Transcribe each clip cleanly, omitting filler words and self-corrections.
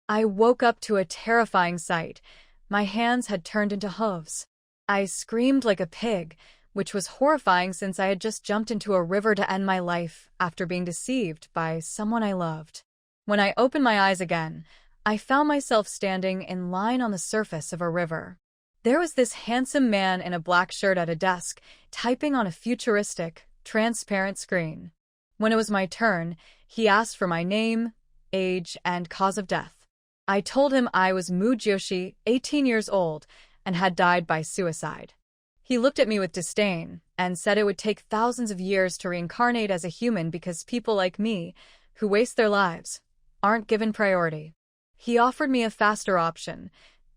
I woke up to a terrifying sight. My hands had turned into hooves. I screamed like a pig, which was horrifying since I had just jumped into a river to end my life after being deceived by someone I loved. When I opened my eyes again, I found myself standing in line on the surface of a river. There was this handsome man in a black shirt at a desk, typing on a futuristic, transparent screen. When it was my turn, he asked for my name, age, and cause of death. I told him I was Mujyoshi, 18 years old, and had died by suicide. He looked at me with disdain and said it would take thousands of years to reincarnate as a human because people like me, who waste their lives, aren't given priority. He offered me a faster option,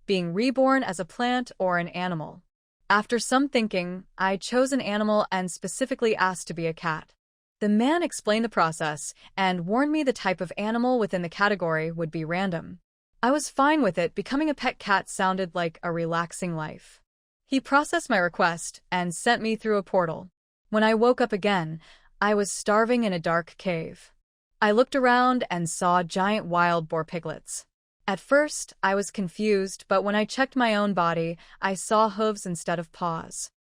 being reborn as a plant or an animal. After some thinking, I chose an animal and specifically asked to be a cat. The man explained the process and warned me the type of animal within the category would be random. I was fine with it. Becoming a pet cat sounded like a relaxing life. He processed my request and sent me through a portal. When I woke up again, I was starving in a dark cave. I looked around and saw giant wild boar piglets. At first, I was confused, but when I checked my own body, I saw hooves instead of paws.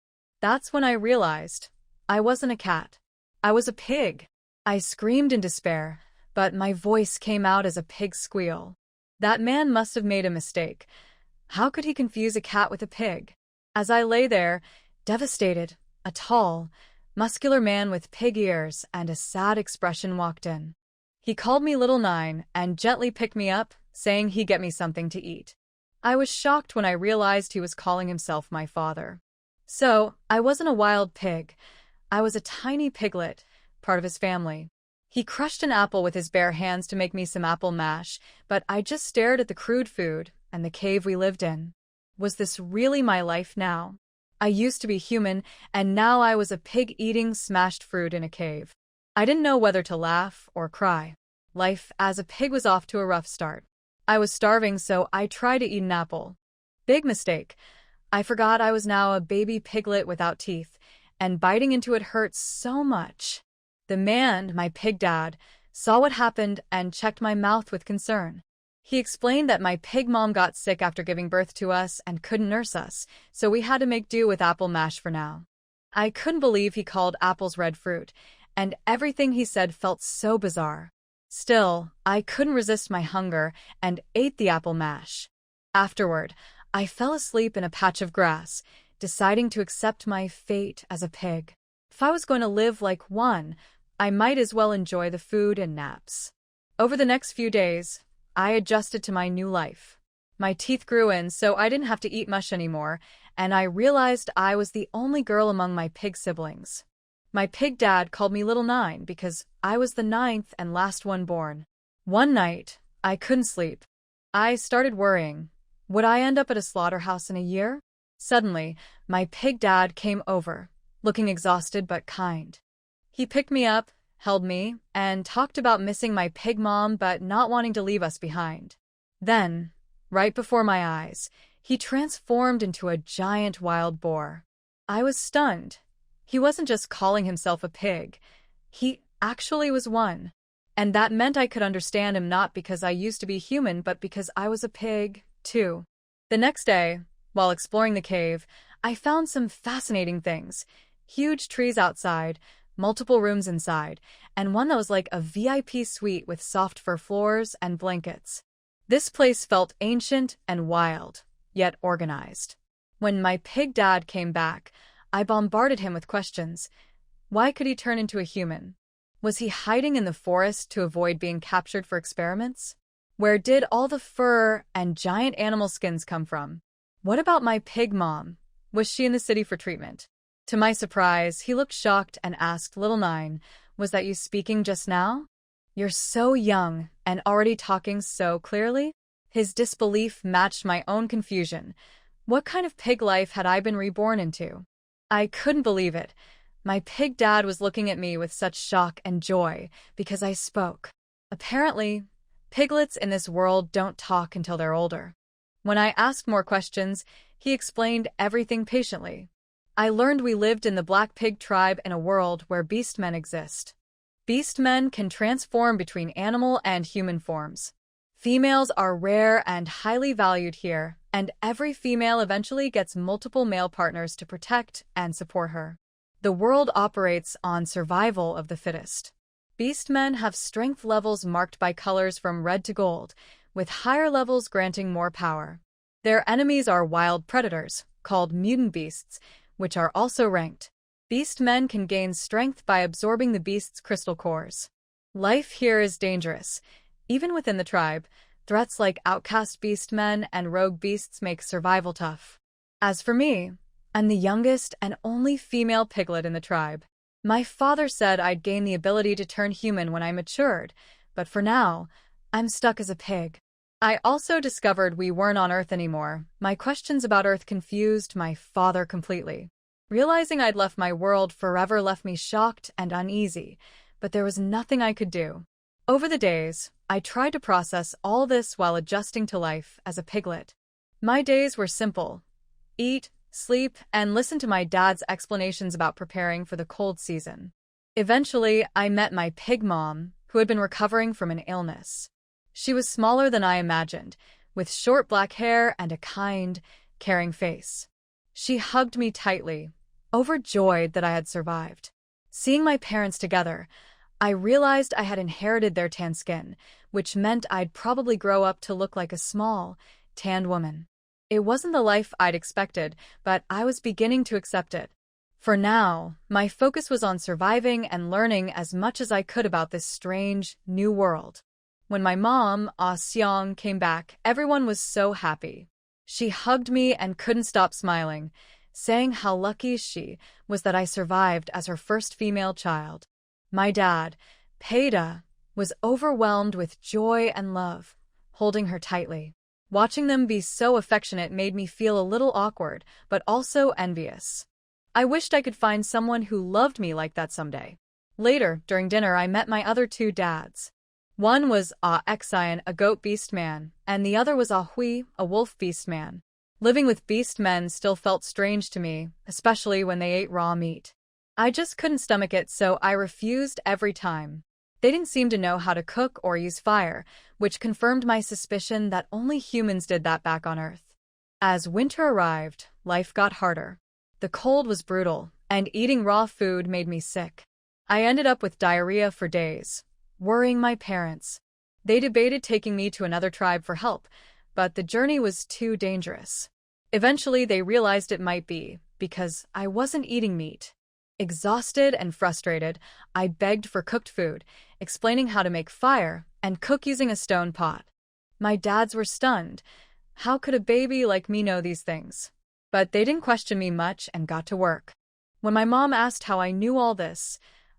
That's when I realized I wasn't a cat. I was a pig. I screamed in despair, but my voice came out as a pig's squeal. That man must have made a mistake. How could he confuse a cat with a pig? As I lay there, devastated, a tall, muscular man with pig ears and a sad expression walked in. He called me Little Nine and gently picked me up, saying he'd get me something to eat. I was shocked when I realized he was calling himself my father. So, I wasn't a wild pig. I was a tiny piglet, part of his family. He crushed an apple with his bare hands to make me some apple mash, but I just stared at the crude food and the cave we lived in. Was this really my life now? I used to be human, and now I was a pig eating smashed fruit in a cave. I didn't know whether to laugh or cry. Life as a pig was off to a rough start. I was starving, so I tried to eat an apple. Big mistake. I forgot I was now a baby piglet without teeth, and biting into it hurt so much. The man, my pig dad, saw what happened and checked my mouth with concern. He explained that my pig mom got sick after giving birth to us and couldn't nurse us, so we had to make do with apple mash for now. I couldn't believe he called apples red fruit, and everything he said felt so bizarre. Still, I couldn't resist my hunger and ate the apple mash. Afterward, I fell asleep in a patch of grass, deciding to accept my fate as a pig. If I was going to live like one, I might as well enjoy the food and naps. Over the next few days, I adjusted to my new life. My teeth grew in, so I didn't have to eat mush anymore, and I realized I was the only girl among my pig siblings. My pig dad called me Little Nine because I was the 9th and last one born. One night, I couldn't sleep. I started worrying. Would I end up at a slaughterhouse in a year? Suddenly, my pig dad came over, looking exhausted but kind. He picked me up, held me, and talked about missing my pig mom but not wanting to leave us behind. Then, right before my eyes, he transformed into a giant wild boar. I was stunned. He wasn't just calling himself a pig. He actually was one. And that meant I could understand him not because I used to be human, but because I was a pig, too. The next day, while exploring the cave, I found some fascinating things. Huge trees outside, multiple rooms inside, and one that was like a VIP suite with soft fur floors and blankets. This place felt ancient and wild, yet organized. When my pig dad came back, I bombarded him with questions. Why could he turn into a human? Was he hiding in the forest to avoid being captured for experiments? Where did all the fur and giant animal skins come from? What about my pig mom? Was she in the city for treatment? To my surprise, he looked shocked and asked, Little Nine, was that you speaking just now? You're so young and already talking so clearly? His disbelief matched my own confusion. What kind of pig life had I been reborn into? I couldn't believe it. My pig dad was looking at me with such shock and joy because I spoke. Apparently, piglets in this world don't talk until they're older. When I asked more questions, he explained everything patiently. I learned we lived in the Black Pig tribe in a world where Beastmen exist. Beastmen can transform between animal and human forms. Females are rare and highly valued here, and every female eventually gets multiple male partners to protect and support her. The world operates on survival of the fittest. Beastmen have strength levels marked by colors from red to gold, with higher levels granting more power. Their enemies are wild predators, called mutant beasts, which are also ranked. Beastmen can gain strength by absorbing the beast's crystal cores. Life here is dangerous. Even within the tribe, threats like outcast beastmen and rogue beasts make survival tough. As for me, I'm the youngest and only female piglet in the tribe. My father said I'd gain the ability to turn human when I matured, but for now, I'm stuck as a pig. I also discovered we weren't on Earth anymore. My questions about Earth confused my father completely. Realizing I'd left my world forever left me shocked and uneasy, but there was nothing I could do. Over the days, I tried to process all this while adjusting to life as a piglet. My days were simple: eat, sleep, and listen to my dad's explanations about preparing for the cold season. Eventually, I met my pig mom, who had been recovering from an illness. She was smaller than I imagined, with short black hair and a kind, caring face. She hugged me tightly, overjoyed that I had survived. Seeing my parents together, I realized I had inherited their tan skin, which meant I'd probably grow up to look like a small, tanned woman. It wasn't the life I'd expected, but I was beginning to accept it. For now, my focus was on surviving and learning as much as I could about this strange, new world. When my mom, Ah Seong, came back, everyone was so happy. She hugged me and couldn't stop smiling, saying how lucky she was that I survived as her first female child. My dad, Peida, was overwhelmed with joy and love, holding her tightly. Watching them be so affectionate made me feel a little awkward, but also envious. I wished I could find someone who loved me like that someday. Later, during dinner, I met my other two dads. One was Ah Exion, a goat beastman, and the other was Ah Hui, a wolf beastman. Living with beastmen still felt strange to me, especially when they ate raw meat. I just couldn't stomach it, so I refused every time. They didn't seem to know how to cook or use fire, which confirmed my suspicion that only humans did that back on Earth. As winter arrived, life got harder. The cold was brutal, and eating raw food made me sick. I ended up with diarrhea for days, worrying my parents. They debated taking me to another tribe for help, but the journey was too dangerous. Eventually, they realized it might be, because I wasn't eating meat. Exhausted and frustrated, I begged for cooked food, explaining how to make fire and cook using a stone pot. My dads were stunned. How could a baby like me know these things? But they didn't question me much and got to work. When my mom asked how I knew all this,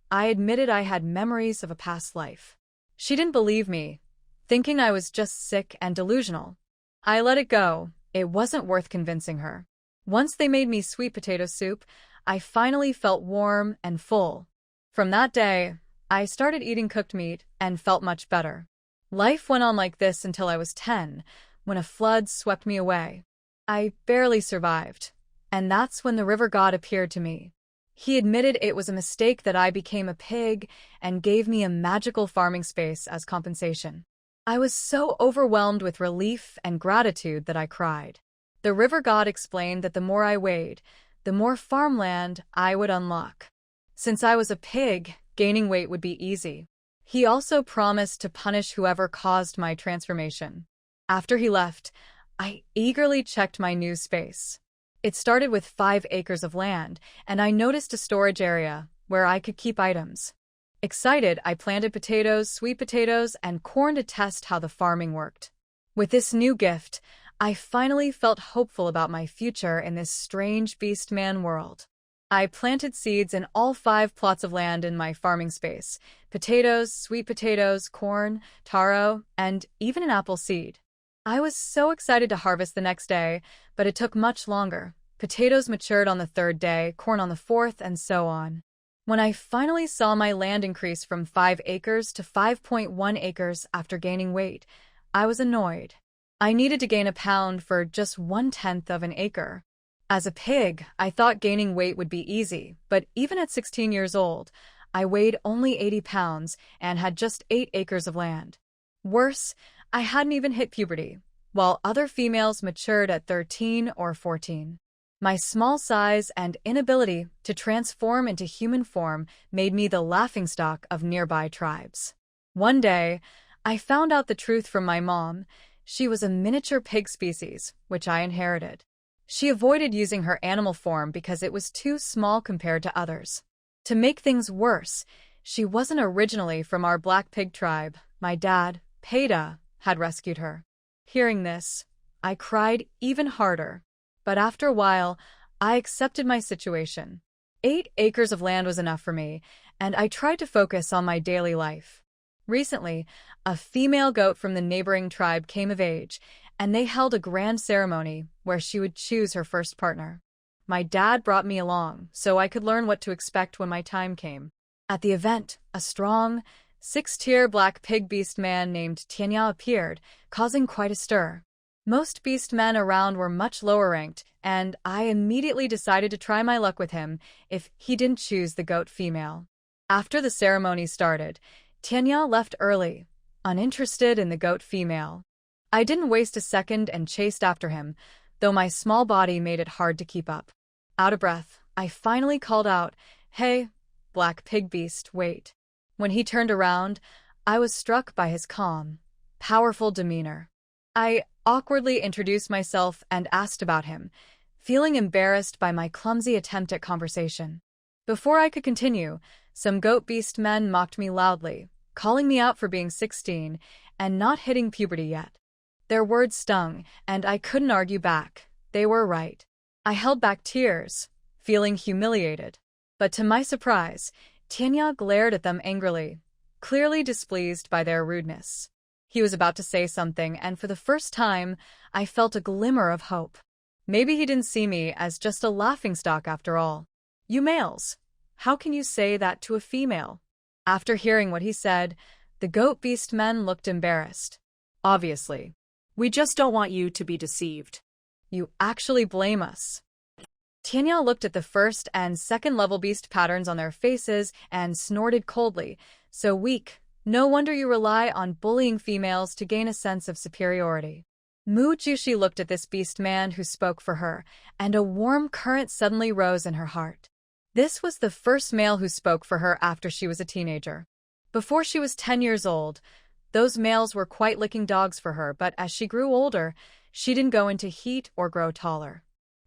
I admitted I had memories of a past life. She didn't believe me, thinking I was just sick and delusional. I let it go. It wasn't worth convincing her. Once they made me sweet potato soup, I finally felt warm and full. From that day, I started eating cooked meat and felt much better. Life went on like this until I was 10, when a flood swept me away. I barely survived, and that's when the river god appeared to me. He admitted it was a mistake that I became a pig and gave me a magical farming space as compensation. I was so overwhelmed with relief and gratitude that I cried. The river god explained that the more I weighed, the more farmland I would unlock. Since I was a pig, gaining weight would be easy. He also promised to punish whoever caused my transformation. After he left, I eagerly checked my new space. It started with 5 acres of land, and I noticed a storage area where I could keep items. Excited, I planted potatoes, sweet potatoes, and corn to test how the farming worked. With this new gift, I finally felt hopeful about my future in this strange beastman world. I planted seeds in all 5 plots of land in my farming space: potatoes, sweet potatoes, corn, taro, and even an apple seed. I was so excited to harvest the next day, but it took much longer. Potatoes matured on the 3rd day, corn on the 4th, and so on. When I finally saw my land increase from 5 acres to 5.1 acres after gaining weight, I was annoyed. I needed to gain a pound for just 1/10 of an acre. As a pig, I thought gaining weight would be easy, but even at 16 years old, I weighed only 80 pounds and had just 8 acres of land. Worse, I hadn't even hit puberty, while other females matured at 13 or 14. My small size and inability to transform into human form made me the laughingstock of nearby tribes. One day, I found out the truth from my mom. She was a miniature pig species, which I inherited. She avoided using her animal form because it was too small compared to others. To make things worse, she wasn't originally from our black pig tribe. My dad, Peta, had rescued her. Hearing this, I cried even harder. But after a while, I accepted my situation. 8 acres of land was enough for me, and I tried to focus on my daily life. Recently, a female goat from the neighboring tribe came of age, and they held a grand ceremony where she would choose her first partner. My dad brought me along so I could learn what to expect when my time came. At the event, a strong, 6-tier black pig beast man named Tianya appeared, causing quite a stir. Most beast men around were much lower ranked, and I immediately decided to try my luck with him if he didn't choose the goat female. After the ceremony started, Tianya left early, uninterested in the goat female. I didn't waste a second and chased after him, though my small body made it hard to keep up. Out of breath, I finally called out, "Hey, black pig beast, wait." When he turned around, I was struck by his calm, powerful demeanor. I awkwardly introduced myself and asked about him, feeling embarrassed by my clumsy attempt at conversation. Before I could continue, some goat beast men mocked me loudly, calling me out for being 16 and not hitting puberty yet. Their words stung, and I couldn't argue back. They were right. I held back tears, feeling humiliated. But to my surprise, Tianya glared at them angrily, clearly displeased by their rudeness. He was about to say something, and for the first time, I felt a glimmer of hope. Maybe he didn't see me as just a laughingstock after all. "You males, how can you say that to a female?" After hearing what he said, the goat beast men looked embarrassed. "Obviously. We just don't want you to be deceived." "You actually blame us." Tianya looked at the first and second level beast patterns on their faces and snorted coldly. "So weak. No wonder you rely on bullying females to gain a sense of superiority." Jushi looked at this beast man who spoke for her, and a warm current suddenly rose in her heart. This was the first male who spoke for her after she was a teenager. Before she was 10 years old, those males were quite licking dogs for her, but as she grew older, she didn't go into heat or grow taller.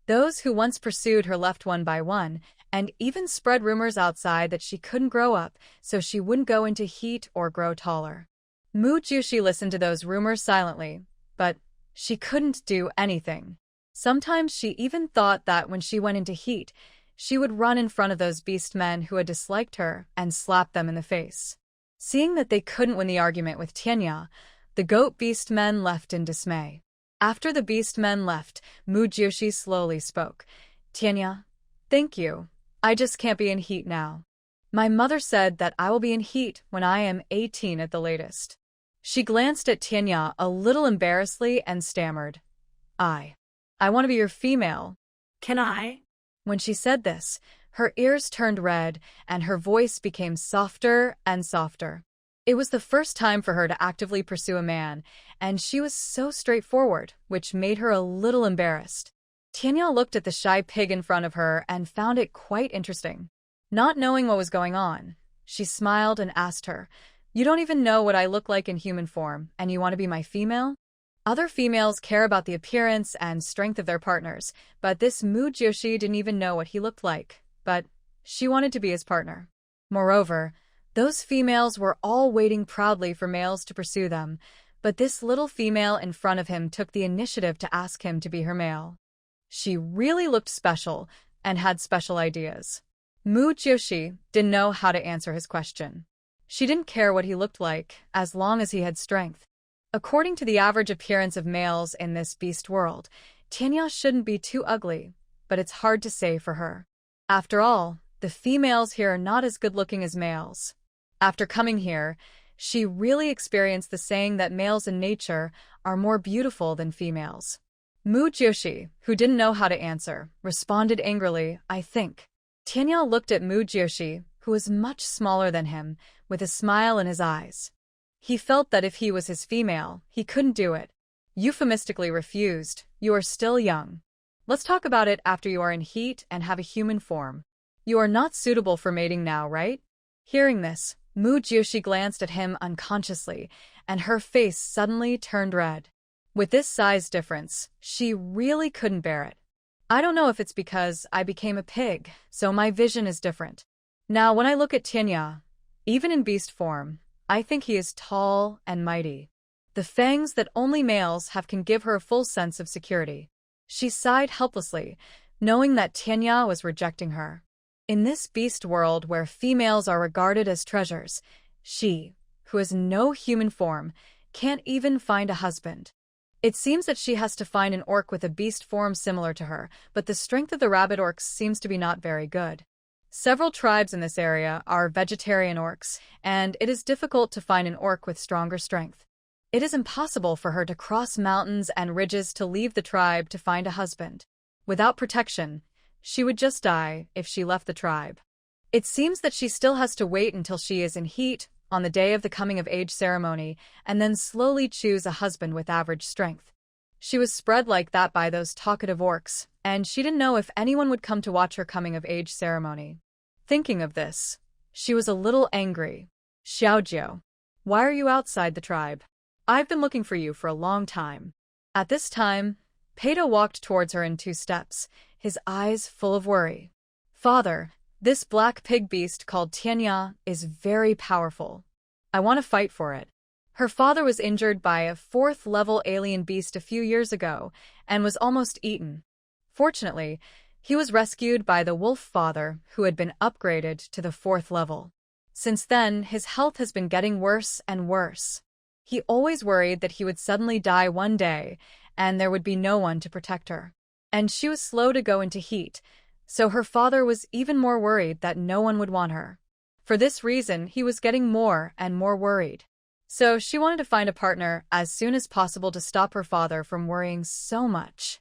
Those who once pursued her left one by one, and even spread rumors outside that she couldn't grow up, so she wouldn't go into heat or grow taller. Jushi listened to those rumors silently, but she couldn't do anything. Sometimes she even thought that when she went into heat, she would run in front of those beast men who had disliked her and slap them in the face. Seeing that they couldn't win the argument with Tianya, the goat beast men left in dismay. After the beast men left, Jushi slowly spoke. "Tianya, thank you. I just can't be in heat now. My mother said that I will be in heat when I am 18 at the latest." She glanced at Tianya a little embarrassedly and stammered, I want to be your female." "Can I?" When she said this, her ears turned red and her voice became softer and softer. It was the first time for her to actively pursue a man, and she was so straightforward, which made her a little embarrassed. Tianya looked at the shy pig in front of her and found it quite interesting. Not knowing what was going on, she smiled and asked her, "You don't even know what I look like in human form, and you want to be my female?" Other females care about the appearance and strength of their partners, but this Jushi didn't even know what he looked like, but she wanted to be his partner. Moreover, those females were all waiting proudly for males to pursue them, but this little female in front of him took the initiative to ask him to be her male. She really looked special and had special ideas. Jushi didn't know how to answer his question. She didn't care what he looked like, as long as he had strength. According to the average appearance of males in this beast world, Tianya shouldn't be too ugly, but it's hard to say for her. After all, the females here are not as good-looking as males. After coming here, she really experienced the saying that males in nature are more beautiful than females. Jushi, who didn't know how to answer, responded angrily, "I think." Tianya looked at Jushi, who was much smaller than him, with a smile in his eyes. He felt that if he was his female, he couldn't do it. Euphemistically refused, "You are still young. Let's talk about it after you are in heat and have a human form. You are not suitable for mating now, right?" Hearing this, Mu Jiushi glanced at him unconsciously, and her face suddenly turned red. With this size difference, she really couldn't bear it. "I don't know if it's because I became a pig, so my vision is different. Now when I look at Tianya, even in beast form, I think he is tall and mighty. The fangs that only males have can give her a full sense of security." She sighed helplessly, knowing that Tianya was rejecting her. In this beast world where females are regarded as treasures, she, who has no human form, can't even find a husband. It seems that she has to find an orc with a beast form similar to her, but the strength of the rabbit orcs seems to be not very good. Several tribes in this area are vegetarian orcs, and it is difficult to find an orc with stronger strength. It is impossible for her to cross mountains and ridges to leave the tribe to find a husband. Without protection, she would just die if she left the tribe. It seems that she still has to wait until she is in heat on the day of the coming-of-age ceremony and then slowly choose a husband with average strength. She was spread like that by those talkative orcs, and she didn't know if anyone would come to watch her coming-of-age ceremony. Thinking of this, she was a little angry. "Xiaojiu, why are you outside the tribe? I've been looking for you for a long time." At this time, Peita walked towards her in 2 steps, his eyes full of worry. "Father, this black pig beast called Tianya is very powerful. I want to fight for it." Her father was injured by a 4th-level alien beast a few years ago and was almost eaten. Fortunately, he was rescued by the wolf father who had been upgraded to the 4th level. Since then, his health has been getting worse and worse. He always worried that he would suddenly die one day and there would be no one to protect her. And she was slow to go into heat, so her father was even more worried that no one would want her. For this reason, he was getting more and more worried. So she wanted to find a partner as soon as possible to stop her father from worrying so much.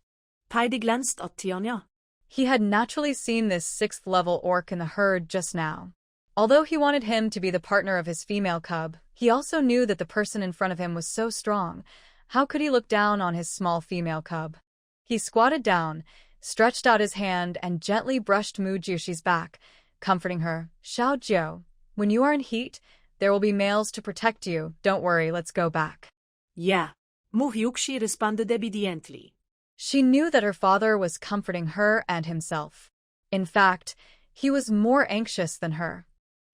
Peita glanced at Tianya. He had naturally seen this 6th-level orc in the herd just now. Although he wanted him to be the partner of his female cub, he also knew that the person in front of him was so strong. How could he look down on his small female cub? He squatted down, stretched out his hand, and gently brushed Mu Jiushi's back, comforting her. "Xiaojiu, when you are in heat, there will be males to protect you. Don't worry, let's go back." "Yeah." Mu Jiushi responded obediently. She knew that her father was comforting her and himself. In fact, he was more anxious than her.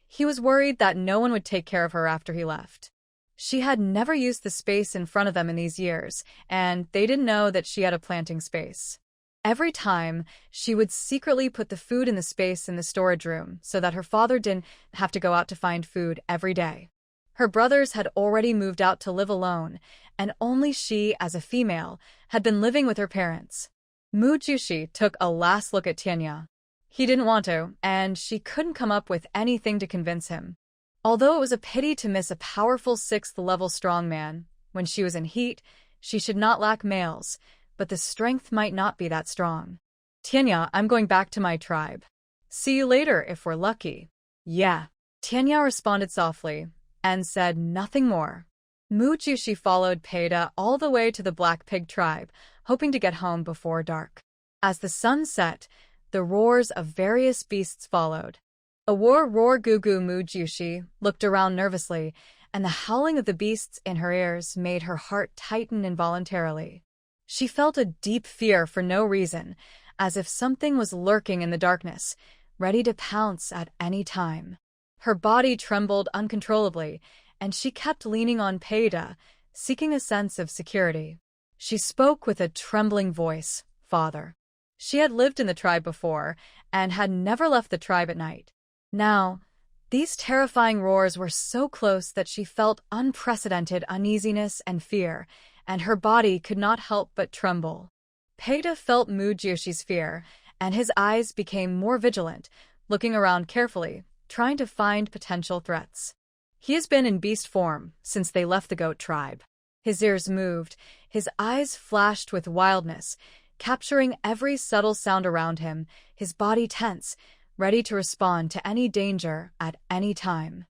He was worried that no one would take care of her after he left. She had never used the space in front of them in these years, and they didn't know that she had a planting space. Every time, she would secretly put the food in the space in the storage room so that her father didn't have to go out to find food every day. Her brothers had already moved out to live alone, and only she, as a female, had been living with her parents. Mu Jiushi took a last look at Tianya. He didn't want to, and she couldn't come up with anything to convince him. Although it was a pity to miss a powerful 6th-level strongman, when she was in heat, she should not lack males, but the strength might not be that strong. "Tianya, I'm going back to my tribe. See you later if we're lucky." "Yeah." Tianya responded softly, and said nothing more. Mu Jiushi followed Peita all the way to the Black Pig tribe, hoping to get home before dark. As the sun set, the roars of various beasts followed. A roar Gugu Mu Jiushi looked around nervously, and the howling of the beasts in her ears made her heart tighten involuntarily. She felt a deep fear for no reason, as if something was lurking in the darkness, ready to pounce at any time. Her body trembled uncontrollably, and she kept leaning on Peita, seeking a sense of security. She spoke with a trembling voice, "Father." She had lived in the tribe before, and had never left the tribe at night. Now, these terrifying roars were so close that she felt unprecedented uneasiness and fear, and her body could not help but tremble. Peita felt Mu Jiushi's fear, and his eyes became more vigilant, looking around carefully, trying to find potential threats. He has been in beast form since they left the goat tribe. His ears moved, his eyes flashed with wildness, capturing every subtle sound around him, his body tense, ready to respond to any danger at any time.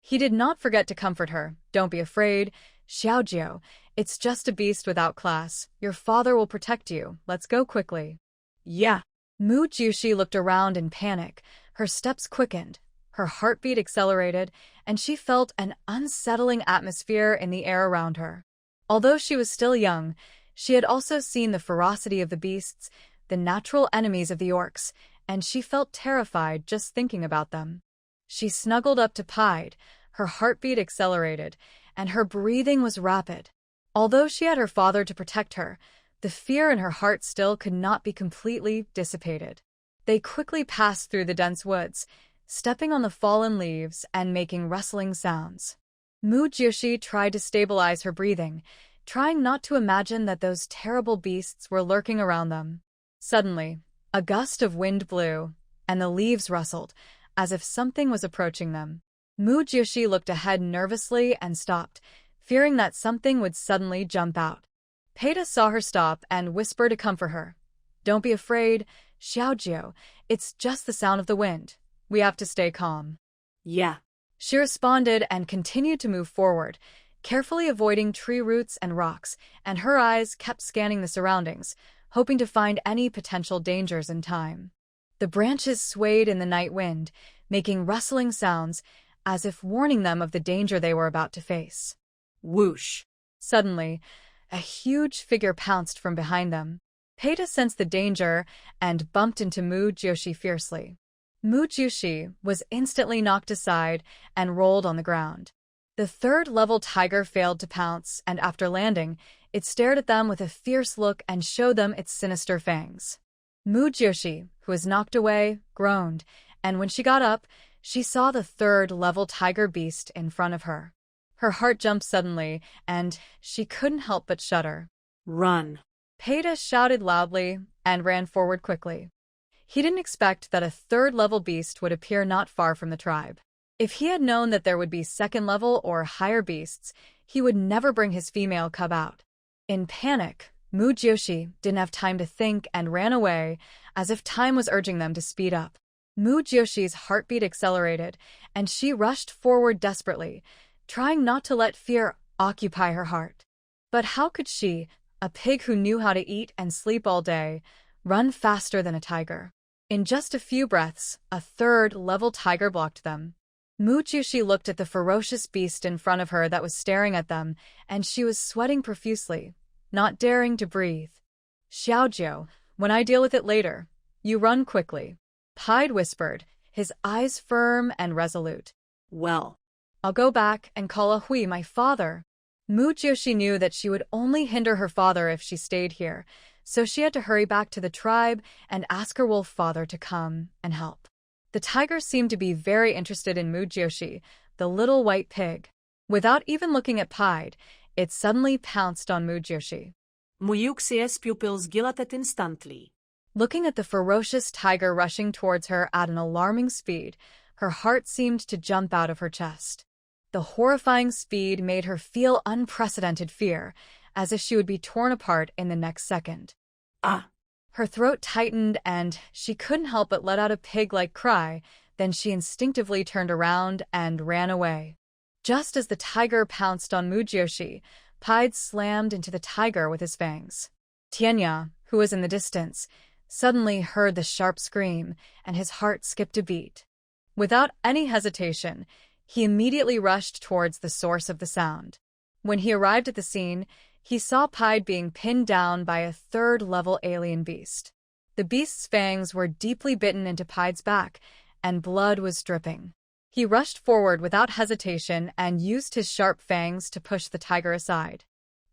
He did not forget to comfort her. Don't be afraid, Xiaojiu. It's just a beast without class. Your father will protect you. Let's go quickly. Yeah. Mu Jiushi looked around in panic. Her steps quickened, her heartbeat accelerated, and she felt an unsettling atmosphere in the air around her. Although she was still young, she had also seen the ferocity of the beasts, the natural enemies of the orcs, and she felt terrified just thinking about them. She snuggled up to Pied, her heartbeat accelerated, and her breathing was rapid. Although she had her father to protect her, the fear in her heart still could not be completely dissipated. They quickly passed through the dense woods, stepping on the fallen leaves and making rustling sounds. Mu Jiushi tried to stabilize her breathing, trying not to imagine that those terrible beasts were lurking around them. Suddenly, a gust of wind blew, and the leaves rustled, as if something was approaching them. Mu Jiushi looked ahead nervously and stopped, fearing that something would suddenly jump out. Peita saw her stop and whispered to comfort her. Don't be afraid, Xiaojiu. It's just the sound of the wind. We have to stay calm. Yeah. She responded and continued to move forward, carefully avoiding tree roots and rocks, and her eyes kept scanning the surroundings, hoping to find any potential dangers in time. The branches swayed in the night wind, making rustling sounds, as if warning them of the danger they were about to face. Whoosh. Suddenly, a huge figure pounced from behind them. Peita sensed the danger and bumped into Mu Jiushi fiercely. Mu Jiushi was instantly knocked aside and rolled on the ground. The third-level tiger failed to pounce, and after landing, it stared at them with a fierce look and showed them its sinister fangs. Mu Jiushi, who was knocked away, groaned, and when she got up, she saw the third-level tiger beast in front of her. Her heart jumped suddenly, and she couldn't help but shudder. Run. Peita shouted loudly and ran forward quickly. He didn't expect that a third-level beast would appear not far from the tribe. If he had known that there would be second-level or higher beasts, he would never bring his female cub out. In panic, Mu Jiushi didn't have time to think and ran away, as if time was urging them to speed up. Mu Jiushi's heartbeat accelerated, and she rushed forward desperately, trying not to let fear occupy her heart. But how could she, a pig who knew how to eat and sleep all day, run faster than a tiger? In just a few breaths, a third-level tiger blocked them. Mu Jiushi looked at the ferocious beast in front of her that was staring at them, and she was sweating profusely, not daring to breathe. Xiaojiu, when I deal with it later, you run quickly. Pied whispered, his eyes firm and resolute. Well. I'll go back and call Ahui my father. Mu Jiushi knew that she would only hinder her father if she stayed here, so she had to hurry back to the tribe and ask her wolf father to come and help. The tiger seemed to be very interested in Mu Jiushi, the little white pig. Without even looking at Pied, it suddenly pounced on Mu Jiushi. Mujuxies pupils dilated instantly. Looking at the ferocious tiger rushing towards her at an alarming speed, her heart seemed to jump out of her chest. The horrifying speed made her feel unprecedented fear, as if she would be torn apart in the next second. Ah! Her throat tightened and she couldn't help but let out a pig-like cry, then she instinctively turned around and ran away. Just as the tiger pounced on Mu Jiushi, Pied slammed into the tiger with his fangs. Tianya, who was in the distance, suddenly heard the sharp scream, and his heart skipped a beat. Without any hesitation, he immediately rushed towards the source of the sound. When he arrived at the scene, he saw Pied being pinned down by a third-level alien beast. The beast's fangs were deeply bitten into Pied's back, and blood was dripping. He rushed forward without hesitation and used his sharp fangs to push the tiger aside.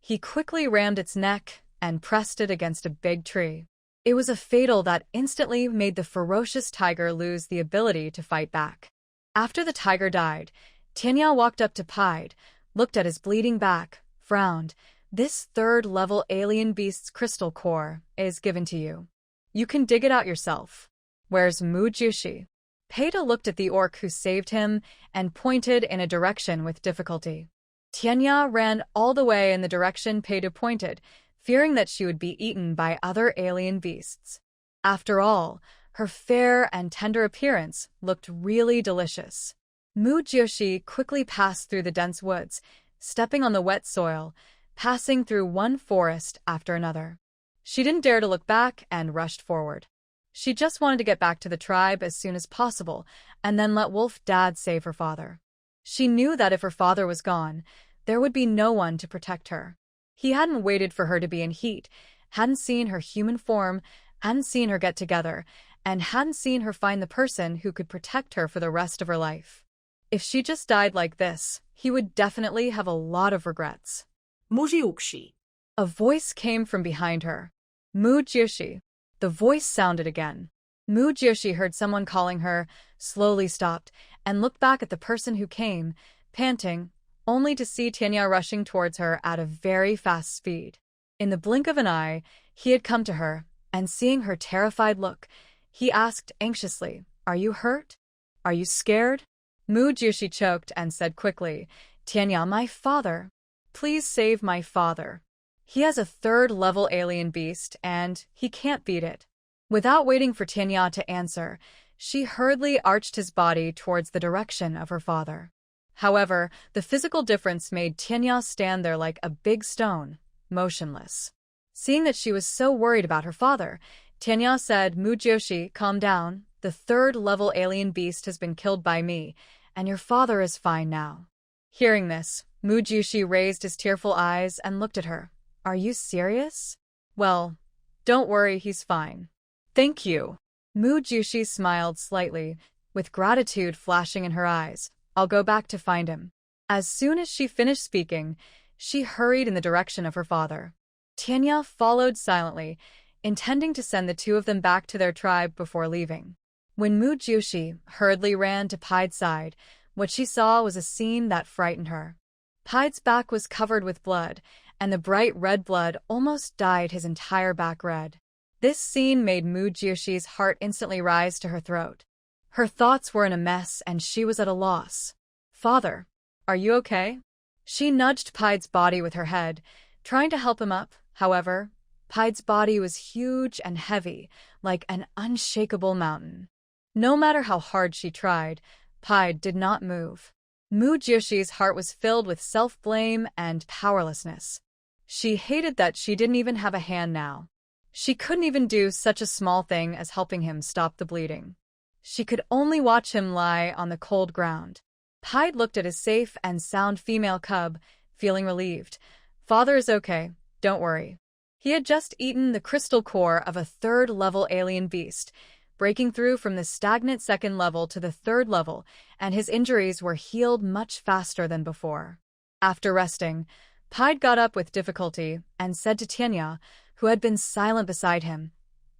He quickly rammed its neck and pressed it against a big tree. It was a fatal that instantly made the ferocious tiger lose the ability to fight back. After the tiger died, Tianya walked up to Pied, looked at his bleeding back, frowned. This third-level alien beast's crystal core is given to you. You can dig it out yourself. Where's Mu Jiushi? Peita looked at the orc who saved him and pointed in a direction with difficulty. Tianya ran all the way in the direction Peita pointed, fearing that she would be eaten by other alien beasts. After all, her fair and tender appearance looked really delicious. Mujioshi quickly passed through the dense woods, stepping on the wet soil, passing through one forest after another. She didn't dare to look back and rushed forward. She just wanted to get back to the tribe as soon as possible and then let Wolf Dad save her father. She knew that if her father was gone, there would be no one to protect her. He hadn't waited for her to be in heat, hadn't seen her human form, hadn't seen her get together, and hadn't seen her find the person who could protect her for the rest of her life. If she just died like this, he would definitely have a lot of regrets. Mujioshi. A voice came from behind her. Mujioshi. The voice sounded again. Mujioshi heard someone calling her, slowly stopped, and looked back at the person who came, panting, only to see Tianya rushing towards her at a very fast speed. In the blink of an eye, he had come to her, and seeing her terrified look, he asked anxiously, "Are you hurt? Are you scared?" Mujioshi choked and said quickly, "Tianya, my father. Please save my father. He has a third-level alien beast, and he can't beat it." Without waiting for Tianya to answer, she hurriedly arched his body towards the direction of her father. However, the physical difference made Tianya stand there like a big stone, motionless. Seeing that she was so worried about her father, Tianya said, "Mujioshi, calm down. The third-level alien beast has been killed by me, and your father is fine now." Hearing this, Mujioshi raised his tearful eyes and looked at her. "Are you serious?" "Well, don't worry, he's fine." "Thank you." Mujioshi smiled slightly, with gratitude flashing in her eyes. "I'll go back to find him." As soon as she finished speaking, she hurried in the direction of her father. Tianya followed silently, intending to send the two of them back to their tribe before leaving. When Mujioshi hurriedly ran to Pide's side, what she saw was a scene that frightened her. Pide's back was covered with blood, and the bright red blood almost dyed his entire back red. This scene made Mujioshi's heart instantly rise to her throat. Her thoughts were in a mess and she was at a loss. "Father, are you okay?" She nudged Pide's body with her head, trying to help him up. However, Pide's body was huge and heavy, like an unshakable mountain. No matter how hard she tried, Pide did not move. Mujioshi's heart was filled with self-blame and powerlessness. She hated that she didn't even have a hand now. She couldn't even do such a small thing as helping him stop the bleeding. She could only watch him lie on the cold ground. Pide looked at his safe and sound female cub, feeling relieved. "Father is okay, don't worry." He had just eaten the crystal core of a third-level alien beast, breaking through from the stagnant second level to the third level, and his injuries were healed much faster than before. After resting, Pide got up with difficulty and said to Tianya, who had been silent beside him,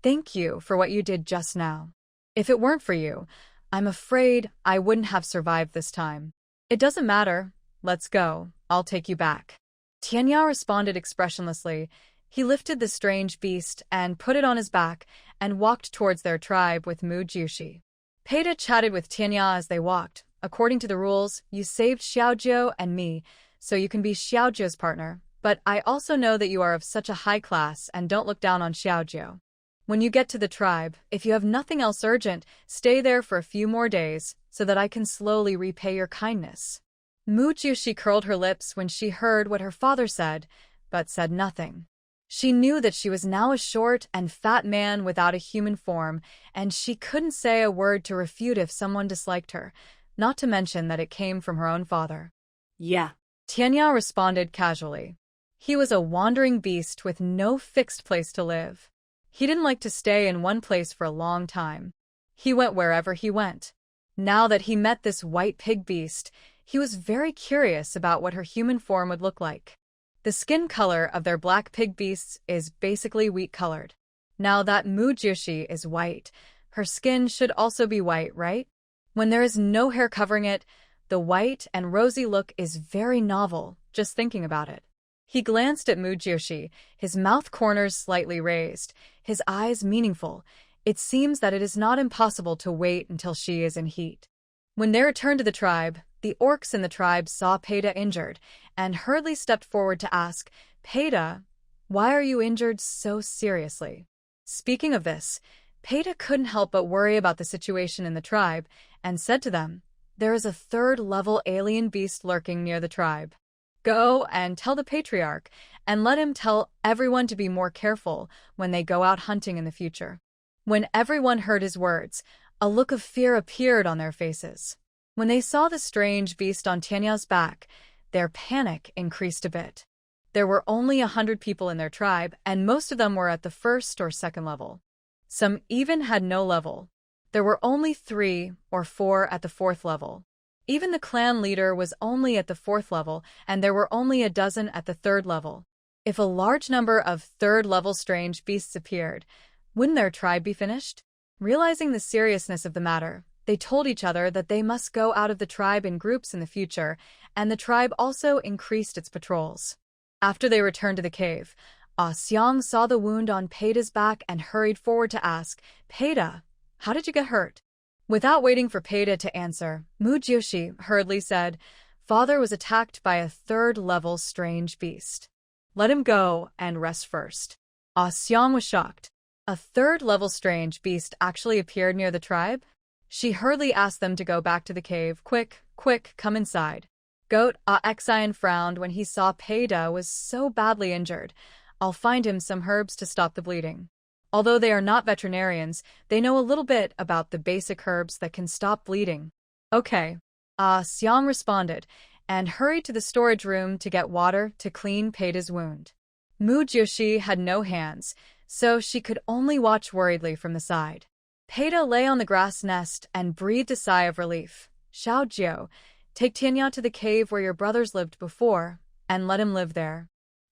"Thank you for what you did just now. If it weren't for you, I'm afraid I wouldn't have survived this time." "It doesn't matter. Let's go. I'll take you back." Tianya responded expressionlessly. He lifted the strange beast and put it on his back and walked towards their tribe with Mujioshi. Peita chatted with Tianya as they walked. "According to the rules, you saved Xiaojiu and me, so you can be Xiaojiu's partner, but I also know that you are of such a high class and don't look down on Xiaojiu. When you get to the tribe, if you have nothing else urgent, stay there for a few more days so that I can slowly repay your kindness." Mujioshi curled her lips when she heard what her father said, but said nothing. She knew that she was now a short and fat man without a human form, and she couldn't say a word to refute if someone disliked her, not to mention that it came from her own father. "Yeah." Tianya responded casually. He was a wandering beast with no fixed place to live. He didn't like to stay in one place for a long time. He went wherever he went. Now that he met this white pig beast, he was very curious about what her human form would look like. The skin color of their black pig beasts is basically wheat-colored. Now that Mujioshi is white, her skin should also be white, right? When there is no hair covering it, the white and rosy look is very novel, just thinking about it. He glanced at Mujioshi, his mouth corners slightly raised, his eyes meaningful. It seems that it is not impossible to wait until she is in heat. When they returned to the tribe, the orcs in the tribe saw Peita injured, and hurriedly stepped forward to ask, "Peita, why are you injured so seriously?" Speaking of this, Peita couldn't help but worry about the situation in the tribe, and said to them, there is a third-level alien beast lurking near the tribe. Go and tell the patriarch, and let him tell everyone to be more careful when they go out hunting in the future." When everyone heard his words, a look of fear appeared on their faces. When they saw the strange beast on Tianya's back, their panic increased a bit. There were only 100 people in their tribe, and most of them were at the first or second level. Some even had no level. There were only 3 or 4 at the 4th level. Even the clan leader was only at the 4th level, and there were only a dozen at the 3rd level. If a large number of 3rd-level strange beasts appeared, wouldn't their tribe be finished? Realizing the seriousness of the matter, they told each other that they must go out of the tribe in groups in the future, and the tribe also increased its patrols. After they returned to the cave, Xiang saw the wound on Peida's back and hurried forward to ask, "Peida, how did you get hurt?" Without waiting for Peida to answer, Mu Jiushi hurriedly said, "Father was attacked by a 3rd-level strange beast. Let him go and rest first." Xiang was shocked. A 3rd-level strange beast actually appeared near the tribe? She hurriedly asked them to go back to the cave. Quick, quick, come inside." Goat Xian frowned when he saw Peida was so badly injured. "I'll find him some herbs to stop the bleeding." Although they are not veterinarians, they know a little bit about the basic herbs that can stop bleeding. "Okay," Xiang responded, and hurried to the storage room to get water to clean Peida's wound. Mu Jiushi had no hands, so she could only watch worriedly from the side. Peida lay on the grass nest and breathed a sigh of relief. "Xiao Jiu, take Tianya to the cave where your brothers lived before, and let him live there.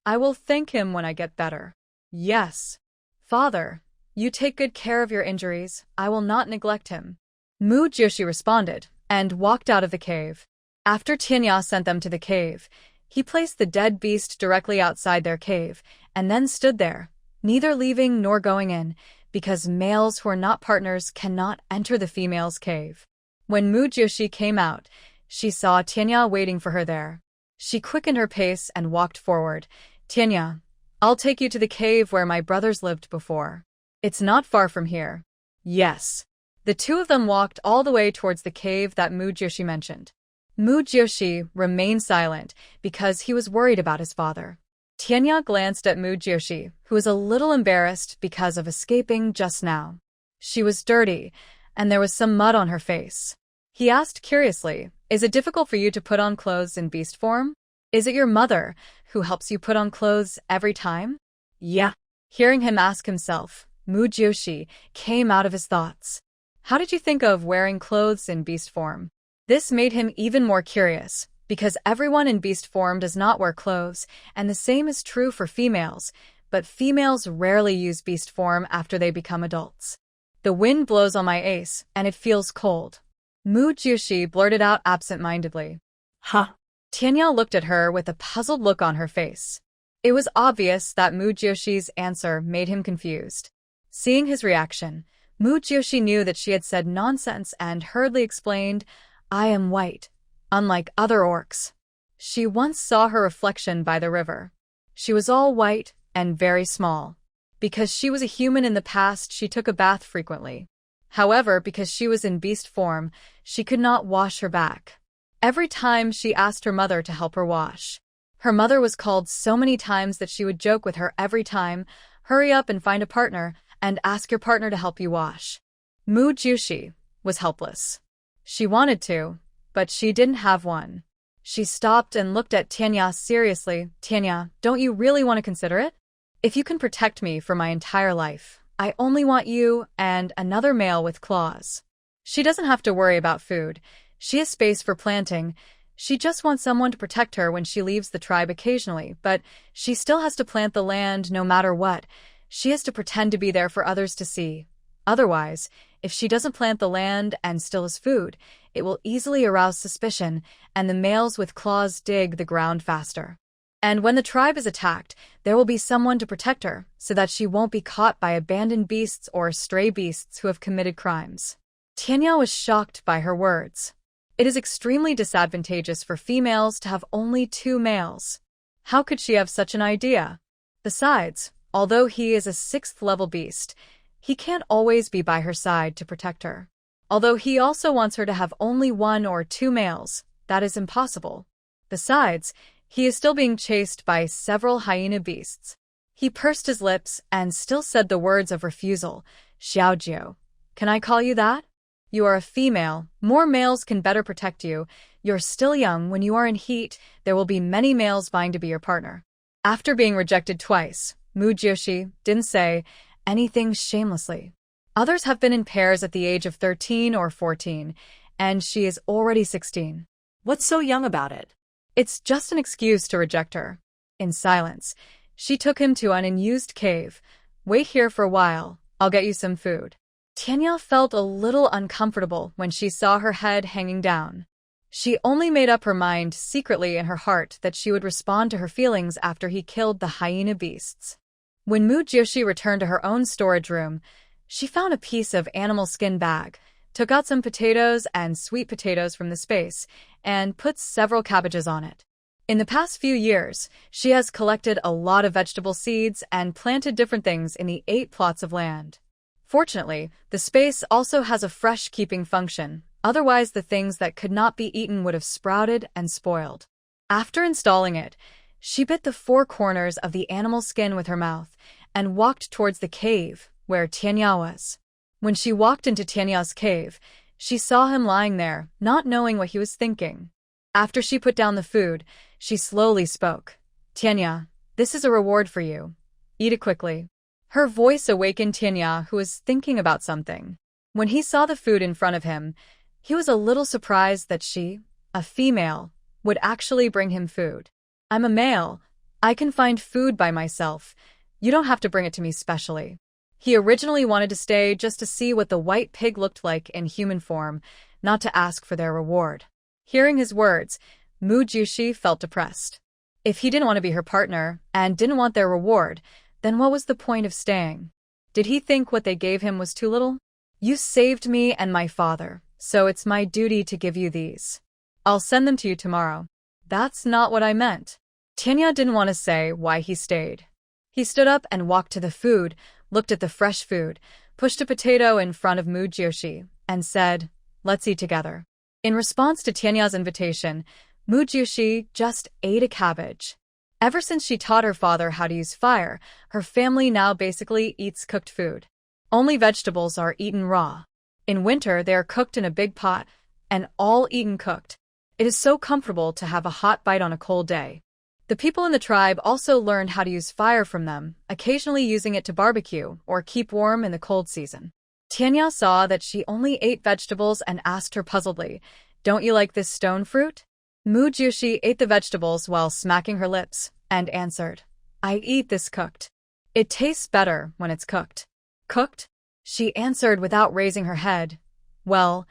I will thank him when I get better." "Yes. Father, you take good care of your injuries. I will not neglect him." Mu Jiushi responded, and walked out of the cave. After Tianya sent them to the cave, he placed the dead beast directly outside their cave, and then stood there, neither leaving nor going in, because males who are not partners cannot enter the female's cave. When Mu Jiushi came out, she saw Tianya waiting for her there. She quickened her pace and walked forward. "Tianya, I'll take you to the cave where my brothers lived before. It's not far from here." "Yes." The two of them walked all the way towards the cave that Mu Jiushi mentioned. Mu Jiushi remained silent because he was worried about his father. Tianya glanced at Mu Jiushi, who was a little embarrassed because of escaping just now. She was dirty, and there was some mud on her face. He asked curiously, "Is it difficult for you to put on clothes in beast form? Is it your mother who helps you put on clothes every time?" "Yeah." Hearing him ask himself, Mu Jiushi came out of his thoughts. "How did you think of wearing clothes in beast form?" This made him even more curious, because everyone in beast form does not wear clothes, and the same is true for females, but females rarely use beast form after they become adults. "The wind blows on my ace, and it feels cold." Mu Jiushi blurted out absent-mindedly. "Huh?" Tianya looked at her with a puzzled look on her face. It was obvious that Mu Jiushi's answer made him confused. Seeing his reaction, Mu Jiushi knew that she had said nonsense and hurriedly explained, "I am white, unlike other orcs." She once saw her reflection by the river. She was all white and very small. Because she was a human in the past, she took a bath frequently. However, because she was in beast form, she could not wash her back. Every time she asked her mother to help her wash. Her mother was called so many times that she would joke with her every time, "Hurry up and find a partner, and ask your partner to help you wash." Mu Jiushi was helpless. She wanted to, but she didn't have one. She stopped and looked at Tianya seriously. "Tianya, don't you really want to consider it? If you can protect me for my entire life, I only want you and another male with claws." She doesn't have to worry about food. She has space for planting. She just wants someone to protect her when she leaves the tribe occasionally, but she still has to plant the land no matter what. She has to pretend to be there for others to see. Otherwise, if she doesn't plant the land and still has food, it will easily arouse suspicion, and the males with claws dig the ground faster. And when the tribe is attacked, there will be someone to protect her, so that she won't be caught by abandoned beasts or stray beasts who have committed crimes. Tianya was shocked by her words. It is extremely disadvantageous for females to have only 2 males. How could she have such an idea? Besides, although he is a 6th-level beast, he can't always be by her side to protect her. Although he also wants her to have only 1 or 2 males, that is impossible. Besides, he is still being chased by several hyena beasts. He pursed his lips and still said the words of refusal. Xiaojiu, can I call you that? You are a female. More males can better protect you. You're still young. When you are in heat, there will be many males vying to be your partner. After being rejected twice, Mu Jiushi didn't say anything shamelessly. Others have been in pairs at the age of 13 or 14, and she is already 16. What's so young about it? It's just an excuse to reject her. In silence, she took him to an unused cave. Wait here for a while. I'll get you some food. Tianya felt a little uncomfortable when she saw her head hanging down. She only made up her mind secretly in her heart that she would respond to her feelings after he killed the hyena beasts. When Mu Jiushi returned to her own storage room, she found a piece of animal skin bag, took out some potatoes and sweet potatoes from the space, and put several cabbages on it. In the past few years, she has collected a lot of vegetable seeds and planted different things in the 8 plots of land. Fortunately, the space also has a fresh-keeping function, otherwise the things that could not be eaten would have sprouted and spoiled. After installing it, she bit the 4 corners of the animal skin with her mouth and walked towards the cave where Tianya was. When she walked into Tianya's cave, she saw him lying there, not knowing what he was thinking. After she put down the food, she slowly spoke. Tianya, this is a reward for you. Eat it quickly. Her voice awakened Tianya, who was thinking about something. When he saw the food in front of him, he was a little surprised that she, a female, would actually bring him food. I'm a male. I can find food by myself. You don't have to bring it to me specially. He originally wanted to stay just to see what the white pig looked like in human form, not to ask for their reward. Hearing his words, Mu Jiushi felt depressed. If he didn't want to be her partner and didn't want their reward, then what was the point of staying? Did he think what they gave him was too little? You saved me and my father, so it's my duty to give you these. I'll send them to you tomorrow. That's not what I meant. Tianya didn't want to say why he stayed. He stood up and walked to the food, looked at the fresh food, pushed a potato in front of Mu Jiushi, and said, let's eat together. In response to Tianya's invitation, Mu Jiushi just ate a cabbage. Ever since she taught her father how to use fire, her family now basically eats cooked food. Only vegetables are eaten raw. In winter, they are cooked in a big pot, and all eaten cooked. It is so comfortable to have a hot bite on a cold day. The people in the tribe also learned how to use fire from them, occasionally using it to barbecue or keep warm in the cold season. Tianya saw that she only ate vegetables and asked her puzzledly, don't you like this stone fruit? Mu Jiushi ate the vegetables while smacking her lips and answered, I eat this cooked. It tastes better when it's cooked. Cooked? She answered without raising her head. Well,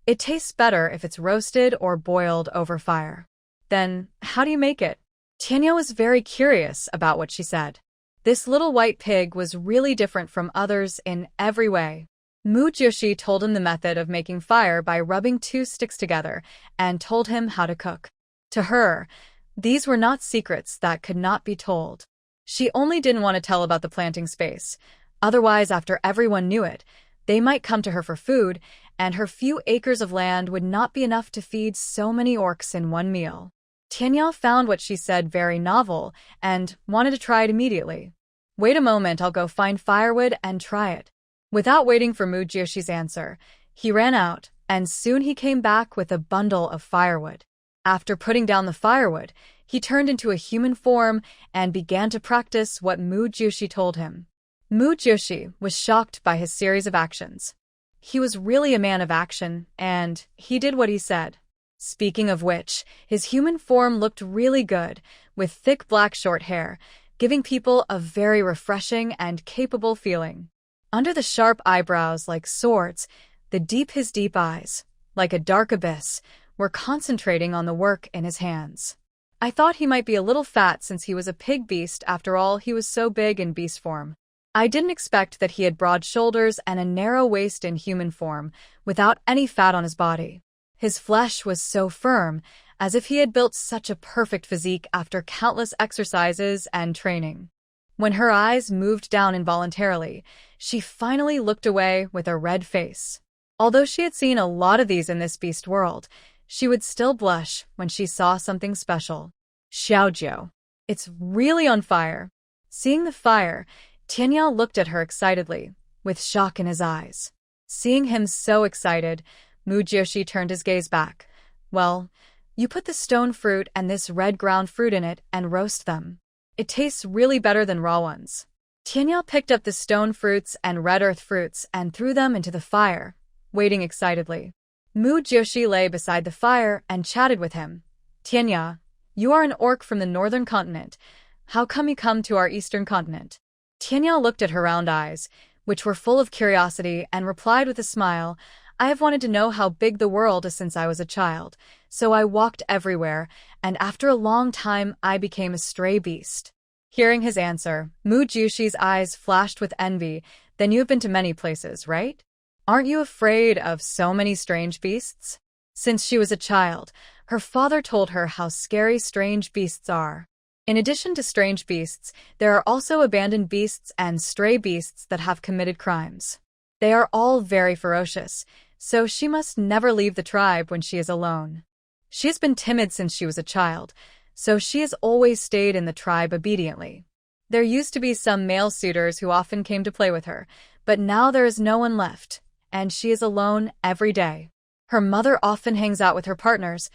it tastes better if it's roasted or boiled over fire. Then, how do you make it? Tianya was very curious about what she said. This little white pig was really different from others in every way. Mu Jiushi told him the method of making fire by rubbing 2 sticks together and told him how to cook. To her, these were not secrets that could not be told. She only didn't want to tell about the planting space. Otherwise, after everyone knew it, they might come to her for food, and her few acres of land would not be enough to feed so many orcs in one meal. Tianya found what she said very novel and wanted to try it immediately. Wait a moment, I'll go find firewood and try it. Without waiting for Mu Jiushi's answer, he ran out, and soon he came back with a bundle of firewood. After putting down the firewood, he turned into a human form and began to practice what Mu Jiushi told him. Mu Jiushi was shocked by his series of actions. He was really a man of action, and he did what he said. Speaking of which, his human form looked really good, with thick black short hair, giving people a very refreshing and capable feeling. Under the sharp eyebrows like swords, his deep eyes, like a dark abyss, were concentrating on the work in his hands. I thought he might be a little fat since he was a pig beast. After all, he was so big in beast form. I didn't expect that he had broad shoulders and a narrow waist in human form, without any fat on his body. His flesh was so firm, as if he had built such a perfect physique after countless exercises and training. When her eyes moved down involuntarily, she finally looked away with a red face. Although she had seen a lot of these in this beast world, she would still blush when she saw something special. Xiaojiu. It's really on fire. Seeing the fire, Tianyao looked at her excitedly, with shock in his eyes. Seeing him so excited, Mu Jiushi turned his gaze back. Well, you put the stone fruit and this red ground fruit in it and roast them. It tastes really better than raw ones. Tianyao picked up the stone fruits and red earth fruits and threw them into the fire, waiting excitedly. Mu Jiushi lay beside the fire and chatted with him. Tianyao, you are an orc from the northern continent. How come you come to our eastern continent? Tianyao looked at her round eyes, which were full of curiosity, and replied with a smile, I have wanted to know how big the world is since I was a child, so I walked everywhere, and after a long time I became a stray beast. Hearing his answer, Mu Jiushi's eyes flashed with envy. Then you have been to many places, right? Aren't you afraid of so many strange beasts? Since she was a child, her father told her how scary strange beasts are. In addition to strange beasts, there are also abandoned beasts and stray beasts that have committed crimes. They are all very ferocious, so she must never leave the tribe when she is alone. She has been timid since she was a child, so she has always stayed in the tribe obediently. There used to be some male suitors who often came to play with her, but now there is no one left, and she is alone every day. Her mother often hangs out with her partners,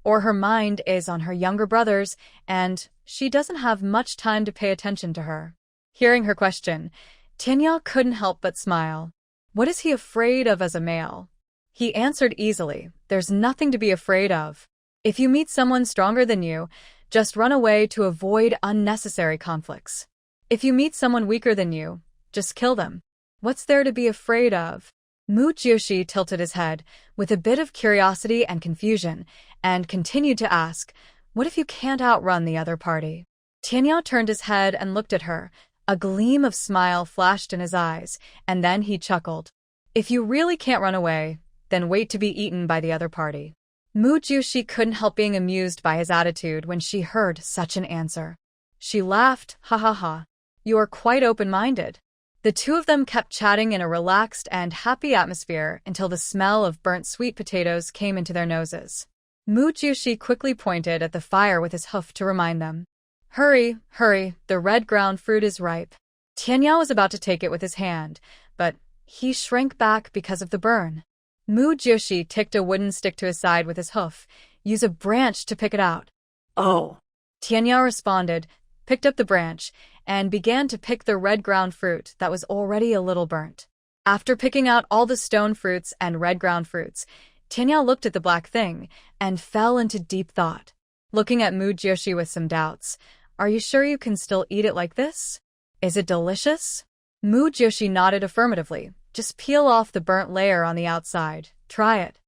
or her mind is on her younger brothers, and she doesn't have much time to pay attention to her. Hearing her question, Tianyao couldn't help but smile. What is he afraid of as a male? He answered easily, there's nothing to be afraid of. If you meet someone stronger than you, just run away to avoid unnecessary conflicts. If you meet someone weaker than you, just kill them. What's there to be afraid of? Mu Jiushi tilted his head, with a bit of curiosity and confusion, and continued to ask, what if you can't outrun the other party? Tianyao turned his head and looked at her. A gleam of smile flashed in his eyes, and then he chuckled. If you really can't run away, then wait to be eaten by the other party. Mu Jiushi couldn't help being amused by his attitude when she heard such an answer. She laughed, ha ha ha. You are quite open-minded. The two of them kept chatting in a relaxed and happy atmosphere until the smell of burnt sweet potatoes came into their noses. Mu Jiushi quickly pointed at the fire with his hoof to remind them. Hurry, hurry, the red ground fruit is ripe. Tianyao was about to take it with his hand, but he shrank back because of the burn. Mu Jiushi ticked a wooden stick to his side with his hoof. Use a branch to pick it out. Oh. Tianyao responded, picked up the branch, and began to pick the red ground fruit that was already a little burnt. After picking out all the stone fruits and red ground fruits, Tianyao looked at the black thing and fell into deep thought. Looking at Mu Jiushi with some doubts, are you sure you can still eat it like this? Is it delicious? Mu Jiushi nodded affirmatively. Just peel off the burnt layer on the outside. Try it.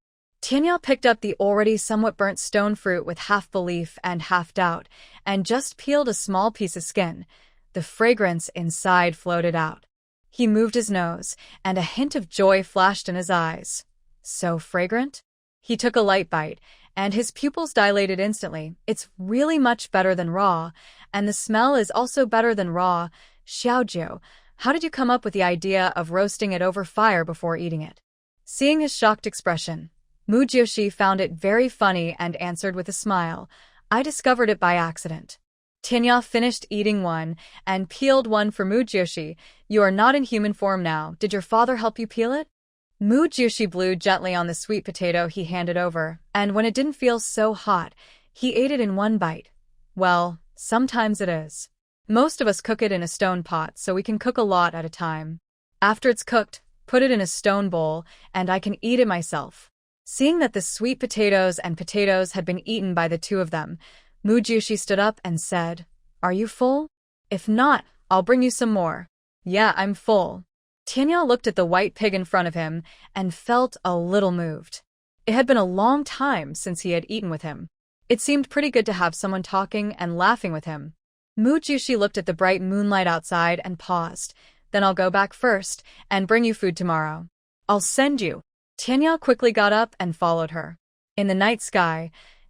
Tianyao picked up the already somewhat burnt stone fruit with half belief and half doubt, and just peeled a small piece of skin. The fragrance inside floated out. He moved his nose, and a hint of joy flashed in his eyes. So fragrant? He took a light bite, and his pupils dilated instantly. It's really much better than raw, and the smell is also better than raw. Xiaojiu, how did you come up with the idea of roasting it over fire before eating it? Seeing his shocked expression, Mu Jiushi found it very funny and answered with a smile. I discovered it by accident. Tianyao finished eating one and peeled one for Mu Jiushi. You are not in human form now. Did your father help you peel it? Mu Jiushi blew gently on the sweet potato he handed over, and when it didn't feel so hot, he ate it in one bite. Well, sometimes it is. Most of us cook it in a stone pot so we can cook a lot at a time. After it's cooked, put it in a stone bowl, and I can eat it myself. Seeing that the sweet potatoes and potatoes had been eaten by the two of them, Mu Jiushi stood up and said, Are you full? If not, I'll bring you some more. Yeah, I'm full. Tianyao looked at the white pig in front of him and felt a little moved. It had been a long time since he had eaten with him. It seemed pretty good to have someone talking and laughing with him. Mu Jiushi looked at the bright moonlight outside and paused. Then I'll go back first and bring you food tomorrow. I'll send you. Tianyao quickly got up and followed her. In the night sky,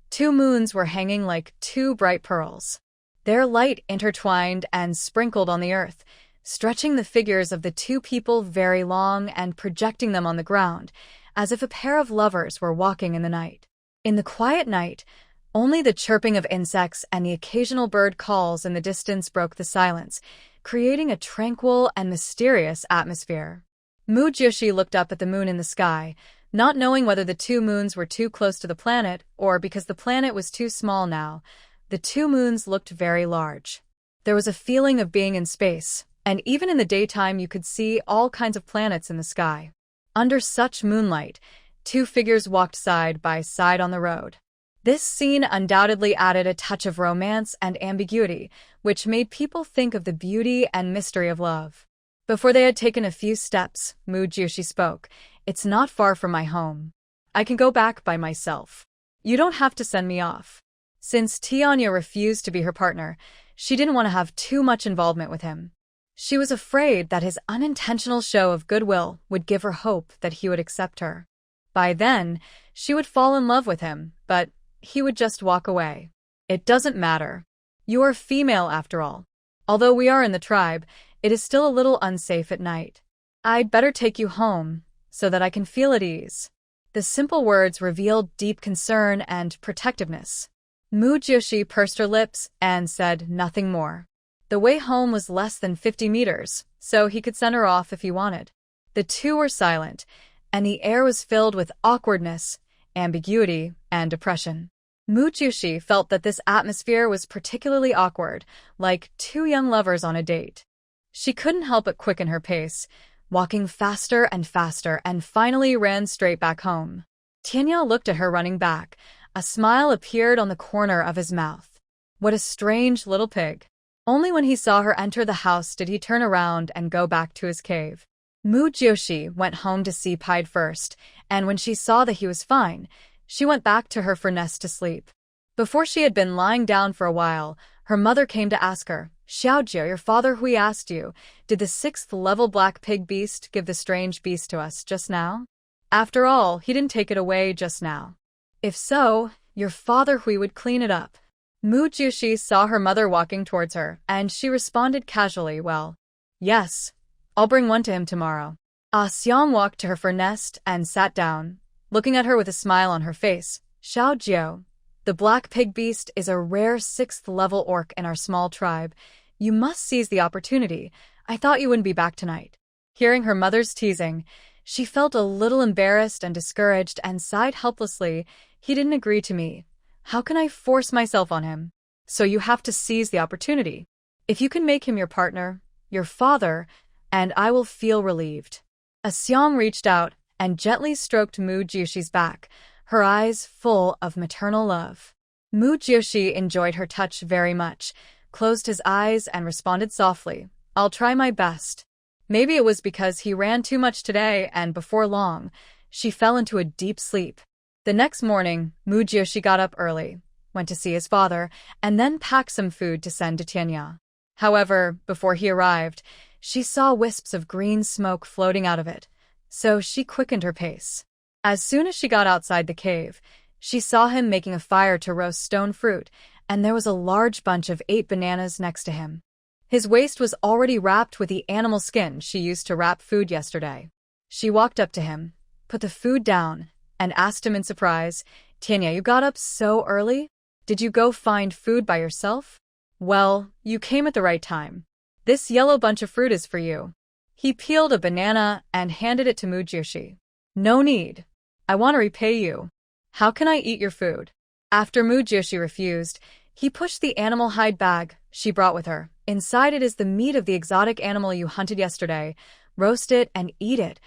two moons were hanging like two bright pearls. Their light intertwined and sprinkled on the earth, stretching the figures of the two people very long and projecting them on the ground, as if a pair of lovers were walking in the night. In the quiet night, only the chirping of insects and the occasional bird calls in the distance broke the silence, creating a tranquil and mysterious atmosphere. Mu Jiushi looked up at the moon in the sky, not knowing whether the two moons were too close to the planet or because the planet was too small now. The two moons looked very large. There was a feeling of being in space, and even in the daytime you could see all kinds of planets in the sky. Under such moonlight, two figures walked side by side on the road. This scene undoubtedly added a touch of romance and ambiguity, which made people think of the beauty and mystery of love. Before they had taken a few steps, Mu Jiushi spoke. "It's not far from my home. I can go back by myself. You don't have to send me off." Since Tianya refused to be her partner, she didn't want to have too much involvement with him. She was afraid that his unintentional show of goodwill would give her hope that he would accept her. By then, she would fall in love with him, but he would just walk away. "It doesn't matter. You are female after all. Although we are in the tribe, it is still a little unsafe at night. I'd better take you home, so that I can feel at ease." The simple words revealed deep concern and protectiveness. Mu Jiushi pursed her lips and said nothing more. The way home was less than 50 meters, so he could send her off if he wanted. The two were silent, and the air was filled with awkwardness, ambiguity, and depression. Mu Jiushi felt that this atmosphere was particularly awkward, like two young lovers on a date. She couldn't help but quicken her pace, walking faster and faster, and finally ran straight back home. Tianya looked at her running back. A smile appeared on the corner of his mouth. What a strange little pig. Only when he saw her enter the house did he turn around and go back to his cave. Mu Jiushi went home to see Pied first, and when she saw that he was fine, she went back to her furnace to sleep. Before she had been lying down for a while, her mother came to ask her, "Xiaojie, your father Hui asked you, did the 6th level black pig beast give the strange beast to us just now? After all, he didn't take it away just now. If so, your father Hui would clean it up." Mu Jiushi saw her mother walking towards her, and she responded casually, "Well, yes, I'll bring one to him tomorrow." Ah Xiang walked to her furnace and sat down, looking at her with a smile on her face. "Xiaojie, the black pig beast is a rare 6th level orc in our small tribe. You must seize the opportunity. I thought you wouldn't be back tonight." Hearing her mother's teasing, she felt a little embarrassed and discouraged and sighed helplessly. "He didn't agree to me. How can I force myself on him? So you have to seize the opportunity. If you can make him your partner, your father, and I will feel relieved." A Xiang reached out and gently stroked Mu Jiushi's back, her eyes full of maternal love. Mu Jiushi enjoyed her touch very much, closed his eyes and responded softly, "I'll try my best." Maybe it was because he ran too much today, and before long, she fell into a deep sleep. The next morning, Mu Jiushi got up early, went to see his father, and then packed some food to send to Tianya. However, before he arrived, she saw wisps of green smoke floating out of it, so she quickened her pace. As soon as she got outside the cave, she saw him making a fire to roast stone fruit, and there was a large bunch of 8 bananas next to him. His waist was already wrapped with the animal skin she used to wrap food yesterday. She walked up to him, put the food down, and asked him in surprise, "Tianya, you got up so early? Did you go find food by yourself?" "Well, you came at the right time. This yellow bunch of fruit is for you." He peeled a banana and handed it to Mu Jiushi. "No need. I want to repay you. How can I eat your food?" After Mu Jiushi refused, he pushed the animal hide bag she brought with her. "Inside it is the meat of the exotic animal you hunted yesterday. Roast it and eat it.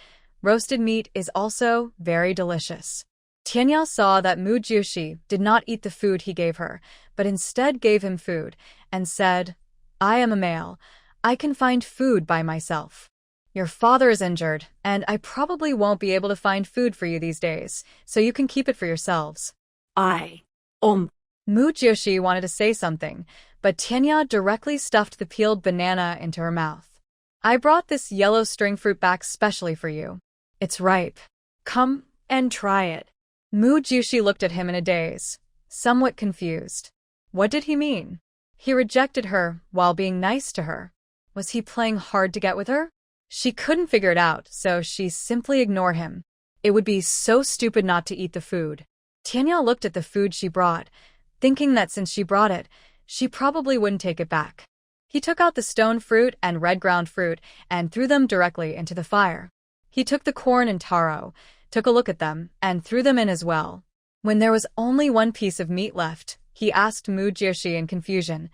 Roasted meat is also very delicious." Tianya saw that Mu Jiushi did not eat the food he gave her, but instead gave him food, and said, "I am a male. I can find food by myself. Your father is injured, and I probably won't be able to find food for you these days, so you can keep it for yourselves." Mu Jiushi wanted to say something, but Tianya directly stuffed the peeled banana into her mouth. "I brought this yellow string fruit back specially for you. It's ripe. Come and try it." Mu Jiushi looked at him in a daze, somewhat confused. What did he mean? He rejected her while being nice to her. Was he playing hard to get with her? She couldn't figure it out, so she simply ignored him. It would be so stupid not to eat the food. Tianya looked at the food she brought, thinking that since she brought it, she probably wouldn't take it back. He took out the stone fruit and red ground fruit and threw them directly into the fire. He took the corn and taro, took a look at them, and threw them in as well. When there was only one piece of meat left, he asked Mu Jioshi in confusion,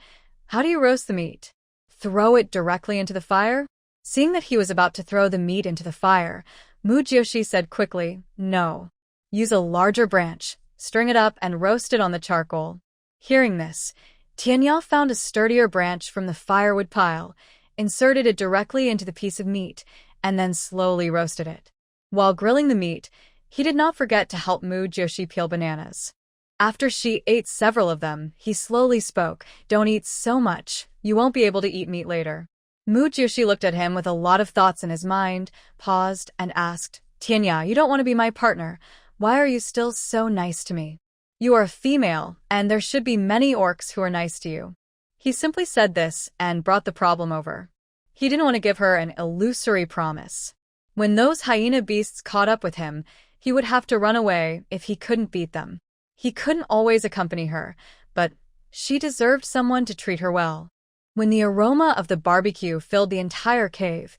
"How do you roast the meat? Throw it directly into the fire?" Seeing that he was about to throw the meat into the fire, Mu Jioshi said quickly, "No. Use a larger branch, string it up, and roast it on the charcoal." Hearing this, Tianya found a sturdier branch from the firewood pile, inserted it directly into the piece of meat, and then slowly roasted it. While grilling the meat, he did not forget to help Mu Jioshi peel bananas. After she ate several of them, he slowly spoke, "Don't eat so much, you won't be able to eat meat later." Mu Jioshi looked at him with a lot of thoughts in his mind, paused, and asked, "Tianya, you don't want to be my partner. Why are you still so nice to me? You are a female, and there should be many orcs who are nice to you." He simply said this and brought the problem over. He didn't want to give her an illusory promise. When those hyena beasts caught up with him, he would have to run away if he couldn't beat them. He couldn't always accompany her, but she deserved someone to treat her well. When the aroma of the barbecue filled the entire cave,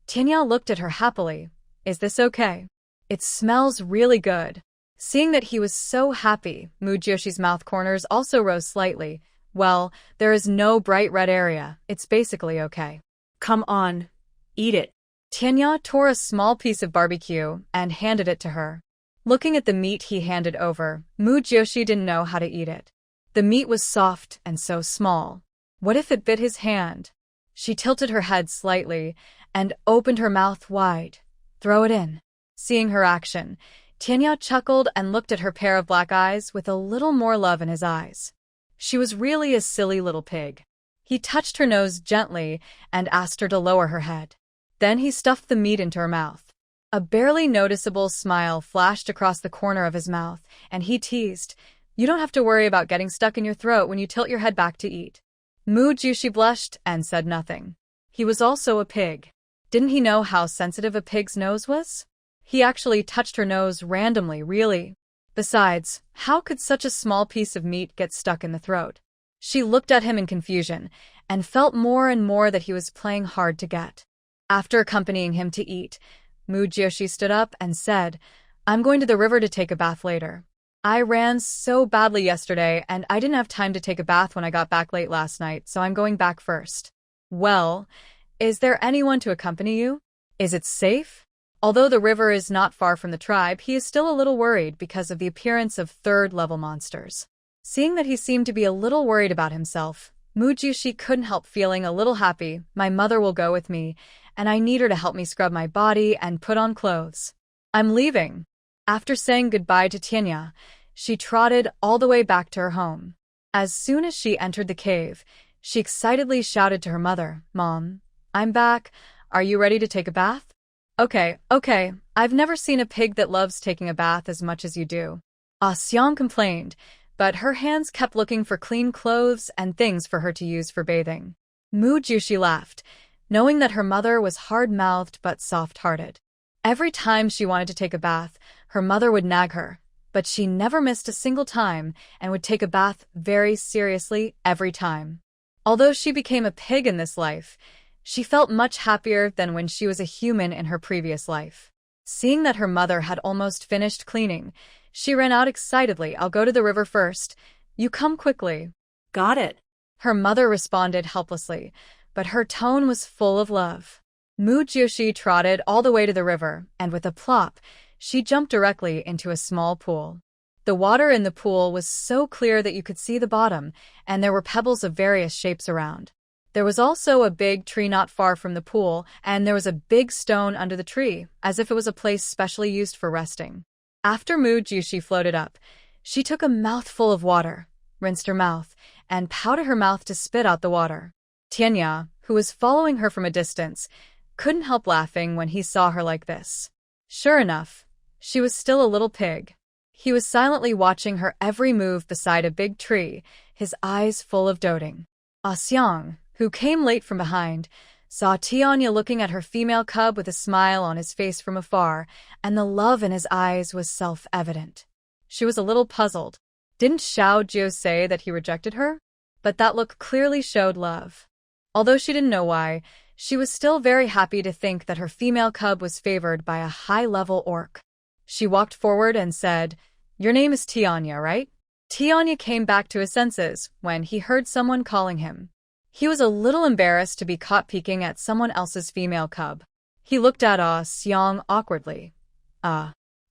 Tianya looked at her happily. "Is this okay? It smells really good." Seeing that he was so happy, Mu Jioshi's mouth corners also rose slightly. "Well, there is no bright red area. It's basically okay." Come on, eat it. Tianya tore a small piece of barbecue and handed it to her. Looking at the meat he handed over, Mu Jioshi didn't know how to eat it. The meat was soft and so small. What if it bit his hand? She tilted her head slightly and opened her mouth wide. "Throw it in." Seeing her action, Tianya chuckled and looked at her pair of black eyes with a little more love in his eyes. She was really a silly little pig. He touched her nose gently and asked her to lower her head. Then he stuffed the meat into her mouth. A barely noticeable smile flashed across the corner of his mouth, and he teased, "You don't have to worry about getting stuck in your throat when you tilt your head back to eat." Mu Jioshi blushed and said nothing. He was also a pig. Didn't he know how sensitive a pig's nose was? He actually touched her nose randomly, really. Besides, how could such a small piece of meat get stuck in the throat? She looked at him in confusion and felt more and more that he was playing hard to get. After accompanying him to eat, Mu Jioshi stood up and said, "I'm going to the river to take a bath later. I ran so badly yesterday and I didn't have time to take a bath when I got back late last night, so I'm going back first." "Well, is there anyone to accompany you? Is it safe?" Although the river is not far from the tribe, he is still a little worried because of the appearance of third-level monsters. Seeing that he seemed to be a little worried about himself, Mu Jioshi couldn't help feeling a little happy. "My mother will go with me, and I need her to help me scrub my body and put on clothes. I'm leaving." After saying goodbye to Tianya, she trotted all the way back to her home. As soon as she entered the cave, she excitedly shouted to her mother, "Mom, I'm back. Are you ready to take a bath?" Okay. I've never seen a pig that loves taking a bath as much as you do." Xiang complained, but her hands kept looking for clean clothes and things for her to use for bathing. Mu Jioshi laughed, knowing that her mother was hard-mouthed but soft-hearted. Every time she wanted to take a bath, her mother would nag her, but she never missed a single time and would take a bath very seriously every time. Although she became a pig in this life, she felt much happier than when she was a human in her previous life. Seeing that her mother had almost finished cleaning, she ran out excitedly. "I'll go to the river first. You come quickly." Got it. Her mother responded helplessly, but her tone was full of love. Mu Jioshi trotted all the way to the river, and with a plop, she jumped directly into a small pool. The water in the pool was so clear that you could see the bottom, and there were pebbles of various shapes around. There was also a big tree not far from the pool, and there was a big stone under the tree, as if it was a place specially used for resting. After Mu Jioshi floated up, she took a mouthful of water, rinsed her mouth, and pouted her mouth to spit out the water. Tianya, who was following her from a distance, couldn't help laughing when he saw her like this. Sure enough, she was still a little pig. He was silently watching her every move beside a big tree, his eyes full of doting. Xiang, who came late from behind, saw Tianya looking at her female cub with a smile on his face from afar, and the love in his eyes was self-evident. She was a little puzzled. Didn't Xiao Jiu say that he rejected her? But that look clearly showed love. Although she didn't know why, she was still very happy to think that her female cub was favored by a high-level orc. She walked forward and said, "Your name is Tianya, right?" Tianya came back to his senses when he heard someone calling him. He was a little embarrassed to be caught peeking at someone else's female cub. He looked at Xiang awkwardly.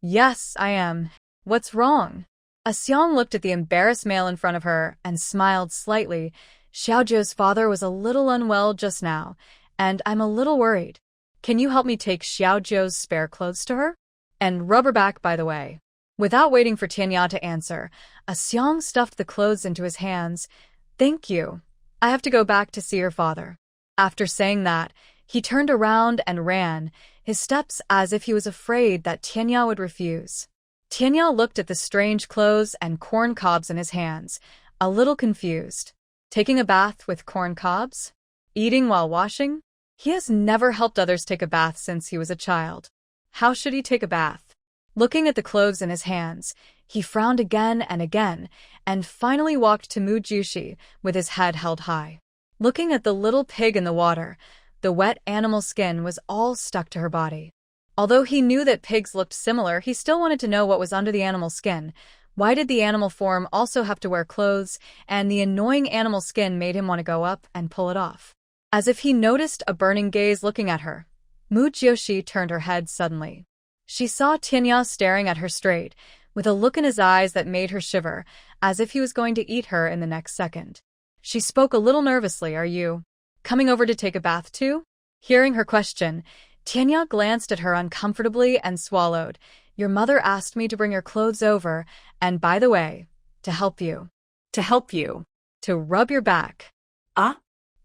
Yes, I am. What's wrong?" Xiang looked at the embarrassed male in front of her and smiled slightly. "Xiaojiu's father was a little unwell just now, and I'm a little worried. Can you help me take Xiaojiu's spare clothes to her? And rub her back, by the way." Without waiting for Tianya to answer, Xiang stuffed the clothes into his hands. "Thank you. I have to go back to see your father." After saying that, he turned around and ran, his steps as if he was afraid that Tianya would refuse. Tianya looked at the strange clothes and corn cobs in his hands, a little confused. Taking a bath with corn cobs? Eating while washing? He has never helped others take a bath since he was a child. How should he take a bath? Looking at the clothes in his hands, he frowned again and finally walked to Mu Jushi with his head held high. Looking at the little pig in the water, the wet animal skin was all stuck to her body. Although he knew that pigs looked similar, he still wanted to know what was under the animal skin. Why did the animal form also have to wear clothes, and the annoying animal skin made him want to go up and pull it off? As if he noticed a burning gaze looking at her, Mu Jushi turned her head suddenly. She saw Tianya staring at her straight, with a look in his eyes that made her shiver, as if he was going to eat her in the next second. She spoke a little nervously. "Are you coming over to take a bath too?" Hearing her question, Tianya glanced at her uncomfortably and swallowed. "Your mother asked me to bring your clothes over, and by the way, to help you. To help you. To rub your back."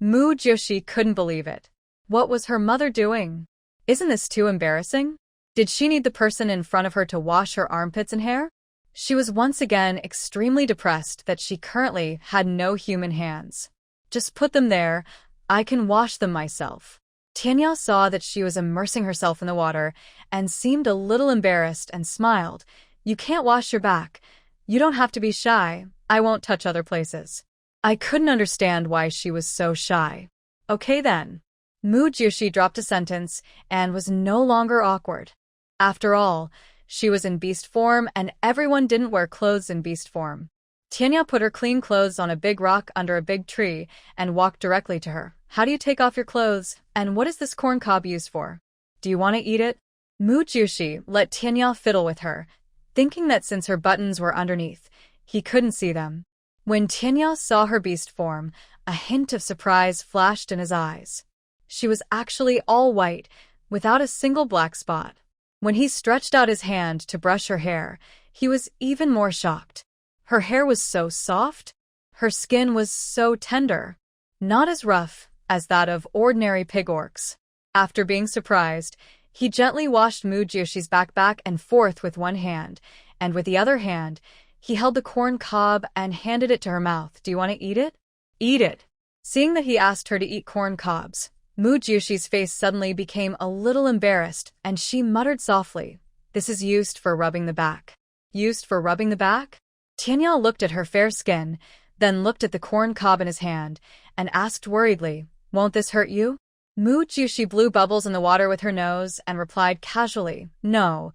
Mu Jushi couldn't believe it. What was her mother doing? Isn't this too embarrassing? Did she need the person in front of her to wash her armpits and hair? She was once again extremely depressed that she currently had no human hands. "Just put them there. I can wash them myself." Tianya saw that she was immersing herself in the water and seemed a little embarrassed and smiled. "You can't wash your back. You don't have to be shy. I won't touch other places." I couldn't understand why she was so shy. "Okay then." Mu Jushi dropped a sentence and was no longer awkward. After all, she was in beast form and everyone didn't wear clothes in beast form. Tianya put her clean clothes on a big rock under a big tree and walked directly to her. "How do you take off your clothes, and what is this corn cob used for? Do you want to eat it?" Mu Jushi let Tianya fiddle with her, thinking that since her buttons were underneath, he couldn't see them. When Tianya saw her beast form, a hint of surprise flashed in his eyes. She was actually all white, without a single black spot. When he stretched out his hand to brush her hair, he was even more shocked. Her hair was so soft. Her skin was so tender. Not as rough as that of ordinary pig orcs. After being surprised, he gently washed Mu Jushi's back and forth with one hand, and with the other hand, he held the corn cob and handed it to her mouth. "Do you want to eat it?" "Eat it." Seeing that he asked her to eat corn cobs, Mu Jushi's face suddenly became a little embarrassed, and she muttered softly, "This is used for rubbing the back." "Used for rubbing the back?" Tianya looked at her fair skin, then looked at the corn cob in his hand, and asked worriedly, "Won't this hurt you?" Mu Jushi blew bubbles in the water with her nose and replied casually, "No,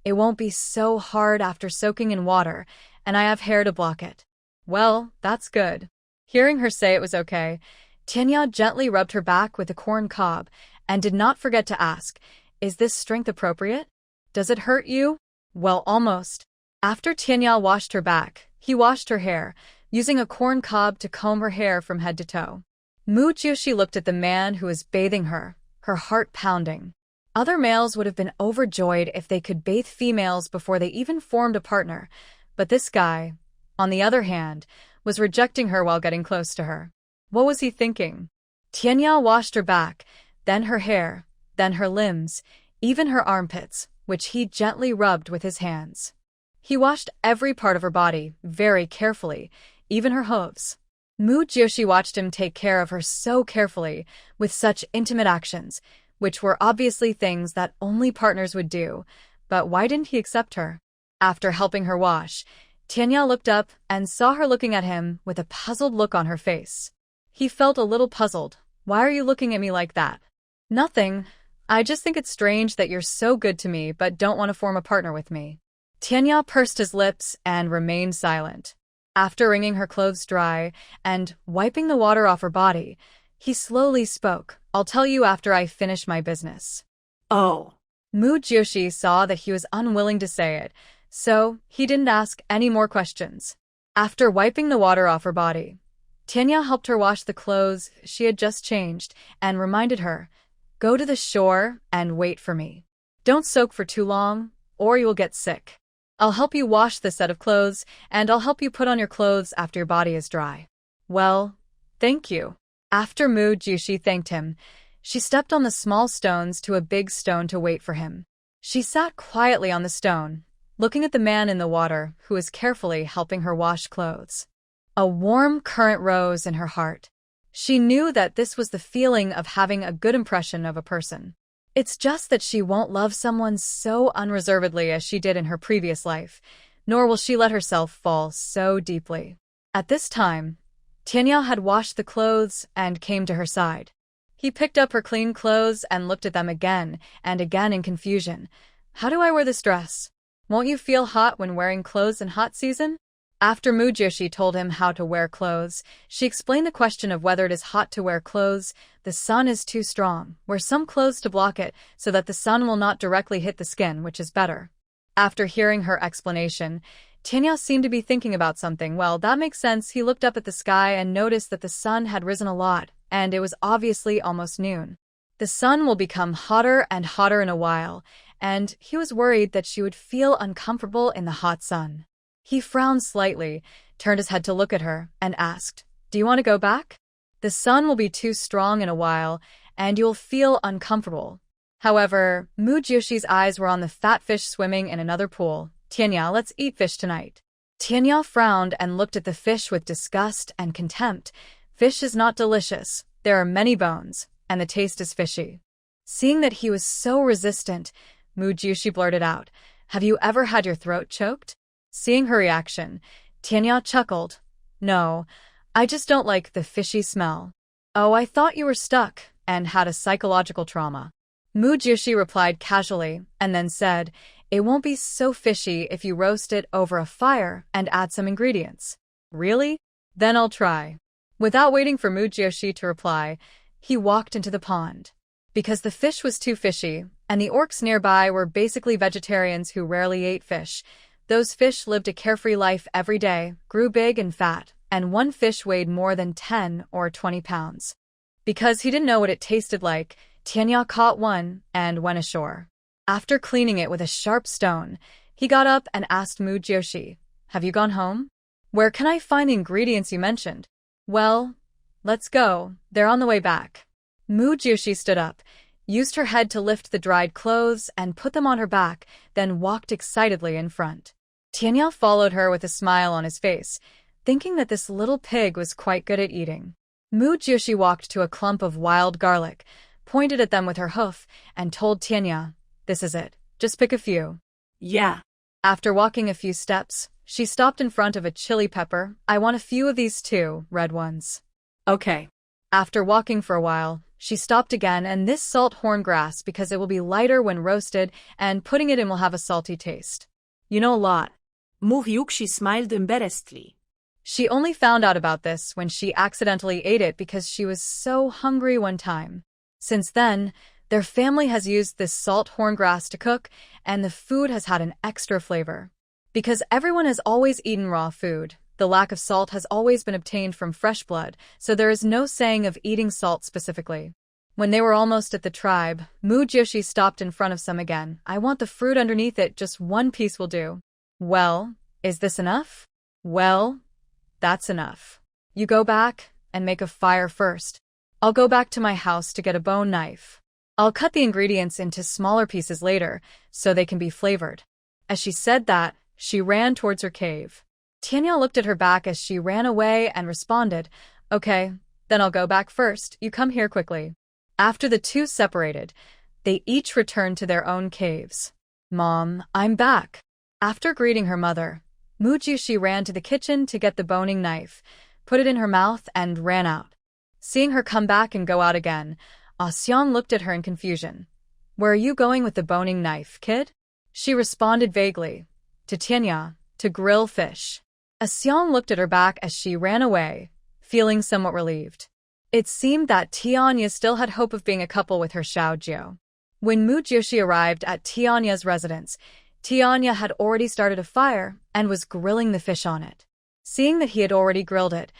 it won't be so hard after soaking in water, and I have hair to block it." "Well, that's good." Hearing her say it was okay, Tianya gently rubbed her back with the corn cob and did not forget to ask, "Is this strength appropriate? Does it hurt you?" "Well, almost." After Tianya washed her back, he washed her hair, using a corn cob to comb her hair from head to toe. Mu Jushi looked at the man who was bathing her, her heart pounding. Other males would have been overjoyed if they could bathe females before they even formed a partner, but this guy, on the other hand, was rejecting her while getting close to her. What was he thinking? Tianya washed her back, then her hair, then her limbs, even her armpits, which he gently rubbed with his hands. He washed every part of her body very carefully, even her hooves. Mu Joshi watched him take care of her so carefully, with such intimate actions, which were obviously things that only partners would do. But why didn't he accept her? After helping her wash, Tianya looked up and saw her looking at him with a puzzled look on her face. He felt a little puzzled. Why are you looking at me like that? Nothing. I just think it's strange that you're so good to me but don't want to form a partner with me. Tianya pursed his lips and remained silent. After wringing her clothes dry and wiping the water off her body, he slowly spoke. I'll tell you after I finish my business. Oh. Mu Joshi saw that he was unwilling to say it, so he didn't ask any more questions. After wiping the water off her body, Tianya helped her wash the clothes she had just changed and reminded her, go to the shore and wait for me. Don't soak for too long, or you will get sick. I'll help you wash the set of clothes, and I'll help you put on your clothes after your body is dry. Well, thank you. After Mu Joshi thanked him, she stepped on the small stones to a big stone to wait for him. She sat quietly on the stone, looking at the man in the water who was carefully helping her wash clothes. A warm current rose in her heart. She knew that this was the feeling of having a good impression of a person. It's just that she won't love someone so unreservedly as she did in her previous life, nor will she let herself fall so deeply. At this time, Tianya had washed the clothes and came to her side. He picked up her clean clothes and looked at them again and again in confusion. How do I wear this dress? Won't you feel hot when wearing clothes in hot season? After Mu Joshi told him how to wear clothes, she explained the question of whether it is hot to wear clothes. The sun is too strong. Wear some clothes to block it so that the sun will not directly hit the skin, which is better. After hearing her explanation, Tianya seemed to be thinking about something. Well, that makes sense. He looked up at the sky and noticed that the sun had risen a lot, and it was obviously almost noon. The sun will become hotter and hotter in a while, and he was worried that she would feel uncomfortable in the hot sun. He frowned slightly, turned his head to look at her, and asked, do you want to go back? The sun will be too strong in a while, and you'll feel uncomfortable. However, Mu Joshi's eyes were on the fat fish swimming in another pool. Tianya, let's eat fish tonight. Tianya frowned and looked at the fish with disgust and contempt. Fish is not delicious. There are many bones, and the taste is fishy. Seeing that he was so resistant, Mu Joshi blurted out, have you ever had your throat choked? Seeing her reaction, Tianya chuckled. No, I just don't like the fishy smell. Oh, I thought you were stuck and had a psychological trauma. Mu Joshi replied casually and then said, it won't be so fishy if you roast it over a fire and add some ingredients. Really? Then I'll try. Without waiting for Mu Joshi to reply, he walked into the pond. Because the fish was too fishy, and the orcs nearby were basically vegetarians who rarely ate fish, those fish lived a carefree life every day, grew big and fat, and one fish weighed more than 10 or 20 pounds. Because he didn't know what it tasted like, Tianya caught one and went ashore. After cleaning it with a sharp stone, he got up and asked Mu Joshi, have you gone home? Where can I find the ingredients you mentioned? Well, let's go. They're on the way back. Mu Joshi stood up, used her head to lift the dried clothes and put them on her back, then walked excitedly in front. Tianya followed her with a smile on his face, thinking that this little pig was quite good at eating. Mu Joshi walked to a clump of wild garlic, pointed at them with her hoof, and told Tianya, this is it. Just pick a few. Yeah. After walking a few steps, she stopped in front of a chili pepper. I want a few of these too, red ones. Okay. After walking for a while, she stopped again, and this salt horngrass because it will be lighter when roasted and putting it in will have a salty taste. You know a lot. Mu Hyukshi smiled embarrassedly. She only found out about this when she accidentally ate it because she was so hungry one time. Since then, their family has used this salt horngrass to cook, and the food has had an extra flavor. Because everyone has always eaten raw food, the lack of salt has always been obtained from fresh blood, so there is no saying of eating salt specifically. When they were almost at the tribe, Mu Joshi stopped in front of some again. I want the fruit underneath it, just one piece will do. Well, is this enough? Well, that's enough. You go back and make a fire first. I'll go back to my house to get a bone knife. I'll cut the ingredients into smaller pieces later so they can be flavored. As she said that, she ran towards her cave. Tianya looked at her back as she ran away and responded, "Okay, then I'll go back first. You come here quickly." After the two separated, they each returned to their own caves. "Mom, I'm back." After greeting her mother, Mujushi ran to the kitchen to get the boning knife, put it in her mouth, and ran out. Seeing her come back and go out again, Seong looked at her in confusion. "Where are you going with the boning knife, kid?" She responded vaguely, "To Tianya, to grill fish." Seong looked at her back as she ran away, feeling somewhat relieved. It seemed that Tianya still had hope of being a couple with her Xiaojio. When Mujushi arrived at Tianya's residence, Tianya had already started a fire and was grilling the fish on it. Seeing that he had already grilled it,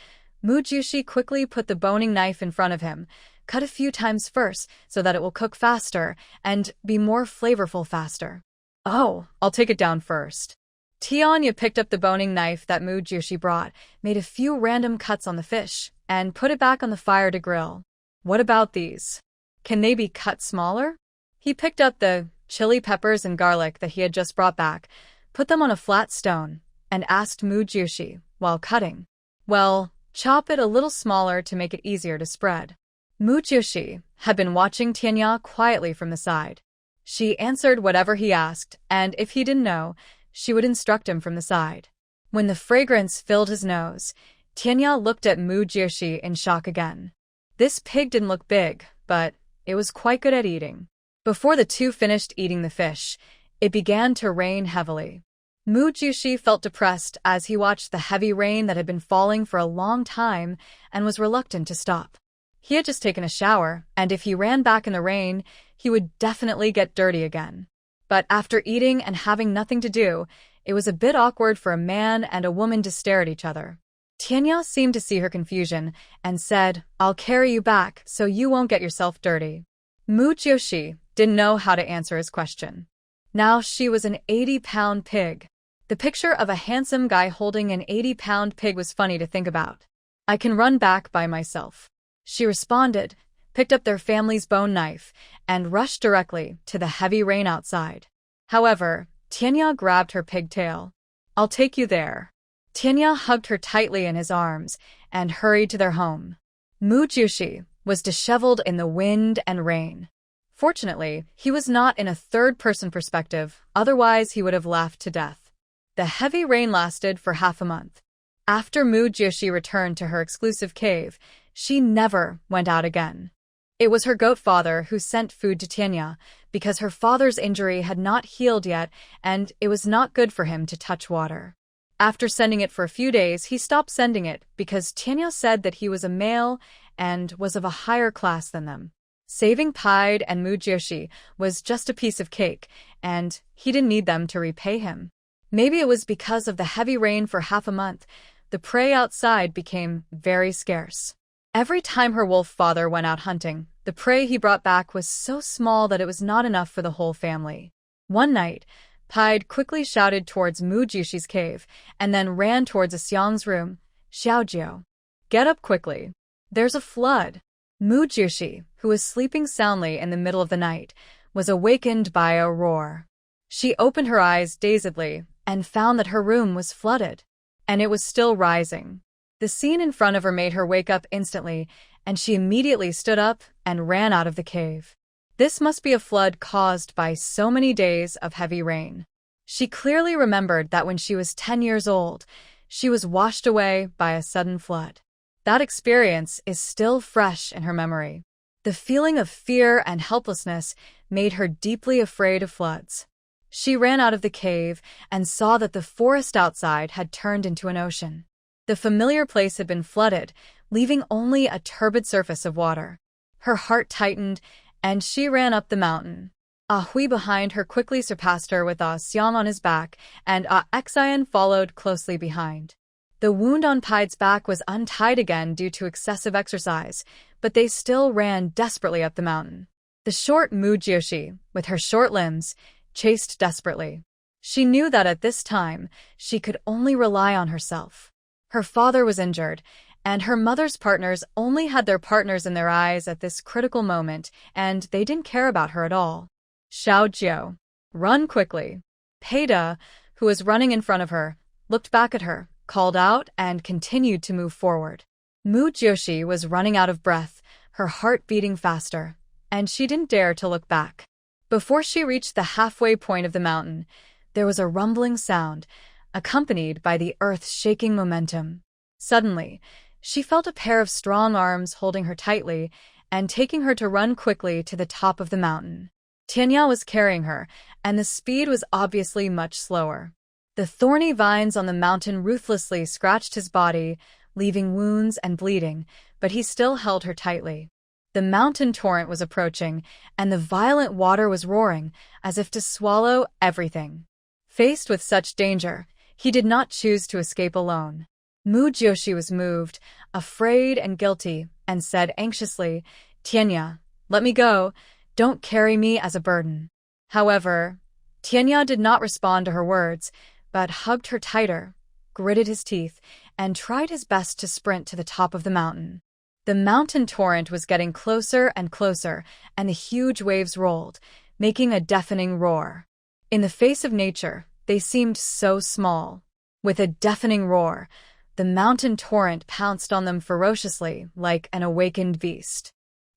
Mujushi quickly put the boning knife in front of him, cut a few times first so that it will cook faster and be more flavorful faster. "Oh, I'll take it down first." Tianya picked up the boning knife that Mujushi brought, made a few random cuts on the fish, and put it back on the fire to grill. "What about these? Can they be cut smaller?" He picked up the chili peppers and garlic that he had just brought back, put them on a flat stone, and asked Mujushi, while cutting, "Well, chop it a little smaller to make it easier to spread." Mujushi had been watching Tianya quietly from the side. She answered whatever he asked, and if he didn't know, she would instruct him from the side. When the fragrance filled his nose, Tianya looked at Mujushi in shock again. This pig didn't look big, but it was quite good at eating. Before the two finished eating the fish, it began to rain heavily. Mujushi felt depressed as he watched the heavy rain that had been falling for a long time and was reluctant to stop. He had just taken a shower, and if he ran back in the rain, he would definitely get dirty again. But after eating and having nothing to do, it was a bit awkward for a man and a woman to stare at each other. Tianya seemed to see her confusion and said, "I'll carry you back so you won't get yourself dirty." Mujushi didn't know how to answer his question. Now she was an 80-pound pig. The picture of a handsome guy holding an 80-pound pig was funny to think about. "I can run back by myself," she responded, picked up their family's bone knife, and rushed directly to the heavy rain outside. However, Tianya grabbed her pigtail. "I'll take you there." Tianya hugged her tightly in his arms and hurried to their home. Mujushi was disheveled in the wind and rain. Fortunately, he was not in a third-person perspective, otherwise he would have laughed to death. The heavy rain lasted for half a month. After Mujushi returned to her exclusive cave, she never went out again. It was her goat father who sent food to Tianya, because her father's injury had not healed yet and it was not good for him to touch water. After sending it for a few days, he stopped sending it because Tianya said that he was a male and was of a higher class than them. Saving Pied and Mujushi was just a piece of cake, and he didn't need them to repay him. Maybe it was because of the heavy rain for half a month, the prey outside became very scarce. Every time her wolf father went out hunting, the prey he brought back was so small that it was not enough for the whole family. One night, Pied quickly shouted towards Mujushi's cave, and then ran towards Seong's room. "Xiaojio, get up quickly. There's a flood." Mujushi, who was sleeping soundly in the middle of the night, was awakened by a roar. She opened her eyes dazedly and found that her room was flooded, and it was still rising. The scene in front of her made her wake up instantly, and she immediately stood up and ran out of the cave. This must be a flood caused by so many days of heavy rain. She clearly remembered that when she was 10 years old, she was washed away by a sudden flood. That experience is still fresh in her memory. The feeling of fear and helplessness made her deeply afraid of floods. She ran out of the cave and saw that the forest outside had turned into an ocean. The familiar place had been flooded, leaving only a turbid surface of water. Her heart tightened, and she ran up the mountain. Hui behind her quickly surpassed her with Seong on his back, and Xian followed closely behind. The wound on Pied's back was untied again due to excessive exercise, but they still ran desperately up the mountain. The short Mujushi, with her short limbs, chased desperately. She knew that at this time, she could only rely on herself. Her father was injured, and her mother's partners only had their partners in their eyes at this critical moment, and they didn't care about her at all. "Xiaojio, run quickly." Peida, who was running in front of her, looked back at her called out, and continued to move forward. Mujyoshi was running out of breath, her heart beating faster, and she didn't dare to look back. Before she reached the halfway point of the mountain, there was a rumbling sound, accompanied by the earth's shaking momentum. Suddenly, she felt a pair of strong arms holding her tightly and taking her to run quickly to the top of the mountain. Tianya was carrying her, and the speed was obviously much slower. The thorny vines on the mountain ruthlessly scratched his body, leaving wounds and bleeding, but he still held her tightly. The mountain torrent was approaching, and the violent water was roaring, as if to swallow everything. Faced with such danger, he did not choose to escape alone. Mujyoshi was moved, afraid and guilty, and said anxiously, "Tianya, let me go. Don't carry me as a burden." However, Tianya did not respond to her words, but hugged her tighter, gritted his teeth, and tried his best to sprint to the top of the mountain. The mountain torrent was getting closer and closer, and the huge waves rolled, making a deafening roar. In the face of nature, they seemed so small. With a deafening roar, the mountain torrent pounced on them ferociously, like an awakened beast.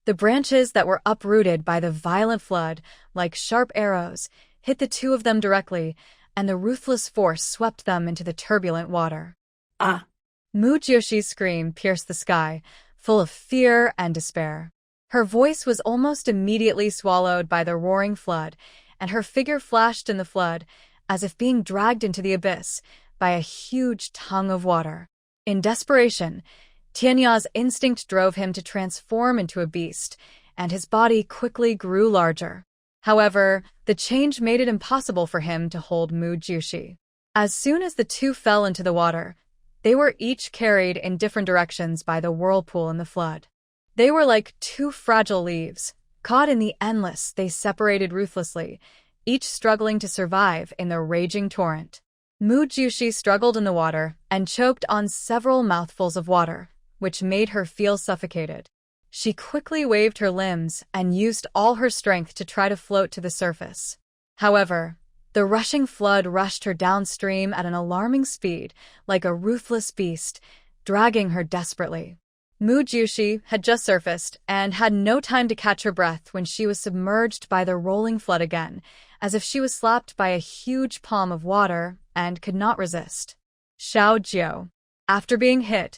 The branches that were uprooted by the violent flood, like sharp arrows, hit the two of them directly, and the ruthless force swept them into the turbulent water. Ah! Mujyoshi's scream pierced the sky, full of fear and despair. Her voice was almost immediately swallowed by the roaring flood, and her figure flashed in the flood, as if being dragged into the abyss by a huge tongue of water. In desperation, Tianya's instinct drove him to transform into a beast, and his body quickly grew larger. However, the change made it impossible for him to hold Mujyoshi. As soon as the two fell into the water, they were each carried in different directions by the whirlpool and the flood. They were like two fragile leaves. Caught in the endless, they separated ruthlessly, each struggling to survive in the raging torrent. Mujyoshi struggled in the water and choked on several mouthfuls of water, which made her feel suffocated. She quickly waved her limbs and used all her strength to try to float to the surface. However, the rushing flood rushed her downstream at an alarming speed, like a ruthless beast, dragging her desperately. Mujyoshi had just surfaced and had no time to catch her breath when she was submerged by the rolling flood again, as if she was slapped by a huge palm of water and could not resist. Xiao Jiao. After being hit,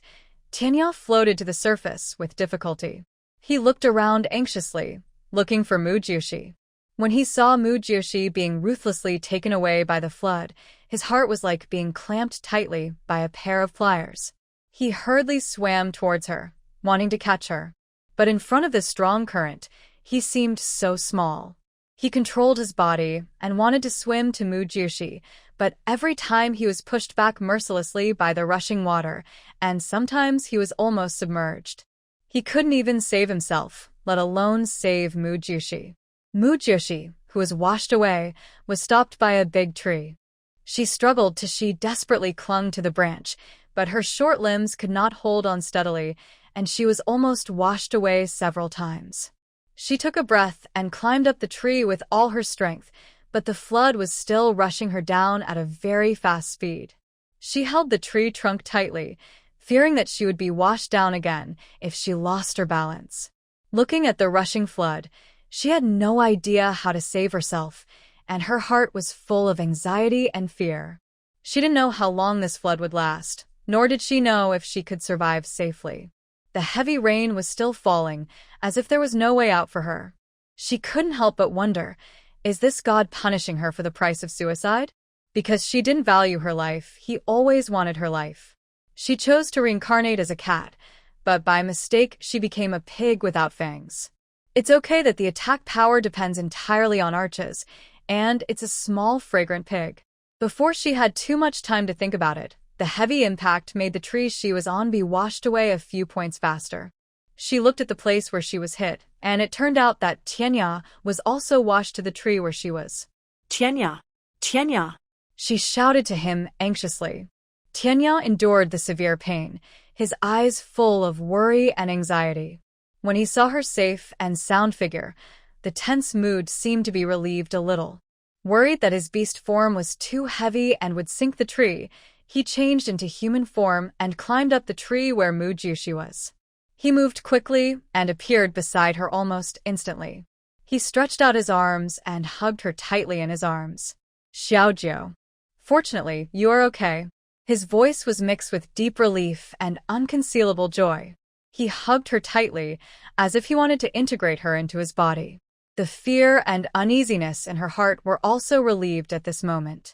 Tianya floated to the surface with difficulty. He looked around anxiously, looking for Mujyoshi. When he saw Mujyoshi being ruthlessly taken away by the flood, his heart was like being clamped tightly by a pair of pliers. He hurriedly swam towards her, wanting to catch her. But in front of the strong current, he seemed so small. He controlled his body and wanted to swim to Mujyoshi, but every time he was pushed back mercilessly by the rushing water, and sometimes he was almost submerged. He couldn't even save himself, let alone save Mujyoshi. Mujyoshi, who was washed away, was stopped by a big tree. She struggled till she desperately clung to the branch, but her short limbs could not hold on steadily, and she was almost washed away several times. She took a breath and climbed up the tree with all her strength, but the flood was still rushing her down at a very fast speed. She held the tree trunk tightly, fearing that she would be washed down again if she lost her balance. Looking at the rushing flood, she had no idea how to save herself, and her heart was full of anxiety and fear. She didn't know how long this flood would last, nor did she know if she could survive safely. The heavy rain was still falling, as if there was no way out for her. She couldn't help but wonder, is this God punishing her for the price of suicide? Because she didn't value her life, he always wanted her life. She chose to reincarnate as a cat, but by mistake she became a pig without fangs. It's okay that the attack power depends entirely on arches, and it's a small, fragrant pig. Before she had too much time to think about it, the heavy impact made the tree she was on be washed away a few points faster. She looked at the place where she was hit, and it turned out that Tianya was also washed to the tree where she was. Tianya! Tianya! She shouted to him anxiously. Tianya endured the severe pain, his eyes full of worry and anxiety. When he saw her safe and sound figure, the tense mood seemed to be relieved a little. Worried that his beast form was too heavy and would sink the tree, He changed into human form and climbed up the tree where Mujushi was. He moved quickly and appeared beside her almost instantly. He stretched out his arms and hugged her tightly in his arms. Xiaojiu. Fortunately, you are okay. His voice was mixed with deep relief and unconcealable joy. He hugged her tightly, as if he wanted to integrate her into his body. The fear and uneasiness in her heart were also relieved at this moment.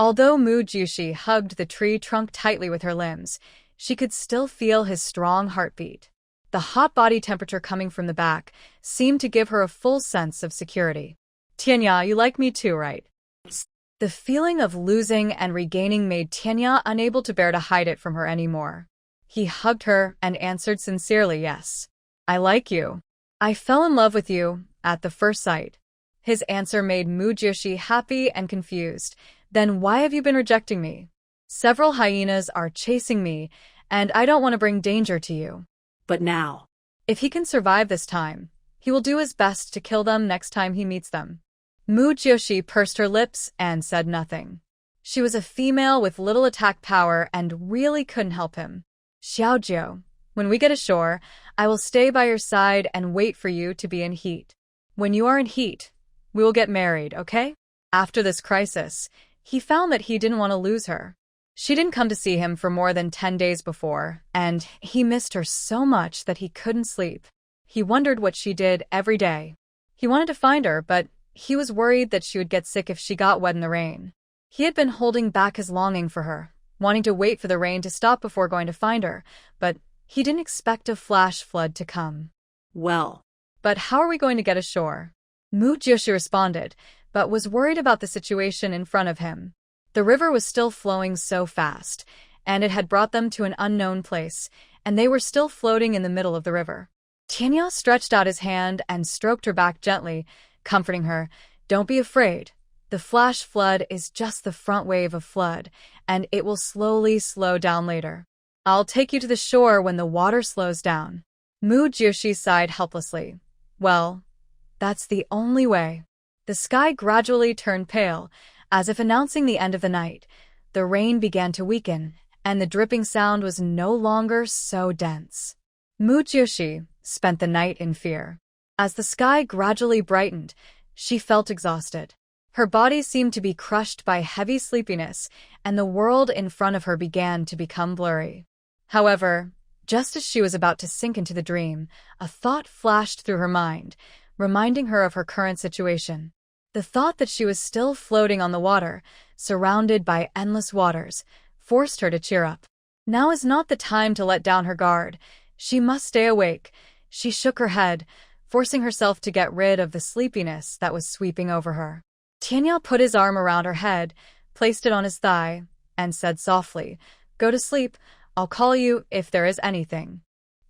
Although Mujushi hugged the tree trunk tightly with her limbs, she could still feel his strong heartbeat. The hot body temperature coming from the back seemed to give her a full sense of security. Tianya, you like me too, right? The feeling of losing and regaining made Tianya unable to bear to hide it from her anymore. He hugged her and answered sincerely, yes. I like you. I fell in love with you at the first sight. His answer made Mujushi happy and confused. Then why have you been rejecting me? Several hyenas are chasing me, and I don't want to bring danger to you. But now, if he can survive this time, he will do his best to kill them next time he meets them. Mujushi pursed her lips and said nothing. She was a female with little attack power and really couldn't help him. Xiaojiu, when we get ashore, I will stay by your side and wait for you to be in heat. When you are in heat, we will get married, okay? After this crisis, he found that he didn't want to lose her. She didn't come to see him for more than 10 days before, and he missed her so much that he couldn't sleep. He wondered what she did every day. He wanted to find her, but he was worried that she would get sick if she got wet in the rain. He had been holding back his longing for her, wanting to wait for the rain to stop before going to find her, but he didn't expect a flash flood to come. Well, but how are we going to get ashore? Mujushi responded, but was worried about the situation in front of him. The river was still flowing so fast, and it had brought them to an unknown place, and they were still floating in the middle of the river. Tianya stretched out his hand and stroked her back gently, comforting her. Don't be afraid. The flash flood is just the front wave of flood, and it will slowly slow down later. I'll take you to the shore when the water slows down. Mujushi sighed helplessly. Well, that's the only way. The sky gradually turned pale, as if announcing the end of the night. The rain began to weaken, and the dripping sound was no longer so dense. Mujushi spent the night in fear. As the sky gradually brightened, she felt exhausted. Her body seemed to be crushed by heavy sleepiness, and the world in front of her began to become blurry. However, just as she was about to sink into the dream, a thought flashed through her mind, reminding her of her current situation. The thought that she was still floating on the water, surrounded by endless waters, forced her to cheer up. Now is not the time to let down her guard. She must stay awake. She shook her head, forcing herself to get rid of the sleepiness that was sweeping over her. Tianya put his arm around her head, placed it on his thigh, and said softly, "Go to sleep. I'll call you if there is anything."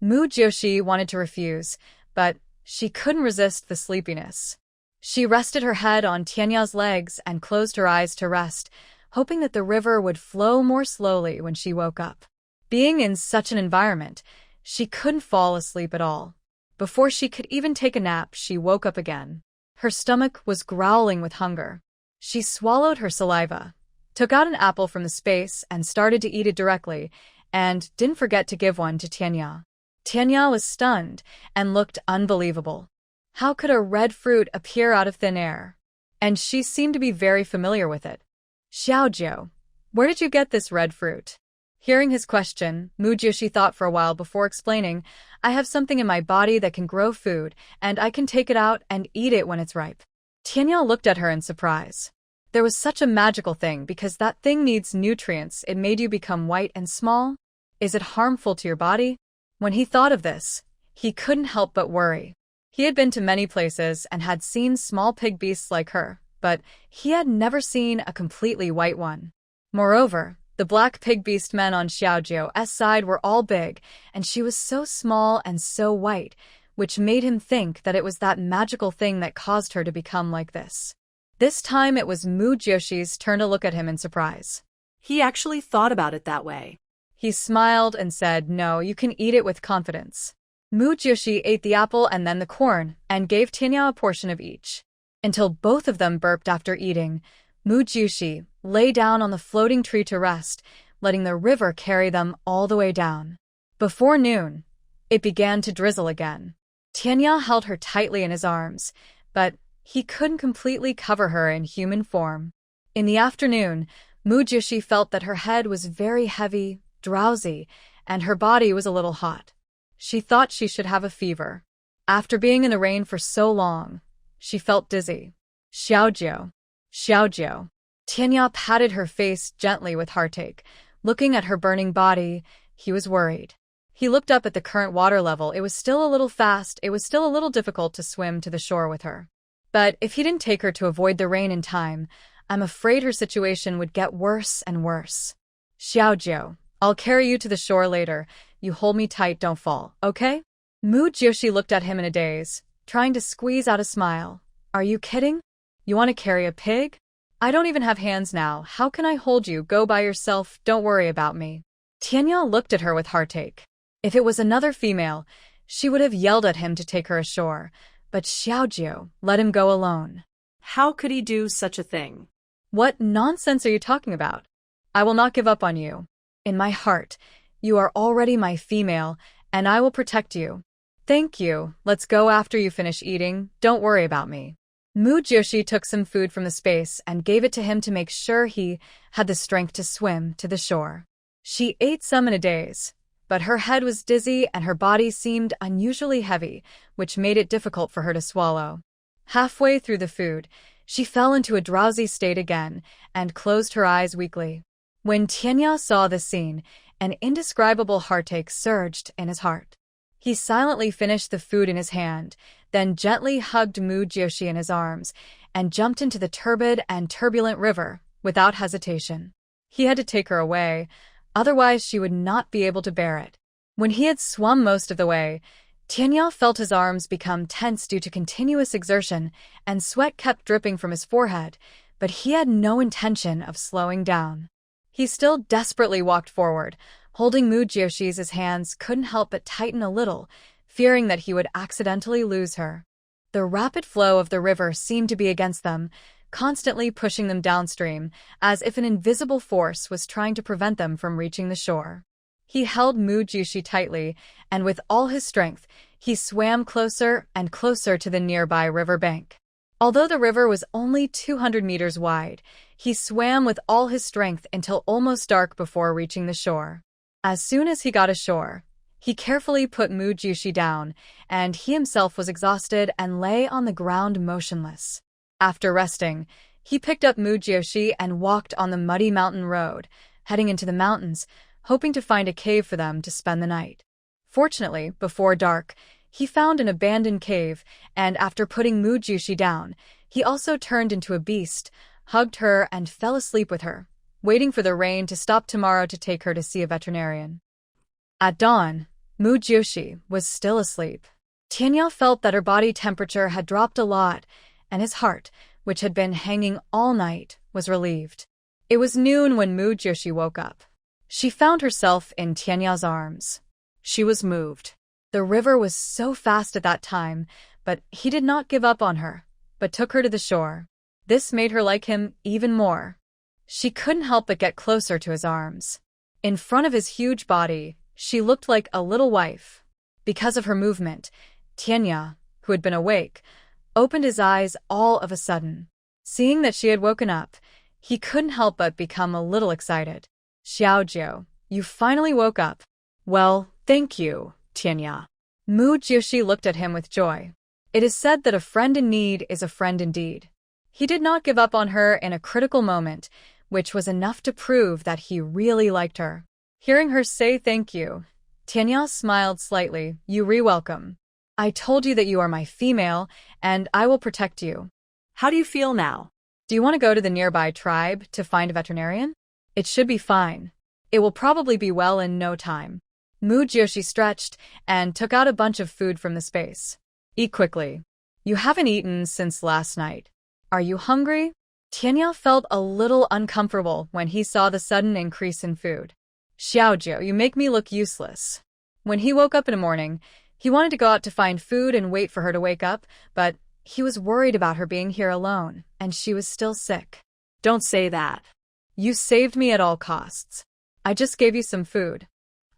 Mujushi wanted to refuse, but she couldn't resist the sleepiness. She rested her head on Tianya's legs and closed her eyes to rest, hoping that the river would flow more slowly when she woke up. Being in such an environment, she couldn't fall asleep at all. Before she could even take a nap, she woke up again. Her stomach was growling with hunger. She swallowed her saliva, took out an apple from the space and started to eat it directly, and didn't forget to give one to Tianya. Tianya was stunned and looked unbelievable. How could a red fruit appear out of thin air? And she seemed to be very familiar with it. Xiaojiu, where did you get this red fruit? Hearing his question, Mujushi thought for a while before explaining, I have something in my body that can grow food, and I can take it out and eat it when it's ripe. Tianya looked at her in surprise. There was such a magical thing because that thing needs nutrients. It made you become white and small? Is it harmful to your body? When he thought of this, he couldn't help but worry. He had been to many places and had seen small pig beasts like her, but he had never seen a completely white one. Moreover, the black pig beastmen on Xiaojiu's side were all big, and she was so small and so white, which made him think that it was that magical thing that caused her to become like this. This time it was Mujushi's turn to look at him in surprise. He actually thought about it that way. He smiled and said, "No, you can eat it with confidence." Mujushi ate the apple and then the corn, and gave Tianya a portion of each. Until both of them burped after eating, Mujushi lay down on the floating tree to rest, letting the river carry them all the way down. Before noon, it began to drizzle again. Tianya held her tightly in his arms, but he couldn't completely cover her in human form. In the afternoon, Mujushi felt that her head was very heavy, drowsy, and her body was a little hot. She thought she should have a fever. After being in the rain for so long, she felt dizzy. Xiaojiu. Xiaojiu. Tianya patted her face gently with heartache. Looking at her burning body, he was worried. He looked up at the current water level. It was still a little fast. It was still a little difficult to swim to the shore with her. But if he didn't take her to avoid the rain in time, I'm afraid her situation would get worse and worse. Xiaojiu, I'll carry you to the shore later. You hold me tight, don't fall, okay? Mujushi looked at him in a daze, trying to squeeze out a smile. Are you kidding? You want to carry a pig? I don't even have hands now. How can I hold you? Go by yourself. Don't worry about me. Tianya looked at her with heartache. If it was another female, she would have yelled at him to take her ashore. But Xiaojiu let him go alone. How could he do such a thing? What nonsense are you talking about? I will not give up on you. In my heart, you are already my female, and I will protect you. Thank you. Let's go after you finish eating. Don't worry about me. Mujushi took some food from the space and gave it to him to make sure he had the strength to swim to the shore. She ate some in a daze, but her head was dizzy and her body seemed unusually heavy, which made it difficult for her to swallow. Halfway through the food, she fell into a drowsy state again and closed her eyes weakly. When Tianya saw this scene, an indescribable heartache surged in his heart. He silently finished the food in his hand, then gently hugged Mujushi in his arms, and jumped into the turbid and turbulent river without hesitation. He had to take her away, otherwise she would not be able to bear it. When he had swum most of the way, Tianya felt his arms become tense due to continuous exertion, and sweat kept dripping from his forehead, but he had no intention of slowing down. He still desperately walked forward. Holding Mujushi's hands couldn't help but tighten a little, fearing that he would accidentally lose her. The rapid flow of the river seemed to be against them, constantly pushing them downstream, as if an invisible force was trying to prevent them from reaching the shore. He held Mujushi tightly, and with all his strength, he swam closer and closer to the nearby river bank. Although the river was only 200 meters wide, he swam with all his strength until almost dark before reaching the shore. As soon as he got ashore, he carefully put Mujushi down, and he himself was exhausted and lay on the ground motionless. After resting, he picked up Mujushi and walked on the muddy mountain road, heading into the mountains, hoping to find a cave for them to spend the night. Fortunately, before dark, he found an abandoned cave, and after putting Mujushi down, he also turned into a beast, hugged her, and fell asleep with her, waiting for the rain to stop tomorrow to take her to see a veterinarian. At dawn, Mujushi was still asleep. Tianya felt that her body temperature had dropped a lot, and his heart, which had been hanging all night, was relieved. It was noon when Mujushi woke up. She found herself in Tianya's arms. She was moved. The river was so fast at that time, but he did not give up on her, but took her to the shore. This made her like him even more. She couldn't help but get closer to his arms. In front of his huge body, she looked like a little wife. Because of her movement, Tianya, who had been awake, opened his eyes all of a sudden. Seeing that she had woken up, he couldn't help but become a little excited. Xiaojiu, you finally woke up. Well, thank you, Tianya. Mujushi looked at him with joy. It is said that a friend in need is a friend indeed. He did not give up on her in a critical moment, which was enough to prove that he really liked her. Hearing her say thank you, Tianya smiled slightly. You re-welcome. I told you that you are my female, and I will protect you. How do you feel now? Do you want to go to the nearby tribe to find a veterinarian? It should be fine. It will probably be well in no time. Mujushi stretched and took out a bunch of food from the space. Eat quickly. You haven't eaten since last night. Are you hungry? Tianya felt a little uncomfortable when he saw the sudden increase in food. Xiaojiu, you make me look useless. When he woke up in the morning, he wanted to go out to find food and wait for her to wake up, but he was worried about her being here alone, and she was still sick. Don't say that. You saved me at all costs. I just gave you some food.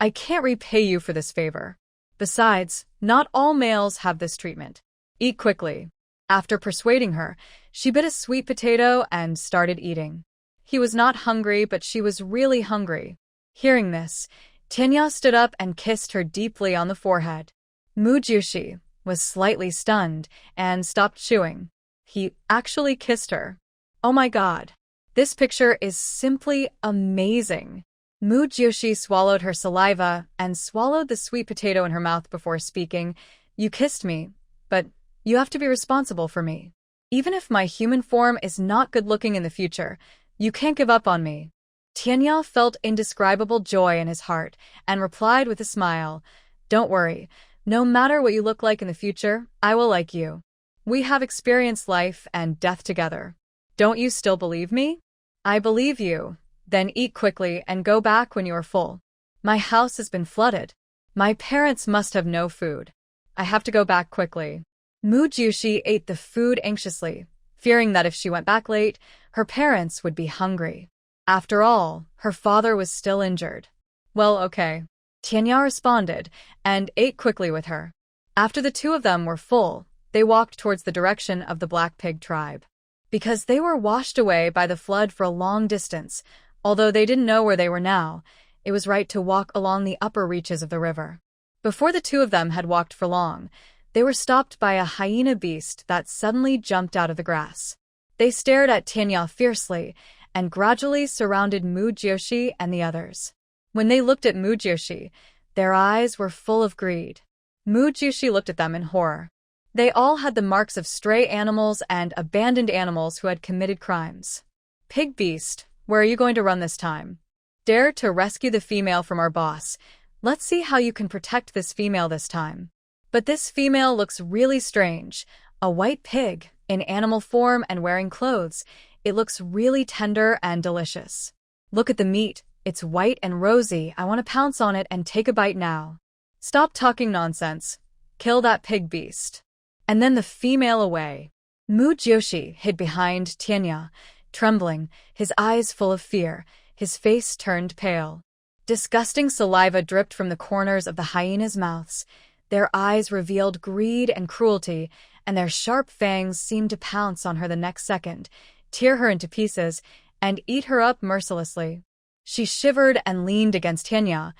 I can't repay you for this favor. Besides, not all males have this treatment. Eat quickly. After persuading her, she bit a sweet potato and started eating. He was not hungry, but she was really hungry. Hearing this, Tianya stood up and kissed her deeply on the forehead. Mujushi was slightly stunned and stopped chewing. He actually kissed her. Oh my god. This picture is simply amazing. Mujushi swallowed her saliva and swallowed the sweet potato in her mouth before speaking. You kissed me, but you have to be responsible for me. Even if my human form is not good-looking in the future, you can't give up on me. Tianya felt indescribable joy in his heart and replied with a smile, Don't worry. No matter what you look like in the future, I will like you. We have experienced life and death together. Don't you still believe me? I believe you. Then eat quickly and go back when you are full. My house has been flooded. My parents must have no food. I have to go back quickly. Mujushi ate the food anxiously, fearing that if she went back late, her parents would be hungry. After all, her father was still injured. Well, okay. Tianya responded and ate quickly with her. After the two of them were full, they walked towards the direction of the Black Pig tribe. Because they were washed away by the flood for a long distance, although they didn't know where they were now, it was right to walk along the upper reaches of the river. Before the two of them had walked for long, they were stopped by a hyena beast that suddenly jumped out of the grass. They stared at Tianya fiercely and gradually surrounded Mujoshi and the others. When they looked at Mujoshi, their eyes were full of greed. Mujoshi looked at them in horror. They all had the marks of stray animals and abandoned animals who had committed crimes. Pig beast, where are you going to run this time? Dare to rescue the female from our boss. Let's see how you can protect this female this time. But this female looks really strange. A white pig, in animal form and wearing clothes. It looks really tender and delicious. Look at the meat. It's white and rosy. I want to pounce on it and take a bite now. Stop talking nonsense. Kill that pig beast. And then the female away. Mujoshi hid behind Tianya, trembling, his eyes full of fear, his face turned pale. Disgusting saliva dripped from the corners of the hyenas' mouths. Their eyes revealed greed and cruelty, and their sharp fangs seemed to pounce on her the next second, tear her into pieces, and eat her up mercilessly. She shivered and leaned against Tianya,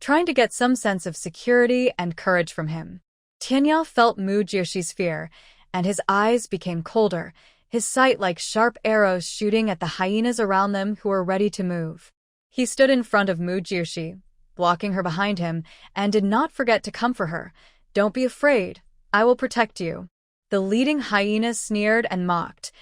trying to get some sense of security and courage from him. Tianya felt Mujoshi's fear, and his eyes became colder, his sight like sharp arrows shooting at the hyenas around them who were ready to move. He stood in front of Mujoshi, blocking her behind him, and did not forget to comfort her. Don't be afraid. I will protect you. The leading hyena sneered and mocked.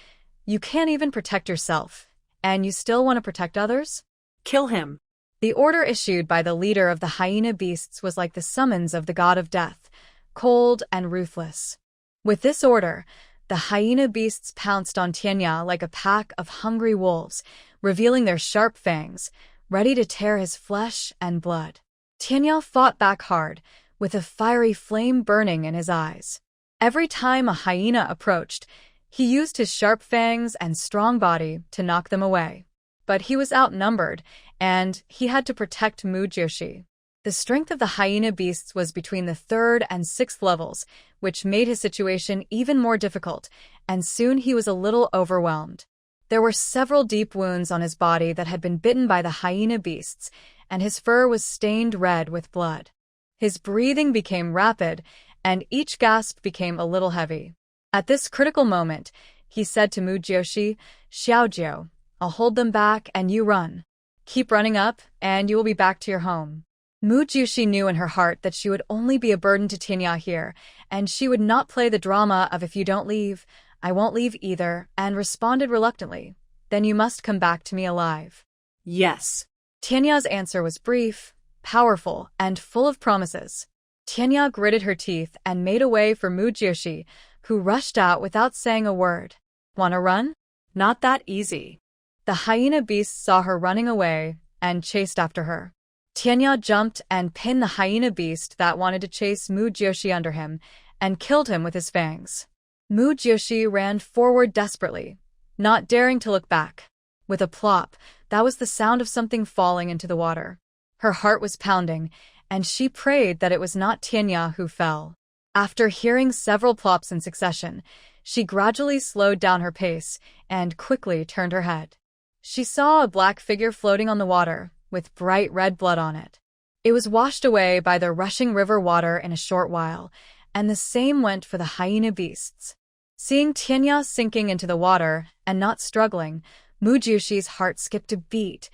You can't even protect yourself, and you still want to protect others? Kill him. The order issued by the leader of the hyena beasts was like the summons of the god of death, cold and ruthless. With this order, the hyena beasts pounced on Tianya like a pack of hungry wolves, revealing their sharp fangs, ready to tear his flesh and blood. Tianya fought back hard, with a fiery flame burning in his eyes. Every time a hyena approached, he used his sharp fangs and strong body to knock them away. But he was outnumbered, and he had to protect Mujoshi. The strength of the hyena beasts was between the 3rd and 6th levels, which made his situation even more difficult, and soon he was a little overwhelmed. There were several deep wounds on his body that had been bitten by the hyena beasts, and his fur was stained red with blood. His breathing became rapid, and each gasp became a little heavy. At this critical moment, he said to Mujoshi, Xiaojiu, I'll hold them back and you run. Keep running up, and you will be back to your home. Mujoshi knew in her heart that she would only be a burden to Tianya here, and she would not play the drama of if you don't leave, I won't leave either, and responded reluctantly, Then you must come back to me alive. Yes. Tianya's answer was brief, powerful, and full of promises. Tianya gritted her teeth and made a way for Mujoshi, who rushed out without saying a word. Wanna run? Not that easy. The hyena beast saw her running away and chased after her. Tianya jumped and pinned the hyena beast that wanted to chase Mujoshi under him and killed him with his fangs. Mujoshi ran forward desperately, not daring to look back. With a plop, that was the sound of something falling into the water. Her heart was pounding, and she prayed that it was not Tianya who fell. After hearing several plops in succession, she gradually slowed down her pace and quickly turned her head. She saw a black figure floating on the water, with bright red blood on it. It was washed away by the rushing river water in a short while, and the same went for the hyena beasts. Seeing Tianya sinking into the water and not struggling, Mujushi's heart skipped a beat.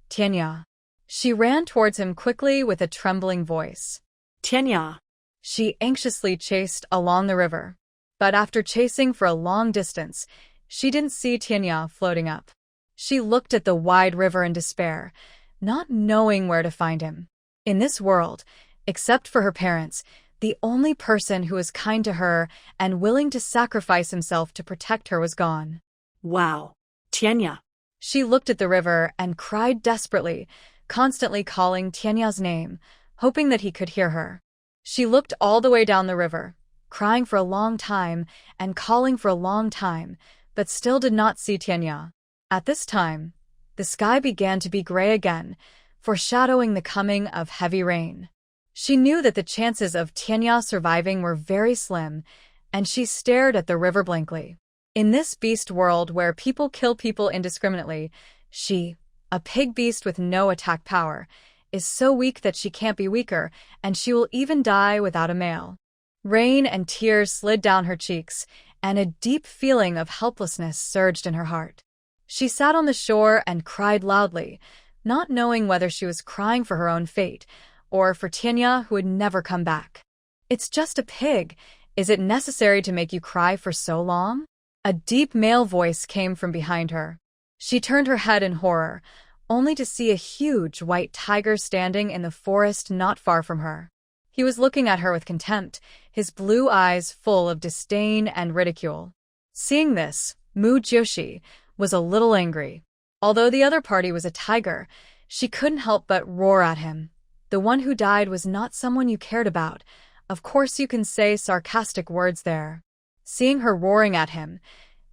Tianya. She ran towards him quickly with a trembling voice. Tianya. She anxiously chased along the river. But after chasing for a long distance, she didn't see Tianya floating up. She looked at the wide river in despair, not knowing where to find him. In this world, except for her parents, the only person who was kind to her and willing to sacrifice himself to protect her was gone. Wow. Tianya. She looked at the river and cried desperately, constantly calling Tianya's name, hoping that he could hear her. She looked all the way down the river, crying for a long time and calling for a long time, but still did not see Tianya. At this time, the sky began to be gray again, foreshadowing the coming of heavy rain. She knew that the chances of Tianya surviving were very slim, and she stared at the river blankly. In this beast world where people kill people indiscriminately, she, a pig beast with no attack power, is so weak that she can't be weaker, and she will even die without a male. Rain and tears slid down her cheeks, and a deep feeling of helplessness surged in her heart. She sat on the shore and cried loudly, not knowing whether she was crying for her own fate, or for Tianya who would never come back. It's just a pig. Is it necessary to make you cry for so long? A deep male voice came from behind her. She turned her head in horror, only to see a huge white tiger standing in the forest not far from her. He was looking at her with contempt, his blue eyes full of disdain and ridicule. Seeing this, Mujoshi was a little angry. Although the other party was a tiger, she couldn't help but roar at him. The one who died was not someone you cared about. Of course you can say sarcastic words there. Seeing her roaring at him,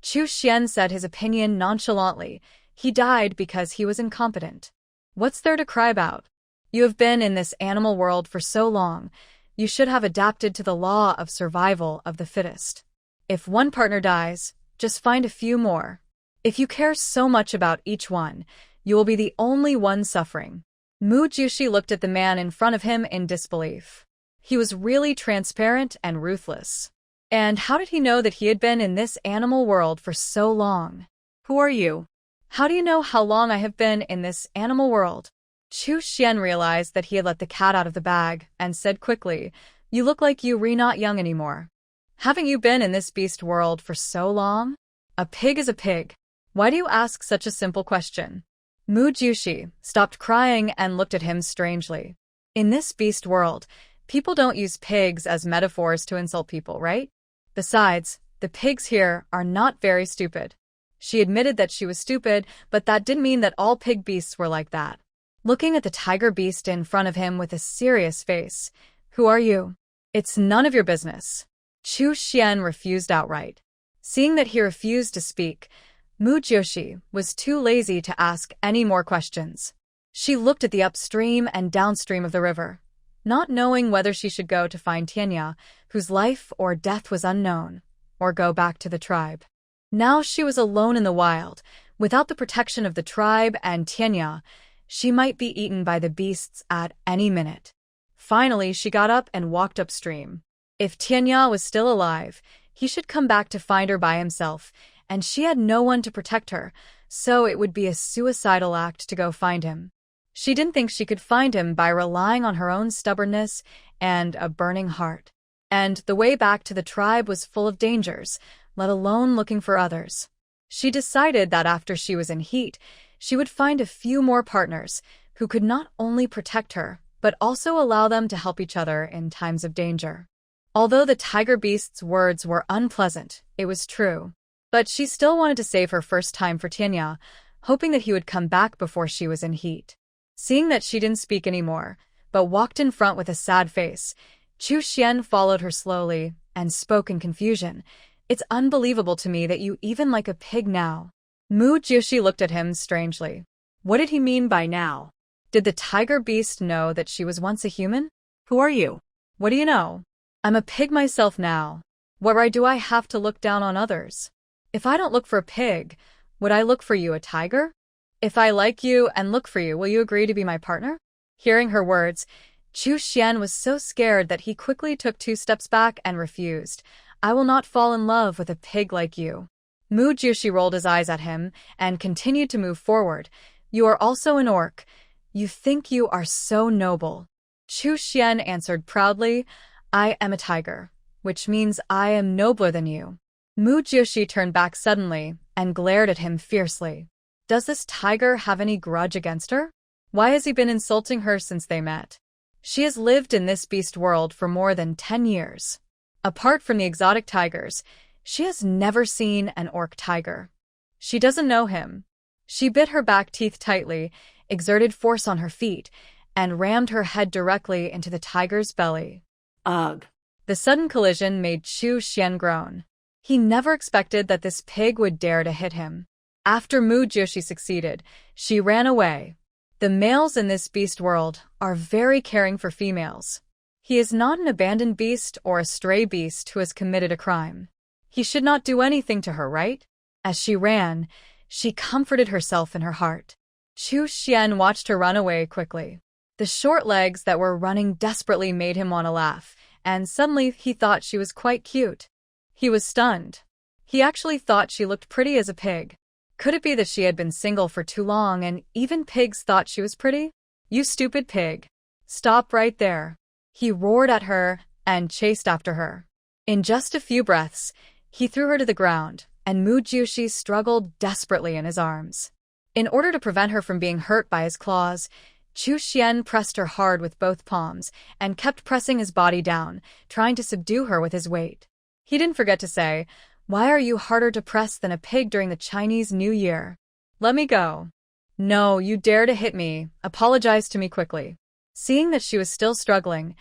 Chu Xian said his opinion nonchalantly. He died because he was incompetent. What's there to cry about? You have been in this animal world for so long. You should have adapted to the law of survival of the fittest. If one partner dies, just find a few more. If you care so much about each one, you will be the only one suffering. Mujushi looked at the man in front of him in disbelief. He was really transparent and ruthless. And how did he know that he had been in this animal world for so long? Who are you? How do you know how long I have been in this animal world? Chu Xian realized that he had let the cat out of the bag and said quickly, You look like you're not young anymore. Haven't you been in this beast world for so long? A pig is a pig. Why do you ask such a simple question? Mujushi stopped crying and looked at him strangely. In this beast world, people don't use pigs as metaphors to insult people, right? Besides, the pigs here are not very stupid. She admitted that she was stupid, but that didn't mean that all pig beasts were like that. Looking at the tiger beast in front of him with a serious face, Who are you? It's none of your business. Chu Xian refused outright. Seeing that he refused to speak, Mujoshi was too lazy to ask any more questions. She looked at the upstream and downstream of the river, not knowing whether she should go to find Tianya, whose life or death was unknown, or go back to the tribe. Now she was alone in the wild, without the protection of the tribe and Tianya. She might be eaten by the beasts at any minute. Finally, she got up and walked upstream. If Tianya was still alive, he should come back to find her by himself, and she had no one to protect her, so it would be a suicidal act to go find him. She didn't think she could find him by relying on her own stubbornness and a burning heart. And the way back to the tribe was full of dangers, let alone looking for others. She decided that after she was in heat, she would find a few more partners who could not only protect her, but also allow them to help each other in times of danger. Although the tiger beast's words were unpleasant, it was true. But she still wanted to save her first time for Tianya, hoping that he would come back before she was in heat. Seeing that she didn't speak anymore, but walked in front with a sad face, Chu Xian followed her slowly and spoke in confusion. It's unbelievable to me that you even like a pig now. Mujoshi looked at him strangely. What did he mean by now? Did the tiger beast know that she was once a human? Who are you? What do you know? I'm a pig myself now. What right do I have to look down on others? If I don't look for a pig, would I look for you a tiger? If I like you and look for you, will you agree to be my partner? Hearing her words, Chu Xian was so scared that he quickly took 2 steps back and refused. I will not fall in love with a pig like you. Mu Jiushi rolled his eyes at him and continued to move forward. You are also an orc. You think you are so noble. Chu Xian answered proudly, I am a tiger, which means I am nobler than you. Mu Jiushi turned back suddenly and glared at him fiercely. Does this tiger have any grudge against her? Why has he been insulting her since they met? She has lived in this beast world for more than 10 years. Apart from the exotic tigers, she has never seen an orc tiger. She doesn't know him. She bit her back teeth tightly, exerted force on her feet, and rammed her head directly into the tiger's belly. Ugh. The sudden collision made Chu Xian groan. He never expected that this pig would dare to hit him. After Mu Jiushi succeeded, she ran away. The males in this beast world are very caring for females. He is not an abandoned beast or a stray beast who has committed a crime. He should not do anything to her, right? As she ran, she comforted herself in her heart. Chu Xian watched her run away quickly. The short legs that were running desperately made him want to laugh, and suddenly he thought she was quite cute. He was stunned. He actually thought she looked pretty as a pig. Could it be that she had been single for too long and even pigs thought she was pretty? You stupid pig. Stop right there. He roared at her and chased after her. In just a few breaths, he threw her to the ground, and Mu Jiushi struggled desperately in his arms. In order to prevent her from being hurt by his claws, Chu Xian pressed her hard with both palms and kept pressing his body down, trying to subdue her with his weight. He didn't forget to say, Why are you harder to press than a pig during the Chinese New Year? Let me go. No, you dare to hit me. Apologize to me quickly. Seeing that she was still struggling,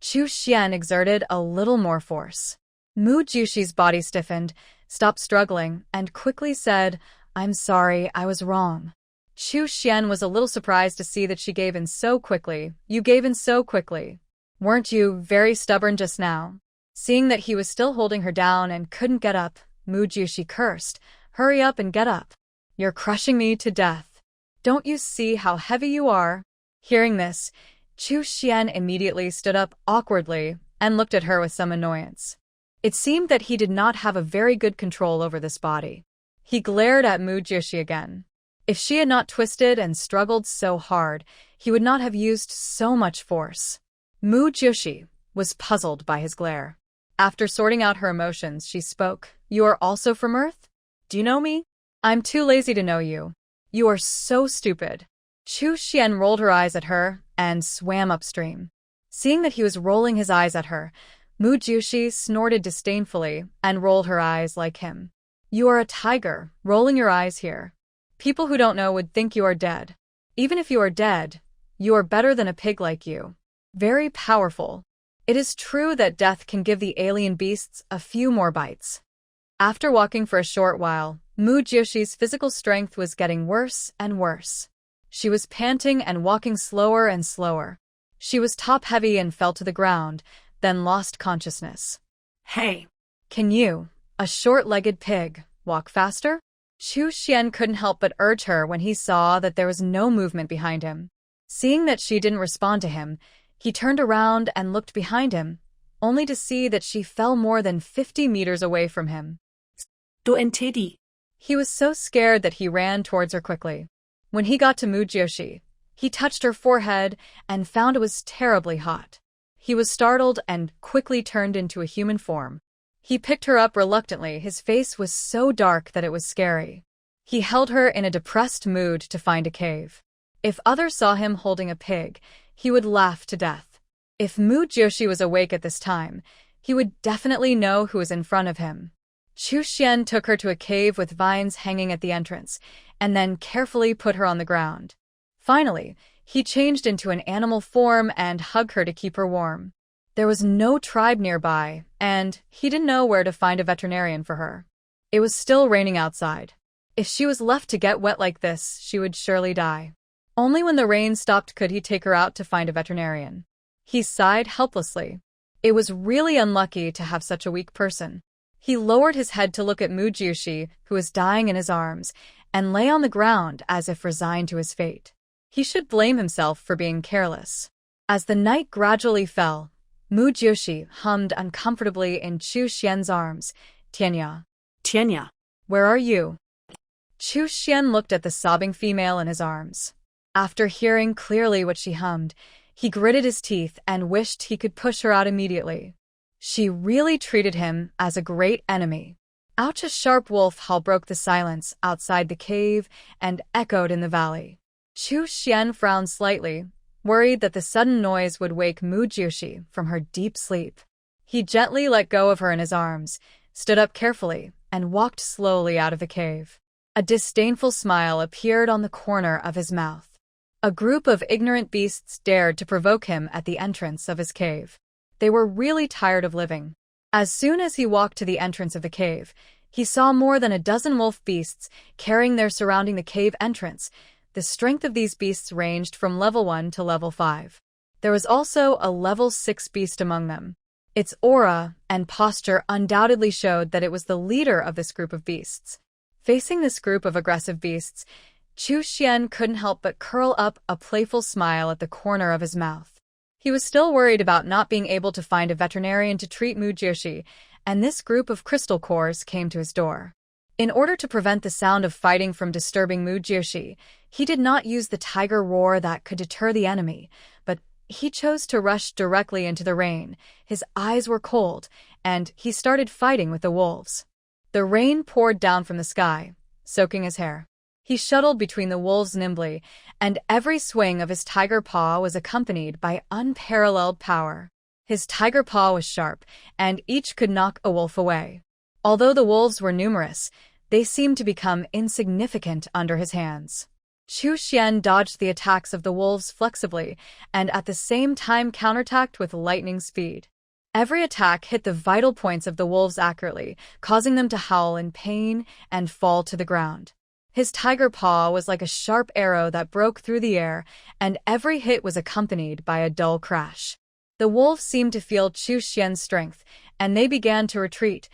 Chu Xian exerted a little more force. Mu Jiushi's body stiffened, stopped struggling, and quickly said, I'm sorry, I was wrong. Chu Xian was a little surprised to see that she gave in so quickly. You gave in so quickly. Weren't you very stubborn just now? Seeing that he was still holding her down and couldn't get up, Mu Jiushi cursed, Hurry up and get up. You're crushing me to death. Don't you see how heavy you are? Hearing this, Chu Xian immediately stood up awkwardly and looked at her with some annoyance. It seemed that he did not have a very good control over this body. He glared at Mu Jiushi again. If she had not twisted and struggled so hard, he would not have used so much force. Mu Jiushi was puzzled by his glare. After sorting out her emotions, she spoke, You are also from Earth? Do you know me? I'm too lazy to know you. You are so stupid. Chu Xian rolled her eyes at her and swam upstream. Seeing that he was rolling his eyes at her, Mu Jiushi snorted disdainfully and rolled her eyes like him. You are a tiger, rolling your eyes here. People who don't know would think you are dead. Even if you are dead, you are better than a pig like you. Very powerful. It is true that death can give the alien beasts a few more bites. After walking for a short while, Mu Jiushi's physical strength was getting worse and worse. She was panting and walking slower and slower. She was top-heavy and fell to the ground, then lost consciousness. Hey! Can you, a short-legged pig, walk faster? Chu Xian couldn't help but urge her when he saw that there was no movement behind him. Seeing that she didn't respond to him, he turned around and looked behind him, only to see that she fell more than 50 meters away from him. Do entedi. He was so scared that he ran towards her quickly. When he got to Mu Jiushi, he touched her forehead and found it was terribly hot. He was startled and quickly turned into a human form. He picked her up reluctantly. His face was so dark that it was scary. He held her in a depressed mood to find a cave. If others saw him holding a pig, he would laugh to death. If Mu Jiushi was awake at this time, he would definitely know who was in front of him. Chu Xian took her to a cave with vines hanging at the entrance, and then carefully put her on the ground. Finally, he changed into an animal form and hugged her to keep her warm. There was no tribe nearby, and he didn't know where to find a veterinarian for her. It was still raining outside. If she was left to get wet like this, she would surely die. Only when the rain stopped could he take her out to find a veterinarian. He sighed helplessly. It was really unlucky to have such a weak person. He lowered his head to look at Mujiushi, who was dying in his arms, and lay on the ground as if resigned to his fate. He should blame himself for being careless. As the night gradually fell, Mujiushi hummed uncomfortably in Chu Xian's arms. Tianya. Tianya. Where are you? Chu Xian looked at the sobbing female in his arms. After hearing clearly what she hummed, he gritted his teeth and wished he could push her out immediately. She really treated him as a great enemy. Ouch! A sharp wolf howl broke the silence outside the cave and echoed in the valley. Chu Xian frowned slightly, worried that the sudden noise would wake Mujiushi from her deep sleep. He gently let go of her in his arms, stood up carefully, and walked slowly out of the cave. A disdainful smile appeared on the corner of his mouth. A group of ignorant beasts dared to provoke him at the entrance of his cave. They were really tired of living. As soon as he walked to the entrance of the cave, he saw more than a dozen wolf beasts carrying their surrounding the cave entrance. The strength of these beasts ranged from level 1 to level 5. There was also a level 6 beast among them. Its aura and posture undoubtedly showed that it was the leader of this group of beasts. Facing this group of aggressive beasts, Chu Xian couldn't help but curl up a playful smile at the corner of his mouth. He was still worried about not being able to find a veterinarian to treat Mujiushi, and this group of crystal cores came to his door. In order to prevent the sound of fighting from disturbing Mujiushi, he did not use the tiger roar that could deter the enemy, but he chose to rush directly into the rain. His eyes were cold, and he started fighting with the wolves. The rain poured down from the sky, soaking his hair. He shuttled between the wolves nimbly, and every swing of his tiger paw was accompanied by unparalleled power. His tiger paw was sharp, and each could knock a wolf away. Although the wolves were numerous, they seemed to become insignificant under his hands. Chu Xian dodged the attacks of the wolves flexibly, and at the same time counterattacked with lightning speed. Every attack hit the vital points of the wolves accurately, causing them to howl in pain and fall to the ground. His tiger paw was like a sharp arrow that broke through the air, and every hit was accompanied by a dull crash. The wolves seemed to feel Chu Xian's strength, and they began to retreat,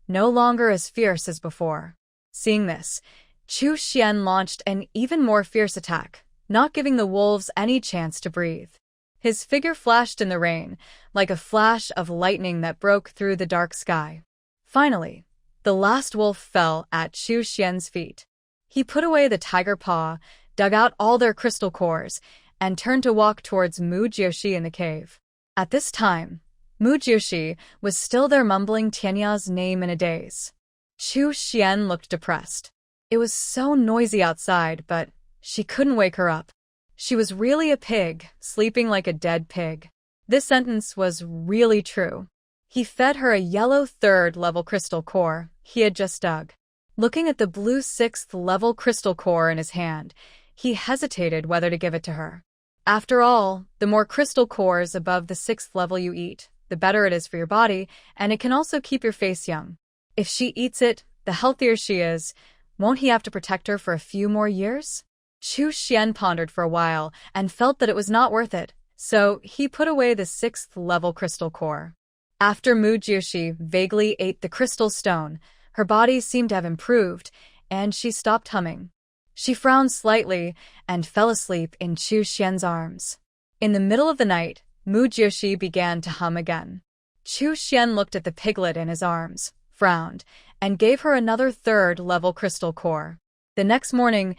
no longer as fierce as before. Seeing this, Chu Xian launched an even more fierce attack, not giving the wolves any chance to breathe. His figure flashed in the rain, like a flash of lightning that broke through the dark sky. Finally, the last wolf fell at Chu Xian's feet. He put away the tiger paw, dug out all their crystal cores, and turned to walk towards Mujiushi in the cave. At this time, Mujiushi was still there, mumbling Tianya's name in a daze. Chu Xian looked depressed. It was so noisy outside, but she couldn't wake her up. She was really a pig, sleeping like a dead pig. This sentence was really true. He fed her a yellow 3rd level crystal core he had just dug. Looking at the blue 6th level crystal core in his hand, he hesitated whether to give it to her. After all, the more crystal cores above the 6th level you eat, the better it is for your body, and it can also keep your face young. If she eats it, the healthier she is. Won't he have to protect her for a few more years? Chu Xian pondered for a while and felt that it was not worth it, so he put away the 6th level crystal core. After Mujiushi vaguely ate the crystal stone, her body seemed to have improved, and she stopped humming. She frowned slightly and fell asleep in Chu Xian's arms. In the middle of the night, Mujiushi began to hum again. Chu Xian looked at the piglet in his arms, frowned, and gave her another 3rd level crystal core. The next morning,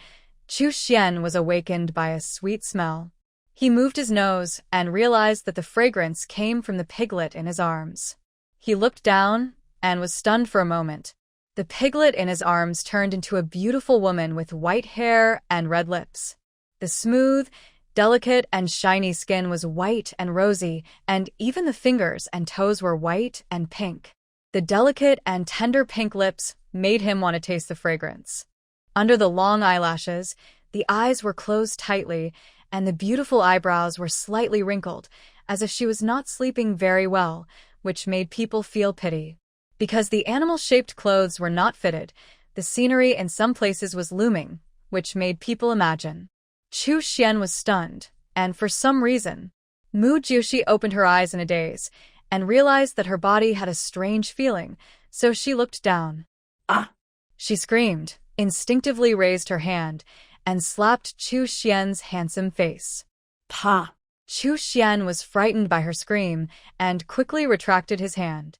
Chu Xian was awakened by a sweet smell. He moved his nose and realized that the fragrance came from the piglet in his arms. He looked down and was stunned for a moment. The piglet in his arms turned into a beautiful woman with white hair and red lips. The smooth, delicate, and shiny skin was white and rosy, and even the fingers and toes were white and pink. The delicate and tender pink lips made him want to taste the fragrance. Under the long eyelashes, the eyes were closed tightly, and the beautiful eyebrows were slightly wrinkled, as if she was not sleeping very well, which made people feel pity. Because the animal-shaped clothes were not fitted, The scenery in some places was looming, which made people imagine. Chu Xian was stunned, and for some reason, Mu Jiushi opened her eyes in a daze and realized that her body had a strange feeling, so she looked down. Ah! She screamed, instinctively raised her hand, and slapped Chu Xian's handsome face. Pa! Chu Xian was frightened by her scream and quickly retracted his hand.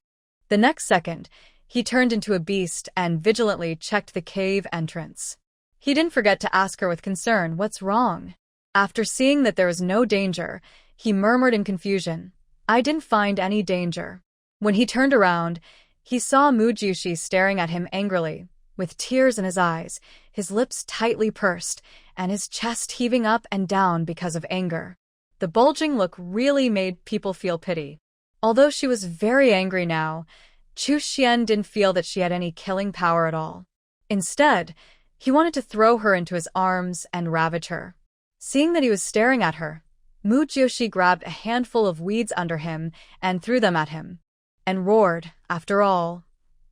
The next second, he turned into a beast and vigilantly checked the cave entrance. He didn't forget to ask her with concern, "What's wrong?" After seeing that there was no danger, he murmured in confusion, "I didn't find any danger." When he turned around, he saw Mu Jiushi staring at him angrily, with tears in his eyes, his lips tightly pursed, and his chest heaving up and down because of anger. The bulging look really made people feel pity. Although she was very angry now, Chu Xian didn't feel that she had any killing power at all. Instead, he wanted to throw her into his arms and ravage her. Seeing that he was staring at her, Mu Jiushi grabbed a handful of weeds under him and threw them at him, and roared, "After all,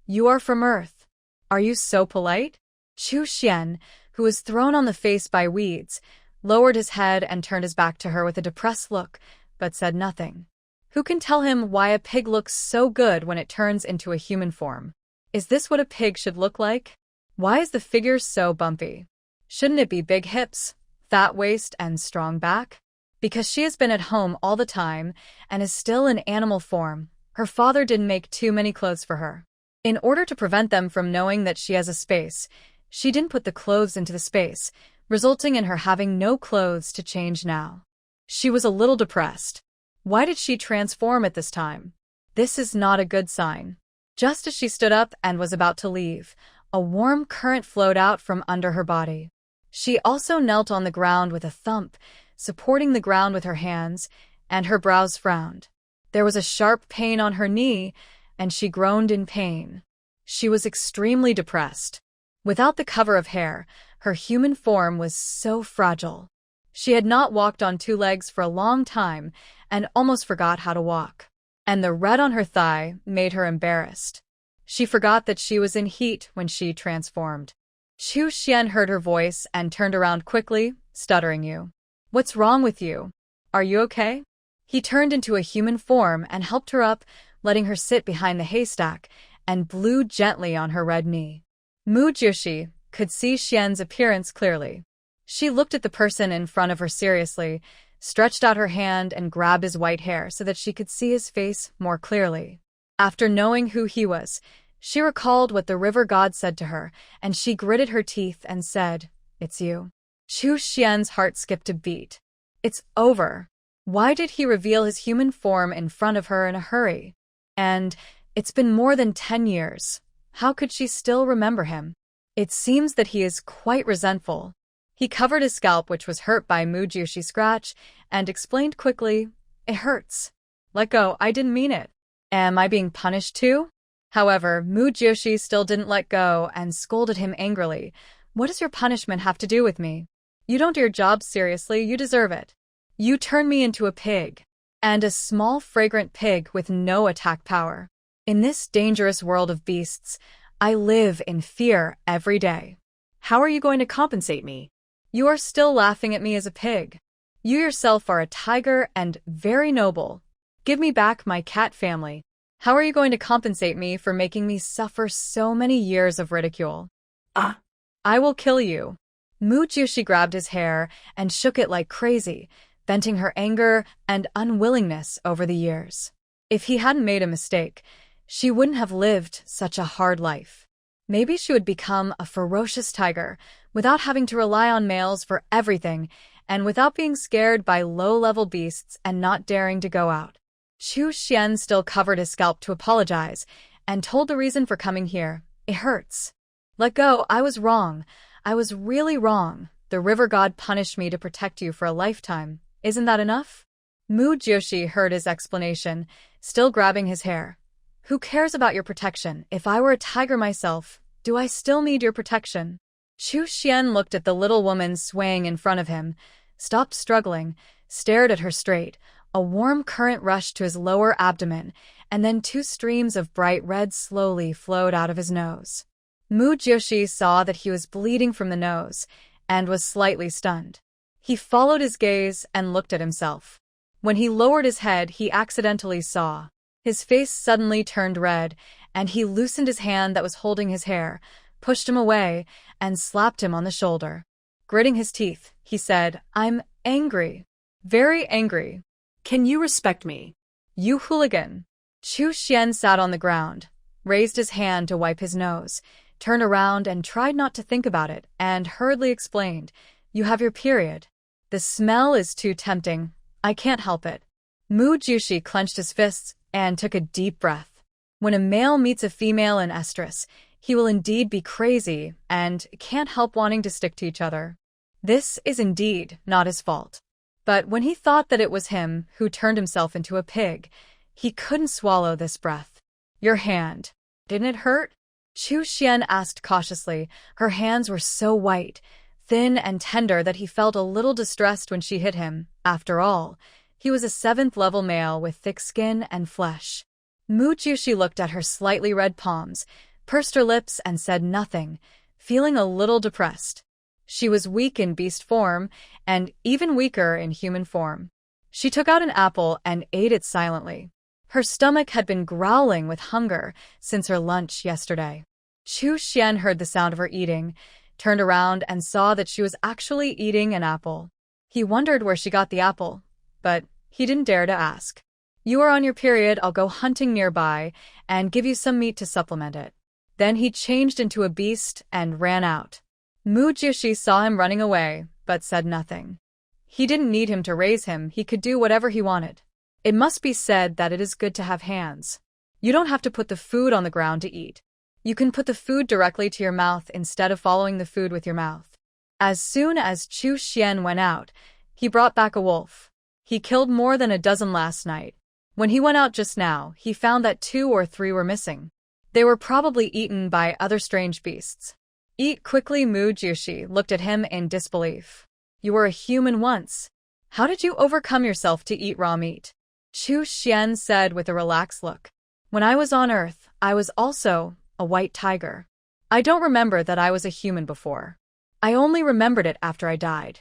you are from Earth. Are you so polite?" Chu Xian, who was thrown on the face by weeds, lowered his head and turned his back to her with a depressed look, but said nothing. Who can tell him why a pig looks so good when it turns into a human form? Is this what a pig should look like? Why is the figure so bumpy? Shouldn't it be big hips, fat waist, and strong back? Because she has been at home all the time and is still in animal form, her father didn't make too many clothes for her. In order to prevent them from knowing that she has a space, she didn't put the clothes into the space, resulting in her having no clothes to change now. She was a little depressed. Why did she transform at this time? This is not a good sign. Just as she stood up and was about to leave, a warm current flowed out from under her body. She also knelt on the ground with a thump, supporting the ground with her hands, and her brows frowned. There was a sharp pain on her knee, and she groaned in pain. She was extremely depressed. Without the cover of hair, her human form was so fragile. She had not walked on two legs for a long time and almost forgot how to walk. And the red on her thigh made her embarrassed. She forgot that she was in heat when she transformed. Chu Xian heard her voice and turned around quickly, stuttering, "You. What's wrong with you? Are you okay?" He turned into a human form and helped her up, letting her sit behind the haystack, and blew gently on her red knee. Mu Jiushi could see Xian's appearance clearly. She looked at the person in front of her seriously, stretched out her hand and grabbed his white hair so that she could see his face more clearly. After knowing who he was, she recalled what the river god said to her, and she gritted her teeth and said, "It's you." Chu Xian's heart skipped a beat. It's over. Why did he reveal his human form in front of her in a hurry? And it's been more than 10 years. How could she still remember him? It seems that he is quite resentful. He covered his scalp, which was hurt by Mu Jiushi's scratch, and explained quickly, "It hurts. Let go, I didn't mean it. Am I being punished too?" However, Mu Jiushi still didn't let go and scolded him angrily. "What does your punishment have to do with me? You don't do your job seriously, you deserve it. You turned me into a pig. And a small fragrant pig with no attack power. In this dangerous world of beasts, I live in fear every day. How are you going to compensate me? You are still laughing at me as a pig. You yourself are a tiger and very noble. Give me back my cat family. How are you going to compensate me for making me suffer so many years of ridicule? Ah! I will kill you." Mu Jiushi grabbed his hair and shook it like crazy, venting her anger and unwillingness over the years. If he hadn't made a mistake, she wouldn't have lived such a hard life. Maybe she would become a ferocious tiger without having to rely on males for everything and without being scared by low-level beasts and not daring to go out. Chu Xian still covered his scalp to apologize and told the reason for coming here. "It hurts. Let go, I was wrong. I was really wrong. The river god punished me to protect you for a lifetime. Isn't that enough?" Mu Jiushi heard his explanation, still grabbing his hair. "Who cares about your protection? If I were a tiger myself, do I still need your protection?" Chu Xian looked at the little woman swaying in front of him, stopped struggling, stared at her straight. A warm current rushed to his lower abdomen, and then 2 streams of bright red slowly flowed out of his nose. Mu Joshi saw that he was bleeding from the nose and was slightly stunned. He followed his gaze and looked at himself. When he lowered his head, he accidentally saw. His face suddenly turned red, and he loosened his hand that was holding his hair, pushed him away, and slapped him on the shoulder. Gritting his teeth, he said, "I'm angry. Very angry. Can you respect me? You hooligan." Chu Xian sat on the ground, raised his hand to wipe his nose, turned around and tried not to think about it, and hurriedly explained, "You have your period. The smell is too tempting. I can't help it." Mu Jushi clenched his fists and took a deep breath. When a male meets a female in estrus, he will indeed be crazy and can't help wanting to stick to each other. This is indeed not his fault. But when he thought that it was him who turned himself into a pig, he couldn't swallow this breath. "Your hand. Didn't it hurt?" Chu Xian asked cautiously. Her hands were so white, thin and tender that he felt a little distressed when she hit him. After all, he was a 7th-level male with thick skin and flesh. Mu Jushi looked at her slightly red palms, pursed her lips and said nothing, feeling a little depressed. She was weak in beast form and even weaker in human form. She took out an apple and ate it silently. Her stomach had been growling with hunger since her lunch yesterday. Chu Xian heard the sound of her eating, turned around and saw that she was actually eating an apple. He wondered where she got the apple, but he didn't dare to ask. "You are on your period, I'll go hunting nearby and give you some meat to supplement it." Then he changed into a beast and ran out. Mu Jushi saw him running away, but said nothing. He didn't need him to raise him, he could do whatever he wanted. It must be said that it is good to have hands. You don't have to put the food on the ground to eat. You can put the food directly to your mouth instead of following the food with your mouth. As soon as Chu Xian went out, he brought back a wolf. He killed more than a dozen last night. When he went out just now, he found that 2 or 3 were missing. They were probably eaten by other strange beasts. "Eat quickly." Mu Jushi looked at him in disbelief. "You were a human once. How did you overcome yourself to eat raw meat?" Chu Xian said with a relaxed look. "When I was on Earth, I was also a white tiger. I don't remember that I was a human before. I only remembered it after I died."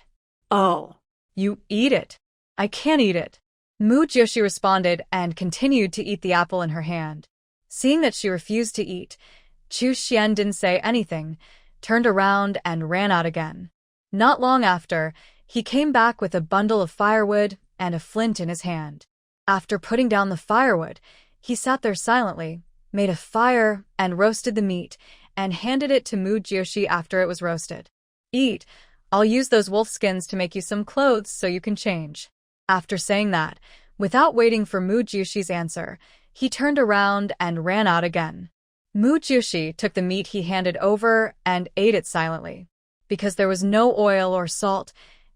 "Oh. You eat it." "I can't eat it." Mu Joshi responded and continued to eat the apple in her hand. Seeing that she refused to eat, Chu Xian didn't say anything, turned around and ran out again. Not long after, he came back with a bundle of firewood and a flint in his hand. After putting down the firewood, he sat there silently, made a fire and roasted the meat, and handed it to Mu Joshi after it was roasted. "Eat. I'll use those wolf skins to make you some clothes so you can change." After saying that, without waiting for Mu Joshi's answer, he turned around and ran out again. Mu Joshi took the meat he handed over and ate it silently. Because there was no oil or salt,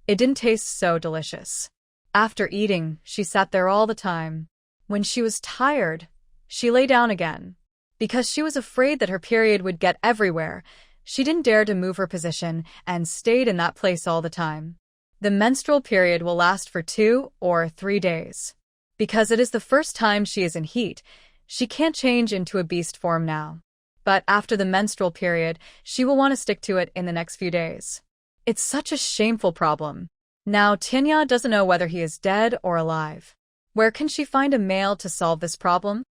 it didn't taste so delicious. After eating, she sat there all the time. When she was tired, she lay down again. Because she was afraid that her period would get everywhere, she didn't dare to move her position and stayed in that place all the time. The menstrual period will last for 2 or 3 days. Because it is the first time she is in heat, she can't change into a beast form now. But after the menstrual period, she will want to stick to it in the next few days. It's such a shameful problem. Now Tianya doesn't know whether he is dead or alive. Where can she find a male to solve this problem?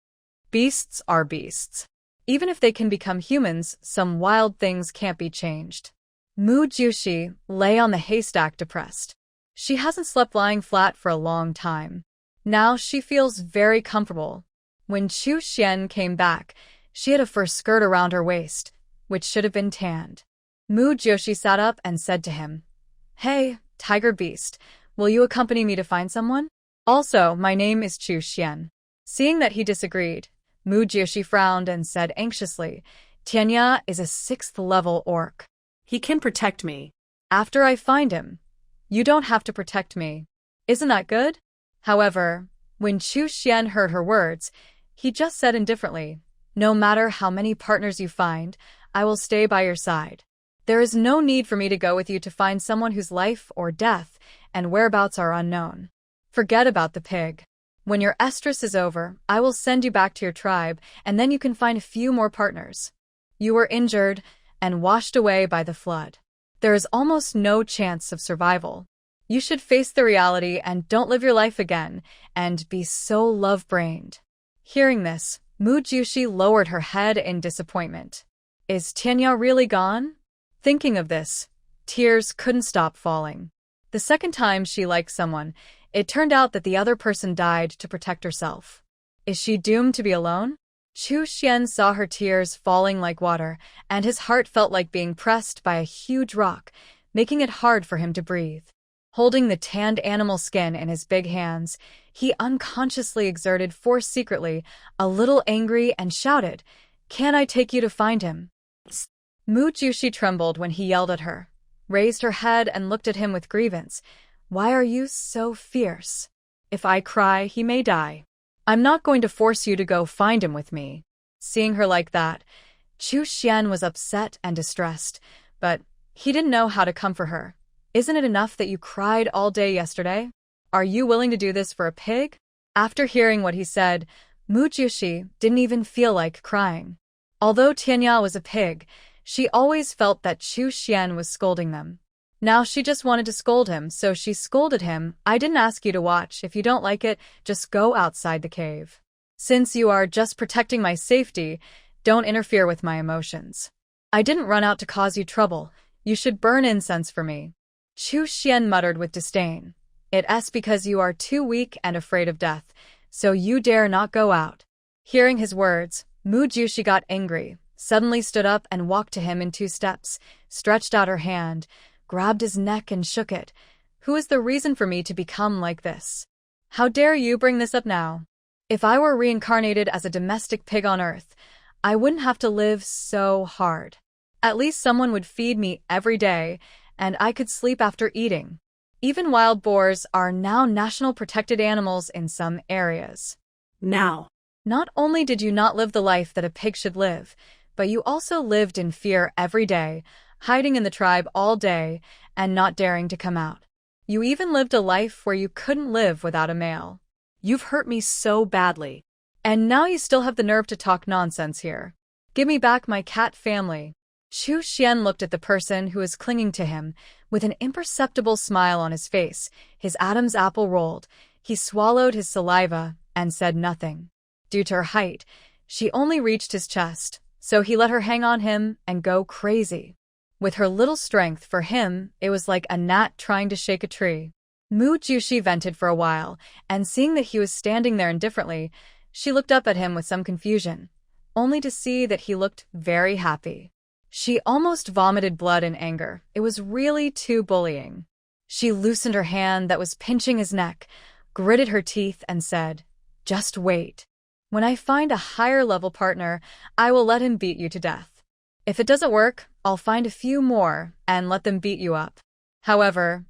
Beasts are beasts. Even if they can become humans, some wild things can't be changed. Mu Jushi lay on the haystack depressed. She hasn't slept lying flat for a long time. Now she feels very comfortable. When Chu Xian came back, she had a fur skirt around her waist, which should have been tanned. Mu Joshi sat up and said to him, "Hey, Tiger Beast, will you accompany me to find someone? Also, my name is Chu Xian." Seeing that he disagreed, Mu Joshi frowned and said anxiously, "Tianya is a 6th-level orc. He can protect me." "After I find him, you don't have to protect me. Isn't that good?" However, when Chu Xian heard her words, he just said indifferently, "No matter how many partners you find, I will stay by your side. There is no need for me to go with you to find someone whose life or death and whereabouts are unknown. Forget about the pig. When your estrus is over, I will send you back to your tribe, and then you can find a few more partners. You were injured and washed away by the flood. There is almost no chance of survival. You should face the reality and don't live your life again and be so love-brained. Hearing this, Mu Jushi lowered her head in disappointment. Is Tianya really gone? Thinking of this, tears couldn't stop falling. The second time she liked someone, it turned out that the other person died to protect herself. Is she doomed to be alone? Chu Xian saw her tears falling like water, and his heart felt like being pressed by a huge rock, making it hard for him to breathe. Holding the tanned animal skin in his big hands, he unconsciously exerted force secretly, a little angry, and shouted, "Can I take you to find him?" Mu Jushi trembled when he yelled at her, raised her head and looked at him with grievance. Why are you so fierce? If I cry, he may die. I'm not going to force you to go find him with me. Seeing her like that, Chu Xian was upset and distressed, but he didn't know how to comfort her. Isn't it enough that you cried all day yesterday? Are you willing to do this for a pig? After hearing what he said, Mu Jushi didn't even feel like crying. Although Tianya was a pig, she always felt that Chu Xian was scolding them. Now she just wanted to scold him, so she scolded him. I didn't ask you to watch. If you don't like it, just go outside the cave. Since you are just protecting my safety, don't interfere with my emotions. I didn't run out to cause you trouble. You should burn incense for me. Chu Xian muttered with disdain. It's because you are too weak and afraid of death, so you dare not go out. Hearing his words, Mu Jushi got angry, suddenly stood up and walked to him in 2 steps, stretched out her hand, grabbed his neck and shook it. Who is the reason for me to become like this? How dare you bring this up now? If I were reincarnated as a domestic pig on Earth, I wouldn't have to live so hard. At least someone would feed me every day, and I could sleep after eating. Even wild boars are now national protected animals in some areas. Now, not only did you not live the life that a pig should live, but you also lived in fear every day, hiding in the tribe all day and not daring to come out. You even lived a life where you couldn't live without a male. You've hurt me so badly. And now you still have the nerve to talk nonsense here. Give me back my cat family. Chu Xian looked at the person who was clinging to him, with an imperceptible smile on his face. His Adam's apple rolled. He swallowed his saliva and said nothing. Due to her height, she only reached his chest, so he let her hang on him and go crazy. With her little strength, for him, it was like a gnat trying to shake a tree. Mu Jushi vented for a while, and seeing that he was standing there indifferently, she looked up at him with some confusion, only to see that he looked very happy. She almost vomited blood in anger. It was really too bullying. She loosened her hand that was pinching his neck, gritted her teeth, and said, "Just wait. When I find a higher-level partner, I will let him beat you to death. If it doesn't work, I'll find a few more and let them beat you up." However,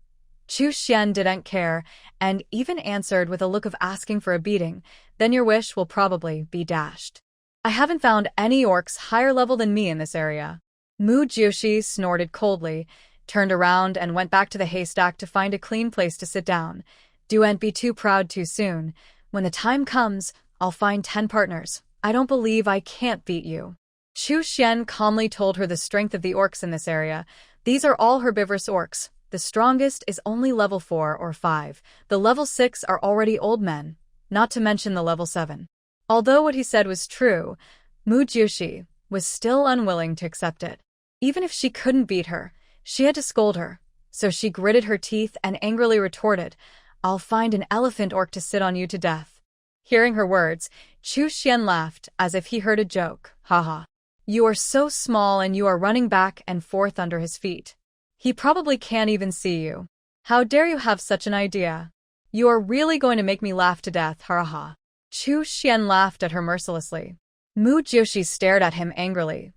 Chu Xian didn't care and even answered with a look of asking for a beating. Then your wish will probably be dashed. I haven't found any orcs higher level than me in this area. Mu Jushi snorted coldly, turned around and went back to the haystack to find a clean place to sit down. Don't be too proud too soon. When the time comes, I'll find 10 partners. I don't believe I can't beat you. Chu Xian calmly told her the strength of the orcs in this area. These are all herbivorous orcs. The strongest is only level 4 or 5. The level 6 are already old men, not to mention the level 7. Although what he said was true, Mu Jushi was still unwilling to accept it. Even if she couldn't beat her, she had to scold her, so she gritted her teeth and angrily retorted, "I'll find an elephant orc to sit on you to death." Hearing her words, Chu Xian laughed as if he heard a joke. Haha. You are so small and you are running back and forth under his feet. He probably can't even see you. How dare you have such an idea? You are really going to make me laugh to death, ha. Chu Xian laughed at her mercilessly. Mu Jushi stared at him angrily,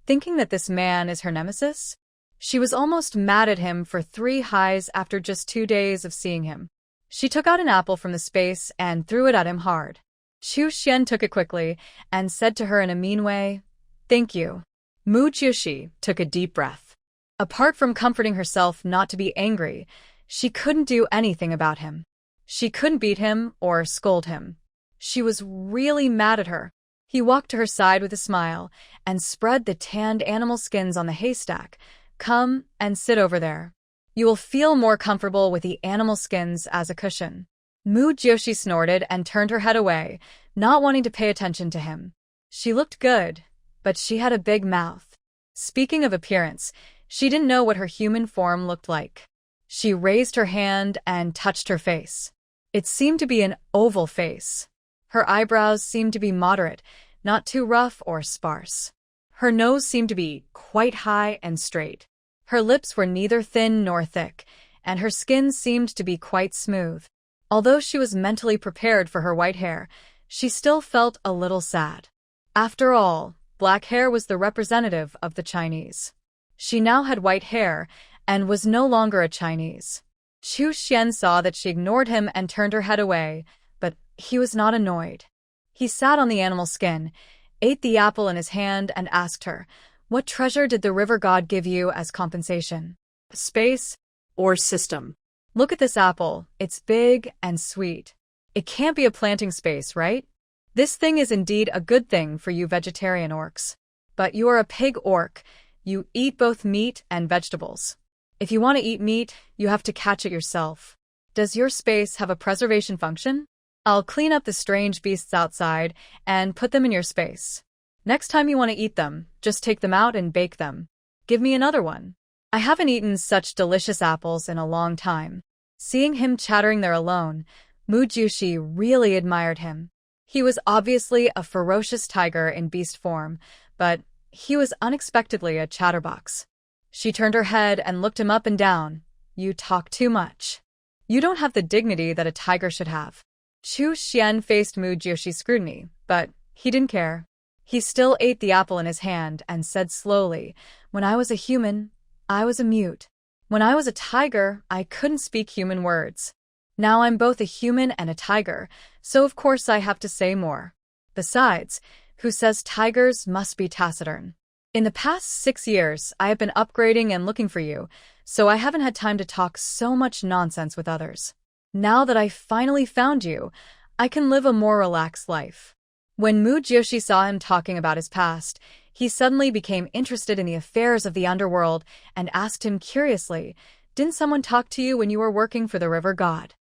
thinking that this man is her nemesis. She was almost mad at him for 3 highs after just 2 days of seeing him. She took out an apple from the space and threw it at him hard. Chu Xian took it quickly and said to her in a mean way, "Thank you." Mu Jushi took a deep breath. Apart from comforting herself not to be angry, she couldn't do anything about him. She couldn't beat him or scold him. She was really mad at her. He walked to her side with a smile and spread the tanned animal skins on the haystack. Come and sit over there. You will feel more comfortable with the animal skins as a cushion. Mu Joshi snorted and turned her head away, not wanting to pay attention to him. She looked good, but she had a big mouth. Speaking of appearance, she didn't know what her human form looked like. She raised her hand and touched her face. It seemed to be an oval face. Her eyebrows seemed to be moderate, not too rough or sparse. Her nose seemed to be quite high and straight. Her lips were neither thin nor thick, and her skin seemed to be quite smooth. Although she was mentally prepared for her white hair, she still felt a little sad. After all, black hair was the representative of the Chinese. She now had white hair and was no longer a Chinese. Chu Xian saw that she ignored him and turned her head away, but he was not annoyed. He sat on the animal skin, ate the apple in his hand, and asked her, "What treasure did the river god give you as compensation? Space or system? Look at this apple. It's big and sweet. It can't be a planting space, right? This thing is indeed a good thing for you vegetarian orcs. But you are a pig orc. You eat both meat and vegetables. If you want to eat meat, you have to catch it yourself. Does your space have a preservation function? I'll clean up the strange beasts outside and put them in your space. Next time you want to eat them, just take them out and bake them. Give me another one. I haven't eaten such delicious apples in a long time." Seeing him chattering there alone, Mu Jushi really admired him. He was obviously a ferocious tiger in beast form, but he was unexpectedly a chatterbox. She turned her head and looked him up and down. "You talk too much. You don't have the dignity that a tiger should have." Chu Xian faced Mu Joshi's scrutiny, but he didn't care. He still ate the apple in his hand and said slowly, "When I was a human, I was a mute. When I was a tiger, I couldn't speak human words. Now I'm both a human and a tiger, so of course I have to say more. Besides, who says tigers must be taciturn? In the past 6 years, I have been upgrading and looking for you, so I haven't had time to talk so much nonsense with others. Now that I finally found you, I can live a more relaxed life." When Mu Joshi saw him talking about his past, he suddenly became interested in the affairs of the underworld and asked him curiously, "Didn't someone talk to you when you were working for the river god?"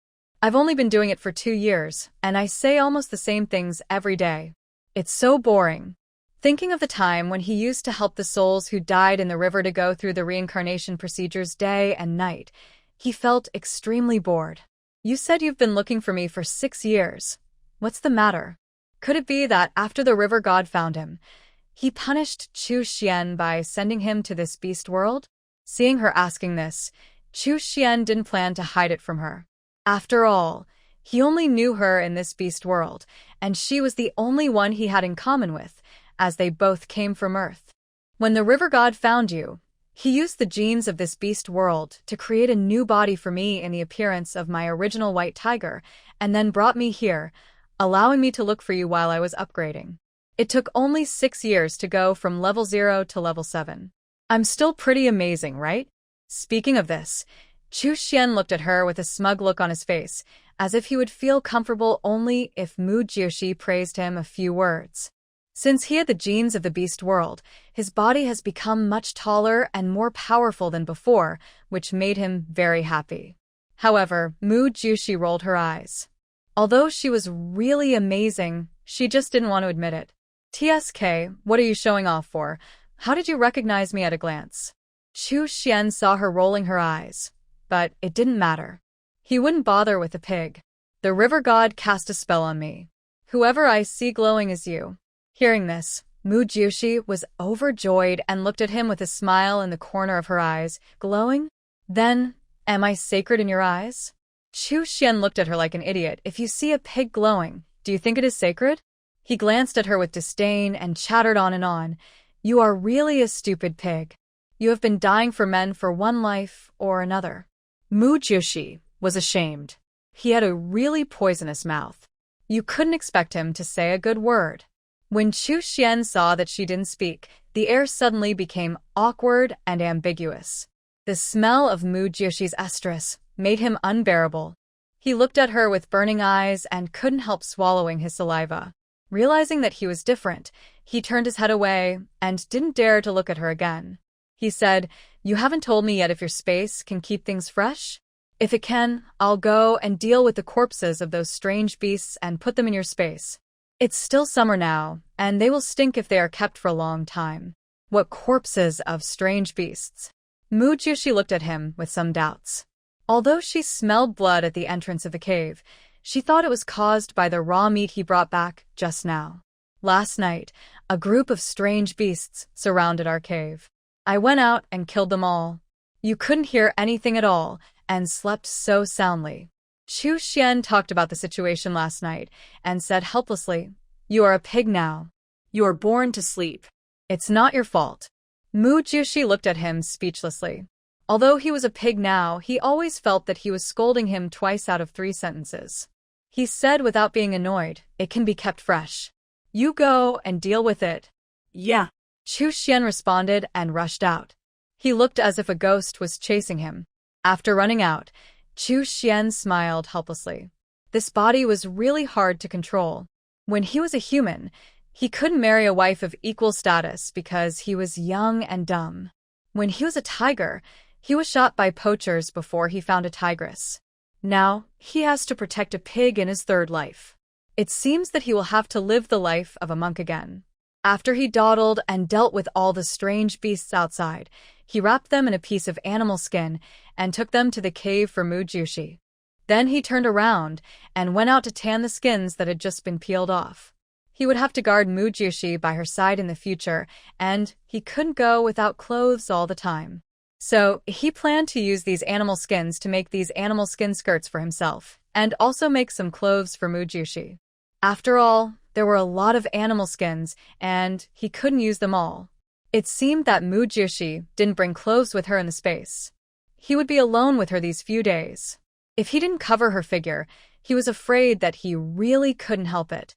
"I've only been doing it for 2 years, and I say almost the same things every day. It's so boring." Thinking of the time when he used to help the souls who died in the river to go through the reincarnation procedures day and night, he felt extremely bored. "You said you've been looking for me for 6 years. What's the matter?" Could it be that after the river god found him, he punished Chu Xian by sending him to this beast world? Seeing her asking this, Chu Xian didn't plan to hide it from her. After all, he only knew her in this beast world, and she was the only one he had in common with, as they both came from Earth. When the river god found you, he used the genes of this beast world to create a new body for me in the appearance of my original white tiger, and then brought me here, allowing me to look for you while I was upgrading. It took only 6 years to go from level 0 to level 7. I'm still pretty amazing, right? Speaking of this, Chu Xian looked at her with a smug look on his face, as if he would feel comfortable only if Mu Joshi praised him a few words. Since he had the genes of the beast world, his body has become much taller and more powerful than before, which made him very happy. However, Mu Joshi rolled her eyes. Although she was really amazing, she just didn't want to admit it. "TSK, what are you showing off for? How did you recognize me at a glance?" Chu Xian saw her rolling her eyes, but it didn't matter. He wouldn't bother with the pig. "The river god cast a spell on me. Whoever I see glowing is you." Hearing this, Mu Joshi was overjoyed and looked at him with a smile in the corner of her eyes. "Glowing? Then, am I sacred in your eyes?" Chu Xian looked at her like an idiot. "If you see a pig glowing, do you think it is sacred?" He glanced at her with disdain and chattered on and on. "You are really a stupid pig. You have been dying for men for one life or another." Mu Joshi was ashamed. He had a really poisonous mouth. You couldn't expect him to say a good word. When Chu Xian saw that she didn't speak, the air suddenly became awkward and ambiguous. The smell of Mu Joshi's estrus made him unbearable. He looked at her with burning eyes and couldn't help swallowing his saliva. Realizing that he was different, he turned his head away and didn't dare to look at her again. He said, "You haven't told me yet if your space can keep things fresh? If it can, I'll go and deal with the corpses of those strange beasts and put them in your space. It's still summer now, and they will stink if they are kept for a long time." What corpses of strange beasts? Mujushi looked at him with some doubts. Although she smelled blood at the entrance of the cave, she thought it was caused by the raw meat he brought back just now. "Last night, a group of strange beasts surrounded our cave. I went out and killed them all. You couldn't hear anything at all and slept so soundly." Chu Xian talked about the situation last night and said helplessly, "You are a pig now. You are born to sleep. It's not your fault." Mu Jushi looked at him speechlessly. Although he was a pig now, he always felt that he was scolding him twice out of 3 sentences. He said without being annoyed, "It can be kept fresh. You go and deal with it." "Yeah." Chu Xian responded and rushed out. He looked as if a ghost was chasing him. After running out, Chu Xian smiled helplessly. This body was really hard to control. When he was a human, he couldn't marry a wife of equal status because he was young and dumb. When he was a tiger, he was shot by poachers before he found a tigress. Now, he has to protect a pig in his 3rd life. It seems that he will have to live the life of a monk again. After he dawdled and dealt with all the strange beasts outside, he wrapped them in a piece of animal skin and took them to the cave for Mujushi. Then he turned around and went out to tan the skins that had just been peeled off. He would have to guard Mujushi by her side in the future, and he couldn't go without clothes all the time. So, he planned to use these animal skins to make these animal skin skirts for himself, and also make some clothes for Mujushi. After all, there were a lot of animal skins, and he couldn't use them all. It seemed that Mujushi didn't bring clothes with her in the space. He would be alone with her these few days. If he didn't cover her figure, he was afraid that he really couldn't help it.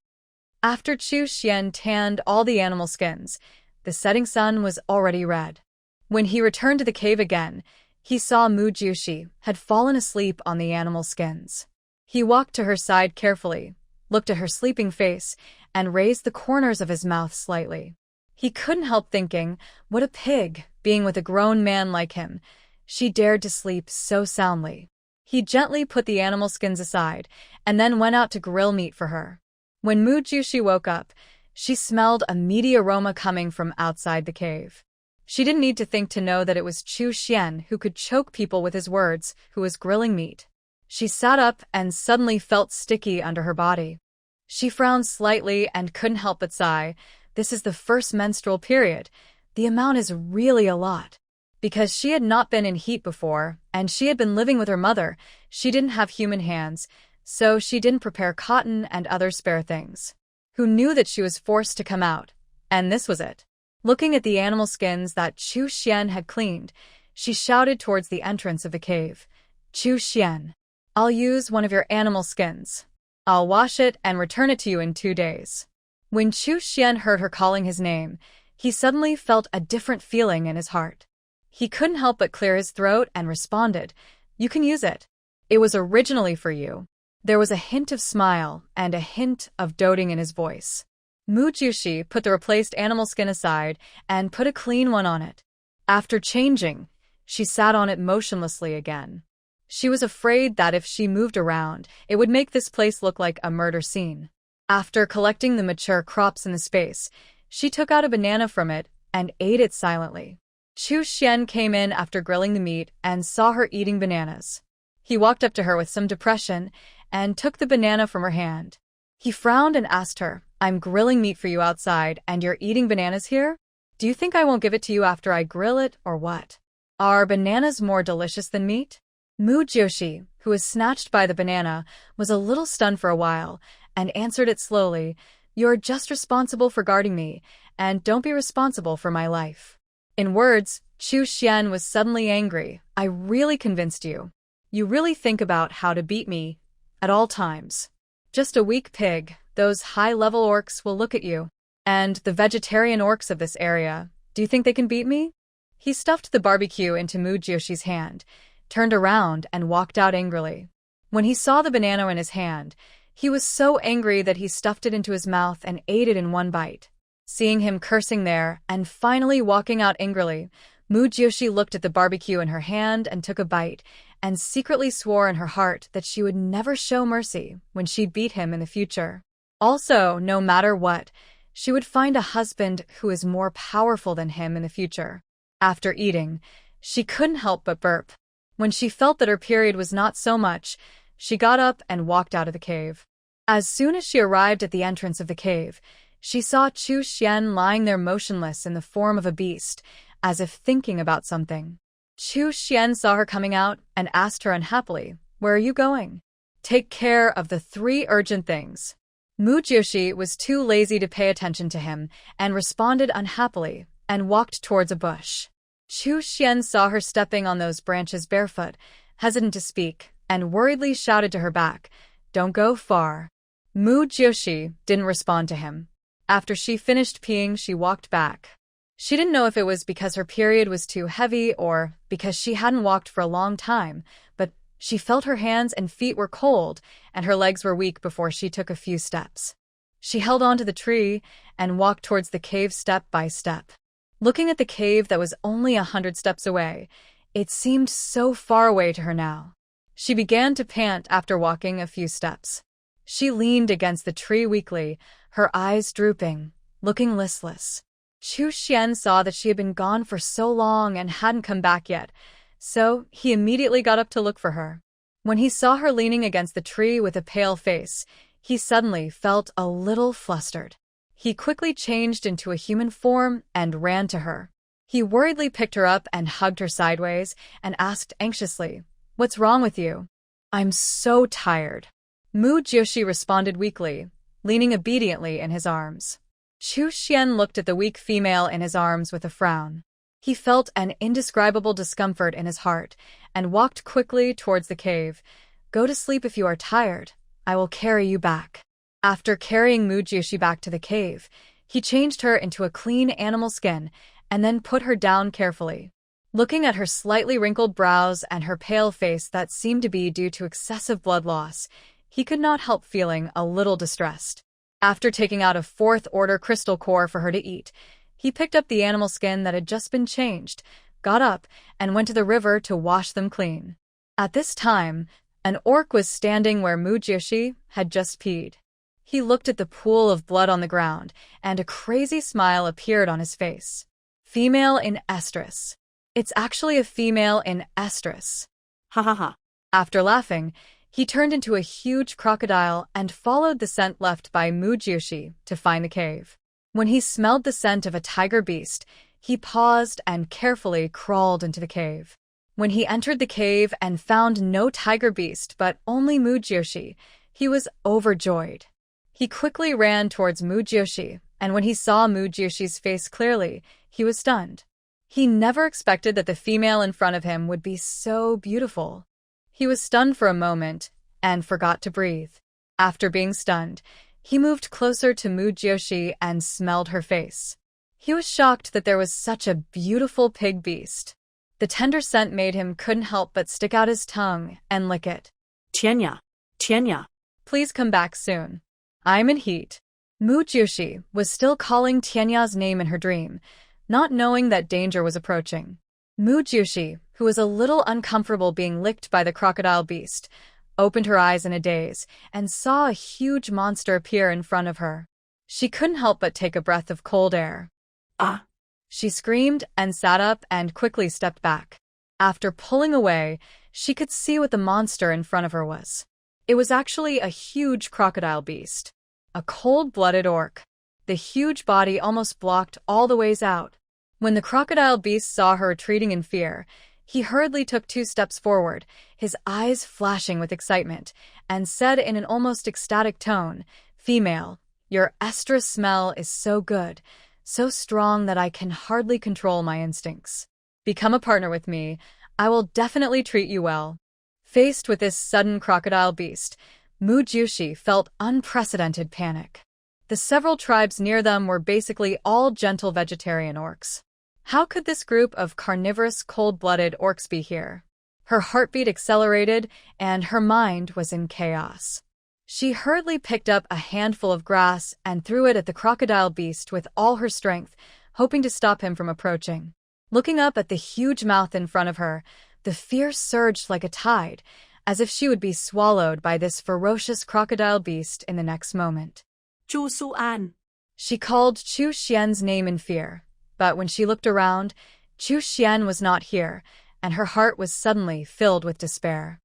After Chu Xian tanned all the animal skins, the setting sun was already red. When he returned to the cave again, he saw Mujushi had fallen asleep on the animal skins. He walked to her side carefully, looked at her sleeping face, and raised the corners of his mouth slightly. He couldn't help thinking, what a pig, being with a grown man like him. She dared to sleep so soundly. He gently put the animal skins aside, and then went out to grill meat for her. When Mujushi woke up, she smelled a meaty aroma coming from outside the cave. She didn't need to think to know that it was Chu Xian, who could choke people with his words, who was grilling meat. She sat up and suddenly felt sticky under her body. She frowned slightly and couldn't help but sigh. This is the first menstrual period. The amount is really a lot. Because she had not been in heat before, and she had been living with her mother, she didn't have human hands, so she didn't prepare cotton and other spare things. Who knew that she was forced to come out? And this was it. Looking at the animal skins that Chu Xian had cleaned, she shouted towards the entrance of the cave. "Chu Xian, I'll use one of your animal skins. I'll wash it and return it to you in 2 days." When Chu Xian heard her calling his name, he suddenly felt a different feeling in his heart. He couldn't help but clear his throat and responded, "You can use it. It was originally for you." There was a hint of smile and a hint of doting in his voice. Mujushi put the replaced animal skin aside and put a clean one on it. After changing, she sat on it motionlessly again. She was afraid that if she moved around, it would make this place look like a murder scene. After collecting the mature crops in the space, she took out a banana from it and ate it silently. Chu Xian came in after grilling the meat and saw her eating bananas. He walked up to her with some depression and took the banana from her hand. He frowned and asked her, "I'm grilling meat for you outside and you're eating bananas here? Do you think I won't give it to you after I grill it, or what? Are bananas more delicious than meat?" Mujoshi, who was snatched by the banana, was a little stunned for a while and answered it slowly, "You're just responsible for guarding me, and don't be responsible for my life." In words, Chu Xian was suddenly angry. "I really convinced you. You really think about how to beat me at all times. Just a weak pig, those high-level orcs will look at you. And the vegetarian orcs of this area, do you think they can beat me?" He stuffed the barbecue into Mujoshi's hand, turned around and walked out angrily. When he saw the banana in his hand, He was so angry that he stuffed it into his mouth and ate it in one bite. Seeing him cursing there and finally walking out angrily, Mujioshi looked at the barbecue in her hand and took a bite, and secretly swore in her heart that she would never show mercy when she beat him in the future. Also, no matter what, she would find a husband who is more powerful than him in the future. After eating, she couldn't help but burp. When she felt that her period was not so much, she got up and walked out of the cave. As soon as she arrived at the entrance of the cave, she saw Chu Xian lying there motionless in the form of a beast, as if thinking about something. Chu Xian saw her coming out and asked her unhappily, "Where are you going?" "Take care of the 3 urgent things." Mujioshi was too lazy to pay attention to him and responded unhappily and walked towards a bush. Chu Xian saw her stepping on those branches barefoot, hesitant to speak, and worriedly shouted to her back, "Don't go far." Mujioshi didn't respond to him. After she finished peeing, she walked back. She didn't know if it was because her period was too heavy or because she hadn't walked for a long time, but she felt her hands and feet were cold and her legs were weak before she took a few steps. She held onto the tree and walked towards the cave step by step. Looking at the cave that was only 100 steps away, it seemed so far away to her now. She began to pant after walking a few steps. She leaned against the tree weakly, her eyes drooping, looking listless. Chu Xian saw that she had been gone for so long and hadn't come back yet, so he immediately got up to look for her. When he saw her leaning against the tree with a pale face, he suddenly felt a little flustered. He quickly changed into a human form and ran to her. He worriedly picked her up and hugged her sideways and asked anxiously, "What's wrong with you?" "I'm so tired." Mujioshi responded weakly, leaning obediently in his arms. Chu Xian looked at the weak female in his arms with a frown. He felt an indescribable discomfort in his heart and walked quickly towards the cave. "Go to sleep if you are tired. I will carry you back." After carrying Mujioshi back to the cave, he changed her into a clean animal skin and then put her down carefully. Looking at her slightly wrinkled brows and her pale face that seemed to be due to excessive blood loss, he could not help feeling a little distressed. After taking out a 4th-order crystal core for her to eat, he picked up the animal skin that had just been changed, got up, and went to the river to wash them clean. At this time, an orc was standing where Mujioshi had just peed. He looked at the pool of blood on the ground, and a crazy smile appeared on his face. Female in estrus. It's actually a female in estrus. Ha ha ha. After laughing, he turned into a huge crocodile and followed the scent left by Mujioshi to find the cave. When he smelled the scent of a tiger beast, he paused and carefully crawled into the cave. When he entered the cave and found no tiger beast but only Mujioshi, he was overjoyed. He quickly ran towards Mujioshi, and when he saw Mujiyoshi's face clearly, he was stunned. He never expected that the female in front of him would be so beautiful. He was stunned for a moment and forgot to breathe. After being stunned, he moved closer to Mujioshi and smelled her face. He was shocked that there was such a beautiful pig beast. The tender scent made him couldn't help but stick out his tongue and lick it. Tianya, Tianya. Please come back soon. I'm in heat. Mujioshi was still calling Tianya's name in her dream, not knowing that danger was approaching. Mujioshi, who was a little uncomfortable being licked by the crocodile beast, opened her eyes in a daze and saw a huge monster appear in front of her. She couldn't help but take a breath of cold air. Ah! She screamed and sat up and quickly stepped back. After pulling away, she could see what the monster in front of her was. It was actually a huge crocodile beast. A cold-blooded orc. The huge body almost blocked all the ways out. When the crocodile beast saw her retreating in fear, he hurriedly took 2 steps forward, his eyes flashing with excitement, and said in an almost ecstatic tone, "Female, your estrus smell is so good, so strong that I can hardly control my instincts. Become a partner with me. I will definitely treat you well." Faced with this sudden crocodile beast, Mujioshi felt unprecedented panic. The several tribes near them were basically all gentle vegetarian orcs. How could this group of carnivorous, cold-blooded orcs be here? Her heartbeat accelerated, and her mind was in chaos. She hurriedly picked up a handful of grass and threw it at the crocodile beast with all her strength, hoping to stop him from approaching. Looking up at the huge mouth in front of her, the fear surged like a tide, as if she would be swallowed by this ferocious crocodile beast in the next moment. Chu Su-an. She called Chu Xian's name in fear, but when she looked around, Chu Xian was not here, and her heart was suddenly filled with despair.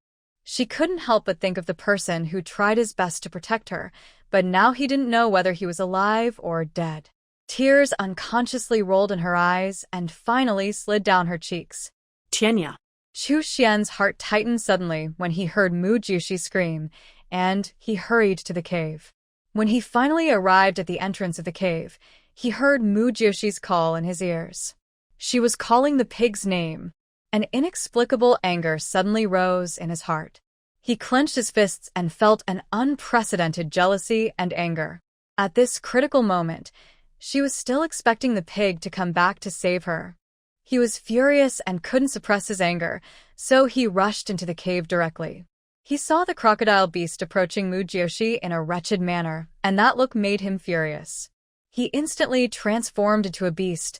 She couldn't help but think of the person who tried his best to protect her, but now he didn't know whether he was alive or dead. Tears unconsciously rolled in her eyes and finally slid down her cheeks. Tianya. Chu Xian's heart tightened suddenly when he heard Mu Jiushi scream, and he hurried to the cave. When he finally arrived at the entrance of the cave, he heard Mu Jiushi's call in his ears. She was calling the pig's name. An inexplicable anger suddenly rose in his heart. He clenched his fists and felt an unprecedented jealousy and anger. At this critical moment, she was still expecting the pig to come back to save her. He was furious and couldn't suppress his anger, so he rushed into the cave directly. He saw the crocodile beast approaching Mu Jiushi in a wretched manner, and that look made him furious. He instantly transformed into a beast,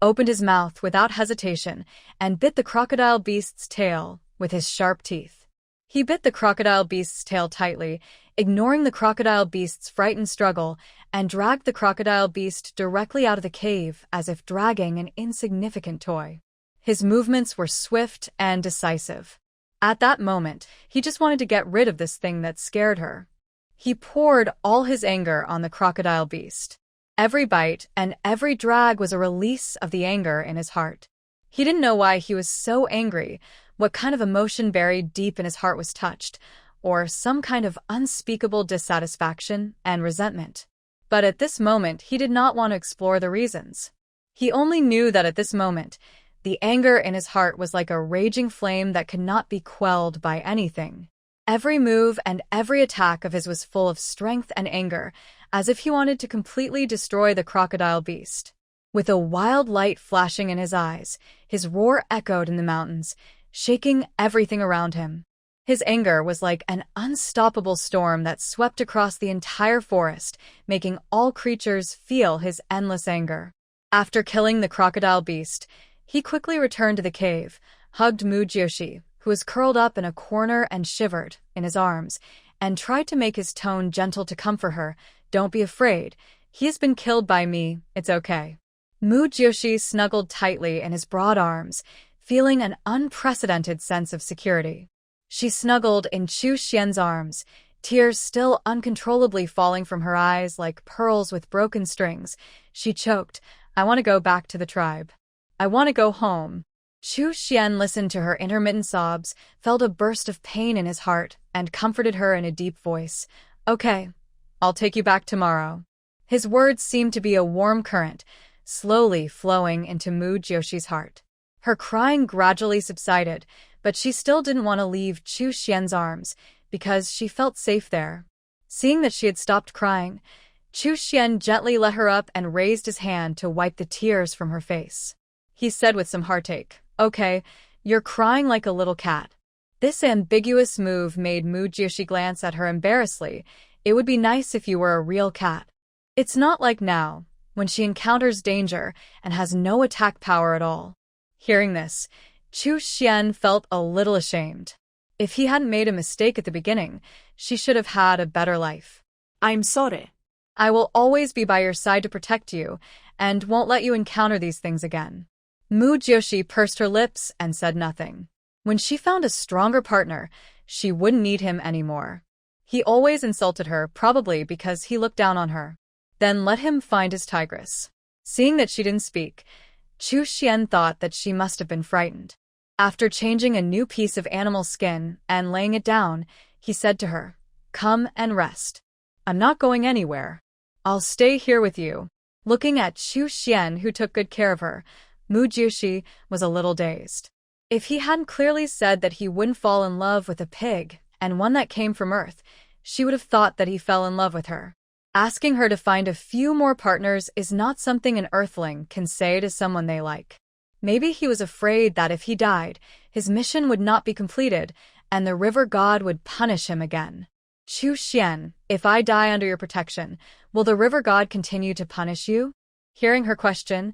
opened his mouth without hesitation, and bit the crocodile beast's tail with his sharp teeth. He bit the crocodile beast's tail tightly, ignoring the crocodile beast's frightened struggle, and dragged the crocodile beast directly out of the cave as if dragging an insignificant toy. His movements were swift and decisive. At that moment, he just wanted to get rid of this thing that scared her. He poured all his anger on the crocodile beast. Every bite and every drag was a release of the anger in his heart. He didn't know why he was so angry, what kind of emotion buried deep in his heart was touched, or some kind of unspeakable dissatisfaction and resentment. But at this moment, he did not want to explore the reasons. He only knew that at this moment, the anger in his heart was like a raging flame that could not be quelled by anything. Every move and every attack of his was full of strength and anger, as if he wanted to completely destroy the crocodile beast. With a wild light flashing in his eyes, his roar echoed in the mountains, shaking everything around him. His anger was like an unstoppable storm that swept across the entire forest, making all creatures feel his endless anger. After killing the crocodile beast, he quickly returned to the cave, hugged Mu Jiushi, who was curled up in a corner and shivered, in his arms, and tried to make his tone gentle to comfort her. "Don't be afraid. He has been killed by me. It's okay." Mu Jiushi snuggled tightly in his broad arms, feeling an unprecedented sense of security. She snuggled in Chu Xian's arms, tears still uncontrollably falling from her eyes like pearls with broken strings. She choked, "I want to go back to the tribe. I want to go home." Chu Xian listened to her intermittent sobs, felt a burst of pain in his heart, and comforted her in a deep voice. "Okay, I'll take you back tomorrow." His words seemed to be a warm current, slowly flowing into Mu Jiushi's heart. Her crying gradually subsided, but she still didn't want to leave Chu Xian's arms, because she felt safe there. Seeing that she had stopped crying, Chu Xian gently let her up and raised his hand to wipe the tears from her face. He said with some heartache, "Okay, you're crying like a little cat." This ambiguous move made Mu Jiushi glance at her embarrassedly. "It would be nice if you were a real cat." It's not like now, when she encounters danger and has no attack power at all. Hearing this, Chu Xian felt a little ashamed. If he hadn't made a mistake at the beginning, she should have had a better life. I'm sorry. I will always be by your side to protect you, and won't let you encounter these things again. Mu Jiushi pursed her lips and said nothing. When she found a stronger partner, she wouldn't need him anymore. He always insulted her, probably because he looked down on her. Then let him find his tigress. Seeing that she didn't speak, Chu Xian thought that she must have been frightened. After changing a new piece of animal skin and laying it down, he said to her, "Come and rest. I'm not going anywhere. I'll stay here with you." Looking at Chu Xian, who took good care of her, Mu Jiushi was a little dazed. If he hadn't clearly said that he wouldn't fall in love with a pig, and one that came from Earth, she would have thought that he fell in love with her. Asking her to find a few more partners is not something an Earthling can say to someone they like. Maybe he was afraid that if he died, his mission would not be completed, and the river god would punish him again. Chu Xian, if I die under your protection, will the river god continue to punish you? Hearing her question,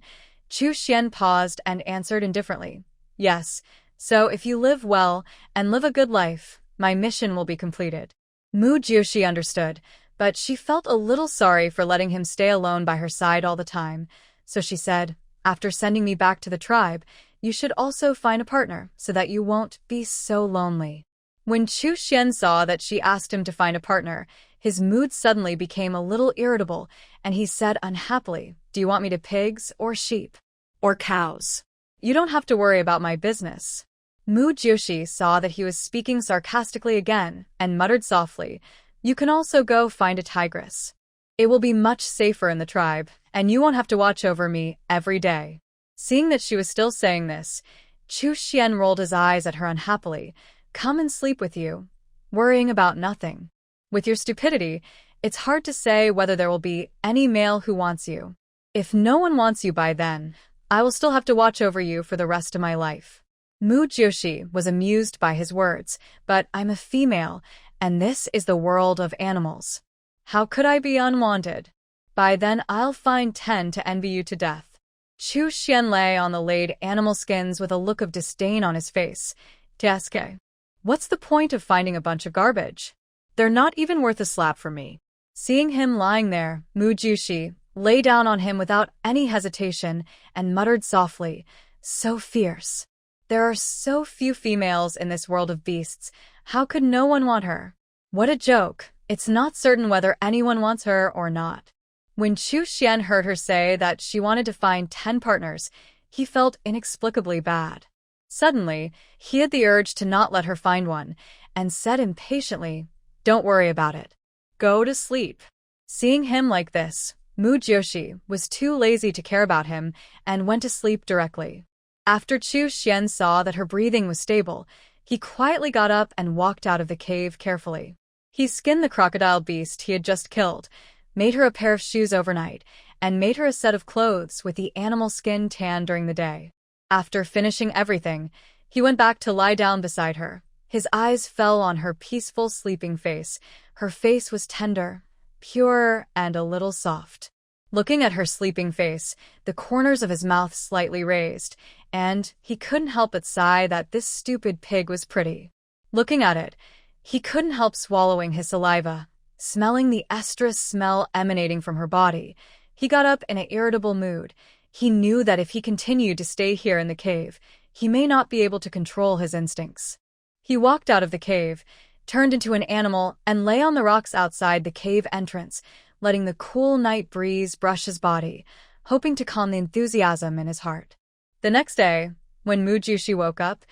Chu Xian paused and answered indifferently. Yes, so if you live well and live a good life, my mission will be completed. Mu Jiushi understood, but she felt a little sorry for letting him stay alone by her side all the time, so she said, after sending me back to the tribe, you should also find a partner so that you won't be so lonely. When Chu Xian saw that she asked him to find a partner, his mood suddenly became a little irritable, and he said unhappily, Do you want me to pigs or sheep? Or cows? You don't have to worry about my business. Mu Jiushi saw that he was speaking sarcastically again and muttered softly, You can also go find a tigress. It will be much safer in the tribe, and you won't have to watch over me every day. Seeing that she was still saying this, Chu Xian rolled his eyes at her unhappily. Come and sleep with you, worrying about nothing. With your stupidity, it's hard to say whether there will be any male who wants you. If no one wants you by then, I will still have to watch over you for the rest of my life. Mu Jiushi was amused by his words, but I'm a female, and this is the world of animals. How could I be unwanted? By then I'll find 10 to envy you to death. Chu Xian lay on the laid animal skins with a look of disdain on his face. Tiasuke. What's the point of finding a bunch of garbage? They're not even worth a slap from me. Seeing him lying there, Mu Jiushi lay down on him without any hesitation and muttered softly, So fierce. There are so few females in this world of beasts. How could no one want her? What a joke. It's not certain whether anyone wants her or not. When Chu Xian heard her say that she wanted to find 10 partners, he felt inexplicably bad. Suddenly, he had the urge to not let her find one, and said impatiently, Don't worry about it. Go to sleep. Seeing him like this, Mu Jiushi was too lazy to care about him and went to sleep directly. After Chu Xian saw that her breathing was stable, he quietly got up and walked out of the cave carefully. He skinned the crocodile beast he had just killed, made her a pair of shoes overnight, and made her a set of clothes with the animal skin tan during the day. After finishing everything, he went back to lie down beside her. His eyes fell on her peaceful sleeping face. Her face was tender, pure, and a little soft. Looking at her sleeping face, the corners of his mouth slightly raised, and he couldn't help but sigh that this stupid pig was pretty. Looking at it, he couldn't help swallowing his saliva. Smelling the estrus smell emanating from her body, he got up in an irritable mood. He knew that if he continued to stay here in the cave, he may not be able to control his instincts. He walked out of the cave, turned into an animal, and lay on the rocks outside the cave entrance, letting the cool night breeze brush his body, hoping to calm the enthusiasm in his heart. The next day, when Mu Jiushi woke up,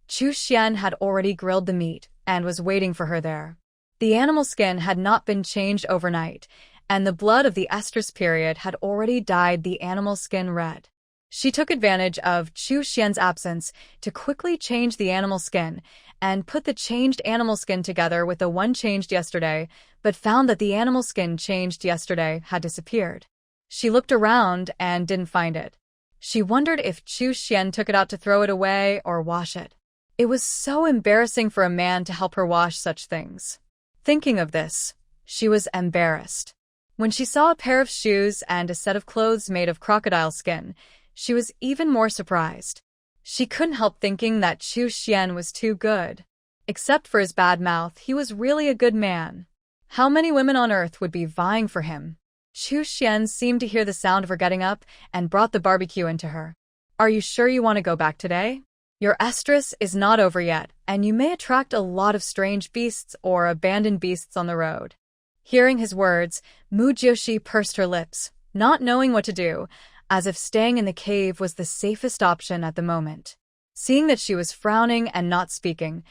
Chu Xian had already grilled the meat and was waiting for her there. The animal skin had not been changed overnight, and the blood of the estrus period had already dyed the animal skin red. She took advantage of Chu Xian's absence to quickly change the animal skin and put the changed animal skin together with the one changed yesterday, but found that the animal skin changed yesterday had disappeared. She looked around and didn't find it. She wondered if Chu Xian took it out to throw it away or wash it. It was so embarrassing for a man to help her wash such things. Thinking of this, she was embarrassed. When she saw a pair of shoes and a set of clothes made of crocodile skin, she was even more surprised. She couldn't help thinking that Chu Xian was too good. Except for his bad mouth, he was really a good man. How many women on earth would be vying for him? Chu Xian seemed to hear the sound of her getting up and brought the barbecue into her. Are you sure you want to go back today? Your estrus is not over yet, and you may attract a lot of strange beasts or abandoned beasts on the road. Hearing his words, Mu Jiushi pursed her lips, not knowing what to do, as if staying in the cave was the safest option at the moment. Seeing that she was frowning and not speaking,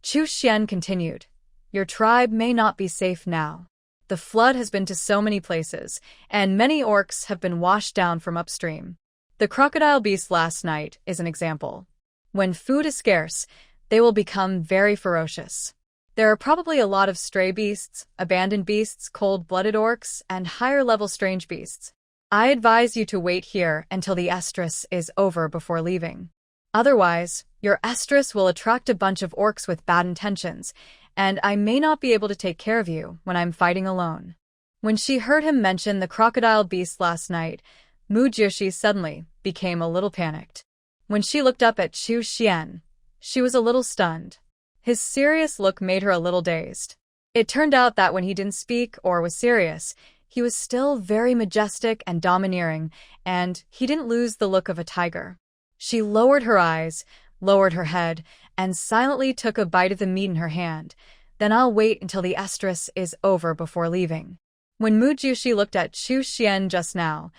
Chu Xian continued, Your tribe may not be safe now. The flood has been to so many places, and many orcs have been washed down from upstream. The crocodile beast last night is an example. When food is scarce, they will become very ferocious. There are probably a lot of stray beasts, abandoned beasts, cold-blooded orcs, and higher-level strange beasts. I advise you to wait here until the estrus is over before leaving. Otherwise, your estrus will attract a bunch of orcs with bad intentions, and I may not be able to take care of you when I'm fighting alone. When she heard him mention the crocodile beast last night, Mu Jiushi suddenly became a little panicked. When she looked up at Chu Xian, she was a little stunned. His serious look made her a little dazed. It turned out that when he didn't speak or was serious, he was still very majestic and domineering, and he didn't lose the look of a tiger. She lowered her eyes, lowered her head, and silently took a bite of the meat in her hand. Then I'll wait until the estrus is over before leaving. When Mu Jiushi looked at Chu Xian just now,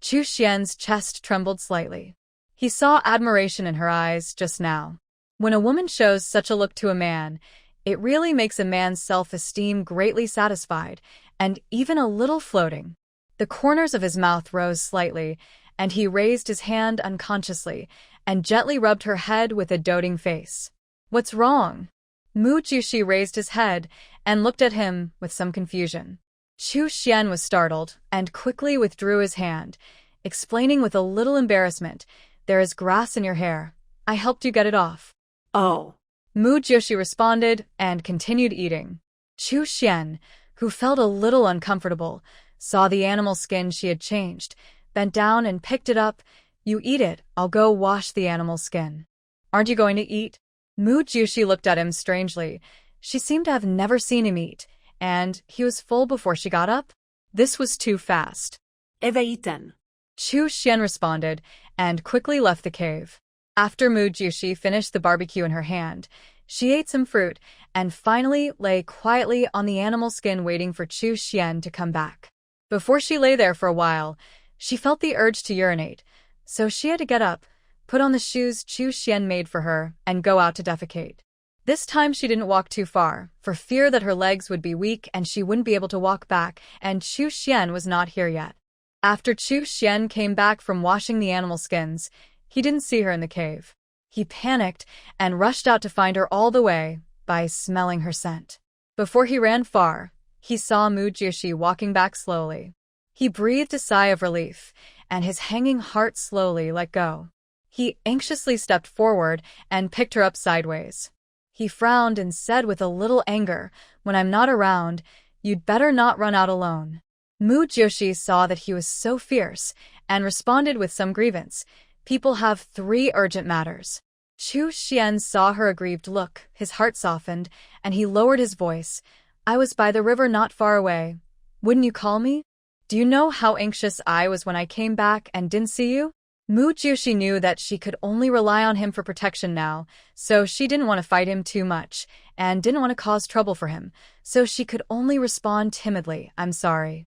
Chu Xian's chest trembled slightly. He saw admiration in her eyes just now. When a woman shows such a look to a man, it really makes a man's self-esteem greatly satisfied, and even a little floating. The corners of his mouth rose slightly, and he raised his hand unconsciously and gently rubbed her head with a doting face. "What's wrong?" Mu Jiushi raised his head and looked at him with some confusion. Chu Xian was startled and quickly withdrew his hand, explaining with a little embarrassment, "There is grass in your hair. I helped you get it off." Oh. Mu Jiushi responded and continued eating. Chu Xian, who felt a little uncomfortable, saw the animal skin she had changed, bent down and picked it up. "You eat it, I'll go wash the animal skin." "Aren't you going to eat?" Mu Jiushi looked at him strangely. She seemed to have never seen him eat, and he was full before she got up. This was too fast. "Eve eaten." Chu Xian responded and quickly left the cave. After Mu Jiushi finished the barbecue in her hand, she ate some fruit and finally lay quietly on the animal skin waiting for Chu Xian to come back. Before she lay there for a while, she felt the urge to urinate, so she had to get up, put on the shoes Chu Xian made for her, and go out to defecate. This time she didn't walk too far, for fear that her legs would be weak and she wouldn't be able to walk back, and Chu Xian was not here yet. After Chu Xian came back from washing the animal skins, he didn't see her in the cave. He panicked and rushed out to find her all the way by smelling her scent. Before he ran far, he saw Mu Jiushi walking back slowly. He breathed a sigh of relief, and his hanging heart slowly let go. He anxiously stepped forward and picked her up sideways. He frowned and said with a little anger, "When I'm not around, you'd better not run out alone." Mu Jiushi saw that he was so fierce and responded with some grievance. "People have 3 urgent matters." Chu Xian saw her aggrieved look, his heart softened, and he lowered his voice. "I was by the river not far away. Wouldn't you call me? Do you know how anxious I was when I came back and didn't see you?" Mu Jiushi knew that she could only rely on him for protection now, so she didn't want to fight him too much, and didn't want to cause trouble for him, so she could only respond timidly, "I'm sorry."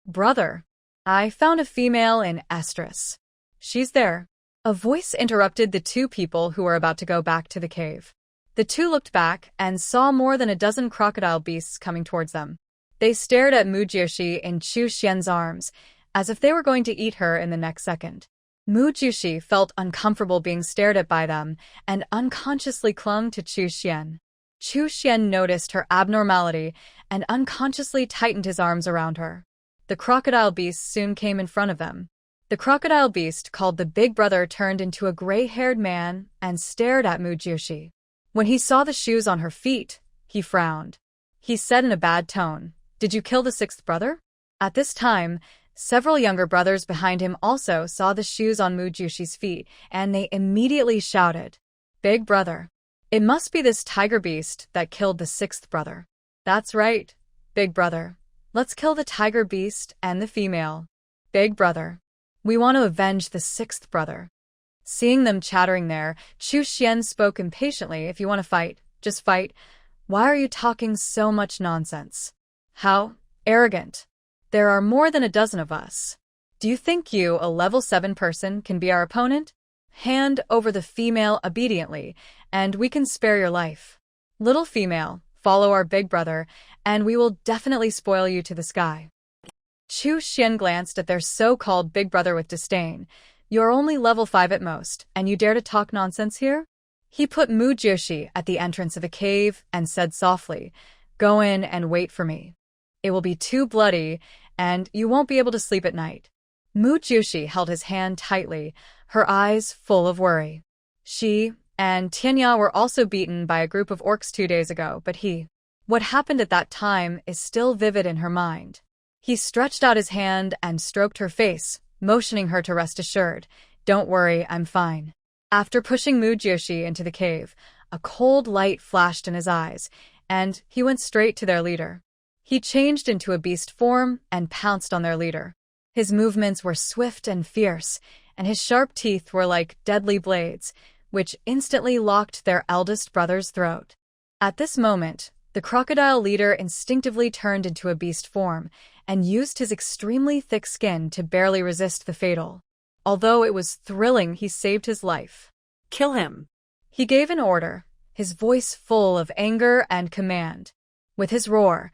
"Brother, I found a female in estrus. She's there." A voice interrupted the 2 people who were about to go back to the cave. The 2 looked back and saw more than a dozen crocodile beasts coming towards them. They stared at Mu Jiushi in Chu Xian's arms, as if they were going to eat her in the next second. Mu Jiushi felt uncomfortable being stared at by them and unconsciously clung to Chu Xian. Chu Xian noticed her abnormality and unconsciously tightened his arms around her. The crocodile beast soon came in front of them. The crocodile beast called the Big Brother turned into a gray-haired man and stared at Mu Jiushi. When he saw the shoes on her feet, he frowned. He said in a bad tone, "Did you kill the 6th brother?" At this time, several younger brothers behind him also saw the shoes on Mu Jiushi's feet, and they immediately shouted, "Big Brother! It must be this tiger beast that killed the 6th brother." "That's right, Big Brother. Let's kill the tiger beast and the female. Big Brother. We want to avenge the 6th brother." Seeing them chattering there, Chu Xian spoke impatiently, "If you want to fight, just fight. Why are you talking so much nonsense? How arrogant. There are more than a dozen of us. Do you think you, a level 7 person, can be our opponent? Hand over the female obediently, and we can spare your life. Little female, follow our big brother, and we will definitely spoil you to the sky." Chu Xian glanced at their so-called big brother with disdain. "You're only level 5 at most, and you dare to talk nonsense here?" He put Mu Jiushi at the entrance of a cave and said softly, "Go in and wait for me. It will be too bloody, and you won't be able to sleep at night." Mu Jiushi held his hand tightly, her eyes full of worry. She and Tianya were also beaten by a group of orcs 2 days ago, but he What happened at that time is still vivid in her mind. He stretched out his hand and stroked her face, motioning her to rest assured. Don't worry, I'm fine. After pushing Mujioshi into the cave, a cold light flashed in his eyes, and he went straight to their leader. He changed into a beast form and pounced on their leader. His movements were swift and fierce, and his sharp teeth were like deadly blades, which instantly locked their eldest brother's throat. At this moment, the crocodile leader instinctively turned into a beast form and used his extremely thick skin to barely resist the fatal. Although it was thrilling, he saved his life. Kill him. He gave an order, his voice full of anger and command. With his roar,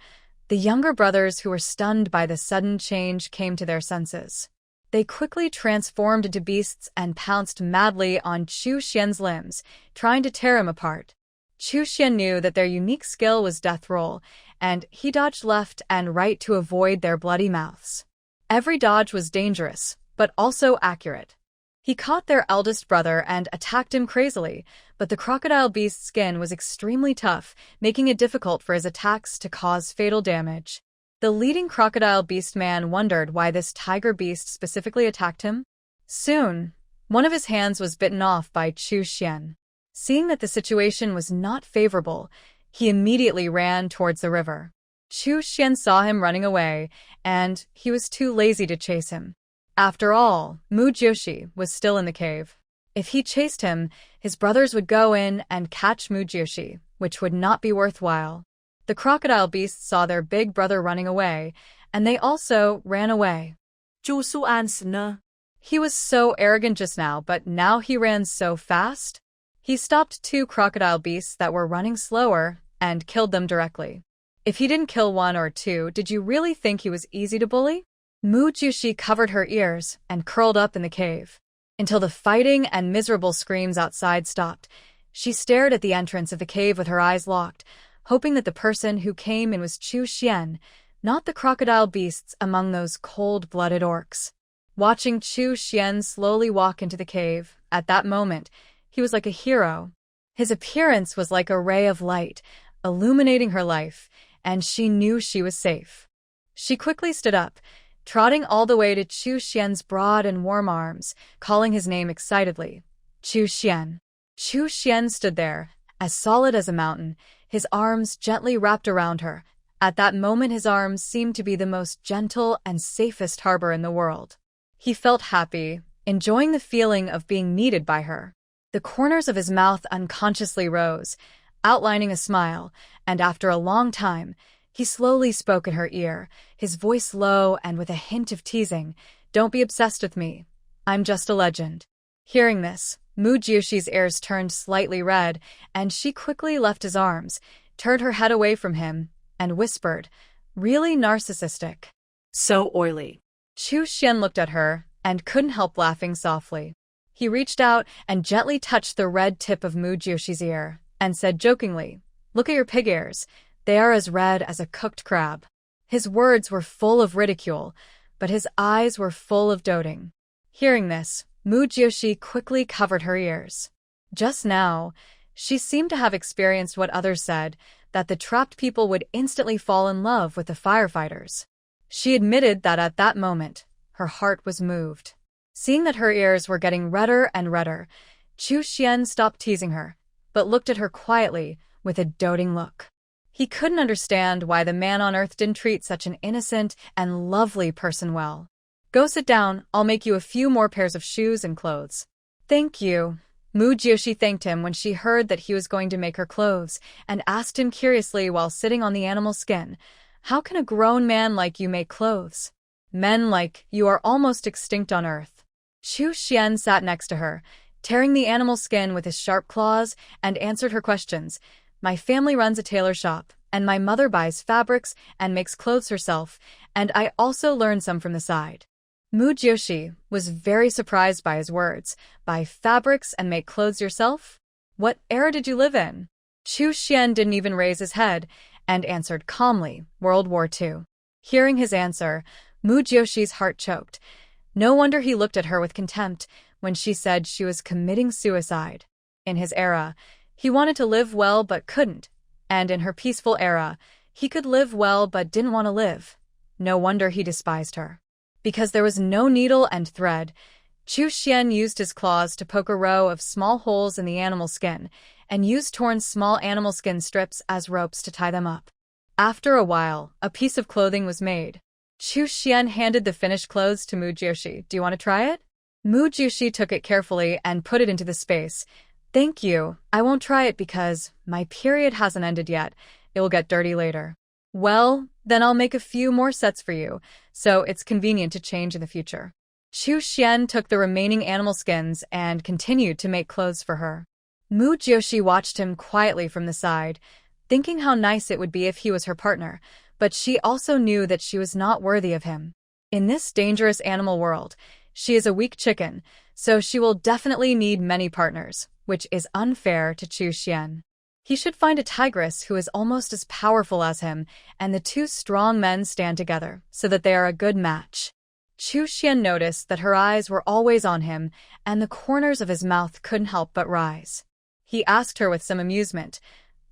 the younger brothers who were stunned by the sudden change came to their senses. They quickly transformed into beasts and pounced madly on Chu Xian's limbs, trying to tear him apart. Chu Xian knew that their unique skill was death roll, and he dodged left and right to avoid their bloody mouths. Every dodge was dangerous, but also accurate. He caught their eldest brother and attacked him crazily, but the crocodile beast's skin was extremely tough, making it difficult for his attacks to cause fatal damage. The leading crocodile beastman wondered why this tiger beast specifically attacked him. Soon, one of his hands was bitten off by Chu Xian. Seeing that the situation was not favorable, he immediately ran towards the river. Chu Xian saw him running away, and he was too lazy to chase him. After all, Mujioshi was still in the cave. If he chased him, his brothers would go in and catch Mujioshi, which would not be worthwhile. The crocodile beasts saw their big brother running away, and they also ran away. Chu Suan's ne. He was so arrogant just now, but now he ran so fast. He stopped two crocodile beasts that were running slower and killed them directly. If he didn't kill one or two, did you really think he was easy to bully? Mujioshi covered her ears and curled up in the cave. Until the fighting and miserable screams outside stopped, she stared at the entrance of the cave with her eyes locked, hoping that the person who came in was Chu Xian, not the crocodile beasts among those cold-blooded orcs. Watching Chu Xian slowly walk into the cave, at that moment, he was like a hero. His appearance was like a ray of light, illuminating her life, and she knew she was safe. She quickly stood up, trotting all the way to Chu Xian's broad and warm arms, calling his name excitedly. Chu Xian. Chu Xian stood there, as solid as a mountain, his arms gently wrapped around her. At that moment his arms seemed to be the most gentle and safest harbor in the world. He felt happy, enjoying the feeling of being needed by her. The corners of his mouth unconsciously rose, outlining a smile, and after a long time, he slowly spoke in her ear, his voice low and with a hint of teasing. Don't be obsessed with me. I'm just a legend. Hearing this, Mujioshi's ears turned slightly red, and she quickly left his arms, turned her head away from him, and whispered, really narcissistic. So oily. Chu Xian looked at her and couldn't help laughing softly. He reached out and gently touched the red tip of Mujioshi's ear and said jokingly, look at your pig ears. They are as red as a cooked crab. His words were full of ridicule, but his eyes were full of doting. Hearing this, Mujioshi quickly covered her ears. Just now, she seemed to have experienced what others said, that the trapped people would instantly fall in love with the firefighters. She admitted that at that moment, her heart was moved. Seeing that her ears were getting redder and redder, Chu Xian stopped teasing her, but looked at her quietly with a doting look. He couldn't understand why the man on earth didn't treat such an innocent and lovely person well. Go sit down, I'll make you a few more pairs of shoes and clothes. Thank you. Mujioshi thanked him when she heard that he was going to make her clothes, and asked him curiously while sitting on the animal skin, how can a grown man like you make clothes? Men like you are almost extinct on earth. Chu Xian sat next to her, tearing the animal skin with his sharp claws, and answered her questions. My family runs a tailor shop, and my mother buys fabrics and makes clothes herself, and I also learn some from the side. Mujioshi was very surprised by his words. Buy fabrics and make clothes yourself? What era did you live in? Chu Xian didn't even raise his head, and answered calmly, World War II. Hearing his answer, Mujioshi's heart choked. No wonder he looked at her with contempt when she said she was committing suicide. In his era, he wanted to live well but couldn't, and in her peaceful era, he could live well but didn't want to live. No wonder he despised her. Because there was no needle and thread, Chu Xian used his claws to poke a row of small holes in the animal skin, and used torn small animal skin strips as ropes to tie them up. After a while, a piece of clothing was made. Chu Xian handed the finished clothes to Mu Jiushi. Do you want to try it? Mu Jiushi took it carefully and put it into the space. Thank you. I won't try it because my period hasn't ended yet. It will get dirty later. Well, then I'll make a few more sets for you, so it's convenient to change in the future. Chu Xian took the remaining animal skins and continued to make clothes for her. Mu Jiushi watched him quietly from the side, thinking how nice it would be if he was her partner, but she also knew that she was not worthy of him. In this dangerous animal world, she is a weak chicken, so she will definitely need many partners, which is unfair to Chu Xian. He should find a tigress who is almost as powerful as him, and the two strong men stand together, so that they are a good match. Chu Xian noticed that her eyes were always on him, and the corners of his mouth couldn't help but rise. He asked her with some amusement,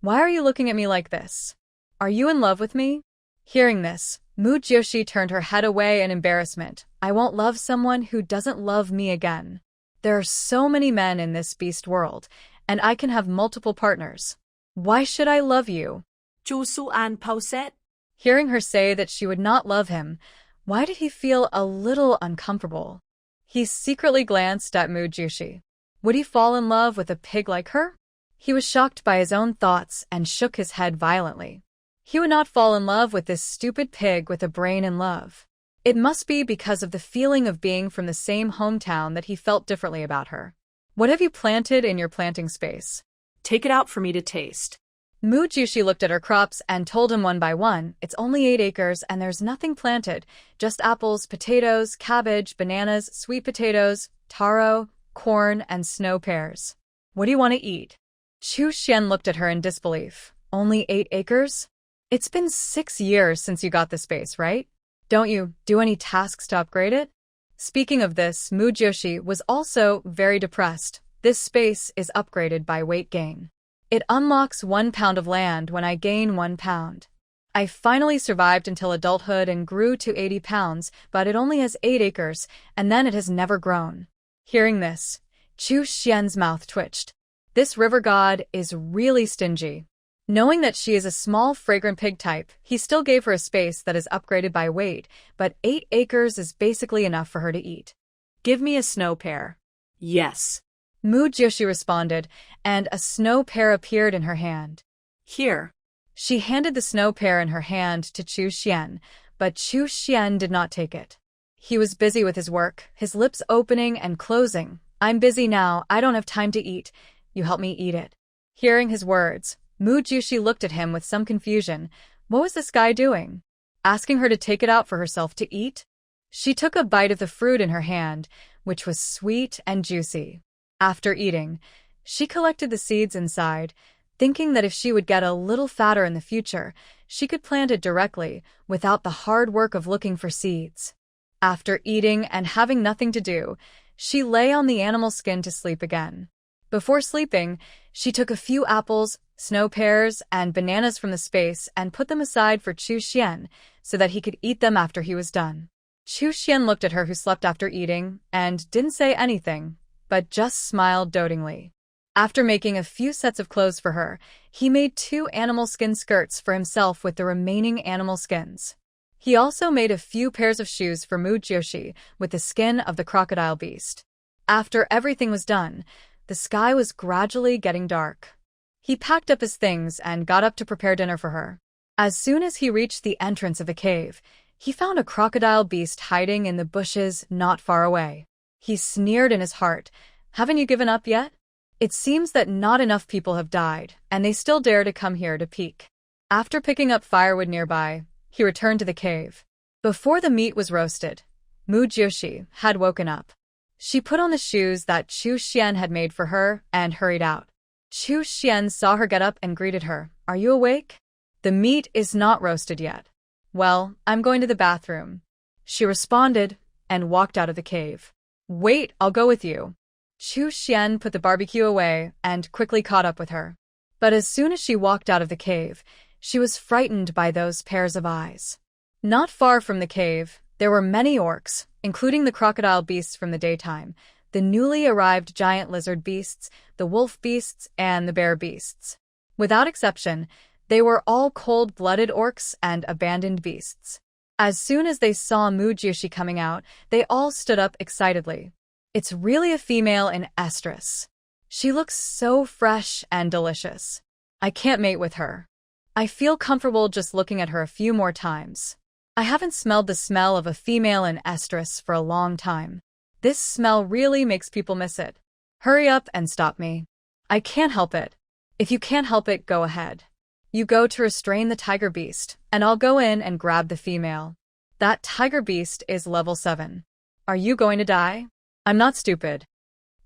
"Why are you looking at me like this? Are you in love with me?" Hearing this, Mu Jiushi turned her head away in embarrassment. "I won't love someone who doesn't love me again. There are so many men in this beast world, and I can have multiple partners. Why should I love you?" Chu Su-an pauset. Hearing her say that she would not love him, why did he feel a little uncomfortable? He secretly glanced at Mu Jiushi. Would he fall in love with a pig like her? He was shocked by his own thoughts and shook his head violently. He would not fall in love with this stupid pig with a brain and love. It must be because of the feeling of being from the same hometown that he felt differently about her. What have you planted in your planting space? Take it out for me to taste. Mu Jiushi looked at her crops and told him one by one, "It's only 8 acres and there's nothing planted, just apples, potatoes, cabbage, bananas, sweet potatoes, taro, corn, and snow pears. What do you want to eat?" Chu Xian looked at her in disbelief. "Only 8 acres? It's been 6 years since you got the space, right? Don't you do any tasks to upgrade it?" Speaking of this, Mu Jiushi was also very depressed. This space is upgraded by weight gain. It unlocks 1 pound of land when I gain 1 pound. I finally survived until adulthood and grew to 80 pounds, but it only has 8 acres, and then it has never grown. Hearing this, Chu Xian's mouth twitched. This river god is really stingy. Knowing that she is a small, fragrant pig type, he still gave her a space that is upgraded by weight, but 8 acres is basically enough for her to eat. Give me a snow pear. Yes. Mu Jiushi responded, and a snow pear appeared in her hand. Here. She handed the snow pear in her hand to Chu Xian, but Chu Xian did not take it. He was busy with his work, his lips opening and closing. "I'm busy now, I don't have time to eat. You help me eat it." Hearing his words, Mu Jiushi looked at him with some confusion. What was this guy doing? Asking her to take it out for herself to eat? She took a bite of the fruit in her hand, which was sweet and juicy. After eating, she collected the seeds inside, thinking that if she would get a little fatter in the future, she could plant it directly, without the hard work of looking for seeds. After eating and having nothing to do, she lay on the animal skin to sleep again. Before sleeping, she took a few apples, snow pears, and bananas from the space and put them aside for Chu Xian, so that he could eat them after he was done. Chu Xian looked at her who slept after eating, and didn't say anything, but just smiled dotingly. After making a few sets of clothes for her, he made 2 animal skin skirts for himself with the remaining animal skins. He also made a few pairs of shoes for Mu Jiushi with the skin of the crocodile beast. After everything was done, the sky was gradually getting dark. He packed up his things and got up to prepare dinner for her. As soon as he reached the entrance of the cave, he found a crocodile beast hiding in the bushes not far away. He sneered in his heart, "Haven't you given up yet? It seems that not enough people have died, and they still dare to come here to peek." After picking up firewood nearby, he returned to the cave. Before the meat was roasted, Mu Jiushi had woken up. She put on the shoes that Chu Xian had made for her and hurried out. Chu Xian saw her get up and greeted her. "Are you awake? The meat is not roasted yet." "Well, I'm going to the bathroom," she responded and walked out of the cave. "Wait, I'll go with you." Chu Xian put the barbecue away and quickly caught up with her. But as soon as she walked out of the cave, she was frightened by those pairs of eyes. Not far from the cave, there were many orcs, including the crocodile beasts from the daytime, the newly arrived giant lizard beasts, the wolf beasts, and the bear beasts. Without exception, they were all cold-blooded orcs and abandoned beasts. As soon as they saw Mujyoshi coming out, they all stood up excitedly. It's really a female in estrus. She looks so fresh and delicious. I can't mate with her. I feel comfortable just looking at her a few more times. I haven't smelled the smell of a female in estrus for a long time. This smell really makes people miss it. Hurry up and stop me. I can't help it. If you can't help it, go ahead. You go to restrain the tiger beast, and I'll go in and grab the female. That tiger beast is level 7. Are you going to die? I'm not stupid.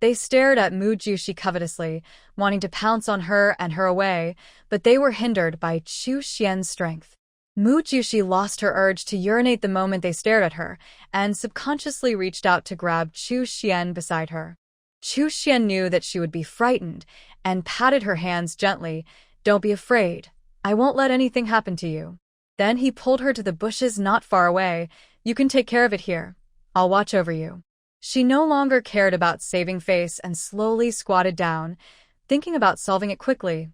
They stared at Mujyoshi covetously, wanting to pounce on her and her away, but they were hindered by Chu Xian's strength. Mujyoshi lost her urge to urinate the moment they stared at her, and subconsciously reached out to grab Chu Xian beside her. Chu Xian knew that she would be frightened, and patted her hands gently. Don't be afraid. I won't let anything happen to you. Then he pulled her to the bushes not far away. You can take care of it here. I'll watch over you. She no longer cared about saving face and slowly squatted down, thinking about solving it quickly.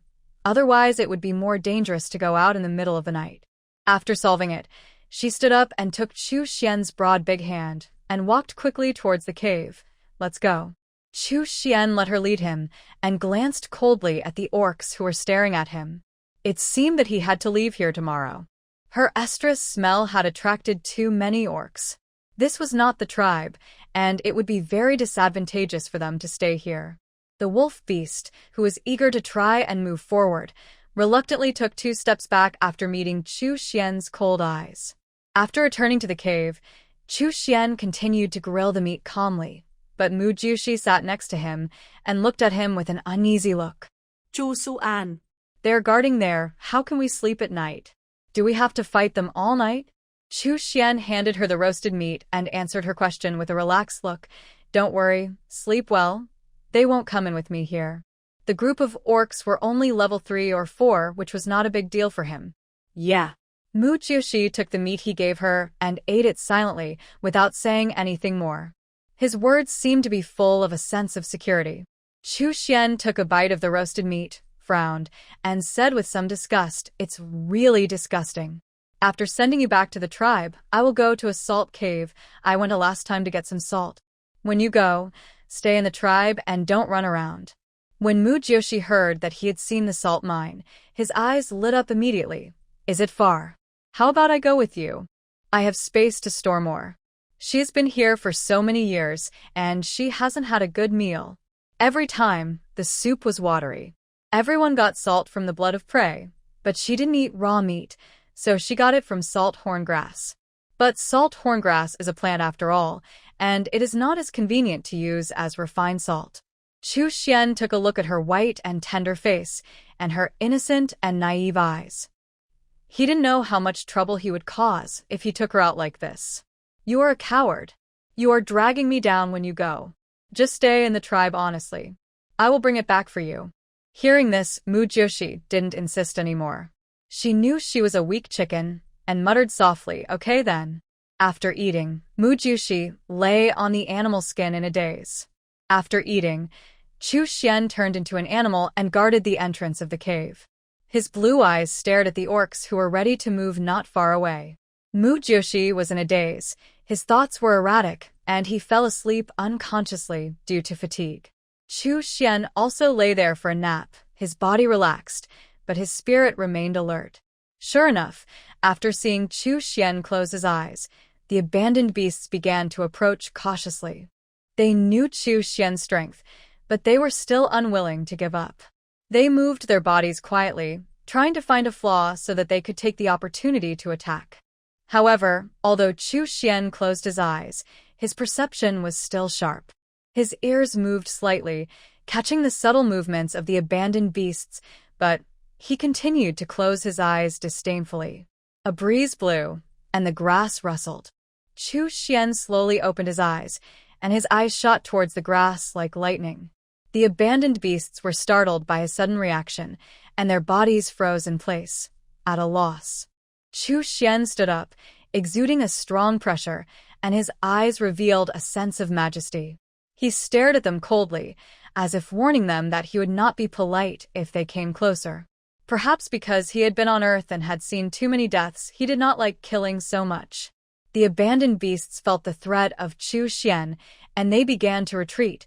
Otherwise, it would be more dangerous to go out in the middle of the night. After solving it, she stood up and took Chu Xian's broad big hand and walked quickly towards the cave. Let's go. Chu Xian let her lead him and glanced coldly at the orcs who were staring at him. It seemed that he had to leave here tomorrow. Her estrus smell had attracted too many orcs. This was not the tribe, and it would be very disadvantageous for them to stay here. The wolf beast, who was eager to try and move forward, reluctantly took 2 steps back after meeting Chu Xian's cold eyes. After returning to the cave, Chu Xian continued to grill the meat calmly, but Mujyoshi sat next to him and looked at him with an uneasy look. Chu Suan. They're guarding there. How can we sleep at night? Do we have to fight them all night? Chu Xian handed her the roasted meat and answered her question with a relaxed look. Don't worry, sleep well. They won't come in with me here. The group of orcs were only level 3 or 4, which was not a big deal for him. Yeah. Mujyoshi took the meat he gave her and ate it silently, without saying anything more. His words seemed to be full of a sense of security. Chu Xian took a bite of the roasted meat, frowned, and said with some disgust, "It's really disgusting. After sending you back to the tribe, I will go to a salt cave. I went last time to get some salt. When you go, stay in the tribe and don't run around." When Mujyoshi heard that he had seen the salt mine, his eyes lit up immediately. Is it far? How about I go with you? I have space to store more. She's been here for so many years, and she hasn't had a good meal. Every time, the soup was watery. Everyone got salt from the blood of prey, but she didn't eat raw meat, so she got it from salt horngrass. But salt horngrass is a plant after all, and it is not as convenient to use as refined salt. Chu Xian took a look at her white and tender face, and her innocent and naive eyes. He didn't know how much trouble he would cause if he took her out like this. You are a coward. You are dragging me down when you go. Just stay in the tribe honestly. I will bring it back for you. Hearing this, Mujyoshi didn't insist anymore. She knew she was a weak chicken, and muttered softly, okay then. After eating, Mujyoshi lay on the animal skin in a daze. After eating, Chu Xian turned into an animal and guarded the entrance of the cave. His blue eyes stared at the orcs who were ready to move not far away. Mujyoshi was in a daze. His thoughts were erratic, and he fell asleep unconsciously due to fatigue. Chu Xian also lay there for a nap, his body relaxed, but his spirit remained alert. Sure enough, after seeing Chu Xian close his eyes, the abandoned beasts began to approach cautiously. They knew Chu Xian's strength, but they were still unwilling to give up. They moved their bodies quietly, trying to find a flaw so that they could take the opportunity to attack. However, although Chu Xian closed his eyes, his perception was still sharp. His ears moved slightly, catching the subtle movements of the abandoned beasts, but he continued to close his eyes disdainfully. A breeze blew, and the grass rustled. Chu Xian slowly opened his eyes, and his eyes shot towards the grass like lightning. The abandoned beasts were startled by his sudden reaction, and their bodies froze in place, at a loss. Chu Xian stood up, exuding a strong pressure, and his eyes revealed a sense of majesty. He stared at them coldly, as if warning them that he would not be polite if they came closer. Perhaps because he had been on Earth and had seen too many deaths, he did not like killing so much. The abandoned beasts felt the threat of Chu Xian, and they began to retreat,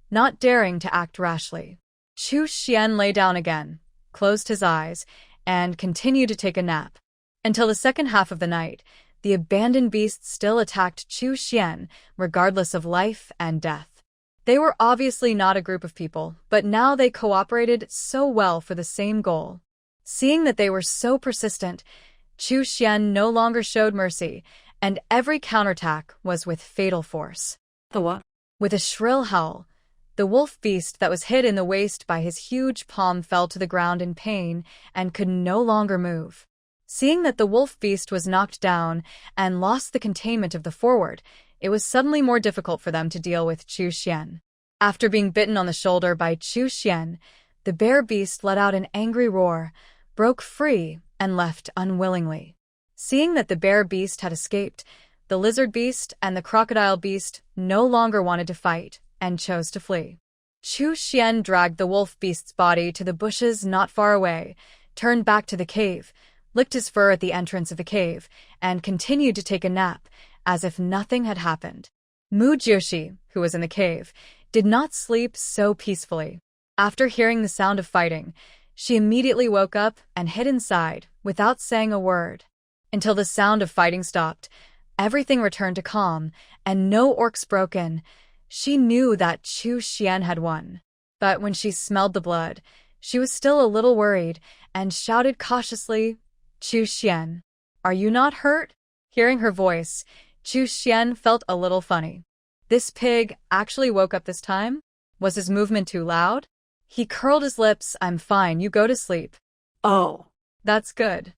not daring to act rashly. Chu Xian lay down again, closed his eyes, and continued to take a nap. Until the second half of the night, the abandoned beasts still attacked Chu Xian, regardless of life and death. They were obviously not a group of people, but now they cooperated so well for the same goal. Seeing that they were so persistent, Chu Xian no longer showed mercy, and every counterattack was with fatal force. The what? With a shrill howl, the wolf beast that was hit in the waist by his huge palm fell to the ground in pain and could no longer move. Seeing that the wolf beast was knocked down and lost the containment of the forward, it was suddenly more difficult for them to deal with Chu Xian. After being bitten on the shoulder by Chu Xian, the bear beast let out an angry roar, broke free, and left unwillingly. Seeing that the bear beast had escaped, the lizard beast and the crocodile beast no longer wanted to fight and chose to flee. Chu Xian dragged the wolf beast's body to the bushes not far away, turned back to the cave, licked his fur at the entrance of the cave, and continued to take a nap, as if nothing had happened. Mu Jiushi, who was in the cave, did not sleep so peacefully. After hearing the sound of fighting, she immediately woke up and hid inside, without saying a word. Until the sound of fighting stopped, everything returned to calm, and no orcs broke in. She knew that Chu Xian had won. But when she smelled the blood, she was still a little worried, and shouted cautiously, "Chu Xian, are you not hurt?" Hearing her voice, Chu Xian felt a little funny. This pig actually woke up this time? Was his movement too loud? He curled his lips. "I'm fine, you go to sleep." Oh. That's good.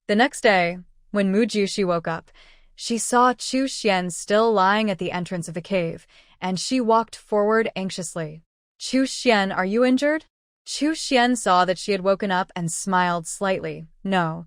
The next day, when Mu Jiushi woke up, she saw Chu Xian still lying at the entrance of the cave, and she walked forward anxiously. "Chu Xian, are you injured?" Chu Xian saw that she had woken up and smiled slightly. "No,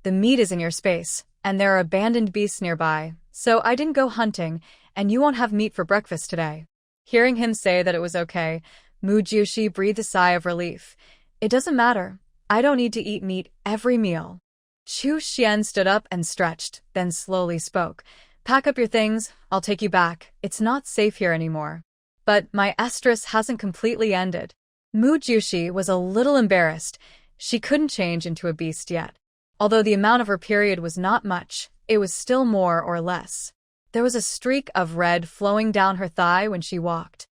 the meat is in your space, and there are abandoned beasts nearby, so I didn't go hunting, and you won't have meat for breakfast today." Hearing him say that it was okay, Mu Jiushi breathed a sigh of relief. "It doesn't matter. I don't need to eat meat every meal." Chu Xian stood up and stretched, then slowly spoke. "Pack up your things, I'll take you back. It's not safe here anymore." "But my estrus hasn't completely ended." Mu Jiushi was a little embarrassed. She couldn't change into a beast yet. Although the amount of her period was not much, it was still more or less. There was a streak of red flowing down her thigh when she walked.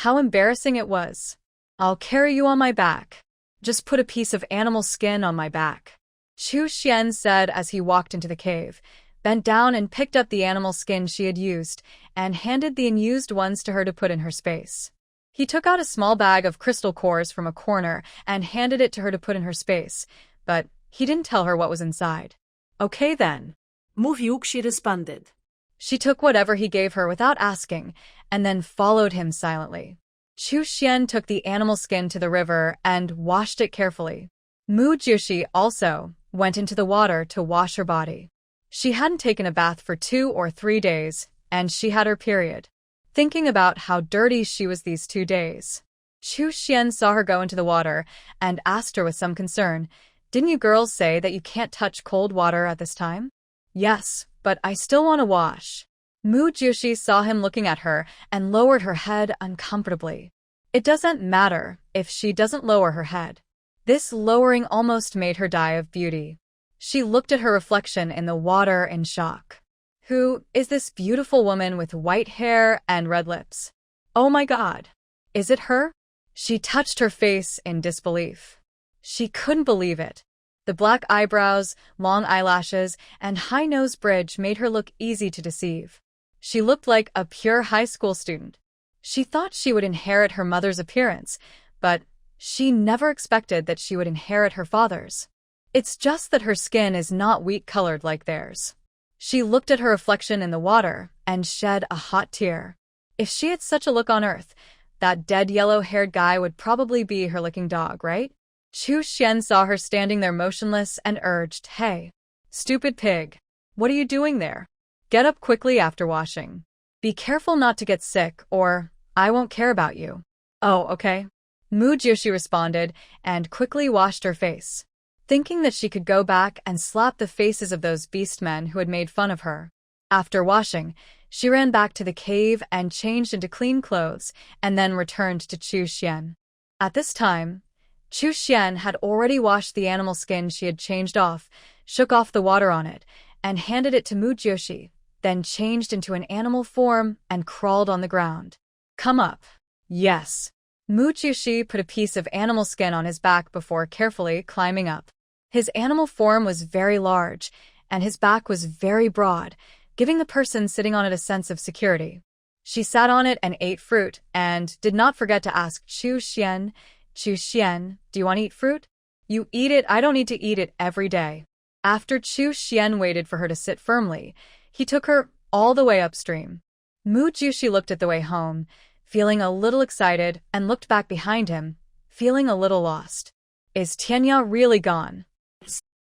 How embarrassing it was. "I'll carry you on my back. Just put a piece of animal skin on my back," Chu Xian said as he walked into the cave, bent down and picked up the animal skin she had used, and handed the unused ones to her to put in her space. He took out a small bag of crystal cores from a corner and handed it to her to put in her space, but he didn't tell her what was inside. "Okay then." Mu Hyukshi responded. She took whatever he gave her without asking, and then followed him silently. Chu Xian took the animal skin to the river and washed it carefully. Mu Jiushi also went into the water to wash her body. She hadn't taken a bath for 2 or 3 days, and she had her period. Thinking about how dirty she was these 2 days, Chu Xian saw her go into the water and asked her with some concern, "Didn't you girls say that you can't touch cold water at this time?" "Yes, but I still want to wash." Mu Jiushi saw him looking at her and lowered her head uncomfortably. It doesn't matter if she doesn't lower her head. This lowering almost made her die of beauty. She looked at her reflection in the water in shock. Who is this beautiful woman with white hair and red lips? Oh my God! Is it her? She touched her face in disbelief. She couldn't believe it. The black eyebrows, long eyelashes, and high nose bridge made her look easy to deceive. She looked like a pure high school student. She thought she would inherit her mother's appearance, but she never expected that she would inherit her father's. It's just that her skin is not wheat-colored like theirs. She looked at her reflection in the water and shed a hot tear. If she had such a look on Earth, That dead yellow-haired guy would probably be her licking dog, right? Chu Xian saw her standing there motionless and urged, "Hey, stupid pig. What are you doing there? Get up quickly after washing. Be careful not to get sick, or I won't care about you." "Oh, okay." Mu Jiushi responded and quickly washed her face, thinking that she could go back and slap the faces of those beastmen who had made fun of her. After washing, she ran back to the cave and changed into clean clothes and then returned to Chu Xian. At this time, Chu Xian had already washed the animal skin she had changed off, shook off the water on it, and handed it to Mu Jiushi, then changed into an animal form and crawled on the ground. "Come up." "Yes." Mu Jiushi put a piece of animal skin on his back before carefully climbing up. His animal form was very large, and his back was very broad, giving the person sitting on it a sense of security. She sat on it and ate fruit, and did not forget to ask Chu Xian, "Chu Xian, do you want to eat fruit?" "You eat it, I don't need to eat it every day." After Chu Xian waited for her to sit firmly, he took her all the way upstream. Mu Jiushi looked at the way home, feeling a little excited, and looked back behind him, feeling a little lost. Is Tianya really gone?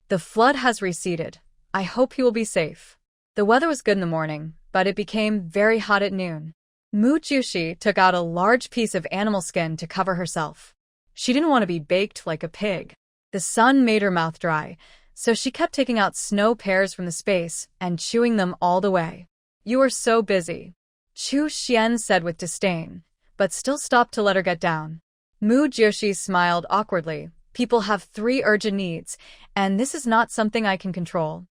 The flood has receded. I hope he will be safe. The weather was good in the morning, but it became very hot at noon. Mu Jiushi took out a large piece of animal skin to cover herself. She didn't want to be baked like a pig. The sun made her mouth dry, so she kept taking out snow pears from the space and chewing them all the way. "You are so busy," Chu Xian said with disdain, but still stopped to let her get down. Mu Jiushi smiled awkwardly. "People have 3 urgent needs, and this is not something I can control."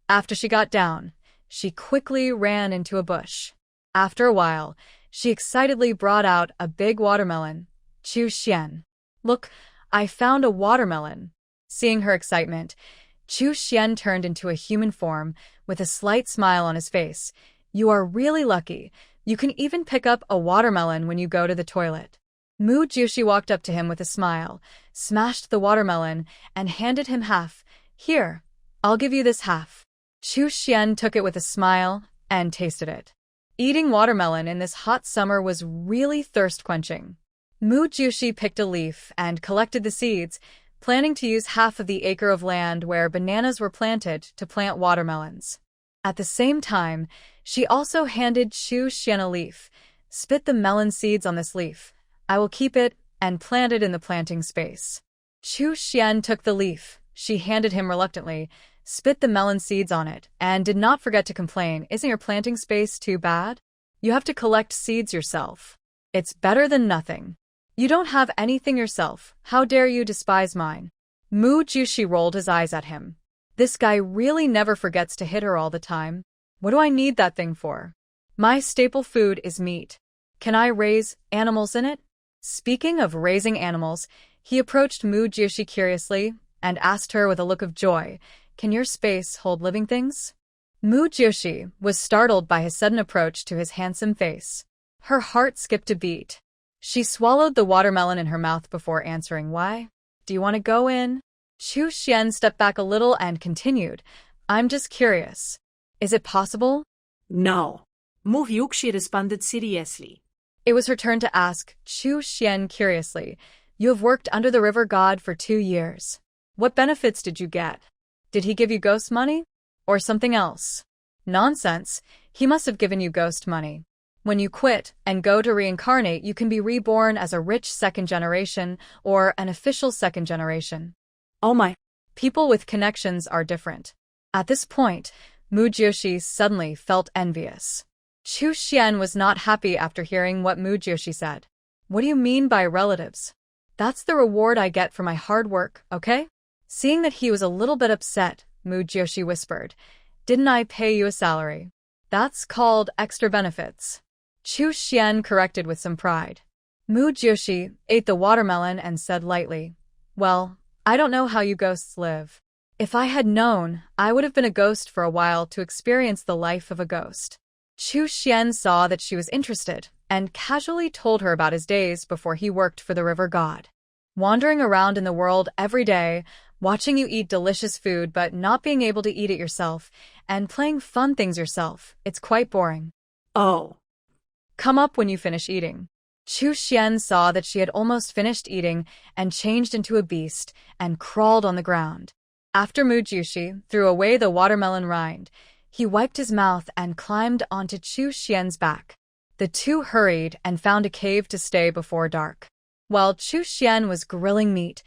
After she got down, she quickly ran into a bush. After a while, she excitedly brought out a big watermelon. "Chu Xian, look, I found a watermelon." Seeing her excitement, Chu Xian turned into a human form with a slight smile on his face. "You are really lucky. You can even pick up a watermelon when you go to the toilet." Mu Jiushi walked up to him with a smile, smashed the watermelon, and handed him half. "Here, I'll give you this half." Chu Xian took it with a smile and tasted it. Eating watermelon in this hot summer was really thirst-quenching. Mu Jiushi picked a leaf and collected the seeds, planning to use half of the acre of land where bananas were planted to plant watermelons. At the same time, she also handed Chu Xian a leaf. "Spit the melon seeds on this leaf. I will keep it and plant it in the planting space." Chu Xian took the leaf she handed him reluctantly, spit the melon seeds on it, and did not forget to complain, "Isn't your planting space too bad? You have to collect seeds yourself. It's better than nothing. You don't have anything yourself. How dare you despise mine?" Mu Jiushi rolled his eyes at him. This guy really never forgets to hit her all the time. What do I need that thing for? My staple food is meat. Can I raise animals in it? Speaking of raising animals, he approached Mu Jiushi curiously and asked her with a look of joy, "Can your space hold living things?" Mu Jiushi was startled by his sudden approach to his handsome face. Her heart skipped a beat. She swallowed the watermelon in her mouth before answering, "Why? Do you want to go in?" Chu Xian stepped back a little and continued, "I'm just curious. Is it possible?" No. Mu Hyukshi responded seriously. It was her turn to ask Chu Xian curiously, "You have worked under the river god for 2 years. What benefits did you get? Did he give you ghost money? Or something else?" "Nonsense. He must have given you ghost money. When you quit and go to reincarnate, you can be reborn as a rich second generation or an official second generation. Oh my. People with connections are different." At this point, Mu Jiushi suddenly felt envious. Chu Xian was not happy after hearing what Mu Jiushi said. "What do you mean by relatives? That's the reward I get for my hard work, okay?" Seeing that he was a little bit upset, Mu Jiushi whispered, "Didn't I pay you a salary? That's called extra benefits." Chu Xian corrected with some pride. Mu Jiushi ate the watermelon and said lightly, "Well, I don't know how you ghosts live. If I had known, I would have been a ghost for a while to experience the life of a ghost." Chu Xian saw that she was interested and casually told her about his days before he worked for the river god. Wandering around in the world every day, watching you eat delicious food but not being able to eat it yourself, and playing fun things yourself, it's quite boring. Oh. Come up when you finish eating. Chu Xian saw that she had almost finished eating and changed into a beast and crawled on the ground. After Mu Jiushi threw away the watermelon rind, he wiped his mouth and climbed onto Chu Xian's back. The two hurried and found a cave to stay before dark. While Chu Xian was grilling meat,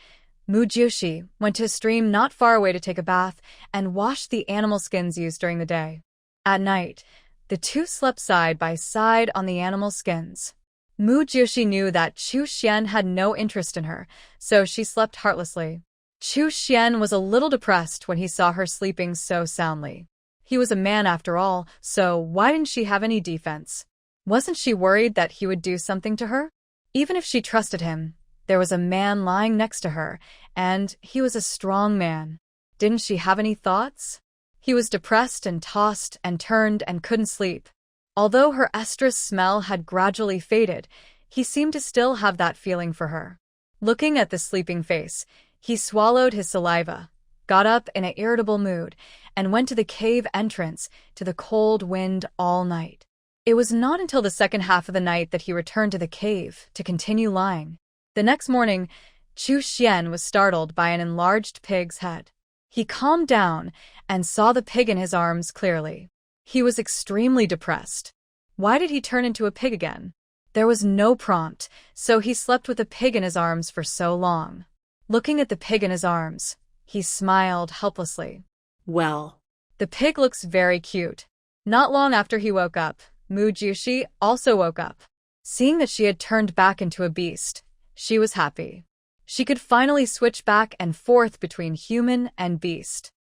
Mu Jiushi went to a stream not far away to take a bath and wash the animal skins used during the day. At night, the two slept side by side on the animal skins. Mu Jiushi knew that Chu Xian had no interest in her, so she slept heartlessly. Chu Xian was a little depressed when he saw her sleeping so soundly. He was a man after all, so why didn't she have any defense? Wasn't she worried that he would do something to her? Even if she trusted him, there was a man lying next to her, and he was a strong man. Didn't she have any thoughts? He was depressed and tossed and turned and couldn't sleep. Although her estrus smell had gradually faded, he seemed to still have that feeling for her. Looking at the sleeping face, he swallowed his saliva, got up in an irritable mood, and went to the cave entrance to the cold wind all night. It was not until the second half of the night that he returned to the cave to continue lying. The next morning, Chu Xian was startled by an enlarged pig's head. He calmed down and saw the pig in his arms clearly. He was extremely depressed. Why did he turn into a pig again? There was no prompt, so he slept with a pig in his arms for so long. Looking at the pig in his arms, he smiled helplessly. Well, the pig looks very cute. Not long after he woke up, Mu Jiushi also woke up. Seeing that she had turned back into a beast, she was happy. She could finally switch back and forth between human and beast.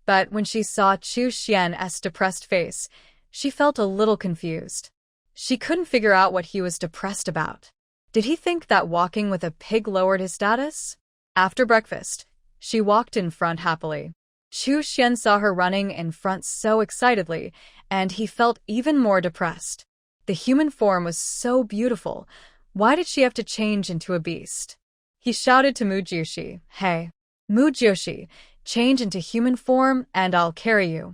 But when she saw Chu Xian's depressed face, she felt a little confused. She couldn't figure out what he was depressed about. Did he think that walking with a pig lowered his status? After breakfast, she walked in front happily. Chu Xian saw her running in front so excitedly, and he felt even more depressed. The human form was so beautiful. Why did she have to change into a beast? He shouted to Mu Jiushi, "Hey, Mu Jiushi, change into human form and I'll carry you.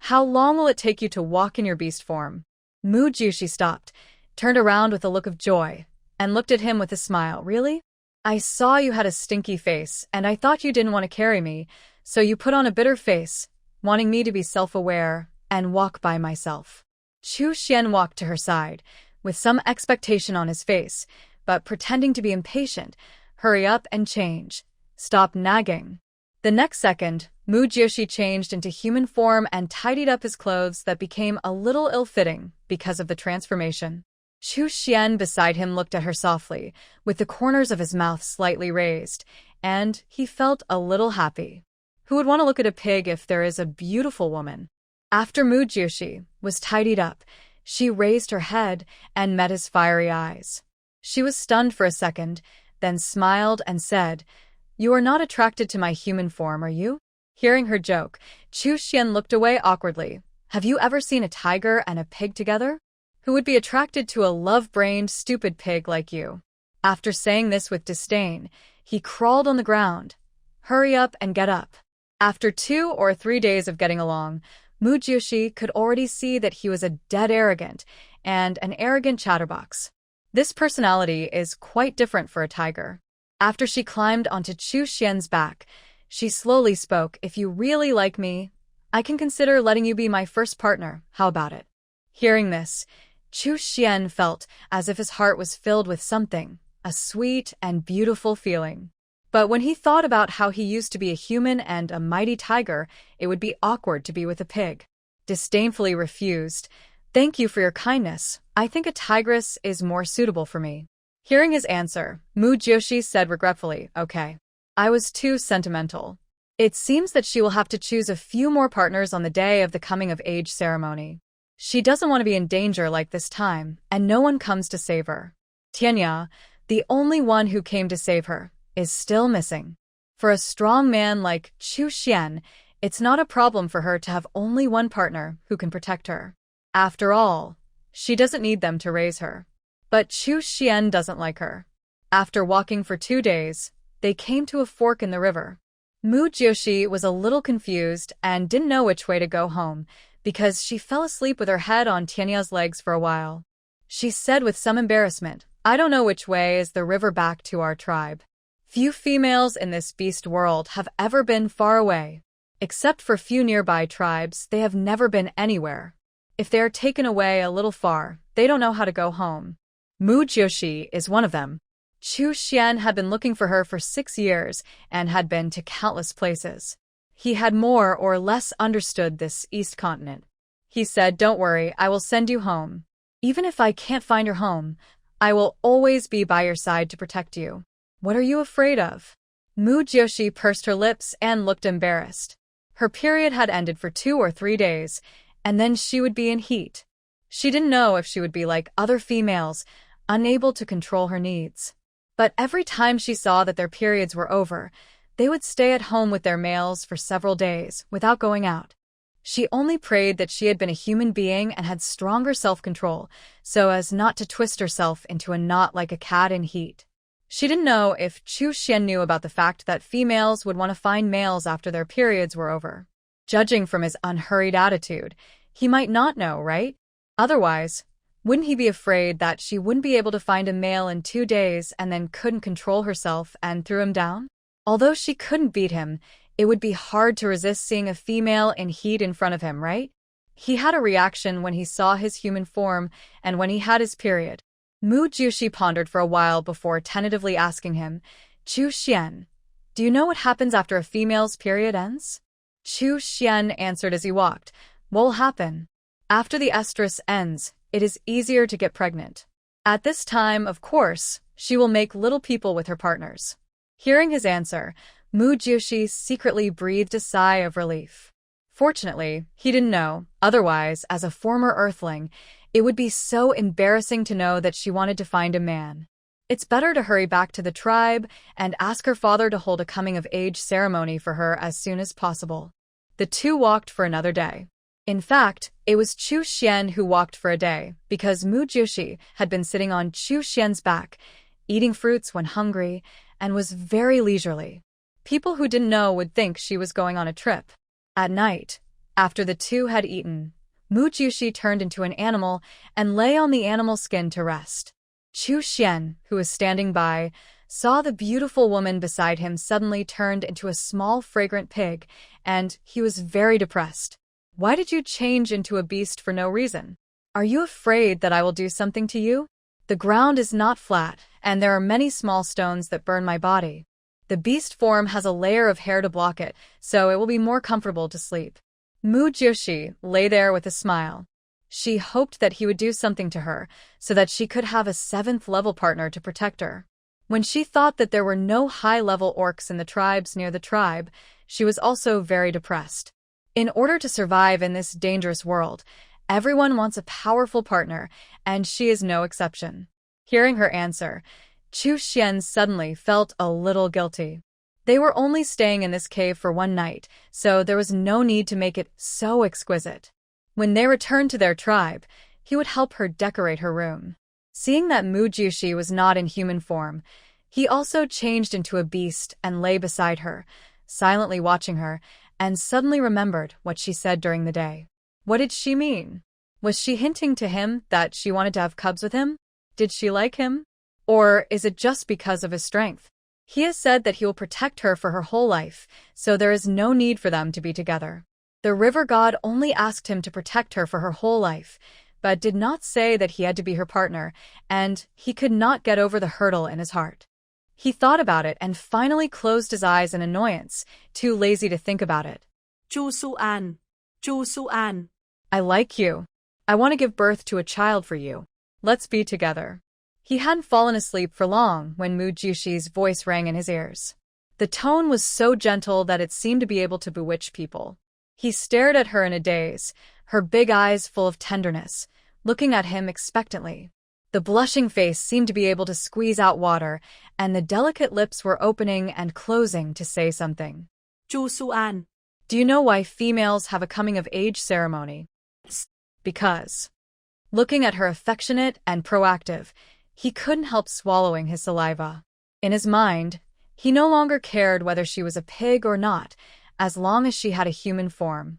How long will it take you to walk in your beast form?" Mu Jiushi stopped, turned around with a look of joy, and looked at him with a smile. "Really? I saw you had a stinky face, and I thought you didn't want to carry me, so you put on a bitter face, wanting me to be self-aware and walk by myself." Chu Xian walked to her side, with some expectation on his face, but pretending to be impatient. "Hurry up and change. Stop nagging." The next second, Mu Jiushi changed into human form and tidied up his clothes that became a little ill-fitting because of the transformation. Chu Xian beside him looked at her softly, with the corners of his mouth slightly raised, and he felt a little happy. Who would want to look at a pig if there is a beautiful woman? After Mu Jiushi was tidied up, she raised her head and met his fiery eyes. She was stunned for a second, then smiled and said, "You are not attracted to my human form, are you?" Hearing her joke, Chu Xian looked away awkwardly. "Have you ever seen a tiger and a pig together? Who would be attracted to a love-brained, stupid pig like you?" After saying this with disdain, he crawled on the ground. "Hurry up and get up." After 2 or 3 days of getting along, Mu Jiushi could already see that he was a dead arrogant and an arrogant chatterbox. This personality is quite different for a tiger. After she climbed onto Chu Xian's back, she slowly spoke, "If you really like me, I can consider letting you be my first partner. How about it?" Hearing this, Chu Xian felt as if his heart was filled with something, a sweet and beautiful feeling. But when he thought about how he used to be a human and a mighty tiger, it would be awkward to be with a pig. Disdainfully refused, "Thank you for your kindness. I think a tigress is more suitable for me." Hearing his answer, Mu Jiushi said regretfully, "Okay. I was too sentimental. It seems that she will have to choose a few more partners on the day of the coming-of-age ceremony. She doesn't want to be in danger like this time, and no one comes to save her. Tianya, the only one who came to save her, is still missing. For a strong man like Chu Xian, it's not a problem for her to have only one partner who can protect her. After all, she doesn't need them to raise her." But Chu Xian doesn't like her. After walking for 2 days, they came to a fork in the river. Mu Jiushi was a little confused and didn't know which way to go home because she fell asleep with her head on Tianya's legs for a while. She said with some embarrassment, I don't know which way is the river back to our tribe. Few females in this beast world have ever been far away. Except for few nearby tribes, they have never been anywhere. If they are taken away a little far, they don't know how to go home. Mu Jiushi is one of them. Chu Xian had been looking for her for 6 years and had been to countless places. He had more or less understood this east continent. He said, "Don't worry, I will send you home. Even if I can't find your home, I will always be by your side to protect you. What are you afraid of?" Mu Jiushi pursed her lips and looked embarrassed. Her period had ended for 2 or 3 days, and then she would be in heat. She didn't know if she would be like other females, unable to control her needs. But every time she saw that their periods were over, they would stay at home with their males for several days without going out. She only prayed that she had been a human being and had stronger self-control, so as not to twist herself into a knot like a cat in heat. She didn't know if Chu Xian knew about the fact that females would want to find males after their periods were over. Judging from his unhurried attitude, he might not know, right? Otherwise, wouldn't he be afraid that she wouldn't be able to find a male in 2 days and then couldn't control herself and threw him down? Although she couldn't beat him, it would be hard to resist seeing a female in heat in front of him, right? He had a reaction when he saw his human form and when he had his period. Mu Jiushi pondered for a while before tentatively asking him, "Chu Xian, do you know what happens after a female's period ends?" Chu Xian answered as he walked, "What will happen? After the estrus ends, it is easier to get pregnant. At this time, of course, she will make little people with her partners." Hearing his answer, Mu Jiushi secretly breathed a sigh of relief. Fortunately, he didn't know, otherwise, as a former Earthling, it would be so embarrassing to know that she wanted to find a man. It's better to hurry back to the tribe and ask her father to hold a coming-of-age ceremony for her as soon as possible. The two walked for another day. In fact, it was Chu Xian who walked for a day, because Mu Jiushi had been sitting on Chu Xian's back, eating fruits when hungry, and was very leisurely. People who didn't know would think she was going on a trip. At night, after the two had eaten, Mu Jiushi turned into an animal and lay on the animal skin to rest. Chu Xian, who was standing by, saw the beautiful woman beside him suddenly turned into a small fragrant pig, and he was very depressed. "Why did you change into a beast for no reason? Are you afraid that I will do something to you? The ground is not flat, and there are many small stones that burn my body. The beast form has a layer of hair to block it, so it will be more comfortable to sleep." Mu Jiushi lay there with a smile. She hoped that he would do something to her, so that she could have a 7th-level partner to protect her. When she thought that there were no high-level orcs in the tribes near the tribe, she was also very depressed. In order to survive in this dangerous world, everyone wants a powerful partner, and she is no exception. Hearing her answer, Chu Xian suddenly felt a little guilty. They were only staying in this cave for 1 night, so there was no need to make it so exquisite. When they returned to their tribe, he would help her decorate her room. Seeing that Mu Jiushi was not in human form, he also changed into a beast and lay beside her, silently watching her, and suddenly remembered what she said during the day. What did she mean? Was she hinting to him that she wanted to have cubs with him? Did she like him? Or is it just because of his strength? He has said that he will protect her for her whole life, so there is no need for them to be together. The river god only asked him to protect her for her whole life, but did not say that he had to be her partner, and he could not get over the hurdle in his heart. He thought about it and finally closed his eyes in annoyance, too lazy to think about it. Chu Su-an. Chu Su-an. I like you. I want to give birth to a child for you. Let's be together. He hadn't fallen asleep for long when Mu Jiushi's voice rang in his ears. The tone was so gentle that it seemed to be able to bewitch people. He stared at her in a daze, her big eyes full of tenderness, looking at him expectantly. The blushing face seemed to be able to squeeze out water, and the delicate lips were opening and closing to say something. Chu Su-an. Do you know why females have a coming-of-age ceremony? Because. Looking at her affectionate and proactive, he couldn't help swallowing his saliva. In his mind, he no longer cared whether she was a pig or not, as long as she had a human form.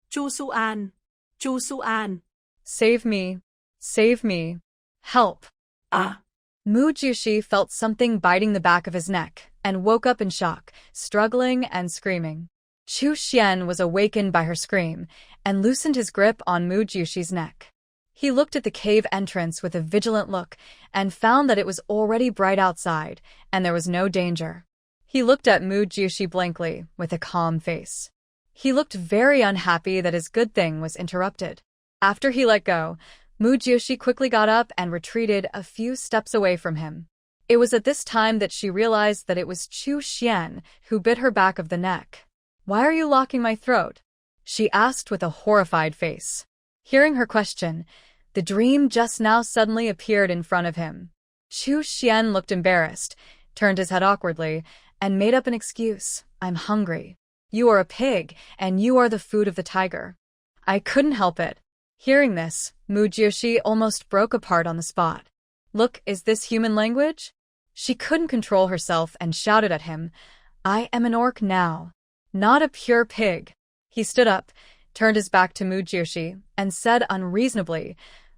Chu Su-an. Chu Su-an. Save me. Save me. Help. Ah, Mu Jushi felt something biting the back of his neck and woke up in shock, struggling and screaming. Chu Xian was awakened by her scream and loosened his grip on Mu Jushi's neck. He looked at the cave entrance with a vigilant look and found that it was already bright outside and there was no danger. He looked at Mu Jushi blankly with a calm face. He looked very unhappy that his good thing was interrupted. After he let go, Mu Jushi quickly got up and retreated a few steps away from him. It was at this time that she realized that it was Chu Xian who bit her back of the neck. "Why are you locking my throat?" she asked with a horrified face. Hearing her question, the dream just now suddenly appeared in front of him. Chu Xian looked embarrassed, turned his head awkwardly, and made up an excuse. "I'm hungry. You are a pig, and you are the food of the tiger." I couldn't help it. Hearing this, Mu Jushi almost broke apart on the spot. "Look, is this human language?" She couldn't control herself and shouted at him, "I am an orc now, not a pure pig." He stood up, turned his back to Mu Jushi, and said unreasonably,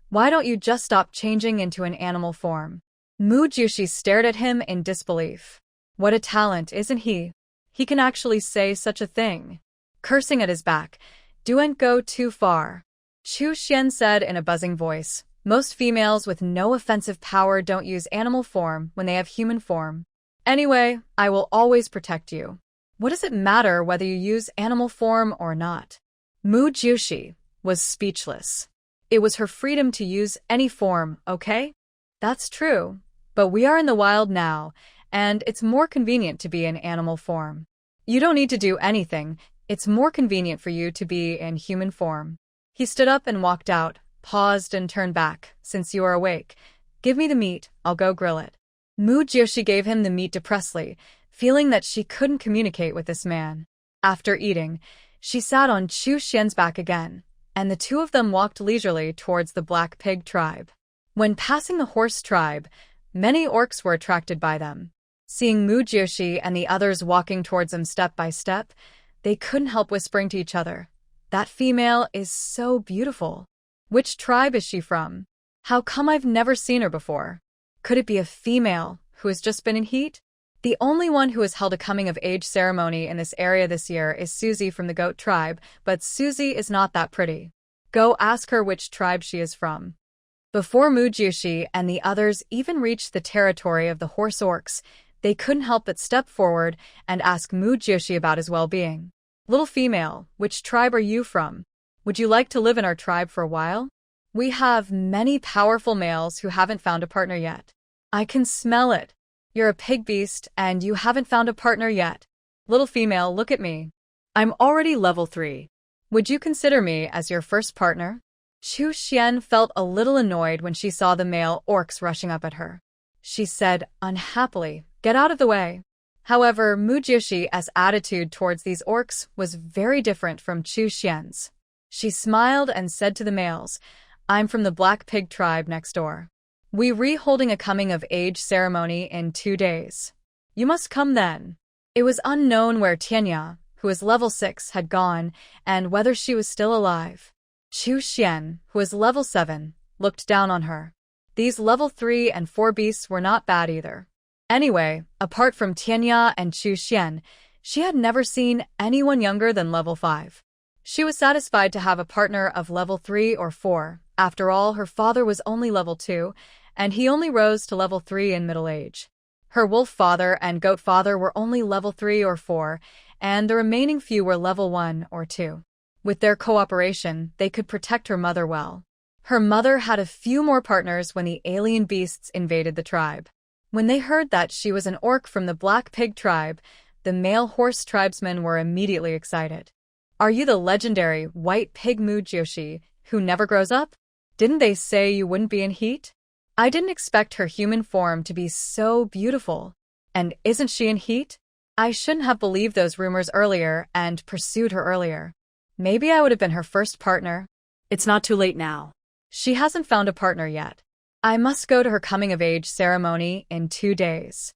"Why don't you just stop changing into an animal form?" Mu Jushi stared at him in disbelief. What a talent, isn't he? He can actually say such a thing. Cursing at his back, "Don't go too far," Chu Xian said in a buzzing voice. "Most females with no offensive power don't use animal form when they have human form. Anyway, I will always protect you. What does it matter whether you use animal form or not?" Mu Jushi was speechless. It was her freedom to use any form, okay? That's true, but we are in the wild now, and it's more convenient to be in animal form. You don't need to do anything, it's more convenient for you to be in human form. He stood up and walked out, paused and turned back. "Since you are awake, give me the meat, I'll go grill it." Mu Jushi gave him the meat depressly, feeling that she couldn't communicate with this man. After eating, she sat on Chu Xian's back again, and the two of them walked leisurely towards the Black Pig tribe. When passing the horse tribe, many orcs were attracted by them. Seeing Mu Jushi and the others walking towards them step by step, they couldn't help whispering to each other, "That female is so beautiful. Which tribe is she from? How come I've never seen her before? Could it be a female who has just been in heat?" The only one who has held a coming-of-age ceremony in this area this year is Susie from the goat tribe, but Susie is not that pretty. Go ask her which tribe she is from. Before Mu Jushi and the others even reached the territory of the horse orcs, they couldn't help but step forward and ask Mu Jushi about his well-being. "Little female, which tribe are you from? Would you like to live in our tribe for a while? We have many powerful males who haven't found a partner yet." "I can smell it. You're a pig beast and you haven't found a partner yet. Little female, look at me. I'm already level 3. Would you consider me as your first partner?" Chu Xian felt a little annoyed when she saw the male orcs rushing up at her. She said unhappily, "Get out of the way." However, Mu Jushi's attitude towards these orcs was very different from Chu Xian's. She smiled and said to the males, "I'm from the Black Pig tribe next door. We're holding a coming-of-age ceremony in 2 days. You must come then." It was unknown where Tianya, who was level 6, had gone and whether she was still alive. Chu Xian, who was level 7, looked down on her. These level 3 and 4 beasts were not bad either. Anyway, apart from Tianya and Chu Xian, she had never seen anyone younger than level 5. She was satisfied to have a partner of level 3 or 4. After all, her father was only level 2, and he only rose to level 3 in middle age. Her wolf father and goat father were only level 3 or 4, and the remaining few were level 1 or 2. With their cooperation, they could protect her mother well. Her mother had a few more partners when the alien beasts invaded the tribe. When they heard that she was an orc from the Black Pig tribe, the male horse tribesmen were immediately excited. "Are you the legendary white pig Mu Jushi, who never grows up? Didn't they say you wouldn't be in heat? I didn't expect her human form to be so beautiful. And isn't she in heat? I shouldn't have believed those rumors earlier and pursued her earlier. Maybe I would have been her first partner." It's not too late now. She hasn't found a partner yet. I must go to her coming-of-age ceremony in 2 days.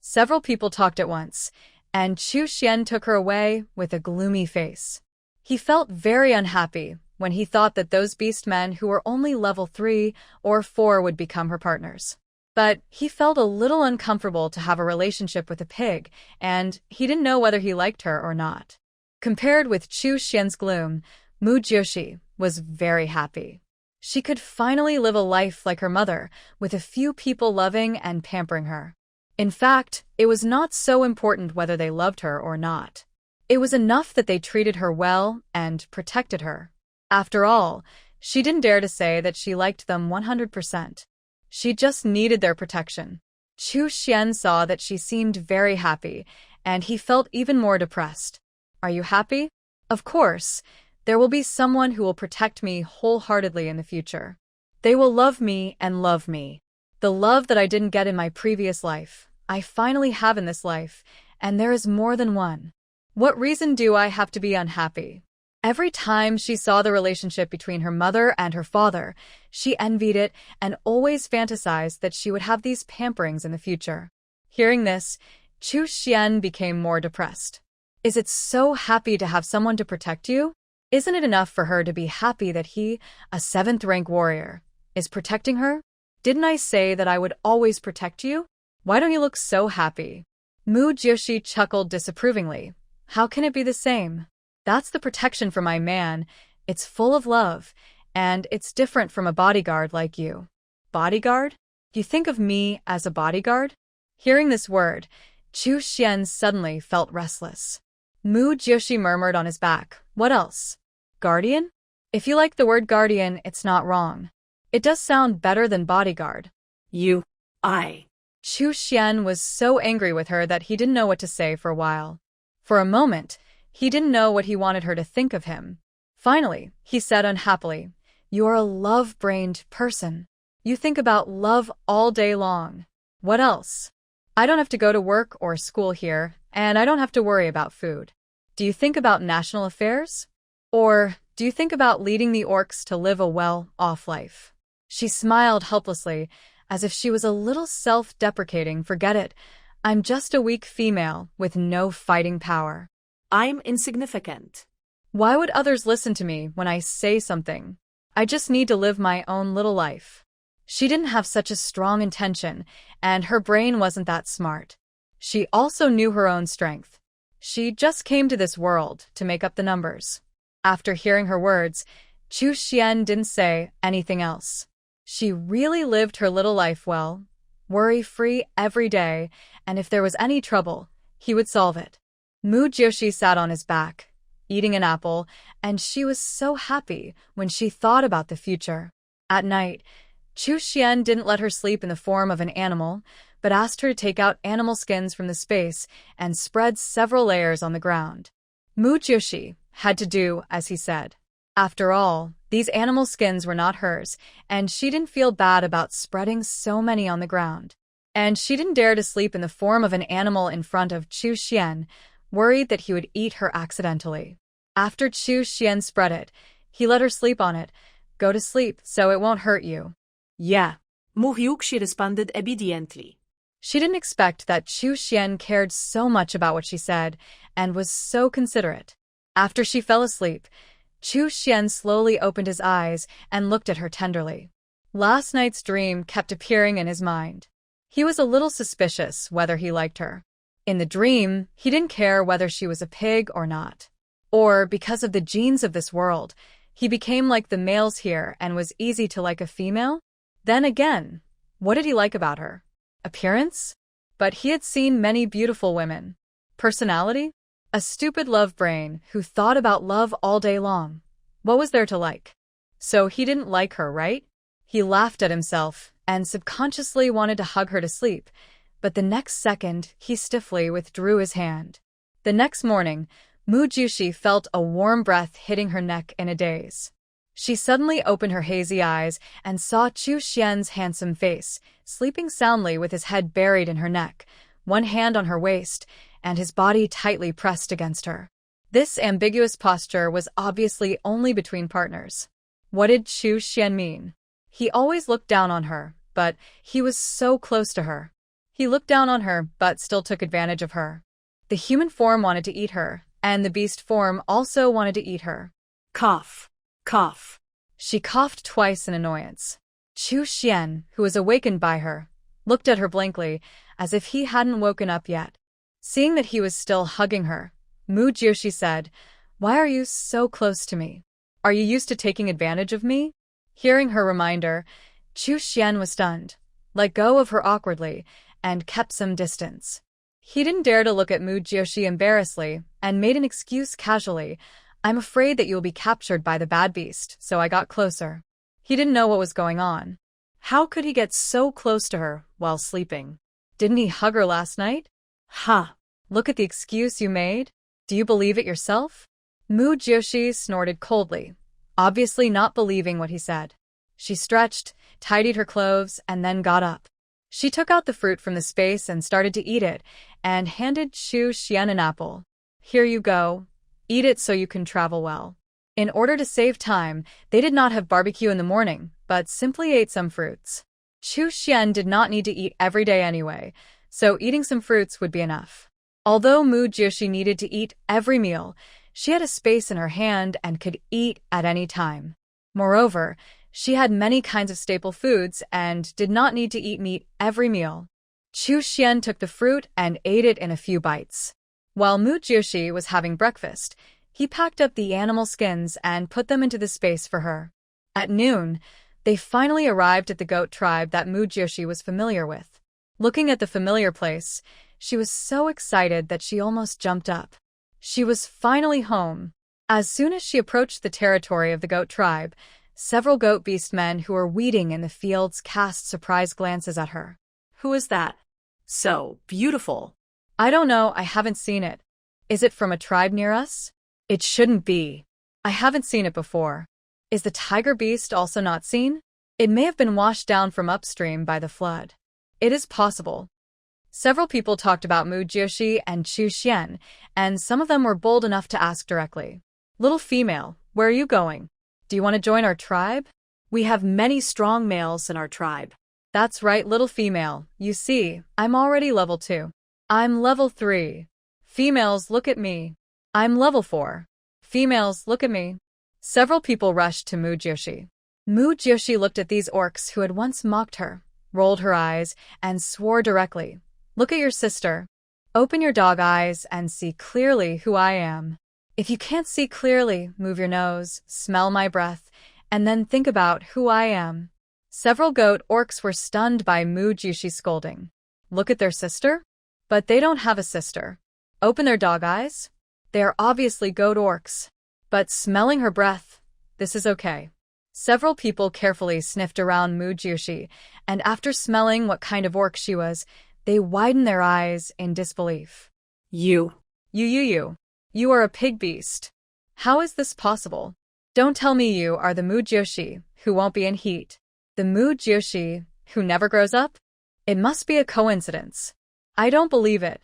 Several people talked at once, and Chu Xian took her away with a gloomy face. He felt very unhappy when he thought that those beastmen who were only level 3 or 4 would become her partners. But he felt a little uncomfortable to have a relationship with a pig, and he didn't know whether he liked her or not. Compared with Chu Xian's gloom, Mu Jiushi was very happy. She could finally live a life like her mother, with a few people loving and pampering her. In fact, it was not so important whether they loved her or not. It was enough that they treated her well and protected her. After all, she didn't dare to say that she liked them 100%. She just needed their protection. Chu Xian saw that she seemed very happy, and he felt even more depressed. Are you happy? Of course. There will be someone who will protect me wholeheartedly in the future. They will love me and love me. The love that I didn't get in my previous life, I finally have in this life, and there is more than one. What reason do I have to be unhappy? Every time she saw the relationship between her mother and her father, she envied it and always fantasized that she would have these pamperings in the future. Hearing this, Chu Xian became more depressed. Is it so happy to have someone to protect you? Isn't it enough for her to be happy that he, a 7th-rank warrior, is protecting her? Didn't I say that I would always protect you? Why don't you look so happy? Mu Jiushi chuckled disapprovingly. How can it be the same? That's the protection for my man. It's full of love, and it's different from a bodyguard like you. Bodyguard? You think of me as a bodyguard? Hearing this word, Chu Xian suddenly felt restless. Mu Jiushi murmured on his back. What else? Guardian? If you like the word guardian, it's not wrong. It does sound better than bodyguard. I. Chu Xian was so angry with her that he didn't know what to say for a while. For a moment, he didn't know what he wanted her to think of him. Finally, he said unhappily, "You're a love-brained person. You think about love all day long. What else? I don't have to go to work or school here, and I don't have to worry about food. Do you think about national affairs? Or do you think about leading the orcs to live a well-off life?" She smiled helplessly, as if she was a little self-deprecating. Forget it. I'm just a weak female with no fighting power. I'm insignificant. Why would others listen to me when I say something? I just need to live my own little life. She didn't have such a strong intention, and her brain wasn't that smart. She also knew her own strength. She just came to this world to make up the numbers. After hearing her words, Chu Xian didn't say anything else. She really lived her little life well, worry-free every day, and if there was any trouble, he would solve it. Mu Jiushi sat on his back, eating an apple, and she was so happy when she thought about the future. At night, Chu Xian didn't let her sleep in the form of an animal, but asked her to take out animal skins from the space and spread several layers on the ground. Mu Jiushi had to do as he said. After all, these animal skins were not hers, and she didn't feel bad about spreading so many on the ground. And she didn't dare to sleep in the form of an animal in front of Chu Xian, worried that he would eat her accidentally. After Chu Xian spread it, he let her sleep on it. Go to sleep so it won't hurt you. Yeah. Mu Hyukshi responded obediently. She didn't expect that Chu Xian cared so much about what she said and was so considerate. After she fell asleep, Chu Xian slowly opened his eyes and looked at her tenderly. Last night's dream kept appearing in his mind. He was a little suspicious whether he liked her. In the dream, he didn't care whether she was a pig or not. Or, because of the genes of this world, he became like the males here and was easy to like a female? Then again, what did he like about her? Appearance? But he had seen many beautiful women. Personality? A stupid love brain who thought about love all day long. What was there to like? So he didn't like her, right? He laughed at himself and subconsciously wanted to hug her to sleep, but the next second he stiffly withdrew his hand. The next morning, Mu Jiushi felt a warm breath hitting her neck in a daze. She suddenly opened her hazy eyes and saw Chu Xian's handsome face, sleeping soundly with his head buried in her neck, one hand on her waist, and his body tightly pressed against her. This ambiguous posture was obviously only between partners. What did Chu Xian mean? He always looked down on her, but he was so close to her. He looked down on her, but still took advantage of her. The human form wanted to eat her, and the beast form also wanted to eat her. Cough. Cough. She coughed twice in annoyance. Chu Xian, who was awakened by her, looked at her blankly, as if he hadn't woken up yet. Seeing that he was still hugging her, Mu Jiushi said, "Why are you so close to me? Are you used to taking advantage of me?" Hearing her reminder, Chu Xian was stunned, let go of her awkwardly, and kept some distance. He didn't dare to look at Mu Jiushi embarrassedly and made an excuse casually. "I'm afraid that you will be captured by the bad beast, so I got closer." He didn't know what was going on. How could he get so close to her while sleeping? Didn't he hug her last night? Ha! Look at the excuse you made. Do you believe it yourself? Mu Jiushi snorted coldly, obviously not believing what he said. She stretched, tidied her clothes, and then got up. She took out the fruit from the space and started to eat it, and handed Chu Xian an apple. "Here you go. Eat it so you can travel well." In order to save time, they did not have barbecue in the morning, but simply ate some fruits. Chu Xian did not need to eat every day anyway, so eating some fruits would be enough. Although Mu Jiushi needed to eat every meal, she had a space in her hand and could eat at any time. Moreover, she had many kinds of staple foods and did not need to eat meat every meal. Chu Xian took the fruit and ate it in a few bites. While Mu Jiushi was having breakfast, he packed up the animal skins and put them into the space for her. At noon, they finally arrived at the goat tribe that Mu Jiushi was familiar with. Looking at the familiar place, she was so excited that she almost jumped up. She was finally home. As soon as she approached the territory of the goat tribe, several goat beastmen who were weeding in the fields cast surprised glances at her. Who is that? So beautiful. "I don't know, I haven't seen it. Is it from a tribe near us?" "It shouldn't be. I haven't seen it before." "Is the tiger beast also not seen?" "It may have been washed down from upstream by the flood." "It is possible." Several people talked about Mu Jiushi and Chu Xian, and some of them were bold enough to ask directly. "Little female, where are you going? Do you want to join our tribe?" "We have many strong males in our tribe." "That's right, little female. You see, I'm already level 2. I'm level 3. Females, look at me. I'm level 4. Females, look at me." Several people rushed to Mu Jiushi. Mu Jiushi looked at these orcs who had once mocked her, rolled her eyes, and swore directly. "Look at your sister. Open your dog eyes and see clearly who I am. If you can't see clearly, move your nose, smell my breath, and then think about who I am." Several goat orcs were stunned by Mu Jiushi's scolding. Look at their sister? But they don't have a sister. Open their dog eyes? They are obviously goat orcs. But smelling her breath? This is okay. Several people carefully sniffed around Mu Jiushi, and after smelling what kind of orc she was, they widened their eyes in disbelief. You are a pig beast. How is this possible? Don't tell me you are the Mu Jiushi who won't be in heat. The Mu Jiushi who never grows up? It must be a coincidence. I don't believe it.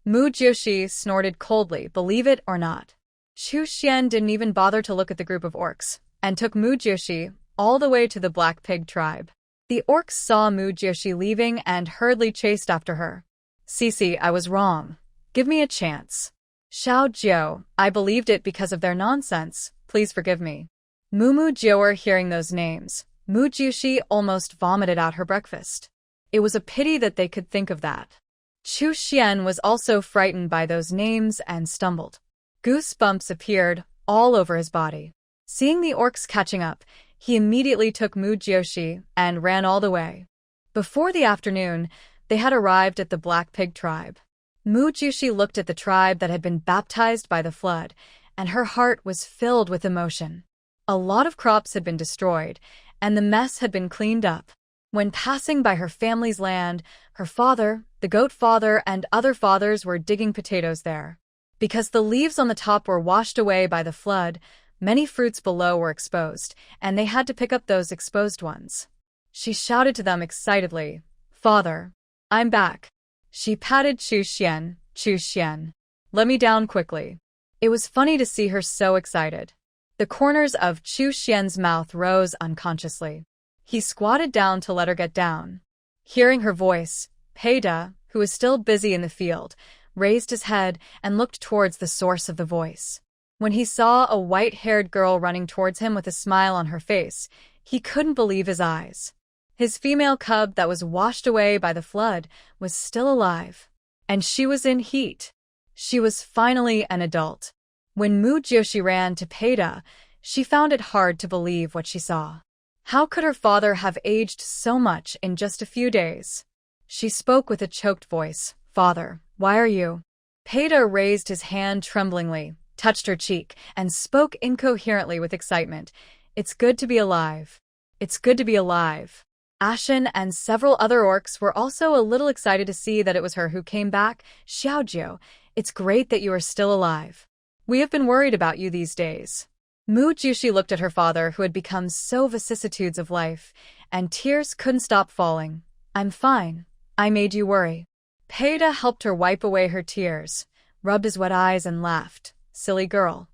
Mu Jiushi snorted coldly, believe it or not. Chu Xian didn't even bother to look at the group of orcs, and took Mu Jiushi all the way to the Black Pig tribe. The orcs saw Mu Jiushi leaving and hurriedly chased after her. "Cece, I was wrong. Give me a chance." "Xiao Jiao, I believed it because of their nonsense. Please forgive me." Mu Jiao, hearing those names, Mu Jiushi almost vomited out her breakfast. It was a pity that they could think of that. Chu Xian was also frightened by those names and stumbled. Goosebumps appeared all over his body. Seeing the orcs catching up, he immediately took Mu Jiushi and ran all the way. Before the afternoon, they had arrived at the Black Pig tribe. Mu Jiushi looked at the tribe that had been baptized by the flood, and her heart was filled with emotion. A lot of crops had been destroyed, and the mess had been cleaned up. When passing by her family's land, her father, the goat father, and other fathers were digging potatoes there. Because the leaves on the top were washed away by the flood, many fruits below were exposed, and they had to pick up those exposed ones. She shouted to them excitedly, "Father, I'm back." She patted Chu Xian. "Chu Xian, let me down quickly." It was funny to see her so excited. The corners of Chu Xian's mouth rose unconsciously. He squatted down to let her get down. Hearing her voice, Peida, who was still busy in the field, raised his head and looked towards the source of the voice. When he saw a white-haired girl running towards him with a smile on her face, he couldn't believe his eyes. His female cub that was washed away by the flood was still alive. And she was in heat. She was finally an adult. When Mujyoshi ran to Peita, she found it hard to believe what she saw. How could her father have aged so much in just a few days? She spoke with a choked voice. Father, why are you? Peita raised his hand tremblingly, touched her cheek, and spoke incoherently with excitement. It's good to be alive. It's good to be alive. Ashen and several other orcs were also a little excited to see that it was her who came back. Xiaojiu, it's great that you are still alive. We have been worried about you these days. Mujyoshi looked at her father, who had become so vicissitudes of life, and tears couldn't stop falling. I'm fine. I made you worry. Peita helped her wipe away her tears, rubbed his wet eyes and laughed. Silly girl.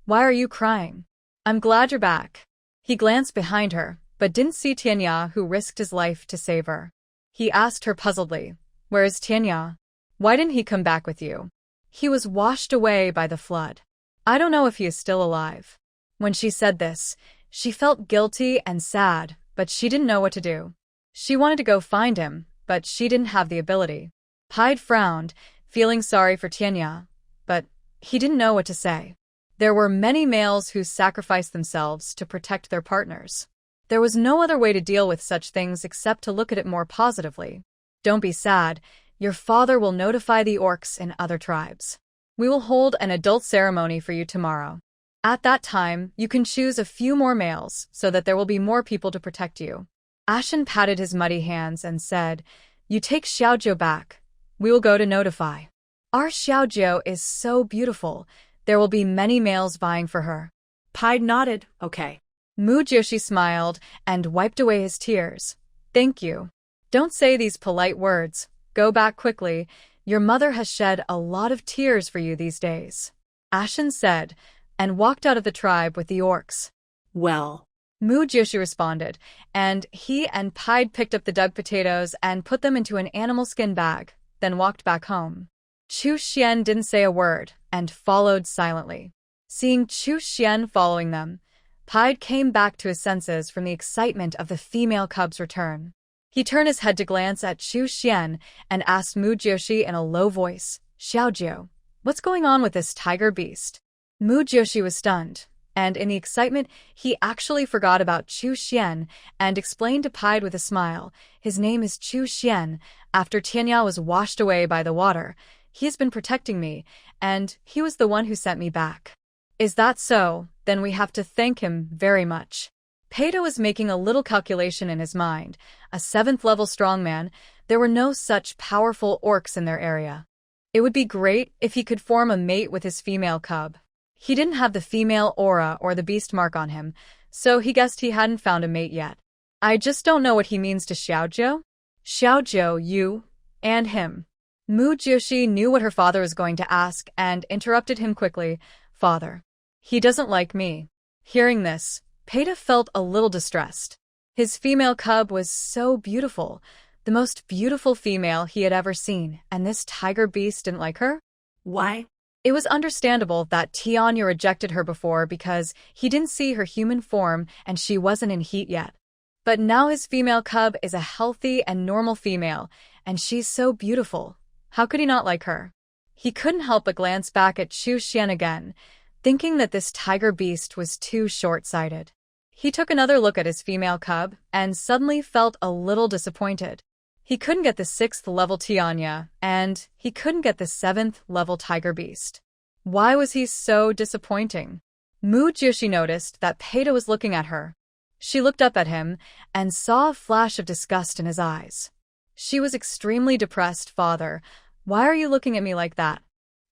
Why are you crying? I'm glad you're back. He glanced behind her, but didn't see Tianya, who risked his life to save her. He asked her puzzledly, Where is Tianya? Why didn't he come back with you? He was washed away by the flood. I don't know if he is still alive. When she said this, she felt guilty and sad, but she didn't know what to do. She wanted to go find him, but she didn't have the ability. Pied frowned, feeling sorry for Tianya, but he didn't know what to say. There were many males who sacrificed themselves to protect their partners. There was no other way to deal with such things except to look at it more positively. Don't be sad. Your father will notify the orcs in other tribes. We will hold an adult ceremony for you tomorrow. At that time, you can choose a few more males so that there will be more people to protect you. Ashen patted his muddy hands and said, You take Xiaojiu back. We will go to notify. Our Xiaojiu is so beautiful. There will be many males vying for her. Pied nodded. Okay. Mujyoshi smiled and wiped away his tears. Thank you. Don't say these polite words. Go back quickly. Your mother has shed a lot of tears for you these days. Ashen said, and walked out of the tribe with the orcs. Well, Mujyoshi responded, and he and Pied picked up the dug potatoes and put them into an animal skin bag, then walked back home. Chu Xian didn't say a word and followed silently. Seeing Chu Xian following them, Pied came back to his senses from the excitement of the female cub's return. He turned his head to glance at Chu Xian and asked Mujyoshi in a low voice, Xiaojiu, what's going on with this tiger beast? Mujyoshi was stunned, and in the excitement, he actually forgot about Chu Xian and explained to Pied with a smile, his name is Chu Xian. After Tianya was washed away by the water, he has been protecting me, and he was the one who sent me back. Is that so? Then we have to thank him very much. Peita was making a little calculation in his mind. A 7th-level strongman, there were no such powerful orcs in their area. It would be great if he could form a mate with his female cub. He didn't have the female aura or the beast mark on him, so he guessed he hadn't found a mate yet. I just don't know what he means to Xiaojiu. Xiaojiu, you, and him. Mujyoshi knew what her father was going to ask and interrupted him quickly. Father. He doesn't like me. Hearing this, Peita felt a little distressed. His female cub was so beautiful, the most beautiful female he had ever seen, and this tiger beast didn't like her? Why? It was understandable that Tianya rejected her before because he didn't see her human form and she wasn't in heat yet. But now his female cub is a healthy and normal female, and she's so beautiful. How could he not like her? He couldn't help but glance back at Chu Xian again, thinking that this tiger beast was too short-sighted. He took another look at his female cub and suddenly felt a little disappointed. He couldn't get the 6th-level Tianya, and he couldn't get the 7th-level tiger beast. Why was he so disappointing? Mujyoshi noticed that Peita was looking at her. She looked up at him and saw a flash of disgust in his eyes. She was extremely depressed. Father, why are you looking at me like that?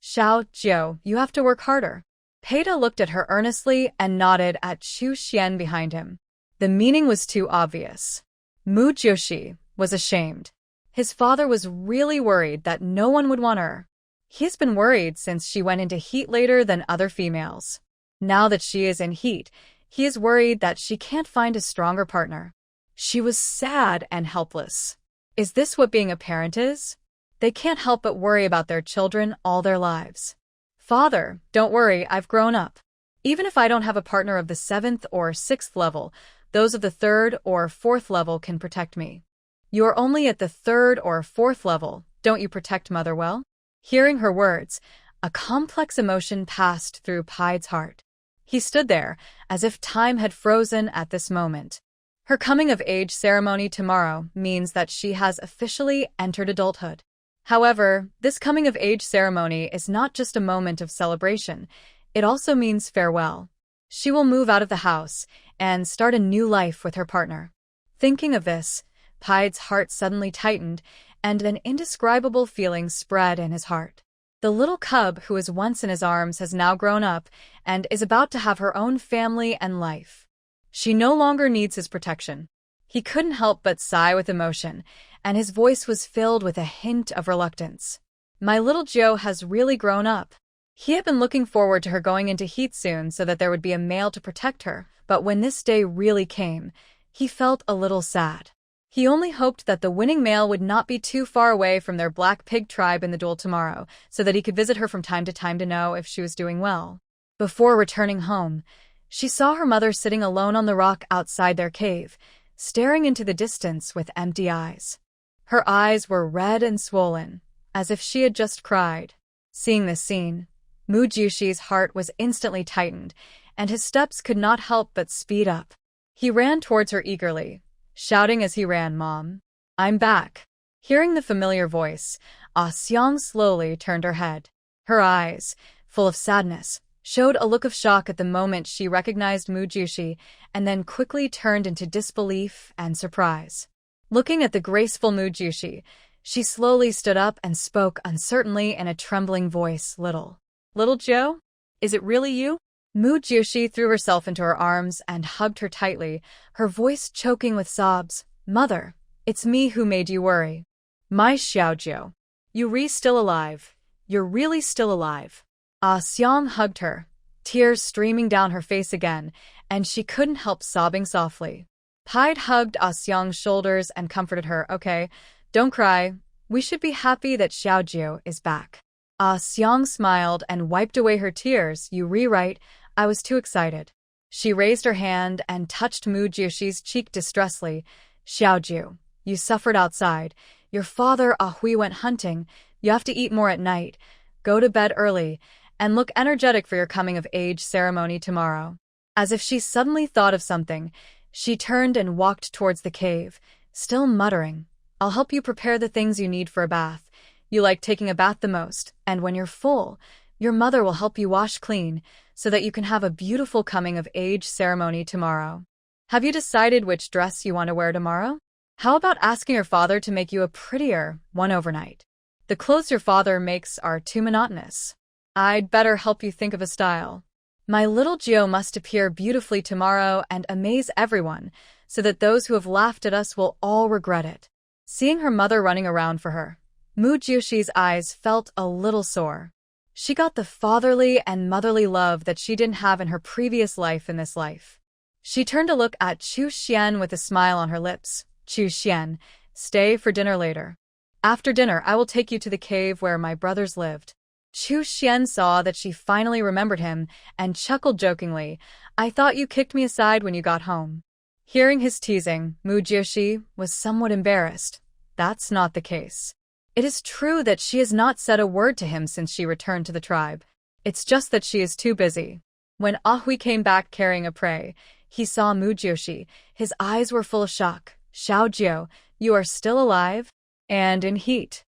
Xiaojiu, you have to work harder. Peita looked at her earnestly and nodded at Chu Xian behind him. The meaning was too obvious. Mujyoshi was ashamed. His father was really worried that no one would want her. He's been worried since she went into heat later than other females. Now that she is in heat, he is worried that she can't find a stronger partner. She was sad and helpless. Is this what being a parent is? They can't help but worry about their children all their lives. Father, don't worry, I've grown up. Even if I don't have a partner of the 7th or 6th level, Those of the 3rd or 4th level can protect me. You are only at the 3rd or 4th level. Don't you protect Mother well? Hearing her words, a complex emotion passed through Pide's heart. He stood there, as if time had frozen at this moment. Her coming-of-age ceremony tomorrow means that she has officially entered adulthood. However, this coming-of-age ceremony is not just a moment of celebration. It also means farewell. She will move out of the house and start a new life with her partner. Thinking of this, Pide's heart suddenly tightened, and an indescribable feeling spread in his heart. The little cub who was once in his arms has now grown up and is about to have her own family and life. She no longer needs his protection. He couldn't help but sigh with emotion, and his voice was filled with a hint of reluctance. My little Joe has really grown up. He had been looking forward to her going into heat soon so that there would be a male to protect her, but when this day really came, he felt a little sad. He only hoped that the winning male would not be too far away from their black pig tribe in the duel tomorrow, so that he could visit her from time to know if she was doing well. Before returning home, she saw her mother sitting alone on the rock outside their cave, staring into the distance with empty eyes. Her eyes were red and swollen, as if she had just cried. Seeing this scene, Mujushi's heart was instantly tightened, and his steps could not help but speed up. He ran towards her eagerly, shouting as he ran, "Mom, I'm back." Hearing the familiar voice, Ah Seong slowly turned her head. Her eyes, full of sadness, showed a look of shock at the moment she recognized Mujushi, and then quickly turned into disbelief and surprise. Looking at the graceful Mujushi, she slowly stood up and spoke uncertainly in a trembling voice, Little Joe? Is it really you?" Mujushi threw herself into her arms and hugged her tightly, her voice choking with sobs. "Mother, it's me who made you worry. My Xiaojiu. You're still alive. You're really still alive." Ah Seong hugged her, tears streaming down her face again, and she couldn't help sobbing softly. Pide hugged Ah Seong's shoulders and comforted her. "Okay, don't cry. We should be happy that Xiaojiu is back." Ah Seong smiled and wiped away her tears. "You rewrite, I was too excited." She raised her hand and touched Mujushi's cheek distressfully. "Xiaojiu, you suffered outside. Your father Ahui went hunting. You have to eat more at night. Go to bed early, and look energetic for your coming-of-age ceremony tomorrow." As if she suddenly thought of something, she turned and walked towards the cave, still muttering, "I'll help you prepare the things you need for a bath. You like taking a bath the most, and when you're full, your mother will help you wash clean so that you can have a beautiful coming-of-age ceremony tomorrow. Have you decided which dress you want to wear tomorrow? How about asking your father to make you a prettier one overnight? The clothes your father makes are too monotonous. I'd better help you think of a style. My little Gio must appear beautifully tomorrow and amaze everyone, so that those who have laughed at us will all regret it." Seeing her mother running around for her, Mujushi's eyes felt a little sore. She got the fatherly and motherly love that she didn't have in her previous life in this life. She turned to look at Chu Xian with a smile on her lips. "Chu Xian, stay for dinner later. After dinner, I will take you to the cave where my brothers lived." Chu Xian saw that she finally remembered him and chuckled jokingly. "I thought you kicked me aside when you got home." Hearing his teasing, Mujushi was somewhat embarrassed. That's not the case. It is true that she has not said a word to him since she returned to the tribe. It's just that she is too busy. When Ahui came back carrying a prey, he saw Mujushi. His eyes were full of shock. "Xiaojiu, you are still alive? And in heat.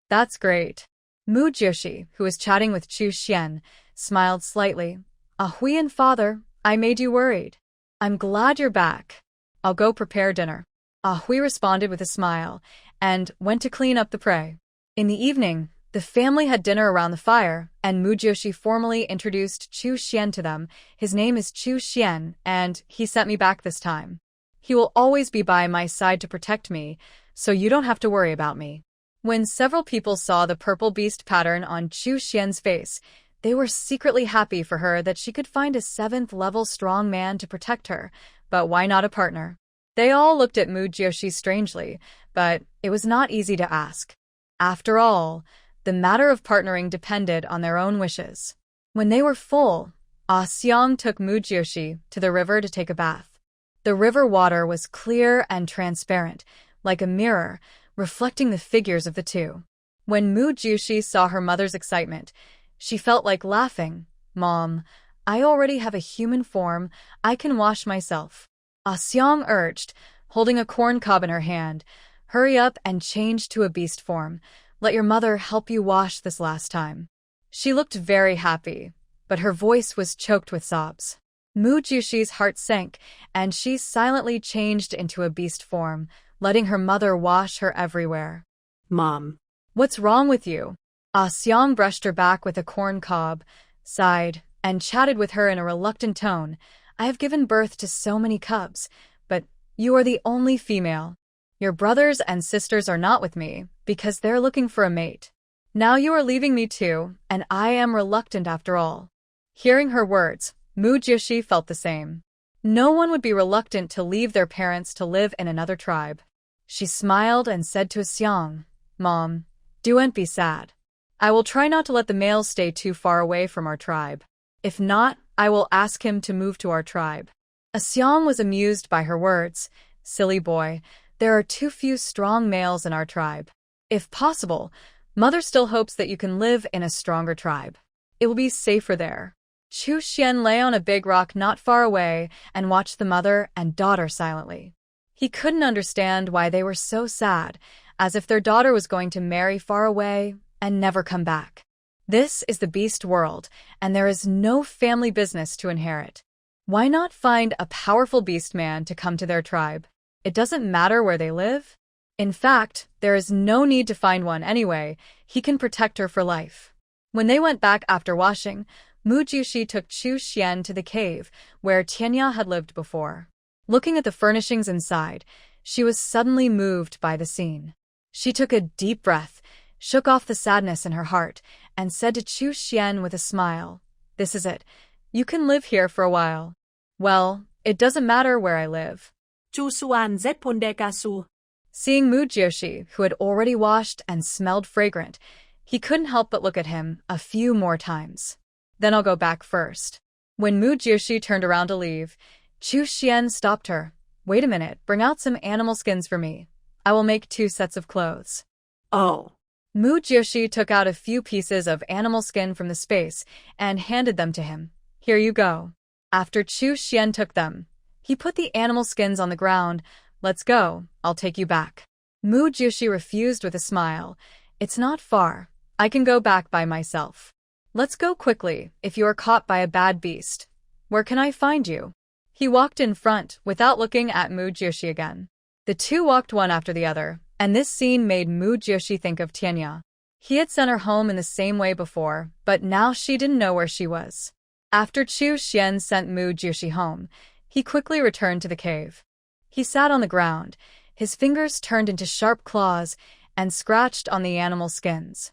That's great." Mujushi, who was chatting with Chu Xian, smiled slightly. "Ahui and father, I made you worried. I'm glad you're back. I'll go prepare dinner." Ahui responded with a smile and went to clean up the prey. In the evening, the family had dinner around the fire, and Mujushi formally introduced Chu Xian to them. "His name is Chu Xian, and he sent me back this time. He will always be by my side to protect me, so you don't have to worry about me." When several people saw the purple beast pattern on Chu Xian's face, they were secretly happy for her that she could find a 7th-level strong man to protect her, but why not a partner? They all looked at Mujushi strangely, but it was not easy to ask. After all, the matter of partnering depended on their own wishes. When they were full, Ah Seong took Mujushi to the river to take a bath. The river water was clear and transparent, like a mirror, reflecting the figures of the two. When Mu Jushi saw her mother's excitement, she felt like laughing. "Mom, I already have a human form. I can wash myself." Ah Seong urged, holding a corn cob in her hand. "Hurry up and change to a beast form. Let your mother help you wash this last time." She looked very happy, but her voice was choked with sobs. Mu Jushi's heart sank, and she silently changed into a beast form, letting her mother wash her everywhere. Mom. "What's wrong with you?" Ah Seong brushed her back with a corn cob, sighed, and chatted with her in a reluctant tone. "I have given birth to so many cubs, but you are the only female. Your brothers and sisters are not with me because they're looking for a mate. Now you are leaving me too, and I am reluctant after all." Hearing her words, Mu Jushi felt the same. No one would be reluctant to leave their parents to live in another tribe. She smiled and said to Seong, "Mom, don't be sad. I will try not to let the males stay too far away from our tribe. If not, I will ask him to move to our tribe." Seong was amused by her words. "Silly boy, there are too few strong males in our tribe. If possible, Mother still hopes that you can live in a stronger tribe. It will be safer there." Chu Xian lay on a big rock not far away and watched the mother and daughter silently. He couldn't understand why they were so sad, as if their daughter was going to marry far away and never come back. This is the beast world, and there is no family business to inherit. Why not find a powerful beast man to come to their tribe? It doesn't matter where they live. In fact, there is no need to find one anyway. He can protect her for life. When they went back after washing, Mu Jushi took Chu Xian to the cave where Tianya had lived before. Looking at the furnishings inside, she was suddenly moved by the scene. She took a deep breath, shook off the sadness in her heart, and said to Chu Xian with a smile, "This is it. You can live here for a while." "Well, it doesn't matter where I live." Chu Suan Z Pondekasu. Seeing Mu Jushi, who had already washed and smelled fragrant, he couldn't help but look at him a few more times. "Then I'll go back first." When Mu Jushi turned around to leave, Chu Xian stopped her. "Wait a minute, bring out some animal skins for me. I will make 2 sets of clothes." Oh. Mu Jushi took out a few pieces of animal skin from the space and handed them to him. "Here you go." After Chu Xian took them, he put the animal skins on the ground. "Let's go, I'll take you back." Mu Jushi refused with a smile. "It's not far. I can go back by myself." "Let's go quickly, if you are caught by a bad beast. Where can I find you?" He walked in front, without looking at Mu Jushi again. The two walked one after the other, and this scene made Mu Jushi think of Tianya. He had sent her home in the same way before, but now she didn't know where she was. After Chu Xian sent Mu Jushi home, he quickly returned to the cave. He sat on the ground, his fingers turned into sharp claws, and scratched on the animal skins.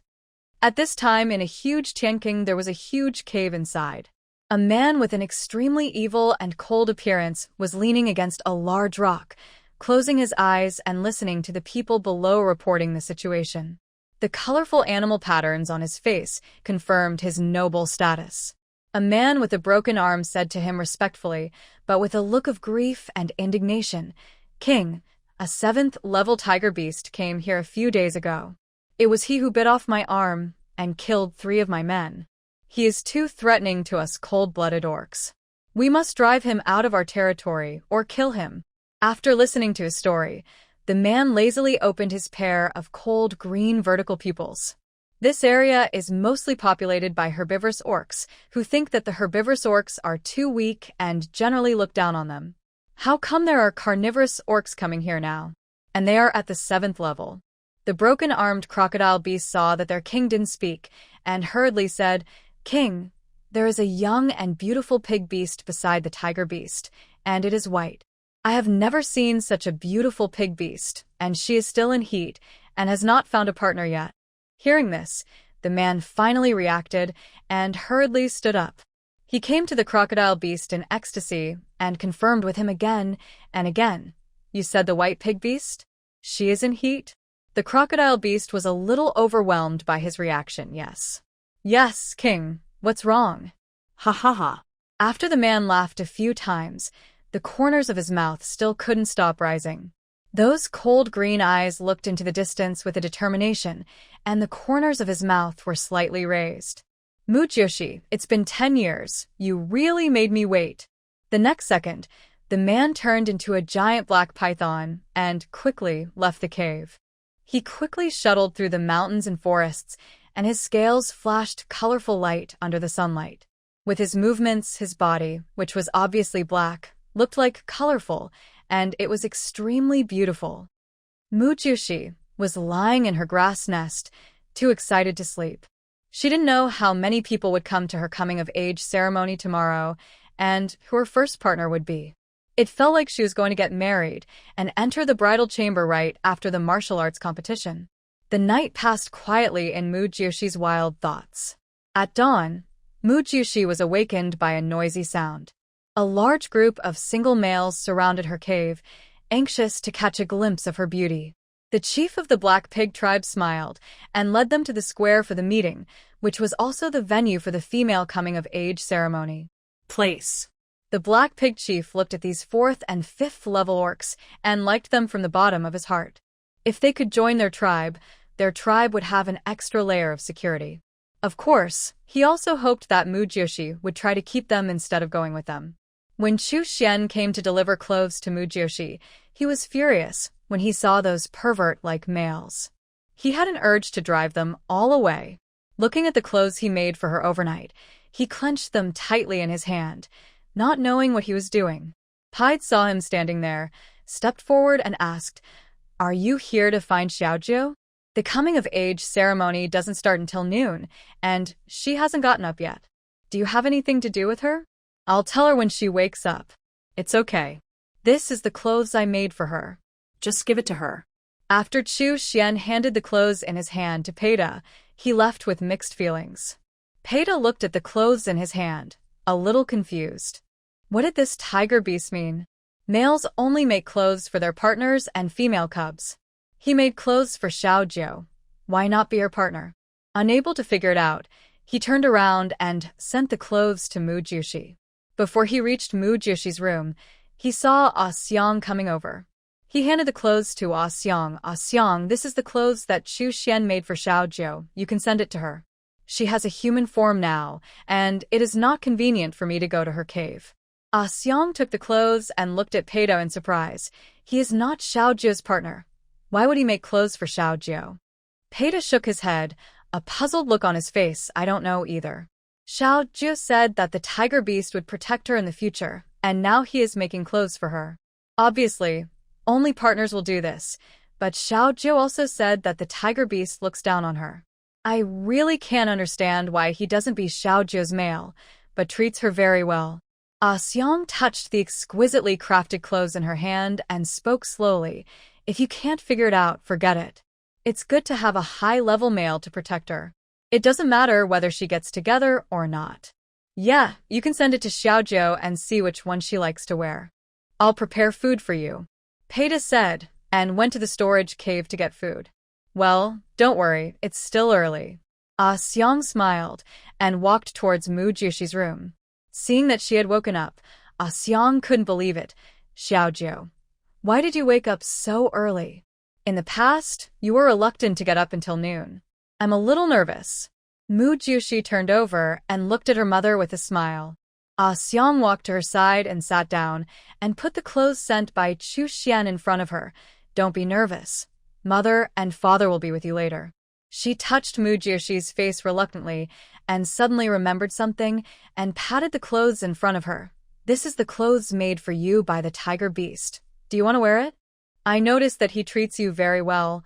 At this time in a huge Tianqing there was a huge cave inside. A man with an extremely evil and cold appearance was leaning against a large rock, closing his eyes and listening to the people below reporting the situation. The colorful animal patterns on his face confirmed his noble status. A man with a broken arm said to him respectfully, but with a look of grief and indignation, "King, a 7th-level tiger beast came here a few days ago. It was he who bit off my arm and killed 3 of my men. He is too threatening to us cold-blooded orcs. We must drive him out of our territory or kill him." After listening to his story, the man lazily opened his pair of cold green vertical pupils. This area is mostly populated by herbivorous orcs, who think that the herbivorous orcs are too weak and generally look down on them. How come there are carnivorous orcs coming here now? And they are at the 7th level. The broken-armed crocodile beast saw that their king didn't speak, and hurriedly said, "King, there is a young and beautiful pig beast beside the tiger beast, and it is white. I have never seen such a beautiful pig beast, and she is still in heat and has not found a partner yet." Hearing this, the man finally reacted and hurriedly stood up. He came to the crocodile beast in ecstasy and confirmed with him again and again, "You said the white pig beast? She is in heat?" The crocodile beast was a little overwhelmed by his reaction. "Yes. Yes, King. What's wrong?" Ha ha ha. After the man laughed a few times, The corners of his mouth still couldn't stop rising. Those cold green eyes looked into the distance with a determination, and the corners of his mouth were slightly raised. Mujyoshi, it's been 10 years. You really made me wait. The next second, the man turned into a giant black python and quickly left the cave. He quickly shuttled through the mountains and forests, and his scales flashed colorful light under the sunlight. With his movements, his body, which was obviously black, looked like colorful, and it was extremely beautiful. Mujyoshi was lying in her grass nest, too excited to sleep. She didn't know how many people would come to her coming-of-age ceremony tomorrow, and who her first partner would be. It felt like she was going to get married and enter the bridal chamber right after the martial arts competition. The night passed quietly in Mugyoshi's wild thoughts. At dawn, Mujyoshi was awakened by a noisy sound. A large group of single males surrounded her cave, anxious to catch a glimpse of her beauty. The chief of the Black Pig tribe smiled and led them to the square for the meeting, which was also the venue for the female coming-of-age ceremony. Place. The Black Pig chief looked at these 4th and 5th level orcs and liked them from the bottom of his heart. If they could join their tribe would have an extra layer of security. Of course, he also hoped that Mujyoshi would try to keep them instead of going with them. When Chu Xian came to deliver clothes to Mujyoshi, he was furious when he saw those pervert-like males. He had an urge to drive them all away. Looking at the clothes he made for her overnight, he clenched them tightly in his hand, not knowing what he was doing. Pied saw him standing there, stepped forward and asked, "Are you here to find Xiaojiu? The coming-of-age ceremony doesn't start until noon, and she hasn't gotten up yet. Do you have anything to do with her? I'll tell her when she wakes up. It's okay. This is the clothes I made for her. Just give it to her." After Chu Xian handed the clothes in his hand to Peita, he left with mixed feelings. Peita looked at the clothes in his hand, a little confused. What did this tiger beast mean? Males only make clothes for their partners and female cubs. He made clothes for Xiaojiu. Why not be her partner? Unable to figure it out, he turned around and sent the clothes to Mujyoshi. Before he reached Mugyoshi's room, he saw Ah Xiang coming over. He handed the clothes to Ah Xiang. "Ah Xiang, this is the clothes that Chu Xian made for Xiaojiu. You can send it to her. She has a human form now, and it is not convenient for me to go to her cave." Ah Xiang took the clothes and looked at Peito in surprise. He is not Xiaojiu's partner. Why would he make clothes for Xiaojiu? Peito shook his head, a puzzled look on his face. "I don't know either. Xiaojiu said that the tiger beast would protect her in the future, and now he is making clothes for her. Obviously, only partners will do this, but Xiaojiu also said that the tiger beast looks down on her. I really can't understand why he doesn't be Xiaojiu's male, but treats her very well." Ah Xiang touched the exquisitely crafted clothes in her hand and spoke slowly. "If you can't figure it out, forget it. It's good to have a high-level male to protect her. It doesn't matter whether she gets together or not. Yeah, you can send it to Xiaojiu and see which one she likes to wear. I'll prepare food for you," Peita said, and went to the storage cave to get food. "Well, don't worry, it's still early." Ah Xiang smiled and walked towards Mugyoshi's room. Seeing that she had woken up, Ah Xiang couldn't believe it. "Xiaojiu, why did you wake up so early? In the past, you were reluctant to get up until noon. I'm a little nervous." Mujyoshi turned over and looked at her mother with a smile. Ah Xiang walked to her side and sat down and put the clothes sent by Chu Xian in front of her. "Don't be nervous. Mother and father will be with you later." She touched Mugyoshi's face reluctantly and suddenly remembered something and patted the clothes in front of her. "This is the clothes made for you by the tiger beast. Do you want to wear it? I noticed that he treats you very well.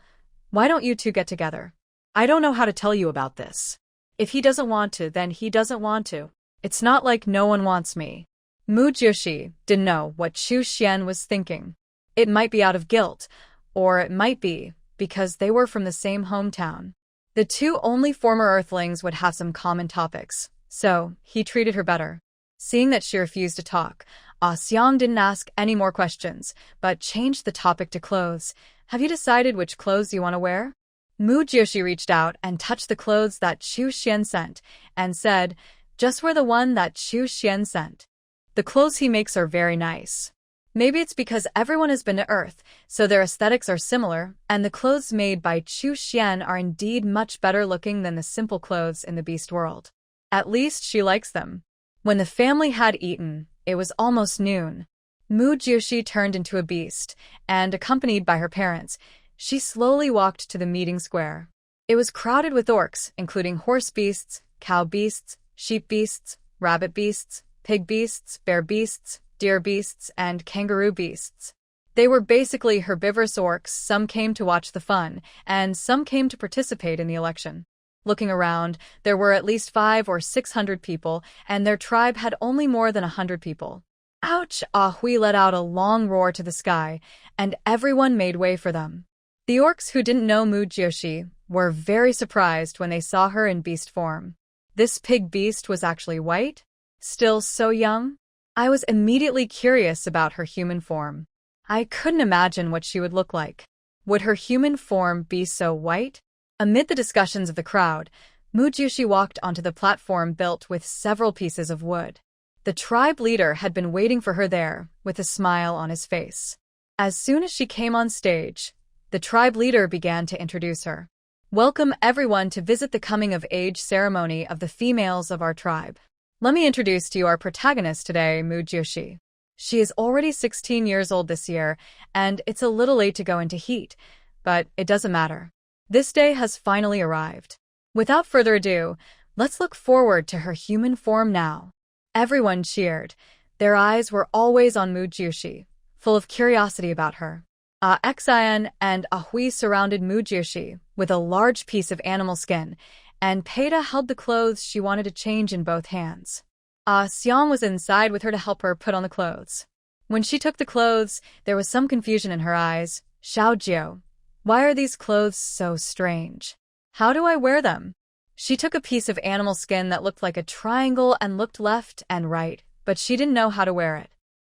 Why don't you two get together?" "I don't know how to tell you about this. If he doesn't want to, then he doesn't want to. It's not like no one wants me." Mujyoshi didn't know what Chu Xian was thinking. It might be out of guilt, or it might be because they were from the same hometown. The two only former Earthlings would have some common topics, so he treated her better. Seeing that she refused to talk, Ah Xiang didn't ask any more questions, but changed the topic to clothes. "Have you decided which clothes you want to wear?" Mujyoshi reached out and touched the clothes that Chu Xian sent, and said, "Just wear the one that Chu Xian sent." The clothes he makes are very nice. Maybe it's because everyone has been to Earth, so their aesthetics are similar, and the clothes made by Chu Xian are indeed much better looking than the simple clothes in the beast world. At least she likes them. When the family had eaten, it was almost noon. Mu Jiushi turned into a beast, and accompanied by her parents, she slowly walked to the meeting square. It was crowded with orcs, including horse beasts, cow beasts, sheep beasts, rabbit beasts, pig beasts, bear beasts, deer beasts, and kangaroo beasts. They were basically herbivorous orcs. Some came to watch the fun, and some came to participate in the election. Looking around, there were at least 500 or 600 people, and their tribe had only more than 100 people. Ouch! Ah Hui let out a long roar to the sky, and everyone made way for them. The orcs who didn't know Mu Jiushi were very surprised when they saw her in beast form. This pig beast was actually white? Still so young? I was immediately curious about her human form. I couldn't imagine what she would look like. Would her human form be so white? Amid the discussions of the crowd, Mu Jiushi walked onto the platform built with several pieces of wood. The tribe leader had been waiting for her there, with a smile on his face. As soon as she came on stage, the tribe leader began to introduce her. Welcome everyone to visit the coming-of-age ceremony of the females of our tribe. Let me introduce to you our protagonist today, Mu Jiushi. She is already 16 years old this year, and it's a little late to go into heat, but it doesn't matter. This day has finally arrived. Without further ado, let's look forward to her human form now. Everyone cheered. Their eyes were always on Mu Jiushi, full of curiosity about her. Xian and Hui surrounded Mu Jiushi with a large piece of animal skin, and Peita held the clothes she wanted to change in both hands. Xiang was inside with her to help her put on the clothes. When she took the clothes, there was some confusion in her eyes. Xiaojiu, why are these clothes so strange? How do I wear them? She took a piece of animal skin that looked like a triangle and looked left and right, but she didn't know how to wear it.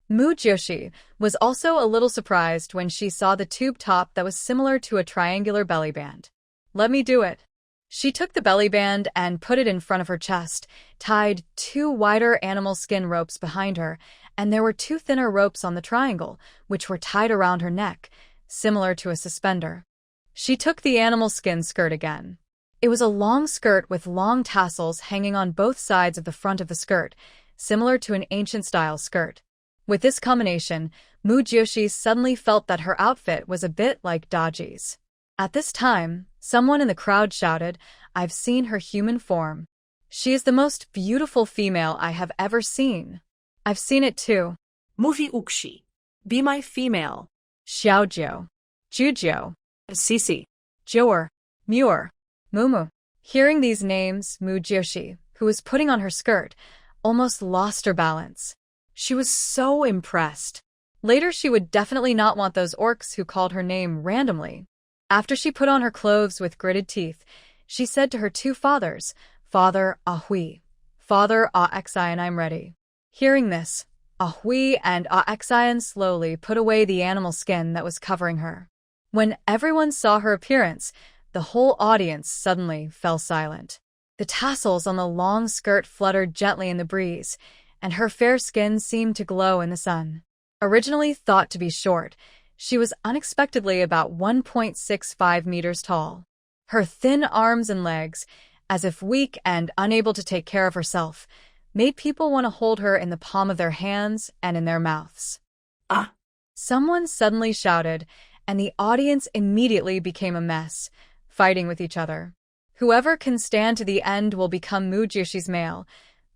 Mu Jiushi was also a little surprised when she saw the tube top that was similar to a triangular belly band. Let me do it. She took the belly band and put it in front of her chest, tied 2 wider animal skin ropes behind her, and there were 2 thinner ropes on the triangle, which were tied around her neck, similar to a suspender. She took the animal skin skirt again. It was a long skirt with long tassels hanging on both sides of the front of the skirt, similar to an ancient-style skirt. With this combination, Mu Jiushi suddenly felt that her outfit was a bit like Daji's. At this time, someone in the crowd shouted, "I've seen her human form. She is the most beautiful female I have ever seen." I've seen it too. Mufi Ukshi, be my female. Xiaojiu, Jujiu, Sisi, Jiuer, Muer, Mumu. Hearing these names, Mu Jiushi, who was putting on her skirt, almost lost her balance. She was so impressed. Later she would definitely not want those orcs who called her name randomly. After she put on her clothes with gritted teeth, she said to her 2 fathers, "Father, Hui. Father, Xian, I'm ready." Hearing this, Hui and Xian slowly put away the animal skin that was covering her. When everyone saw her appearance, the whole audience suddenly fell silent. The tassels on the long skirt fluttered gently in the breeze, and her fair skin seemed to glow in the sun. Originally thought to be short, she was unexpectedly about 1.65 meters tall. Her thin arms and legs, as if weak and unable to take care of herself, made people want to hold her in the palm of their hands and in their mouths. Ah! Someone suddenly shouted, and the audience immediately became a mess, fighting with each other. Whoever can stand to the end will become Mu Jiushi's male.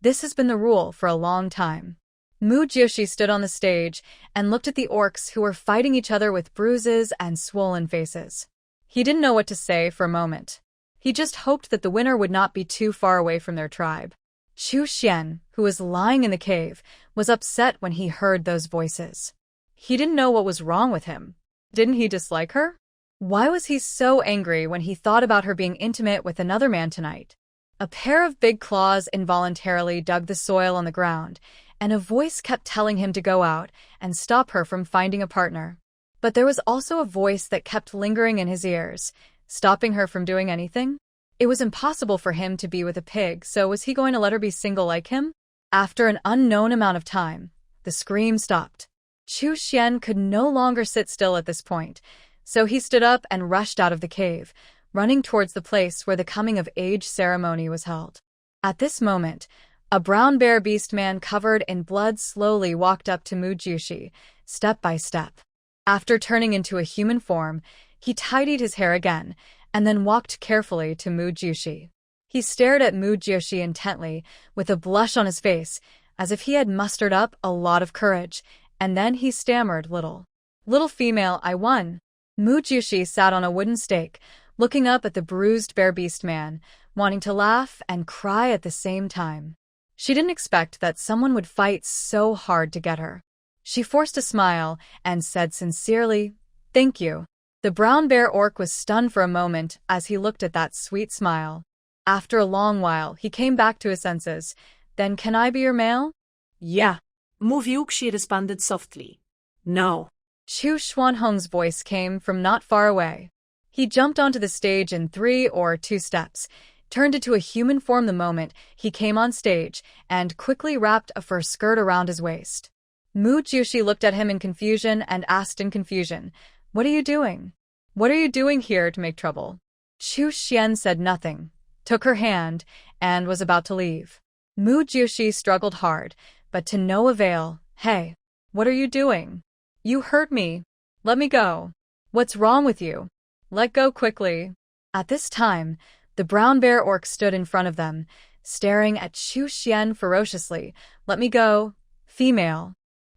This has been the rule for a long time. Mu Jiushi stood on the stage and looked at the orcs who were fighting each other with bruises and swollen faces. He didn't know what to say for a moment. He just hoped that the winner would not be too far away from their tribe. Chu Xian, who was lying in the cave, was upset when he heard those voices. He didn't know what was wrong with him. Didn't he dislike her? Why was he so angry when he thought about her being intimate with another man tonight? A pair of big claws involuntarily dug the soil on the ground, and a voice kept telling him to go out and stop her from finding a partner. But there was also a voice that kept lingering in his ears, stopping her from doing anything. It was impossible for him to be with a pig, so was he going to let her be single like him? After an unknown amount of time, the scream stopped. Chu Xian could no longer sit still at this point, so he stood up and rushed out of the cave, running towards the place where the coming-of-age ceremony was held. At this moment, a brown bear beastman covered in blood slowly walked up to Mu Jushi, step by step. After turning into a human form, he tidied his hair again, and then walked carefully to Mu Jushi. He stared at Mu Jushi intently, with a blush on his face, as if he had mustered up a lot of courage, and then he stammered little. "Little female, I won." Mu Jushi sat on a wooden stake, looking up at the bruised bear beast man, wanting to laugh and cry at the same time. She didn't expect that someone would fight so hard to get her. She forced a smile and said sincerely, "Thank you." The brown bear orc was stunned for a moment as he looked at that sweet smile. After a long while, he came back to his senses. "Then can I be your male?" "Yeah," Mu Jushi responded softly. "No." Chu Xuanhong's voice came from not far away. He jumped onto the stage in 3 or 2 steps, turned into a human form the moment he came on stage, and quickly wrapped a fur skirt around his waist. Mu Jushi looked at him in confusion and asked in confusion, "What are you doing? What are you doing here to make trouble?" Chu Xian said nothing, took her hand, and was about to leave. Mu Jushi struggled hard, but to no avail. "Hey, what are you doing? You hurt me. Let me go. What's wrong with you? Let go quickly." At this time, the brown bear orc stood in front of them, staring at Chu Xian ferociously. "Let me go, female."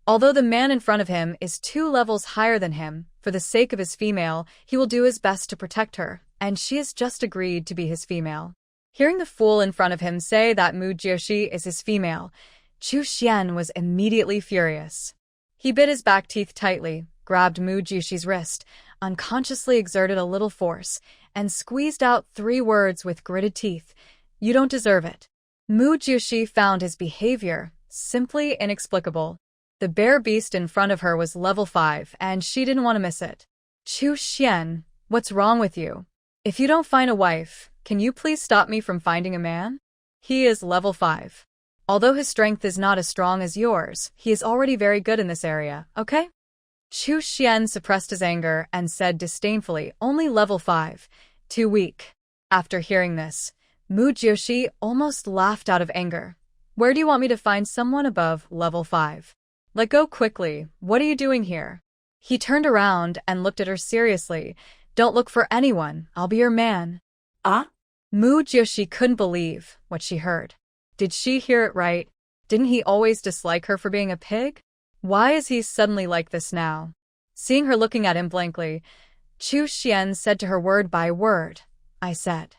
Although the man in front of him is 2 levels higher than him, for the sake of his female, he will do his best to protect her, and she has just agreed to be his female. Hearing the fool in front of him say that Mu Jushi is his female, Chu Xian was immediately furious. He bit his back teeth tightly, grabbed Mu Jushi's wrist, unconsciously exerted a little force, and squeezed out 3 words with gritted teeth. "You don't deserve it." Mu Jushi found his behavior simply inexplicable. The bear beast in front of her was level 5, and she didn't want to miss it. "Chu Xian, what's wrong with you? If you don't find a wife, can you please stop me from finding a man?" He is level 5. Although his strength is not as strong as yours, he is already very good in this area, okay? Chu Xian suppressed his anger and said disdainfully, "Only level 5. Too weak." After hearing this, Mu Jushi almost laughed out of anger. "Where do you want me to find someone above level 5? Let go quickly. What are you doing here?" He turned around and looked at her seriously. "Don't look for anyone. I'll be your man." "Ah?" Mu Jushi couldn't believe what she heard. Did she hear it right? Didn't he always dislike her for being a pig? Why is he suddenly like this now? Seeing her looking at him blankly, Chu Xian said to her word by word, "I said,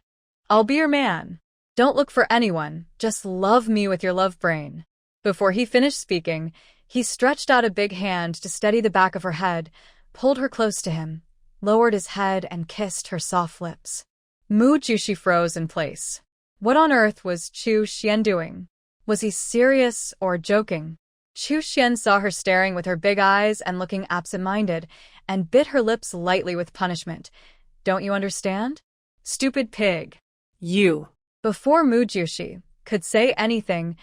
I'll be your man. Don't look for anyone, just love me with your love brain." Before he finished speaking, he stretched out a big hand to steady the back of her head, pulled her close to him, lowered his head and kissed her soft lips. Mu Jushi froze in place. What on earth was Chu Xian doing? Was he serious or joking? Chu Xian saw her staring with her big eyes and looking absent-minded, and bit her lips lightly with punishment. "Don't you understand? Stupid pig." "You." Before Mu Jushi could say anything,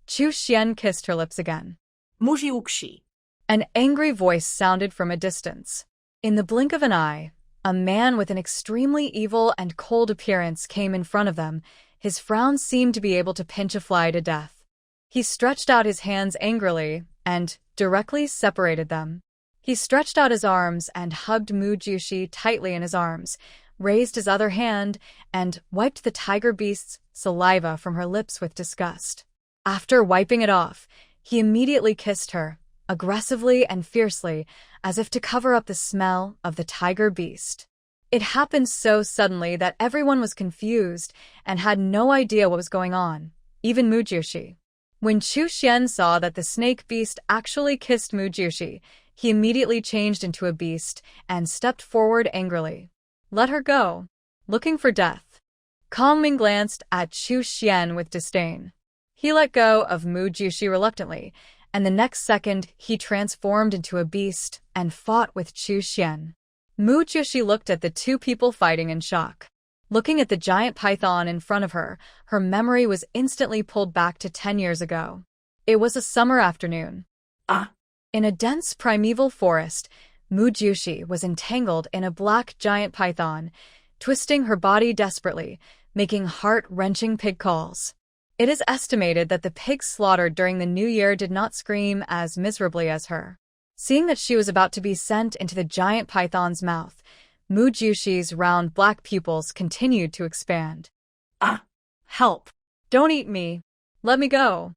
Chu Xian kissed her lips again. "Mu Jushi." An angry voice sounded from a distance. In the blink of an eye, a man with an extremely evil and cold appearance came in front of them. His frown seemed to be able to pinch a fly to death. He stretched out his hands angrily and directly separated them. He stretched out his arms and hugged Mu Jushi tightly in his arms, raised his other hand, and wiped the tiger beast's saliva from her lips with disgust. After wiping it off, he immediately kissed her, aggressively and fiercely, as if to cover up the smell of the tiger beast. It happened so suddenly that everyone was confused and had no idea what was going on, even Mu Jushi. When Chu Xian saw that the snake beast actually kissed Mu Jushi, he immediately changed into a beast and stepped forward angrily. "Let her go." Looking for death. Kong Ming glanced at Chu Xian with disdain. He let go of Mu Jushi reluctantly, and the next second he transformed into a beast and fought with Chu Xian. Mu Jushi looked at the 2 people fighting in shock. Looking at the giant python in front of her, her memory was instantly pulled back to 10 years ago. It was a summer afternoon. In a dense primeval forest, Mujushi was entangled in a black giant python, twisting her body desperately, making heart-wrenching pig calls. It is estimated that the pigs slaughtered during the new year did not scream as miserably as her. Seeing that she was about to be sent into the giant python's mouth, Mujushi's round black pupils continued to expand. Help! Don't eat me! Let me go!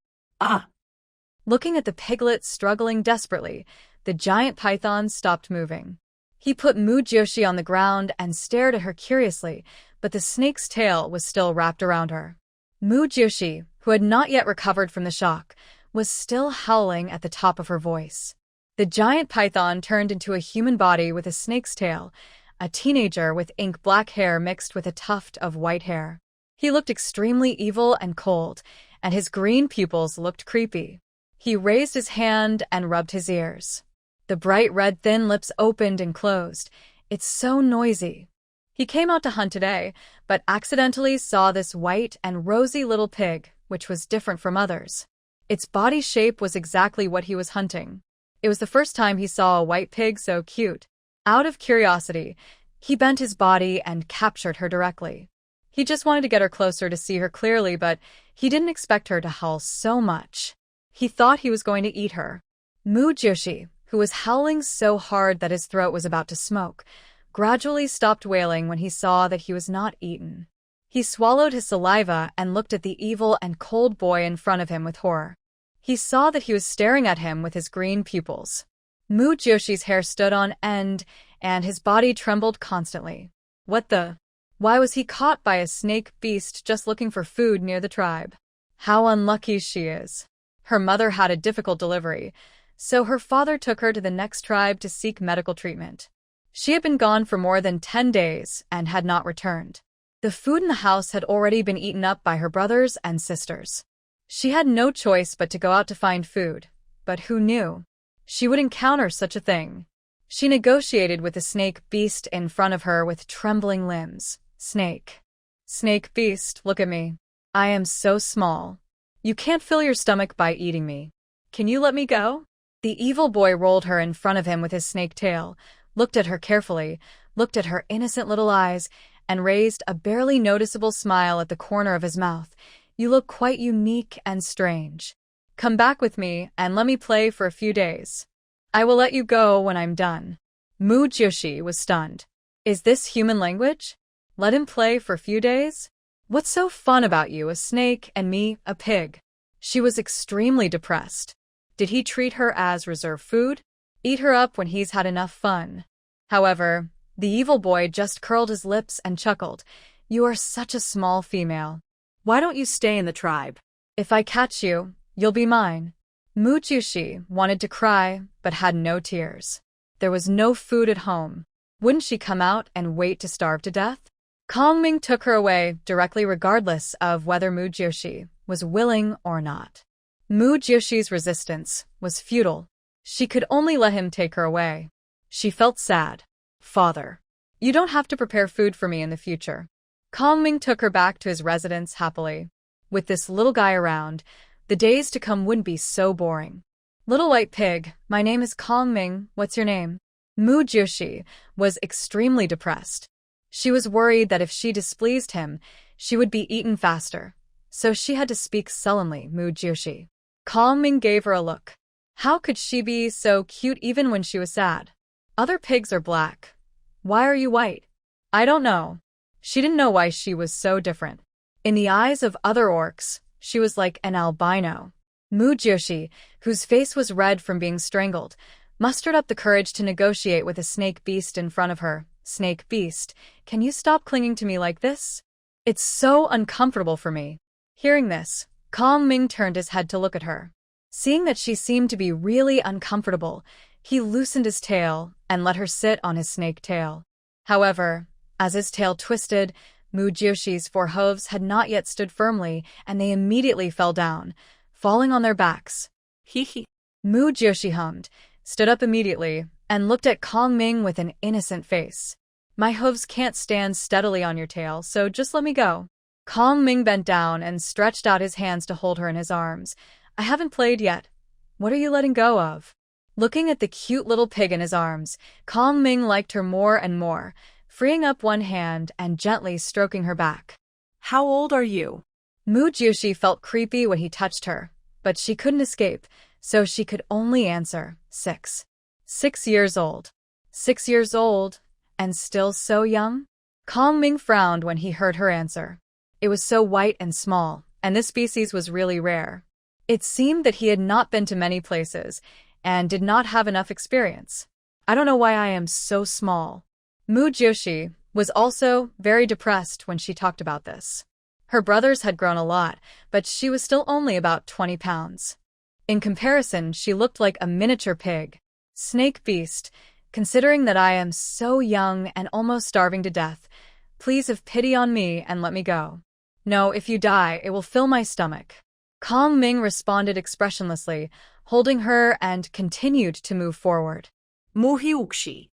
Looking at the piglets struggling desperately, the giant python stopped moving. He put Mujoshi on the ground and stared at her curiously, but the snake's tail was still wrapped around her. Mujoshi, who had not yet recovered from the shock, was still howling at the top of her voice. The giant python turned into a human body with a snake's tail, a teenager with ink-black hair mixed with a tuft of white hair. He looked extremely evil and cold, and his green pupils looked creepy. He raised his hand and rubbed his ears. The bright red thin lips opened and closed. It's so noisy. He came out to hunt today, but accidentally saw this white and rosy little pig, which was different from others. Its body shape was exactly what he was hunting. It was the first time he saw a white pig so cute. Out of curiosity, he bent his body and captured her directly. He just wanted to get her closer to see her clearly, but he didn't expect her to howl so much. He thought he was going to eat her. Mujoshi, who was howling so hard that his throat was about to smoke, gradually stopped wailing when he saw that he was not eaten. He swallowed his saliva and looked at the evil and cold boy in front of him with horror. He saw that he was staring at him with his green pupils. Mujoshi's hair stood on end, and his body trembled constantly. What the? Why was he caught by a snake beast just looking for food near the tribe? How unlucky she is. Her mother had a difficult delivery, so her father took her to the next tribe to seek medical treatment. She had been gone for more than 10 days and had not returned. The food in the house had already been eaten up by her brothers and sisters. She had no choice but to go out to find food, but who knew? She would encounter such a thing. She negotiated with the snake beast in front of her with trembling limbs. Snake. Snake beast, look at me. I am so small. You can't fill your stomach by eating me. Can you let me go? The evil boy rolled her in front of him with his snake tail, looked at her carefully, looked at her innocent little eyes, and raised a barely noticeable smile at the corner of his mouth. You look quite unique and strange. Come back with me and let me play for a few days. I will let you go when I'm done. Mujoshi was stunned. Is this human language? Let him play for a few days? What's so fun about you, a snake, and me, a pig? She was extremely depressed. Did he treat her as reserve food? Eat her up when he's had enough fun? However, the evil boy just curled his lips and chuckled. You are such a small female. Why don't you stay in the tribe? If I catch you, you'll be mine. Mujoshi wanted to cry, but had no tears. There was no food at home. Wouldn't she come out and wait to starve to death? Kongming took her away directly regardless of whether Mujoshi was willing or not. Mujoshi's resistance was futile. She could only let him take her away. She felt sad. Father, you don't have to prepare food for me in the future. Kongming took her back to his residence happily. With this little guy around, the days to come wouldn't be so boring. Little white pig, my name is Kongming, what's your name? Mujoshi was extremely depressed. She was worried that if she displeased him, she would be eaten faster. So she had to speak sullenly, Mujoshi. Kongming gave her a look. How could she be so cute even when she was sad? Other pigs are black. Why are you white? I don't know. She didn't know why she was so different. In the eyes of other orcs, she was like an albino. Mujoshi, whose face was red from being strangled, mustered up the courage to negotiate with a snake beast in front of her. Snake beast, can you stop clinging to me like this? It's so uncomfortable for me. Hearing this, Kongming turned his head to look at her. Seeing that she seemed to be really uncomfortable, he loosened his tail and let her sit on his snake tail. However, as his tail twisted, Mujoshi's 4 hooves had not yet stood firmly, and they immediately fell down, falling on their backs. Hee. Mujoshi hummed, stood up immediately, and looked at Kongming with an innocent face. My hooves can't stand steadily on your tail, so just let me go. Kongming bent down and stretched out his hands to hold her in his arms. I haven't played yet. What are you letting go of? Looking at the cute little pig in his arms, Kong Ming liked her more and more, freeing up one hand and gently stroking her back. How old are you? Mu Jiushi felt creepy when he touched her, but she couldn't escape, so she could only answer, 6. 6 years old. 6 years old, and still so young? Kong Ming frowned when he heard her answer. It was so white and small, and this species was really rare. It seemed that he had not been to many places, and did not have enough experience. I don't know why I am so small. Mu Jiushi was also very depressed when she talked about this. Her brothers had grown a lot, but she was still only about 20 pounds. In comparison, she looked like a miniature pig. Snake beast, considering that I am so young and almost starving to death, please have pity on me and let me go. No, if you die, it will fill my stomach. Kong Ming responded expressionlessly, holding her and continued to move forward. Muhiukshi.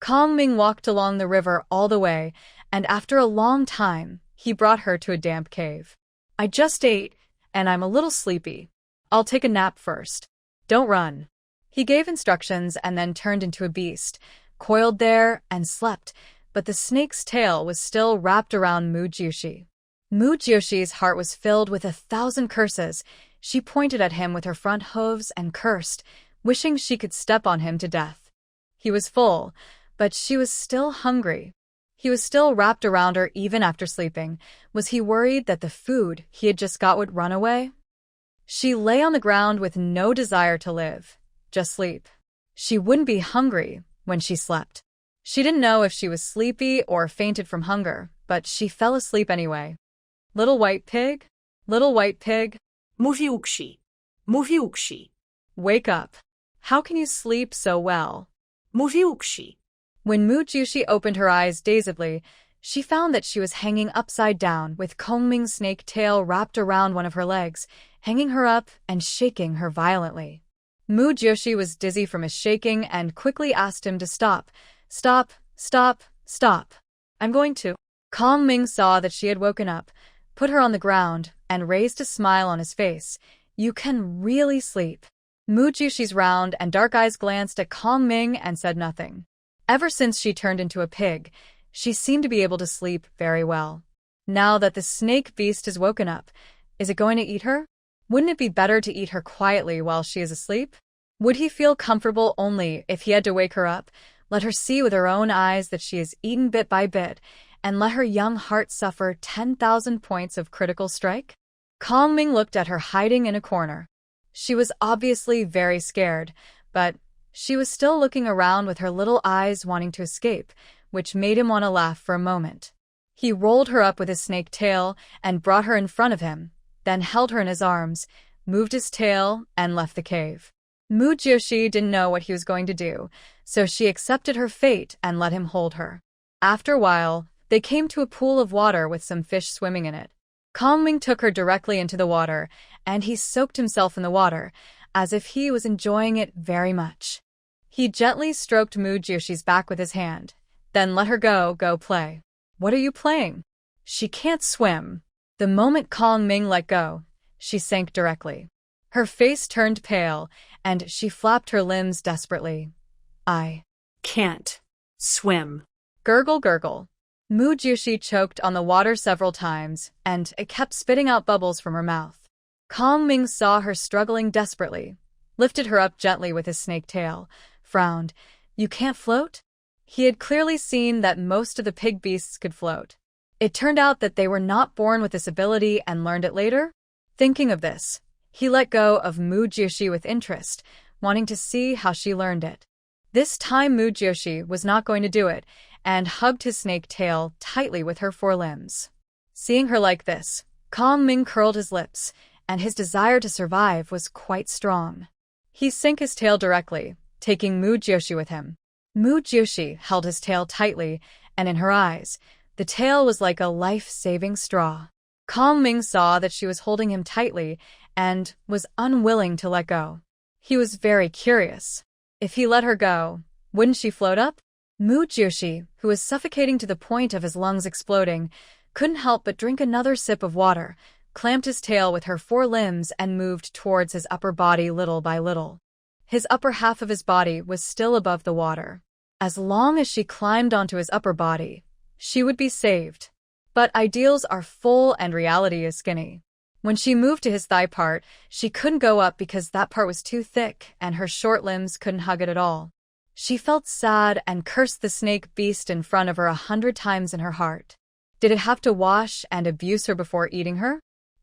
Kong Ming walked along the river all the way, and after a long time, he brought her to a damp cave. I just ate, and I'm a little sleepy. I'll take a nap first. Don't run. He gave instructions and then turned into a beast, coiled there and slept, but the snake's tail was still wrapped around Mu Jiushi. Mu Jiushi's heart was filled with 1,000 curses. She pointed at him with her front hooves and cursed, wishing she could step on him to death. He was full, but she was still hungry. He was still wrapped around her even after sleeping. Was he worried that the food he had just got would run away? She lay on the ground with no desire to live, just sleep. She wouldn't be hungry when she slept. She didn't know if she was sleepy or fainted from hunger, but she fell asleep anyway. Little white pig? Little white pig? Muhiukshi. Muhiukshi. Wake up. How can you sleep so well? Muhiukshi. When Mu Jiushi opened her eyes dazedly, she found that she was hanging upside down with Kong Ming's snake tail wrapped around one of her legs, hanging her up and shaking her violently. Mu Jiushi was dizzy from his shaking and quickly asked him to stop. Stop, stop, stop. I'm going to. Kong Ming saw that she had woken up, put her on the ground, and raised a smile on his face. You can really sleep. Mu Jiushi's round and dark eyes glanced at Kong Ming and said nothing. Ever since she turned into a pig, she seemed to be able to sleep very well. Now that the snake beast has woken up, is it going to eat her? Wouldn't it be better to eat her quietly while she is asleep? Would he feel comfortable only if he had to wake her up, let her see with her own eyes that she is eaten bit by bit, and let her young heart suffer 10,000 points of critical strike? Kong Ming looked at her hiding in a corner. She was obviously very scared, but she was still looking around with her little eyes wanting to escape, which made him want to laugh for a moment. He rolled her up with his snake tail and brought her in front of him, then held her in his arms, moved his tail, and left the cave. Mu Jiushi didn't know what he was going to do, so she accepted her fate and let him hold her. After a while, they came to a pool of water with some fish swimming in it. Kong Ming took her directly into the water, and he soaked himself in the water, as if he was enjoying it very much. He gently stroked Mu Jiushi's back with his hand, then let her go play. What are you playing? She can't swim. The moment Kong Ming let go, she sank directly. Her face turned pale, and she flapped her limbs desperately. I can't swim. Gurgle, gurgle. Mu Jiushi choked on the water several times, and it kept spitting out bubbles from her mouth. Kong Ming saw her struggling desperately, lifted her up gently with his snake tail, frowned. You can't float? He had clearly seen that most of the pig beasts could float. It turned out that they were not born with this ability and learned it later. Thinking of this, he let go of Mu Jiushi with interest, wanting to see how she learned it. This time Mu Jiushi was not going to do it, and hugged his snake tail tightly with her forelimbs. Seeing her like this, Kong Ming curled his lips, and his desire to survive was quite strong. He sank his tail directly, taking Mu Jiushi with him. Mu Jiushi held his tail tightly, and in her eyes, the tail was like a life-saving straw. Kong Ming saw that she was holding him tightly and was unwilling to let go. He was very curious. If he let her go, wouldn't she float up? Mu Jiushi, who was suffocating to the point of his lungs exploding, couldn't help but drink another sip of water, clamped his tail with her forelimbs and moved towards his upper body little by little. His upper half of his body was still above the water. As long as she climbed onto his upper body, she would be saved. But ideals are full and reality is skinny. When she moved to his thigh part, she couldn't go up because that part was too thick and her short limbs couldn't hug it at all. She felt sad and cursed the snake beast in front of her 100 times in her heart. Did it have to wash and abuse her before eating her?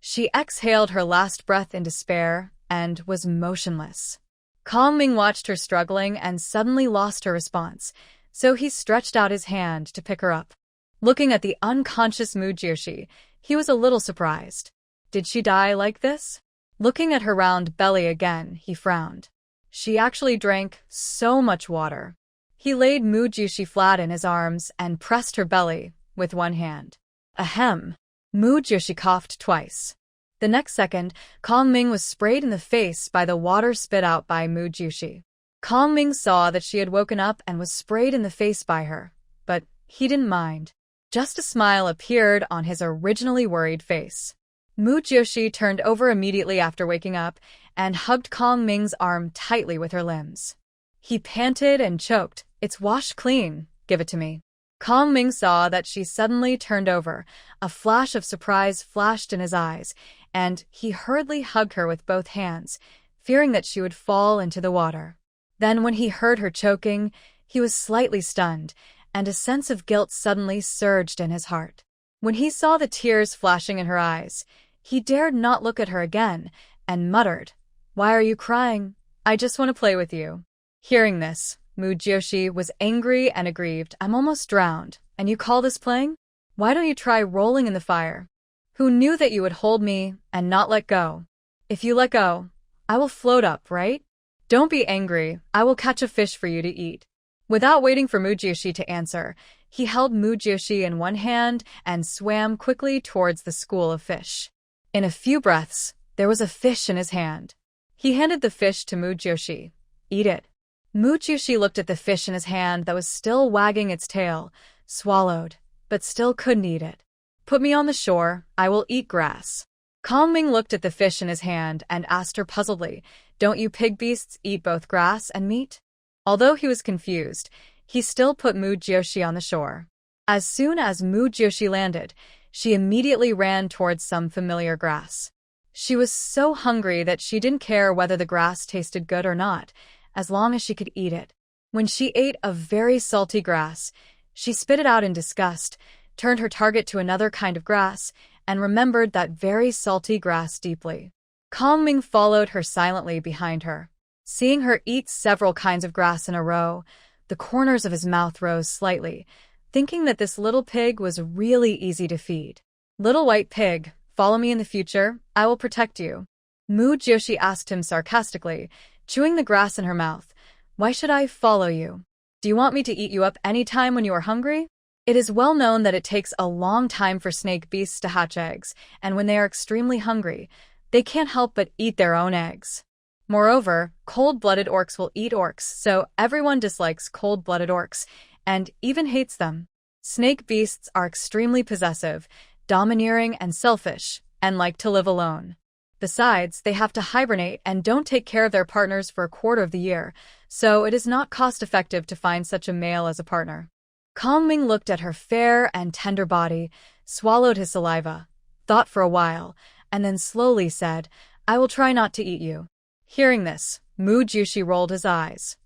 She exhaled her last breath in despair and was motionless. Kong Ming watched her struggling and suddenly lost her response, so he stretched out his hand to pick her up. Looking at the unconscious Mujioshi, he was a little surprised. Did she die like this? Looking at her round belly again, he frowned. She actually drank so much water. He laid Mujioshi flat in his arms and pressed her belly with one hand. Ahem. Mujioshi coughed twice. The next second, Kong Ming was sprayed in the face by the water spit out by Mujioshi. Kong Ming saw that she had woken up and was sprayed in the face by her, but he didn't mind. Just a smile appeared on his originally worried face. Mujioshi turned over immediately after waking up and hugged Kong Ming's arm tightly with her limbs. He panted and choked. It's washed clean. Give it to me. Kong Ming saw that she suddenly turned over. A flash of surprise flashed in his eyes, and he hurriedly hugged her with both hands, fearing that she would fall into the water. Then when he heard her choking, he was slightly stunned, and a sense of guilt suddenly surged in his heart. When he saw the tears flashing in her eyes, he dared not look at her again, and muttered, "Why are you crying? I just want to play with you." Hearing this, Mujioshi was angry and aggrieved. I'm almost drowned, and you call this playing? Why don't you try rolling in the fire? Who knew that you would hold me and not let go? If you let go, I will float up, right? Don't be angry, I will catch a fish for you to eat. Without waiting for Mujioshi to answer, he held Mujioshi in one hand and swam quickly towards the school of fish. In a few breaths, there was a fish in his hand. He handed the fish to Mujioshi. Eat it. Mujioshi looked at the fish in his hand that was still wagging its tail, swallowed, but still couldn't eat it. Put me on the shore, I will eat grass. Kong Ming looked at the fish in his hand and asked her puzzledly, don't you pig beasts eat both grass and meat? Although he was confused, he still put Mujioshi on the shore. As soon as Mujioshi landed, she immediately ran towards some familiar grass. She was so hungry that she didn't care whether the grass tasted good or not, as long as she could eat it. When she ate a very salty grass, she spit it out in disgust, turned her target to another kind of grass, and remembered that very salty grass deeply. Kong Ming followed her silently behind her. Seeing her eat several kinds of grass in a row, the corners of his mouth rose slightly, thinking that this little pig was really easy to feed. Little white pig, follow me in the future, I will protect you. Mujioshi asked him sarcastically, chewing the grass in her mouth. Why should I follow you? Do you want me to eat you up any time when you are hungry? It is well known that it takes a long time for snake beasts to hatch eggs, and when they are extremely hungry, they can't help but eat their own eggs. Moreover, cold-blooded orcs will eat orcs, so everyone dislikes cold-blooded orcs, and even hates them. Snake beasts are extremely possessive, domineering and selfish, and like to live alone. Besides, they have to hibernate and don't take care of their partners for a quarter of the year, so it is not cost-effective to find such a male as a partner. Kong Ming looked at her fair and tender body, swallowed his saliva, thought for a while, and then slowly said, I will try not to eat you. Hearing this, Mujioshi rolled his eyes.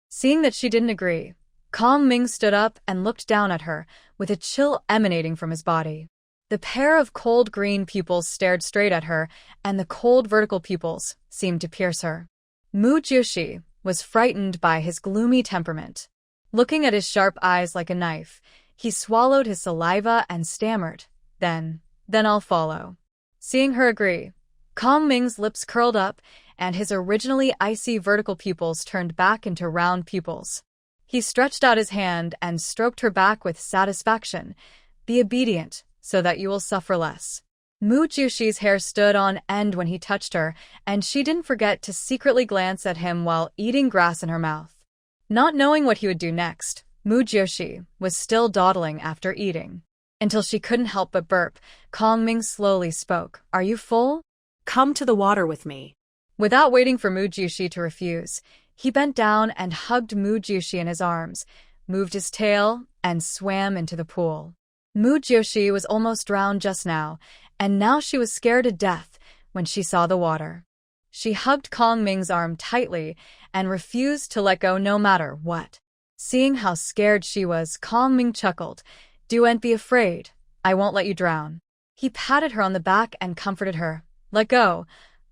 Seeing that she didn't agree, Kong Ming stood up and looked down at her, with a chill emanating from his body. The pair of cold green pupils stared straight at her, and the cold vertical pupils seemed to pierce her. Mujioshi was frightened by his gloomy temperament. Looking at his sharp eyes like a knife, he swallowed his saliva and stammered, Then I'll follow. Seeing her agree, Kong Ming's lips curled up, and his originally icy vertical pupils turned back into round pupils. He stretched out his hand and stroked her back with satisfaction. Be obedient, so that you will suffer less. Mujioshi's hair stood on end when he touched her, and she didn't forget to secretly glance at him while eating grass in her mouth. Not knowing what he would do next, Mujioshi was still dawdling after eating. Until she couldn't help but burp, Kongming slowly spoke. Are you full? Come to the water with me. Without waiting for Mu Jushi to refuse, he bent down and hugged Mu Jushi in his arms, moved his tail, and swam into the pool. Mu Jushi was almost drowned just now, and now she was scared to death when she saw the water. She hugged Kongming's arm tightly and refused to let go no matter what. Seeing how scared she was, Kongming chuckled. Don't be afraid. I won't let you drown. He patted her on the back and comforted her. Let go.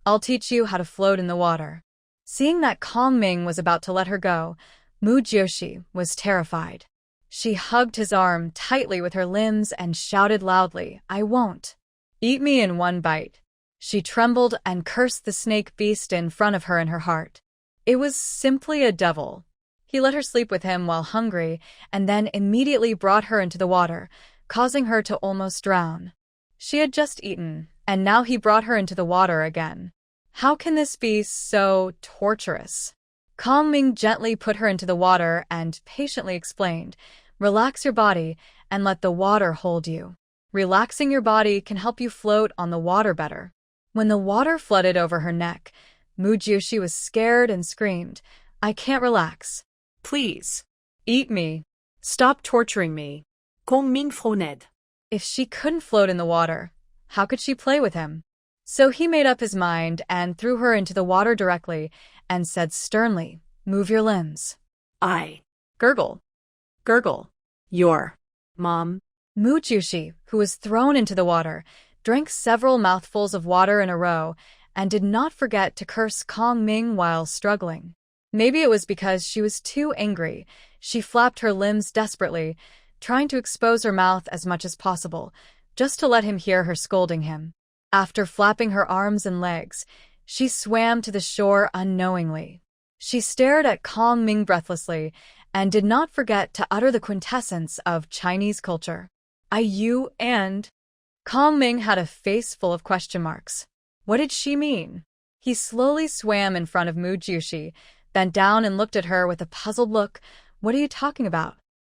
I'll teach you how to float in the water. Seeing that Kongming was about to let her go, Mu Jushi was terrified. She hugged his arm tightly with her limbs and shouted loudly, I won't. Eat me in one bite. She trembled and cursed the snake beast in front of her in her heart. It was simply a devil. He let her sleep with him while hungry and then immediately brought her into the water, causing her to almost drown. She had just eaten, and now he brought her into the water again. How can this be so torturous? Kongming gently put her into the water and patiently explained, relax your body and let the water hold you. Relaxing your body can help you float on the water better. When the water flooded over her neck, Mu Jushi was scared and screamed, I can't relax. Please. Eat me. Stop torturing me. Kongming frônait. If she couldn't float in the water, how could she play with him? So he made up his mind and threw her into the water directly and said sternly, move your limbs. I. Gurgle. Gurgle. Your. Mom. Mu Jushi, who was thrown into the water, drank several mouthfuls of water in a row and did not forget to curse Kongming while struggling. Maybe it was because she was too angry. She flapped her limbs desperately, trying to expose her mouth as much as possible, just to let him hear her scolding him. After flapping her arms and legs, she swam to the shore unknowingly. She stared at Kongming breathlessly and did not forget to utter the quintessence of Chinese culture. You and... Kongming had a face full of question marks. What did she mean? He slowly swam in front of Mu Jushi, bent down and looked at her with a puzzled look. What are you talking about?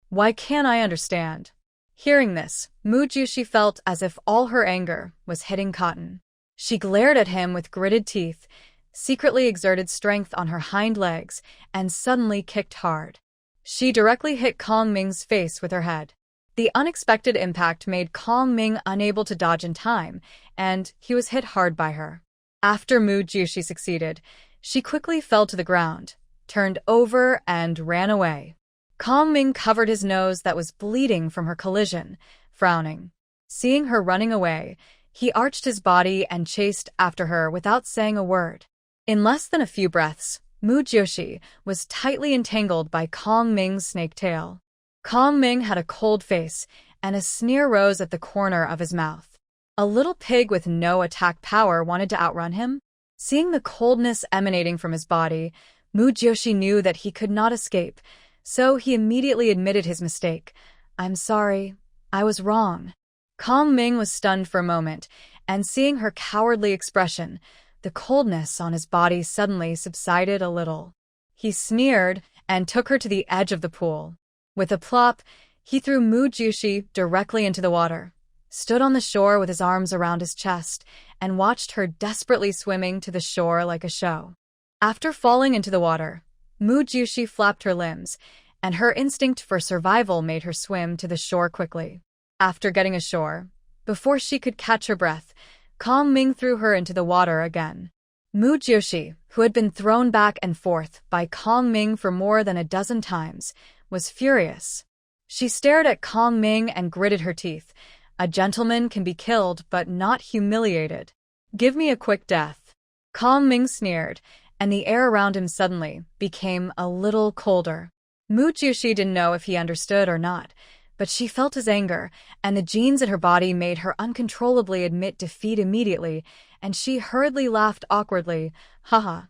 Why can't I understand? Hearing this, Mu Jushi felt as if all her anger was hitting cotton. She glared at him with gritted teeth, secretly exerted strength on her hind legs, and suddenly kicked hard. She directly hit Kongming's face with her head. The unexpected impact made Kongming unable to dodge in time, and he was hit hard by her. After Mu Jushi succeeded, she quickly fell to the ground, turned over, and ran away. Kongming covered his nose that was bleeding from her collision, frowning. Seeing her running away, he arched his body and chased after her without saying a word. In less than a few breaths, Mu Jushi was tightly entangled by Kongming's snake tail. Kongming had a cold face, and a sneer rose at the corner of his mouth. A little pig with no attack power wanted to outrun him? Seeing the coldness emanating from his body, Mu Jushi knew that he could not escape, so he immediately admitted his mistake. I'm sorry, I was wrong. Kongming was stunned for a moment, and seeing her cowardly expression, the coldness on his body suddenly subsided a little. He sneered and took her to the edge of the pool. With a plop, he threw Mu Jushi directly into the water, stood on the shore with his arms around his chest, and watched her desperately swimming to the shore like a show. After falling into the water, Mu Jushi flapped her limbs, and her instinct for survival made her swim to the shore quickly. After getting ashore, before she could catch her breath, Kongming threw her into the water again. Mu Jushi, who had been thrown back and forth by Kongming for more than a dozen times, was furious. She stared at Kongming and gritted her teeth. A gentleman can be killed but not humiliated. Give me a quick death. Kongming sneered, and the air around him suddenly became a little colder. Mu Jushi didn't know if he understood or not, but she felt his anger, and the genes in her body made her uncontrollably admit defeat immediately, and she hurriedly laughed awkwardly. Haha,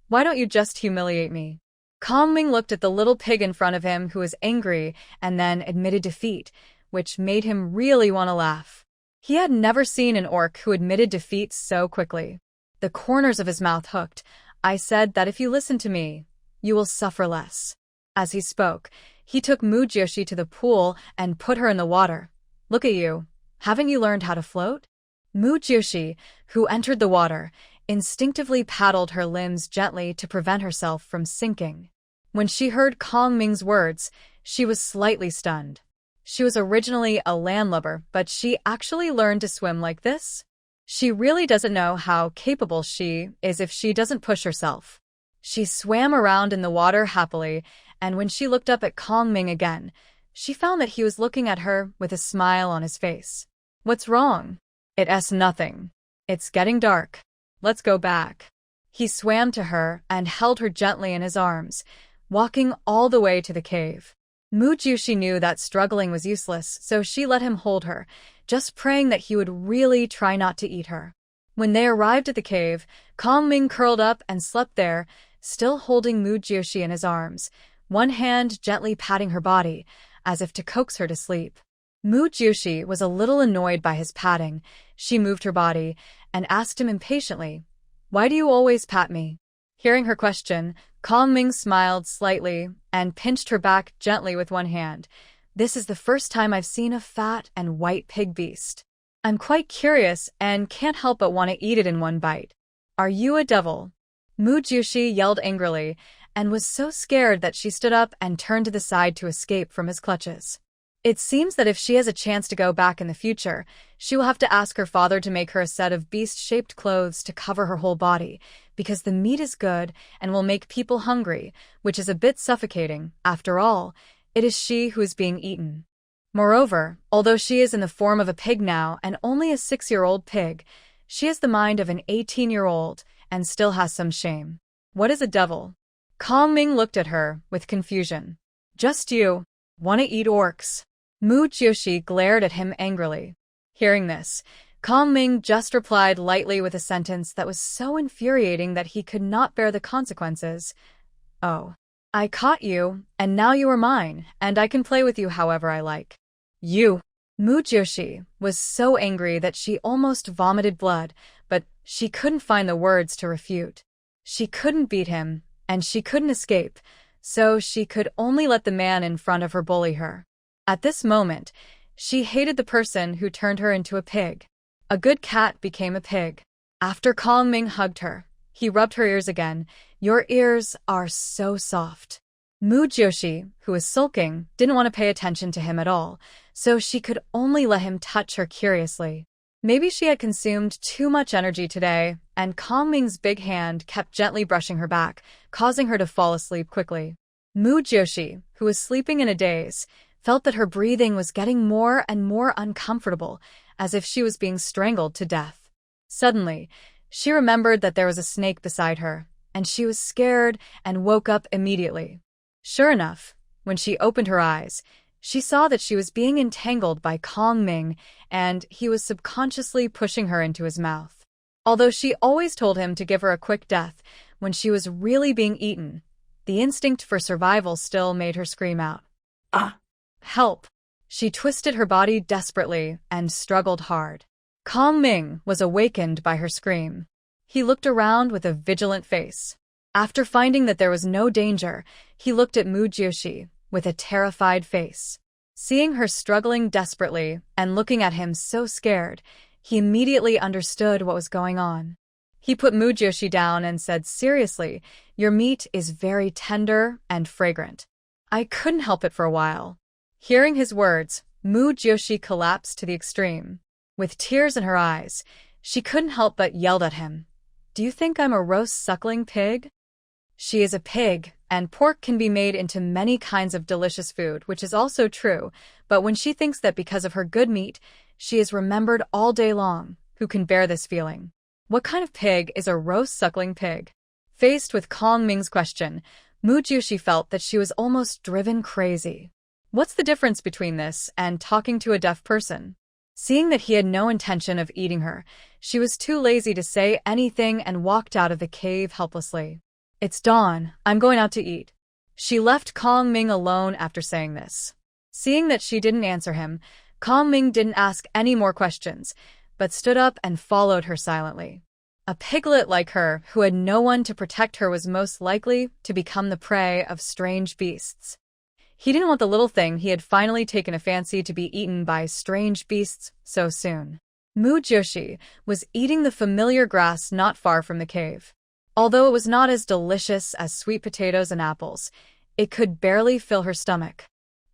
why don't you just humiliate me? Kongming looked at the little pig in front of him who was angry and then admitted defeat, which made him really want to laugh. He had never seen an orc who admitted defeat so quickly. The corners of his mouth hooked. I said that if you listen to me, you will suffer less. As he spoke, he took Mu Jushi to the pool and put her in the water. Look at you. Haven't you learned how to float? Mu Jiushi, who entered the water, instinctively paddled her limbs gently to prevent herself from sinking. When she heard Kong Ming's words, she was slightly stunned. She was originally a landlubber, but she actually learned to swim like this? She really doesn't know how capable she is if she doesn't push herself. She swam around in the water happily, and when she looked up at Kong Ming again, she found that he was looking at her with a smile on his face. What's wrong? It's nothing. It's getting dark. Let's go back. He swam to her and held her gently in his arms, walking all the way to the cave. Mu Jiushi knew that struggling was useless, so she let him hold her, just praying that he would really try not to eat her. When they arrived at the cave, Kong Ming curled up and slept there, still holding Mu Jiushi in his arms, one hand gently patting her body, as if to coax her to sleep. Mu Jiushi was a little annoyed by his patting. She moved her body and asked him impatiently, "Why do you always pat me?" Hearing her question, Kong Ming smiled slightly and pinched her back gently with one hand. "This is the first time I've seen a fat and white pig beast. I'm quite curious and can't help but want to eat it in one bite. Are you a devil?" Mu Jiushi yelled angrily and was so scared that she stood up and turned to the side to escape from his clutches. It seems that if she has a chance to go back in the future, she will have to ask her father to make her a set of beast-shaped clothes to cover her whole body, because the meat is good and will make people hungry, which is a bit suffocating. After all, it is she who is being eaten. Moreover, although she is in the form of a pig now and only a 6-year-old pig, she has the mind of an 18-year-old and still has some shame. What is a devil? Kong Ming looked at her with confusion. Just you. Want to eat orcs? Mu Jiushi glared at him angrily. Hearing this, Kong Ming just replied lightly with a sentence that was so infuriating that he could not bear the consequences. "Oh. I caught you, and now you are mine, and I can play with you however I like." "You!" Mu Jiushi was so angry that she almost vomited blood, but she couldn't find the words to refute. She couldn't beat him, and she couldn't escape, so she could only let the man in front of her bully her. At this moment, she hated the person who turned her into a pig. A good cat became a pig. After Kong Ming hugged her, he rubbed her ears again. "Your ears are so soft." Mu Jiushi, who was sulking, didn't want to pay attention to him at all, so she could only let him touch her curiously. Maybe she had consumed too much energy today, and Kong Ming's big hand kept gently brushing her back, causing her to fall asleep quickly. Mu Jiushi, who was sleeping in a daze, felt that her breathing was getting more and more uncomfortable, as if she was being strangled to death. Suddenly, she remembered that there was a snake beside her, and she was scared and woke up immediately. Sure enough, when she opened her eyes, she saw that she was being entangled by Kong Ming, and he was subconsciously pushing her into his mouth. Although she always told him to give her a quick death when she was really being eaten, the instinct for survival still made her scream out, "Ah! Help!" She twisted her body desperately and struggled hard. Kong Ming was awakened by her scream. He looked around with a vigilant face. After finding that there was no danger, he looked at Mu Jiushi with a terrified face. Seeing her struggling desperately and looking at him so scared, he immediately understood what was going on. He put Mu Jiushi down and said seriously, "Your meat is very tender and fragrant. I couldn't help it for a while." Hearing his words, Mu Jiushi collapsed to the extreme. With tears in her eyes, she couldn't help but yelled at him. "Do you think I'm a roast suckling pig?" She is a pig, and pork can be made into many kinds of delicious food, which is also true, but when she thinks that because of her good meat, she is remembered all day long, who can bear this feeling? What kind of pig is a roast suckling pig? Faced with Kong Ming's question, Mu Jiushi felt that she was almost driven crazy. What's the difference between this and talking to a deaf person? Seeing that he had no intention of eating her, she was too lazy to say anything and walked out of the cave helplessly. "It's dawn. I'm going out to eat." She left Kong Ming alone after saying this. Seeing that she didn't answer him, Kong Ming didn't ask any more questions, but stood up and followed her silently. A piglet like her, who had no one to protect her, was most likely to become the prey of strange beasts. He didn't want the little thing he had finally taken a fancy to be eaten by strange beasts so soon. Mujoshi was eating the familiar grass not far from the cave. Although it was not as delicious as sweet potatoes and apples, it could barely fill her stomach.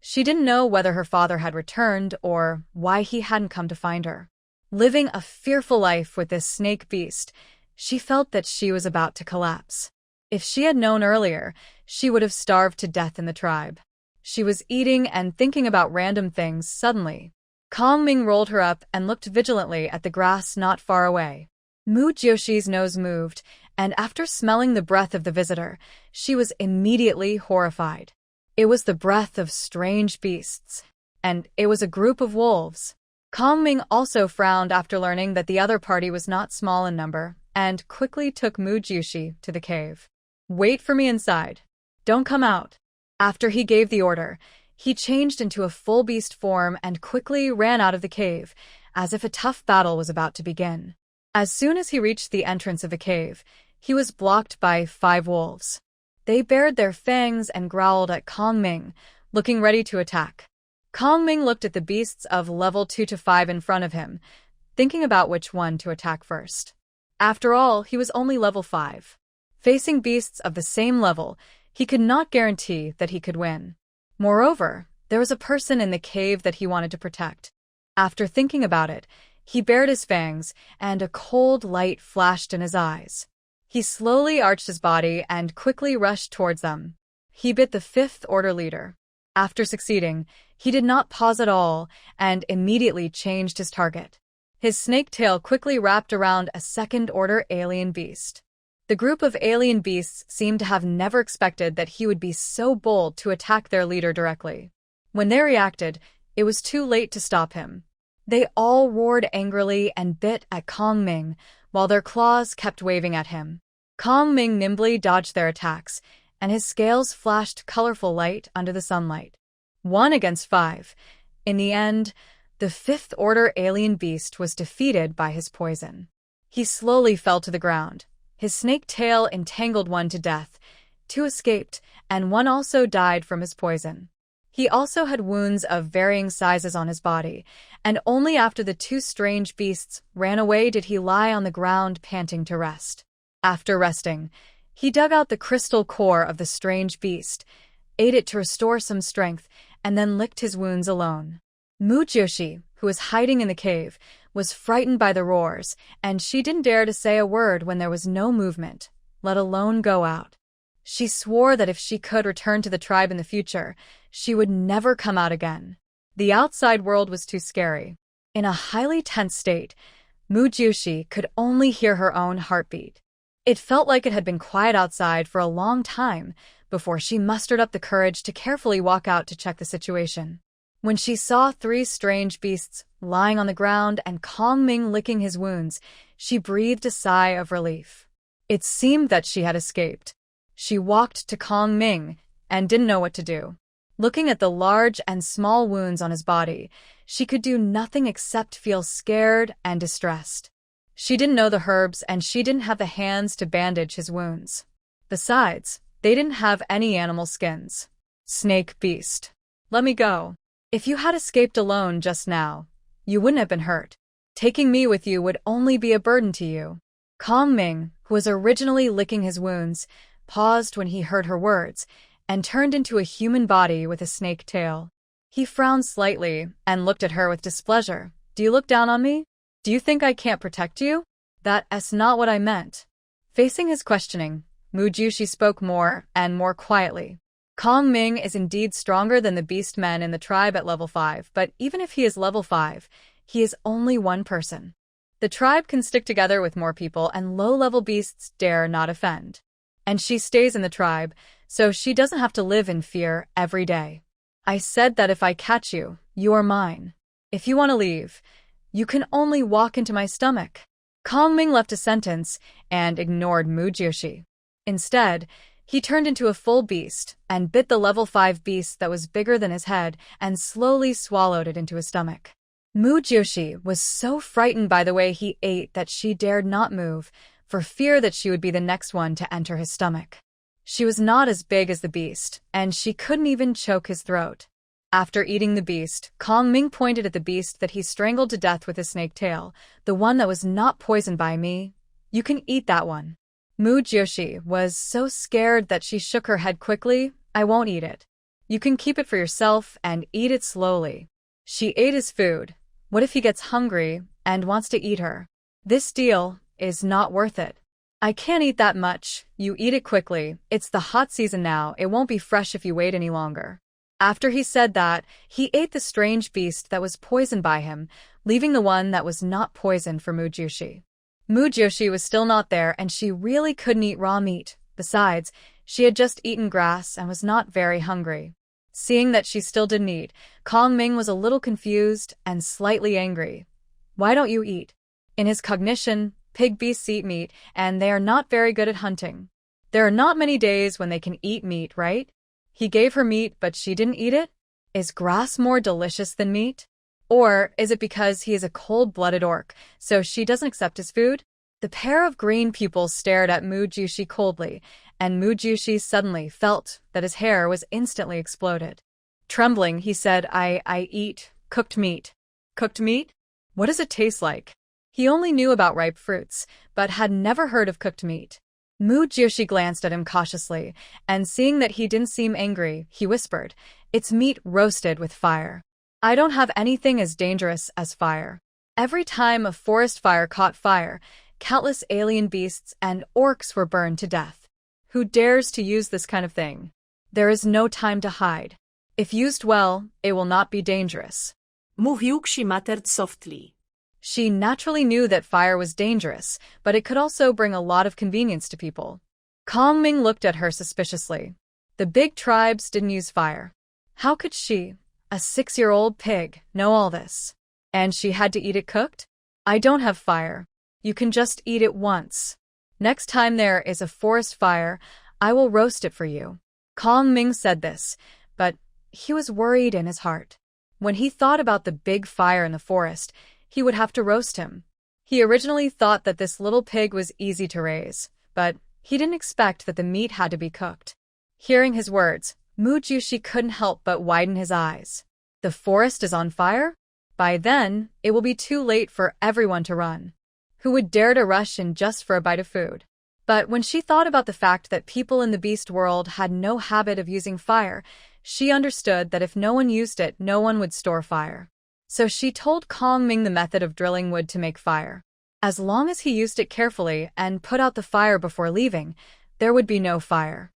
She didn't know whether her father had returned or why he hadn't come to find her. Living a fearful life with this snake beast, she felt that she was about to collapse. If she had known earlier, she would have starved to death in the tribe. She was eating and thinking about random things suddenly. Kongming rolled her up and looked vigilantly at the grass not far away. Mujoshi's nose moved, and after smelling the breath of the visitor, she was immediately horrified. It was the breath of strange beasts, and it was a group of wolves. Kongming also frowned after learning that the other party was not small in number, and quickly took Mujoshi to the cave. "Wait for me inside. Don't come out." After he gave the order, he changed into a full beast form and quickly ran out of the cave, as if a tough battle was about to begin. As soon as he reached the entrance of the cave, he was blocked by 5 wolves. They bared their fangs and growled at Kongming, looking ready to attack. Kongming looked at the beasts of level 2 to 5 in front of him, thinking about which one to attack first. After all, he was only level 5. Facing beasts of the same level, he could not guarantee that he could win. Moreover, there was a person in the cave that he wanted to protect. After thinking about it, he bared his fangs, and a cold light flashed in his eyes. He slowly arched his body and quickly rushed towards them. He bit the 5th Order leader. After succeeding, he did not pause at all and immediately changed his target. His snake tail quickly wrapped around a 2nd Order alien beast. The group of alien beasts seemed to have never expected that he would be so bold to attack their leader directly. When they reacted, it was too late to stop him. They all roared angrily and bit at Kongming, while their claws kept waving at him. Kongming nimbly dodged their attacks, and his scales flashed colorful light under the sunlight. 1 against 5. In the end, the 5th Order alien beast was defeated by his poison. He slowly fell to the ground. His snake tail entangled one to death, 2 escaped, and 1 also died from his poison. He also had wounds of varying sizes on his body, and only after the 2 strange beasts ran away did he lie on the ground panting to rest. After resting, he dug out the crystal core of the strange beast, ate it to restore some strength, and then licked his wounds alone. Mujoshi, who was hiding in the cave, was frightened by the roars, and she didn't dare to say a word when there was no movement, let alone go out. She swore that if she could return to the tribe in the future, she would never come out again. The outside world was too scary. In a highly tense state, Mujoshi could only hear her own heartbeat. It felt like it had been quiet outside for a long time before she mustered up the courage to carefully walk out to check the situation. When she saw 3 strange beasts lying on the ground and Kongming licking his wounds, she breathed a sigh of relief. It seemed that she had escaped. She walked to Kongming and didn't know what to do. Looking at the large and small wounds on his body, she could do nothing except feel scared and distressed. She didn't know the herbs and she didn't have the hands to bandage his wounds. Besides, they didn't have any animal skins. Snake beast. Let me go. If you had escaped alone just now, you wouldn't have been hurt. Taking me with you would only be a burden to you. Kongming, who was originally licking his wounds, paused when he heard her words and turned into a human body with a snake tail. He frowned slightly and looked at her with displeasure. Do you look down on me? Do you think I can't protect you? That's not what I meant. Facing his questioning, Mujoshi spoke more and more quietly. Kongming is indeed stronger than the Beastmen in the tribe at level 5, but even if he is level 5, he is only one person. The tribe can stick together with more people and low-level beasts dare not offend. And she stays in the tribe, so she doesn't have to live in fear every day. I said that if I catch you, you are mine. If you want to leave, you can only walk into my stomach. Kongming left a sentence and ignored Mujoshi. Instead, he turned into a full beast and bit the level 5 beast that was bigger than his head and slowly swallowed it into his stomach. Mujoshi was so frightened by the way he ate that she dared not move, for fear that she would be the next one to enter his stomach. She was not as big as the beast, and she couldn't even choke his throat. After eating the beast, Kong Ming pointed at the beast that he strangled to death with his snake tail, the one that was not poisoned by me. You can eat that one. Mu Jiushi was so scared that she shook her head quickly. I won't eat it. You can keep it for yourself and eat it slowly. She ate his food. What if he gets hungry and wants to eat her? This deal is not worth it. I can't eat that much. You eat it quickly. It's the hot season now. It won't be fresh if you wait any longer. After he said that, he ate the strange beast that was poisoned by him, leaving the one that was not poisoned for Mu Jiushi. Mu Jiushi was still not there, and she really couldn't eat raw meat. Besides, she had just eaten grass and was not very hungry. Seeing that she still didn't eat, Kong Ming was a little confused and slightly angry. Why don't you eat? In his cognition, pig beasts eat meat, and they are not very good at hunting. There are not many days when they can eat meat, right? He gave her meat, but she didn't eat it? Is grass more delicious than meat? Or is it because he is a cold-blooded orc, so she doesn't accept his food? The pair of green pupils stared at Mu Jiushi coldly, and Mu Jiushi suddenly felt that his hair was instantly exploded. Trembling, he said, I eat cooked meat. Cooked meat? What does it taste like? He only knew about ripe fruits, but had never heard of cooked meat. Mu Jiushi glanced at him cautiously, and seeing that he didn't seem angry, he whispered, It's meat roasted with fire. I don't have anything as dangerous as fire. Every time a forest fire caught fire, countless alien beasts and orcs were burned to death. Who dares to use this kind of thing? There is no time to hide. If used well, it will not be dangerous. Mówił Kshimaterd softly. She naturally knew that fire was dangerous, but it could also bring a lot of convenience to people. Kong Ming looked at her suspiciously. The big tribes didn't use fire. How could she, a 6-year-old pig, know all this? And she had to eat it cooked? I don't have fire. You can just eat it once. Next time there is a forest fire, I will roast it for you. Kong Ming said this, but he was worried in his heart. When he thought about the big fire in the forest, he would have to roast him. He originally thought that this little pig was easy to raise, but he didn't expect that the meat had to be cooked. Hearing his words, Mu Jiushi couldn't help but widen his eyes. The forest is on fire? By then, it will be too late for everyone to run. Who would dare to rush in just for a bite of food? But when she thought about the fact that people in the beast world had no habit of using fire, she understood that if no one used it, no one would store fire. So she told Kong Ming the method of drilling wood to make fire. As long as he used it carefully and put out the fire before leaving, there would be no fire.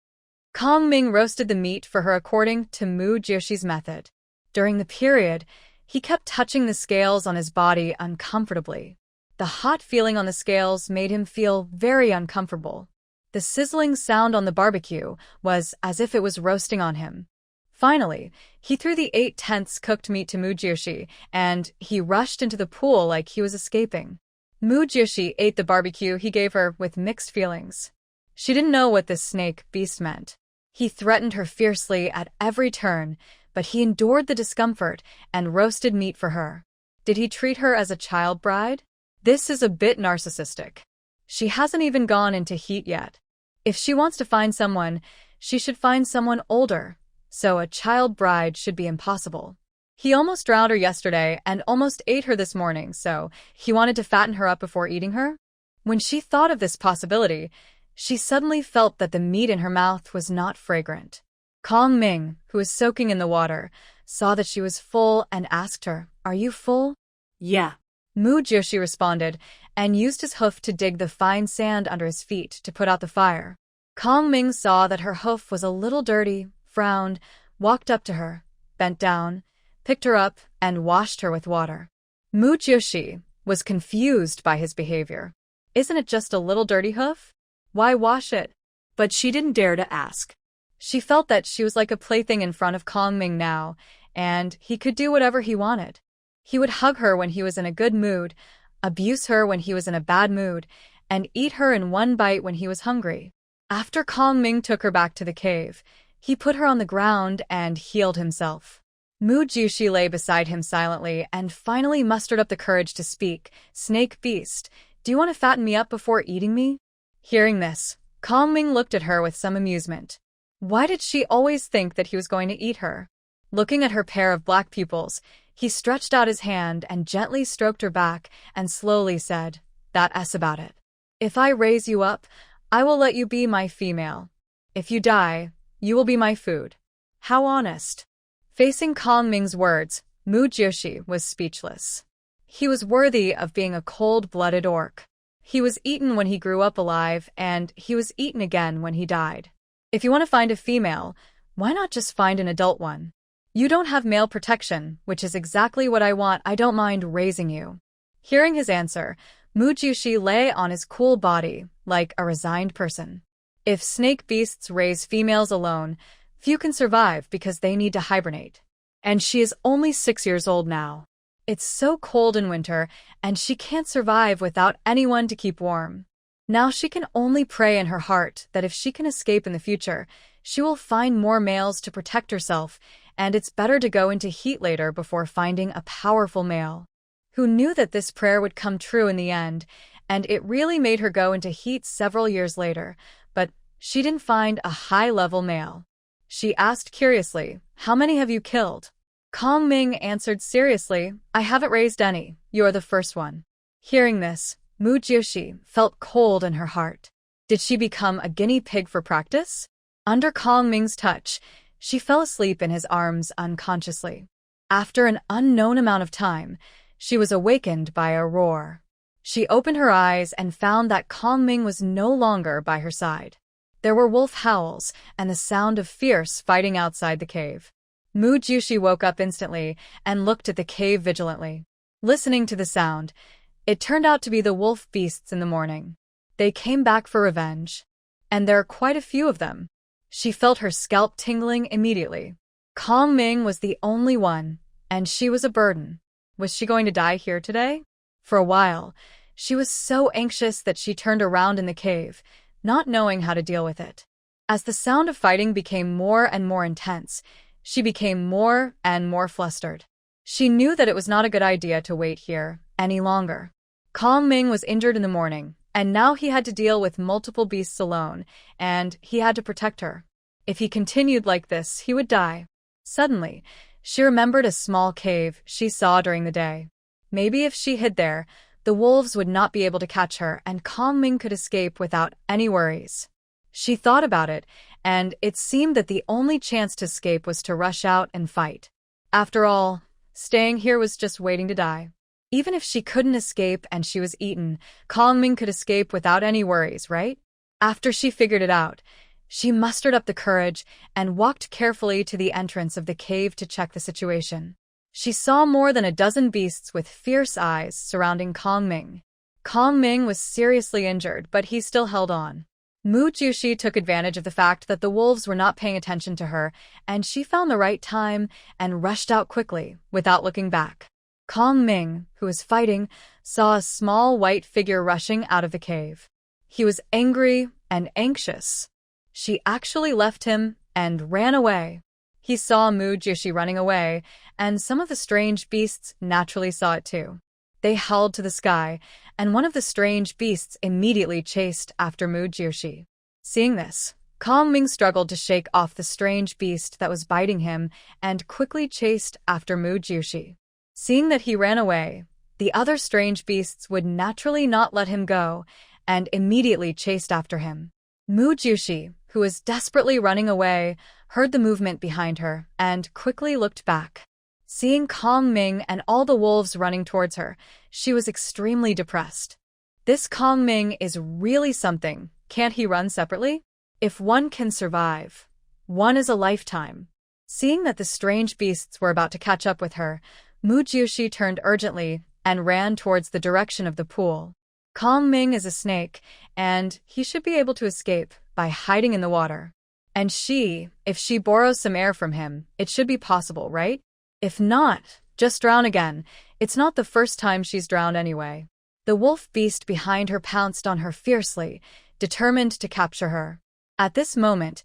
Kong Ming roasted the meat for her according to Mu Jiushi's method. During the period, he kept touching the scales on his body uncomfortably. The hot feeling on the scales made him feel very uncomfortable. The sizzling sound on the barbecue was as if it was roasting on him. Finally, he threw the 8/10 cooked meat to Mu Jiushi, and he rushed into the pool like he was escaping. Mu Jiushi ate the barbecue he gave her with mixed feelings. She didn't know what this snake beast meant. He threatened her fiercely at every turn, but he endured the discomfort and roasted meat for her. Did he treat her as a child bride? This is a bit narcissistic. She hasn't even gone into heat yet. If she wants to find someone, she should find someone older. So a child bride should be impossible. He almost drowned her yesterday and almost ate her this morning, so he wanted to fatten her up before eating her? When she thought of this possibility, she suddenly felt that the meat in her mouth was not fragrant. Kong Ming, who was soaking in the water, saw that she was full and asked her, Are you full? Yeah. Mu Jiushi responded and used his hoof to dig the fine sand under his feet to put out the fire. Kong Ming saw that her hoof was a little dirty, frowned, walked up to her, bent down, picked her up, and washed her with water. Mu Jiushi was confused by his behavior. Isn't it just a little dirty hoof? Why wash it? But she didn't dare to ask. She felt that she was like a plaything in front of Kong Ming now, and he could do whatever he wanted. He would hug her when he was in a good mood, abuse her when he was in a bad mood, and eat her in one bite when he was hungry. After Kong Ming took her back to the cave, he put her on the ground and healed himself. Mu Jiushi lay beside him silently and finally mustered up the courage to speak. Snake beast, do you want to fatten me up before eating me? Hearing this, Kong Ming looked at her with some amusement. Why did she always think that he was going to eat her? Looking at her pair of black pupils, he stretched out his hand and gently stroked her back and slowly said, "That's about it. If I raise you up, I will let you be my female. If you die, you will be my food." How honest. Facing Kong Ming's words, Mu Jiushi was speechless. He was worthy of being a cold-blooded orc. He was eaten when he grew up alive, and he was eaten again when he died. If you want to find a female, why not just find an adult one? You don't have male protection, which is exactly what I want. I don't mind raising you. Hearing his answer, Mu Jiushi lay on his cool body, like a resigned person. If snake beasts raise females alone, few can survive because they need to hibernate. And she is only 6 years old now. It's so cold in winter, and she can't survive without anyone to keep warm. Now she can only pray in her heart that if she can escape in the future, she will find more males to protect herself, and it's better to go into heat later before finding a powerful male. Who knew that this prayer would come true in the end, and it really made her go into heat several years later, but she didn't find a high-level male. She asked curiously, "How many have you killed?" Kong Ming answered seriously, "I haven't raised any. You're the first one." Hearing this, Mu Jiushi felt cold in her heart. Did she become a guinea pig for practice? Under Kong Ming's touch, she fell asleep in his arms unconsciously. After an unknown amount of time, she was awakened by a roar. She opened her eyes and found that Kong Ming was no longer by her side. There were wolf howls and the sound of fierce fighting outside the cave. Mu Jiushi woke up instantly and looked at the cave vigilantly. Listening to the sound, it turned out to be the wolf beasts in the morning. They came back for revenge. And there are quite a few of them. She felt her scalp tingling immediately. Kong Ming was the only one, and she was a burden. Was she going to die here today? For a while, she was so anxious that she turned around in the cave, not knowing how to deal with it. As the sound of fighting became more and more intense, she became more and more flustered. She knew that it was not a good idea to wait here any longer. Kong Ming was injured in the morning, and now he had to deal with multiple beasts alone, and he had to protect her. If he continued like this, he would die. Suddenly, she remembered a small cave she saw during the day. Maybe if she hid there, the wolves would not be able to catch her, and Kong Ming could escape without any worries. She thought about it, and it seemed that the only chance to escape was to rush out and fight. After all, staying here was just waiting to die. Even if she couldn't escape and she was eaten, Kong Ming could escape without any worries, right? After she figured it out, she mustered up the courage and walked carefully to the entrance of the cave to check the situation. She saw more than a dozen beasts with fierce eyes surrounding Kong Ming. Kong Ming was seriously injured, but he still held on. Mu Jiushi took advantage of the fact that the wolves were not paying attention to her, and she found the right time and rushed out quickly, without looking back. Kong Ming, who was fighting, saw a small white figure rushing out of the cave. He was angry and anxious. She actually left him and ran away. He saw Mu Jiushi running away, and some of the strange beasts naturally saw it too. They howled to the sky, and one of the strange beasts immediately chased after Mu Jiushi. Seeing this, Kong Ming struggled to shake off the strange beast that was biting him and quickly chased after Mu Jiushi. Seeing that he ran away, the other strange beasts would naturally not let him go and immediately chased after him. Mu Jiushi, who was desperately running away, heard the movement behind her and quickly looked back. Seeing Kong Ming and all the wolves running towards her, she was extremely depressed. This Kong Ming is really something. Can't he run separately? If one can survive, one is a lifetime. Seeing that the strange beasts were about to catch up with her, Mu Jiushi turned urgently and ran towards the direction of the pool. Kong Ming is a snake, and he should be able to escape by hiding in the water. And if she borrows some air from him, it should be possible, right? If not, just drown again. It's not the first time she's drowned anyway. The wolf beast behind her pounced on her fiercely, determined to capture her. At this moment,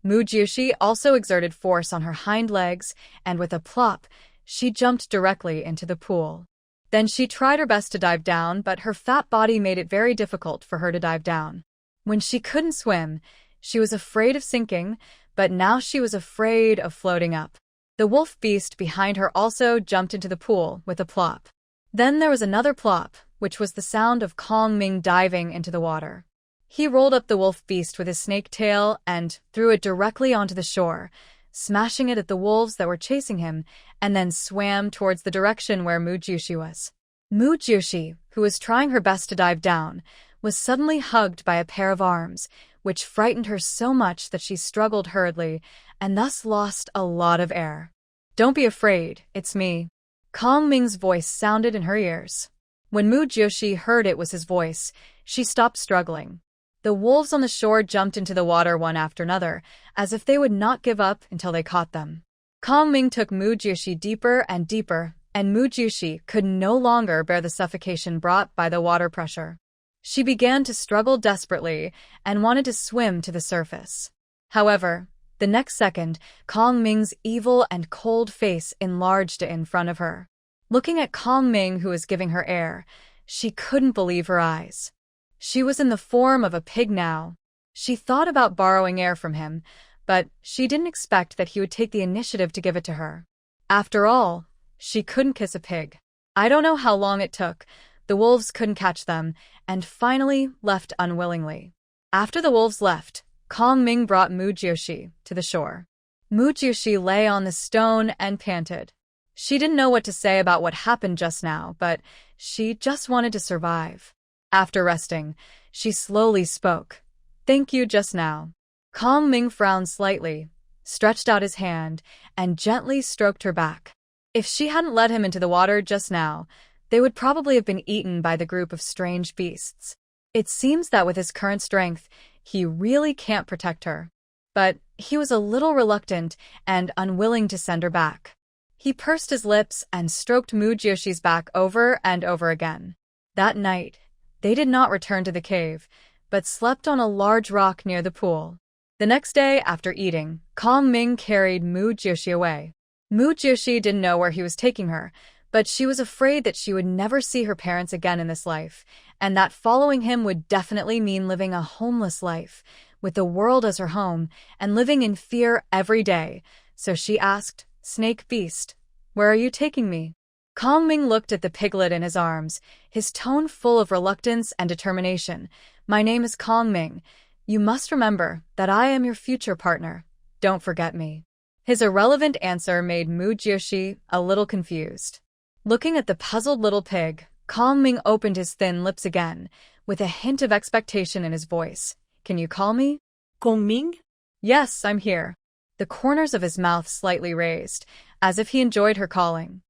Mu Jiushi also exerted force on her hind legs, and with a plop, she jumped directly into the pool. Then she tried her best to dive down, but her fat body made it very difficult for her to dive down. When she couldn't swim, she was afraid of sinking, but now she was afraid of floating up. The wolf beast behind her also jumped into the pool with a plop. Then there was another plop, which was the sound of Kong Ming diving into the water. He rolled up the wolf beast with his snake tail and threw it directly onto the shore, smashing it at the wolves that were chasing him, and then swam towards the direction where Mu Jushi was. Mu Jushi, who was trying her best to dive down, was suddenly hugged by a pair of arms, which frightened her so much that she struggled hurriedly and thus lost a lot of air. "Don't be afraid, it's me." Kong Ming's voice sounded in her ears. When Mu Jushi heard it was his voice, she stopped struggling. The wolves on the shore jumped into the water one after another, as if they would not give up until they caught them. Kong Ming took Mu Jushi deeper and deeper, and Mu Jushi could no longer bear the suffocation brought by the water pressure. She began to struggle desperately and wanted to swim to the surface. However, the next second, Kong Ming's evil and cold face enlarged in front of her. Looking at Kong Ming, who was giving her air, she couldn't believe her eyes. She was in the form of a pig now. She thought about borrowing air from him, but she didn't expect that he would take the initiative to give it to her. After all, she couldn't kiss a pig. I don't know how long it took. The wolves couldn't catch them, and finally left unwillingly. After the wolves left, Kong Ming brought Mu Jushi to the shore. Mu Jushi lay on the stone and panted. She didn't know what to say about what happened just now, but she just wanted to survive. After resting, she slowly spoke. "Thank you just now." Kong Ming frowned slightly, stretched out his hand, and gently stroked her back. If she hadn't led him into the water just now, they would probably have been eaten by the group of strange beasts. It seems that with his current strength, he really can't protect her. But he was a little reluctant and unwilling to send her back. He pursed his lips and stroked Mu Joshi's back over and over again. That night, they did not return to the cave, but slept on a large rock near the pool. The next day, after eating, Kong Ming carried Mu Joshi away. Mu Joshi didn't know where he was taking her, but she was afraid that she would never see her parents again in this life, and that following him would definitely mean living a homeless life, with the world as her home, and living in fear every day. So she asked, "Snake Beast, where are you taking me?" Kong Ming looked at the piglet in his arms, his tone full of reluctance and determination. "My name is Kong Ming. You must remember that I am your future partner. Don't forget me." His irrelevant answer made Mu Joshi a little confused. Looking at the puzzled little pig, Kong Ming opened his thin lips again, with a hint of expectation in his voice. "Can you call me?" Kong Ming? "Yes, I'm here." The corners of his mouth slightly raised, as if he enjoyed her calling.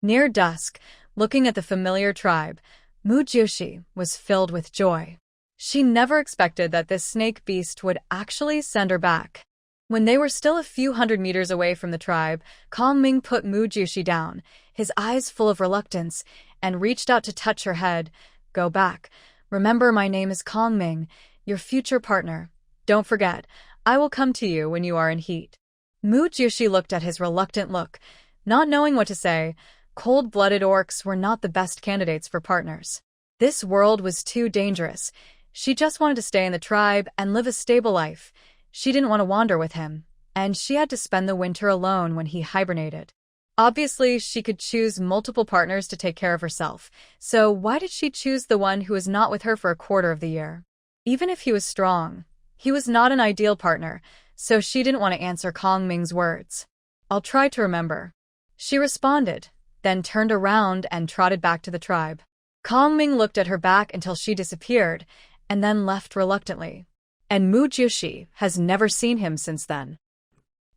Near dusk, looking at the familiar tribe, Mu Joshi was filled with joy. She never expected that this snake beast would actually send her back. When they were still a few hundred meters away from the tribe, Kong Ming put Mu Joshi down, his eyes full of reluctance, and reached out to touch her head. "Go back. Remember, my name is Kong Ming, your future partner. Don't forget, I will come to you when you are in heat." Mu Joshi looked at his reluctant look, not knowing what to say. Cold-blooded orcs were not the best candidates for partners. This world was too dangerous. She just wanted to stay in the tribe and live a stable life. She didn't want to wander with him, and she had to spend the winter alone when he hibernated. Obviously, she could choose multiple partners to take care of herself, so why did she choose the one who was not with her for a quarter of the year? Even if he was strong, he was not an ideal partner, so she didn't want to answer Kong Ming's words. "I'll try to remember," she responded, then turned around and trotted back to the tribe. Kong Ming looked at her back until she disappeared, and then left reluctantly. And Mu Joshi has never seen him since then.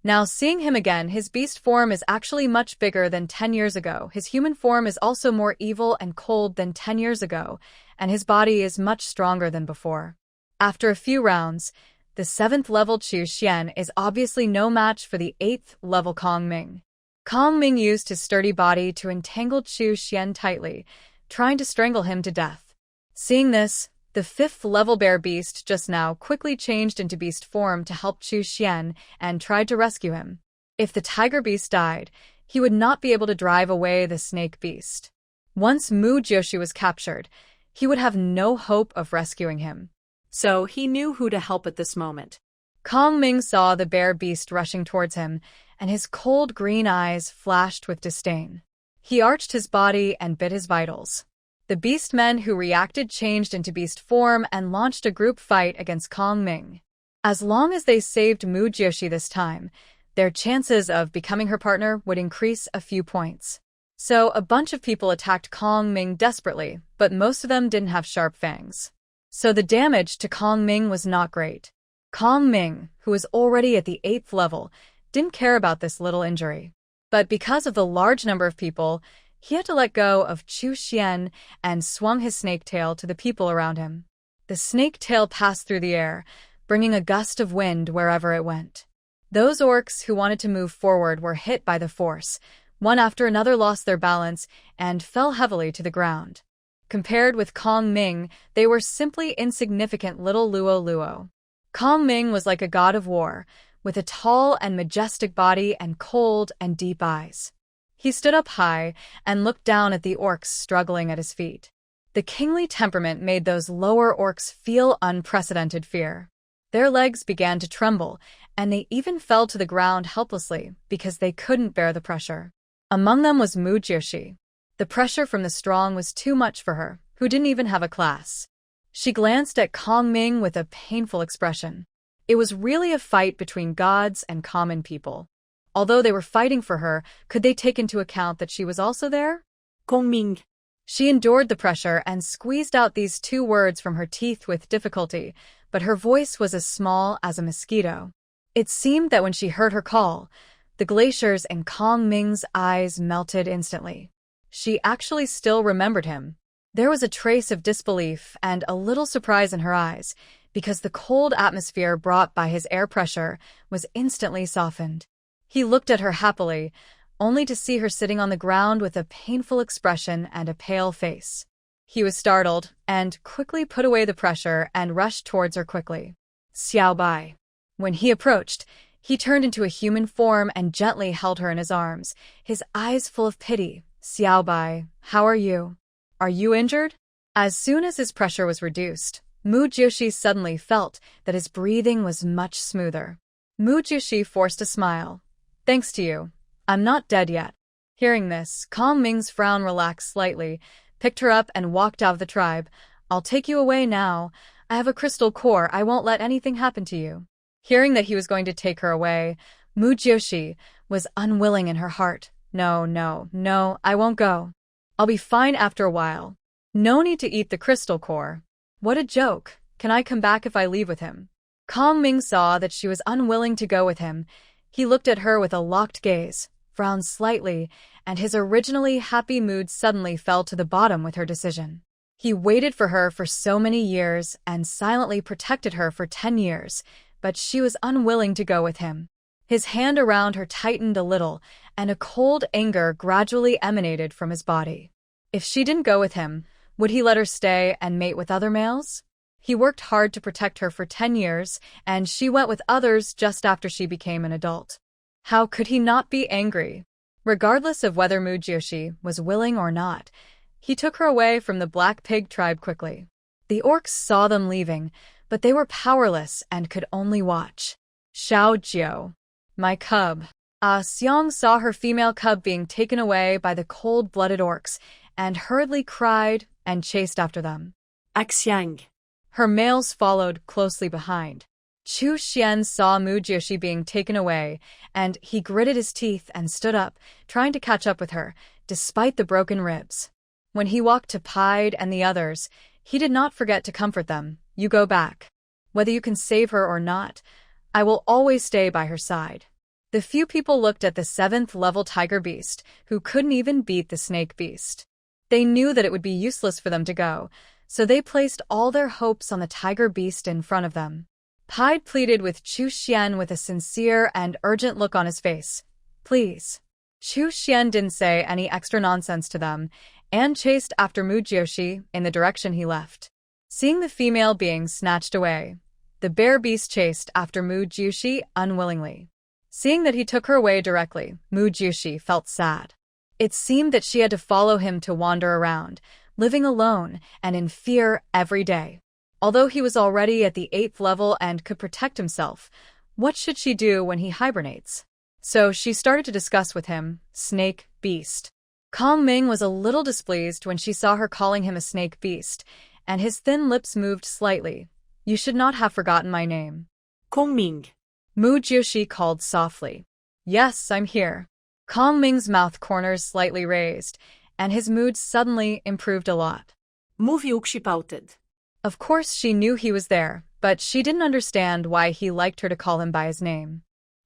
Now seeing him again, his beast form is actually much bigger than 10 years ago. His human form is also more evil and cold than 10 years ago, and his body is much stronger than before. After a few rounds, the 7th level Chu Xian is obviously no match for the 8th level Kong Ming. Kong Ming used his sturdy body to entangle Chu Xian tightly, trying to strangle him to death. Seeing this, the 5th level bear beast just now quickly changed into beast form to help Chu Xian and tried to rescue him. If the tiger beast died, he would not be able to drive away the snake beast. Once Mu Joshi was captured, he would have no hope of rescuing him. So he knew who to help at this moment. Kong Ming saw the bear beast rushing towards him, and his cold green eyes flashed with disdain. He arched his body and bit his vitals. The Beastmen who reacted changed into beast form and launched a group fight against Kong Ming. As long as they saved Mu Jiushi this time, their chances of becoming her partner would increase a few points. So a bunch of people attacked Kong Ming desperately, but most of them didn't have sharp fangs. So the damage to Kong Ming was not great. Kong Ming, who was already at the 8th level, didn't care about this little injury. But because of the large number of people, he had to let go of Chu Xian and swung his snake tail to the people around him. The snake tail passed through the air, bringing a gust of wind wherever it went. Those orcs who wanted to move forward were hit by the force. One after another lost their balance and fell heavily to the ground. Compared with Kong Ming, they were simply insignificant little Luo Luo. Kong Ming was like a god of war, with a tall and majestic body and cold and deep eyes. He stood up high and looked down at the orcs struggling at his feet. The kingly temperament made those lower orcs feel unprecedented fear. Their legs began to tremble, and they even fell to the ground helplessly because they couldn't bear the pressure. Among them was Mu Jiushi. The pressure from the strong was too much for her, who didn't even have a class. She glanced at Kong Ming with a painful expression. It was really a fight between gods and common people. Although they were fighting for her, could they take into account that she was also there? Kong Ming. She endured the pressure and squeezed out these 2 words from her teeth with difficulty, but her voice was as small as a mosquito. It seemed that when she heard her call, the glaciers in Kong Ming's eyes melted instantly. She actually still remembered him. There was a trace of disbelief and a little surprise in her eyes, because the cold atmosphere brought by his air pressure was instantly softened. He looked at her happily, only to see her sitting on the ground with a painful expression and a pale face. He was startled and quickly put away the pressure and rushed towards her quickly. Xiao Bai. When he approached, he turned into a human form and gently held her in his arms, his eyes full of pity. Xiao Bai, how are you? Are you injured? As soon as his pressure was reduced, Mu Jiushi suddenly felt that his breathing was much smoother. Mu Jiushi forced a smile. Thanks to you. I'm not dead yet. Hearing this, Kong Ming's frown relaxed slightly, picked her up and walked out of the tribe. I'll take you away now. I have a crystal core. I won't let anything happen to you. Hearing that he was going to take her away, Mu Jiushi was unwilling in her heart. No, I won't go. I'll be fine after a while. No need to eat the crystal core. What a joke. Can I come back if I leave with him? Kong Ming saw that she was unwilling to go with him. He looked at her with a locked gaze, frowned slightly, and his originally happy mood suddenly fell to the bottom with her decision. He waited for her for so many years and silently protected her for 10 years, but she was unwilling to go with him. His hand around her tightened a little, and a cold anger gradually emanated from his body. If she didn't go with him, would he let her stay and mate with other males? He worked hard to protect her for 10 years, and she went with others just after she became an adult. How could he not be angry? Regardless of whether Mu Jiushi was willing or not, he took her away from the Black Pig tribe quickly. The orcs saw them leaving, but they were powerless and could only watch. Xiao Jiao. My cub. Xiang saw her female cub being taken away by the cold-blooded orcs and hurriedly cried and chased after them. Xiang. Her males followed closely behind. Chu Xian saw Mu Jiushi being taken away, and he gritted his teeth and stood up, trying to catch up with her, despite the broken ribs. When he walked to Pied and the others, he did not forget to comfort them. You go back. Whether you can save her or not, I will always stay by her side. The few people looked at the 7th-level tiger beast, who couldn't even beat the snake beast. They knew that it would be useless for them to go, so they placed all their hopes on the tiger beast in front of them. Pied pleaded with Chu Xian with a sincere and urgent look on his face. Please. Chu Xian didn't say any extra nonsense to them, and chased after Mu Jiushi in the direction he left. Seeing the female being snatched away, the bear beast chased after Mu Jiushi unwillingly. Seeing that he took her away directly, Mu Jiushi felt sad. It seemed that she had to follow him to wander around, living alone and in fear every day. Although he was already at the 8th level and could protect himself, what should she do when he hibernates? So she started to discuss with him, snake beast. Kong Ming was a little displeased when she saw her calling him a snake beast, and his thin lips moved slightly. You should not have forgotten my name. Kong Ming. Mu Jiushi called softly. Yes, I'm here. Kong Ming's mouth corners slightly raised, and his mood suddenly improved a lot. Mówił, she pouted. Of course she knew he was there, but she didn't understand why he liked her to call him by his name.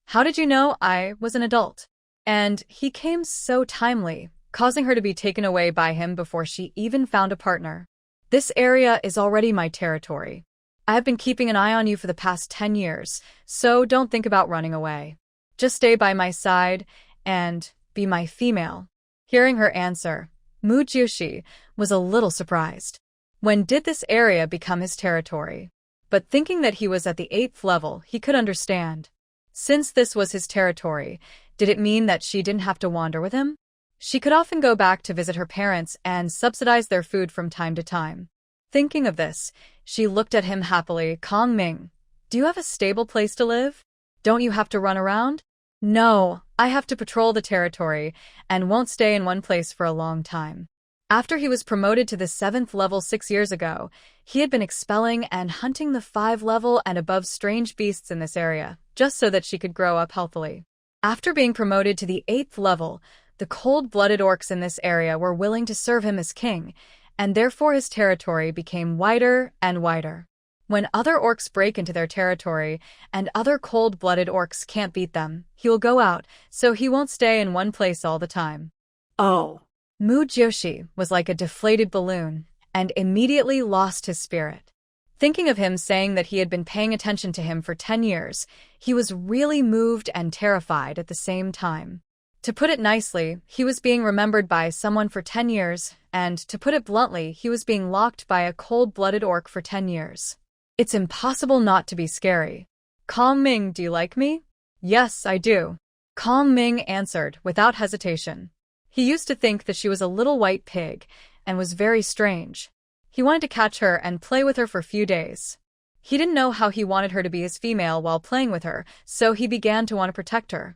How did you know I was an adult? And he came so timely, causing her to be taken away by him before she even found a partner. This area is already my territory. I have been keeping an eye on you for the past 10 years, so don't think about running away. Just stay by my side and be my female. Hearing her answer, Mu Jiushi was a little surprised. When did this area become his territory? But thinking that he was at the 8th level, he could understand. Since this was his territory, did it mean that she didn't have to wander with him? She could often go back to visit her parents and subsidize their food from time to time. Thinking of this, she looked at him happily. Kong Ming, do you have a stable place to live? Don't you have to run around? No, I have to patrol the territory and won't stay in one place for a long time. After he was promoted to the 7th level 6 years ago, he had been expelling and hunting the 5 level and above strange beasts in this area, just so that she could grow up healthily. After being promoted to the 8th level, the cold-blooded orcs in this area were willing to serve him as king, and therefore his territory became wider and wider. When other orcs break into their territory and other cold-blooded orcs can't beat them, he will go out, so he won't stay in one place all the time. Oh. Mu Jiushi was like a deflated balloon and immediately lost his spirit. Thinking of him saying that he had been paying attention to him for 10 years, he was really moved and terrified at the same time. To put it nicely, he was being remembered by someone for 10 years, and to put it bluntly, he was being locked by a cold-blooded orc for 10 years. It's impossible not to be scary. Kong Ming, do you like me? Yes, I do. Kong Ming answered without hesitation. He used to think that she was a little white pig and was very strange. He wanted to catch her and play with her for a few days. He didn't know how he wanted her to be his female while playing with her, so he began to want to protect her.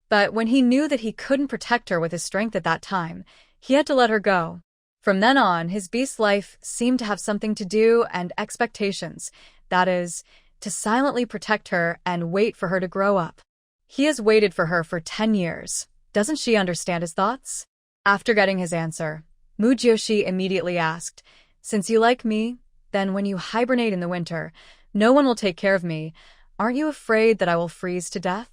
But when he knew that he couldn't protect her with his strength at that time, he had to let her go. From then on, his beast life seemed to have something to do and expectations, that is, to silently protect her and wait for her to grow up. He has waited for her for 10 years. Doesn't she understand his thoughts? After getting his answer, Mu Jiushi immediately asked, Since you like me, then when you hibernate in the winter, no one will take care of me. Aren't you afraid that I will freeze to death?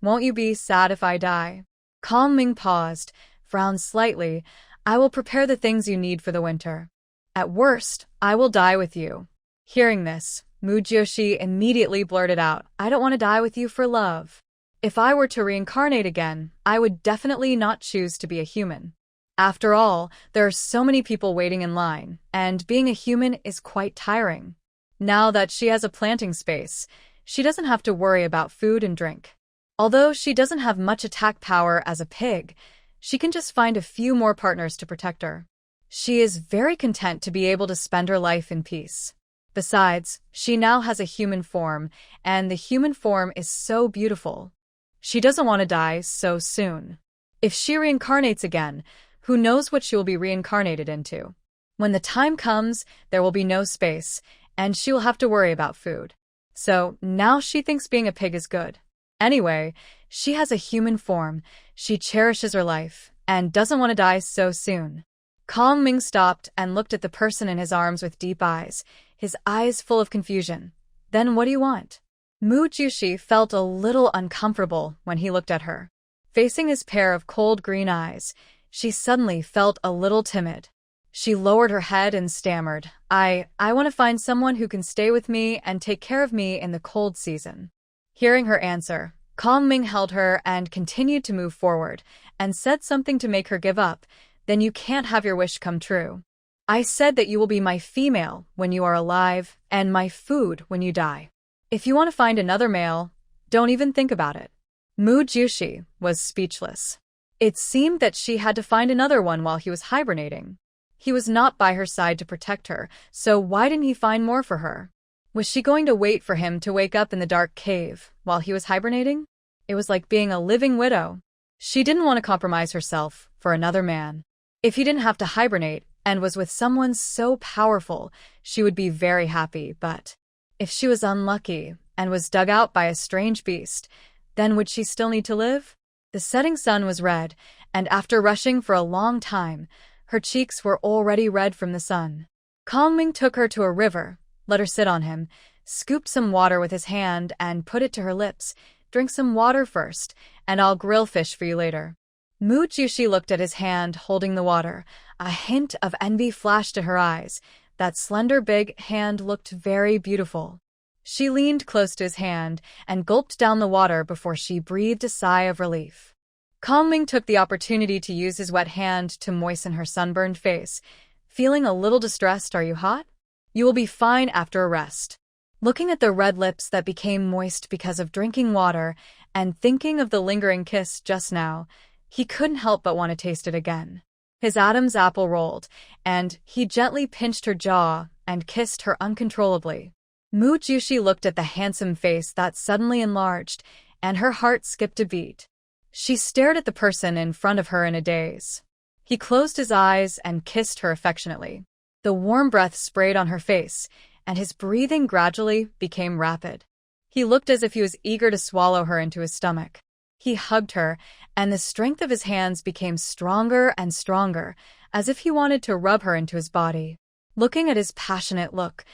Won't you be sad if I die? Kong Ming paused, frowned slightly. I will prepare the things you need for the winter. At worst, I will die with you. Hearing this, Mu Jiushi immediately blurted out, I don't want to die with you for love. If I were to reincarnate again, I would definitely not choose to be a human. After all, there are so many people waiting in line, and being a human is quite tiring. Now that she has a planting space, she doesn't have to worry about food and drink. Although she doesn't have much attack power as a pig, she can just find a few more partners to protect her. She is very content to be able to spend her life in peace. Besides, she now has a human form, and the human form is so beautiful. She doesn't want to die so soon. If she reincarnates again, who knows what she will be reincarnated into? When the time comes, there will be no space, and she will have to worry about food. So now she thinks being a pig is good. Anyway, she has a human form, she cherishes her life, and doesn't want to die so soon. Kong Ming stopped and looked at the person in his arms with deep eyes, his eyes full of confusion. Then what do you want? Mu Jiushi felt a little uncomfortable when he looked at her. Facing his pair of cold green eyes, she suddenly felt a little timid. She lowered her head and stammered, I want to find someone who can stay with me and take care of me in the cold season. Hearing her answer, Kong Ming held her and continued to move forward, and said something to make her give up, then you can't have your wish come true. I said that you will be my female when you are alive, and my food when you die. If you want to find another male, don't even think about it. Mu Jiushi was speechless. It seemed that she had to find another one while he was hibernating. He was not by her side to protect her, so why didn't he find more for her? Was she going to wait for him to wake up in the dark cave while he was hibernating? It was like being a living widow. She didn't want to compromise herself for another man. If he didn't have to hibernate and was with someone so powerful, she would be very happy, but if she was unlucky and was dug out by a strange beast, then would she still need to live? The setting sun was red, and after rushing for a long time, her cheeks were already red from the sun. Kongming took her to a river, let her sit on him, scooped some water with his hand and put it to her lips. Drink some water first, and I'll grill fish for you later. Mu Jushi looked at his hand holding the water. A hint of envy flashed at her eyes. That slender big hand looked very beautiful. She leaned close to his hand and gulped down the water before she breathed a sigh of relief. Kongming took the opportunity to use his wet hand to moisten her sunburned face. Feeling a little distressed, are you hot? You will be fine after a rest. Looking at the red lips that became moist because of drinking water and thinking of the lingering kiss just now, he couldn't help but want to taste it again. His Adam's apple rolled, and he gently pinched her jaw and kissed her uncontrollably. Mu Jushi looked at the handsome face that suddenly enlarged, and her heart skipped a beat. She stared at the person in front of her in a daze. He closed his eyes and kissed her affectionately. The warm breath sprayed on her face, and his breathing gradually became rapid. He looked as if he was eager to swallow her into his stomach. He hugged her, and the strength of his hands became stronger and stronger, as if he wanted to rub her into his body. Looking at his passionate look,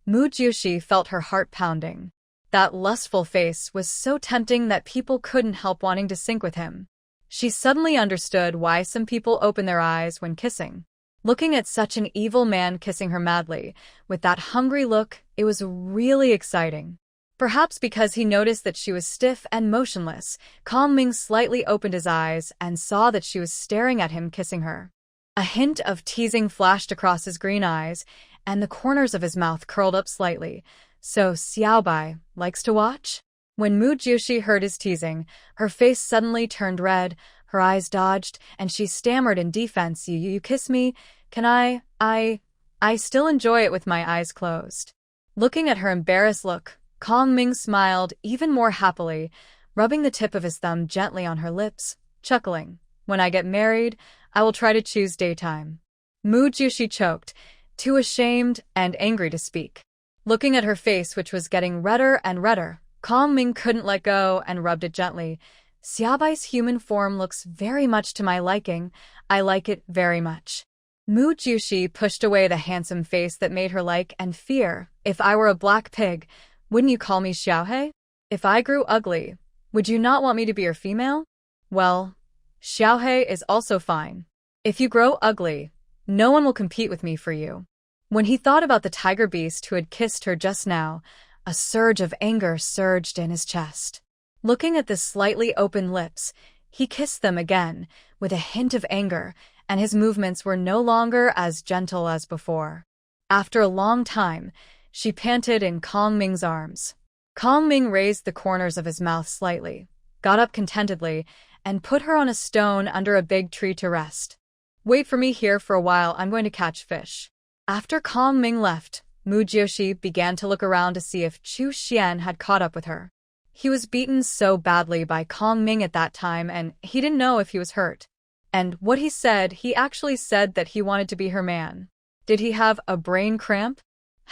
Mu Jushi felt her heart pounding. That lustful face was so tempting that people couldn't help wanting to sink with him. She suddenly understood why some people open their eyes when kissing. Looking at such an evil man kissing her madly, with that hungry look, it was really exciting. Perhaps because he noticed that she was stiff and motionless, Kongming slightly opened his eyes and saw that she was staring at him kissing her. A hint of teasing flashed across his green eyes, and the corners of his mouth curled up slightly. So Xiaobai likes to watch? When Mu Jushi heard his teasing, her face suddenly turned red, her eyes dodged, and she stammered in defense, You kiss me? Can I still enjoy it with my eyes closed. Looking at her embarrassed look, Kongming smiled even more happily, rubbing the tip of his thumb gently on her lips, chuckling. When I get married, I will try to choose daytime. Mu Jushi choked, too ashamed and angry to speak. Looking at her face, which was getting redder and redder, Kongming couldn't let go and rubbed it gently. Xiaobai's human form looks very much to my liking. I like it very much. Mu Jushi pushed away the handsome face that made her like and fear. If I were a black pig, wouldn't you call me Xiaohei? If I grew ugly, would you not want me to be your female? Well, Xiaohei is also fine. If you grow ugly, no one will compete with me for you. When he thought about the tiger beast who had kissed her just now, a surge of anger surged in his chest. Looking at the slightly open lips, he kissed them again, with a hint of anger, and his movements were no longer as gentle as before. After a long time, she panted in Kongming's arms. Kongming raised the corners of his mouth slightly, got up contentedly, and put her on a stone under a big tree to rest. Wait for me here for a while, I'm going to catch fish. After Kongming left, Mu Jushi began to look around to see if Chu Xian had caught up with her. He was beaten so badly by Kongming at that time, and he didn't know if he was hurt. And what he actually said that he wanted to be her man. Did he have a brain cramp?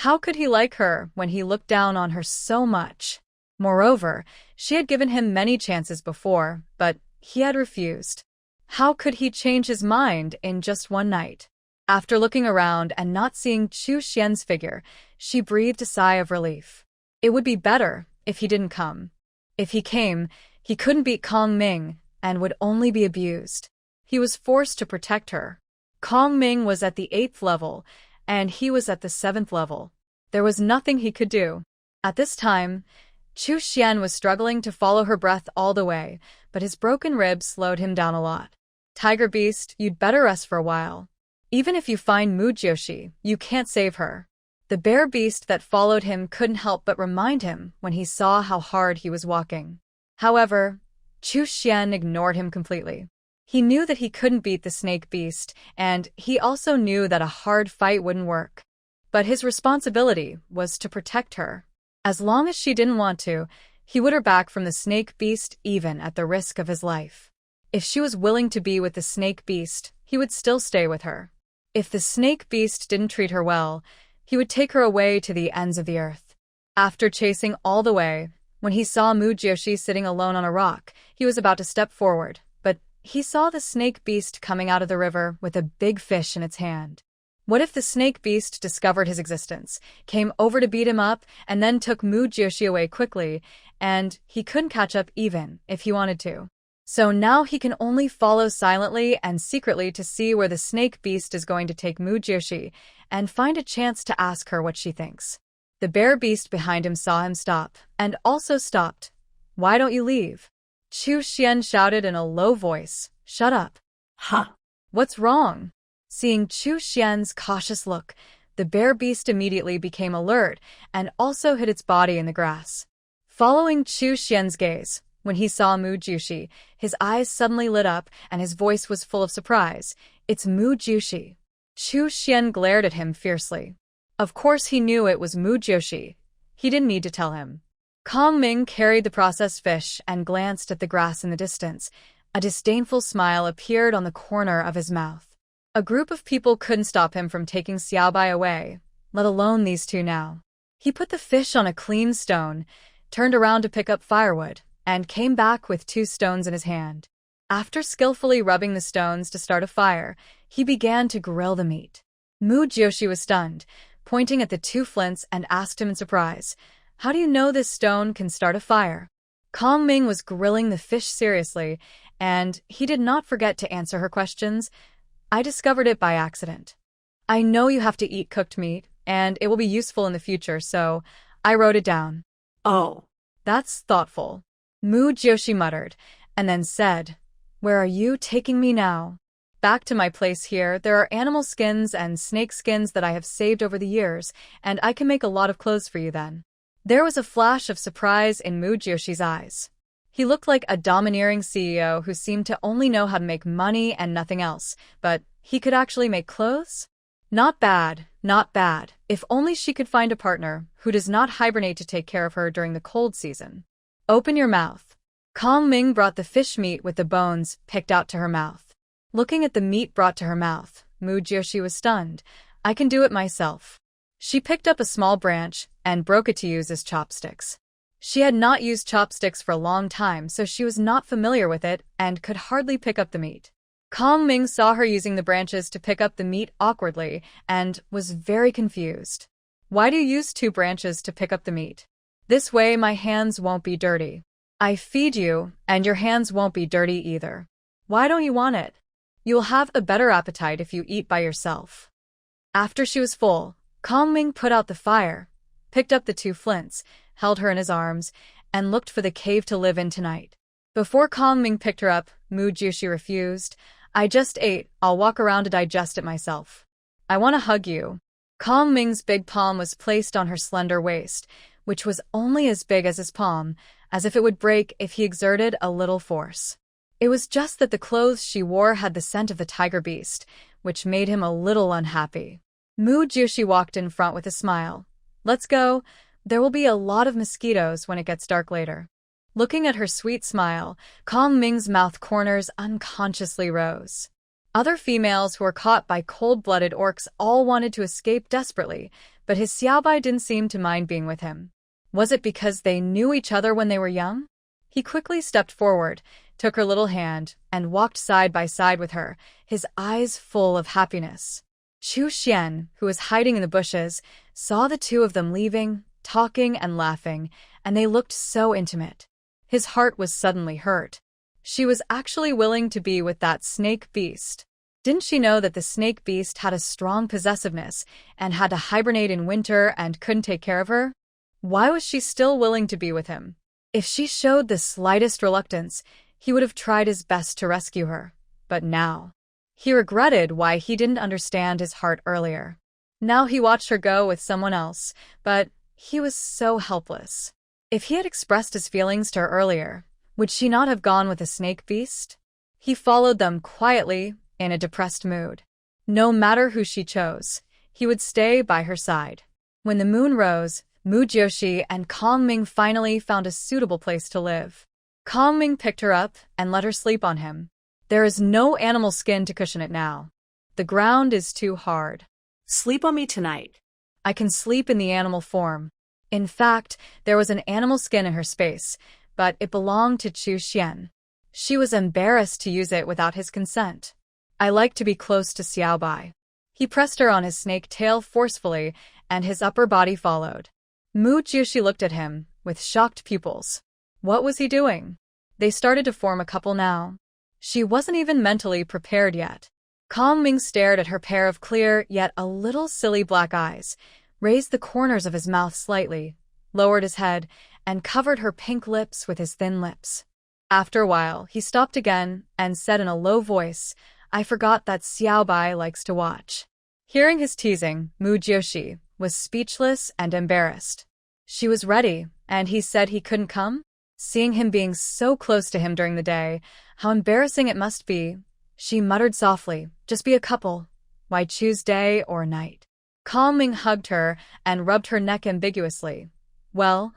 How could he like her when he looked down on her so much? Moreover, she had given him many chances before, but he had refused. How could he change his mind in just one night? After looking around and not seeing Chu Xian's figure, she breathed a sigh of relief. It would be better if he didn't come. If he came, he couldn't beat Kongming and would only be abused. He was forced to protect her. Kongming was at the 8th level, and he was at the 7th level. There was nothing he could do. At this time, Chu Xian was struggling to follow her breath all the way, but his broken ribs slowed him down a lot. Tiger Beast, you'd better rest for a while. Even if you find Mu Jushi, you can't save her. The bear beast that followed him couldn't help but remind him when he saw how hard he was walking. However, Chu Xian ignored him completely. He knew that he couldn't beat the snake beast, and he also knew that a hard fight wouldn't work. But his responsibility was to protect her. As long as she didn't want to, he would her back from the snake beast even at the risk of his life. If she was willing to be with the snake beast, he would still stay with her. If the snake beast didn't treat her well, he would take her away to the ends of the earth. After chasing all the way, when he saw Mujioshi sitting alone on a rock, he was about to step forward, but he saw the snake beast coming out of the river with a big fish in its hand. What if the snake beast discovered his existence, came over to beat him up, and then took Mujioshi away quickly, and he couldn't catch up even if he wanted to? So now he can only follow silently and secretly to see where the snake beast is going to take Mujioshi, and find a chance to ask her what she thinks. The bear beast behind him saw him stop, and also stopped. "Why don't you leave?" Chu Xian shouted in a low voice. "Shut up." Huh. "What's wrong?" Seeing Chu Xian's cautious look, the bear beast immediately became alert and also hid its body in the grass. Following Chu Xian's gaze, when he saw Mujioshi, his eyes suddenly lit up and his voice was full of surprise. "It's Mujioshi." Chu Xian glared at him fiercely. Of course he knew it was Mujioshi. He didn't need to tell him. Kong Ming carried the processed fish and glanced at the grass in the distance. A disdainful smile appeared on the corner of his mouth. A group of people couldn't stop him from taking Xiaobai away, let alone these two now. He put the fish on a clean stone, turned around to pick up firewood, and came back with 2 stones in his hand. After skillfully rubbing the stones to start a fire, he began to grill the meat. Mujioshi was stunned, pointing at the 2 flints and asked him in surprise, "How do you know this stone can start a fire?" Kong Ming was grilling the fish seriously, and he did not forget to answer her questions. "I discovered it by accident. I know you have to eat cooked meat, and it will be useful in the future, so I wrote it down." Oh. "That's thoughtful," Mujioshi muttered, and then said, "Where are you taking me now?" "Back to my place here. There are animal skins and snake skins that I have saved over the years, and I can make a lot of clothes for you then." There was a flash of surprise in Mujioshi's eyes. He looked like a domineering CEO who seemed to only know how to make money and nothing else, but he could actually make clothes? Not bad, not bad. If only she could find a partner who does not hibernate to take care of her during the cold season. "Open your mouth." Kong Ming brought the fish meat with the bones picked out to her mouth. Looking at the meat brought to her mouth, Mujioshi was stunned. "I can do it myself." She picked up a small branch and broke it to use as chopsticks. She had not used chopsticks for a long time, so she was not familiar with it and could hardly pick up the meat. Kong Ming saw her using the branches to pick up the meat awkwardly and was very confused. "Why do you use 2 branches to pick up the meat?" "This way my hands won't be dirty." "I feed you, and your hands won't be dirty either." "Why don't you want it?" "You will have a better appetite if you eat by yourself." After she was full, Kong Ming put out the fire, picked up the 2 flints, held her in his arms, and looked for the cave to live in tonight. Before Kong Ming picked her up, Mujioshi refused. "I just ate, I'll walk around to digest it myself." "I want to hug you." Kong Ming's big palm was placed on her slender waist, which was only as big as his palm, as if it would break if he exerted a little force. It was just that the clothes she wore had the scent of the tiger beast, which made him a little unhappy. Mujioshi walked in front with a smile. "Let's go. There will be a lot of mosquitoes when it gets dark later." Looking at her sweet smile, Kong Ming's mouth corners unconsciously rose. Other females who were caught by cold-blooded orcs all wanted to escape desperately, but his Xiaobai didn't seem to mind being with him. Was it because they knew each other when they were young? He quickly stepped forward, took her little hand, and walked side by side with her, his eyes full of happiness. Chu Xian, who was hiding in the bushes, saw the 2 of them leaving, talking and laughing, and they looked so intimate. His heart was suddenly hurt. She was actually willing to be with that snake beast. Didn't she know that the snake beast had a strong possessiveness and had to hibernate in winter and couldn't take care of her? Why was she still willing to be with him? If she showed the slightest reluctance, he would have tried his best to rescue her. But now, he regretted why he didn't understand his heart earlier. Now he watched her go with someone else, but he was so helpless. If he had expressed his feelings to her earlier, would she not have gone with the snake beast? He followed them quietly, in a depressed mood. No matter who she chose, he would stay by her side. When the moon rose, Mujioshi and Kongming finally found a suitable place to live. Kongming picked her up and let her sleep on him. There is no animal skin to cushion it now. The ground is too hard. Sleep on me tonight. I can sleep in the animal form. In fact, there was an animal skin in her space, but it belonged to Chu Xian. She was embarrassed to use it without his consent. I like to be close to Xiaobai. He pressed her on his snake tail forcefully, and his upper body followed. Mu Jiushi looked at him, with shocked pupils. What was he doing? They started to form a couple now. She wasn't even mentally prepared yet. Kongming stared at her pair of clear, yet a little silly black eyes, raised the corners of his mouth slightly, lowered his head, and covered her pink lips with his thin lips. After a while, he stopped again and said in a low voice, I forgot that Xiaobai likes to watch. Hearing his teasing, Mu Jiushi was speechless and embarrassed. She was ready, and he said he couldn't come? Seeing him being so close to him during the day, how embarrassing it must be, she muttered softly, just be a couple. Why choose day or night? Kongming hugged her and rubbed her neck ambiguously. Well,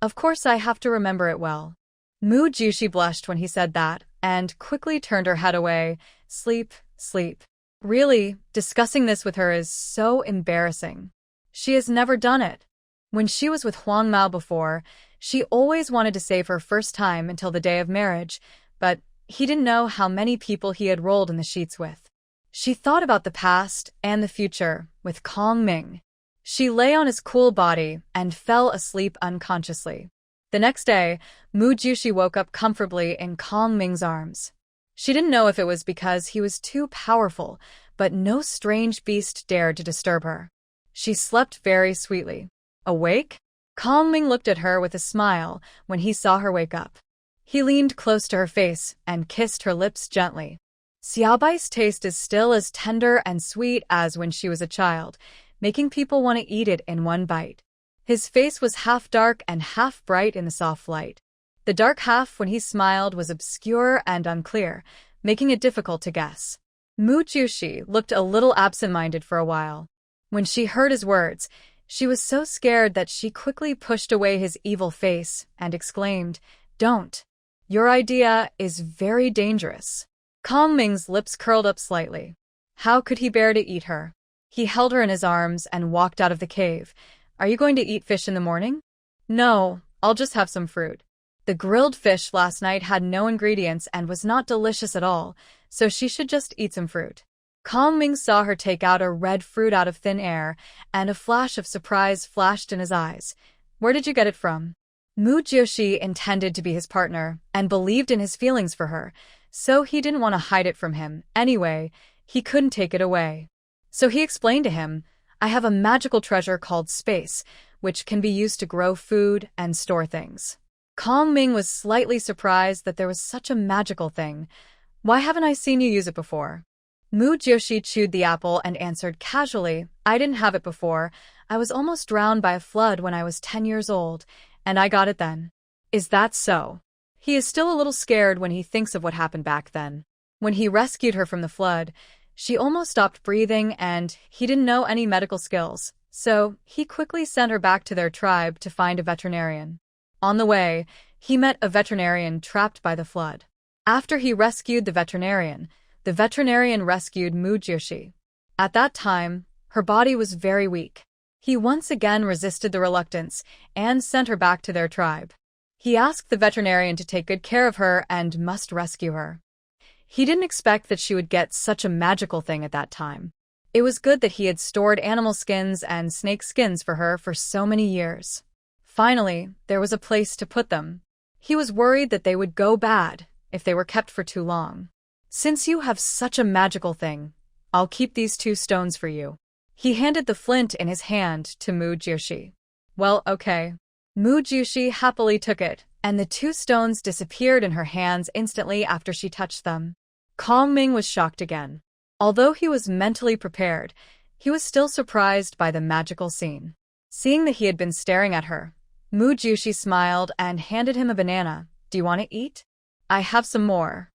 of course I have to remember it well. Mu Jiushi blushed when he said that, and quickly turned her head away. Sleep, sleep. Really, discussing this with her is so embarrassing. She has never done it. When she was with Huang Mao before, she always wanted to save her first time until the day of marriage, but he didn't know how many people he had rolled in the sheets with. She thought about the past and the future with Kongming. She lay on his cool body and fell asleep unconsciously. The next day, Mu Jiushi woke up comfortably in Kongming's arms. She didn't know if it was because he was too powerful, but no strange beast dared to disturb her. She slept very sweetly. Awake? Kongming looked at her with a smile when he saw her wake up. He leaned close to her face and kissed her lips gently. Xiaobai's taste is still as tender and sweet as when she was a child, making people want to eat it in one bite. His face was half dark and half bright in the soft light. The dark half, when he smiled, was obscure and unclear, making it difficult to guess. Mu Jiushi looked a little absent-minded for a while. When she heard his words, she was so scared that she quickly pushed away his evil face and exclaimed, Don't. Your idea is very dangerous. Kongming's lips curled up slightly. How could he bear to eat her? He held her in his arms and walked out of the cave. Are you going to eat fish in the morning? No, I'll just have some fruit. The grilled fish last night had no ingredients and was not delicious at all, so she should just eat some fruit. Kongming saw her take out a red fruit out of thin air, and a flash of surprise flashed in his eyes. Where did you get it from? Mu Jiushi intended to be his partner and believed in his feelings for her, so he didn't want to hide it from him. Anyway, he couldn't take it away. So he explained to him, I have a magical treasure called space, which can be used to grow food and store things. Kongming was slightly surprised that there was such a magical thing. Why haven't I seen you use it before? Mu Jiushi chewed the apple and answered casually, I didn't have it before. I was almost drowned by a flood when I was 10 years old, and I got it then. Is that so? He is still a little scared when he thinks of what happened back then. When he rescued her from the flood, she almost stopped breathing and he didn't know any medical skills, so he quickly sent her back to their tribe to find a veterinarian. On the way, he met a veterinarian trapped by the flood. After he rescued the veterinarian rescued Mu Jiushi. At that time, her body was very weak. He once again resisted the reluctance and sent her back to their tribe. He asked the veterinarian to take good care of her and must rescue her. He didn't expect that she would get such a magical thing at that time. It was good that he had stored animal skins and snake skins for her for so many years. Finally, there was a place to put them. He was worried that they would go bad if they were kept for too long. Since you have such a magical thing, I'll keep these 2 stones for you. He handed the flint in his hand to Mu Jiushi. Well, okay. Mu Jiushi happily took it, and the 2 stones disappeared in her hands instantly after she touched them. Kongming was shocked again. Although he was mentally prepared, he was still surprised by the magical scene. Seeing that he had been staring at her, Mu Jiushi smiled and handed him a banana. Do you want to eat? I have some more.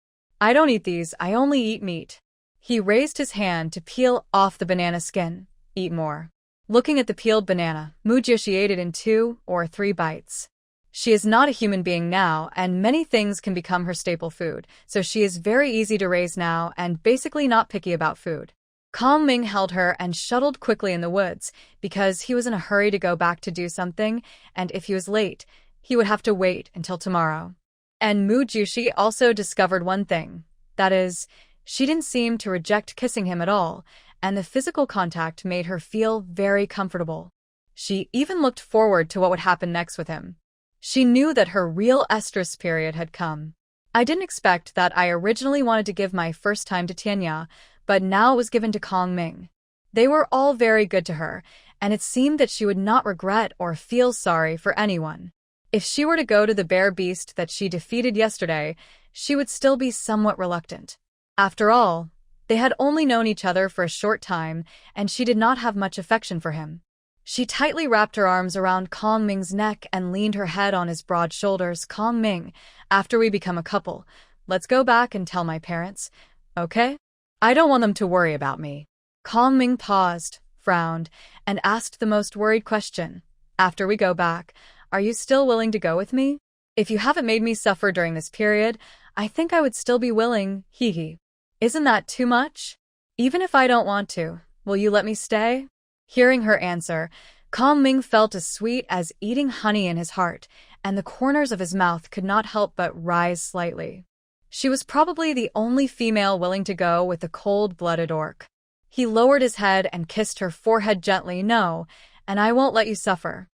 I don't eat these, I only eat meat. He raised his hand to peel off the banana skin. Eat more. Looking at the peeled banana, Mujyoshi ate it in 2 or 3 bites. She is not a human being now, and many things can become her staple food, so she is very easy to raise now and basically not picky about food. Kong Ming held her and shuttled quickly in the woods because he was in a hurry to go back to do something, and if he was late, he would have to wait until tomorrow. And Mujyoshi also discovered one thing. That is, she didn't seem to reject kissing him at all, and the physical contact made her feel very comfortable. She even looked forward to what would happen next with him. She knew that her real estrus period had come. I didn't expect that. I originally wanted to give my first time to Tianya, but now it was given to Kong Ming. They were all very good to her, and it seemed that she would not regret or feel sorry for anyone. If she were to go to the bear beast that she defeated yesterday, she would still be somewhat reluctant. After all, they had only known each other for a short time, and she did not have much affection for him. She tightly wrapped her arms around Kong Ming's neck and leaned her head on his broad shoulders. Kong Ming, after we become a couple, let's go back and tell my parents, okay? I don't want them to worry about me. Kong Ming paused, frowned, and asked the most worried question. After we go back, are you still willing to go with me? If you haven't made me suffer during this period, I think I would still be willing, hee. Isn't that too much? Even if I don't want to, will you let me stay? Hearing her answer, Kong Ming felt as sweet as eating honey in his heart, and the corners of his mouth could not help but rise slightly. She was probably the only female willing to go with the cold-blooded orc. He lowered his head and kissed her forehead gently. No, and I won't let you suffer.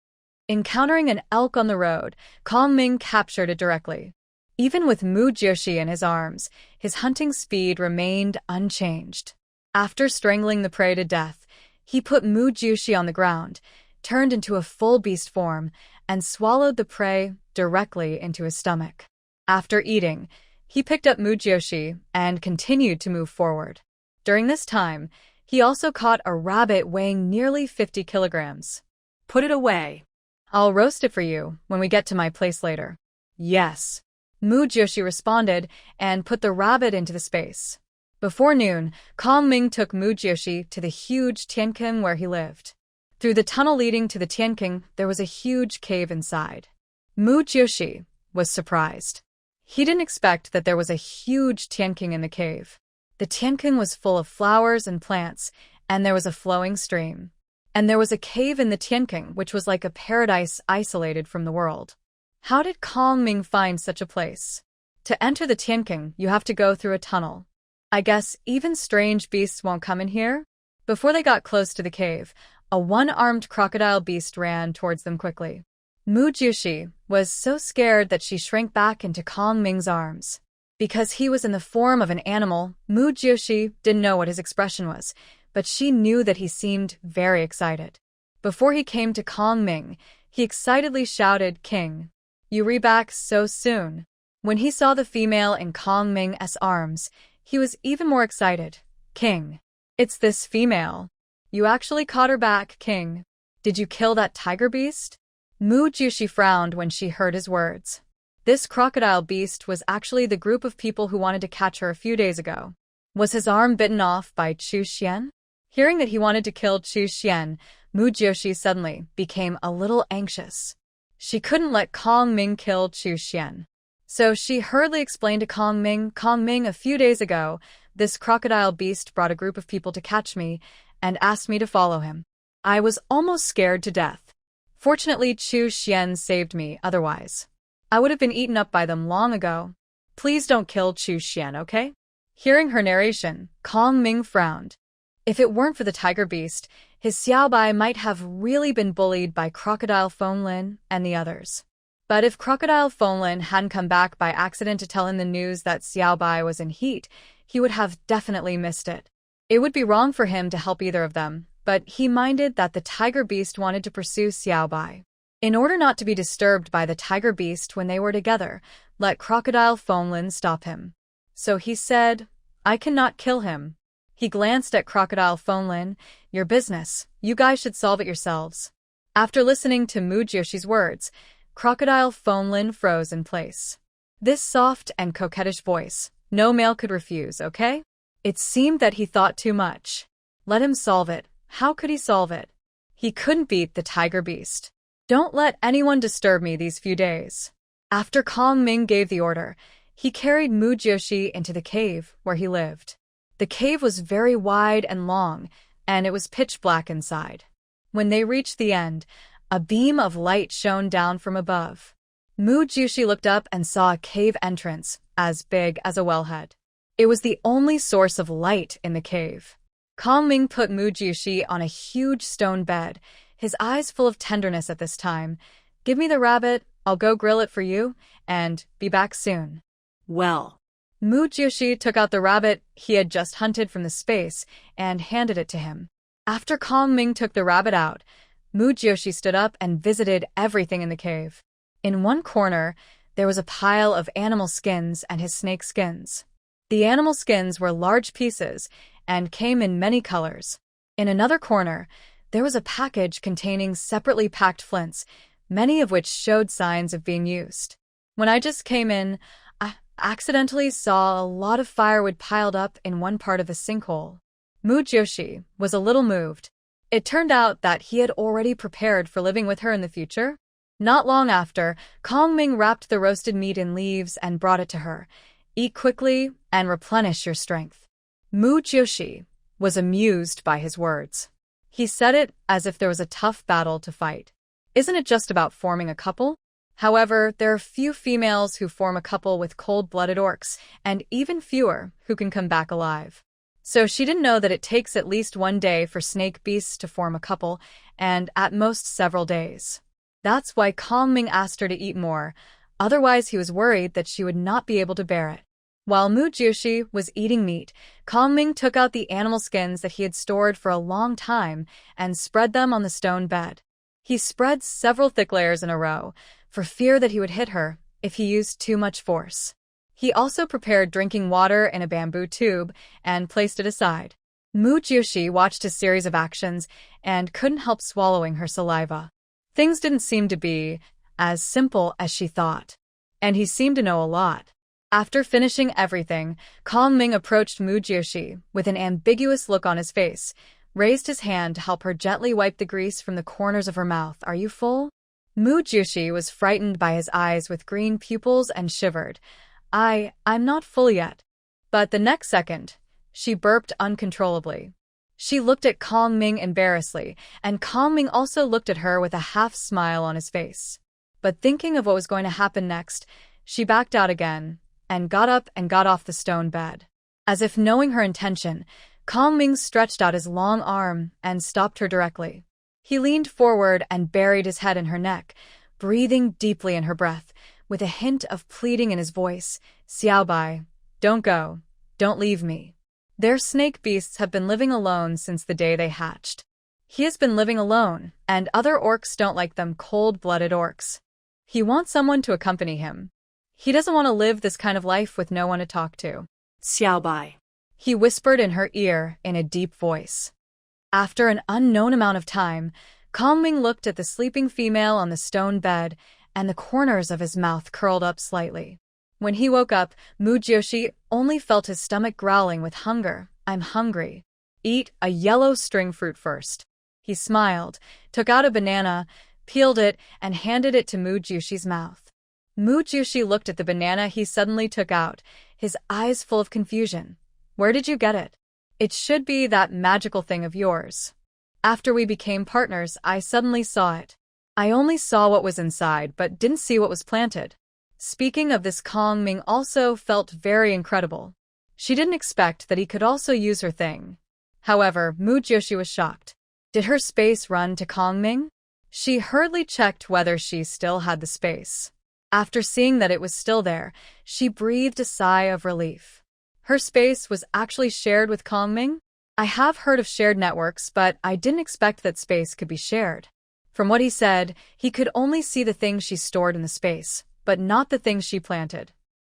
Encountering an elk on the road, Kong Ming captured it directly. Even with Mujyoshi in his arms, his hunting speed remained unchanged. After strangling the prey to death, he put Mujyoshi on the ground, turned into a full beast form, and swallowed the prey directly into his stomach. After eating, he picked up Mujyoshi and continued to move forward. During this time, he also caught a rabbit weighing nearly 50 kilograms. Put it away. I'll roast it for you when we get to my place later. Yes. Mujyoshi responded and put the rabbit into the space. Before noon, Kong Ming took Mujyoshi to the huge Tianking where he lived. Through the tunnel leading to the Tianking, there was a huge cave inside. Mujyoshi was surprised. He didn't expect that there was a huge Tianking in the cave. The Tianking was full of flowers and plants, and there was a flowing stream. And there was a cave in the Tianking which was like a paradise isolated from the world. How did Kong Ming find such a place? To enter the Tianking, you have to go through a tunnel. I guess even strange beasts won't come in here? Before they got close to the cave, a one-armed crocodile beast ran towards them quickly. Mujyoshi was so scared that she shrank back into Kong Ming's arms. Because he was in the form of an animal, Mujyoshi didn't know what his expression was, but she knew that he seemed very excited. Before he came to Kong Ming, he excitedly shouted, "King, you re back so soon." When he saw the female in Kong Ming's arms, he was even more excited. "King, it's this female. You actually caught her back, King. Did you kill that tiger beast?" Mujyoshi frowned when she heard his words. This crocodile beast was actually the group of people who wanted to catch her a few days ago. Was his arm bitten off by Chu Xian? Hearing that he wanted to kill Chu Xian, Mujyoshi suddenly became a little anxious. She couldn't let Kong Ming kill Chu Xian. So she hurriedly explained to Kong Ming, a few days ago, this crocodile beast brought a group of people to catch me and asked me to follow him. I was almost scared to death. Fortunately, Chu Xian saved me, otherwise I would have been eaten up by them long ago. Please don't kill Chu Xian, okay? Hearing her narration, Kong Ming frowned. If it weren't for the tiger beast, his Xiaobai might have really been bullied by Crocodile Fenglin and the others. But if Crocodile Fenglin hadn't come back by accident to tell him the news that Xiaobai was in heat, he would have definitely missed it. It would be wrong for him to help either of them, but he minded that the tiger beast wanted to pursue Xiaobai. In order not to be disturbed by the tiger beast when they were together, let Crocodile Fenglin stop him. So he said, "I cannot kill him." He glanced at Crocodile Fenglin. "Your business. You guys should solve it yourselves." After listening to Mujioshi's words, Crocodile Fenglin froze in place. This soft and coquettish voice, No male could refuse, okay? It seemed that he thought too much. Let him solve it. How could he solve it? He couldn't beat the tiger beast. Don't let anyone disturb me these few days. After Kong Ming gave the order, he carried Mu Jiushi into the cave where he lived. The cave was very wide and long, and it was pitch black inside. When they reached the end, a beam of light shone down from above. Mu Jiushi looked up and saw a cave entrance, as big as a wellhead. It was the only source of light in the cave. Kong Ming put Mu Jiushi on a huge stone bed, his eyes full of tenderness at this time. Give me the rabbit, I'll go grill it for you, and be back soon. Well, Mu Jiushi took out the rabbit he had just hunted from the space and handed it to him. After Kong Ming took the rabbit out, Mu Jiushi stood up and visited everything in the cave. In one corner, there was a pile of animal skins and his snake skins. The animal skins were large pieces and came in many colors. In another corner, there was a package containing separately packed flints, many of which showed signs of being used. When I just came in, I accidentally saw a lot of firewood piled up in one part of the sinkhole. Mu Jiushi was a little moved. It turned out that he had already prepared for living with her in the future. Not long after, Kong Ming wrapped the roasted meat in leaves and brought it to her. Eat quickly and replenish your strength. Mu Jiushi was amused by his words. He said it as if there was a tough battle to fight. Isn't it just about forming a couple? However, there are few females who form a couple with cold-blooded orcs, and even fewer who can come back alive. So she didn't know that it takes at least one day for snake beasts to form a couple, and at most several days. That's why Kong Ming asked her to eat more, otherwise he was worried that she would not be able to bear it. While Mu Jiushi was eating meat, Kong Ming took out the animal skins that he had stored for a long time and spread them on the stone bed. He spread several thick layers in a row, for fear that he would hit her if he used too much force. He also prepared drinking water in a bamboo tube and placed it aside. Mu Jiushi watched a series of actions and couldn't help swallowing her saliva. Things didn't seem to be as simple as she thought, and he seemed to know a lot. After finishing everything, Kong Ming approached Mu Jiushi with an ambiguous look on his face, raised his hand to help her gently wipe the grease from the corners of her mouth. Are you full? Mu Jiushi was frightened by his eyes with green pupils and shivered. I'm not full yet. But the next second, she burped uncontrollably. She looked at Kong Ming embarrassedly, and Kong Ming also looked at her with a half-smile on his face. But thinking of what was going to happen next, she backed out again, and got up and got off the stone bed. As if knowing her intention, Kong Ming stretched out his long arm and stopped her directly. He leaned forward and buried his head in her neck, breathing deeply in her breath, with a hint of pleading in his voice. Xiaobai, don't go. Don't leave me. Their snake beasts have been living alone since the day they hatched. He has been living alone, and other orcs don't like them cold-blooded orcs. He wants someone to accompany him. He doesn't want to live this kind of life with no one to talk to. Xiaobai, he whispered in her ear in a deep voice. After an unknown amount of time, Kong Ming looked at the sleeping female on the stone bed, and the corners of his mouth curled up slightly. When he woke up, Mu Jiushi only felt his stomach growling with hunger. I'm hungry. Eat a yellow string fruit first. He smiled, took out a banana, peeled it, and handed it to Mu Jiushi's mouth. Mu Jiushi looked at the banana he suddenly took out, his eyes full of confusion. Where did you get it? It should be that magical thing of yours. After we became partners, I suddenly saw it. I only saw what was inside, but didn't see what was planted. Speaking of this, Kong Ming also felt very incredible. She didn't expect that he could also use her thing. However, Mu Jiushi was shocked. Did her space run to Kong Ming? She hurriedly checked whether she still had the space. After seeing that it was still there, she breathed a sigh of relief. Her space was actually shared with Kong Ming? I have heard of shared networks, but I didn't expect that space could be shared. From what he said, he could only see the things she stored in the space, but not the things she planted.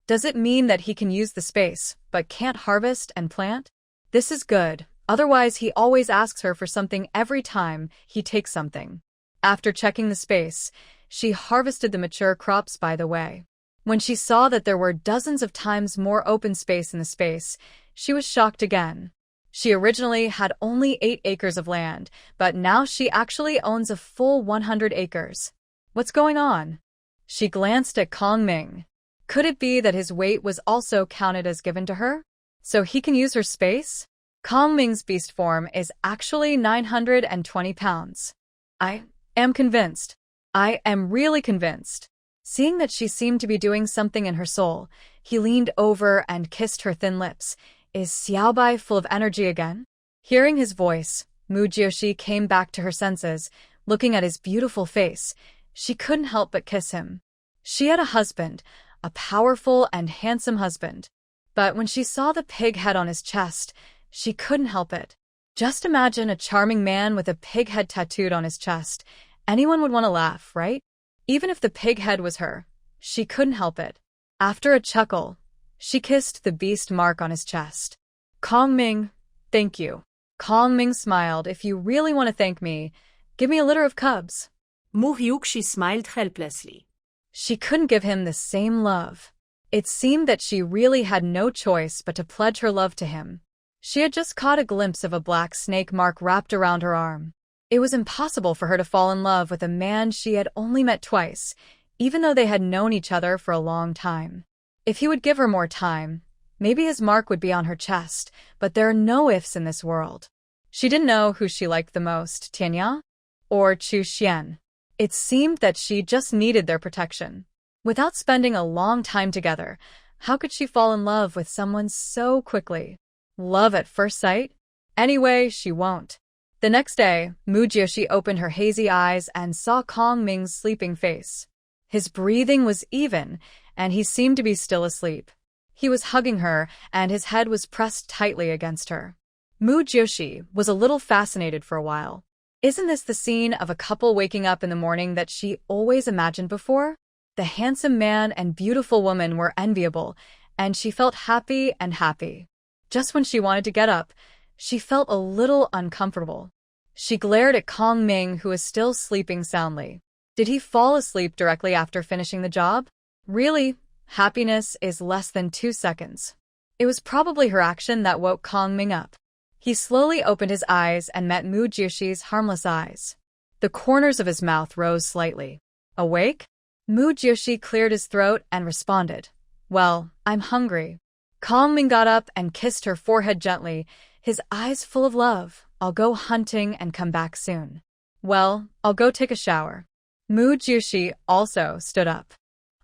Does it mean that he can use the space, but can't harvest and plant? This is good, otherwise he always asks her for something every time he takes something. After checking the space, she harvested the mature crops by the way. When she saw that there were dozens of times more open space in the space, she was shocked again. She originally had only 8 acres of land, but now she actually owns a full 100 acres. What's going on? She glanced at Kong Ming. Could it be that his weight was also counted as given to her? So he can use her space? Kong Ming's beast form is actually 920 pounds. I am convinced. I am really convinced. Seeing that she seemed to be doing something in her soul, he leaned over and kissed her thin lips. Is Xiaobai full of energy again? Hearing his voice, Mu Jiushi came back to her senses. Looking at his beautiful face, she couldn't help but kiss him. She had a husband, a powerful and handsome husband. But when she saw the pig head on his chest, she couldn't help it. Just imagine a charming man with a pig head tattooed on his chest. Anyone would want to laugh, right? Even if the pig head was her, she couldn't help it. After a chuckle, she kissed the beast mark on his chest. Kong Ming, thank you. Kong Ming smiled. If you really want to thank me, give me a litter of cubs. Mu Hyuk smiled helplessly. She couldn't give him the same love. It seemed that she really had no choice but to pledge her love to him. She had just caught a glimpse of a black snake mark wrapped around her arm. It was impossible for her to fall in love with a man she had only met twice, even though they had known each other for a long time. If he would give her more time, maybe his mark would be on her chest, but there are no ifs in this world. She didn't know who she liked the most, Tianya or Chu Xian. It seemed that she just needed their protection. Without spending a long time together, how could she fall in love with someone so quickly? Love at first sight? Anyway, she won't. The next day, Mu Jiushi opened her hazy eyes and saw Kong Ming's sleeping face. His breathing was even, and he seemed to be still asleep. He was hugging her, and his head was pressed tightly against her. Mu Jiushi was a little fascinated for a while. Isn't this the scene of a couple waking up in the morning that she always imagined before? The handsome man and beautiful woman were enviable, and she felt happy and happy. Just when she wanted to get up, she felt a little uncomfortable. She glared at Kong Ming, who was still sleeping soundly. Did he fall asleep directly after finishing the job? Really, happiness is less than 2 seconds. It was probably her action that woke Kong Ming up. He slowly opened his eyes and met Mu Jiushi's harmless eyes. The corners of his mouth rose slightly. Awake? Mu Jiushi cleared his throat and responded. Well, I'm hungry. Kong Ming got up and kissed her forehead gently, his eyes full of love. I'll go hunting and come back soon. Well, I'll go take a shower. Mu Jiushi also stood up.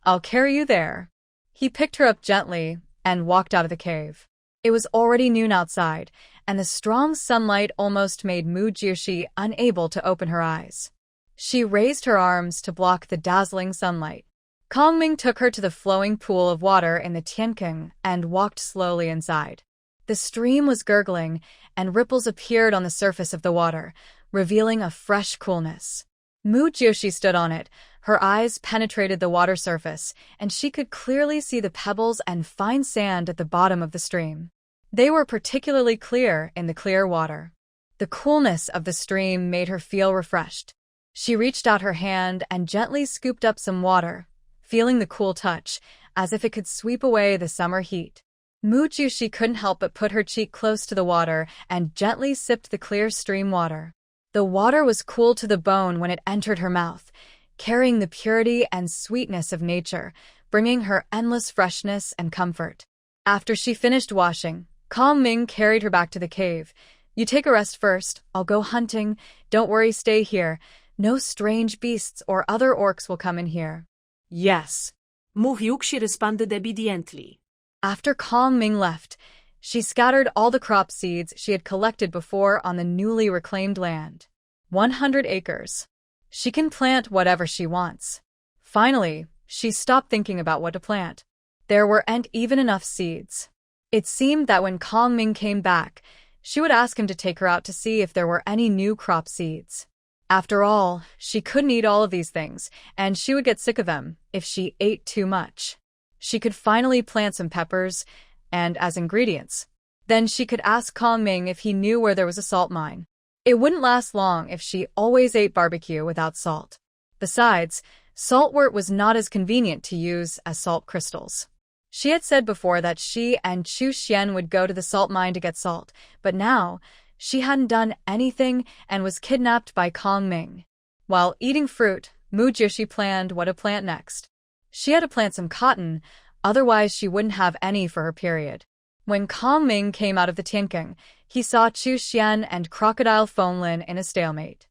I'll carry you there. He picked her up gently and walked out of the cave. It was already noon outside, and the strong sunlight almost made Mu Jiushi unable to open her eyes. She raised her arms to block the dazzling sunlight. Kong Ming took her to the flowing pool of water in the Tiankeng and walked slowly inside. The stream was gurgling, and ripples appeared on the surface of the water, revealing a fresh coolness. Mu Jiushi stood on it. Her eyes penetrated the water surface, and she could clearly see the pebbles and fine sand at the bottom of the stream. They were particularly clear in the clear water. The coolness of the stream made her feel refreshed. She reached out her hand and gently scooped up some water, feeling the cool touch, as if it could sweep away the summer heat. Mu Jiushi couldn't help but put her cheek close to the water and gently sipped the clear stream water. The water was cool to the bone when it entered her mouth, carrying the purity and sweetness of nature, bringing her endless freshness and comfort. After she finished washing, Kong Ming carried her back to the cave. You take a rest first. I'll go hunting. Don't worry, stay here. No strange beasts or other orcs will come in here. Yes. Mu Hyuk responded obediently. After Kong Ming left, she scattered all the crop seeds she had collected before on the newly reclaimed land. 100 acres. She can plant whatever she wants. Finally, she stopped thinking about what to plant. There weren't even enough seeds. It seemed that when Kong Ming came back, she would ask him to take her out to see if there were any new crop seeds. After all, she couldn't eat all of these things, and she would get sick of them if she ate too much. She could finally plant some peppers, and as ingredients. Then she could ask Kong Ming if he knew where there was a salt mine. It wouldn't last long if she always ate barbecue without salt. Besides, Saltwort was not as convenient to use as salt crystals. She had said before that she and Chu Xian would go to the salt mine to get salt, but now, she hadn't done anything and was kidnapped by Kong Ming. While eating fruit, Mu Jiushi planned what to plant next. She had to plant some cotton, otherwise she wouldn't have any for her period. When Kong Ming came out of the Tianking, he saw Chu Xian and Crocodile Fonlin in a stalemate.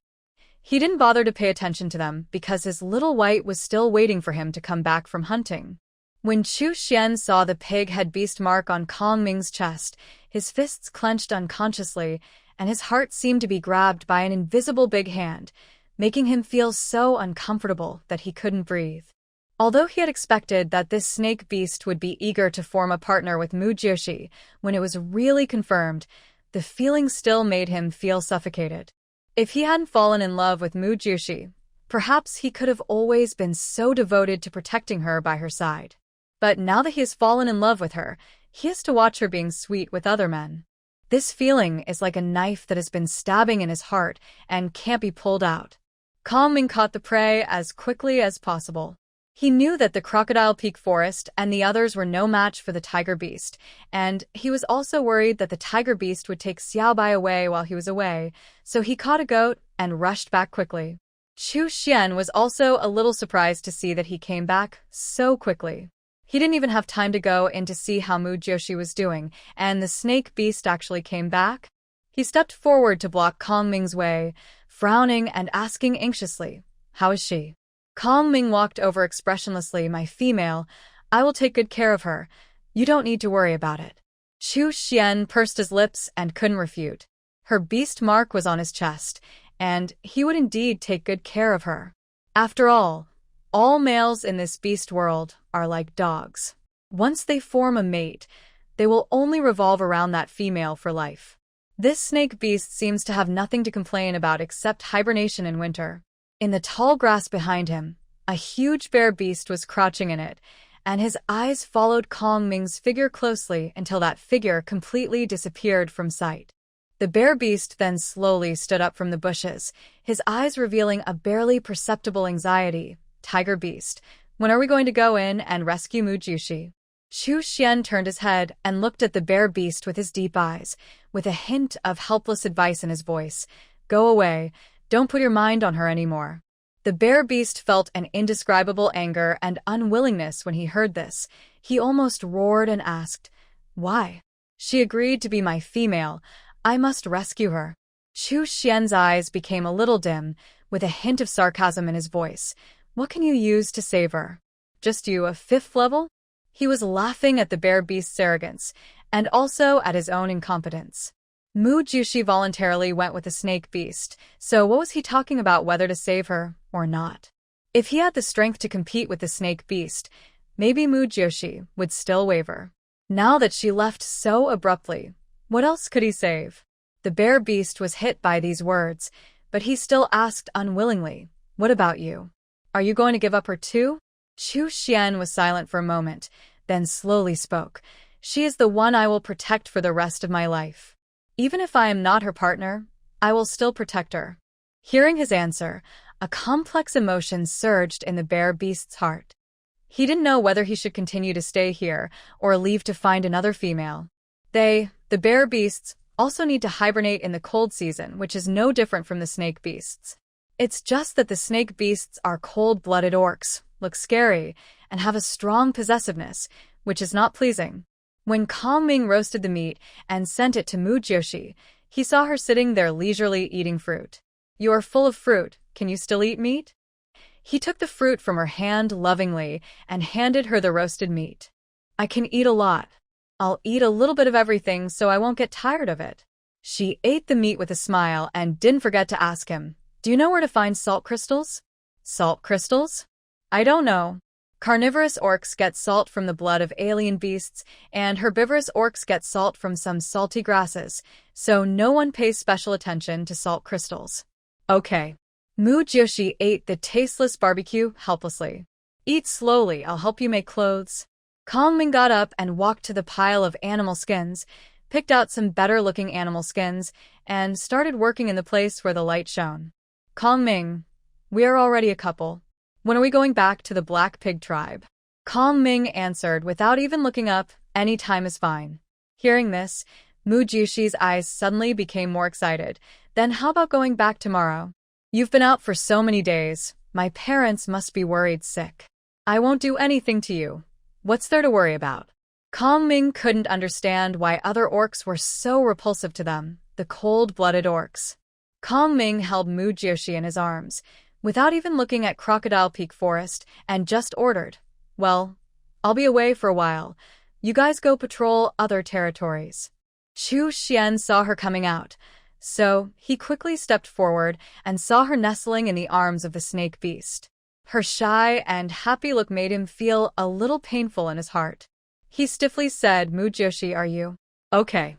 He didn't bother to pay attention to them because his little white was still waiting for him to come back from hunting. When Chu Xian saw the pig-head beast mark on Kong Ming's chest, his fists clenched unconsciously, and his heart seemed to be grabbed by an invisible big hand, making him feel so uncomfortable that he couldn't breathe. Although he had expected that this snake beast would be eager to form a partner with Mu Jiushi, when it was really confirmed, the feeling still made him feel suffocated. If he hadn't fallen in love with Mu Jiushi, perhaps he could have always been so devoted to protecting her by her side. But now that he has fallen in love with her, he has to watch her being sweet with other men. This feeling is like a knife that has been stabbing in his heart and can't be pulled out. Kong Ming caught the prey as quickly as possible. He knew that the Crocodile Peak Forest and the others were no match for the Tiger Beast, and he was also worried that the Tiger Beast would take Xiaobai away while he was away, so he caught a goat and rushed back quickly. Chu Xian was also a little surprised to see that he came back so quickly. He didn't even have time to go in to see how Mu Jiushi was doing, and the snake beast actually came back. He stepped forward to block Kong Ming's way, frowning and asking anxiously, "How is she?" Kong Ming walked over expressionlessly. "My female. I will take good care of her. You don't need to worry about it." Chu Xian pursed his lips and couldn't refute. Her beast mark was on his chest, and he would indeed take good care of her. After all males in this beast world are like dogs. Once they form a mate, they will only revolve around that female for life. This snake beast seems to have nothing to complain about except hibernation in winter. In the tall grass behind him, a huge bear beast was crouching in it, and his eyes followed Kong Ming's figure closely until that figure completely disappeared from sight. The bear beast then slowly stood up from the bushes, his eyes revealing a barely perceptible anxiety. "Tiger Beast, when are we going to go in and rescue Mu Jiushi?" Chu Xian turned his head and looked at the bear beast with his deep eyes, with a hint of helpless advice in his voice. "Go away. Don't put your mind on her anymore." The bear beast felt an indescribable anger and unwillingness when he heard this. He almost roared and asked, "Why? She agreed to be my female. I must rescue her." Chu Xian's eyes became a little dim, with a hint of sarcasm in his voice. "What can you use to save her? Just you, a 5th level?" He was laughing at the bear beast's arrogance, and also at his own incompetence. Mu Jiushi voluntarily went with the snake beast, so what was he talking about whether to save her or not? If he had the strength to compete with the snake beast, maybe Mu Jiushi would still waver. Now that she left so abruptly, what else could he save? The bear beast was hit by these words, but he still asked unwillingly, "What about you? Are you going to give up her too?" Chu Xian was silent for a moment, then slowly spoke. "She is the one I will protect for the rest of my life. Even if I am not her partner, I will still protect her." Hearing his answer, a complex emotion surged in the bear beast's heart. He didn't know whether he should continue to stay here or leave to find another female. The bear beasts, also need to hibernate in the cold season, which is no different from the snake beasts. It's just that the snake beasts are cold-blooded orcs, look scary, and have a strong possessiveness, which is not pleasing. When Kong Ming roasted the meat and sent it to Mu Jiushi, he saw her sitting there leisurely eating fruit. "You are full of fruit. Can you still eat meat?" He took the fruit from her hand lovingly and handed her the roasted meat. "I can eat a lot. I'll eat a little bit of everything so I won't get tired of it." She ate the meat with a smile and didn't forget to ask him, "Do you know where to find salt crystals?" "Salt crystals? I don't know. Carnivorous orcs get salt from the blood of alien beasts, and herbivorous orcs get salt from some salty grasses, so no one pays special attention to salt crystals." "Okay." Mu Jiushi ate the tasteless barbecue helplessly. "Eat slowly, I'll help you make clothes." Kong Ming got up and walked to the pile of animal skins, picked out some better-looking animal skins, and started working in the place where the light shone. "Kong Ming, we are already a couple. When are we going back to the Black Pig tribe? Kong Ming answered without even looking up, any time is fine. Hearing this, Mu Jiushi's eyes suddenly became more excited. Then how about going back tomorrow? You've been out for so many days. My parents must be worried sick. I won't do anything to you. What's there to worry about? Kong Ming couldn't understand why other orcs were so repulsive to them, the cold-blooded orcs. Kong Ming held Mu Jiushi in his arms, without even looking at Crocodile Peak Forest, and just ordered, well, I'll be away for a while. You guys go patrol other territories. Chu Xian saw her coming out, so he quickly stepped forward and saw her nestling in the arms of the snake beast. Her shy and happy look made him feel a little painful in his heart. He stiffly said, Mu Jiushi, are you okay?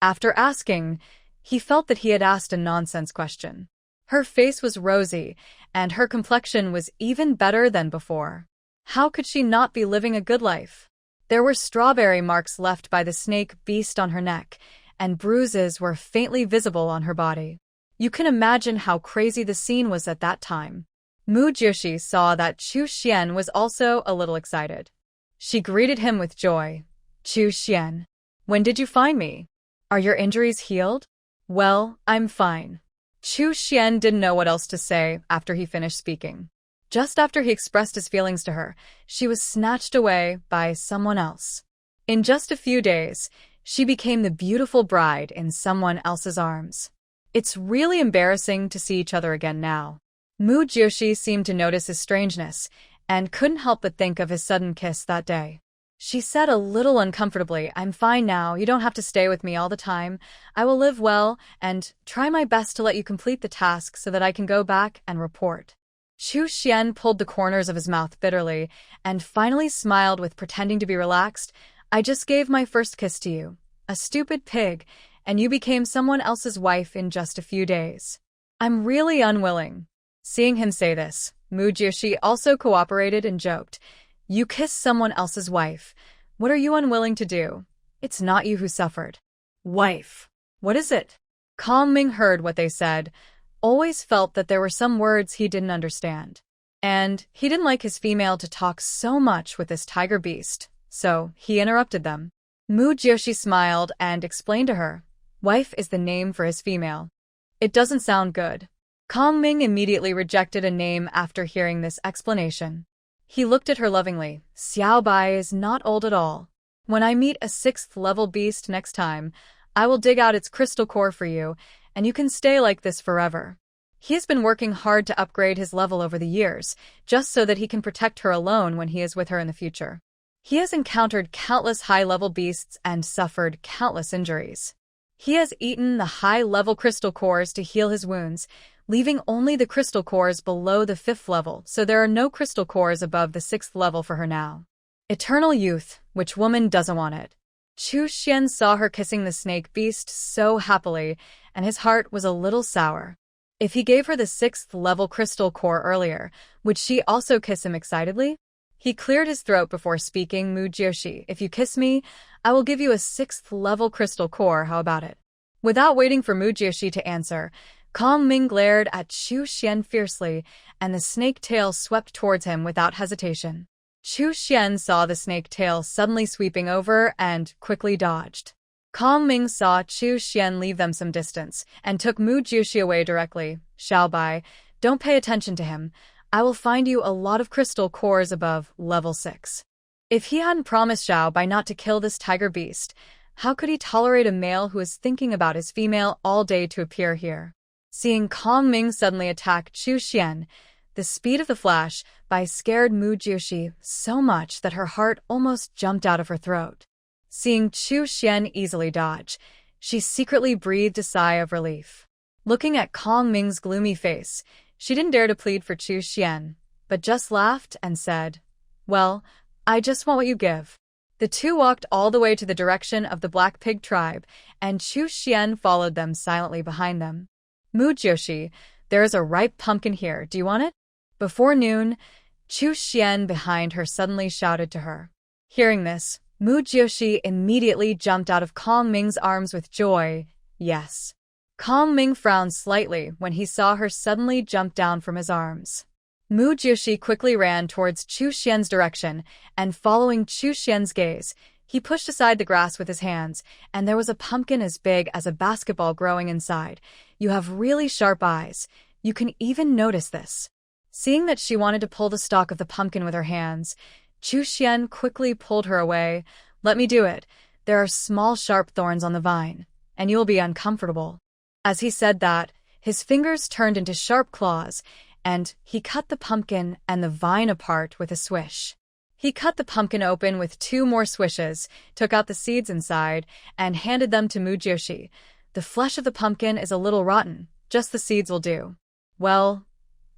After asking, he felt that he had asked a nonsense question. Her face was rosy, and her complexion was even better than before. How could she not be living a good life? There were strawberry marks left by the snake beast on her neck, and bruises were faintly visible on her body. You can imagine how crazy the scene was at that time. Mu Jiushi saw that Chu Xian was also a little excited. She greeted him with joy. Chu Xian, when did you find me? Are your injuries healed? Well, I'm fine. Chu Xian didn't know what else to say after he finished speaking. Just after he expressed his feelings to her, she was snatched away by someone else. In just a few days, she became the beautiful bride in someone else's arms. It's really embarrassing to see each other again now. Mu Jiushi seemed to notice his strangeness, and couldn't help but think of his sudden kiss that day. She said a little uncomfortably, I'm fine now, you don't have to stay with me all the time. I will live well, and try my best to let you complete the task so that I can go back and report. Chu Xian pulled the corners of his mouth bitterly, and finally smiled with pretending to be relaxed. I just gave my first kiss to you, a stupid pig, and you became someone else's wife in just a few days. I'm really unwilling. Seeing him say this, Mu Jiushi also cooperated and joked. You kissed someone else's wife. What are you unwilling to do? It's not you who suffered. Wife. What is it? Kong Ming heard what they said, always felt that there were some words he didn't understand. And he didn't like his female to talk so much with this tiger beast, so he interrupted them. Mu Jiushi smiled and explained to her, wife is the name for his female. It doesn't sound good. Kong Ming immediately rejected a name after hearing this explanation. He looked at her lovingly. Xiao Bai is not old at all. When I meet a 6th level beast next time, I will dig out its crystal core for you, and you can stay like this forever. He has been working hard to upgrade his level over the years, just so that he can protect her alone when he is with her in the future. He has encountered countless high-level beasts and suffered countless injuries. He has eaten the high-level crystal cores to heal his wounds, leaving only the crystal cores below the 5th level, so there are no crystal cores above the 6th level for her now. Eternal youth, which woman doesn't want it? Chu Xian saw her kissing the snake beast so happily, and his heart was a little sour. If he gave her the 6th level crystal core earlier, would she also kiss him excitedly? He cleared his throat before speaking. Mu Jiushi, if you kiss me, I will give you a 6th level crystal core, how about it? Without waiting for Mu Jiushi to answer, Kong Ming glared at Chu Xian fiercely, and the snake tail swept towards him without hesitation. Chu Xian saw the snake tail suddenly sweeping over and quickly dodged. Kong Ming saw Chu Xian leave them some distance, and took Mu Jiushi away directly. Xiao Bai, don't pay attention to him. I will find you a lot of crystal cores above level 6. If he hadn't promised Xiao Bai not to kill this tiger beast, how could he tolerate a male who is thinking about his female all day to appear here? Seeing Kong Ming suddenly attack Chu Xian, the speed of the flash by scared Mu Jiushi so much that her heart almost jumped out of her throat. Seeing Chu Xian easily dodge, she secretly breathed a sigh of relief. Looking at Kong Ming's gloomy face, she didn't dare to plead for Chu Xian, but just laughed and said, well, I just want what you give. The two walked all the way to the direction of the Black Pig tribe, and Chu Xian followed them silently behind them. Mu Jiushi, there is a ripe pumpkin here, do you want it? Before noon, Chu Xian behind her suddenly shouted to her. Hearing this, Mu Jiushi immediately jumped out of Kong Ming's arms with joy. Yes. Kong Ming frowned slightly when he saw her suddenly jump down from his arms. Mu Jiushi quickly ran towards Chu Xian's direction, and following Chu Xian's gaze, he pushed aside the grass with his hands, and there was a pumpkin as big as a basketball growing inside. You have really sharp eyes. You can even notice this. Seeing that she wanted to pull the stalk of the pumpkin with her hands, Chu Xian quickly pulled her away. Let me do it. There are small sharp thorns on the vine, and you will be uncomfortable. As he said that, his fingers turned into sharp claws, and he cut the pumpkin and the vine apart with a swish. He cut the pumpkin open with 2 more swishes, took out the seeds inside, and handed them to Mu Jiushi. The flesh of the pumpkin is a little rotten, just the seeds will do. Well,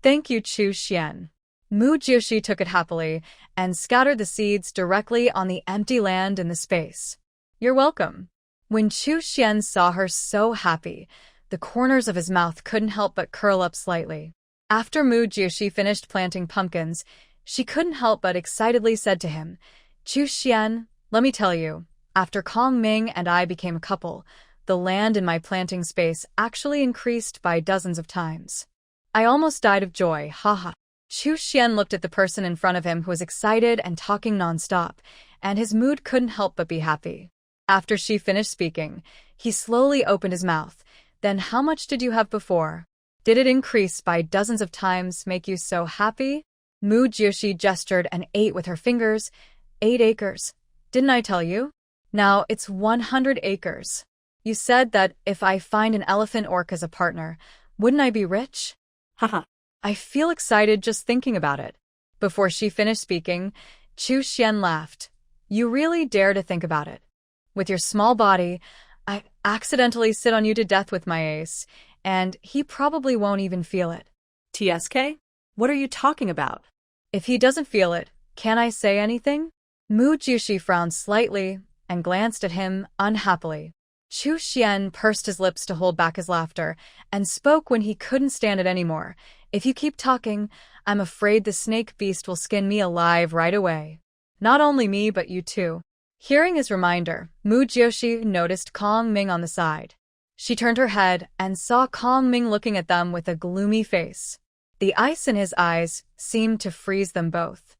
thank you, Chu Xian. Mu Jiushi took it happily and scattered the seeds directly on the empty land in the space. You're welcome. When Chu Xian saw her so happy, the corners of his mouth couldn't help but curl up slightly. After Mu Jiushi finished planting pumpkins, she couldn't help but excitedly said to him, Chu Xian, let me tell you, after Kong Ming and I became a couple, the land in my planting space actually increased by dozens of times. I almost died of joy, haha. Chu Xian looked at the person in front of him who was excited and talking nonstop, and his mood couldn't help but be happy. After she finished speaking, he slowly opened his mouth. Then how much did you have before? Did it increase by dozens of times make you so happy? Mu Jiushi gestured and ate with her fingers. 8 acres. Didn't I tell you? Now it's 100 acres. You said that if I find an elephant orc as a partner, wouldn't I be rich? Haha. I feel excited just thinking about it. Before she finished speaking, Chu Xian laughed. You really dare to think about it. With your small body, I accidentally sit on you to death with my ace, and he probably won't even feel it. TSK? What are you talking about? If he doesn't feel it, can I say anything? Mu Jiushi frowned slightly and glanced at him unhappily. Chu Xian pursed his lips to hold back his laughter and spoke when he couldn't stand it anymore. If you keep talking, I'm afraid the snake beast will skin me alive right away. Not only me, but you too. Hearing his reminder, Mu Jiushi noticed Kong Ming on the side. She turned her head and saw Kong Ming looking at them with a gloomy face. The ice in his eyes seemed to freeze them both.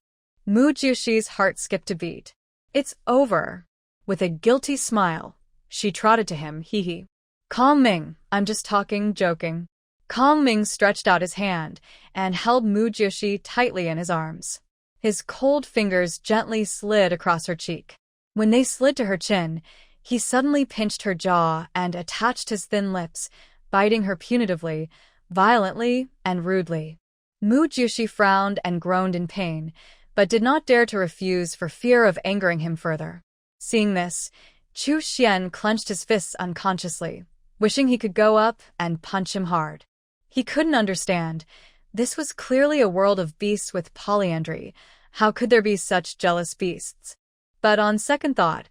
Mu Jiushi's heart skipped a beat. It's over. With a guilty smile, she trotted to him, hee. Kong Ming, I'm just talking, joking. Kong Ming stretched out his hand and held Mu Jiushi tightly in his arms. His cold fingers gently slid across her cheek. When they slid to her chin, he suddenly pinched her jaw and attached his thin lips, biting her punitively, violently, and rudely. Mu Jiushi frowned and groaned in pain, but did not dare to refuse for fear of angering him further. Seeing this, Chu Xian clenched his fists unconsciously, wishing he could go up and punch him hard. He couldn't understand. This was clearly a world of beasts with polyandry. How could there be such jealous beasts? But on second thought,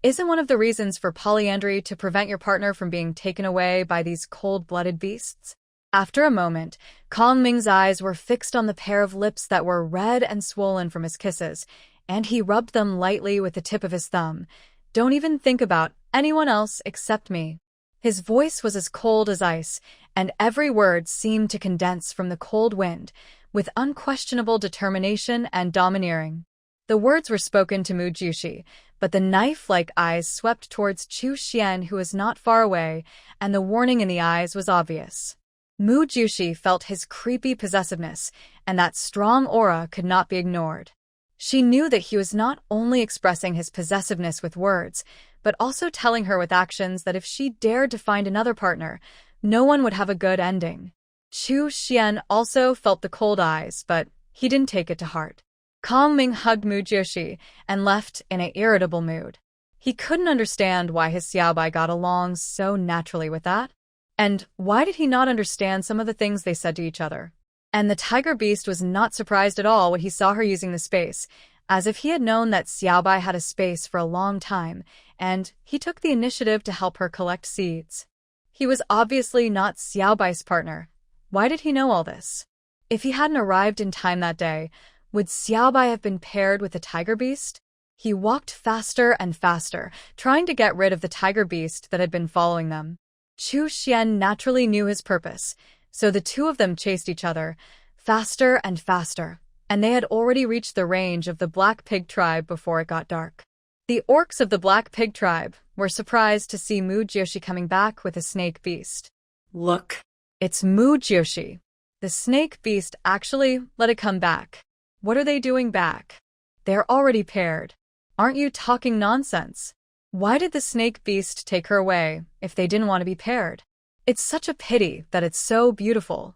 isn't one of the reasons for polyandry to prevent your partner from being taken away by these cold-blooded beasts? After a moment, Kong Ming's eyes were fixed on the pair of lips that were red and swollen from his kisses, and he rubbed them lightly with the tip of his thumb. Don't even think about anyone else except me. His voice was as cold as ice, and every word seemed to condense from the cold wind, with unquestionable determination and domineering. The words were spoken to Mu Jiushi, but the knife-like eyes swept towards Chu Xian, who was not far away, and the warning in the eyes was obvious. Mu Jiushi felt his creepy possessiveness, and that strong aura could not be ignored. She knew that he was not only expressing his possessiveness with words, but also telling her with actions that if she dared to find another partner, no one would have a good ending. Chu Xian also felt the cold eyes, but he didn't take it to heart. Kong Ming hugged Mu Jiushi and left in an irritable mood. He couldn't understand why his Xiaobai got along so naturally with that. And why did he not understand some of the things they said to each other? And the tiger beast was not surprised at all when he saw her using the space, as if he had known that Xiaobai had a space for a long time, and he took the initiative to help her collect seeds. He was obviously not Xiaobai's partner. Why did he know all this? If he hadn't arrived in time that day, would Xiaobai have been paired with the tiger beast? He walked faster and faster, trying to get rid of the tiger beast that had been following them. Chu Xian naturally knew his purpose, so the two of them chased each other, faster and faster, and they had already reached the range of the Black Pig tribe before it got dark. The orcs of the Black Pig tribe were surprised to see Mujioshi coming back with a snake beast. Look. It's Mujioshi. The snake beast actually let it come back. What are they doing back? They're already paired. Aren't you talking nonsense? Why did the snake beast take her away if they didn't want to be paired? It's such a pity that it's so beautiful.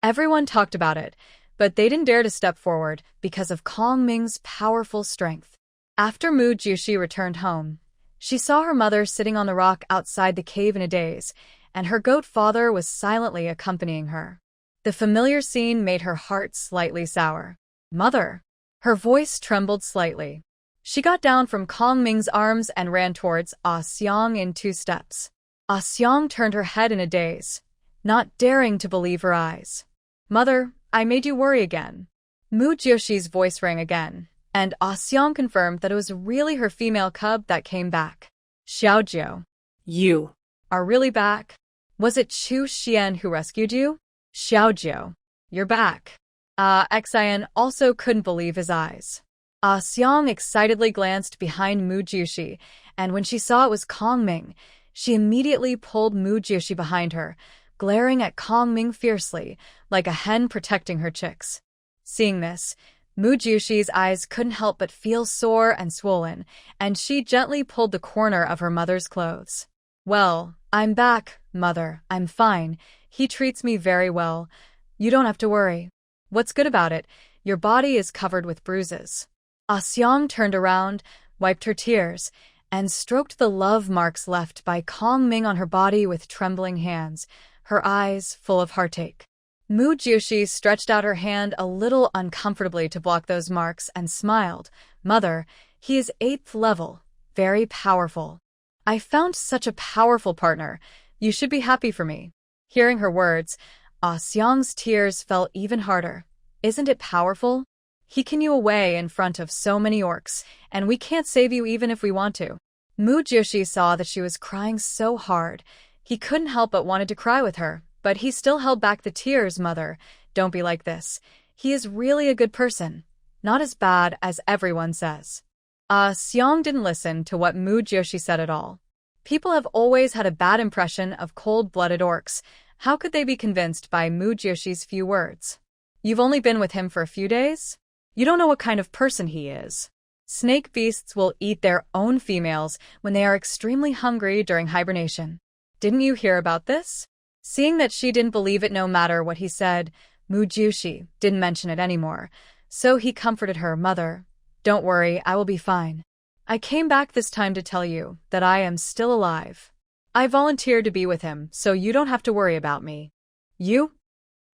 Everyone talked about it, but they didn't dare to step forward because of Kong Ming's powerful strength. After Mujioshi returned home, she saw her mother sitting on the rock outside the cave in a daze, and her goat father was silently accompanying her. The familiar scene made her heart slightly sour. Mother! Her voice trembled slightly. She got down from Kong Ming's arms and ran towards Ah Xiang in 2 steps. Ah Xiang turned her head in a daze, not daring to believe her eyes. Mother, I made you worry again. Mujioshi's voice rang again, and Ah Xiang confirmed that it was really her female cub that came back. Xiaojiu. You are really back? Was it Chu Xian who rescued you? Xiaojiu. You're back. Xian also couldn't believe his eyes. Ah Xiang excitedly glanced behind Mujioshi, and when she saw it was Kong Ming, she immediately pulled Mujioshi behind her, glaring at Kong Ming fiercely, like a hen protecting her chicks. Seeing this, Mujioshi's eyes couldn't help but feel sore and swollen, and she gently pulled the corner of her mother's clothes. Well, I'm back, Mother. I'm fine. He treats me very well. You don't have to worry. What's good about it? Your body is covered with bruises. Ah Xiang turned around, wiped her tears, and stroked the love marks left by Kong Ming on her body with trembling hands, her eyes full of heartache. Mujioshi stretched out her hand a little uncomfortably to block those marks and smiled. Mother, he is 8th level, very powerful. I found such a powerful partner. You should be happy for me. Hearing her words, Ah Xiang's tears fell even harder. Isn't it powerful? He can you away in front of so many orcs, and we can't save you even if we want to. Mujioshi saw that she was crying so hard. He couldn't help but wanted to cry with her, but he still held back the tears. Mother, don't be like this. He is really a good person. Not as bad as everyone says. Xiang didn't listen to what Mujioshi said at all. People have always had a bad impression of cold-blooded orcs. How could they be convinced by Mujiyoshi's few words? You've only been with him for a few days? You don't know what kind of person he is. Snake beasts will eat their own females when they are extremely hungry during hibernation. Didn't you hear about this? Seeing that she didn't believe it no matter what he said, Mujiyoshi didn't mention it anymore, so he comforted her. Mother, don't worry, I will be fine. I came back this time to tell you that I am still alive. I volunteered to be with him, so you don't have to worry about me. You?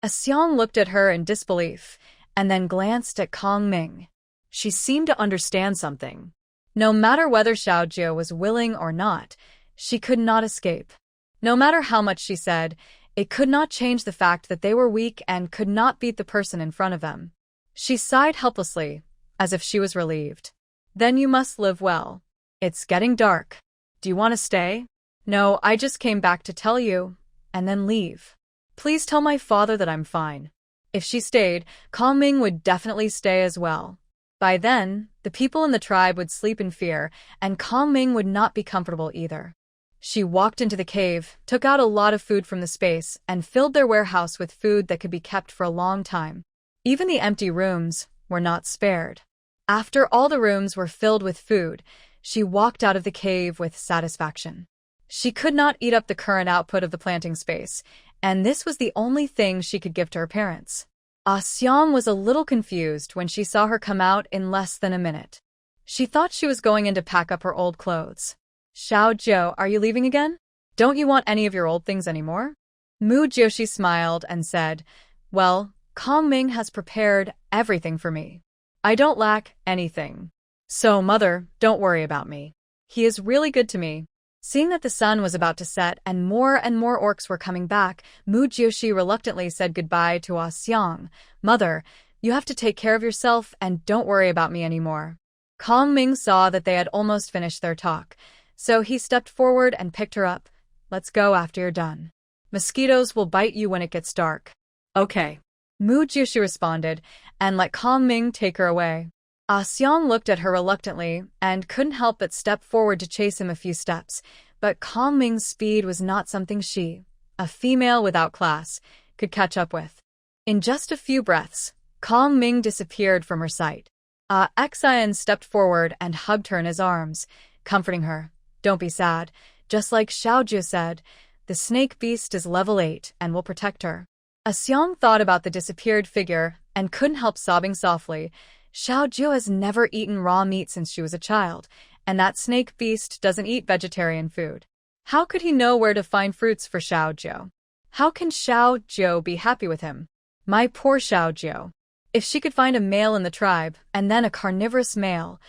Xiang looked at her in disbelief, and then glanced at Kong Ming. She seemed to understand something. No matter whether Xiaojie was willing or not, she could not escape. No matter how much she said, it could not change the fact that they were weak and could not beat the person in front of them. She sighed helplessly, as if she was relieved. Then you must live well. It's getting dark. Do you want to stay? No, I just came back to tell you, and then leave. Please tell my father that I'm fine. If she stayed, Kong Ming would definitely stay as well. By then, the people in the tribe would sleep in fear, and Kong Ming would not be comfortable either. She walked into the cave, took out a lot of food from the space, and filled their warehouse with food that could be kept for a long time. Even the empty rooms were not spared. After all the rooms were filled with food, she walked out of the cave with satisfaction. She could not eat up the current output of the planting space, and this was the only thing she could give to her parents. Xiang was a little confused when she saw her come out in less than a minute. She thought she was going in to pack up her old clothes. Xiaojie, are you leaving again? Don't you want any of your old things anymore? Mujiyoshi smiled and said, Well, Kong Ming has prepared everything for me. I don't lack anything. So, Mother, don't worry about me. He is really good to me. Seeing that the sun was about to set and more orcs were coming back, Mujiyoshi reluctantly said goodbye to Xiang. Mother, you have to take care of yourself and don't worry about me anymore. Kong Ming saw that they had almost finished their talk, so he stepped forward and picked her up. Let's go after you're done. Mosquitoes will bite you when it gets dark. Okay. Mu Jiushi responded, and let Kong Ming take her away. Ah Xiang looked at her reluctantly and couldn't help but step forward to chase him a few steps, but Kong Ming's speed was not something she, a female without class, could catch up with. In just a few breaths, Kong Ming disappeared from her sight. Xian stepped forward and hugged her in his arms, comforting her. Don't be sad. Just like Xiaoju said, the snake beast is level 8 and will protect her. Xiang thought about the disappeared figure and couldn't help sobbing softly. Xiaoju has never eaten raw meat since she was a child, and that snake beast doesn't eat vegetarian food. How could he know where to find fruits for Xiaoju? How can Xiaoju be happy with him? My poor Xiaoju. If she could find a male in the tribe, and then a carnivorous male,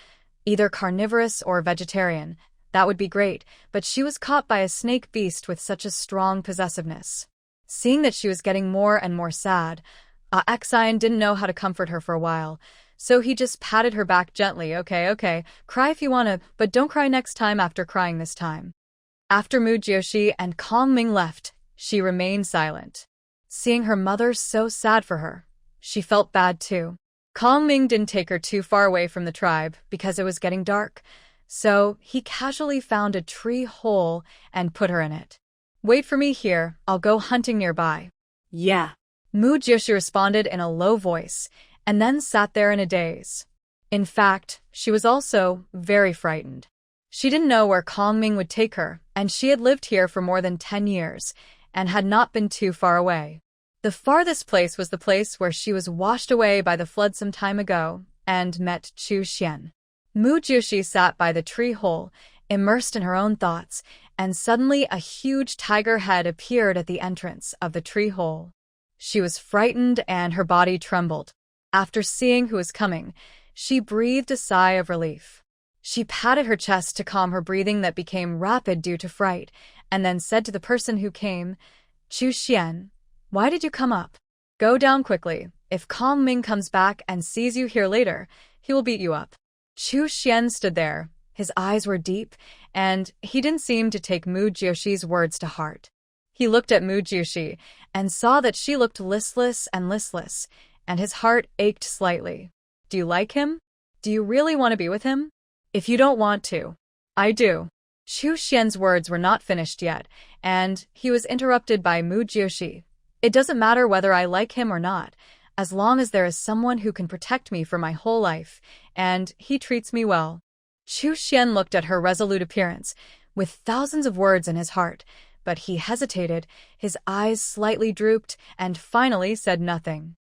either carnivorous or vegetarian, that would be great, but she was caught by a snake beast with such a strong possessiveness. Seeing that she was getting more and more sad, Xian didn't know how to comfort her for a while, so he just patted her back gently. Okay, cry if you wanna, but don't cry next time after crying this time. After Mu Jiushi and Kong Ming left, she remained silent. Seeing her mother so sad for her, she felt bad too. Kong Ming didn't take her too far away from the tribe because it was getting dark, so he casually found a tree hole and put her in it. Wait for me here, I'll go hunting nearby. Yeah. Mu Jiushi responded in a low voice, and then sat there in a daze. In fact, she was also very frightened. She didn't know where Kong Ming would take her, and she had lived here for more than 10 years, and had not been too far away. The farthest place was the place where she was washed away by the flood some time ago, and met Chu Xian. Mu Jiushi sat by the tree hole, immersed in her own thoughts, and suddenly a huge tiger head appeared at the entrance of the tree hole. She was frightened and her body trembled. After seeing who was coming, she breathed a sigh of relief. She patted her chest to calm her breathing that became rapid due to fright, and then said to the person who came, Chu Xian, why did you come up? Go down quickly. If Kong Ming comes back and sees you here later, he will beat you up. Chu Xian stood there. His eyes were deep, and he didn't seem to take Mu Jiushi's words to heart. He looked at Mu Jiushi and saw that she looked listless, and his heart ached slightly. Do you like him? Do you really want to be with him? If you don't want to, I do. Chu Xian's words were not finished yet, and he was interrupted by Mu Jiushi. It doesn't matter whether I like him or not, as long as there is someone who can protect me for my whole life, and he treats me well. Chu Xian looked at her resolute appearance, with thousands of words in his heart, but he hesitated, his eyes slightly drooped, and finally said nothing.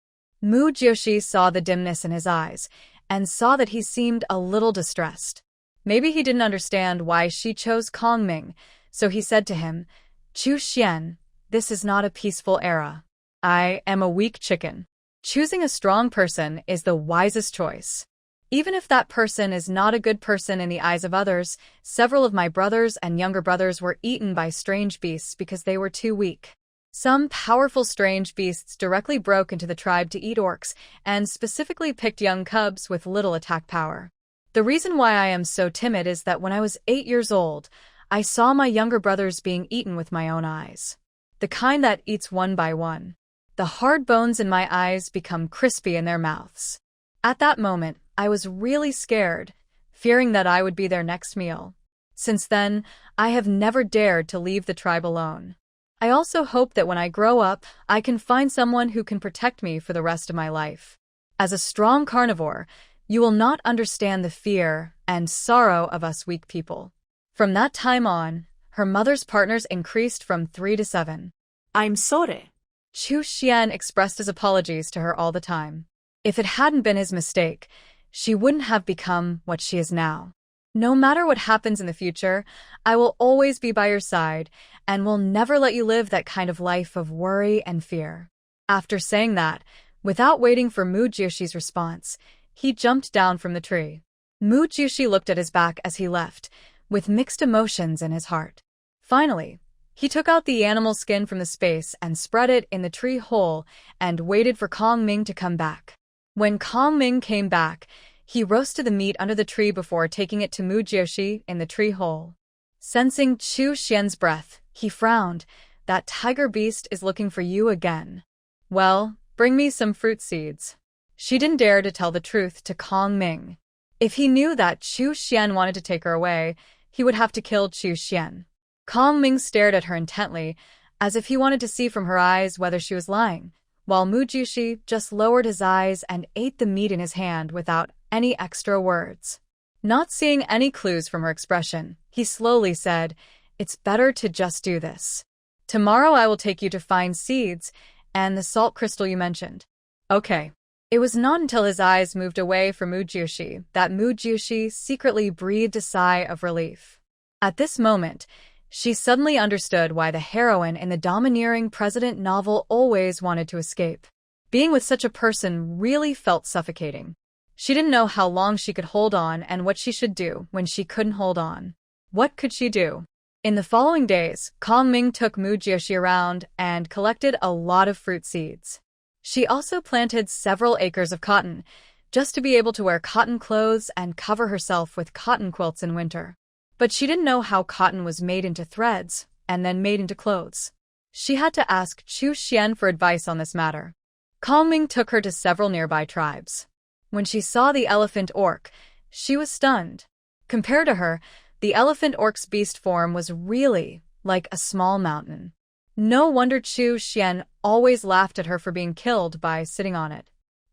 Mu Jiushi saw the dimness in his eyes, and saw that he seemed a little distressed. Maybe he didn't understand why she chose Kong Ming, so he said to him, Chu Xian, this is not a peaceful era. I am a weak chicken. Choosing a strong person is the wisest choice. Even if that person is not a good person in the eyes of others, several of my brothers and younger brothers were eaten by strange beasts because they were too weak. Some powerful strange beasts directly broke into the tribe to eat orcs, and specifically picked young cubs with little attack power. The reason why I am so timid is that when I was 8 years old, I saw my younger brothers being eaten with my own eyes. The kind that eats one by one. The hard bones in my eyes become crispy in their mouths. At that moment, I was really scared, fearing that I would be their next meal. Since then, I have never dared to leave the tribe alone. I also hope that when I grow up, I can find someone who can protect me for the rest of my life. As a strong carnivore, you will not understand the fear and sorrow of us weak people. From that time on, her mother's partners increased from 3 to 7. I'm sorry. Chu Xian expressed his apologies to her all the time. If it hadn't been his mistake, she wouldn't have become what she is now. No matter what happens in the future, I will always be by your side and will never let you live that kind of life of worry and fear. After saying that, without waiting for Mu Jiushi's response, he jumped down from the tree. Mu Jiushi looked at his back as he left, with mixed emotions in his heart. Finally, he took out the animal skin from the space and spread it in the tree hole and waited for Kong Ming to come back. When Kong Ming came back, he roasted the meat under the tree before taking it to Mu Jiushi in the tree hole. Sensing Chu Xian's breath, he frowned. That tiger beast is looking for you again. Well, bring me some fruit seeds. She didn't dare to tell the truth to Kong Ming. If he knew that Chu Xian wanted to take her away, he would have to kill Chu Xian. Kong Ming stared at her intently, as if he wanted to see from her eyes whether she was lying, while Mu Jiushi just lowered his eyes and ate the meat in his hand without any extra words. Not seeing any clues from her expression, he slowly said, "It's better to just do this. Tomorrow I will take you to find seeds and the salt crystal you mentioned." Okay. It was not until his eyes moved away from Mu Jiushi that Mu Jiushi secretly breathed a sigh of relief. At this moment, she suddenly understood why the heroine in the domineering president novel always wanted to escape. Being with such a person really felt suffocating. She didn't know how long she could hold on and what she should do when she couldn't hold on. What could she do? In the following days, Kong Ming took Mu Jiushi around and collected a lot of fruit seeds. She also planted several acres of cotton, just to be able to wear cotton clothes and cover herself with cotton quilts in winter. But she didn't know how cotton was made into threads and then made into clothes. She had to ask Chu Xian for advice on this matter. Kong Ming took her to several nearby tribes. When she saw the elephant orc, she was stunned. Compared to her, the elephant orc's beast form was really like a small mountain. No wonder Chu Xian always laughed at her for being killed by sitting on it.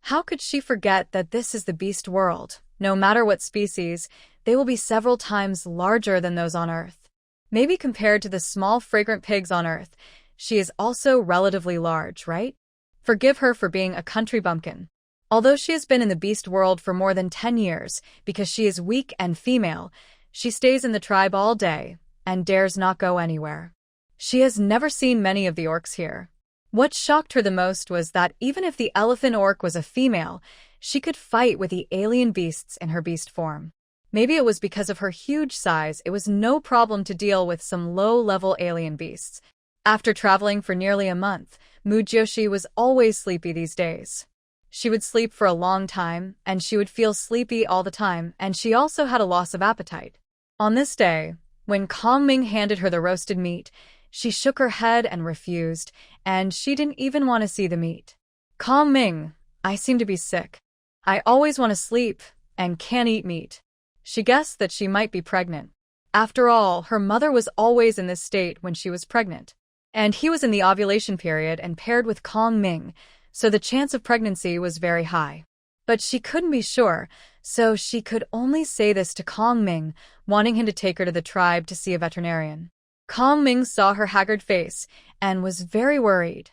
How could she forget that this is the beast world? No matter what species, they will be several times larger than those on Earth. Maybe compared to the small fragrant pigs on Earth, she is also relatively large, right? Forgive her for being a country bumpkin. Although she has been in the beast world for more than 10 years, because she is weak and female, she stays in the tribe all day and dares not go anywhere. She has never seen many of the orcs here. What shocked her the most was that even if the elephant orc was a female, she could fight with the alien beasts in her beast form. Maybe it was because of her huge size, it was no problem to deal with some low-level alien beasts. After traveling for nearly a month, Mu Jiushi was always sleepy these days. She would sleep for a long time, and she would feel sleepy all the time, and she also had a loss of appetite. On this day, when Kong Ming handed her the roasted meat, she shook her head and refused, and she didn't even want to see the meat. "Kong Ming, I seem to be sick. I always want to sleep and can't eat meat." She guessed that she might be pregnant. After all, her mother was always in this state when she was pregnant. And he was in the ovulation period and paired with Kong Ming, so the chance of pregnancy was very high. But she couldn't be sure, so she could only say this to Kong Ming, wanting him to take her to the tribe to see a veterinarian. Kong Ming saw her haggard face and was very worried.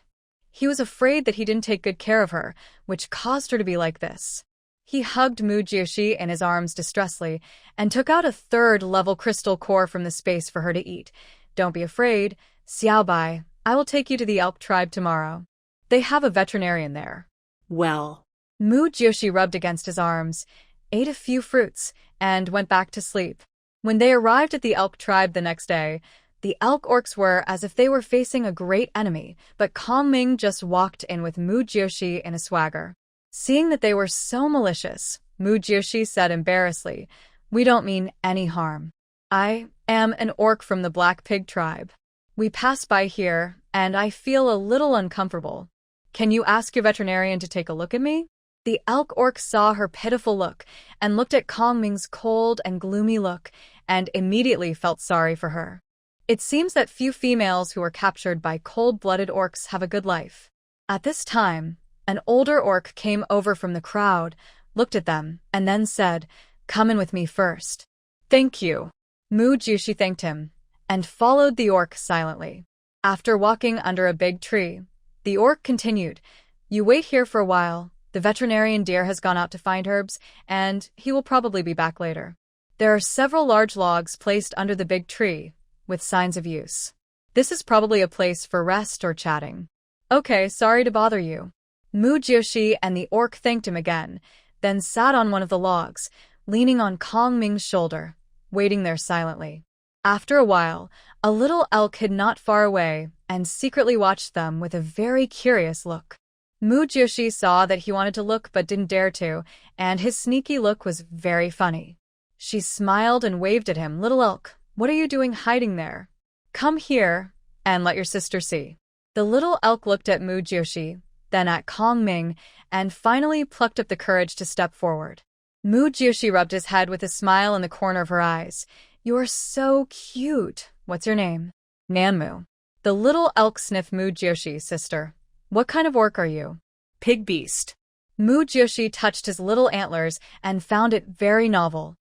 He was afraid that he didn't take good care of her, which caused her to be like this. He hugged Mu Jiushi in his arms distressfully and took out a third-level crystal core from the space for her to eat. "Don't be afraid, Xiaobai. I will take you to the elk tribe tomorrow. They have a veterinarian there." Well, Mu Jiushi rubbed against his arms, ate a few fruits, and went back to sleep. When they arrived at the elk tribe the next day, the elk orcs were as if they were facing a great enemy, but Kong Ming just walked in with Mu Jiushi in a swagger. Seeing that they were so malicious, Mu Jiushi said embarrassedly, "We don't mean any harm. I am an orc from the Black Pig tribe. We pass by here, and I feel a little uncomfortable. Can you ask your veterinarian to take a look at me?" The elk orc saw her pitiful look and looked at Kong Ming's cold and gloomy look and immediately felt sorry for her. It seems that few females who are captured by cold-blooded orcs have a good life. At this time, an older orc came over from the crowd, looked at them, and then said, "Come in with me first." "Thank you." Mu Jiushi thanked him and followed the orc silently. After walking under a big tree, the orc continued, "You wait here for a while. The veterinarian deer has gone out to find herbs, and he will probably be back later. There are several large logs placed under the big tree, with signs of use. This is probably a place for rest or chatting." "Okay, sorry to bother you." Mu Jiushi and the orc thanked him again, then sat on one of the logs, leaning on Kong Ming's shoulder, waiting there silently. After a while, a little elk hid not far away and secretly watched them with a very curious look. Mu Jiushi saw that he wanted to look but didn't dare to, and his sneaky look was very funny. She smiled and waved at him. "Little elk, what are you doing hiding there? Come here and let your sister see." The little elk looked at Mu Jiushi, then at Kong Ming, and finally plucked up the courage to step forward. Mu Jiushi rubbed his head with a smile in the corner of her eyes. "You're so cute. What's your name?" "Nanmu." The little elk sniffed Mu Jiushi, "Sister, what kind of orc are you?" Pig beast. Mu Jiushi touched his little antlers and found it very novel.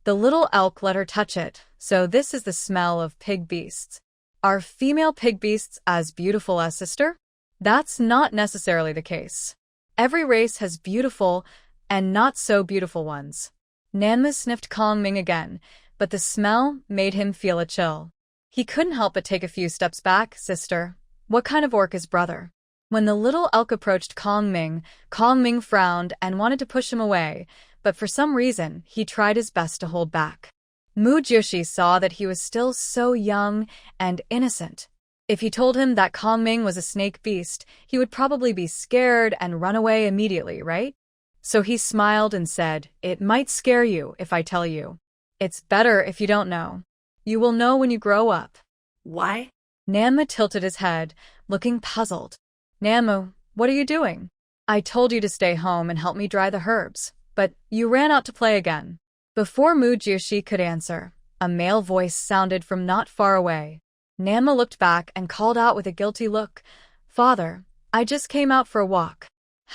The little elk let her touch it, so this is the smell of pig beasts. Are female pig beasts as beautiful as sister? That's not necessarily the case. Every race has beautiful and not so beautiful ones. Nanmu sniffed Kong Ming again, but the smell made him feel a chill. He couldn't help but take a few steps back. "Sister, what kind of orc is brother?" When the little elk approached Kong Ming frowned and wanted to push him away, but for some reason, he tried his best to hold back. Mu Jiushi saw that he was still so young and innocent. If he told him that Kong Ming was a snake beast, he would probably be scared and run away immediately, right? So he smiled and said, "It might scare you if I tell you. It's better if you don't know. You will know when you grow up." Why? Nanmu tilted his head, looking puzzled. "Nanmu, what are you doing? I told you to stay home and help me dry the herbs, but you ran out to play again." Before Mu Jiushi could answer, a male voice sounded from not far away. Nanmu looked back and called out with a guilty look, "Father, I just came out for a walk."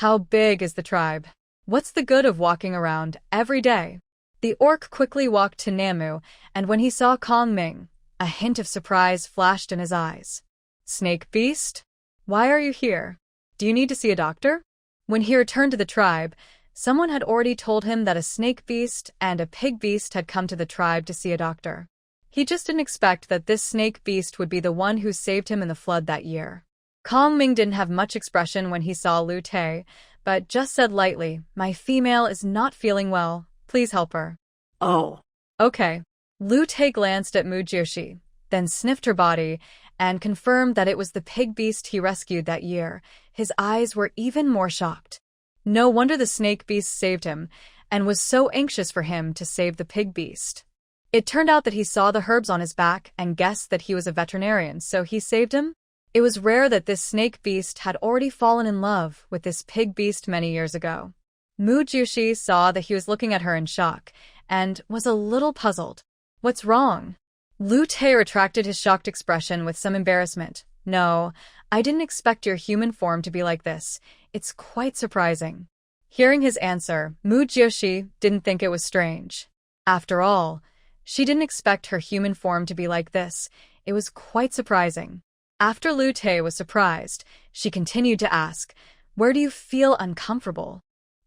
"How big is the tribe? What's the good of walking around every day?" The orc quickly walked to Nanmu, and when he saw Kong Ming, a hint of surprise flashed in his eyes. "Snake beast? Why are you here? Do you need to see a doctor?" When he returned to the tribe, someone had already told him that a snake beast and a pig beast had come to the tribe to see a doctor. He just didn't expect that this snake beast would be the one who saved him in the flood that year. Kong Ming didn't have much expression when he saw Lu Te, but just said lightly, "My female is not feeling well. Please help her." Oh. Okay. Lu Te glanced at Mu Jiushi, then sniffed her body, and confirmed that it was the pig beast he rescued that year. His eyes were even more shocked. No wonder the snake beast saved him, and was so anxious for him to save the pig beast. It turned out that he saw the herbs on his back and guessed that he was a veterinarian, so he saved him. It was rare that this snake beast had already fallen in love with this pig beast many years ago. Mu Jiushi saw that he was looking at her in shock, and was a little puzzled. "What's wrong?" Lu Te retracted his shocked expression with some embarrassment. "No, I didn't expect your human form to be like this. It's quite surprising." Hearing his answer, Mu Jiushi didn't think it was strange. After all, she didn't expect her human form to be like this. It was quite surprising. After Lu Te was surprised, she continued to ask, "Where do you feel uncomfortable?"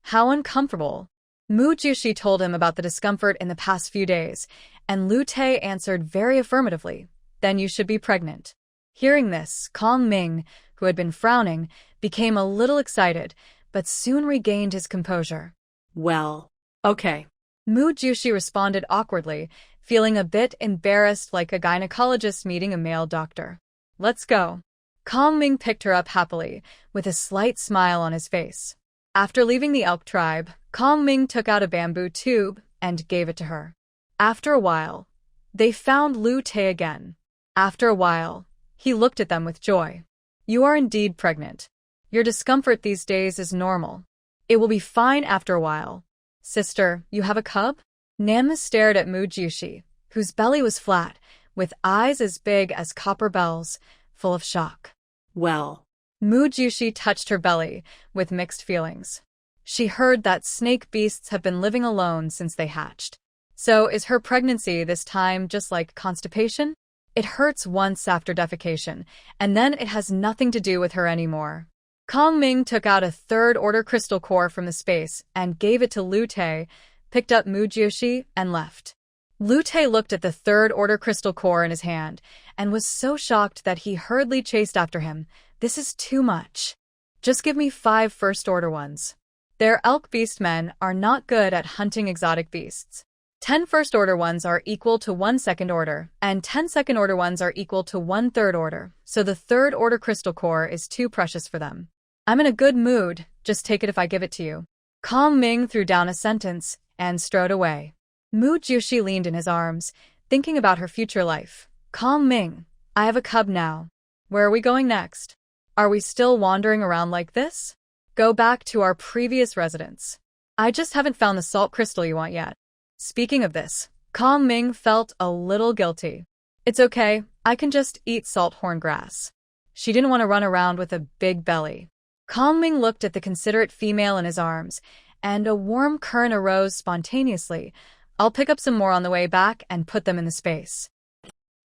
"How uncomfortable?" Mu Jiushi told him about the discomfort in the past few days, and Lu Te answered very affirmatively, "Then you should be pregnant." Hearing this, Kong Ming, who had been frowning, became a little excited, but soon regained his composure. Well, okay. Mu Jiushi responded awkwardly, feeling a bit embarrassed like a gynecologist meeting a male doctor. "Let's go." Kong Ming picked her up happily, with a slight smile on his face. After leaving the elk tribe, Kong Ming took out a bamboo tube and gave it to her. After a while, they found Lu Te again. After a while, he looked at them with joy. "You are indeed pregnant. Your discomfort these days is normal. It will be fine after a while. Sister, you have a cub?" Nanmu stared at Mu Jiushi, whose belly was flat, with eyes as big as copper bells, full of shock. Well. Mu Jiushi touched her belly, with mixed feelings. She heard that snake beasts have been living alone since they hatched. So is her pregnancy this time just like constipation? It hurts once after defecation, and then it has nothing to do with her anymore. Kong Ming took out a third-order crystal core from the space and gave it to Lu Te, picked up Mu Jiushi, and left. Lu Te looked at the third-order crystal core in his hand and was so shocked that he hurriedly chased after him. "This is too much. Just give me 5 first-order ones." Their elk beastmen are not good at hunting exotic beasts. 10 first-order ones are equal to 1 second-order, and 10 second-order ones are equal to 1 third-order, so the third-order crystal core is too precious for them. "I'm in a good mood, just take it if I give it to you." Kong Ming threw down a sentence and strode away. Mu Jiushi leaned in his arms, thinking about her future life. "Kong Ming, I have a cub now. Where are we going next?" Are we still wandering around like this? Go back to our previous residence. I just haven't found the salt crystal you want yet. Speaking of this, Kong Ming felt a little guilty. It's okay, I can just eat salt horn grass. She didn't want to run around with a big belly. Kong Ming looked at the considerate female in his arms, and a warm current arose spontaneously. I'll pick up some more on the way back and put them in the space.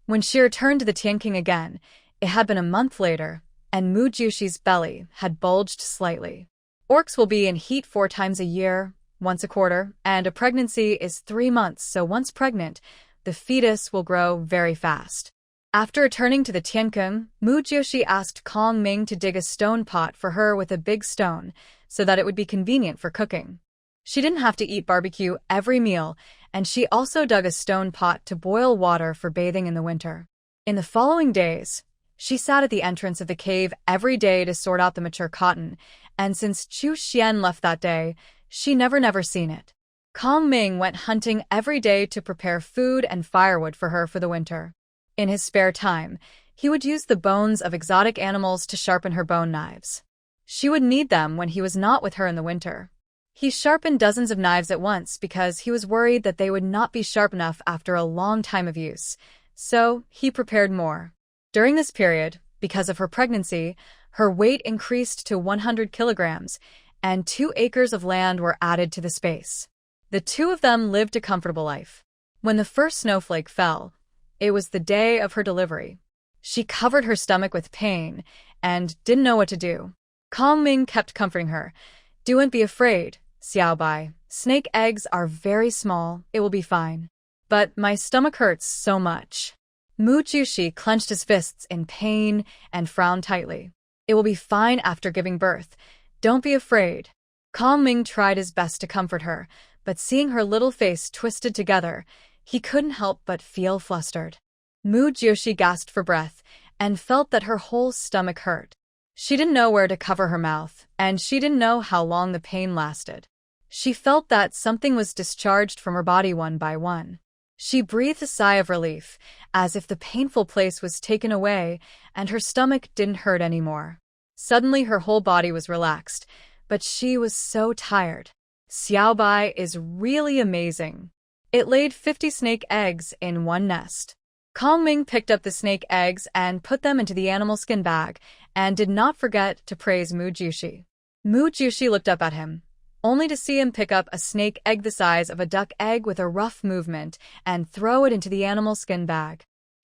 When she returned to the Tianqing again, it had been a month later, and Mu Jushi's belly had bulged slightly. Orcs will be in heat 4 times a year, once a quarter, and a pregnancy is 3 months, so once pregnant, the fetus will grow very fast. After returning to the Tianqing, Mu Jushi asked Kong Ming to dig a stone pot for her with a big stone, so that it would be convenient for cooking. She didn't have to eat barbecue every meal, and she also dug a stone pot to boil water for bathing in the winter. In the following days, she sat at the entrance of the cave every day to sort out the mature cotton, and since Chu Xian left that day, she never seen it. Kong Ming went hunting every day to prepare food and firewood for her for the winter. In his spare time, he would use the bones of exotic animals to sharpen her bone knives. She would need them when he was not with her in the winter. He sharpened dozens of knives at once because he was worried that they would not be sharp enough after a long time of use, so he prepared more. During this period, because of her pregnancy, her weight increased to 100 kilograms, and 2 acres of land were added to the space. The two of them lived a comfortable life. When the first snowflake fell, it was the day of her delivery. She covered her stomach with pain and didn't know what to do. Kong Ming kept comforting her. Don't be afraid, Xiao Bai. Snake eggs are very small, it will be fine. But my stomach hurts so much. Mu Jushi clenched his fists in pain and frowned tightly. It will be fine after giving birth. Don't be afraid. Kong Ming tried his best to comfort her, but seeing her little face twisted together, he couldn't help but feel flustered. Mu Jushi gasped for breath and felt that her whole stomach hurt. She didn't know where to cover her mouth, and she didn't know how long the pain lasted. She felt that something was discharged from her body one by one. She breathed a sigh of relief, as if the painful place was taken away and her stomach didn't hurt anymore. Suddenly her whole body was relaxed, but she was so tired. Xiao Bai is really amazing. It laid 50 snake eggs in one nest. Kong Ming picked up the snake eggs and put them into the animal skin bag, and did not forget to praise Mu Jushi. Mu Jushi looked up at him, only to see him pick up a snake egg the size of a duck egg with a rough movement and throw it into the animal skin bag.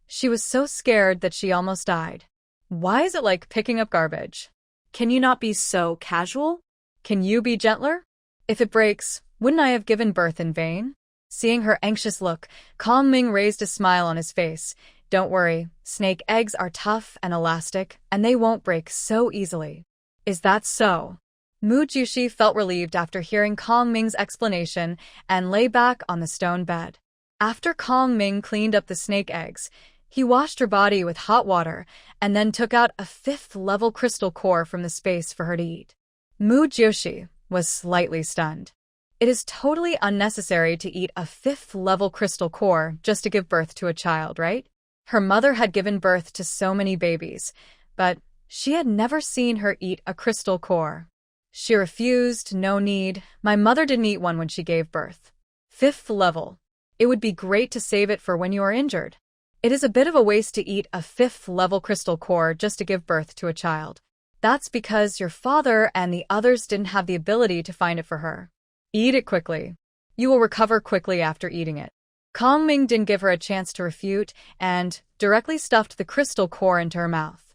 She was so scared that she almost died. Why is it like picking up garbage? Can you not be so casual? Can you be gentler? If it breaks, wouldn't I have given birth in vain? Seeing her anxious look, Kong Ming raised a smile on his face. Don't worry, snake eggs are tough and elastic, and they won't break so easily. Is that so? Mu Jushi felt relieved after hearing Kong Ming's explanation and lay back on the stone bed. After Kong Ming cleaned up the snake eggs, he washed her body with hot water and then took out a 5th-level crystal core from the space for her to eat. Mu Jushi was slightly stunned. It is totally unnecessary to eat a 5th-level crystal core just to give birth to a child, right? Her mother had given birth to so many babies, but she had never seen her eat a crystal core. She refused, no need. My mother didn't eat one when she gave birth. 5th level. It would be great to save it for when you are injured. It is a bit of a waste to eat a 5th-level crystal core just to give birth to a child. That's because your father and the others didn't have the ability to find it for her. Eat it quickly. You will recover quickly after eating it. Kong Ming didn't give her a chance to refute and directly stuffed the crystal core into her mouth.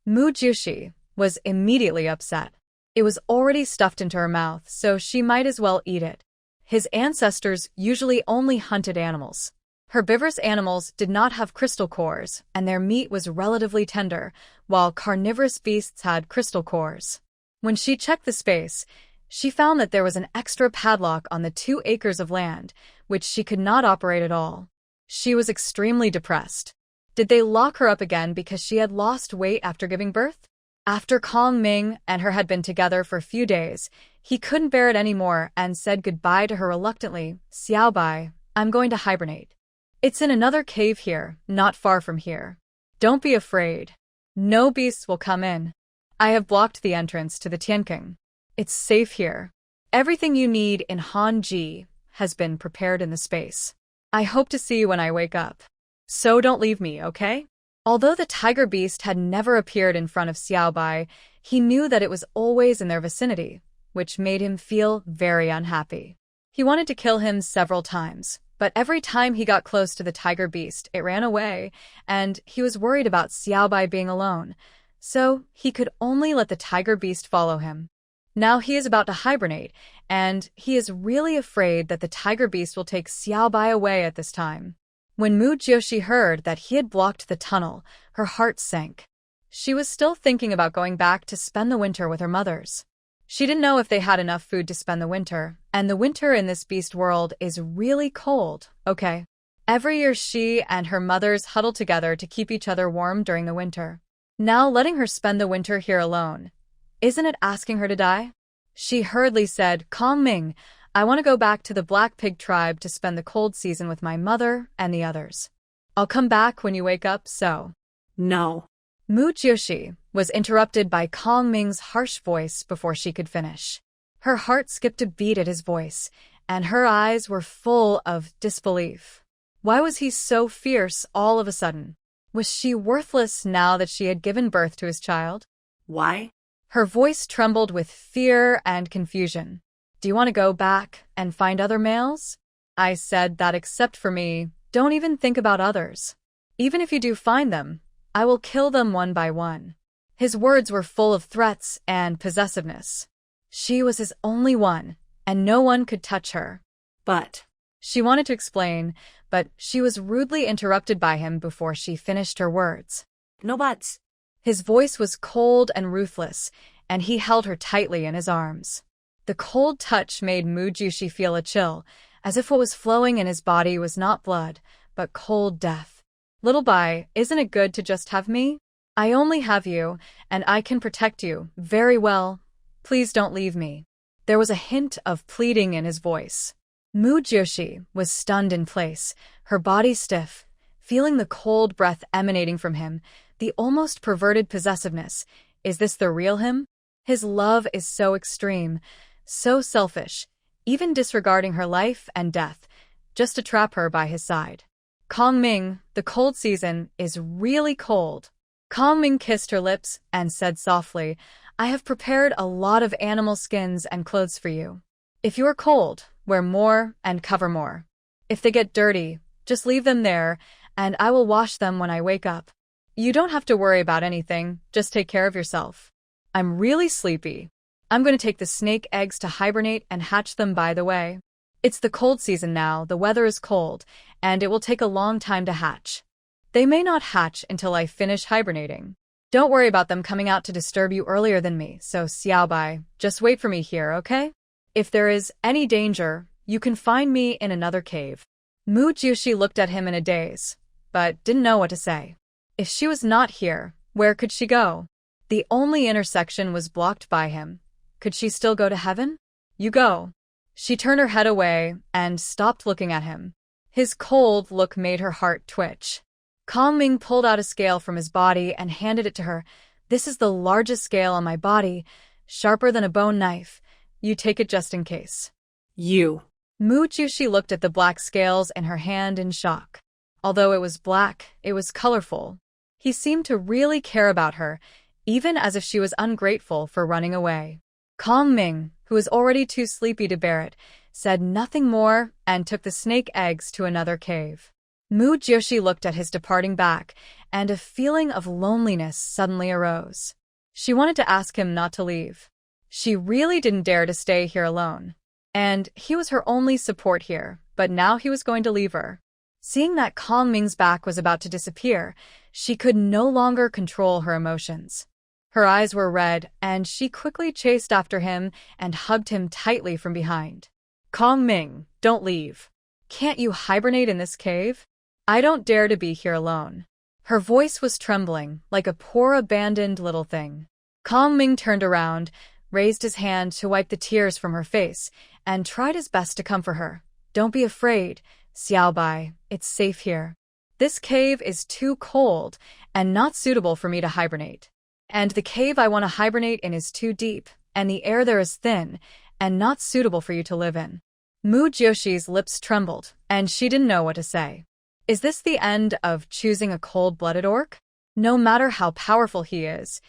Mu Jushi was immediately upset. It was already stuffed into her mouth, so she might as well eat it. His ancestors usually only hunted animals. Herbivorous animals did not have crystal cores, and their meat was relatively tender, while carnivorous beasts had crystal cores. When she checked the space, she found that there was an extra padlock on the 2 acres of land, which she could not operate at all. She was extremely depressed. Did they lock her up again because she had lost weight after giving birth? After Kong Ming and her had been together for a few days, he couldn't bear it anymore and said goodbye to her reluctantly. Xiao Bai, I'm going to hibernate. It's in another cave here, not far from here. Don't be afraid. No beasts will come in. I have blocked the entrance to the Tianking. It's safe here. Everything you need in Hanji has been prepared in the space. I hope to see you when I wake up. So don't leave me, okay? Although the tiger beast had never appeared in front of Xiaobai, he knew that it was always in their vicinity, which made him feel very unhappy. He wanted to kill him several times, but every time he got close to the tiger beast, it ran away, and he was worried about Xiaobai being alone, so he could only let the tiger beast follow him. Now he is about to hibernate, and he is really afraid that the tiger beast will take Xiaobai away at this time. When Mu Jiushi heard that he had blocked the tunnel, her heart sank. She was still thinking about going back to spend the winter with her mothers. She didn't know if they had enough food to spend the winter, and the winter in this beast world is really cold, okay? Every year she and her mothers huddle together to keep each other warm during the winter. Now letting her spend the winter here alone, isn't it asking her to die? She hurriedly said, "Kong Ming, I want to go back to the Black Pig tribe to spend the cold season with my mother and the others. I'll come back when you wake up, so." No. Mu Jiushi was interrupted by Kong Ming's harsh voice before she could finish. Her heart skipped a beat at his voice, and her eyes were full of disbelief. Why was he so fierce all of a sudden? Was she worthless now that she had given birth to his child? Why? Her voice trembled with fear and confusion. "Do you want to go back and find other males? I said that except for me, don't even think about others. Even if you do find them, I will kill them one by one." His words were full of threats and possessiveness. She was his only one, and no one could touch her. But She wanted to explain, but she was rudely interrupted by him before she finished her words. no buts. His voice was cold and ruthless, and he held her tightly in his arms. The cold touch made Mu Jiushi feel a chill, as if what was flowing in his body was not blood, but cold death. "Little Bai, isn't it good to just have me? I only have you, and I can protect you very well. Please don't leave me." There was a hint of pleading in his voice. Mu Jiushi was stunned in place, her body stiff, feeling the cold breath emanating from him, the almost perverted possessiveness. Is this the real him? His love is so extreme, so selfish, even disregarding her life and death, just to trap her by his side. "Kong Ming, the cold season is really cold." Kong Ming kissed her lips and said softly, "I have prepared a lot of animal skins and clothes for you. If you are cold, wear more and cover more. If they get dirty, just leave them there, and I will wash them when I wake up. You don't have to worry about anything, just take care of yourself. I'm really sleepy. I'm going to take the snake eggs to hibernate and hatch them, by the way. It's the cold season now, the weather is cold, and it will take a long time to hatch. They may not hatch until I finish hibernating. Don't worry about them coming out to disturb you earlier than me, so Xiaobai, just wait for me here, okay? If there is any danger, you can find me in another cave." Mu Jiushi looked at him in a daze, but didn't know what to say. If she was not here, where could she go? The only intersection was blocked by him. Could she still go to heaven? "You go." She turned her head away and stopped looking at him. His cold look made her heart twitch. Kong Ming pulled out a scale from his body and handed it to her. "This is the largest scale on my body, sharper than a bone knife. You take it just in case." You. Mu Jiushi looked at the black scales in her hand in shock. Although it was black, it was colorful. He seemed to really care about her, even as if she was ungrateful for running away. Kong Ming, who was already too sleepy to bear it, said nothing more and took the snake eggs to another cave. Mu Jiushi looked at his departing back, and a feeling of loneliness suddenly arose. She wanted to ask him not to leave. She really didn't dare to stay here alone. And he was her only support here, but now he was going to leave her. Seeing that Kong Ming's back was about to disappear, she could no longer control her emotions. Her eyes were red, and she quickly chased after him and hugged him tightly from behind. "Kong Ming, don't leave. Can't you hibernate in this cave? I don't dare to be here alone." Her voice was trembling, like a poor abandoned little thing. Kong Ming turned around, raised his hand to wipe the tears from her face, and tried his best to comfort her. "Don't be afraid, Xiaobai, it's safe here. This cave is too cold and not suitable for me to hibernate. And the cave I want to hibernate in is too deep, and the air there is thin, and not suitable for you to live in. Mu Joshi's lips trembled, and she didn't know what to say. Is this the end of choosing a cold-blooded orc? No matter how powerful he is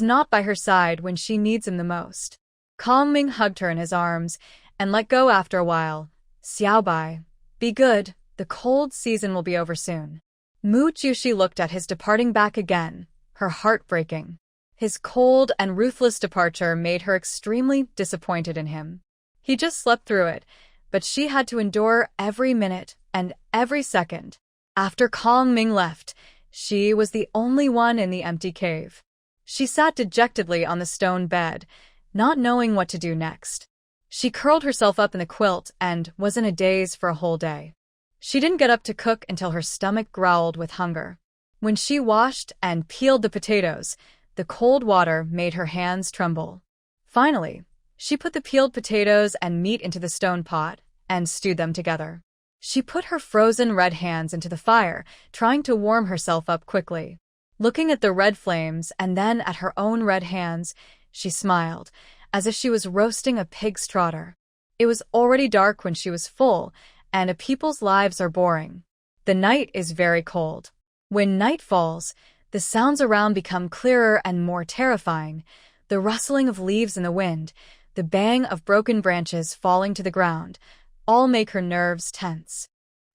not by her side when she needs him the most. Kong Ming hugged her in his arms and let go after a while. Xiaobai, be good, the cold season will be over soon. Mu Jushi looked at his departing back again, her heart breaking. His cold and ruthless departure made her extremely disappointed in him. He just slept through it, but she had to endure every minute and every second. After Kong Ming left, she was the only one in the empty cave. She sat dejectedly on the stone bed, not knowing what to do next. She curled herself up in the quilt and was in a daze for a whole day. She didn't get up to cook until her stomach growled with hunger. When she washed and peeled the potatoes, the cold water made her hands tremble. Finally, she put the peeled potatoes and meat into the stone pot and stewed them together. She put her frozen red hands into the fire, trying to warm herself up quickly. Looking at the red flames and then at her own red hands, she smiled, as if she was roasting a pig's trotter. It was already dark when she was full, and a people's lives are boring. The night is very cold. When night falls, the sounds around become clearer and more terrifying. The rustling of leaves in the wind, the bang of broken branches falling to the ground, all make her nerves tense.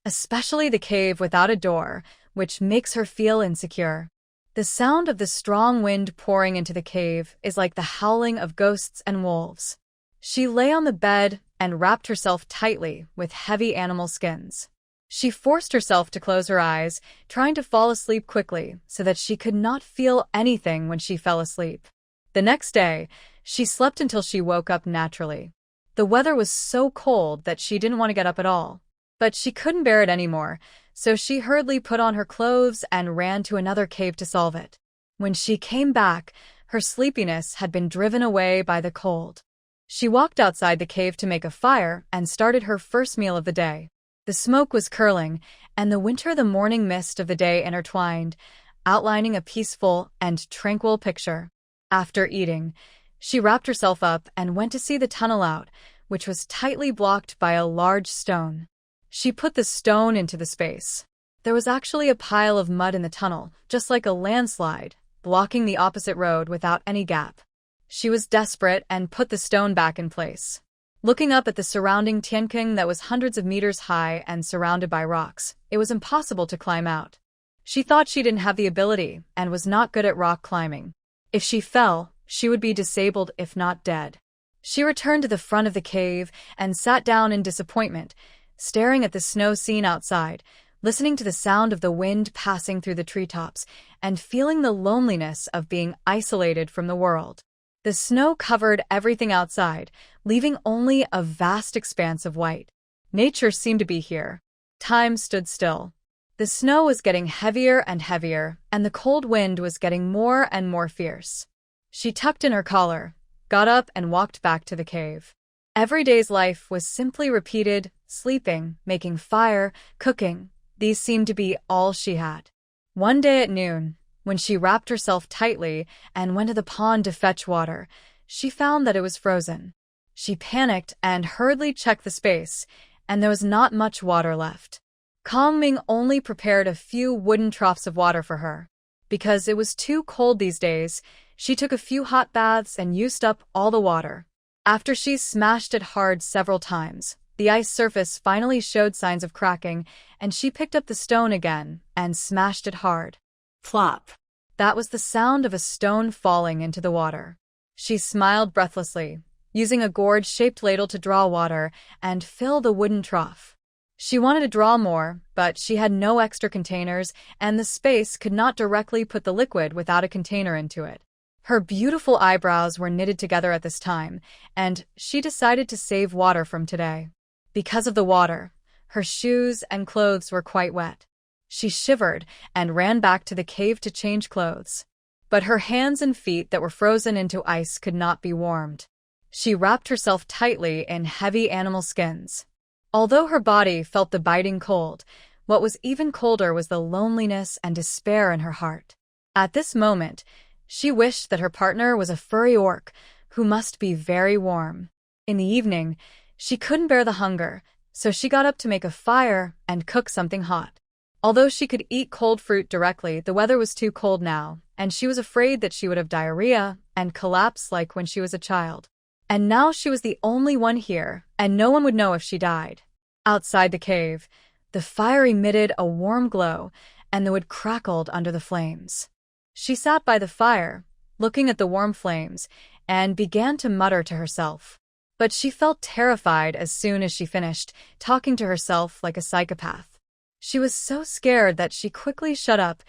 Especially the cave without a door, which makes her feel insecure. The sound of the strong wind pouring into the cave is like the howling of ghosts and wolves. She lay on the bed and wrapped herself tightly with heavy animal skins. She forced herself to close her eyes, trying to fall asleep quickly so that she could not feel anything when she fell asleep. The next day, she slept until she woke up naturally. The weather was so cold that she didn't want to get up at all. But she couldn't bear it anymore, so she hurriedly put on her clothes and ran to another cave to solve it. When she came back, her sleepiness had been driven away by the cold. She walked outside the cave to make a fire and started her first meal of the day. The smoke was curling, and the morning mist of the day intertwined, outlining a peaceful and tranquil picture. After eating, she wrapped herself up and went to see the tunnel out, which was tightly blocked by a large stone. She put the stone into the space. There was actually a pile of mud in the tunnel, just like a landslide, blocking the opposite road without any gap. She was desperate and put the stone back in place. Looking up at the surrounding Tianqing that was hundreds of meters high and surrounded by rocks, it was impossible to climb out. She thought she didn't have the ability and was not good at rock climbing. If she fell, she would be disabled if not dead. She returned to the front of the cave and sat down in disappointment, staring at the snow scene outside, listening to the sound of the wind passing through the treetops, and feeling the loneliness of being isolated from the world. The snow covered everything outside, leaving only a vast expanse of white. Nature seemed to be here. Time stood still. The snow was getting heavier and heavier, and the cold wind was getting more and more fierce. She tucked in her collar, got up and walked back to the cave. Every day's life was simply repeated: sleeping, making fire, cooking. These seemed to be all she had. One day at noon, when she wrapped herself tightly and went to the pond to fetch water, she found that it was frozen. She panicked and hurriedly checked the space, and there was not much water left. Kong Ming only prepared a few wooden troughs of water for her. Because it was too cold these days, she took a few hot baths and used up all the water. After she smashed it hard several times, the ice surface finally showed signs of cracking, and she picked up the stone again and smashed it hard. Plop! That was the sound of a stone falling into the water. She smiled breathlessly, using a gourd-shaped ladle to draw water and fill the wooden trough. She wanted to draw more, but she had no extra containers, and the space could not directly put the liquid without a container into it. Her beautiful eyebrows were knitted together at this time, and she decided to save water from today. Because of the water, her shoes and clothes were quite wet. She shivered and ran back to the cave to change clothes. But her hands and feet that were frozen into ice could not be warmed. She wrapped herself tightly in heavy animal skins. Although her body felt the biting cold, what was even colder was the loneliness and despair in her heart. At this moment, She wished that her partner was a furry orc who must be very warm. In the evening, she couldn't bear the hunger, so she got up to make a fire and cook something hot. Although she could eat cold fruit directly, the weather was too cold now, and she was afraid that she would have diarrhea and collapse like when she was a child. And now she was the only one here, and no one would know if she died. Outside the cave, the fire emitted a warm glow, and the wood crackled under the flames. She sat by the fire, looking at the warm flames, and began to mutter to herself. But she felt terrified as soon as she finished, talking to herself like a psychopath. She was so scared that she quickly shut up,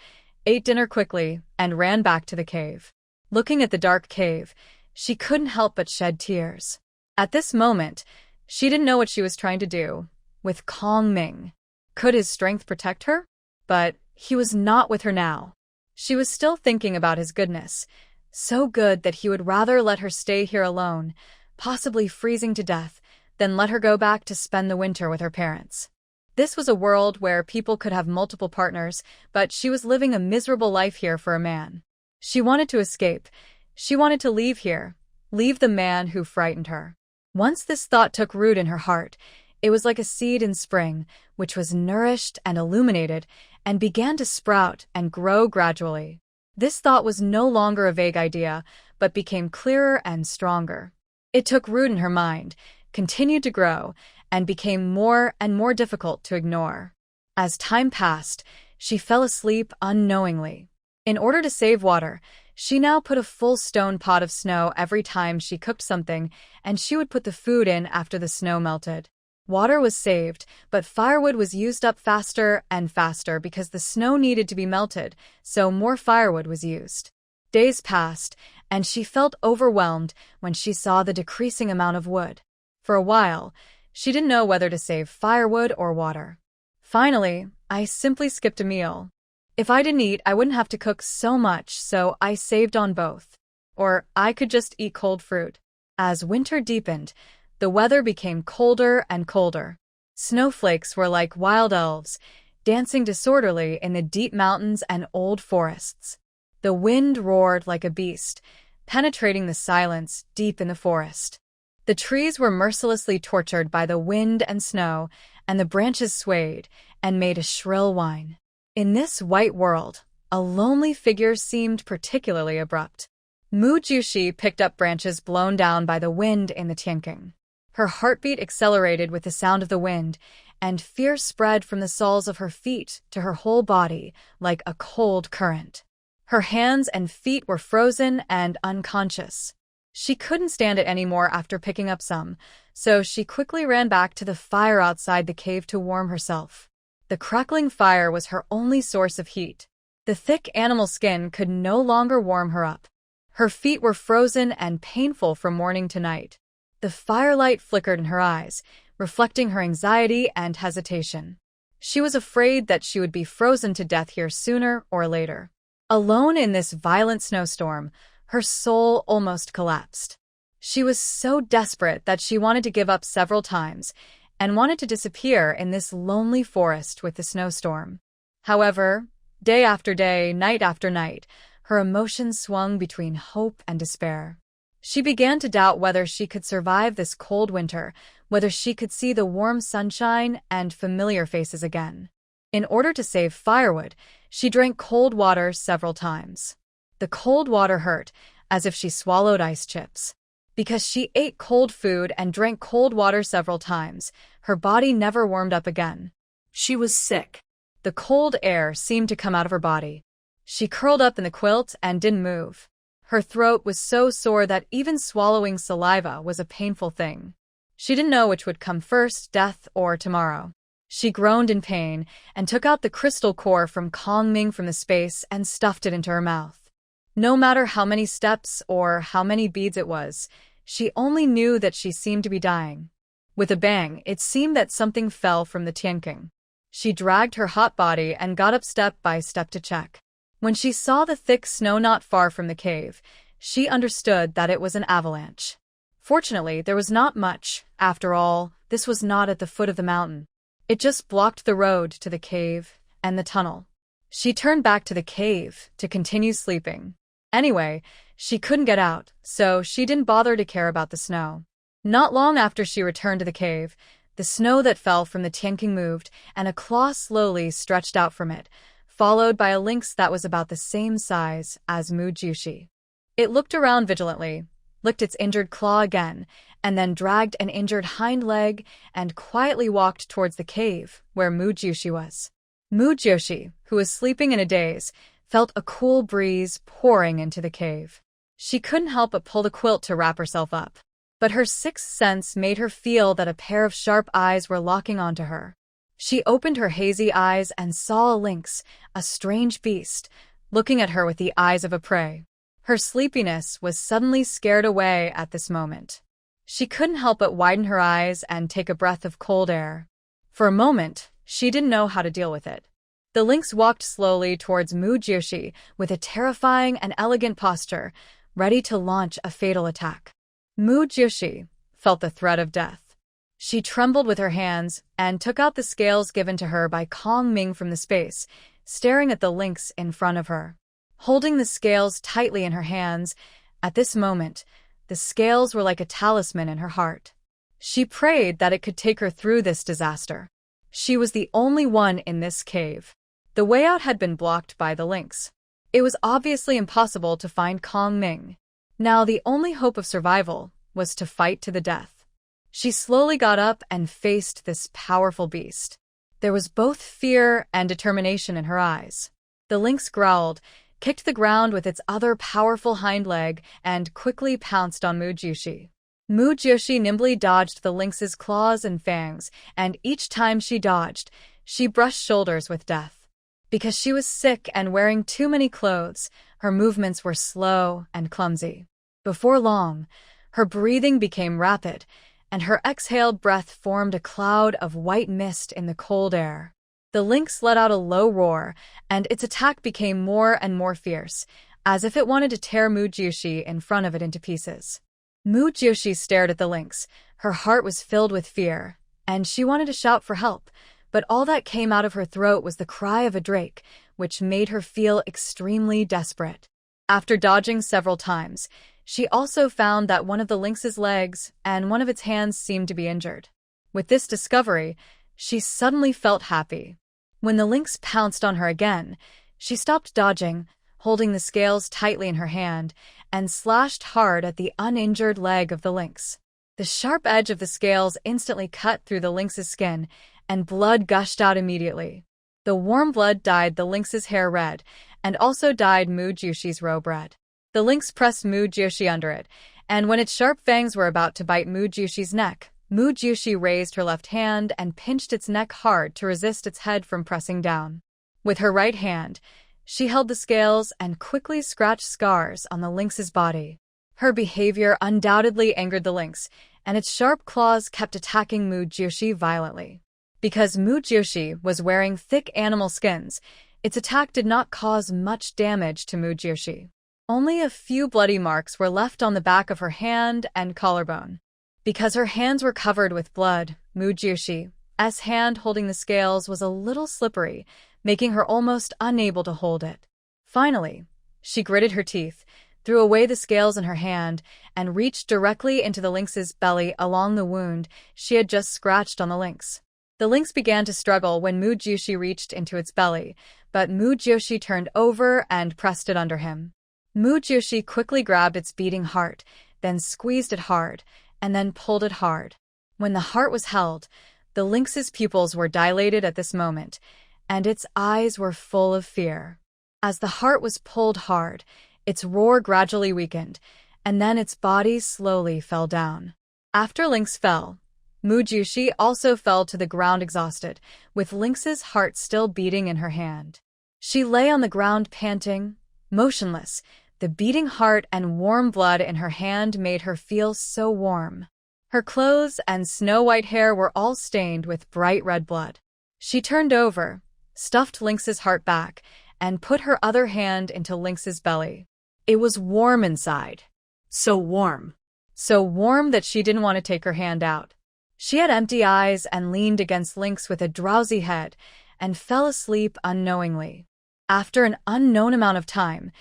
ate dinner quickly, and ran back to the cave. Looking at the dark cave, she couldn't help but shed tears. At this moment, she didn't know what she was trying to do with Kong Ming. Could his strength protect her? But he was not with her now. She was still thinking about his goodness, so good that he would rather let her stay here alone, possibly freezing to death, than let her go back to spend the winter with her parents. This was a world where people could have multiple partners, but she was living a miserable life here for a man. She wanted to escape. She wanted to leave here, leave the man who frightened her. Once this thought took root in her heart, it was like a seed in spring, which was nourished and illuminated, and began to sprout and grow gradually. This thought was no longer a vague idea, but became clearer and stronger. It took root in her mind, continued to grow, and became more and more difficult to ignore. As time passed, she fell asleep unknowingly. In order to save water, she now put a full stone pot of snow every time she cooked something, and she would put the food in after the snow melted. Water was saved, but firewood was used up faster and faster because the snow needed to be melted, so more firewood was used. Days passed, and she felt overwhelmed when she saw the decreasing amount of wood. For a while, she didn't know whether to save firewood or water. Finally, I simply skipped a meal. If I didn't eat, I wouldn't have to cook so much, so I saved on both. Or I could just eat cold fruit. As winter deepened, the weather became colder and colder. Snowflakes were like wild elves, dancing disorderly in the deep mountains and old forests. The wind roared like a beast, penetrating the silence deep in the forest. The trees were mercilessly tortured by the wind and snow, and the branches swayed and made a shrill whine. In this white world, a lonely figure seemed particularly abrupt. Mu Jushi picked up branches blown down by the wind in the Tianqing. Her heartbeat accelerated with the sound of the wind, and fear spread from the soles of her feet to her whole body like a cold current. Her hands and feet were frozen and unconscious. She couldn't stand it anymore after picking up some, so she quickly ran back to the fire outside the cave to warm herself. The crackling fire was her only source of heat. The thick animal skin could no longer warm her up. Her feet were frozen and painful from morning to night. The firelight flickered in her eyes, reflecting her anxiety and hesitation. She was afraid that she would be frozen to death here sooner or later. Alone in this violent snowstorm, her soul almost collapsed. She was so desperate that she wanted to give up several times and wanted to disappear in this lonely forest with the snowstorm. However, day after day, night after night, her emotions swung between hope and despair. She began to doubt whether she could survive this cold winter, whether she could see the warm sunshine and familiar faces again. In order to save firewood, she drank cold water several times. The cold water hurt, as if she swallowed ice chips. Because she ate cold food and drank cold water several times, her body never warmed up again. She was sick. The cold air seemed to come out of her body. She curled up in the quilt and didn't move. Her throat was so sore that even swallowing saliva was a painful thing. She didn't know which would come first, death or tomorrow. She groaned in pain and took out the crystal core from Kong Ming from the space and stuffed it into her mouth. No matter how many steps or how many beads it was, she only knew that she seemed to be dying. With a bang, it seemed that something fell from the Tianqing. She dragged her hot body and got up step by step to check. When she saw the thick snow not far from the cave, she understood that it was an avalanche. Fortunately, there was not much. After all, this was not at the foot of the mountain. It just blocked the road to the cave and the tunnel. She turned back to the cave to continue sleeping. Anyway, she couldn't get out, so she didn't bother to care about the snow. Not long after she returned to the cave, the snow that fell from the Tianking moved, and a claw slowly stretched out from it, followed by a lynx that was about the same size as Mu Jiushi. It looked around vigilantly, licked its injured claw again, and then dragged an injured hind leg and quietly walked towards the cave where Mu Jiushi was. Mu Jiushi, who was sleeping in a daze, felt a cool breeze pouring into the cave. She couldn't help but pull the quilt to wrap herself up. But her sixth sense made her feel that a pair of sharp eyes were locking onto her. She opened her hazy eyes and saw a lynx, a strange beast, looking at her with the eyes of a prey. Her sleepiness was suddenly scared away at this moment. She couldn't help but widen her eyes and take a breath of cold air. For a moment, she didn't know how to deal with it. The lynx walked slowly towards Mu Jiushi with a terrifying and elegant posture, ready to launch a fatal attack. Mu Jiushi felt the threat of death. She trembled with her hands and took out the scales given to her by Kong Ming from the space, staring at the lynx in front of her. Holding the scales tightly in her hands, at this moment, the scales were like a talisman in her heart. She prayed that it could take her through this disaster. She was the only one in this cave. The way out had been blocked by the lynx. It was obviously impossible to find Kong Ming. Now the only hope of survival was to fight to the death. She slowly got up and faced this powerful beast. There was both fear and determination in her eyes. The lynx growled, kicked the ground with its other powerful hind leg, and quickly pounced on Mu Jiushi. Mu Jiushi nimbly dodged the lynx's claws and fangs, and each time she dodged, she brushed shoulders with death. Because she was sick and wearing too many clothes, her movements were slow and clumsy. Before long, her breathing became rapid, and her exhaled breath formed a cloud of white mist in the cold air. The lynx let out a low roar, and its attack became more and more fierce, as if it wanted to tear Mu Jiushi in front of it into pieces. Mu Jiushi stared at the lynx. Her heart was filled with fear, and she wanted to shout for help, but all that came out of her throat was the cry of a drake, which made her feel extremely desperate. After dodging several times, she also found that one of the lynx's legs and one of its hands seemed to be injured. With this discovery, she suddenly felt happy. When the lynx pounced on her again, she stopped dodging, holding the scales tightly in her hand, and slashed hard at the uninjured leg of the lynx. The sharp edge of the scales instantly cut through the lynx's skin, and blood gushed out immediately. The warm blood dyed the lynx's hair red, and also dyed Mu Jiushi's robe red. The lynx pressed Mu Jiushi under it, and when its sharp fangs were about to bite Mu Jiushi's neck, Mu Jiushi raised her left hand and pinched its neck hard to resist its head from pressing down. With her right hand, she held the scales and quickly scratched scars on the lynx's body. Her behavior undoubtedly angered the lynx, and its sharp claws kept attacking Mu Jiushi violently. Because Mu Jiushi was wearing thick animal skins, its attack did not cause much damage to Mu Jiushi. Only a few bloody marks were left on the back of her hand and collarbone. Because her hands were covered with blood, Mu Jiushi's hand holding the scales was a little slippery, making her almost unable to hold it. Finally, she gritted her teeth, threw away the scales in her hand, and reached directly into the lynx's belly along the wound she had just scratched on the lynx. The lynx began to struggle when Mu Jiushi reached into its belly, but Mu Jiushi turned over and pressed it under him. Mu Jiushi quickly grabbed its beating heart, then squeezed it hard, and then pulled it hard. When the heart was held, the lynx's pupils were dilated at this moment, and its eyes were full of fear. As the heart was pulled hard, its roar gradually weakened, and then its body slowly fell down. After lynx fell, Mu Jiushi also fell to the ground exhausted, with lynx's heart still beating in her hand. She lay on the ground panting, motionless. The beating heart and warm blood in her hand made her feel so warm. Her clothes and snow-white hair were all stained with bright red blood. She turned over, stuffed Lynx's heart back, and put her other hand into Lynx's belly. It was warm inside. So warm. So warm that she didn't want to take her hand out. She had empty eyes and leaned against Lynx with a drowsy head and fell asleep unknowingly. After an unknown amount of time,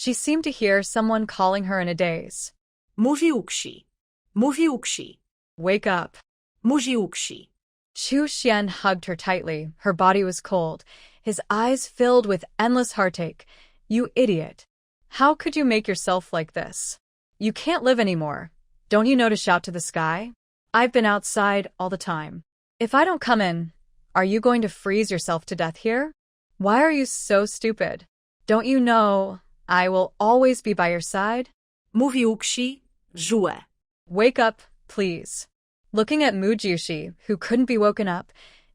She seemed to hear someone calling her in a daze. Mujiukshi. Mujiukshi. Wake up. Mujiukshi. Chu Xian hugged her tightly. Her body was cold, his eyes filled with endless heartache. You idiot. How could you make yourself like this? You can't live anymore. Don't you know to shout to the sky? I've been outside all the time. If I don't come in, are you going to freeze yourself to death here? Why are you so stupid? Don't you know I will always be by your side? Mujiukshi. Jue. Wake up, please. Looking at Mujiushi, who couldn't be woken up,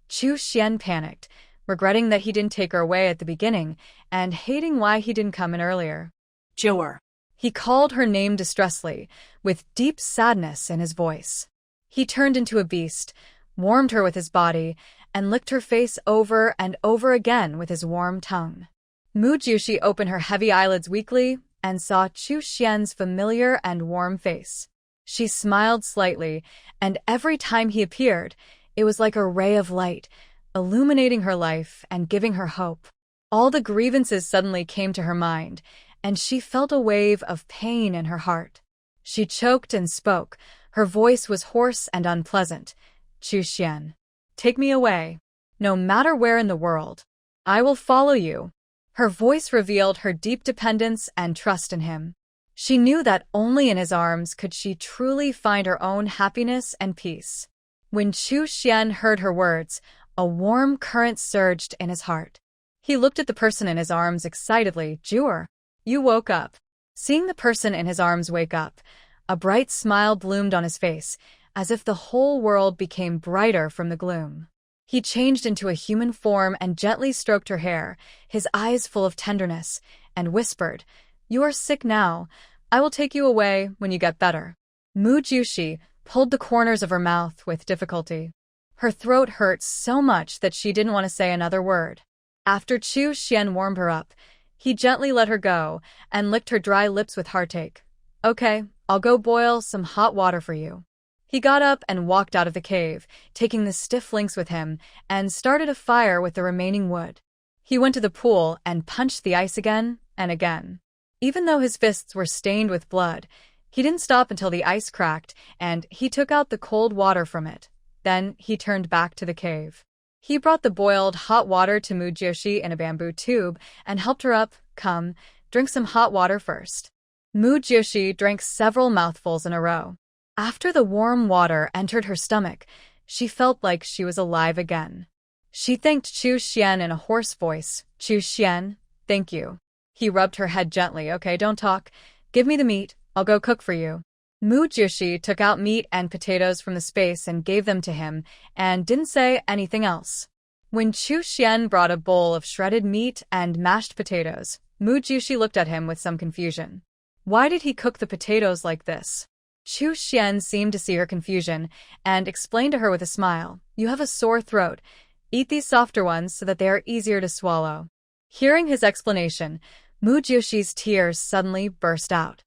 Chu Xian panicked, regretting that he didn't take her away at the beginning and hating why he didn't come in earlier. Joer. He called her name distressfully, with deep sadness in his voice. He turned into a beast, warmed her with his body, and licked her face over and over again with his warm tongue. Mujiushi opened her heavy eyelids weakly and saw Chu Xian's familiar and warm face. She smiled slightly, and every time he appeared, it was like a ray of light, illuminating her life and giving her hope. All the grievances suddenly came to her mind, and she felt a wave of pain in her heart. She choked and spoke. Her voice was hoarse and unpleasant. Chu Xian, take me away. No matter where in the world. I will follow you. Her voice revealed her deep dependence and trust in him. She knew that only in his arms could she truly find her own happiness and peace. When Chu Xian heard her words, a warm current surged in his heart. He looked at the person in his arms excitedly. Jure, you woke up. Seeing the person in his arms wake up, a bright smile bloomed on his face, as if the whole world became brighter from the gloom. He changed into a human form and gently stroked her hair, his eyes full of tenderness, and whispered, You are sick now. I will take you away when you get better. Mujiushi pulled the corners of her mouth with difficulty. Her throat hurt so much that she didn't want to say another word. After Chu Xian warmed her up, he gently let her go and licked her dry lips with heartache. Okay, I'll go boil some hot water for you. He got up and walked out of the cave, taking the stiff links with him, and started a fire with the remaining wood. He went to the pool and punched the ice again and again. Even though his fists were stained with blood, he didn't stop until the ice cracked and he took out the cold water from it. Then he turned back to the cave. He brought the boiled hot water to Mujiushi in a bamboo tube and helped her up. Come, drink some hot water first. Mujiushi drank several mouthfuls in a row. After the warm water entered her stomach, she felt like she was alive again. She thanked Chu Xian in a hoarse voice. Chu Xian, thank you. He rubbed her head gently. Okay, don't talk. Give me the meat. I'll go cook for you. Mujiushi took out meat and potatoes from the space and gave them to him, and didn't say anything else. When Chu Xian brought a bowl of shredded meat and mashed potatoes, Mujiushi looked at him with some confusion. Why did he cook the potatoes like this? Chu Xian seemed to see her confusion and explained to her with a smile, You have a sore throat. Eat these softer ones so that they are easier to swallow. Hearing his explanation, Mujiushi's tears suddenly burst out.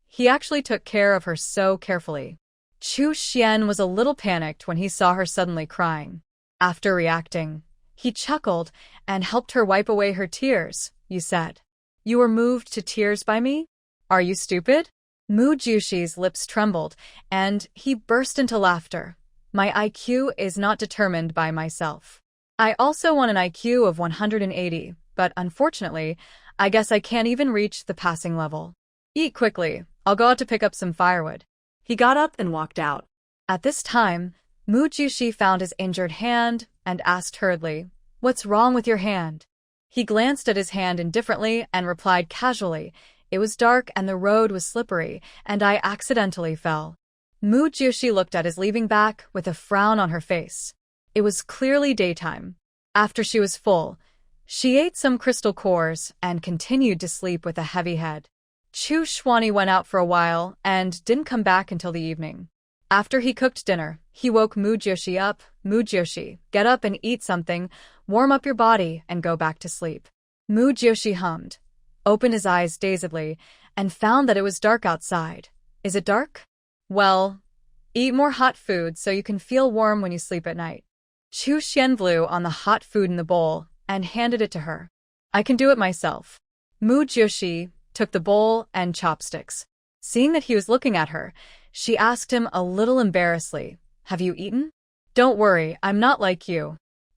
He actually took care of her so carefully. Chu Xian was a little panicked when he saw her suddenly crying. After reacting, he chuckled and helped her wipe away her tears. You said, You were moved to tears by me? Are you stupid? Mujiushi's lips trembled, and he burst into laughter. My IQ is not determined by myself. I also want an IQ of 180, but unfortunately, I guess I can't even reach the passing level. Eat quickly. I'll go out to pick up some firewood. He got up and walked out. At this time, Mujiushi found his injured hand and asked hurriedly, What's wrong with your hand? He glanced at his hand indifferently and replied casually, It was dark and the road was slippery, and I accidentally fell. Mujiushi looked at his leaving back with a frown on her face. It was clearly daytime. After she was full, she ate some crystal cores and continued to sleep with a heavy head. Chu Xuani went out for a while and didn't come back until the evening. After he cooked dinner, he woke Mujiushi up. Mujiushi, get up and eat something, warm up your body, and go back to sleep. Mujiushi hummed, opened his eyes dazedly, and found that it was dark outside. Is it dark? Well, eat more hot food so you can feel warm when you sleep at night. Chu Xian blew on the hot food in the bowl and handed it to her. I can do it myself. Mujiushi took the bowl and chopsticks. Seeing that he was looking at her, she asked him a little embarrassedly, "Have you eaten?" "Don't worry, I'm not like you.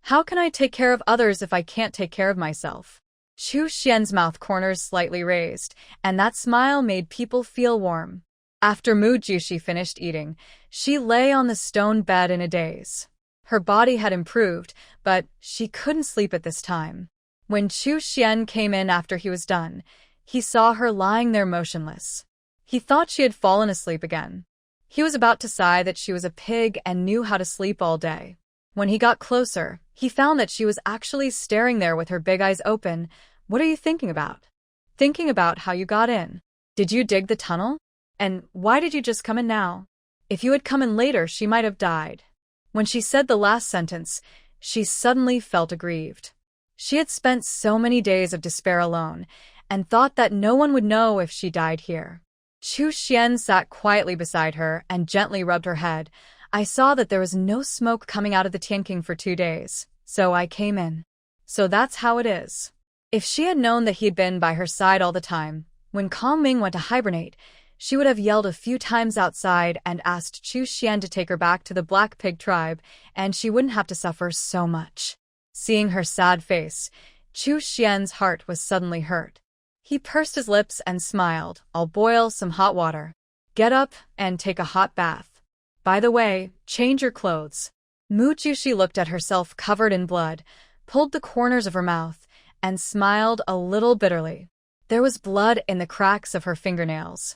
How can I take care of others if I can't take care of myself?" Chu Xian's mouth corners slightly raised, and that smile made people feel warm. After Mu Jushi finished eating, she lay on the stone bed in a daze. Her body had improved, but she couldn't sleep at this time. When Chu Xian came in after he was done, he saw her lying there motionless. He thought she had fallen asleep again. He was about to sigh that she was a pig and knew how to sleep all day. When he got closer, he found that she was actually staring there with her big eyes open. "What are you thinking about?" "Thinking about how you got in. Did you dig the tunnel? And why did you just come in now? If you had come in later, she might have died." When she said the last sentence, she suddenly felt aggrieved. She had spent so many days of despair alone, and thought that no one would know if she died here. Chu Xian sat quietly beside her and gently rubbed her head. "I saw that there was no smoke coming out of the Tianqing for 2 days, so I came in. So that's how it is." If she had known that he had been by her side all the time, when Kong Ming went to hibernate, she would have yelled a few times outside and asked Chu Xian to take her back to the Black Pig tribe, and she wouldn't have to suffer so much. Seeing her sad face, Chu Xian's heart was suddenly hurt. He pursed his lips and smiled. "I'll boil some hot water. Get up and take a hot bath. By the way, change your clothes." Mu Jushi looked at herself covered in blood, pulled the corners of her mouth, and smiled a little bitterly. There was blood in the cracks of her fingernails.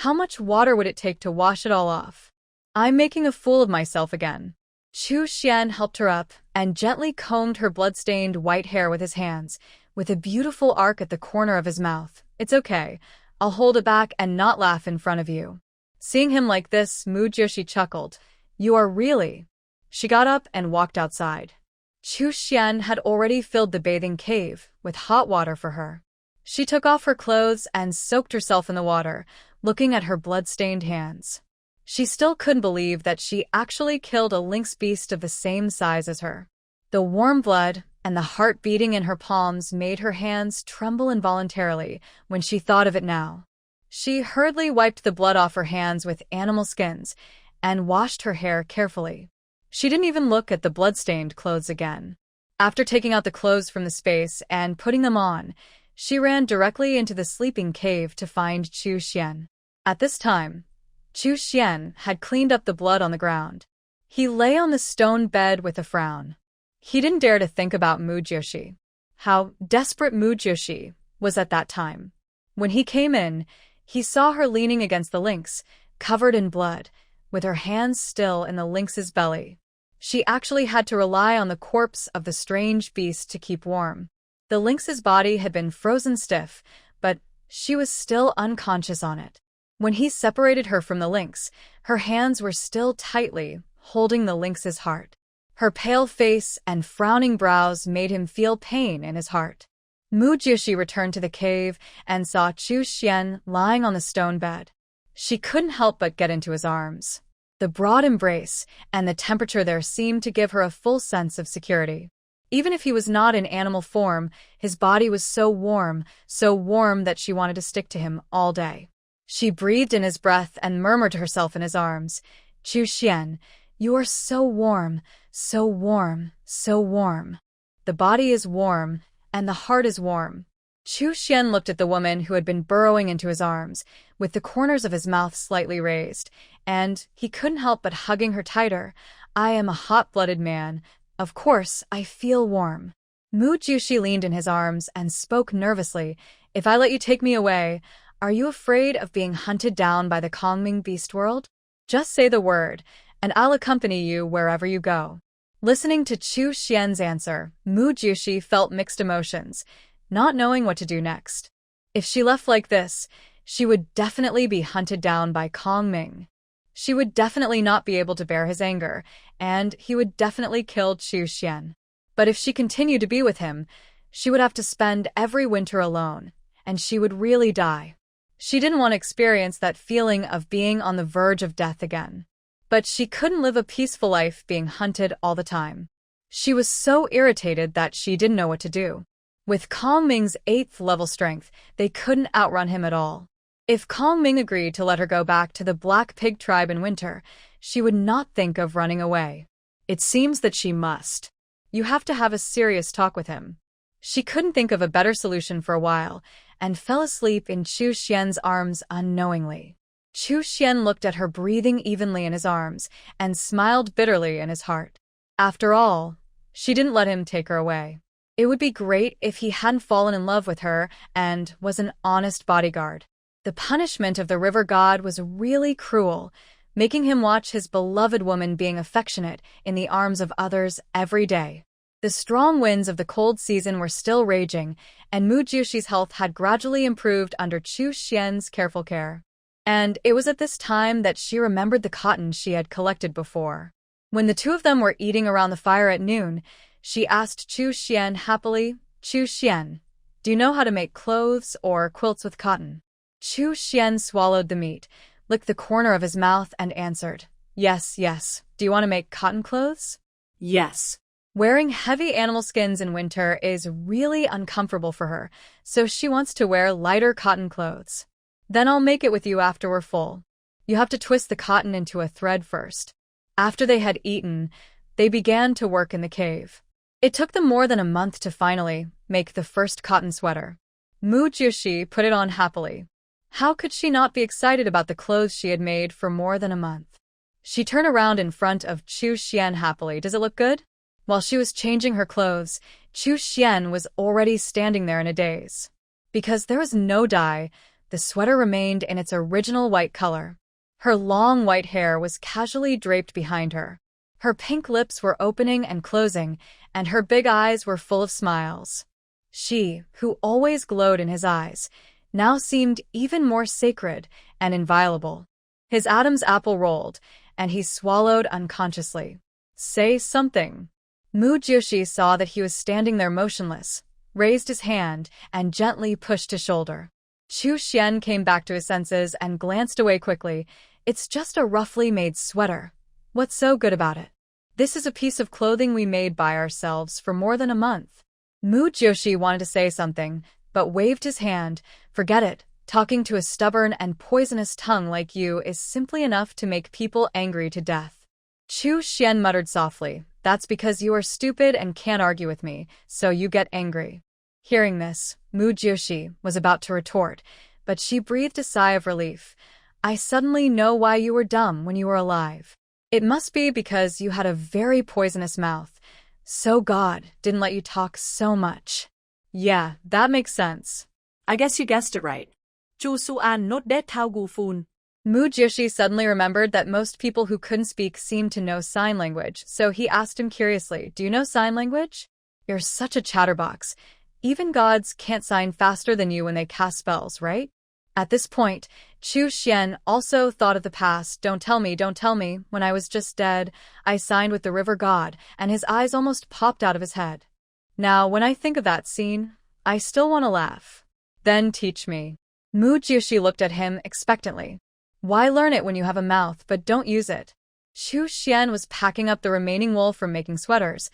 How much water would it take to wash it all off? "I'm making a fool of myself again." Chu Xian helped her up and gently combed her blood-stained white hair with his hands, with a beautiful arc at the corner of his mouth. "It's okay. I'll hold it back and not laugh in front of you." Seeing him like this, Mu Jushi chuckled. "You are really—" She got up and walked outside. Chu Xian had already filled the bathing cave with hot water for her. She took off her clothes and soaked herself in the water, looking at her blood-stained hands. She still couldn't believe that she actually killed a lynx beast of the same size as her. The warm blood and the heart beating in her palms made her hands tremble involuntarily when she thought of it now. She hurriedly wiped the blood off her hands with animal skins and washed her hair carefully. She didn't even look at the blood-stained clothes again. After taking out the clothes from the space and putting them on, she ran directly into the sleeping cave to find Chu Xian. At this time, Chu Xian had cleaned up the blood on the ground. He lay on the stone bed with a frown. He didn't dare to think about Mu Jushi. How desperate Mu Jushi was at that time. When he came in, he saw her leaning against the lynx, covered in blood, with her hands still in the lynx's belly. She actually had to rely on the corpse of the strange beast to keep warm. The lynx's body had been frozen stiff, but she was still unconscious on it. When he separated her from the lynx, her hands were still tightly holding the lynx's heart. Her pale face and frowning brows made him feel pain in his heart. Mu Jushi returned to the cave and saw Chu Xian lying on the stone bed. She couldn't help but get into his arms. The broad embrace and the temperature there seemed to give her a full sense of security. Even if he was not in animal form, his body was so warm that she wanted to stick to him all day. She breathed in his breath and murmured to herself in his arms, "Chu Xian, you are so warm, so warm, so warm. The body is warm, and the heart is warm." Chu Xian looked at the woman who had been burrowing into his arms, with the corners of his mouth slightly raised, and he couldn't help but hugging her tighter. "I am a hot-blooded man. Of course, I feel warm." Mu Jushi leaned in his arms and spoke nervously. "If I let you take me away, are you afraid of being hunted down by the Kongming beast world? Just say the word, and I'll accompany you wherever you go." Listening to Chu Xian's answer, Mu Jushi felt mixed emotions, not knowing what to do next. If she left like this, she would definitely be hunted down by Kong Ming. She would definitely not be able to bear his anger, and he would definitely kill Chu Xian. But if she continued to be with him, she would have to spend every winter alone, and she would really die. She didn't want to experience that feeling of being on the verge of death again. But she couldn't live a peaceful life being hunted all the time. She was so irritated that she didn't know what to do. With Kong Ming's 8th level strength, they couldn't outrun him at all. If Kong Ming agreed to let her go back to the Black Pig tribe in winter, she would not think of running away. It seems that she must. You have to have a serious talk with him. She couldn't think of a better solution for a while, and fell asleep in Chu Xian's arms unknowingly. Chu Xian looked at her breathing evenly in his arms, and smiled bitterly in his heart. After all, she didn't let him take her away. It would be great if he hadn't fallen in love with her and was an honest bodyguard. The punishment of the river god was really cruel, making him watch his beloved woman being affectionate in the arms of others every day. The strong winds of the cold season were still raging, and Mu Jiushi's health had gradually improved under Chu Xian's careful care. And it was at this time that she remembered the cotton she had collected before. When the two of them were eating around the fire at noon, she asked Chu Xian happily, "Chu Xian, do you know how to make clothes or quilts with cotton?" Chu Xian swallowed the meat, licked the corner of his mouth, and answered, "Yes, yes. Do you want to make cotton clothes?" Yes. Wearing heavy animal skins in winter is really uncomfortable for her, so she wants to wear lighter cotton clothes. "Then I'll make it with you after we're full. You have to twist the cotton into a thread first." After they had eaten, they began to work in the cave. It took them more than a month to finally make the first cotton sweater. Mu Jiushi put it on happily. How could she not be excited about the clothes she had made for more than a month? She turned around in front of Chu Xian happily. "Does it look good?" While she was changing her clothes, Chu Xian was already standing there in a daze. Because there was no dye, the sweater remained in its original white color. Her long white hair was casually draped behind her. Her pink lips were opening and closing, and her big eyes were full of smiles. She, who always glowed in his eyes, now seemed even more sacred and inviolable. His Adam's apple rolled, and he swallowed unconsciously. "Say something." Mu Jiushi saw that he was standing there motionless, raised his hand, and gently pushed his shoulder. Chu Xian came back to his senses and glanced away quickly. "It's just a roughly made sweater. What's so good about it? This is a piece of clothing we made by ourselves for more than a month." Mu Jiushi wanted to say something, but waved his hand. "Forget it. Talking to a stubborn and poisonous tongue like you is simply enough to make people angry to death." Chu Xian muttered softly, "That's because you are stupid and can't argue with me, so you get angry." Hearing this, Mu Jiushi was about to retort, but she breathed a sigh of relief. "I suddenly know why you were dumb when you were alive. It must be because you had a very poisonous mouth, so God didn't let you talk so much." "Yeah, that makes sense." I guess you guessed it right. Chu Suan not dead Tao Gu Fun. Mu Jiushi suddenly remembered that most people who couldn't speak seemed to know sign language, so he asked him curiously, "Do you know sign language?" "You're such a chatterbox. Even gods can't sign faster than you when they cast spells, right?" At this point, Chu Xian also thought of the past. Don't tell me, when I was just dead, I signed with the river god, and his eyes almost popped out of his head. Now, when I think of that scene, I still want to laugh." "Then teach me." Mu Jiushi looked at him expectantly. "Why learn it when you have a mouth but don't use it?" Chu Xian was packing up the remaining wool from making sweaters,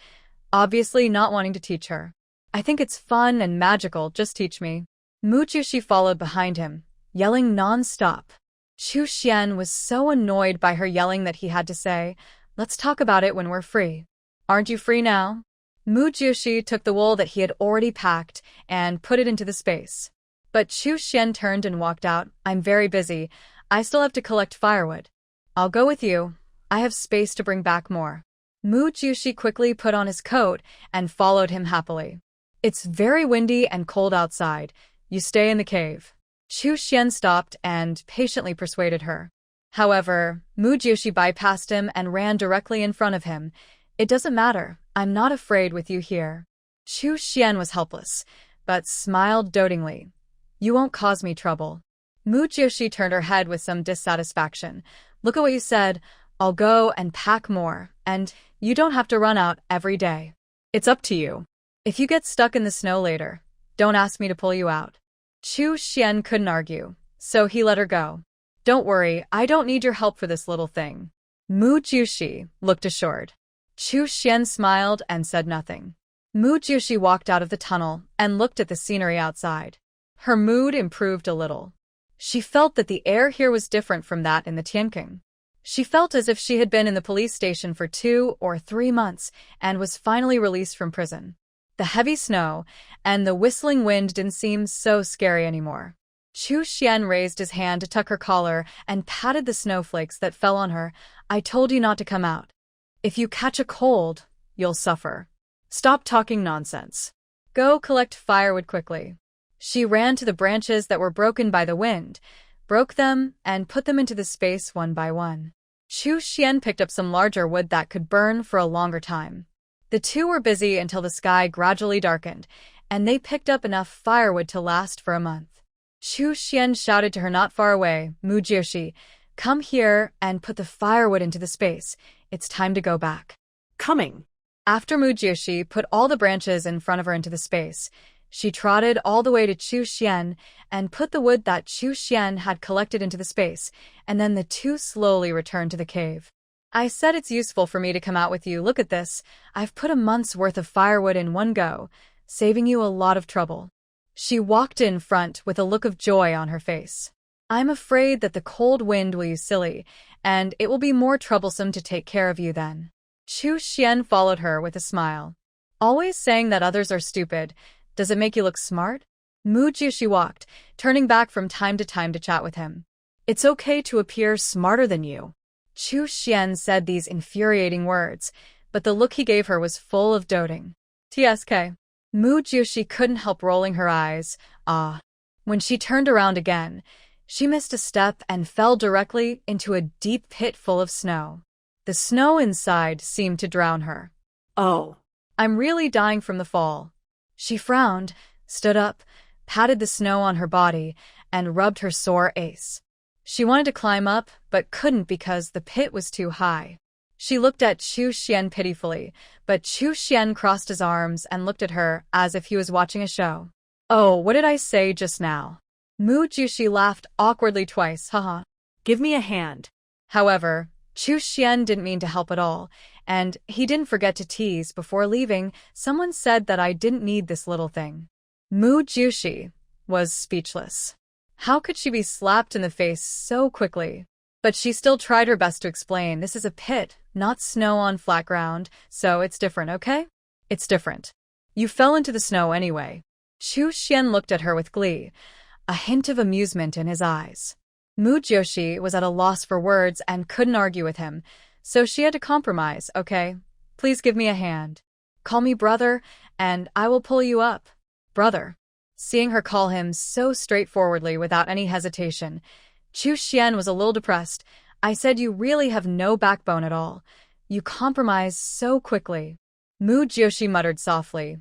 obviously not wanting to teach her. "I think it's fun and magical, just teach me." Mu Jiushi followed behind him, yelling non-stop. Chu Xian was so annoyed by her yelling that he had to say, "Let's talk about it when we're free." "Aren't you free now?" Mu Jiushi took the wool that he had already packed and put it into the space. But Chu Xian turned and walked out. "I'm very busy. I still have to collect firewood." "I'll go with you. I have space to bring back more." Mu Jiushi quickly put on his coat and followed him happily. "It's very windy and cold outside. You stay in the cave." Chu Xian stopped and patiently persuaded her. However, Mu Jiushi bypassed him and ran directly in front of him. "It doesn't matter. I'm not afraid with you here." Chu Xian was helpless, but smiled dotingly. "You won't cause me trouble." Mu Jiushi turned her head with some dissatisfaction. "Look at what you said. I'll go and pack more, and you don't have to run out every day." "It's up to you. If you get stuck in the snow later, don't ask me to pull you out." Chu Xian couldn't argue, so he let her go. "Don't worry, I don't need your help for this little thing." Mu Jiushi looked assured. Chu Xian smiled and said nothing. Mu Jushi walked out of the tunnel and looked at the scenery outside. Her mood improved a little. She felt that the air here was different from that in the Tianqing. She felt as if she had been in the police station for 2 or 3 months and was finally released from prison. The heavy snow and the whistling wind didn't seem so scary anymore. Chu Xian raised his hand to tuck her collar and patted the snowflakes that fell on her. I told you not to come out. If you catch a cold, you'll suffer. Stop talking nonsense. Go collect firewood quickly. She ran to the branches that were broken by the wind, broke them, and put them into the space one by one. Chu Xian picked up some larger wood that could burn for a longer time. The two were busy until the sky gradually darkened, and they picked up enough firewood to last for a month. Chu Xian shouted to her not far away, Mu Jioshi, come here and put the firewood into the space. It's time to go back. Coming. After Mu Jioshi put all the branches in front of her into the space, she trotted all the way to Chu Xian and put the wood that Chu Xian had collected into the space, and then the two slowly returned to the cave. I said it's useful for me to come out with you. Look at this. I've put a month's worth of firewood in one go, saving you a lot of trouble. She walked in front with a look of joy on her face. I'm afraid that the cold wind will you silly, and it will be more troublesome to take care of you then. Chu Xian followed her with a smile. Always saying that others are stupid. Does it make you look smart? Mu Jushi walked, turning back from time to chat with him. It's okay to appear smarter than you. Chu Xian said these infuriating words, but the look he gave her was full of doting. TSK. Mu Jushi couldn't help rolling her eyes. When she turned around again, she missed a step and fell directly into a deep pit full of snow. The snow inside seemed to drown her. Oh. I'm really dying from the fall. She frowned, stood up, patted the snow on her body, and rubbed her sore ace. She wanted to climb up, but couldn't because the pit was too high. She looked at Chu Xian pitifully, but Chu Xian crossed his arms and looked at her as if he was watching a show. Oh, what did I say just now? Mu Jushi laughed awkwardly twice, haha. Give me a hand. However, Chu Xian didn't mean to help at all, and he didn't forget to tease before leaving. Someone said that I didn't need this little thing. Mu Jushi was speechless. How could she be slapped in the face so quickly? But she still tried her best to explain, this is a pit, not snow on flat ground, so it's different, okay? It's different. You fell into the snow anyway. Chu Xian looked at her with glee, a hint of amusement in his eyes. Mu Joshi was at a loss for words and couldn't argue with him, so she had to compromise. Okay, please give me a hand. Call me brother, and I will pull you up. Brother. Seeing her call him so straightforwardly without any hesitation, Chu Xian was a little depressed. I said you really have no backbone at all. You compromise so quickly. Mu Joshi muttered softly.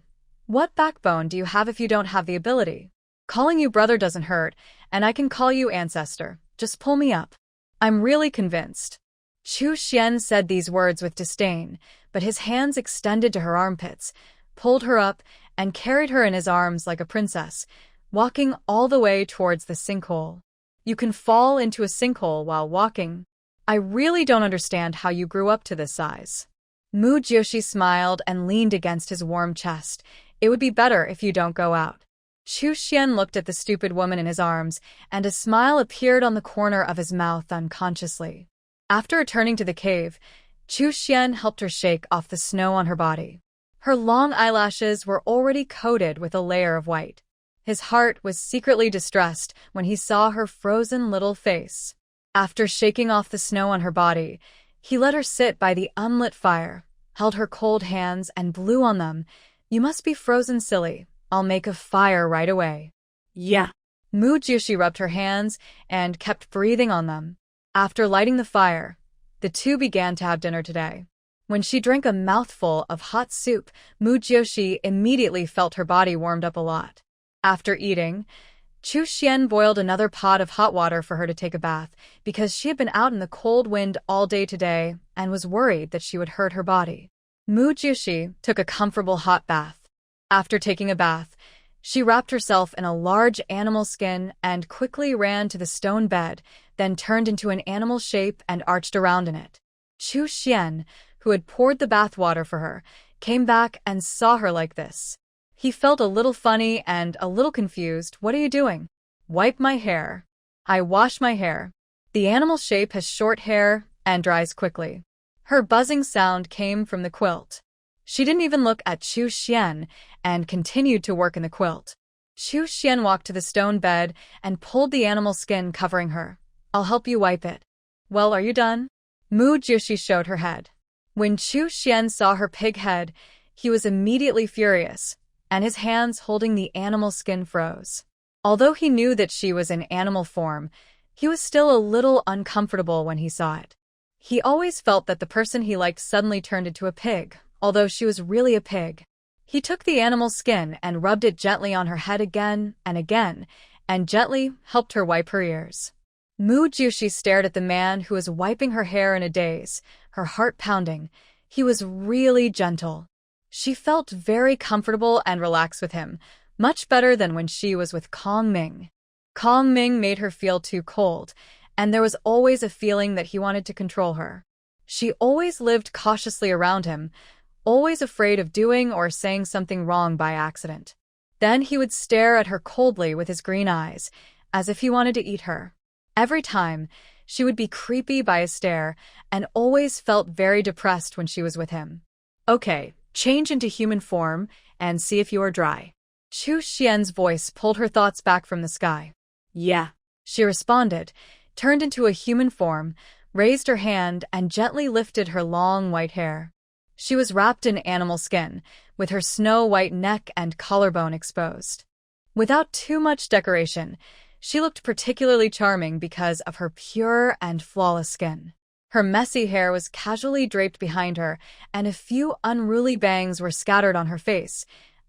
What backbone do you have if you don't have the ability? Calling you brother doesn't hurt, and I can call you ancestor. Just pull me up. I'm really convinced. Chu Xian said these words with disdain, but his hands extended to her armpits, pulled her up, and carried her in his arms like a princess, walking all the way towards the sinkhole. You can fall into a sinkhole while walking. I really don't understand how you grew up to this size. Mu Joshi smiled and leaned against his warm chest. It would be better if you don't go out. Chu Xian looked at the stupid woman in his arms, and a smile appeared on the corner of his mouth unconsciously. After returning to the cave, Chu Xian helped her shake off the snow on her body. Her long eyelashes were already coated with a layer of white. His heart was secretly distressed when he saw her frozen little face. After shaking off the snow on her body, he let her sit by the unlit fire, held her cold hands, and blew on them. You must be frozen, silly. I'll make a fire right away. Yeah. Mu Jushi rubbed her hands and kept breathing on them. After lighting the fire, the two began to have dinner today. When she drank a mouthful of hot soup, Mu Joshi immediately felt her body warmed up a lot. After eating, Chu Xian boiled another pot of hot water for her to take a bath because she had been out in the cold wind all day today and was worried that she would hurt her body. Mu Joshi took a comfortable hot bath. After taking a bath, she wrapped herself in a large animal skin and quickly ran to the stone bed, then turned into an animal shape and arched around in it. Chu Xian, who had poured the bathwater for her, came back and saw her like this. He felt a little funny and a little confused. What are you doing? Wipe my hair. I wash my hair. The animal shape has short hair and dries quickly. Her buzzing sound came from the quilt. She didn't even look at Chu Xian and continued to work in the quilt. Chu Xian walked to the stone bed and pulled the animal skin covering her. I'll help you wipe it. Well, are you done? Mu Jushi showed her head. When Chu Xian saw her pig head, he was immediately furious, and his hands holding the animal skin froze. Although he knew that she was in animal form, he was still a little uncomfortable when he saw it. He always felt that the person he liked suddenly turned into a pig, although she was really a pig. He took the animal skin and rubbed it gently on her head again, and gently helped her wipe her ears. Mu Jushi stared at the man who was wiping her hair in a daze, her heart pounding. He was really gentle. She felt very comfortable and relaxed with him, much better than when she was with Kong Ming. Kong Ming made her feel too cold, and there was always a feeling that he wanted to control her. She always lived cautiously around him, always afraid of doing or saying something wrong by accident. Then he would stare at her coldly with his green eyes, as if he wanted to eat her. Every time, she would be creepy by his stare and always felt very depressed when she was with him. Okay, change into human form and see if you are dry. Chu Xian's voice pulled her thoughts back from the sky. Yeah, she responded, turned into a human form, raised her hand and gently lifted her long white hair. She was wrapped in animal skin, with her snow-white neck and collarbone exposed. Without too much decoration, she looked particularly charming because of her pure and flawless skin. Her messy hair was casually draped behind her, and a few unruly bangs were scattered on her face,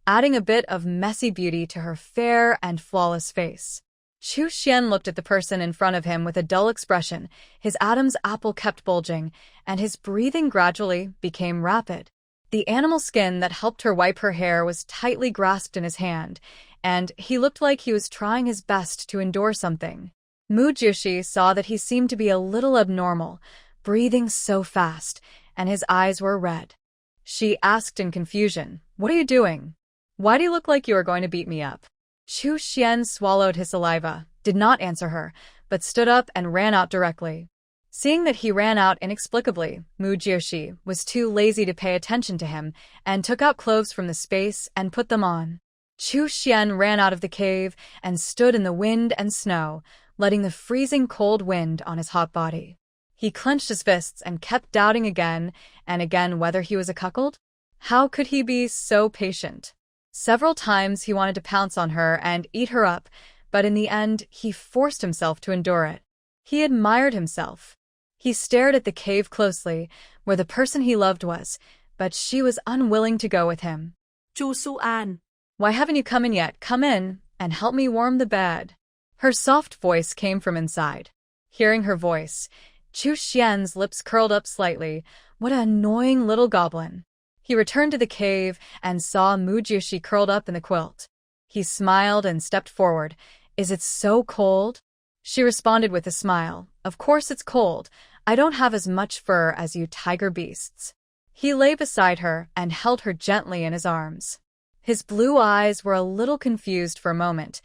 adding a bit of messy beauty to her fair and flawless face. Chu Xian looked at the person in front of him with a dull expression. His Adam's apple kept bulging, and his breathing gradually became rapid. The animal skin that helped her wipe her hair was tightly grasped in his hand, and he looked like he was trying his best to endure something. Mu Jushi saw that he seemed to be a little abnormal, breathing so fast, and his eyes were red. She asked in confusion, "What are you doing? Why do you look like you are going to beat me up?" Chu Xian swallowed his saliva, did not answer her, but stood up and ran out directly. Seeing that he ran out inexplicably, Mu Jushi was too lazy to pay attention to him and took out clothes from the space and put them on. Chu Xian ran out of the cave and stood in the wind and snow, letting the freezing cold wind on his hot body. He clenched his fists and kept doubting again and again whether he was a cuckold. How could he be so patient? Several times he wanted to pounce on her and eat her up, but in the end he forced himself to endure it. He admired himself. He stared at the cave closely, where the person he loved was, but she was unwilling to go with him. Chu Su-an. Why haven't you come in yet? Come in and help me warm the bed. Her soft voice came from inside. Hearing her voice, Chu Xian's lips curled up slightly. What an annoying little goblin. He returned to the cave and saw Mu Jushi curled up in the quilt. He smiled and stepped forward. Is it so cold? She responded with a smile. Of course it's cold. I don't have as much fur as you tiger beasts. He lay beside her and held her gently in his arms. His blue eyes were a little confused for a moment,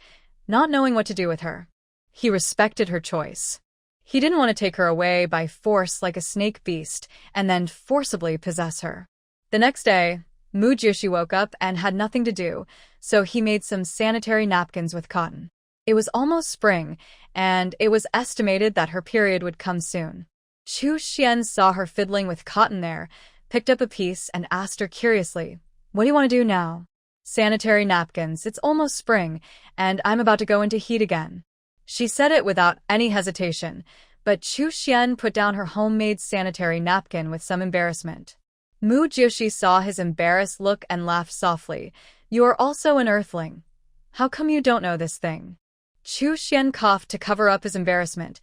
not knowing what to do with her. He respected her choice. He didn't want to take her away by force like a snake beast and then forcibly possess her. The next day, Mu Jushi woke up and had nothing to do, so he made some sanitary napkins with cotton. It was almost spring, and it was estimated that her period would come soon. Chu Xian saw her fiddling with cotton there, picked up a piece and asked her curiously, "What do you want to do now?" "Sanitary napkins. It's almost spring, and I'm about to go into heat again." She said it without any hesitation, but Chu Xian put down her homemade sanitary napkin with some embarrassment. Mu Jushi saw his embarrassed look and laughed softly. "You are also an earthling. How come you don't know this thing?" Chu Xian coughed to cover up his embarrassment.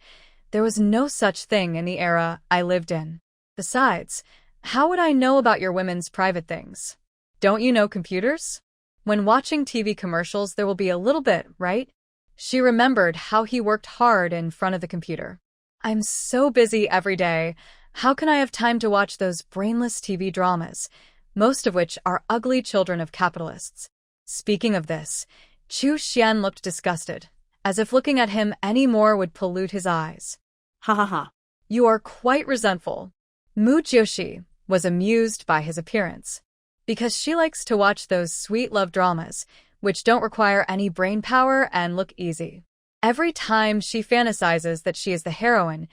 There was no such thing in the era I lived in. Besides, how would I know about your women's private things? Don't you know computers? When watching TV commercials, there will be a little bit, right? She remembered how he worked hard in front of the computer. I'm so busy every day. How can I have time to watch those brainless TV dramas, most of which are ugly children of capitalists? Speaking of this, Chu Xian looked disgusted, as if looking at him any more would pollute his eyes. Ha ha ha. You are quite resentful. Mu Jiushi was amused by his appearance. Because she likes to watch those sweet love dramas, which don't require any brain power and look easy. Every time she fantasizes that she is the heroine,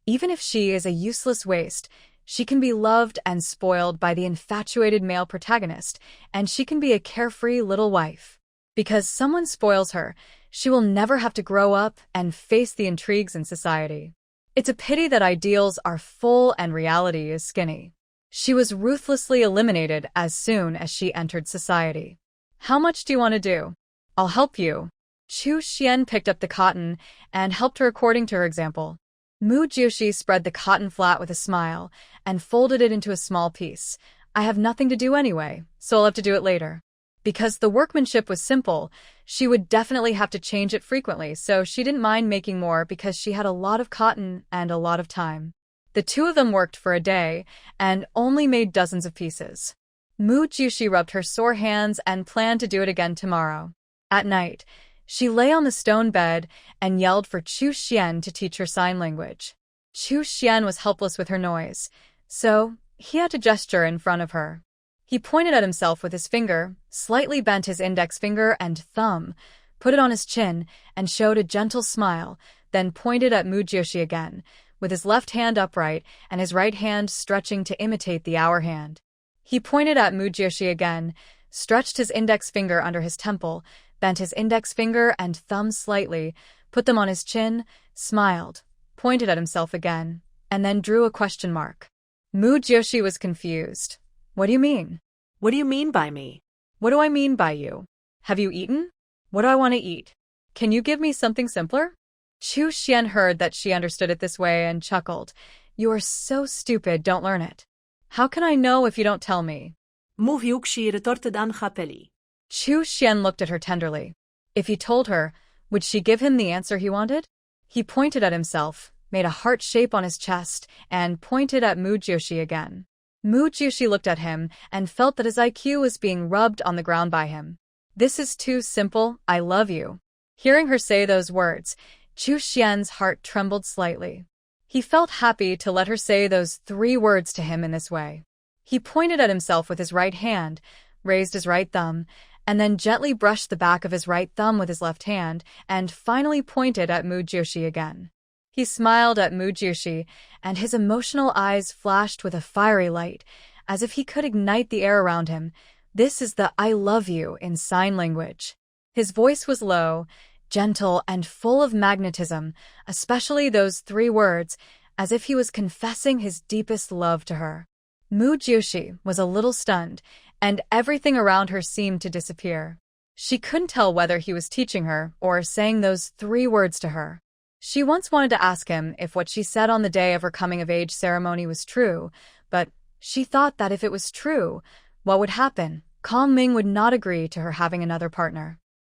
even if she is a useless waste, she can be loved and spoiled by the infatuated male protagonist, and she can be a carefree little wife. Because someone spoils her, she will never have to grow up and face the intrigues in society. It's a pity that ideals are full and reality is skinny. She was ruthlessly eliminated as soon as she entered society. How much do you want to do? I'll help you. Chu Xian picked up the cotton and helped her according to her example. Mu Jiushi spread the cotton flat with a smile and folded it into a small piece. I have nothing to do anyway, so I'll have to do it later. Because the workmanship was simple, she would definitely have to change it frequently, so she didn't mind making more because she had a lot of cotton and a lot of time. The two of them worked for a day and only made dozens of pieces. Mu Jiushi rubbed her sore hands and planned to do it again tomorrow. At night, she lay on the stone bed and yelled for Chu Xian to teach her sign language. Chu Xian was helpless with her noise, so he had to gesture in front of her. He pointed at himself with his finger, slightly bent his index finger and thumb, put it on his chin, and showed a gentle smile, then pointed at Mu Jiushi again, with his left hand upright and his right hand stretching to imitate the hour hand. He pointed at Mu Jiushi again, stretched his index finger under his temple, bent his index finger and thumb slightly, put them on his chin, smiled, pointed at himself again, and then drew a question mark. Mu Jiushi was confused. What do you mean? What do you mean by me? What do I mean by you? Have you eaten? What do I want to eat? Can you give me something simpler? Chu Xian heard that she understood it this way and chuckled. You are so stupid, don't learn it. How can I know if you don't tell me? Mówił ci retorted chapeli. Chu Xian looked at her tenderly. If he told her, would she give him the answer he wanted? He pointed at himself, made a heart shape on his chest, and pointed at Mu Jiushi again. Mu Jiushi looked at him and felt that his IQ was being rubbed on the ground by him. This is too simple, I love you. Hearing her say those words, Chu Xian's heart trembled slightly. He felt happy to let her say those 3 words to him in this way. He pointed at himself with his right hand, raised his right thumb, and then gently brushed the back of his right thumb with his left hand, and finally pointed at Mu Jiushi again. He smiled at Mu Jiushi, and his emotional eyes flashed with a fiery light, as if he could ignite the air around him. This is the I love you in sign language. His voice was low, gentle, and full of magnetism, especially those 3 words, as if he was confessing his deepest love to her. Mu Jiushi was a little stunned, and everything around her seemed to disappear. She couldn't tell whether he was teaching her or saying those 3 words to her. She once wanted to ask him if what she said on the day of her coming-of-age ceremony was true, but she thought that if it was true, what would happen? Kong Ming would not agree to her having another partner.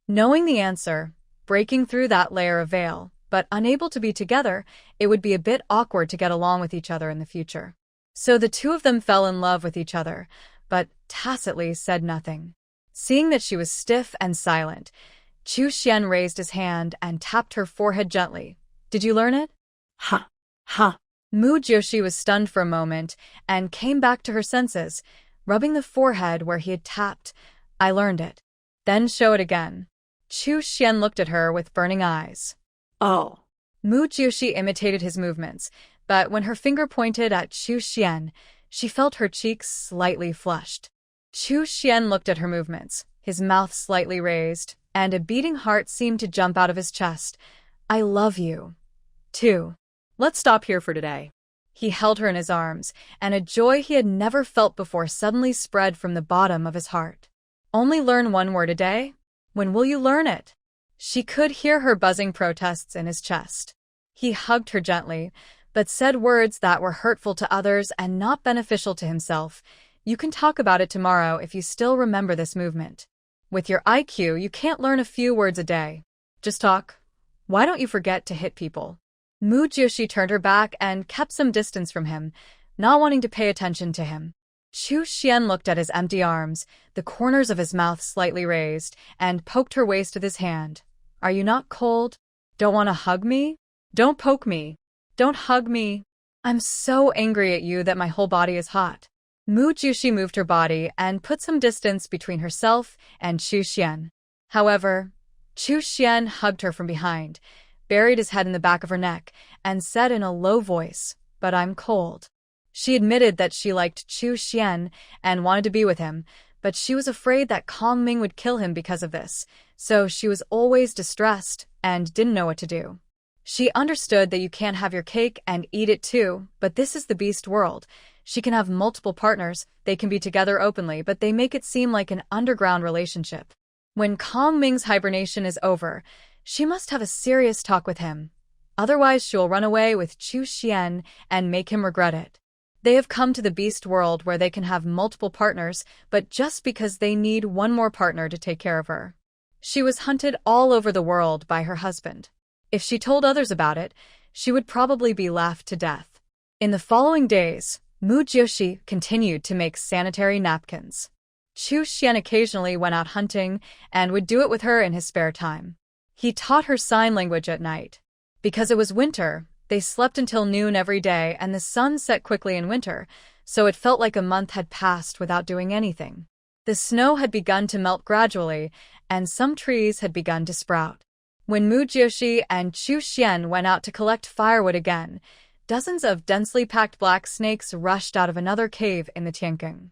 Knowing the answer, breaking through that layer of veil, but unable to be together, it would be a bit awkward to get along with each other in the future. So the two of them fell in love with each other, but tacitly said nothing. Seeing that she was stiff and silent, Chu Xian raised his hand and tapped her forehead gently. Did you learn it? Ha! Ha! Mu Jiushi was stunned for a moment and came back to her senses, rubbing the forehead where he had tapped. I learned it. Then show it again. Chu Xian looked at her with burning eyes. Oh. Mu Jiushi imitated his movements, but when her finger pointed at Chu Xian, she felt her cheeks slightly flushed. Chu Xian looked at her movements, his mouth slightly raised, and a beating heart seemed to jump out of his chest. I love you. Too. Let's stop here for today. He held her in his arms, and a joy he had never felt before suddenly spread from the bottom of his heart. Only learn 1 word a day? When will you learn it? She could hear her buzzing protests in his chest. He hugged her gently, but said words that were hurtful to others and not beneficial to himself. You can talk about it tomorrow if you still remember this movement. With your IQ, you can't learn a few words a day. Just talk. Why don't you forget to hit people? Mu Jiushi turned her back and kept some distance from him, not wanting to pay attention to him. Chu Xian looked at his empty arms, the corners of his mouth slightly raised, and poked her waist with his hand. Are you not cold? Don't want to hug me? Don't poke me. Don't hug me. I'm so angry at you that my whole body is hot. Mu Jushi moved her body and put some distance between herself and Chu Xian. However, Chu Xian hugged her from behind, buried his head in the back of her neck, and said in a low voice, "But I'm cold." She admitted that she liked Chu Xian and wanted to be with him, but she was afraid that Kongming would kill him because of this, so she was always distressed and didn't know what to do. She understood that you can't have your cake and eat it too, but this is the beast world. She can have multiple partners, they can be together openly, but they make it seem like an underground relationship. When Kongming's hibernation is over, she must have a serious talk with him. Otherwise, she'll run away with Chu Xian and make him regret it. They have come to the beast world where they can have multiple partners, but just because they need one more partner to take care of her. She was hunted all over the world by her husband. If she told others about it, she would probably be laughed to death. In the following days, Mu Jiushi continued to make sanitary napkins. Chu Xian occasionally went out hunting and would do it with her in his spare time. He taught her sign language at night. Because it was winter, they slept until noon every day and the sun set quickly in winter, so it felt like a month had passed without doing anything. The snow had begun to melt gradually, and some trees had begun to sprout. When Mu Jiushi and Chu Xian went out to collect firewood again, dozens of densely packed black snakes rushed out of another cave in the Tianking.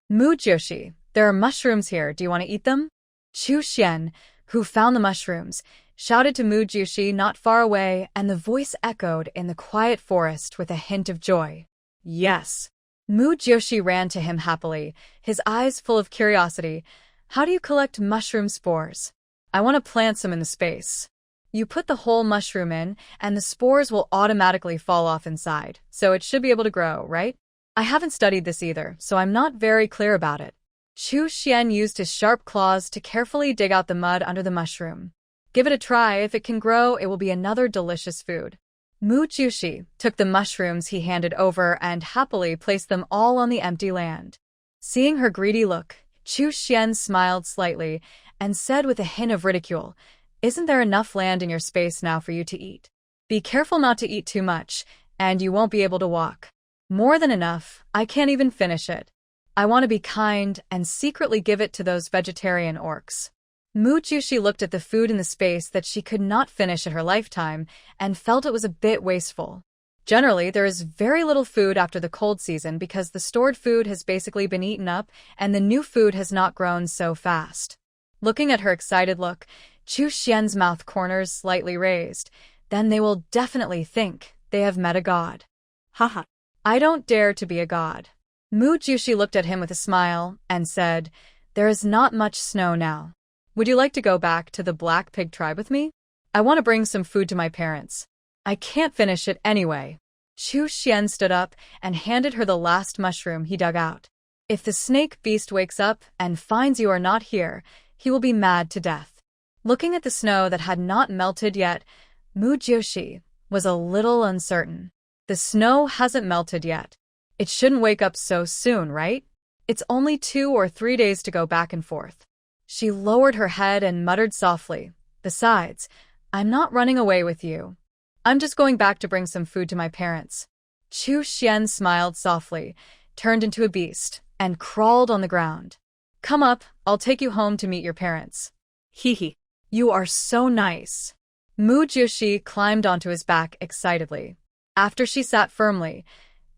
Mu Jiushi, there are mushrooms here, do you want to eat them? Chu Xian, who found the mushrooms, shouted to Mu Jiushi not far away, and the voice echoed in the quiet forest with a hint of joy. Yes. Mu Jiushi ran to him happily, his eyes full of curiosity. How do you collect mushroom spores? I want to plant some in the space. You put the whole mushroom in, and the spores will automatically fall off inside, so it should be able to grow, right? I haven't studied this either, so I'm not very clear about it. Chu Xian used his sharp claws to carefully dig out the mud under the mushroom. Give it a try. If it can grow, it will be another delicious food. Mu Jiushi took the mushrooms he handed over and happily placed them all on the empty land. Seeing her greedy look, Chu Xian smiled slightly and said with a hint of ridicule, "Isn't there enough land in your space now for you to eat? Be careful not to eat too much, and you won't be able to walk. More than enough, I can't even finish it. I want to be kind and secretly give it to those vegetarian orcs." Mu Jiushi looked at the food in the space that she could not finish in her lifetime and felt it was a bit wasteful. Generally, there is very little food after the cold season because the stored food has basically been eaten up and the new food has not grown so fast. Looking at her excited look, Chu Xian's mouth corners slightly raised. Then they will definitely think they have met a god. Haha. I don't dare to be a god. Mu Jiushi looked at him with a smile and said, "There is not much snow now. Would you like to go back to the Black Pig tribe with me? I want to bring some food to my parents. I can't finish it anyway." Chu Xian stood up and handed her the last mushroom he dug out. If the snake beast wakes up and finds you are not here, he will be mad to death. Looking at the snow that had not melted yet, Mu Jiushi was a little uncertain. The snow hasn't melted yet. It shouldn't wake up so soon, right? It's only 2 or 3 days to go back and forth. She lowered her head and muttered softly, "Besides, I'm not running away with you. I'm just going back to bring some food to my parents." Chu Xian smiled softly, turned into a beast, and crawled on the ground. "Come up, I'll take you home to meet your parents." "Hee hee. You are so nice." Mu Jiushi climbed onto his back excitedly. After she sat firmly,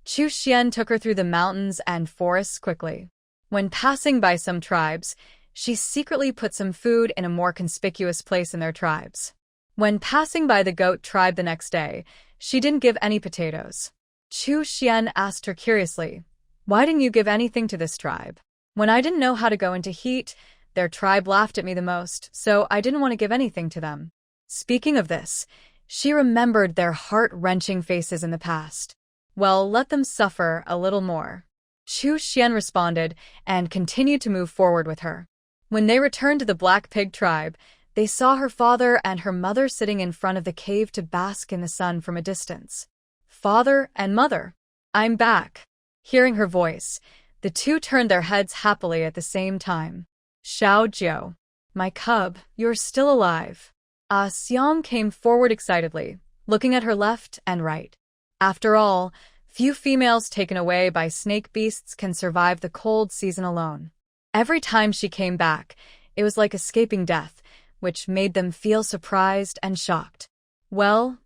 Chu Xian took her through the mountains and forests quickly. When passing by some tribes, she secretly put some food in a more conspicuous place in their tribes. When passing by the goat tribe the next day, she didn't give any potatoes. Chu Xian asked her curiously, "Why didn't you give anything to this tribe?" "When I didn't know how to go into heat, their tribe laughed at me the most, so I didn't want to give anything to them." Speaking of this, she remembered their heart-wrenching faces in the past. Well, let them suffer a little more. Chu Xian responded and continued to move forward with her. When they returned to the Black Pig tribe, they saw her father and her mother sitting in front of the cave to bask in the sun from a distance. Father and mother. I'm back. Hearing her voice, the two turned their heads happily at the same time. Xiao Jiu. My cub, you're still alive. Ah Xiang came forward excitedly, looking at her left and right. After all, few females taken away by snake beasts can survive the cold season alone. Every time she came back, it was like escaping death, which made them feel surprised and shocked. Well,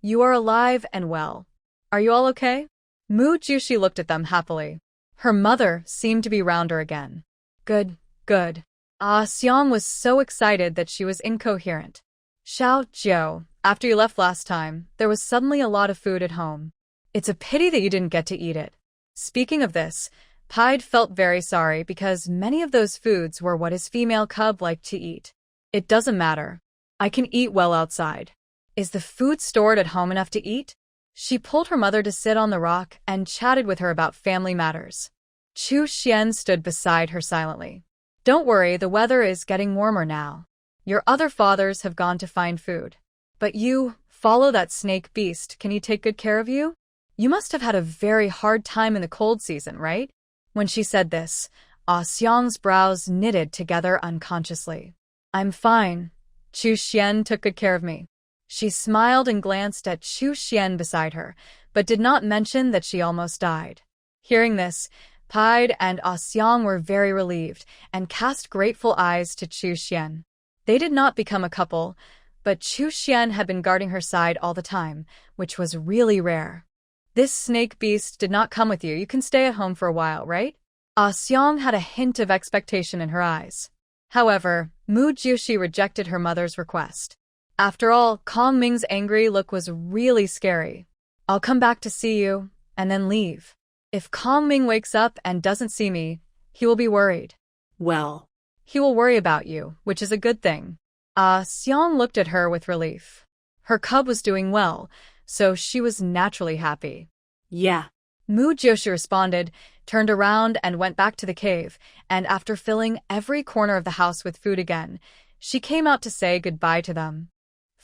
you are alive and well. Are you all okay? Mu Jushi looked at them happily. Her mother seemed to be rounder again. Good, good. Ah Xiang was so excited that she was incoherent. Xiao Jiu, after you left last time, there was suddenly a lot of food at home. It's a pity that you didn't get to eat it. Speaking of this, Pied felt very sorry because many of those foods were what his female cub liked to eat. It doesn't matter. I can eat well outside. Is the food stored at home enough to eat? She pulled her mother to sit on the rock and chatted with her about family matters. Chu Xian stood beside her silently. Don't worry, the weather is getting warmer now. Your other fathers have gone to find food. But you, follow that snake beast, can he take good care of you? You must have had a very hard time in the cold season, right? When she said this, Ah Xiang's brows knitted together unconsciously. I'm fine. Chu Xian took good care of me. She smiled and glanced at Chu Xian beside her, but did not mention that she almost died. Hearing this, Pied and Ah Xiang were very relieved and cast grateful eyes to Chu Xian. They did not become a couple, but Chu Xian had been guarding her side all the time, which was really rare. This snake beast did not come with you. You can stay at home for a while, right? Ah Xiang had a hint of expectation in her eyes. However, Mu Jushi rejected her mother's request. After all, Kong Ming's angry look was really scary. I'll come back to see you, and then leave. If Kong Ming wakes up and doesn't see me, he will be worried. Well, he will worry about you, which is a good thing. Ah Xiang looked at her with relief. Her cub was doing well, so she was naturally happy. Yeah. Mu Joshi responded, turned around and went back to the cave, and after filling every corner of the house with food again, she came out to say goodbye to them.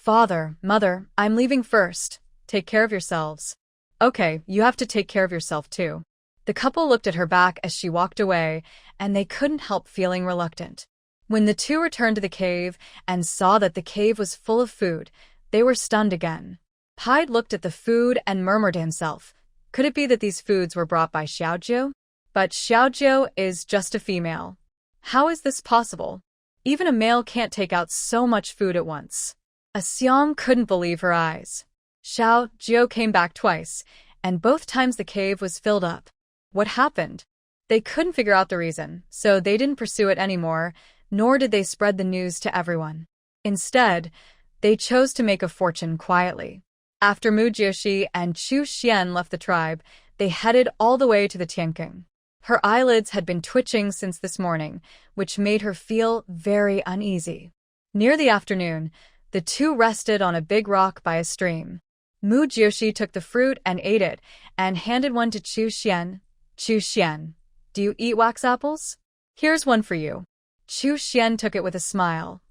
Father, mother, I'm leaving first. Take care of yourselves. Okay, you have to take care of yourself too. The couple looked at her back as she walked away, and they couldn't help feeling reluctant. When the two returned to the cave and saw that the cave was full of food, they were stunned again. Pied looked at the food and murmured to himself, could it be that these foods were brought by Xiaojiu? But Xiaojiu is just a female. How is this possible? Even a male can't take out so much food at once. Ah Xiang couldn't believe her eyes. Xiaojiu came back twice, and both times the cave was filled up. What happened? They couldn't figure out the reason, so they didn't pursue it anymore, nor did they spread the news to everyone. Instead, they chose to make a fortune quietly. After Mu Jioshi and Chu Xian left the tribe, they headed all the way to the Tianking. Her eyelids had been twitching since this morning, which made her feel very uneasy. Near the afternoon, the two rested on a big rock by a stream. Mu Jioshi took the fruit and ate it, and handed one to Chu Xian. Chu Xian, do you eat wax apples? Here's one for you. Chu Xian took it with a smile.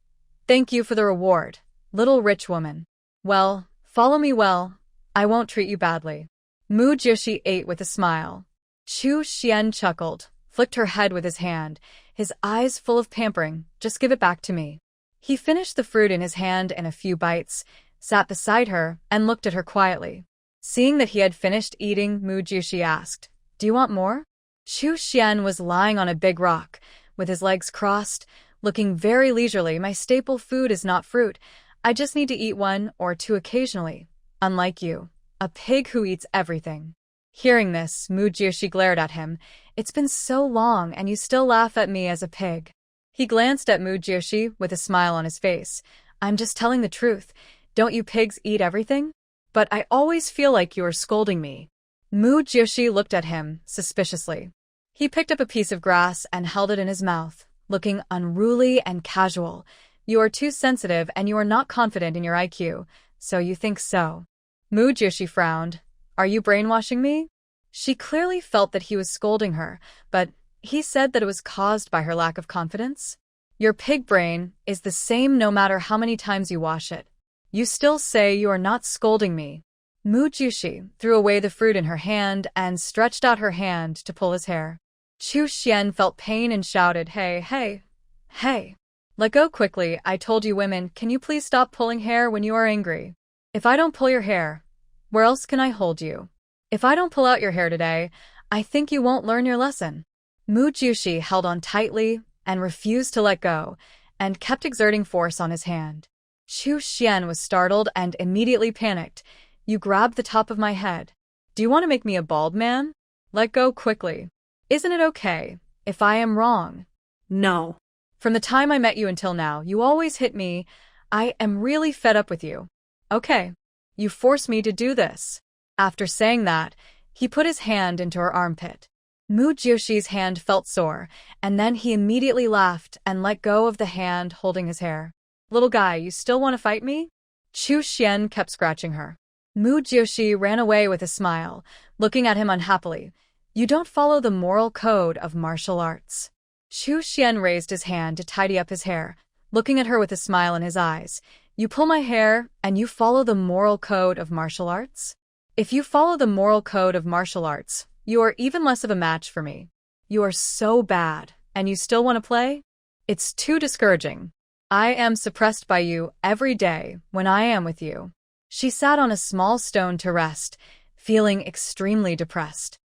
Thank you for the reward, little rich woman. Well, follow me well. I won't treat you badly. Mu Jioshi ate with a smile. Chu Xian chuckled, flicked her head with his hand, his eyes full of pampering. Just give it back to me. He finished the fruit in his hand in a few bites, sat beside her, and looked at her quietly. Seeing that he had finished eating, Mu Jioshi asked, do you want more? Chu Xian was lying on a big rock, with his legs crossed, looking very leisurely. My staple food is not fruit. I just need to eat one or two occasionally. Unlike you, a pig who eats everything. Hearing this, Mu Jioshi glared at him. It's been so long and you still laugh at me as a pig. He glanced at Mu Jioshi with a smile on his face. I'm just telling the truth. Don't you pigs eat everything? But I always feel like you are scolding me. Mu Jioshi looked at him suspiciously. He picked up a piece of grass and held it in his mouth, looking unruly and casual. You are too sensitive and you are not confident in your IQ, so you think so. Mu Jioshi frowned. Are you brainwashing me? She clearly felt that he was scolding her, but he said that it was caused by her lack of confidence. Your pig brain is the same no matter how many times you wash it. You still say you are not scolding me. Mu Jushi threw away the fruit in her hand and stretched out her hand to pull his hair. Chu Xian felt pain and shouted, "Hey, hey, hey. Let go quickly, I told you women, can you please stop pulling hair when you are angry? If I don't pull your hair, where else can I hold you? If I don't pull out your hair today, I think you won't learn your lesson." Mu Jushi held on tightly and refused to let go, and kept exerting force on his hand. Chu Xian was startled and immediately panicked. "You grabbed the top of my head. Do you want to make me a bald man? Let go quickly. Isn't it okay if I am wrong?" No. "From the time I met you until now, you always hit me. I am really fed up with you. Okay. You forced me to do this." After saying that, he put his hand into her armpit. Mu Joshi's hand felt sore, and then he immediately laughed and let go of the hand holding his hair. "Little guy, you still want to fight me?" Chu Xian kept scratching her. Mu Joshi ran away with a smile, looking at him unhappily. "You don't follow the moral code of martial arts." Chu Xian raised his hand to tidy up his hair, looking at her with a smile in his eyes. "You pull my hair, and you follow the moral code of martial arts? If you follow the moral code of martial arts, you are even less of a match for me. You are so bad, and you still want to play? It's too discouraging. I am suppressed by you every day when I am with you." She sat on a small stone to rest, feeling extremely depressed.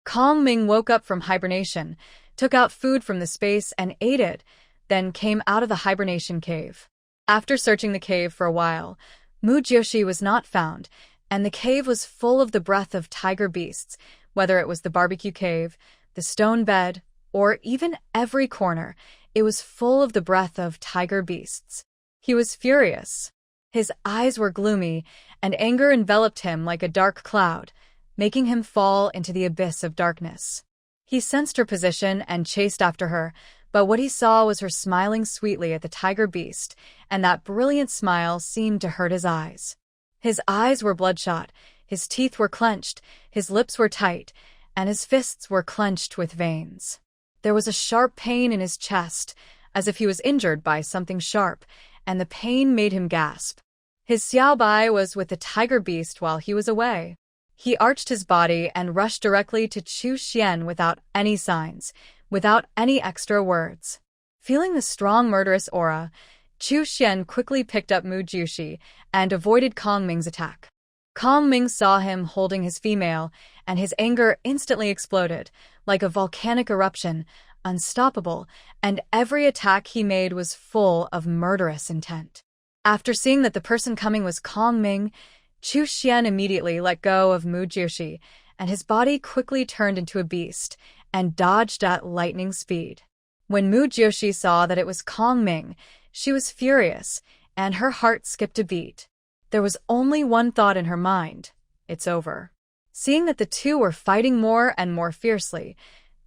Kong Ming woke up from hibernation, took out food from the space and ate it, then came out of the hibernation cave. After searching the cave for a while, Mu Joshi was not found, and the cave was full of the breath of tiger beasts, whether it was the barbecue cave, the stone bed, or even every corner. It was full of the breath of tiger beasts. He was furious. His eyes were gloomy, and anger enveloped him like a dark cloud, making him fall into the abyss of darkness. He sensed her position and chased after her, but what he saw was her smiling sweetly at the tiger beast, and that brilliant smile seemed to hurt his eyes. His eyes were bloodshot, his teeth were clenched, his lips were tight, and his fists were clenched with veins. There was a sharp pain in his chest, as if he was injured by something sharp, and the pain made him gasp. His xiaobai was with the tiger beast while he was away. He arched his body and rushed directly to Chu Xian without any signs, without any extra words. Feeling the strong murderous aura, Chu Xian quickly picked up Mu Jushi and avoided Kong Ming's attack. Kong Ming saw him holding his female, and his anger instantly exploded, like a volcanic eruption, unstoppable, and every attack he made was full of murderous intent. After seeing that the person coming was Kong Ming, Chu Xian immediately let go of Mu Joshi, and his body quickly turned into a beast and dodged at lightning speed. When Mu Joshi saw that it was Kong Ming, she was furious, and her heart skipped a beat. There was only one thought in her mind: it's over. Seeing that the two were fighting more and more fiercely,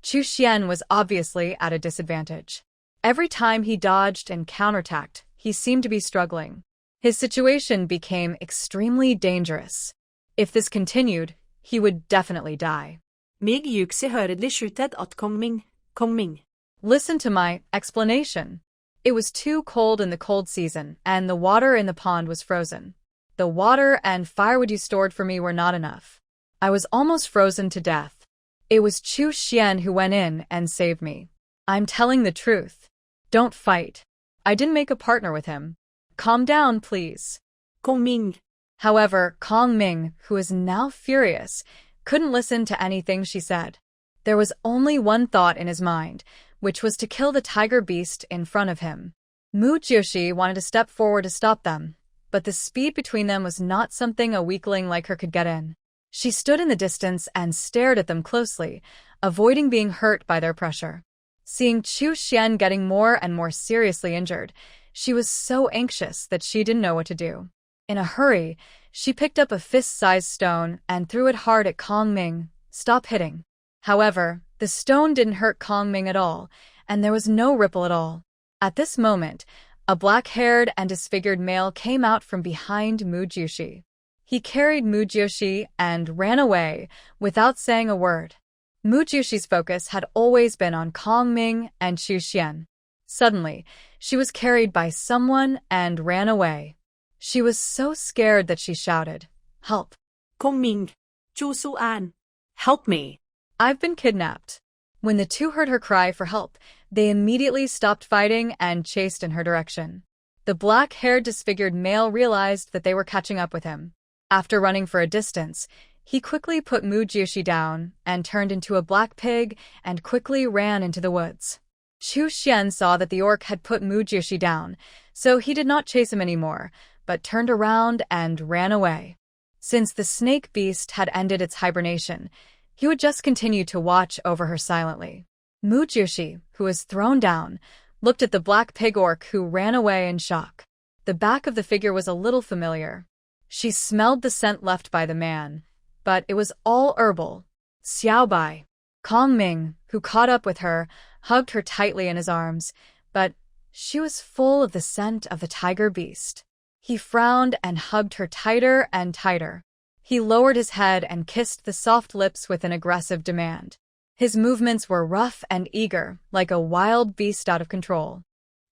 Chu Xian was obviously at a disadvantage. Every time he dodged and counterattacked, he seemed to be struggling. His situation became extremely dangerous. If this continued, he would definitely die. Mig Yuxi hörde skjutet at Kong Ming. Listen to my explanation. It was too cold in the cold season, and the water in the pond was frozen. The water and firewood you stored for me were not enough. I was almost frozen to death. It was Chu Xian who went in and saved me. I'm telling the truth. Don't fight. I didn't make a partner with him. Calm down, please. Kong Ming. However, Kong Ming, who is now furious, couldn't listen to anything she said. There was only one thought in his mind, which was to kill the tiger beast in front of him. Mu Joshi wanted to step forward to stop them, but the speed between them was not something a weakling like her could get in. She stood in the distance and stared at them closely, avoiding being hurt by their pressure. Seeing Chu Xian getting more and more seriously injured, she was so anxious that she didn't know what to do. In a hurry, she picked up a fist-sized stone and threw it hard at Kong Ming. Stop hitting. However, the stone didn't hurt Kong Ming at all, and there was no ripple at all. At this moment, a black-haired and disfigured male came out from behind Mu Joshi. He carried Mu Joshi and ran away without saying a word. Mu Joshi's focus had always been on Kong Ming and Chu Xian. Suddenly, she was carried by someone and ran away. She was so scared that she shouted, "Help! Kongming, Chu Su-an. Help me. I've been kidnapped. When the two heard her cry for help, they immediately stopped fighting and chased in her direction. The black-haired disfigured male realized that they were catching up with him. After running for a distance, he quickly put Mu Jiushi down and turned into a black pig and quickly ran into the woods. Chu Xian saw that the orc had put Mu Jiushi down, so he did not chase him anymore, but turned around and ran away. Since the snake beast had ended its hibernation, he would just continue to watch over her silently. Mu Jiushi, who was thrown down, looked at the black pig orc who ran away in shock. The back of the figure was a little familiar. She smelled the scent left by the man, but it was all herbal. Xiaobai. Kongming, who caught up with her, hugged her tightly in his arms, but she was full of the scent of the tiger beast. He frowned and hugged her tighter and tighter. He lowered his head and kissed the soft lips with an aggressive demand. His movements were rough and eager, like a wild beast out of control.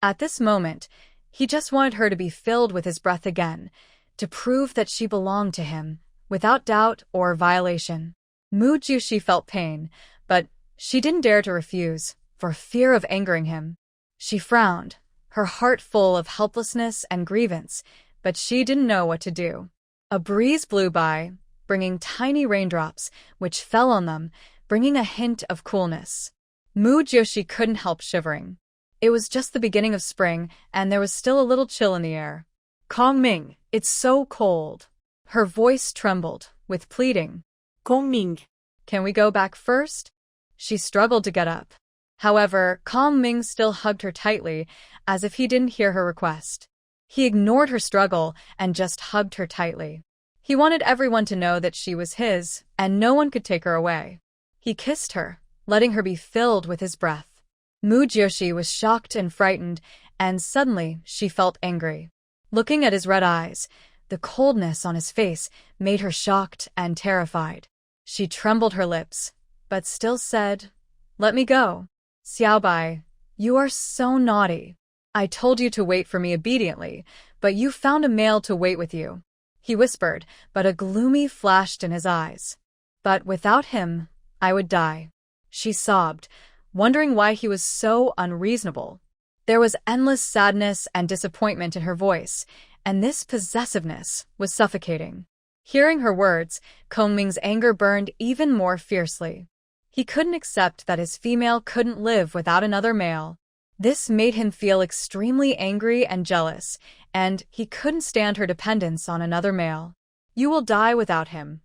At this moment, he just wanted her to be filled with his breath again, to prove that she belonged to him, without doubt or violation. Mu Jiushi felt pain, but she didn't dare to refuse, for fear of angering him. She frowned, her heart full of helplessness and grievance, but she didn't know what to do. A breeze blew by, bringing tiny raindrops, which fell on them, bringing a hint of coolness. Mu Jiushi couldn't help shivering. It was just the beginning of spring, and there was still a little chill in the air. Kongming, it's so cold. Her voice trembled, with pleading. Kongming. Can we go back first? She struggled to get up. However, Kongming still hugged her tightly, as if he didn't hear her request. He ignored her struggle and just hugged her tightly. He wanted everyone to know that she was his, and no one could take her away. He kissed her, letting her be filled with his breath. Mu Jiushi was shocked and frightened, and suddenly she felt angry. Looking at his red eyes, the coldness on his face made her shocked and terrified. She trembled her lips, but still said, "Let me go." Xiaobai, you are so naughty. I told you to wait for me obediently, but you found a male to wait with you. He whispered, but a gloomy flashed in his eyes. But without him, I would die. She sobbed, wondering why he was so unreasonable. There was endless sadness and disappointment in her voice, and this possessiveness was suffocating. Hearing her words, Kongming's anger burned even more fiercely. He couldn't accept that his female couldn't live without another male. This made him feel extremely angry and jealous, and he couldn't stand her dependence on another male. You will die without him.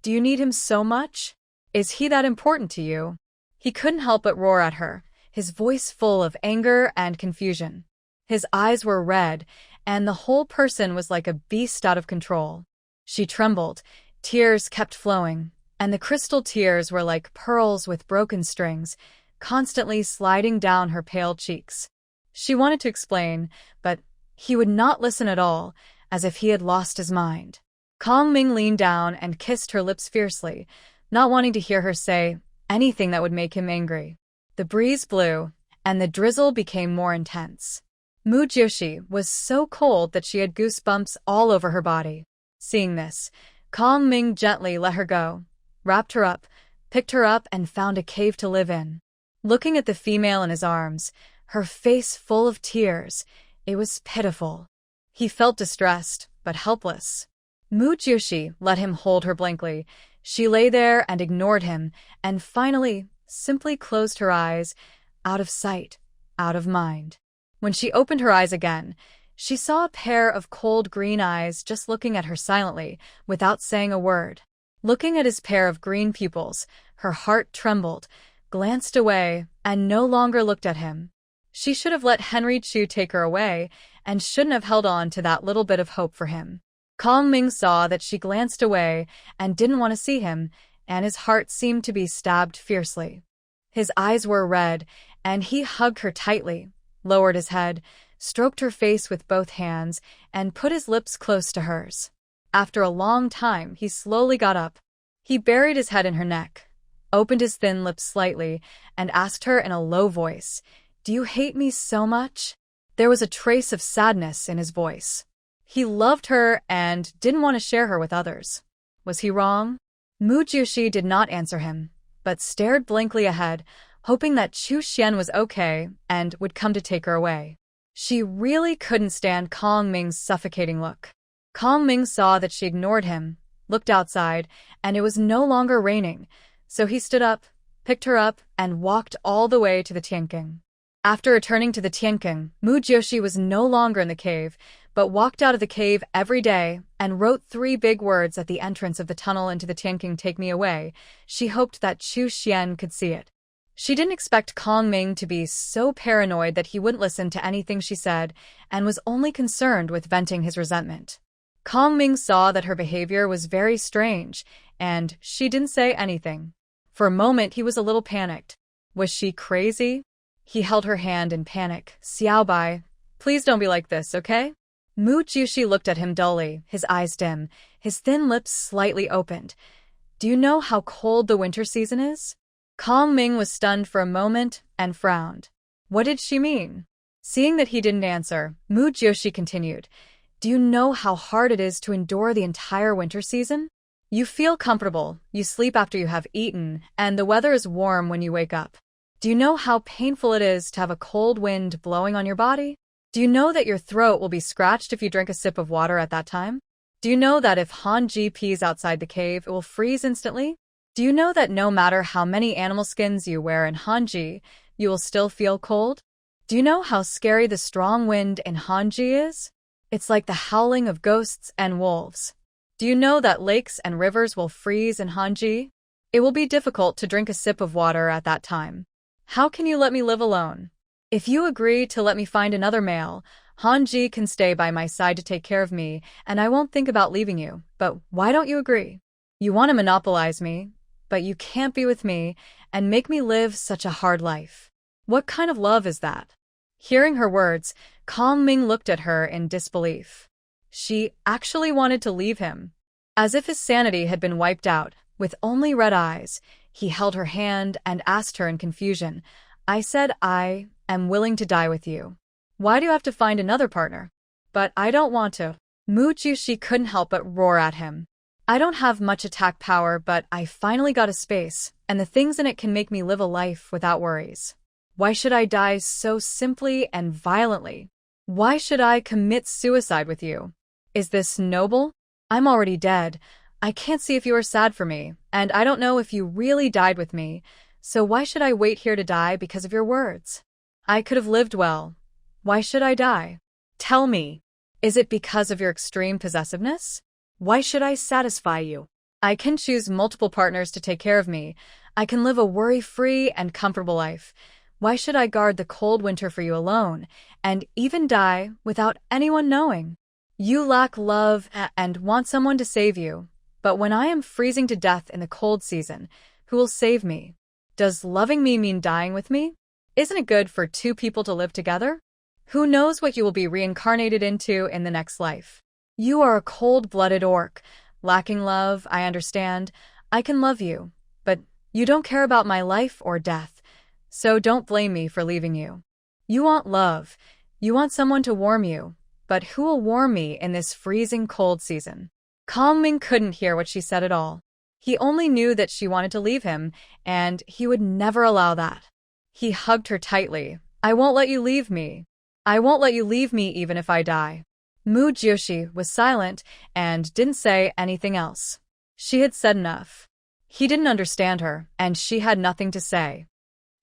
Do you need him so much? Is he that important to you? He couldn't help but roar at her, his voice full of anger and confusion. His eyes were red, and the whole person was like a beast out of control. She trembled, tears kept flowing, and the crystal tears were like pearls with broken strings, constantly sliding down her pale cheeks. She wanted to explain, but he would not listen at all, as if he had lost his mind. Kongming leaned down and kissed her lips fiercely, not wanting to hear her say anything that would make him angry. The breeze blew, and the drizzle became more intense. Mu Jiushi was so cold that she had goosebumps all over her body. Seeing this, Kongming gently let her go, wrapped her up, picked her up, and found a cave to live in. Looking at the female in his arms, her face full of tears, it was pitiful. He felt distressed, but helpless. Mu Jiushi let him hold her blankly. She lay there and ignored him, and finally simply closed her eyes, out of sight, out of mind. When she opened her eyes again, she saw a pair of cold green eyes just looking at her silently, without saying a word. Looking at his pair of green pupils, her heart trembled, glanced away, and no longer looked at him. She should have let Henry Chu take her away, and shouldn't have held on to that little bit of hope for him. Kongming saw that she glanced away and didn't want to see him, and his heart seemed to be stabbed fiercely. His eyes were red, and he hugged her tightly, lowered his head, stroked her face with both hands, and put his lips close to hers. After a long time, he slowly got up. He buried his head in her neck, opened his thin lips slightly, and asked her in a low voice, "Do you hate me so much?" There was a trace of sadness in his voice. He loved her and didn't want to share her with others. Was he wrong? Mu Jiushi did not answer him, but stared blankly ahead, hoping that Chu Xian was okay and would come to take her away. She really couldn't stand Kong Ming's suffocating look. Kong Ming saw that she ignored him, looked outside, and it was no longer raining, so he stood up, picked her up, and walked all the way to the Tianking. After returning to the Tianking, Mu Jiushi was no longer in the cave, but walked out of the cave every day and wrote 3 big words at the entrance of the tunnel into the Tianking, "Take me away." She hoped that Chu Xian could see it. She didn't expect Kong Ming to be so paranoid that he wouldn't listen to anything she said and was only concerned with venting his resentment. Kong Ming saw that her behavior was very strange, and she didn't say anything. For a moment, he was a little panicked. Was she crazy? He held her hand in panic. "Xiaobai, please don't be like this, okay?" Mu Jiushi looked at him dully, his eyes dim, his thin lips slightly opened. "Do you know how cold the winter season is?" Kong Ming was stunned for a moment and frowned. What did she mean? Seeing that he didn't answer, Mu Jiushi continued, "Do you know how hard it is to endure the entire winter season? You feel comfortable, you sleep after you have eaten, and the weather is warm when you wake up. Do you know how painful it is to have a cold wind blowing on your body? Do you know that your throat will be scratched if you drink a sip of water at that time? Do you know that if Hanji pees outside the cave, it will freeze instantly? Do you know that no matter how many animal skins you wear in Hanji, you will still feel cold? Do you know how scary the strong wind in Hanji is? It's like the howling of ghosts and wolves. Do you know that lakes and rivers will freeze in Hanji? It will be difficult to drink a sip of water at that time. How can you let me live alone? If you agree to let me find another male, Hanji can stay by my side to take care of me, and I won't think about leaving you. But why don't you agree? You want to monopolize me, but you can't be with me and make me live such a hard life. What kind of love is that?" Hearing her words, Kong Ming looked at her in disbelief. She actually wanted to leave him. As if his sanity had been wiped out, with only red eyes, he held her hand and asked her in confusion, "I said I am willing to die with you. Why do you have to find another partner?" "But I don't want to." Mu Jiushi couldn't help but roar at him. "I don't have much attack power, but I finally got a space, and the things in it can make me live a life without worries. Why should I die so simply and violently? Why should I commit suicide with you? Is this noble? I'm already dead. I can't see if you are sad for me, and I don't know if you really died with me, so why should I wait here to die because of your words? I could have lived well. Why should I die? Tell me, is it because of your extreme possessiveness? Why should I satisfy you? I can choose multiple partners to take care of me. I can live a worry-free and comfortable life. Why should I guard the cold winter for you alone, and even die without anyone knowing? You lack love and want someone to save you, but when I am freezing to death in the cold season, who will save me? Does loving me mean dying with me? Isn't it good for 2 people to live together? Who knows what you will be reincarnated into in the next life? You are a cold-blooded orc, lacking love, I understand. I can love you, but you don't care about my life or death, so don't blame me for leaving you. You want love, you want someone to warm you, but who will warm me in this freezing cold season?" Kong Ming couldn't hear what she said at all. He only knew that she wanted to leave him, and he would never allow that. He hugged her tightly. "I won't let you leave me. I won't let you leave me even if I die." Mu Jiushi was silent and didn't say anything else. She had said enough. He didn't understand her, and she had nothing to say.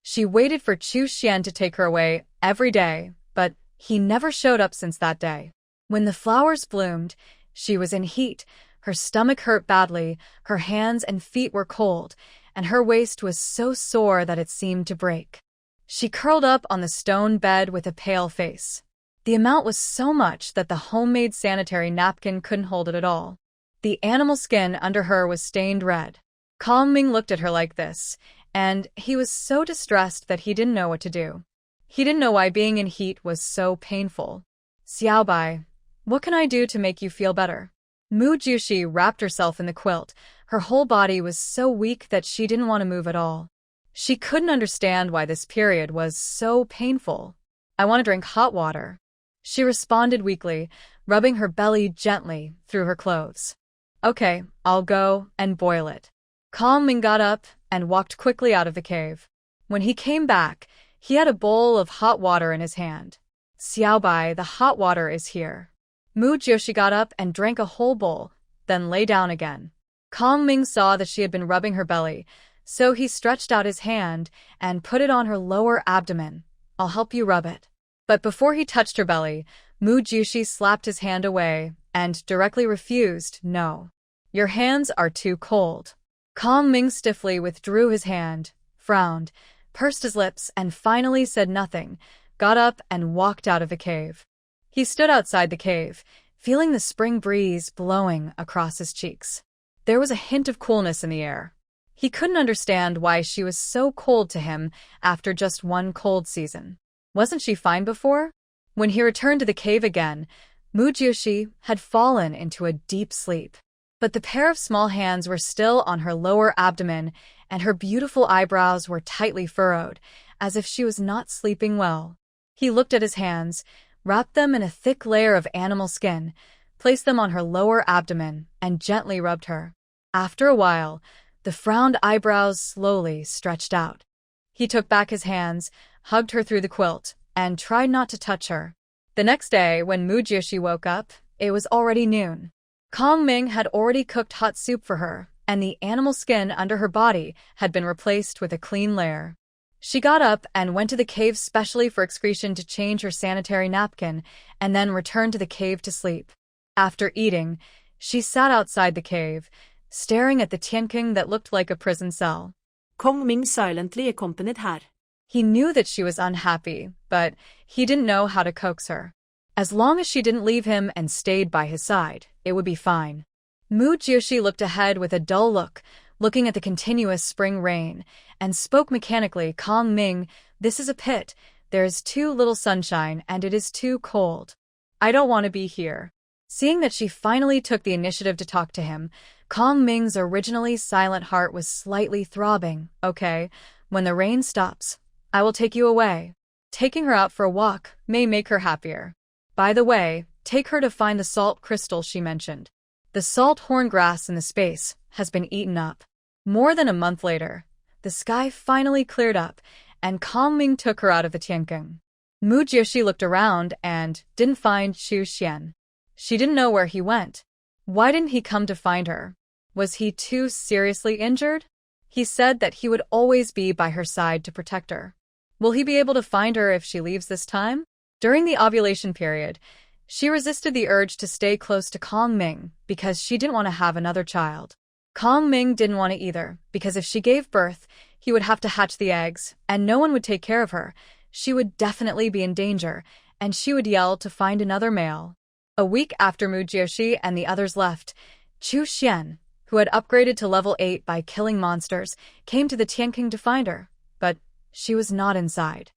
She waited for Chu Xian to take her away every day, but he never showed up since that day. When the flowers bloomed, she was in heat, her stomach hurt badly, her hands and feet were cold, and her waist was so sore that it seemed to break. She curled up on the stone bed with a pale face. The amount was so much that the homemade sanitary napkin couldn't hold it at all. The animal skin under her was stained red. Kong Ming looked at her like this, and he was so distressed that he didn't know what to do. He didn't know why being in heat was so painful. "Xiaobai, what can I do to make you feel better?" Mu Jiushi wrapped herself in the quilt. Her whole body was so weak that she didn't want to move at all. She couldn't understand why this period was so painful. "I want to drink hot water," she responded weakly, rubbing her belly gently through her clothes. Okay, I'll go and boil it. Kong Ming got up and walked quickly out of the cave. When he came back, he had a bowl of hot water in his hand. Xiaobai, the hot water is here. Mu Jiushi got up and drank a whole bowl, then lay down again. Kong Ming saw that she had been rubbing her belly, so he stretched out his hand and put it on her lower abdomen. I'll help you rub it. But before he touched her belly, Mu Jiushi slapped his hand away and directly refused. No. Your hands are too cold. Kong Ming stiffly withdrew his hand, frowned, pursed his lips, and finally said nothing, got up and walked out of the cave. He stood outside the cave, feeling the spring breeze blowing across his cheeks. There was a hint of coolness in the air. He couldn't understand why she was so cold to him after just one cold season. Wasn't she fine before? When he returned to the cave again, Mu Jiushi had fallen into a deep sleep. But the pair of small hands were still on her lower abdomen, and her beautiful eyebrows were tightly furrowed, as if she was not sleeping well. He looked at his hands, wrapped them in a thick layer of animal skin, placed them on her lower abdomen, and gently rubbed her. After a while, the frowned eyebrows slowly stretched out. He took back his hands, hugged her through the quilt, and tried not to touch her. The next day, when Mu Jiushi woke up, it was already noon. Kong Ming had already cooked hot soup for her, and the animal skin under her body had been replaced with a clean layer. She got up and went to the cave specially for excretion to change her sanitary napkin, and then returned to the cave to sleep. After eating, she sat outside the cave, staring at the tianqing that looked like a prison cell. Kong Ming silently accompanied her. He knew that she was unhappy, but he didn't know how to coax her. As long as she didn't leave him and stayed by his side, it would be fine. Mu Jiushi looked ahead with a dull look, looking at the continuous spring rain, and spoke mechanically. Kong Ming, this is a pit. There is too little sunshine and it is too cold. I don't want to be here. Seeing that she finally took the initiative to talk to him, Kong Ming's originally silent heart was slightly throbbing. Okay, when the rain stops, I will take you away. Taking her out for a walk may make her happier. By the way, take her to find the salt crystal she mentioned. The salt horn grass in the space has been eaten up. More than a month later, the sky finally cleared up, and Kong Ming took her out of the tianqing. Mu Jiushi looked around and didn't find Chu Xian. She didn't know where he went. Why didn't he come to find her? Was he too seriously injured? He said that he would always be by her side to protect her. Will he be able to find her if she leaves this time? During the ovulation period, she resisted the urge to stay close to Kong Ming because she didn't want to have another child. Kong Ming didn't want it either, because if she gave birth, he would have to hatch the eggs, and no one would take care of her. She would definitely be in danger, and she would yell to find another male. A week after Mu Jiushi and the others left, Chu Xian, who had upgraded to level 8 by killing monsters, came to the tianqing to find her, but she was not inside.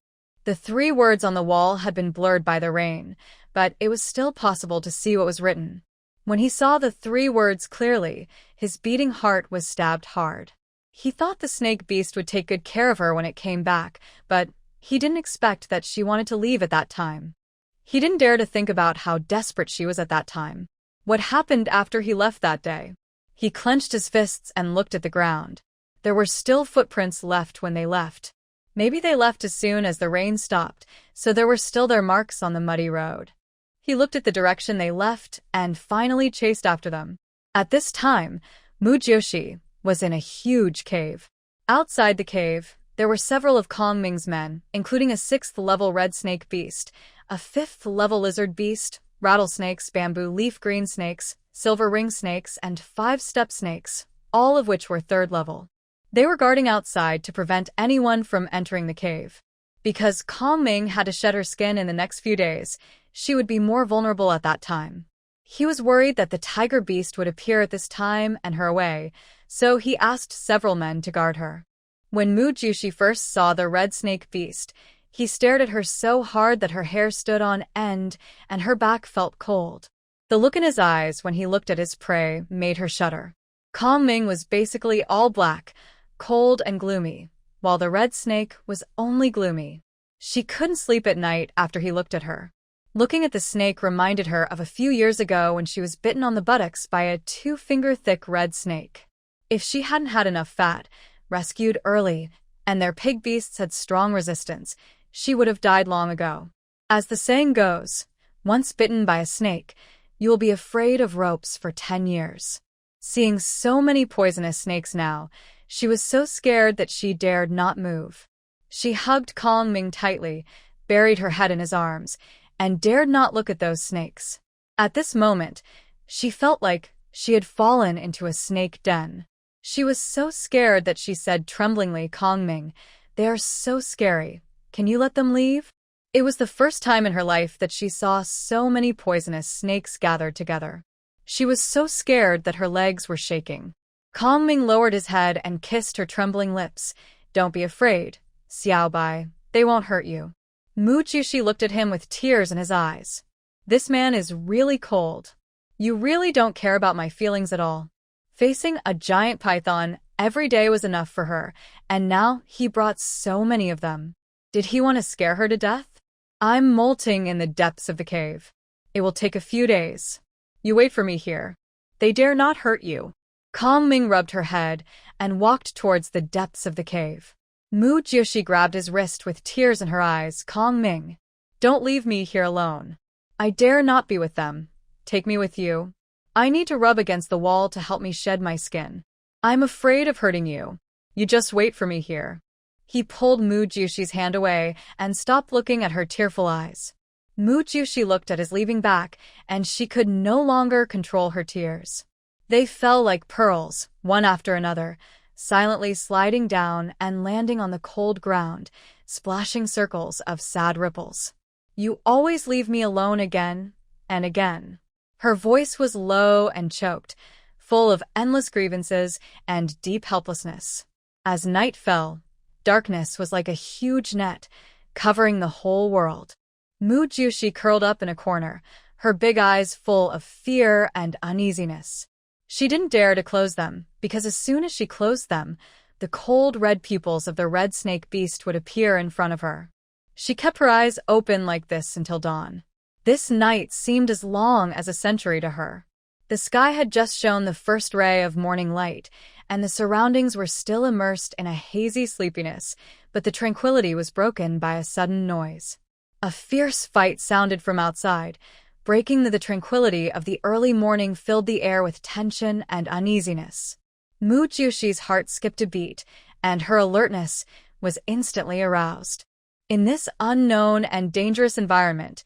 The 3 words on the wall had been blurred by the rain, but it was still possible to see what was written. When he saw the 3 words clearly, his beating heart was stabbed hard. He thought the snake beast would take good care of her when it came back, but he didn't expect that she wanted to leave at that time. He didn't dare to think about how desperate she was at that time. What happened after he left that day? He clenched his fists and looked at the ground. There were still footprints left when they left. Maybe they left as soon as the rain stopped, so there were still their marks on the muddy road. He looked at the direction they left and finally chased after them. At this time, Mu Jiushi was in a huge cave. Outside the cave, there were several of Kong Ming's men, including a 6th-level red snake beast, a 5th-level lizard beast, rattlesnakes, bamboo leaf green snakes, silver ring snakes, and 5 step snakes, all of which were 3rd level. They were guarding outside to prevent anyone from entering the cave. Because Kong Ming had to shed her skin in the next few days, she would be more vulnerable at that time. He was worried that the tiger beast would appear at this time and her away, so he asked several men to guard her. When Mu Jiushi first saw the red snake beast, he stared at her so hard that her hair stood on end and her back felt cold. The look in his eyes when he looked at his prey made her shudder. Kong Ming was basically all black, cold and gloomy, while the red snake was only gloomy. She couldn't sleep at night after he looked at her. Looking at the snake reminded her of a few years ago when she was bitten on the buttocks by a 2-finger-thick red snake. If she hadn't had enough fat, rescued early, and their pig beasts had strong resistance, she would have died long ago. As the saying goes, once bitten by a snake, you will be afraid of ropes for 10 years. Seeing so many poisonous snakes now, she was so scared that she dared not move. She hugged Kong Ming tightly, buried her head in his arms, and dared not look at those snakes. At this moment, she felt like she had fallen into a snake den. She was so scared that she said tremblingly, "Kong Ming, they are so scary. Can you let them leave?" It was the first time in her life that she saw so many poisonous snakes gathered together. She was so scared that her legs were shaking. Kong Ming lowered his head and kissed her trembling lips. "Don't be afraid, Xiao Bai. They won't hurt you." Mu Jiushi looked at him with tears in his eyes. "This man is really cold. You really don't care about my feelings at all." Facing a giant python every day was enough for her, and now he brought so many of them. Did he want to scare her to death? "I'm molting in the depths of the cave. It will take a few days. You wait for me here. They dare not hurt you." Kong Ming rubbed her head and walked towards the depths of the cave. Mu Jiushi grabbed his wrist with tears in her eyes. "Kong Ming, don't leave me here alone. I dare not be with them. Take me with you. I need to rub against the wall to help me shed my skin. I'm afraid of hurting you. You just wait for me here." He pulled Mu Jiushi's hand away and stopped looking at her tearful eyes. Mu Jiushi looked at his leaving back, and she could no longer control her tears. They fell like pearls, one after another, silently sliding down and landing on the cold ground, splashing circles of sad ripples. "You always leave me alone again and again." Her voice was low and choked, full of endless grievances and deep helplessness. As night fell, darkness was like a huge net, covering the whole world. Mu Jiushi curled up in a corner, her big eyes full of fear and uneasiness. She didn't dare to close them, because as soon as she closed them, the cold red pupils of the red snake beast would appear in front of her. She kept her eyes open like this until dawn. This night seemed as long as a century to her. The sky had just shown the first ray of morning light, and the surroundings were still immersed in a hazy sleepiness, but the tranquility was broken by a sudden noise. A fierce fight sounded from outside. Breaking the tranquility of the early morning filled the air with tension and uneasiness. Mu Jiushi's heart skipped a beat, and her alertness was instantly aroused. In this unknown and dangerous environment,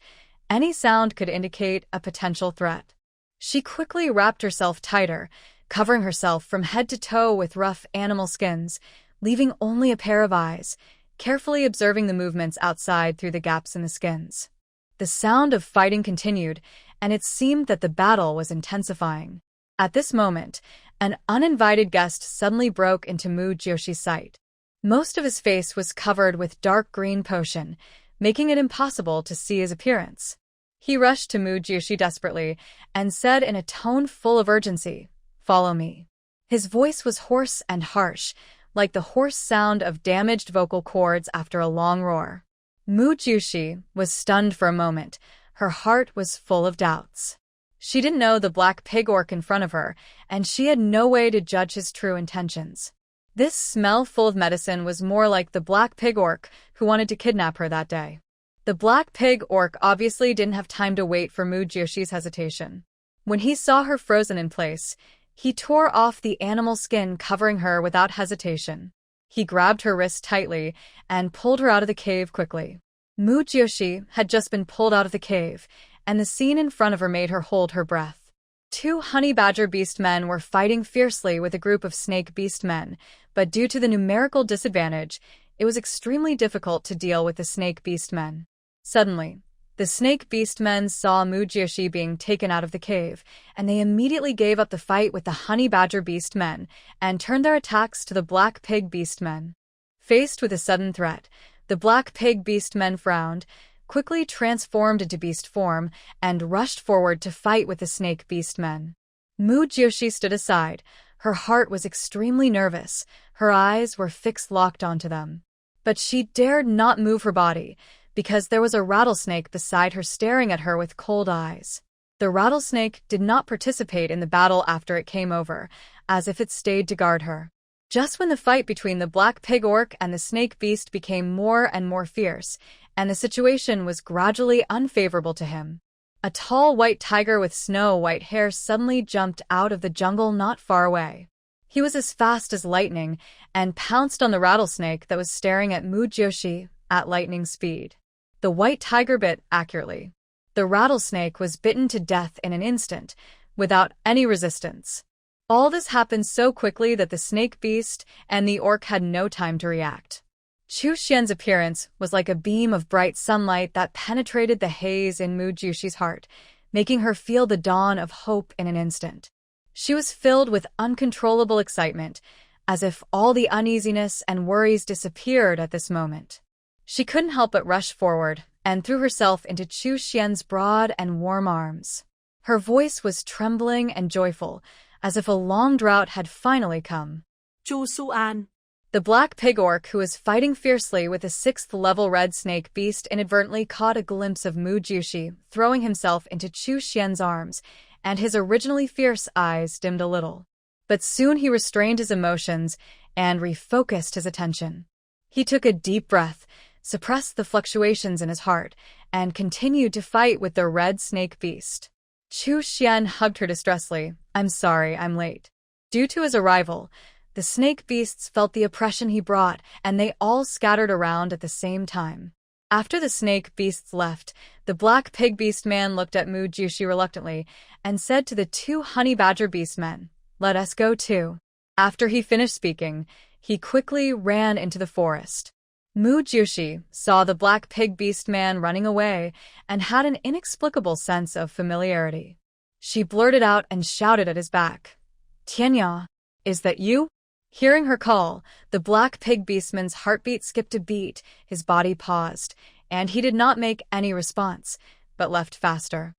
any sound could indicate a potential threat. She quickly wrapped herself tighter, covering herself from head to toe with rough animal skins, leaving only a pair of eyes, carefully observing the movements outside through the gaps in the skins. The sound of fighting continued, and it seemed that the battle was intensifying. At this moment, an uninvited guest suddenly broke into Mu Jiushi's sight. Most of his face was covered with dark green potion, making it impossible to see his appearance. He rushed to Mu Jiushi desperately and said in a tone full of urgency, "Follow me." His voice was hoarse and harsh, like the hoarse sound of damaged vocal cords after a long roar. Mu Jiushi was stunned for a moment. Her heart was full of doubts. She didn't know the black pig orc in front of her, and she had no way to judge his true intentions. This smell full of medicine was more like the black pig orc who wanted to kidnap her that day. The black pig orc obviously didn't have time to wait for Mu Jiushi's hesitation. When he saw her frozen in place, he tore off the animal skin covering her without hesitation. He grabbed her wrist tightly and pulled her out of the cave quickly. Mu Jiushi had just been pulled out of the cave, and the scene in front of her made her hold her breath. 2 honey badger beastmen were fighting fiercely with a group of snake beastmen, but due to the numerical disadvantage, it was extremely difficult to deal with the snake beastmen. Suddenly, the snake beastmen saw Mu Jiushi being taken out of the cave, and they immediately gave up the fight with the honey badger beastmen and turned their attacks to the black pig beastmen. Faced with a sudden threat, the black pig beastmen frowned, quickly transformed into beast form, and rushed forward to fight with the snake beastmen. Mu Jiushi stood aside. Her heart was extremely nervous. Her eyes were fixed locked onto them. But she dared not move her body, because there was a rattlesnake beside her staring at her with cold eyes. The rattlesnake did not participate in the battle after it came over, as if it stayed to guard her. Just when the fight between the black pig orc and the snake beast became more and more fierce, and the situation was gradually unfavorable to him, a tall white tiger with snow-white hair suddenly jumped out of the jungle not far away. He was as fast as lightning and pounced on the rattlesnake that was staring at Mujoshi at lightning speed. The white tiger bit accurately. The rattlesnake was bitten to death in an instant, without any resistance. All this happened so quickly that the snake beast and the orc had no time to react. Chu Xian's appearance was like a beam of bright sunlight that penetrated the haze in Mujoshi's heart, making her feel the dawn of hope in an instant. She was filled with uncontrollable excitement, as if all the uneasiness and worries disappeared at this moment. She couldn't help but rush forward and threw herself into Chu Xian's broad and warm arms. Her voice was trembling and joyful, as if a long drought had finally come. Chu Suan. The black pig orc who was fighting fiercely with a 6th-level red snake beast inadvertently caught a glimpse of Mujoshi throwing himself into Chu Xian's arms, and his originally fierce eyes dimmed a little. But soon he restrained his emotions and refocused his attention. He took a deep breath, suppressed the fluctuations in his heart, and continued to fight with the red snake beast. Chu Xian hugged her distressfully. "I'm sorry, I'm late." Due to his arrival, the snake beasts felt the oppression he brought, and they all scattered around at the same time. After the snake beasts left, the black pig beast man looked at Mujoshi reluctantly and said to the 2 honey badger beastmen, "Let us go too." After he finished speaking, he quickly ran into the forest. Mujoshi saw the black pig beast man running away and had an inexplicable sense of familiarity. She blurted out and shouted at his back, "Tianya, is that you?" Hearing her call, the black pig beastman's heartbeat skipped a beat, his body paused, and he did not make any response, but left faster.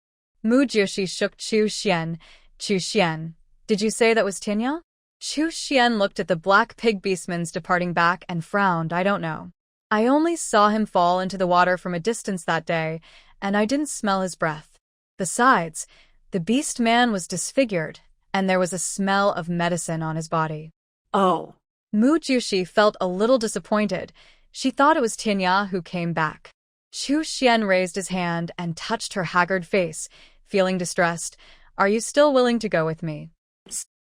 Mujoshi shook Chu Xian. "Chu Xian, did you say that was Tianya?" Chu Xian looked at the black pig beastman's departing back and frowned. "I don't know. I only saw him fall into the water from a distance that day, and I didn't smell his breath. Besides, the beast man was disfigured, and there was a smell of medicine on his body." Oh. Mujoshi felt a little disappointed. She thought it was Tianya who came back. Chu Xian raised his hand and touched her haggard face, feeling distressed. "Are you still willing to go with me?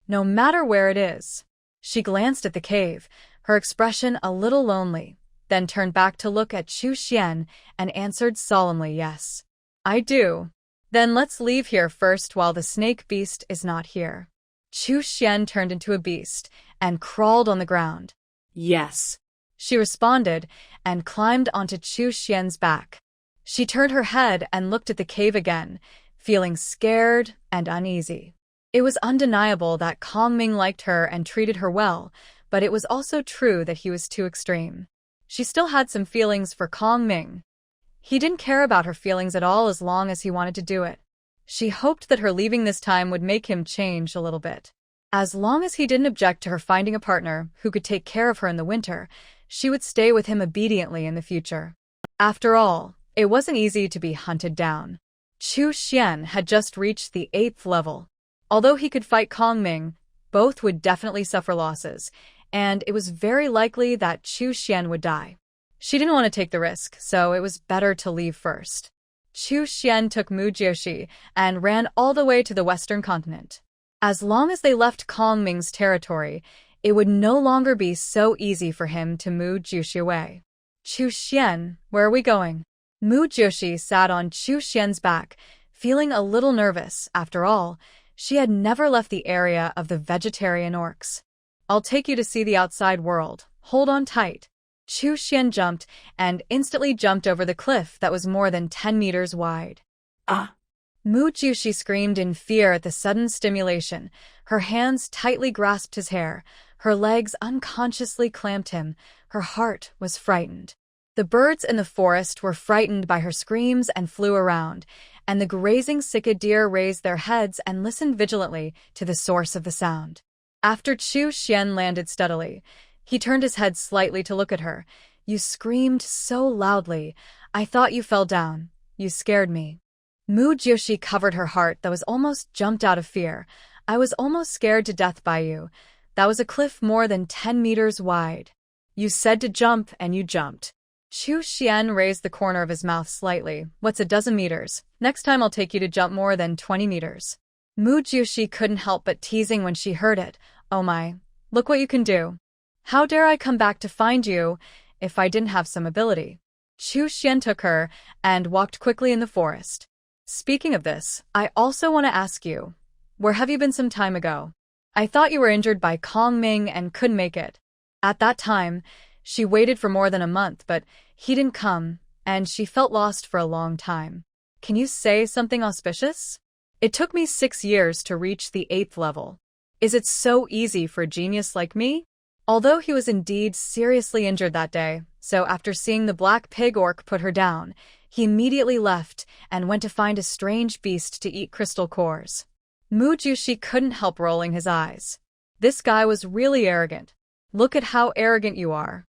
No matter where it is." She glanced at the cave, her expression a little lonely, then turned back to look at Chu Xian and answered solemnly, "Yes, I do." "Then let's leave here first while the snake beast is not here." Chu Xian turned into a beast and crawled on the ground. "Yes," she responded and climbed onto Chu Xian's back. She turned her head and looked at the cave again, feeling scared and uneasy. It was undeniable that Kong Ming liked her and treated her well, but it was also true that he was too extreme. She still had some feelings for Kong Ming. He didn't care about her feelings at all as long as he wanted to do it. She hoped that her leaving this time would make him change a little bit. As long as he didn't object to her finding a partner who could take care of her in the winter, she would stay with him obediently in the future. After all, it wasn't easy to be hunted down. Chu Xian had just reached the 8th level. Although he could fight Kong Ming, both would definitely suffer losses, and it was very likely that Chu Xian would die. She didn't want to take the risk, so it was better to leave first. Chu Xian took Mujoshi and ran all the way to the western continent. As long as they left Kong Ming's territory, it would no longer be so easy for him to move Mujoshi away. "Chu Xian, where are we going?" Mujoshi sat on Chu Xian's back, feeling a little nervous. After all, she had never left the area of the vegetarian orcs. "I'll take you to see the outside world. Hold on tight." Chu Xian jumped and instantly jumped over the cliff that was more than 10 meters wide. "Ah!" Mujoshi screamed in fear at the sudden stimulation. Her hands tightly grasped his hair. Her legs unconsciously clamped him. Her heart was frightened. The birds in the forest were frightened by her screams and flew around, and the grazing cicada deer raised their heads and listened vigilantly to the source of the sound. After Chu Xian landed steadily, he turned his head slightly to look at her. "You screamed so loudly. I thought you fell down. You scared me. Mu Jiushi covered her heart that was almost jumped out of fear. I was almost scared to death by you. That was a cliff more than 10 meters wide. You said to jump, and you jumped. Chu Xian raised the corner of his mouth slightly. What's a dozen meters? Next time I'll take you to jump more than 20 meters. Mu Jiushi couldn't help but teasing when she heard it. Oh my, look what you can do. How dare I come back to find you if I didn't have some ability? Chu Xian took her and walked quickly in the forest. Speaking of this, I also want to ask you, where have you been some time ago? I thought you were injured by Kong Ming and couldn't make it. At that time, she waited for more than a month, but he didn't come, and she felt lost for a long time. Can you say something auspicious? It took me 6 years to reach the 8th level. Is it so easy for a genius like me? Although he was indeed seriously injured that day, so after seeing the black pig orc put her down, he immediately left and went to find a strange beast to eat crystal cores. Mu Jiushi couldn't help rolling his eyes. This guy was really arrogant. Look at how arrogant you are.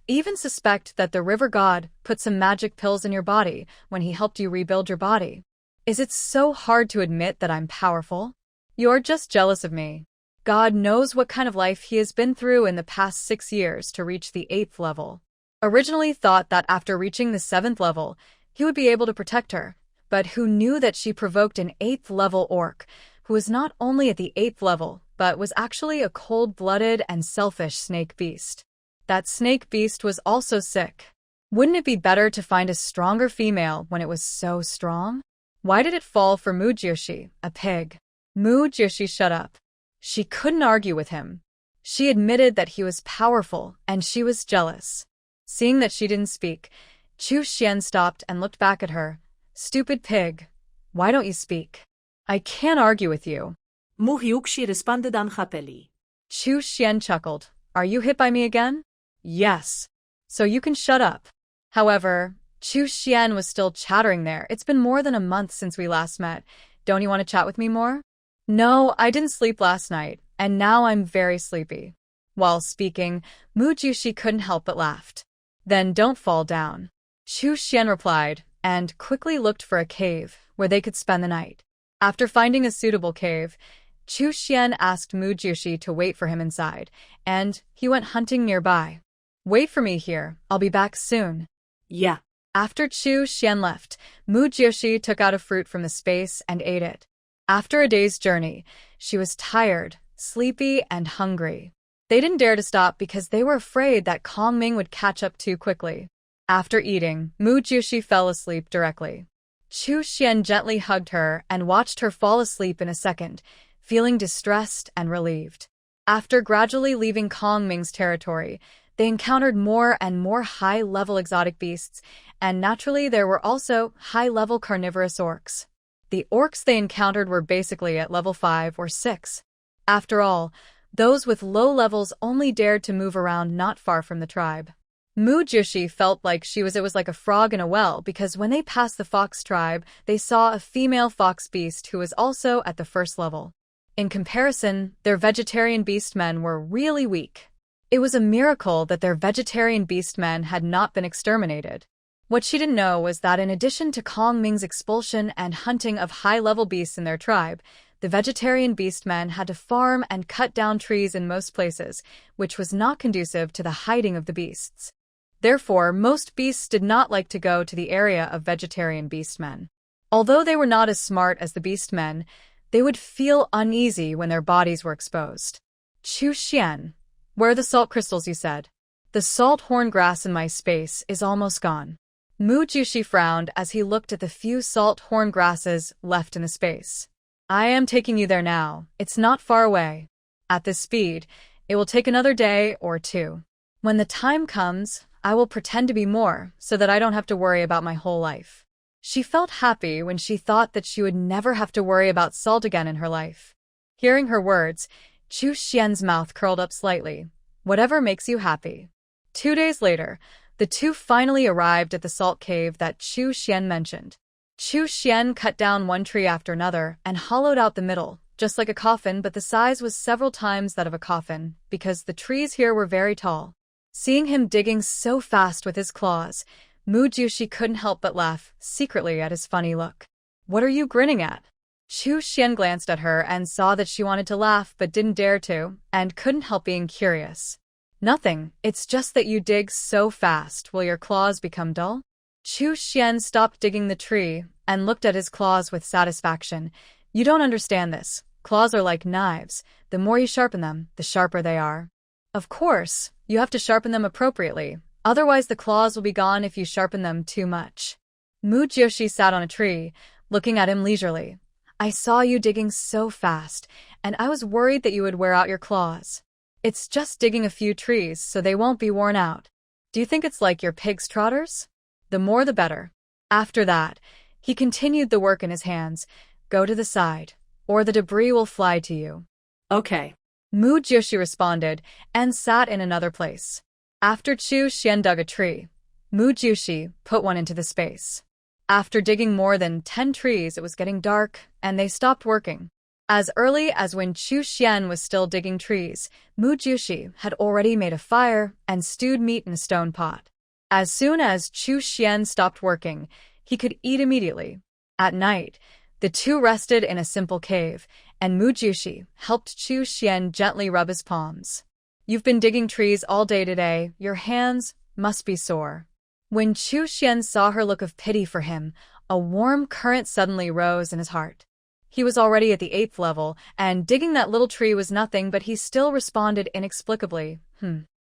Even suspect that the river god put some magic pills in your body when he helped you rebuild your body. Is it so hard to admit that I'm powerful? You're just jealous of me. God knows what kind of life he has been through in the past 6 years to reach the 8th level. Originally thought that after reaching the 7th level, he would be able to protect her, but who knew that she provoked an 8th level orc, who was not only at the 8th level, but was actually a cold-blooded and selfish snake beast. That snake beast was also sick. Wouldn't it be better to find a stronger female when it was so strong? Why did it fall for Mu Jiushi, a pig? Mu Jiushi shut up. She couldn't argue with him. She admitted that he was powerful, and she was jealous. Seeing that she didn't speak, Chu Xian stopped and looked back at her. Stupid pig. Why don't you speak? I can't argue with you. Mu Hyukshi responded unhappily. Chu Xian chuckled. Are you hit by me again? Yes. So you can shut up. However, Chu Xian was still chattering there. It's been more than a month since we last met. Don't you want to chat with me more? No, I didn't sleep last night, and now I'm very sleepy. While speaking, Mu Jiushi couldn't help but laughed. Then don't fall down. Chu Xian replied, and quickly looked for a cave where they could spend the night. After finding a suitable cave, Chu Xian asked Mu Jiushi to wait for him inside, and he went hunting nearby. Wait for me here, I'll be back soon. Yeah. After Chu Xian left, Mu Jiushi took out a fruit from the space and ate it. After a day's journey, she was tired, sleepy, and hungry. They didn't dare to stop because they were afraid that Kong Ming would catch up too quickly. After eating, Mu Jiushi fell asleep directly. Chu Xian gently hugged her and watched her fall asleep in a second, feeling distressed and relieved. After gradually leaving Kong Ming's territory, they encountered more and more high-level exotic beasts, and naturally there were also high-level carnivorous orcs. The orcs they encountered were basically at level 5 or 6. After all, those with low levels only dared to move around not far from the tribe. Mu Jiushi felt like it was like a frog in a well because when they passed the fox tribe, they saw a female fox beast who was also at the first level. In comparison, their vegetarian beastmen were really weak. It was a miracle that their vegetarian beastmen had not been exterminated. What she didn't know was that in addition to Kong Ming's expulsion and hunting of high-level beasts in their tribe, the vegetarian beastmen had to farm and cut down trees in most places, which was not conducive to the hiding of the beasts. Therefore, most beasts did not like to go to the area of vegetarian beastmen. Although they were not as smart as the beastmen, they would feel uneasy when their bodies were exposed. Chu Xian, where are the salt crystals you said? The salt horn grass in my space is almost gone. Mu Jiushi frowned as he looked at the few salt horn grasses left in the space. I am taking you there now. It's not far away. At this speed, it will take another day or 2. When the time comes, I will pretend to be more so that I don't have to worry about my whole life. She felt happy when she thought that she would never have to worry about salt again in her life. Hearing her words, Chu Xian's mouth curled up slightly. Whatever makes you happy. 2 days later, the two finally arrived at the salt cave that Chu Xian mentioned. Chu Xian cut down one tree after another and hollowed out the middle, just like a coffin, but the size was several times that of a coffin, because the trees here were very tall. Seeing him digging so fast with his claws, Mu Jushi couldn't help but laugh, secretly at his funny look. What are you grinning at? Chu Xian glanced at her and saw that she wanted to laugh but didn't dare to, and couldn't help being curious. Nothing, it's just that you dig so fast, will your claws become dull? Chu Xian stopped digging the tree and looked at his claws with satisfaction. You don't understand this. Claws are like knives. The more you sharpen them, the sharper they are. Of course, you have to sharpen them appropriately. Otherwise the claws will be gone if you sharpen them too much. Mu Joshi sat on a tree, looking at him leisurely. I saw you digging so fast, and I was worried that you would wear out your claws. It's just digging a few trees so they won't be worn out. Do you think it's like your pig's trotters? The more the better. After that, he continued the work in his hands. Go to the side, or the debris will fly to you. Okay. Mu Joshi responded and sat in another place. After Chu Xian dug a tree, Mu Joshi put one into the space. After digging more than 10 trees, it was getting dark, and they stopped working. As early as when Chu Xian was still digging trees, Mu Joshi had already made a fire and stewed meat in a stone pot. As soon as Chu Xian stopped working, he could eat immediately. At night, the two rested in a simple cave, and Mu Joshi helped Chu Xian gently rub his palms. You've been digging trees all day today, your hands must be sore. When Chu Xian saw her look of pity for him, a warm current suddenly rose in his heart. He was already at the 8th level, and digging that little tree was nothing, but he still responded inexplicably,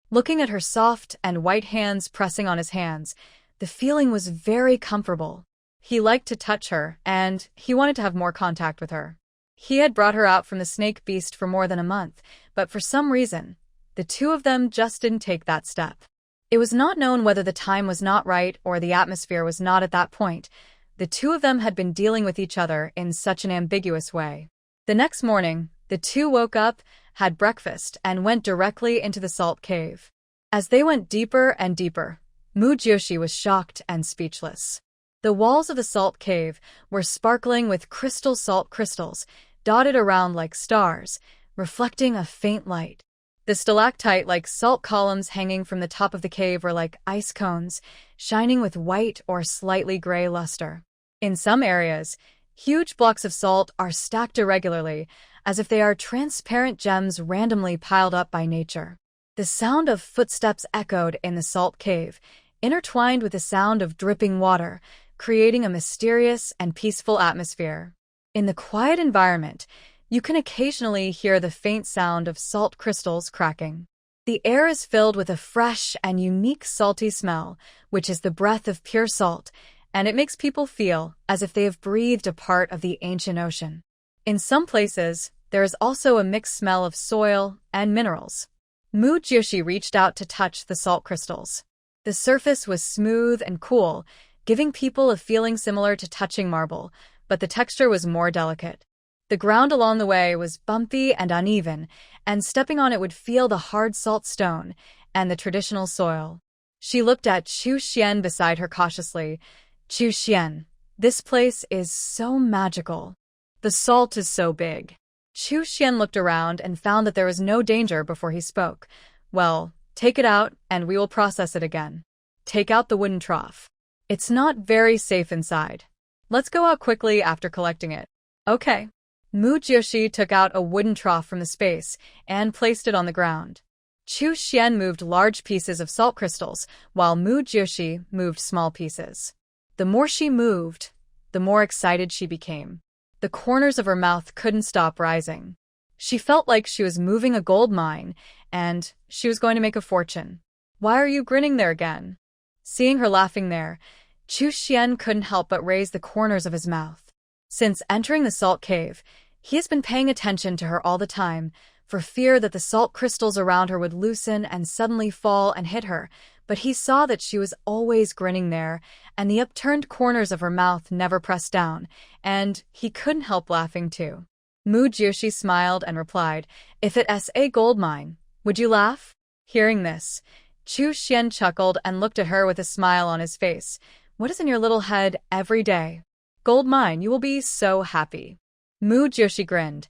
Looking at her soft and white hands pressing on his hands, the feeling was very comfortable. He liked to touch her, and he wanted to have more contact with her. He had brought her out from the snake beast for more than a month, but for some reason, the two of them just didn't take that step. It was not known whether the time was not right or the atmosphere was not at that point. The two of them had been dealing with each other in such an ambiguous way. The next morning, the two woke up, had breakfast, and went directly into the salt cave. As they went deeper and deeper, Mu Joshi was shocked and speechless. The walls of the salt cave were sparkling with crystal salt crystals, dotted around like stars, reflecting a faint light. The stalactite-like salt columns hanging from the top of the cave were like ice cones, shining with white or slightly gray luster. In some areas, huge blocks of salt are stacked irregularly, as if they are transparent gems randomly piled up by nature. The sound of footsteps echoed in the salt cave, intertwined with the sound of dripping water, creating a mysterious and peaceful atmosphere. In the quiet environment, you can occasionally hear the faint sound of salt crystals cracking. The air is filled with a fresh and unique salty smell, which is the breath of pure salt, and it makes people feel as if they have breathed a part of the ancient ocean. In some places, there is also a mixed smell of soil and minerals. Mu Joshi reached out to touch the salt crystals. The surface was smooth and cool, giving people a feeling similar to touching marble, but the texture was more delicate. The ground along the way was bumpy and uneven, and stepping on it would feel the hard salt stone and the traditional soil. She looked at Chu Xian beside her cautiously. Chu Xian, this place is so magical. The salt is so big. Chu Xian looked around and found that there was no danger before he spoke. Well, take it out and we will process it again. Take out the wooden trough. It's not very safe inside. Let's go out quickly after collecting it. Okay. Mu Joshi took out a wooden trough from the space and placed it on the ground. Chu Xian moved large pieces of salt crystals, while Mu Joshi moved small pieces. The more she moved, the more excited she became. The corners of her mouth couldn't stop rising. She felt like she was moving a gold mine, and she was going to make a fortune. Why are you grinning there again? Seeing her laughing there, Chu Xian couldn't help but raise the corners of his mouth. Since entering the salt cave, he has been paying attention to her all the time, for fear that the salt crystals around her would loosen and suddenly fall and hit her, but he saw that she was always grinning there, and the upturned corners of her mouth never pressed down, and he couldn't help laughing too. Mu Joshi smiled and replied, If it's a gold mine, would you laugh? Hearing this, Chu Xian chuckled and looked at her with a smile on his face. What is in your little head every day? Gold mine, you will be so happy. Mu Joshi grinned.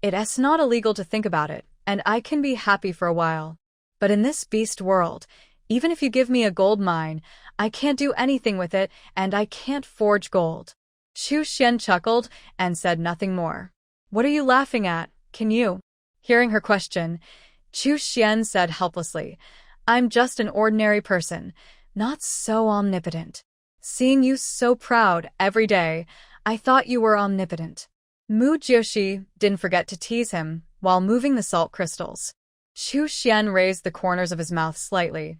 It's not illegal to think about it, and I can be happy for a while. But in this beast world, Even if you give me a gold mine, I can't do anything with it, and I can't forge gold. Chu Xian chuckled and said nothing more. What are you laughing at? Can you? Hearing her question, Chu Xian said helplessly, I'm just an ordinary person, not so omnipotent. Seeing you so proud every day, I thought you were omnipotent. Mu Jiushi didn't forget to tease him while moving the salt crystals. Chu Xian raised the corners of his mouth slightly.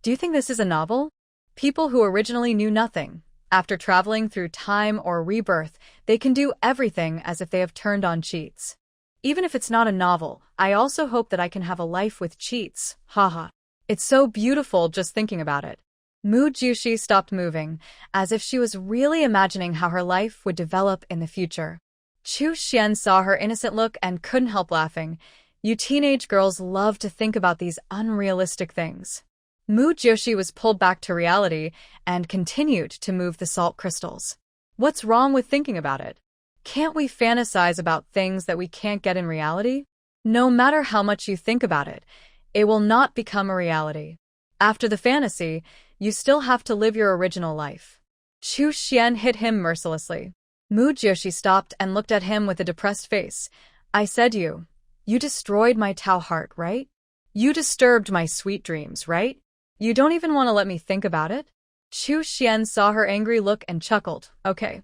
Do you think this is a novel? People who originally knew nothing, after traveling through time or rebirth, they can do everything as if they have turned on cheats. Even if it's not a novel, I also hope that I can have a life with cheats, haha. It's so beautiful just thinking about it. Mu Jiushi stopped moving, as if she was really imagining how her life would develop in the future. Chu Xian saw her innocent look and couldn't help laughing. You teenage girls love to think about these unrealistic things. Mu Jiushi was pulled back to reality and continued to move the salt crystals. What's wrong with thinking about it? Can't we fantasize about things that we can't get in reality? No matter how much you think about it, it will not become a reality. After the fantasy, you still have to live your original life. Chu Xian hit him mercilessly. Mu Jiushi stopped and looked at him with a depressed face. I said you destroyed my Tao heart, right? You disturbed my sweet dreams, right? You don't even want to let me think about it? Chu Xian saw her angry look and chuckled. Okay,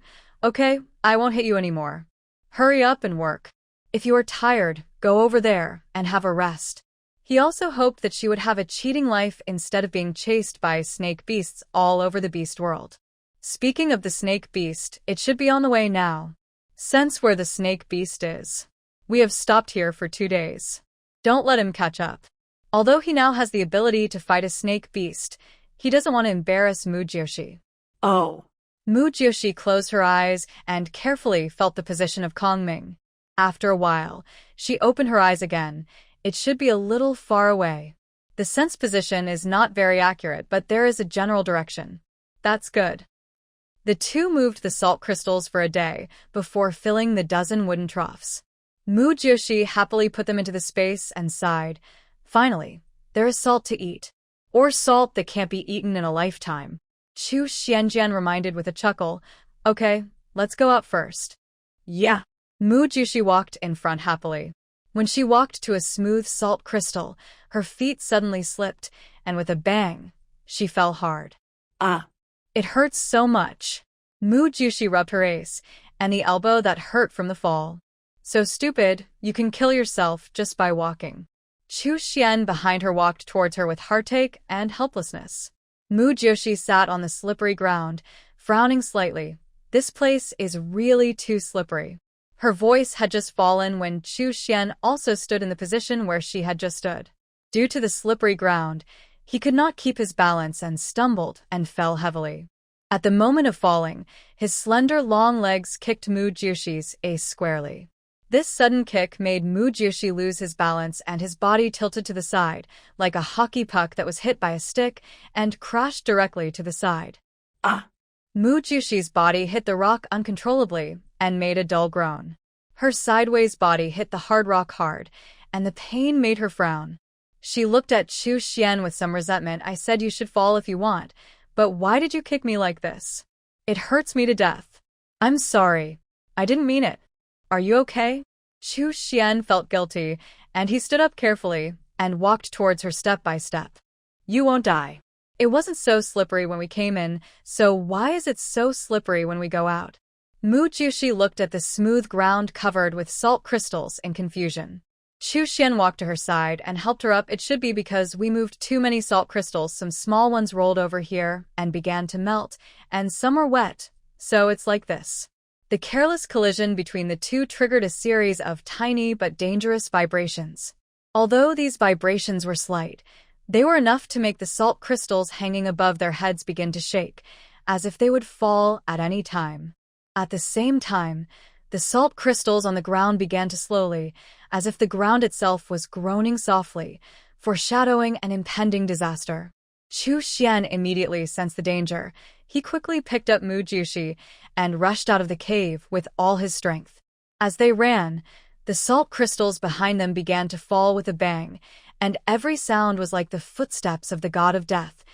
I won't hit you anymore. Hurry up and work. If you are tired, go over there and have a rest. He also hoped that she would have a cheating life instead of being chased by snake beasts all over the beast world. Speaking of the snake beast, it should be on the way now. Sense where the snake beast is. We have stopped here for 2 days. Don't let him catch up. Although he now has the ability to fight a snake beast, he doesn't want to embarrass Mu Jiushi. Oh. Mu Jiushi closed her eyes and carefully felt the position of Kongming. After a while, she opened her eyes again. It should be a little far away. The sense position is not very accurate, but there is a general direction. That's good. The two moved the salt crystals for a day before filling the dozen wooden troughs. Mu Jiushi happily put them into the space and sighed. Finally, there is salt to eat. Or salt that can't be eaten in a lifetime. Chu Xianjian reminded with a chuckle. Okay, let's go out first. Yeah. Mu Jiushi walked in front happily. When she walked to a smooth salt crystal, her feet suddenly slipped, and with a bang, she fell hard. Ah. It hurts so much. Mu Jiushi rubbed her ace, and the elbow that hurt from the fall. So stupid, you can kill yourself just by walking. Chu Xian behind her walked towards her with heartache and helplessness. Mu Jiushi sat on the slippery ground, frowning slightly. This place is really too slippery. Her voice had just fallen when Chu Xian also stood in the position where she had just stood. Due to the slippery ground, he could not keep his balance and stumbled and fell heavily. At the moment of falling, his slender long legs kicked Mu Jiushi's ace squarely. This sudden kick made Mu Jiushi lose his balance and his body tilted to the side, like a hockey puck that was hit by a stick and crashed directly to the side. Ah! Mu Jiushi's body hit the rock uncontrollably and made a dull groan. Her sideways body hit the hard rock hard, and the pain made her frown. She looked at Chu Xian with some resentment. I said you should fall if you want, but why did you kick me like this? It hurts me to death. I'm sorry. I didn't mean it. Are you okay? Chu Xian felt guilty, and he stood up carefully and walked towards her step by step. You won't die. It wasn't so slippery when we came in, so why is it so slippery when we go out? Mu Jiushi looked at the smooth ground covered with salt crystals in confusion. Chu Xian walked to her side and helped her up. It should be because we moved too many salt crystals. Some small ones rolled over here and began to melt, and some are wet, so it's like this. The careless collision between the two triggered a series of tiny but dangerous vibrations. Although these vibrations were slight, they were enough to make the salt crystals hanging above their heads begin to shake, as if they would fall at any time. At the same time, the salt crystals on the ground began to slowly, as if the ground itself was groaning softly, foreshadowing an impending disaster. Chu Xian immediately sensed the danger. He quickly picked up Mu Jiushi and rushed out of the cave with all his strength. As they ran, the salt crystals behind them began to fall with a bang, and every sound was like the footsteps of the god of death,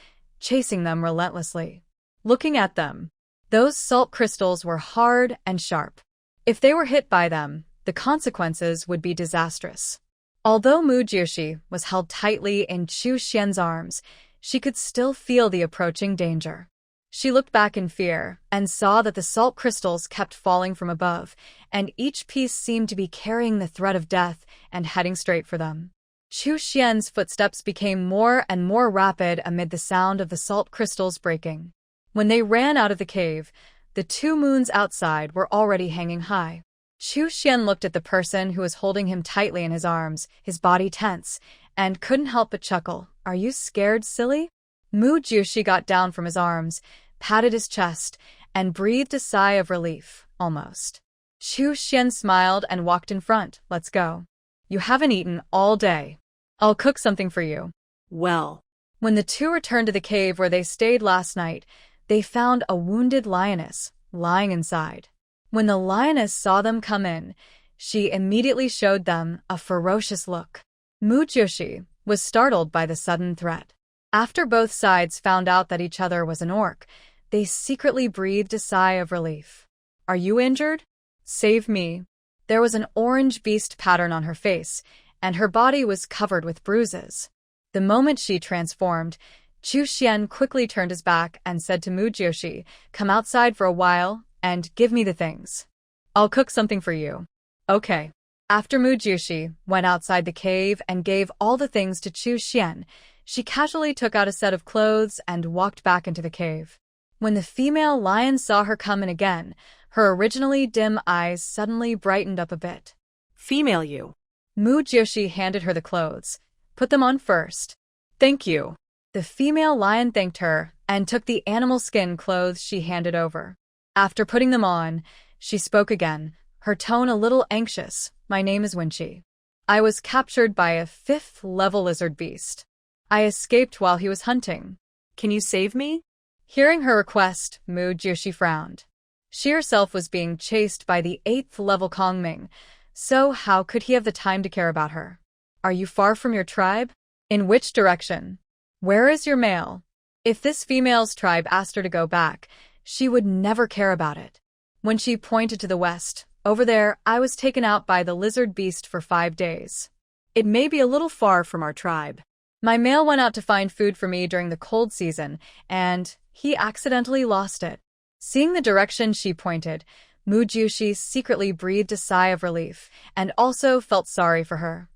chasing them relentlessly. Looking at them, those salt crystals were hard and sharp. If they were hit by them, the consequences would be disastrous. Although Mu Jiushi was held tightly in Chu Xian's arms, she could still feel the approaching danger. She looked back in fear and saw that the salt crystals kept falling from above, and each piece seemed to be carrying the threat of death and heading straight for them. Chu Xian's footsteps became more and more rapid amid the sound of the salt crystals breaking. When they ran out of the cave, the two moons outside were already hanging high. Chu Xian looked at the person who was holding him tightly in his arms, his body tense, and couldn't help but chuckle. "Are you scared, silly?" Mu Jiushi got down from his arms, patted his chest, and breathed a sigh of relief, almost. Chu Xian smiled and walked in front. "Let's go. You haven't eaten all day. I'll cook something for you." Well. When the two returned to the cave where they stayed last night, they found a wounded lioness lying inside. When the lioness saw them come in, she immediately showed them a ferocious look. Mu Jiushi was startled by the sudden threat. After both sides found out that each other was an orc, they secretly breathed a sigh of relief. "Are you injured? Save me." There was an orange beast pattern on her face, and her body was covered with bruises. The moment she transformed, Chu Xian quickly turned his back and said to Mu Jiushi, "Come outside for a while and give me the things. I'll cook something for you." "Okay." After Mu Jiushi went outside the cave and gave all the things to Chu Xian, she casually took out a set of clothes and walked back into the cave. When the female lion saw her come in again, her originally dim eyes suddenly brightened up a bit. "Female you." Mu Jiushi handed her the clothes. "Put them on first." "Thank you." The female lion thanked her and took the animal skin clothes she handed over. After putting them on, she spoke again, her tone a little anxious. "My name is Winchi. I was captured by a 5th-level lizard beast. I escaped while he was hunting. Can you save me?" Hearing her request, Mu Jiushi frowned. She herself was being chased by the 8th-level Kongming, so how could he have the time to care about her? "Are you far from your tribe? In which direction? Where is your male?" If this female's tribe asked her to go back, she would never care about it. When she pointed to the west, "Over there, I was taken out by the lizard beast for 5 days. "It may be a little far from our tribe. My male went out to find food for me during the cold season, and he accidentally lost it." Seeing the direction she pointed, Mu Jiushi secretly breathed a sigh of relief, and also felt sorry for her.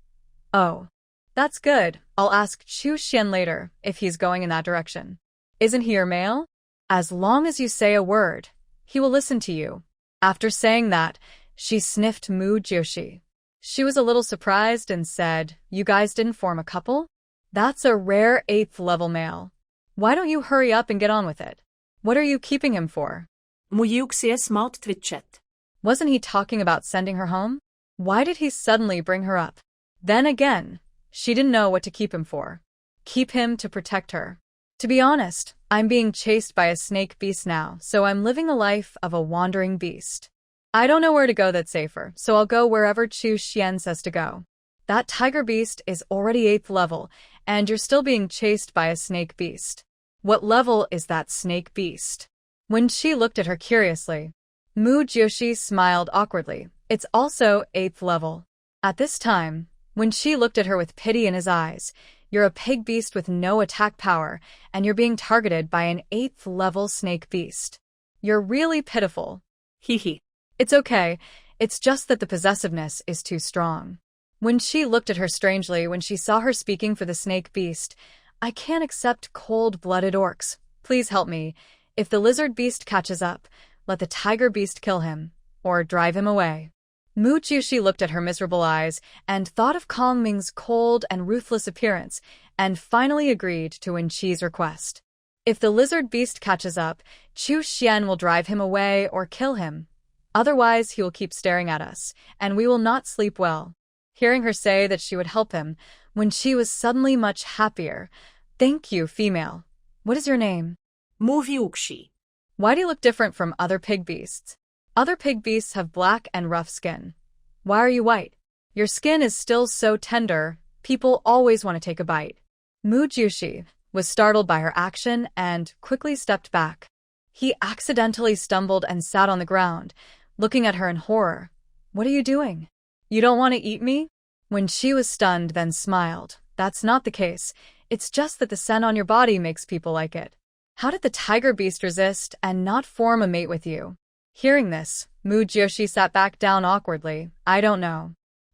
"Oh, that's good. I'll ask Chu Xian later if he's going in that direction. Isn't he your male? As long as you say a word, he will listen to you." After saying that, she sniffed Mu Jiushi. She was a little surprised and said, "You guys didn't form a couple? That's a rare 8th-level male. Why don't you hurry up and get on with it? What are you keeping him for?" Mojuksi är smart twitchet. Wasn't he talking about sending her home? Why did he suddenly bring her up? Then again, she didn't know what to keep him for. Keep him to protect her. "To be honest, I'm being chased by a snake beast now, so I'm living the life of a wandering beast. I don't know where to go that's safer, so I'll go wherever Chu Xian says to go. That tiger beast is already 8th level, and you're still being chased by a snake beast. What level is that snake beast?" When she looked at her curiously, Mu Jiushi smiled awkwardly. "It's also 8th level." At this time, when she looked at her with pity in his eyes, "You're a pig beast with no attack power, and you're being targeted by an 8th-level snake beast. You're really pitiful." Hee. "It's okay, it's just that the possessiveness is too strong." When she looked at her strangely when she saw her speaking for the snake beast, "I can't accept cold-blooded orcs. Please help me. If the lizard beast catches up, let the tiger beast kill him, or drive him away." Mu Jiushi looked at her miserable eyes and thought of Kongming's cold and ruthless appearance, and finally agreed to Wenqi's request. If the lizard beast catches up, Chu Xian will drive him away or kill him. Otherwise, he will keep staring at us, and we will not sleep well. Hearing her say that she would help him, Wenqi was suddenly much happier. "Thank you, female. What is your name?" Mojuksi. "Why do you look different from other pig beasts? Other pig beasts have black and rough skin. Why are you white? Your skin is still so tender, People always want to take a bite. Mu Jiushi was startled by her action and quickly stepped back. He accidentally stumbled and sat on the ground, looking at her in horror. What are you doing? You don't want to eat me? When she was stunned, then smiled. That's not the case. It's just that the scent on your body makes people like it. How did the tiger beast resist and not form a mate with you? Hearing this, Mu Jiushi sat back down awkwardly. I don't know.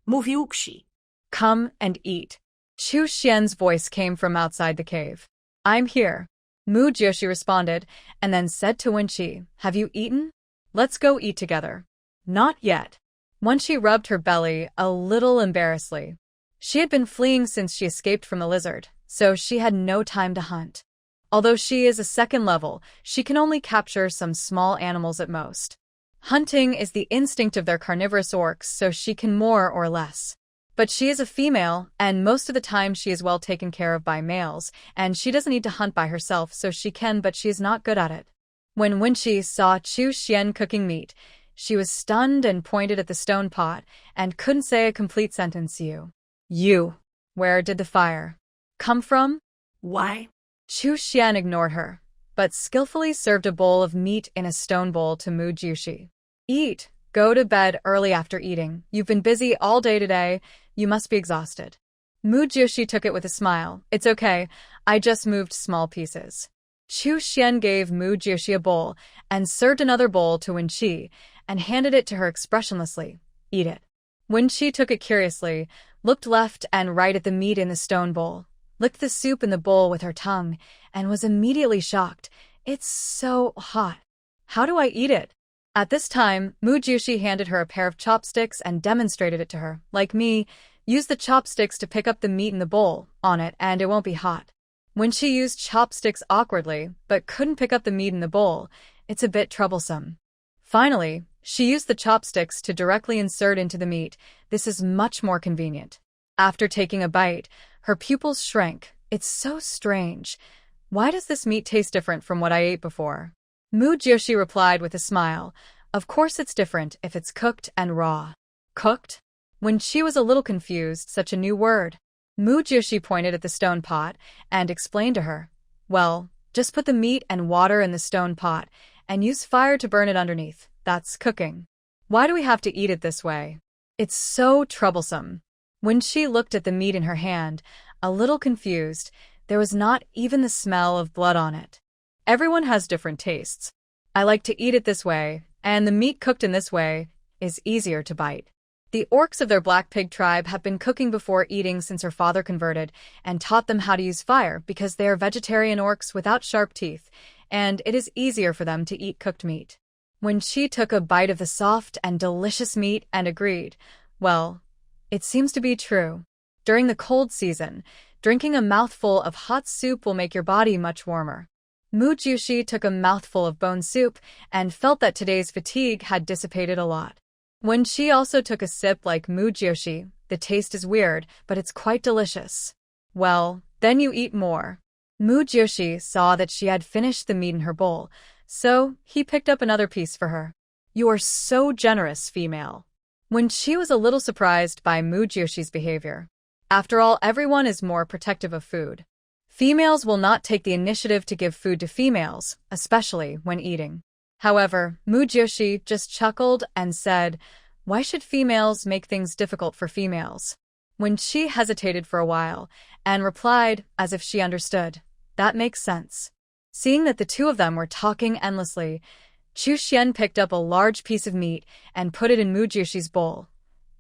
Mówił-ksi. Come and eat. Chu Xian's voice came from outside the cave. I'm here. Mu Jiushi responded, and then said to Wenqi, have you eaten? Let's go eat together. Not yet. Wenqi rubbed her belly a little embarrassedly. She had been fleeing since she escaped from the lizard, so she had no time to hunt. Although she is a second level, she can only capture some small animals at most. Hunting is the instinct of their carnivorous orcs, so she can more or less. But she is a female, and most of the time she is well taken care of by males, and she doesn't need to hunt by herself, so she can, but she is not good at it. When Wenqi saw Chu Xian cooking meat, she was stunned and pointed at the stone pot, and couldn't say a complete sentence. You. Where did the fire come from? Why? Chu Xian ignored her, but skillfully served a bowl of meat in a stone bowl to Mu Jiushi. Eat. Go to bed early after eating. You've been busy all day today. You must be exhausted. Mu Jiushi took it with a smile. It's okay. I just moved small pieces. Chu Xian gave Mu Jiushi a bowl and served another bowl to Wenqi and handed it to her expressionlessly. Eat it. Wenqi took it curiously, looked left and right at the meat in the stone bowl, licked the soup in the bowl with her tongue, and was immediately shocked. It's so hot. How do I eat it? At this time, Mu Jiushi handed her a pair of chopsticks and demonstrated it to her. Like me, use the chopsticks to pick up the meat in the bowl on it, and it won't be hot. When she used chopsticks awkwardly, but couldn't pick up the meat in the bowl, it's a bit troublesome. Finally, she used the chopsticks to directly insert into the meat. This is much more convenient. After taking a bite, her pupils shrank. It's so strange. Why does this meat taste different from what I ate before? Mu Jiushi replied with a smile. Of course it's different if it's cooked and raw. Cooked? When she was a little confused, such a new word. Mu Jiushi pointed at the stone pot and explained to her. Well, just put the meat and water in the stone pot and use fire to burn it underneath. That's cooking. Why do we have to eat it this way? It's so troublesome. When she looked at the meat in her hand, a little confused, there was not even the smell of blood on it. Everyone has different tastes. I like to eat it this way, and the meat cooked in this way is easier to bite. The orcs of their Black Pig tribe have been cooking before eating since her father converted and taught them how to use fire because they are vegetarian orcs without sharp teeth, and it is easier for them to eat cooked meat. When she took a bite of the soft and delicious meat and agreed, well, it seems to be true. During the cold season, drinking a mouthful of hot soup will make your body much warmer. Mu Jiushi took a mouthful of bone soup and felt that today's fatigue had dissipated a lot. When she also took a sip like Mu Jiushi, the taste is weird, but it's quite delicious. Well, then you eat more. Mu Jiushi saw that she had finished the meat in her bowl, so he picked up another piece for her. You are so generous, female. When she was a little surprised by Mu Jiushi's behavior. After all, everyone is more protective of food. Females will not take the initiative to give food to females, especially when eating. However, Mu Jiushi just chuckled and said, why should females make things difficult for females? When she hesitated for a while and replied as if she understood, that makes sense. Seeing that the two of them were talking endlessly, Chu Xian picked up a large piece of meat and put it in Mu Jiushi's bowl.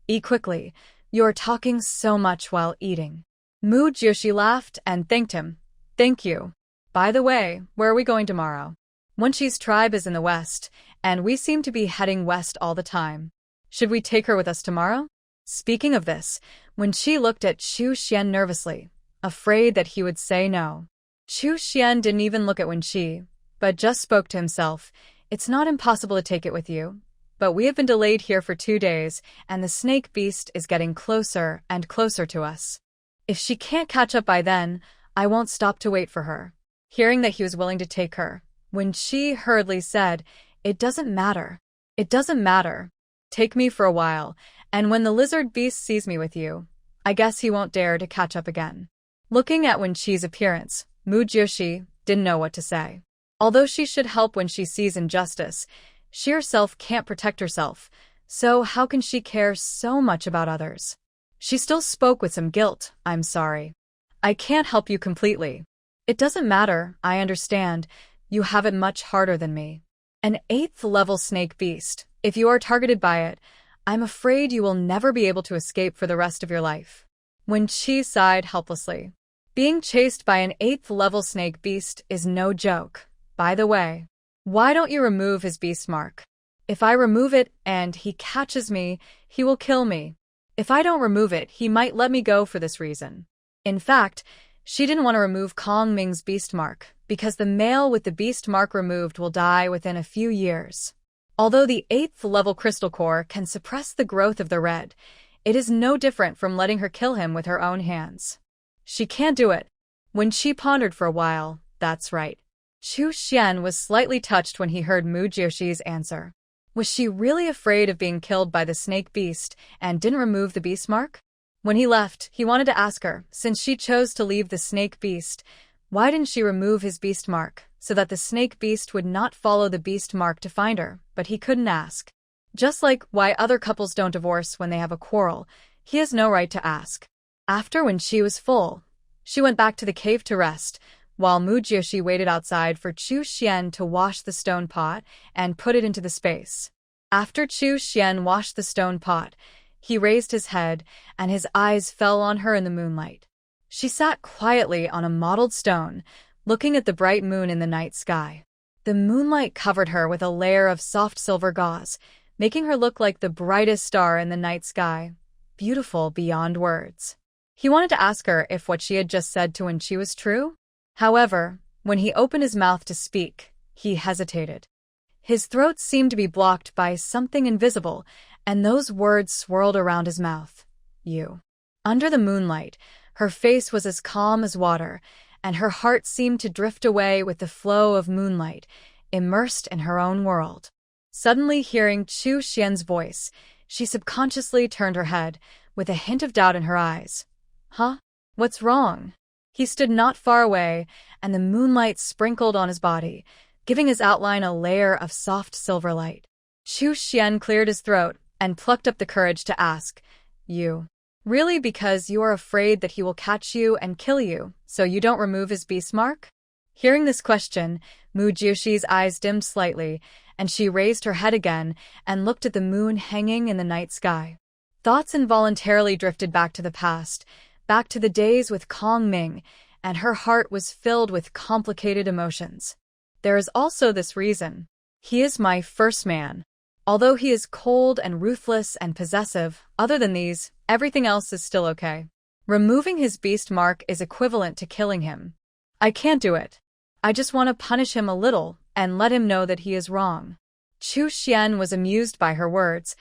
Eat quickly. You are talking so much while eating. Mu Jiushi laughed and thanked him. Thank you. By the way, where are we going tomorrow? Wenqi's tribe is in the west, and we seem to be heading west all the time. Should we take her with us tomorrow? Speaking of this, Wenqi looked at Chu Xian nervously, afraid that he would say no. Chu Xian didn't even look at Wenqi, but just spoke to himself. It's not impossible to take it with you, but we have been delayed here for 2 days, and the snake beast is getting closer and closer to us. If she can't catch up by then, I won't stop to wait for her. Hearing that he was willing to take her, Wenqi hurriedly said, it doesn't matter. It doesn't matter. Take me for a while, and when the lizard beast sees me with you, I guess he won't dare to catch up again. Looking at Wenqi's appearance, Mu Jiushi didn't know what to say. Although she should help when she sees injustice, she herself can't protect herself, so how can she care so much about others? She still spoke with some guilt. I'm sorry. I can't help you completely. It doesn't matter, I understand. You have it much harder than me. An 8th level snake beast. If you are targeted by it, I'm afraid you will never be able to escape for the rest of your life. Wenqi sighed helplessly. Being chased by an 8th level snake beast is no joke. By the way, why don't you remove his beast mark? If I remove it and he catches me, he will kill me. If I don't remove it, he might let me go for this reason. In fact, she didn't want to remove Kong Ming's beast mark, because the male with the beast mark removed will die within a few years. Although the 8th level crystal core can suppress the growth of the red, it is no different from letting her kill him with her own hands. She can't do it. When she pondered for a while, that's right. Chu Xian was slightly touched when he heard Mu Jiushi's answer. Was she really afraid of being killed by the snake beast and didn't remove the beast mark? When he left, he wanted to ask her, since she chose to leave the snake beast, why didn't she remove his beast mark, so that the snake beast would not follow the beast mark to find her, but he couldn't ask. Just like why other couples don't divorce when they have a quarrel, he has no right to ask. After when she was full, she went back to the cave to rest, while Mu Jiushi waited outside for Chu Xian to wash the stone pot and put it into the space. After Chu Xian washed the stone pot, he raised his head and his eyes fell on her in the moonlight. She sat quietly on a mottled stone, looking at the bright moon in the night sky. The moonlight covered her with a layer of soft silver gauze, making her look like the brightest star in the night sky, beautiful beyond words. He wanted to ask her if what she had just said to Wenqi was true. However, when he opened his mouth to speak, he hesitated. His throat seemed to be blocked by something invisible, and those words swirled around his mouth. You. Under the moonlight, her face was as calm as water, and her heart seemed to drift away with the flow of moonlight, immersed in her own world. Suddenly hearing Chu Xian's voice, she subconsciously turned her head, with a hint of doubt in her eyes. Huh? What's wrong? He stood not far away, and the moonlight sprinkled on his body, giving his outline a layer of soft silver light. Chu Xian cleared his throat and plucked up the courage to ask, You. Really, because you are afraid that he will catch you and kill you, so you don't remove his beast mark? Hearing this question, Mu Jiushi's eyes dimmed slightly, and she raised her head again and looked at the moon hanging in the night sky. Thoughts involuntarily drifted back to the past, back to the days with Kong Ming, and her heart was filled with complicated emotions. There is also this reason. He is my first man. Although he is cold and ruthless and possessive, other than these, everything else is still okay. Removing his beast mark is equivalent to killing him. I can't do it. I just want to punish him a little and let him know that he is wrong. Chu Xian was amused by her words.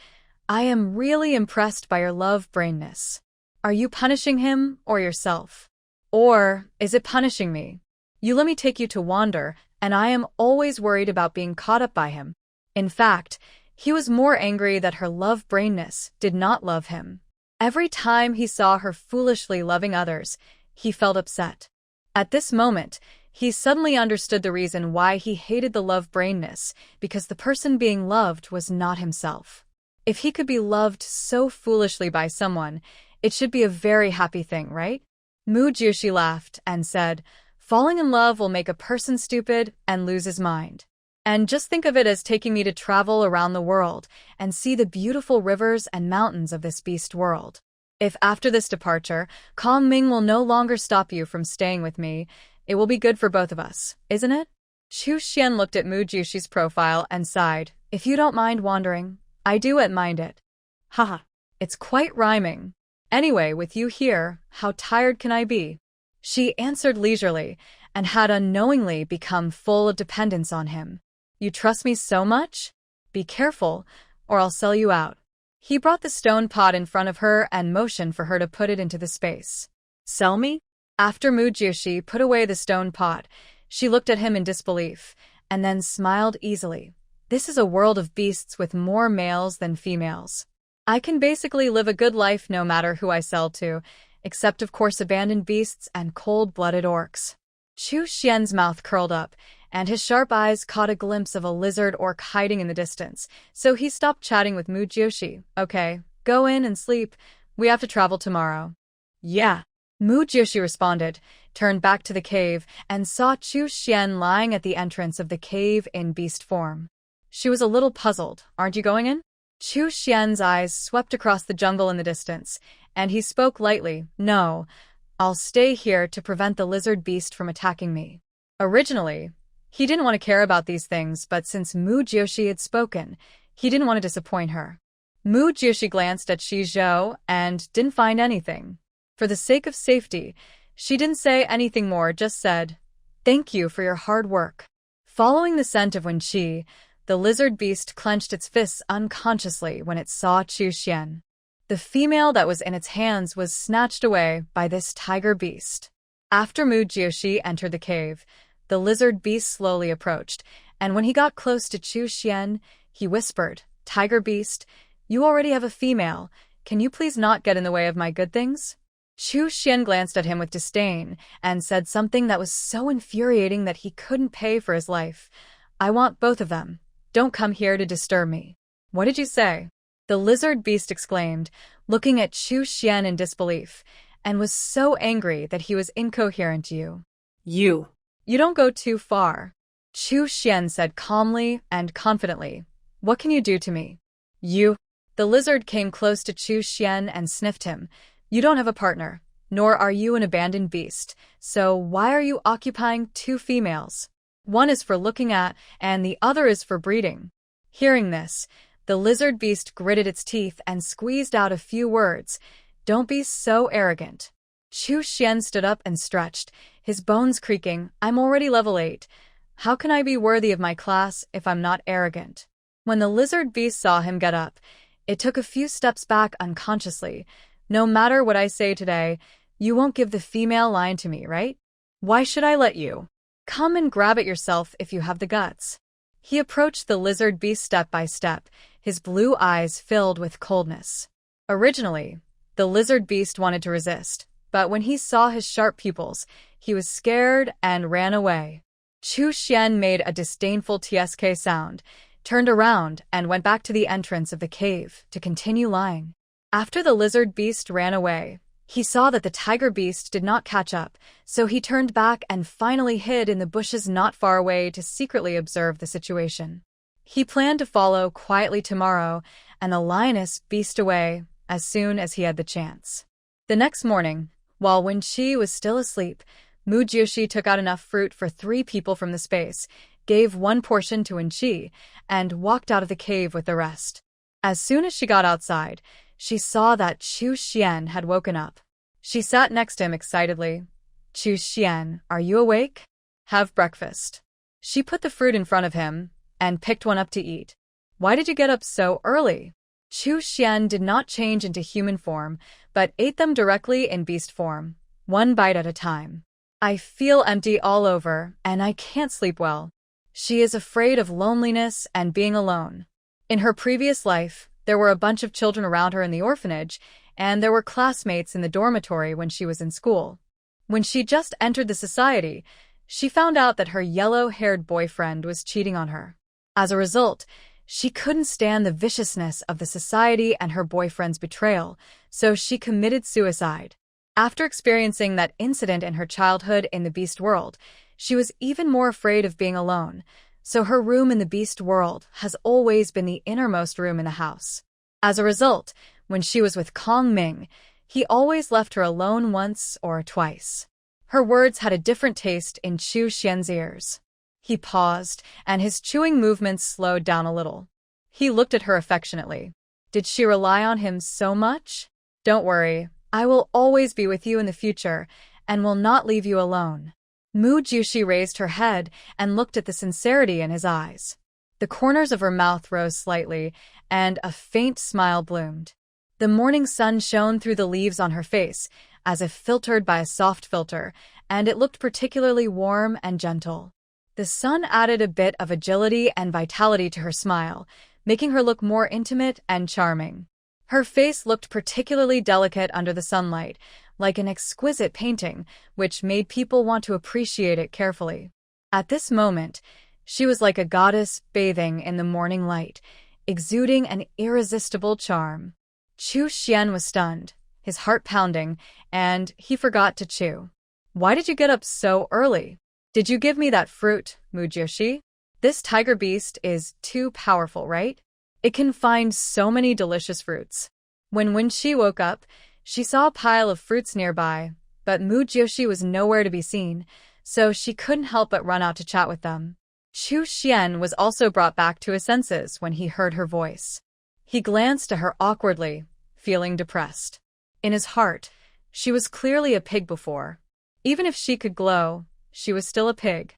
I am really impressed by your love-brainness. Are you punishing him or yourself? Or is it punishing me? You let me take you to wander, and I am always worried about being caught up by him. In fact, he was more angry that her love-brainness did not love him. Every time he saw her foolishly loving others, he felt upset. At this moment, he suddenly understood the reason why he hated the love-brainness, because the person being loved was not himself. If he could be loved so foolishly by someone, it should be a very happy thing, right? Mu Jiushi laughed and said, Falling in love will make a person stupid and lose his mind. And just think of it as taking me to travel around the world and see the beautiful rivers and mountains of this beast world. If after this departure, Kong Ming will no longer stop you from staying with me, it will be good for both of us, isn't it? Chu Xian looked at Mu Jiushi's profile and sighed. If you don't mind wandering, I do mind it. Haha, it's quite rhyming. Anyway, with you here, how tired can I be? She answered leisurely and had unknowingly become full of dependence on him. You trust me so much? Be careful, or I'll sell you out. He brought the stone pot in front of her and motioned for her to put it into the space. Sell me? After Mu Jiushi put away the stone pot, she looked at him in disbelief, and then smiled easily. This is a world of beasts with more males than females. I can basically live a good life no matter who I sell to, except of course abandoned beasts and cold-blooded orcs. Chu Xian's mouth curled up, and his sharp eyes caught a glimpse of a lizard orc hiding in the distance, so he stopped chatting with Mu Jiushi. Okay, go in and sleep. We have to travel tomorrow. Yeah. Mu Jiushi responded, turned back to the cave, and saw Chu Xian lying at the entrance of the cave in beast form. She was a little puzzled. Aren't you going in? Chu Xian's eyes swept across the jungle in the distance, and he spoke lightly. No, I'll stay here to prevent the lizard beast from attacking me. Originally, he didn't want to care about these things, but since Mu Jiushi had spoken, he didn't want to disappoint her. Mu Jiushi glanced at Shi Zhou and didn't find anything. For the sake of safety, she didn't say anything more, just said, "Thank you for your hard work." Following the scent of Wenqi, the lizard beast clenched its fists unconsciously when it saw Chu Xian. The female that was in its hands was snatched away by this tiger beast. After Mu Jiushi entered the cave, the lizard beast slowly approached, and when he got close to Chu Xian, he whispered, "Tiger beast, you already have a female. Can you please not get in the way of my good things?" Chu Xian glanced at him with disdain and said something that was so infuriating that he couldn't pay for his life. "I want both of them. Don't come here to disturb me." "What did you say?" the lizard beast exclaimed, looking at Chu Xian in disbelief, and was so angry that he was incoherent. You don't go too far," Chu Xian said calmly and confidently. "What can you do to me?" The lizard came close to Chu Xian and sniffed him. "You don't have a partner, nor are you an abandoned beast, so why are you occupying two females? One is for looking at, and the other is for breeding." Hearing this, the lizard beast gritted its teeth and squeezed out a few words. "Don't be so arrogant." Chu Xian stood up and stretched, his bones creaking. "I'm already level 8. How can I be worthy of my class if I'm not arrogant?" When the lizard beast saw him get up, it took a few steps back unconsciously. "No matter what I say today, you won't give the female line to me, right? Why should I let you? Come and grab it yourself if you have the guts." He approached the lizard beast step by step, his blue eyes filled with coldness. Originally, the lizard beast wanted to resist, but when he saw his sharp pupils, he was scared and ran away. Chu Xian made a disdainful tsk sound, turned around, and went back to the entrance of the cave to continue lying. After the lizard beast ran away, he saw that the tiger beast did not catch up, so he turned back and finally hid in the bushes not far away to secretly observe the situation. He planned to follow quietly tomorrow and the lioness beast away as soon as he had the chance. The next morning, while Wenqi was still asleep, Mu Jiushi took out enough fruit for 3 people from the space, gave 1 portion to Wenqi, and walked out of the cave with the rest. As soon as she got outside, she saw that Chu Xian had woken up. She sat next to him excitedly. "Chu Xian, are you awake? Have breakfast." She put the fruit in front of him and picked one up to eat. "Why did you get up so early?" Chu Xian did not change into human form, but ate them directly in beast form, 1 bite at a time. "I feel empty all over, and I can't sleep well." She is afraid of loneliness and being alone. In her previous life, there were a bunch of children around her in the orphanage, and there were classmates in the dormitory when she was in school. When she just entered the society, she found out that her yellow-haired boyfriend was cheating on her. As a result, she couldn't stand the viciousness of the society and her boyfriend's betrayal, so she committed suicide. After experiencing that incident in her childhood in the beast world, she was even more afraid of being alone, so her room in the beast world has always been the innermost room in the house. As a result, when she was with Kong Ming, he always left her alone once or twice. Her words had a different taste in Chu Xian's ears. He paused, and his chewing movements slowed down a little. He looked at her affectionately. Did she rely on him so much? "Don't worry, I will always be with you in the future, and will not leave you alone." Mu Jiushi raised her head and looked at the sincerity in his eyes. The corners of her mouth rose slightly, and a faint smile bloomed. The morning sun shone through the leaves on her face, as if filtered by a soft filter, and it looked particularly warm and gentle. The sun added a bit of agility and vitality to her smile, making her look more intimate and charming. Her face looked particularly delicate under the sunlight, like an exquisite painting, which made people want to appreciate it carefully. At this moment, she was like a goddess bathing in the morning light, exuding an irresistible charm. Chu Xian was stunned, his heart pounding, and he forgot to chew. Why did you get up so early? Did you give me that fruit, Mujioshi? This tiger beast is too powerful, right? It can find so many delicious fruits. When she woke up, she saw a pile of fruits nearby, but Mujioshi was nowhere to be seen, so she couldn't help but run out to chat with them. Chu Xian was also brought back to his senses when he heard her voice. He glanced at her awkwardly, feeling depressed. In his heart, she was clearly a pig before. Even if she could glow, she was still a pig.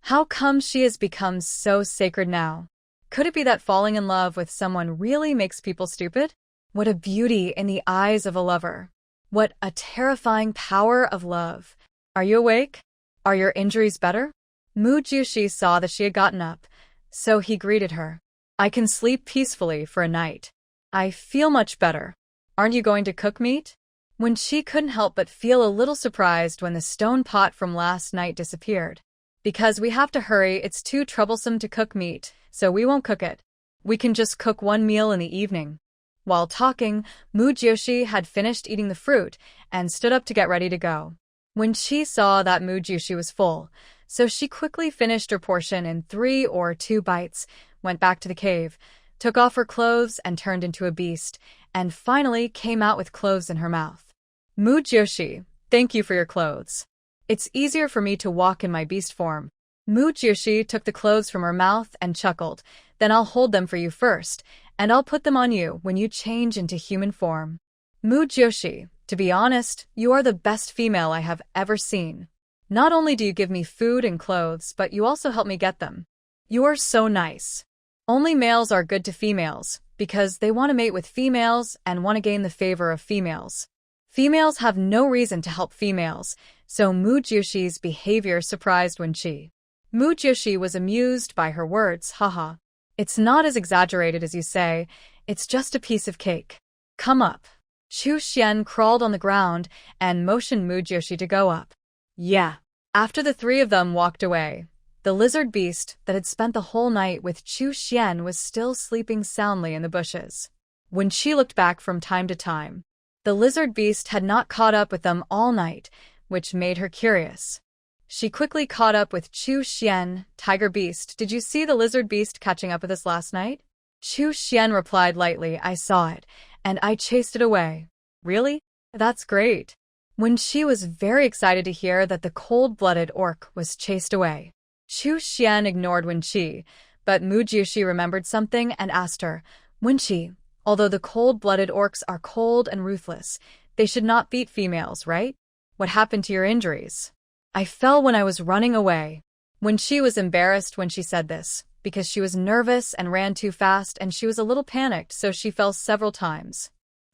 How come she has become so sacred now? Could it be that falling in love with someone really makes people stupid? What a beauty in the eyes of a lover. What a terrifying power of love. Are you awake? Are your injuries better? Mujioshi saw that she had gotten up, so he greeted her. I can sleep peacefully for a night. I feel much better. Aren't you going to cook meat? When she couldn't help but feel a little surprised when the stone pot from last night disappeared. Because we have to hurry, it's too troublesome to cook meat, so we won't cook it. We can just cook one meal in the evening. While talking, Mujioshi had finished eating the fruit and stood up to get ready to go. When she saw that Mujioshi was full, so she quickly finished her portion in 3 or 2 bites, went back to the cave, took off her clothes and turned into a beast, and finally came out with clothes in her mouth. Mujioshi, thank you for your clothes. It's easier for me to walk in my beast form. Mujioshi took the clothes from her mouth and chuckled. Then I'll hold them for you first, and I'll put them on you when you change into human form. Mujioshi, to be honest, you are the best female I have ever seen. Not only do you give me food and clothes, but you also help me get them. You are so nice. Only males are good to females, because they want to mate with females and want to gain the favor of females. Females have no reason to help females, so Mujioshi's behavior surprised Wenqi. Mujioshi was amused by her words, haha. It's not as exaggerated as you say, it's just a piece of cake. Come up. Chu Xian crawled on the ground and motioned Mujioshi to go up. Yeah. After the 3 of them walked away, the lizard beast that had spent the whole night with Chu Xian was still sleeping soundly in the bushes. When she looked back from time to time, the lizard beast had not caught up with them all night, which made her curious. She quickly caught up with Chu Xian. Tiger beast, did you see the lizard beast catching up with us last night? Chu Xian replied lightly, I saw it, and I chased it away. Really? That's great. When she was very excited to hear that the cold-blooded orc was chased away. Chu Xian ignored Wenqi, but Mujioshi remembered something and asked her, Wenqi, although the cold-blooded orcs are cold and ruthless, they should not beat females, right? What happened to your injuries? I fell when I was running away. Wenqi was embarrassed when she said this, because she was nervous and ran too fast and she was a little panicked, so she fell several times.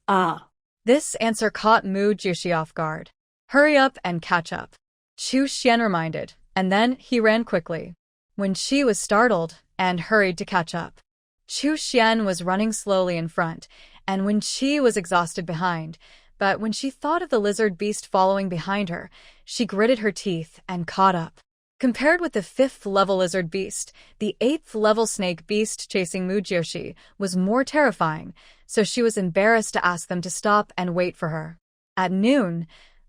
Ah. This answer caught Mujioshi off guard. Hurry up and catch up. Chu Xian reminded, and then he ran quickly. Wenqi was startled and hurried to catch up. Chu Xian was running slowly in front, and Wenqi was exhausted behind, but when she thought of the lizard beast following behind her, she gritted her teeth and caught up. Compared with the 5th-level lizard beast, the 8th-level snake beast chasing Mujioshi was more terrifying, so she was embarrassed to ask them to stop and wait for her. At noon,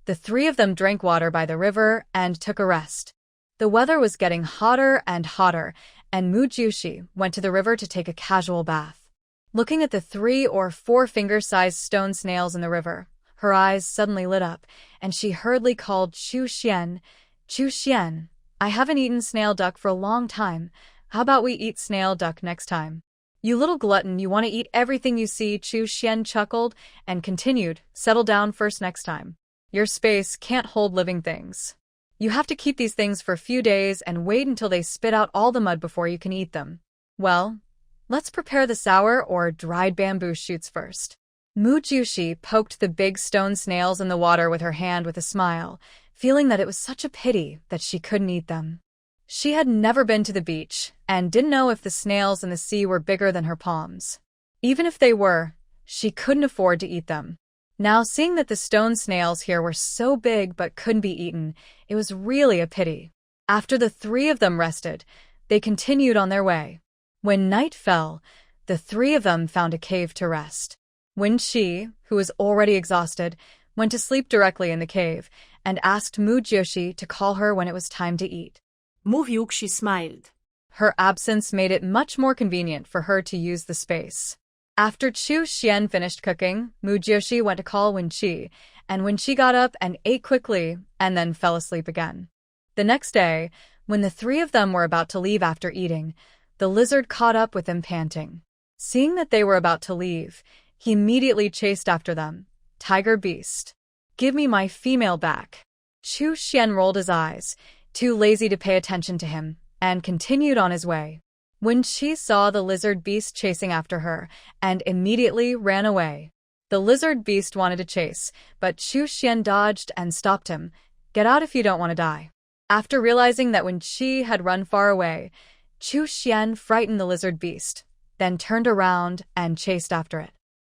the 3 of them drank water by the river and took a rest. The weather was getting hotter and hotter, and Mujioshi went to the river to take a casual bath. Looking at the 3 or 4 finger-sized stone snails in the river, her eyes suddenly lit up, and she hurriedly called Chu Xian. Chu Xian, I haven't eaten snail duck for a long time. How about we eat snail duck next time? You little glutton, you want to eat everything you see, Chu Xian chuckled and continued, settle down first next time. Your space can't hold living things. You have to keep these things for a few days and wait until they spit out all the mud before you can eat them. Well, let's prepare the sour or dried bamboo shoots first. Mujioshi poked the big stone snails in the water with her hand with a smile, feeling that it was such a pity that she couldn't eat them. She had never been to the beach and didn't know if the snails in the sea were bigger than her palms. Even if they were, She couldn't afford to eat them. Now, seeing that the stone snails here were so big but couldn't be eaten, it was really a pity. After the three of them rested, they continued on their way. When night fell, the three of them found a cave to rest. Wen-chi, who was already exhausted, went to sleep directly in the cave and asked Mu-jioshi to call her when it was time to eat. Mu-hyuk-shi smiled. Her absence made it much more convenient for her to use the space. After Chu Xian finished cooking, Mu-jioshi went to call Wen-chi, and Wen-chi got up and ate quickly and then fell asleep again. The next day, when the three of them were about to leave after eating, the lizard caught up with them panting. Seeing that they were about to leave, he immediately chased after them. Tiger Beast, give me my female back. Chu Xian rolled his eyes, too lazy to pay attention to him, and continued on his way. When she saw the lizard beast chasing after her, and immediately ran away. The lizard beast wanted to chase, but Chu Xian dodged and stopped him. Get out if you don't want to die. After realizing that when she had run far away, Chu Xian frightened the lizard beast, then turned around and chased after it.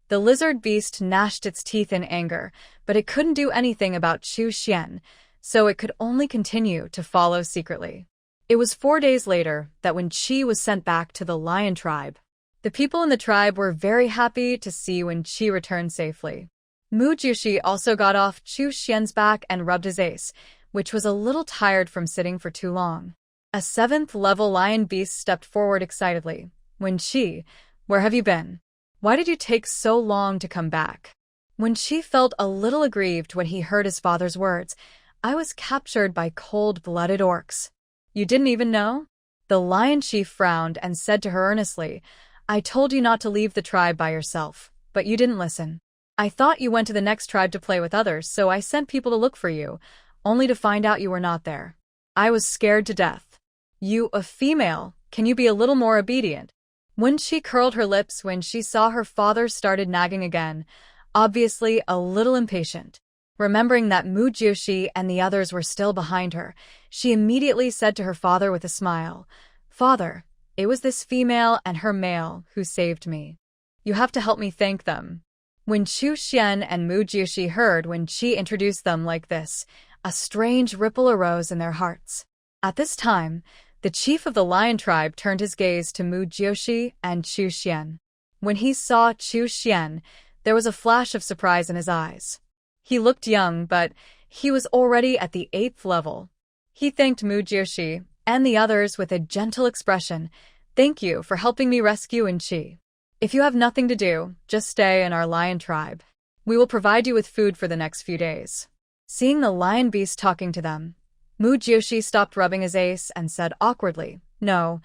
The lizard beast gnashed its teeth in anger, but it couldn't do anything about Chu Xian, so it could only continue to follow secretly. It was 4 days later that when Qi was sent back to the lion tribe. The people in the tribe were very happy to see when Qi returned safely. Mu-jioshi also got off Chu Xian's back and rubbed his ace, which was a little tired from sitting for too long. A 7th-level lion beast stepped forward excitedly. When Qi, where have you been? Why did you take so long to come back? When Qi felt a little aggrieved when he heard his father's words, I was captured by cold-blooded orcs. You didn't even know? The lion chief frowned and said to her earnestly, I told you not to leave the tribe by yourself, but you didn't listen. I thought you went to the next tribe to play with others, so I sent people to look for you, only to find out you were not there. I was scared to death. You, a female, can you be a little more obedient? When she curled her lips when she saw her father started nagging again, obviously a little impatient. Remembering that Mu-jioshi and the others were still behind her, she immediately said to her father with a smile, Father, it was this female and her male who saved me. You have to help me thank them. When Chu Xian and Mu-jioshi heard when Qi introduced them like this, a strange ripple arose in their hearts. At this time, the chief of the lion tribe turned his gaze to Mu-jioshi and Chu Xian. When he saw Chu Xian, there was a flash of surprise in his eyes. He looked young, but he was already at the 8th level. He thanked Mu-jioshi and the others with a gentle expression. Thank you for helping me rescue Qi. If you have nothing to do, just stay in our lion tribe. We will provide you with food for the next few days. Seeing the lion beast talking to them, Mu-jioshi stopped rubbing his ace and said awkwardly, No,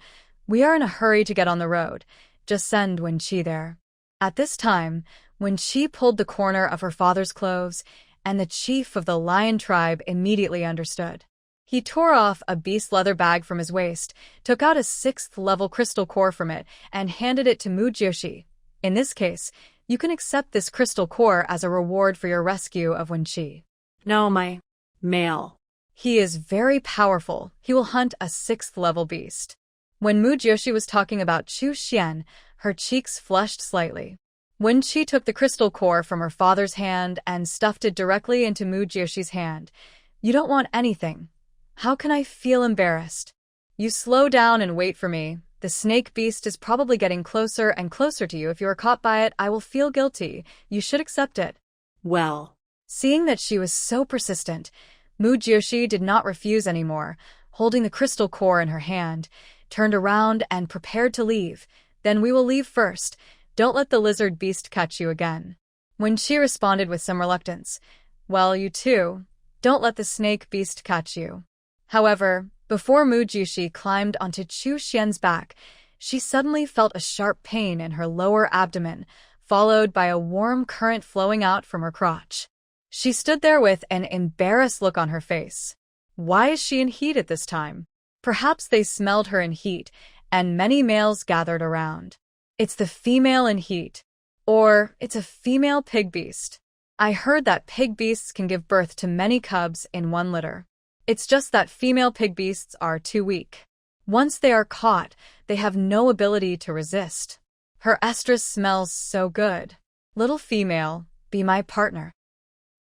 we are in a hurry to get on the road. Just send Wen-chi there. At this time, Wen-chi pulled the corner of her father's clothes, and the chief of the lion tribe immediately understood. He tore off a beast leather bag from his waist, took out a 6th-level crystal core from it, and handed it to Mu-jioshi. In this case, you can accept this crystal core as a reward for your rescue of Wen-chi. No, my male. He is very powerful. He will hunt a 6th-level beast. When Mu-jioshi was talking about Chu Xian, her cheeks flushed slightly. When she took the crystal core from her father's hand and stuffed it directly into Mu-jioshi's hand, You don't want anything. How can I feel embarrassed? You slow down and wait for me. The snake beast is probably getting closer and closer to you. If you are caught by it, I will feel guilty. You should accept it. Well. Seeing that she was so persistent, Mu-jioshi did not refuse anymore, holding the crystal core in her hand, turned around and prepared to leave. Then we will leave first. Don't let the lizard beast catch you again. When she responded with some reluctance, Well, you too. Don't let the snake beast catch you. However, before Mu-jioshi climbed onto Chu Xian's back, she suddenly felt a sharp pain in her lower abdomen, followed by a warm current flowing out from her crotch. She stood there with an embarrassed look on her face. Why is she in heat at this time? Perhaps they smelled her in heat, and many males gathered around. It's the female in heat. Or it's a female pig beast. I heard that pig beasts can give birth to many cubs in one litter. It's just that female pig beasts are too weak. Once they are caught, they have no ability to resist. Her estrus smells so good. Little female, be my partner.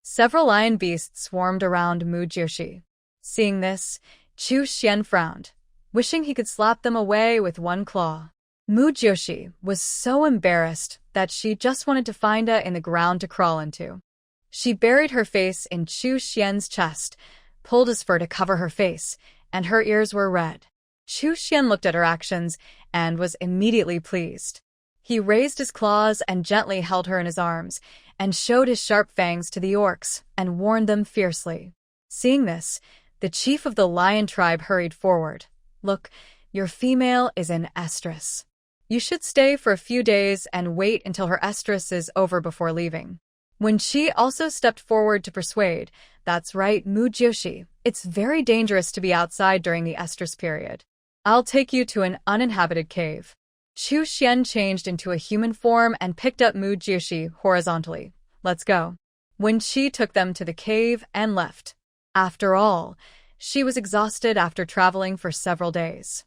Several lion beasts swarmed around Mujioshi. Seeing this, Chu Xian frowned, wishing he could slap them away with one claw. Mujioshi was so embarrassed that she just wanted to find in the ground to crawl into. She buried her face in Chu Xian's chest, pulled his fur to cover her face, and her ears were red. Chu Xian looked at her actions and was immediately pleased. He raised his claws and gently held her in his arms, and showed his sharp fangs to the orcs and warned them fiercely. Seeing this, the chief of the lion tribe hurried forward. Look, your female is in estrus. You should stay for a few days and wait until her estrus is over before leaving. When she also stepped forward to persuade, that's right, Mujioshi, it's very dangerous to be outside during the estrus period. I'll take you to an uninhabited cave. Chu Xian changed into a human form and picked up Mujioshi horizontally. Let's go. When she took them to the cave and left. After all, she was exhausted after traveling for several days.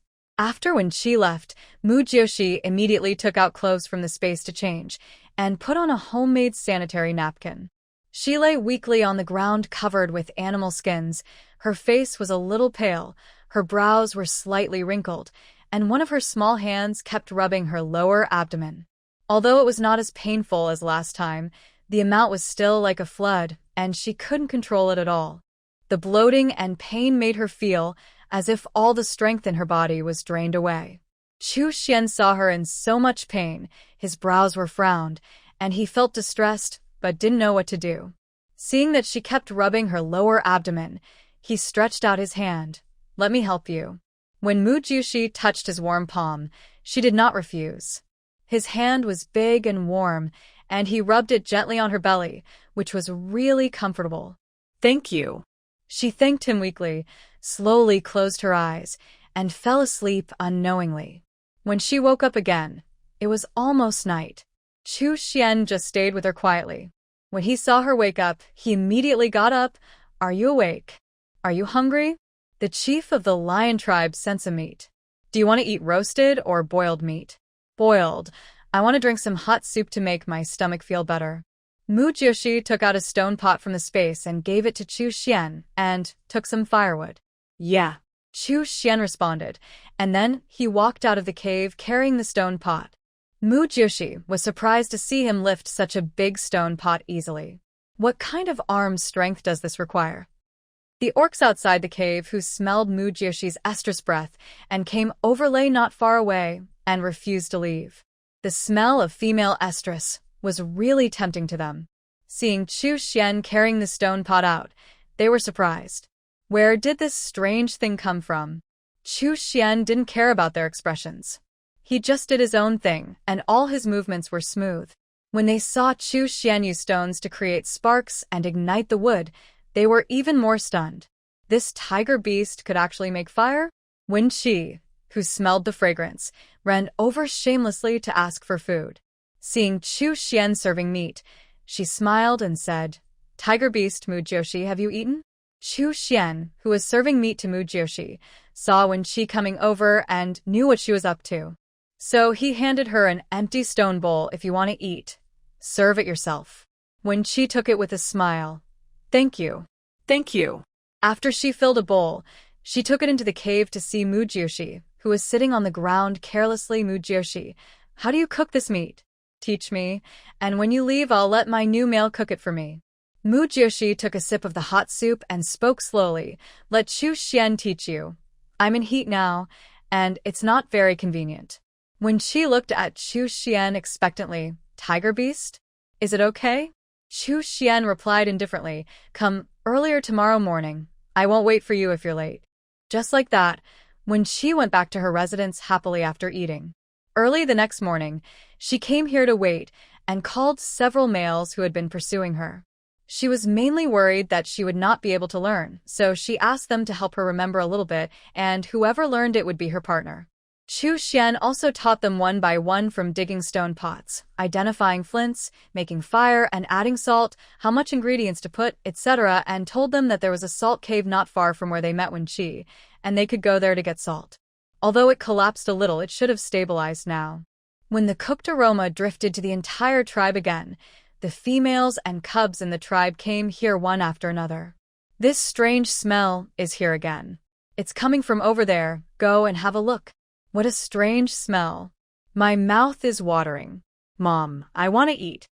When she left, Mujioshi immediately took out clothes from the space to change and put on a homemade sanitary napkin. She lay weakly on the ground covered with animal skins. Her face was a little pale, her brows were slightly wrinkled, and one of her small hands kept rubbing her lower abdomen. Although it was not as painful as last time, the amount was still like a flood, and she couldn't control it at all. The bloating and pain made her feel as if all the strength in her body was drained away. Chu Xian saw her in so much pain, his brows were frowned, and he felt distressed but didn't know what to do. Seeing that she kept rubbing her lower abdomen, he stretched out his hand. Let me help you. When Mujioshi touched his warm palm, she did not refuse. His hand was big and warm, and he rubbed it gently on her belly, which was really comfortable. Thank you. She thanked him weakly, slowly closed her eyes, and fell asleep unknowingly. When she woke up again, it was almost night. Chu Xian just stayed with her quietly. When he saw her wake up, he immediately got up. Are you awake? Are you hungry? The chief of the lion tribe sent some meat. Do you want to eat roasted or boiled meat? Boiled. I want to drink some hot soup to make my stomach feel better. Mujioshi took out a stone pot from the space and gave it to Chu Xian, and took some firewood. Yeah. Chu Xian responded, and then he walked out of the cave carrying the stone pot. Mujioshi was surprised to see him lift such a big stone pot easily. What kind of arm strength does this require? The orcs outside the cave who smelled Mujioshi's estrus breath and came overlay not far away and refused to leave. The smell of female estrus was really tempting to them. Seeing Chu Xian carrying the stone pot out, they were surprised. Where did this strange thing come from? Chu Xian didn't care about their expressions. He just did his own thing, and all his movements were smooth. When they saw Chu Xian use stones to create sparks and ignite the wood, they were even more stunned. This tiger beast could actually make fire? Wen Qi, who smelled the fragrance, ran over shamelessly to ask for food. Seeing Chu Xian serving meat, she smiled and said, Tiger beast, Mujioshi, have you eaten? Chu Xian, who was serving meat to Mujioshi, saw Wen Qi coming over and knew what she was up to. So he handed her an empty stone bowl. If you want to eat, serve it yourself. Wen Qi took it with a smile. Thank you. Thank you. After she filled a bowl, she took it into the cave to see Mujioshi, who was sitting on the ground carelessly. Mujioshi, how do you cook this meat? Teach me, and when you leave I'll let my new male cook it for me. Mujioshi took a sip of the hot soup and spoke slowly. Let Chu Xian teach you. I'm in heat now, and it's not very convenient. When she looked at Chu Xian expectantly, Tiger beast? Is it okay? Chu Xian replied indifferently, Come earlier tomorrow morning. I won't wait for you if you're late. Just like that, Wen Qi went back to her residence happily after eating. Early the next morning, she came here to wait and called several males who had been pursuing her. She was mainly worried that she would not be able to learn, so she asked them to help her remember a little bit, and whoever learned it would be her partner. Chu Xian also taught them one by one from digging stone pots, identifying flints, making fire and adding salt, how much ingredients to put, etc., and told them that there was a salt cave not far from where they met Wen Qi, and they could go there to get salt. Although it collapsed a little, it should have stabilized now. When the cooked aroma drifted to the entire tribe again, the females and cubs in the tribe came here one after another. This strange smell is here again. It's coming from over there. Go and have a look. What a strange smell. My mouth is watering. Mom, I want to eat.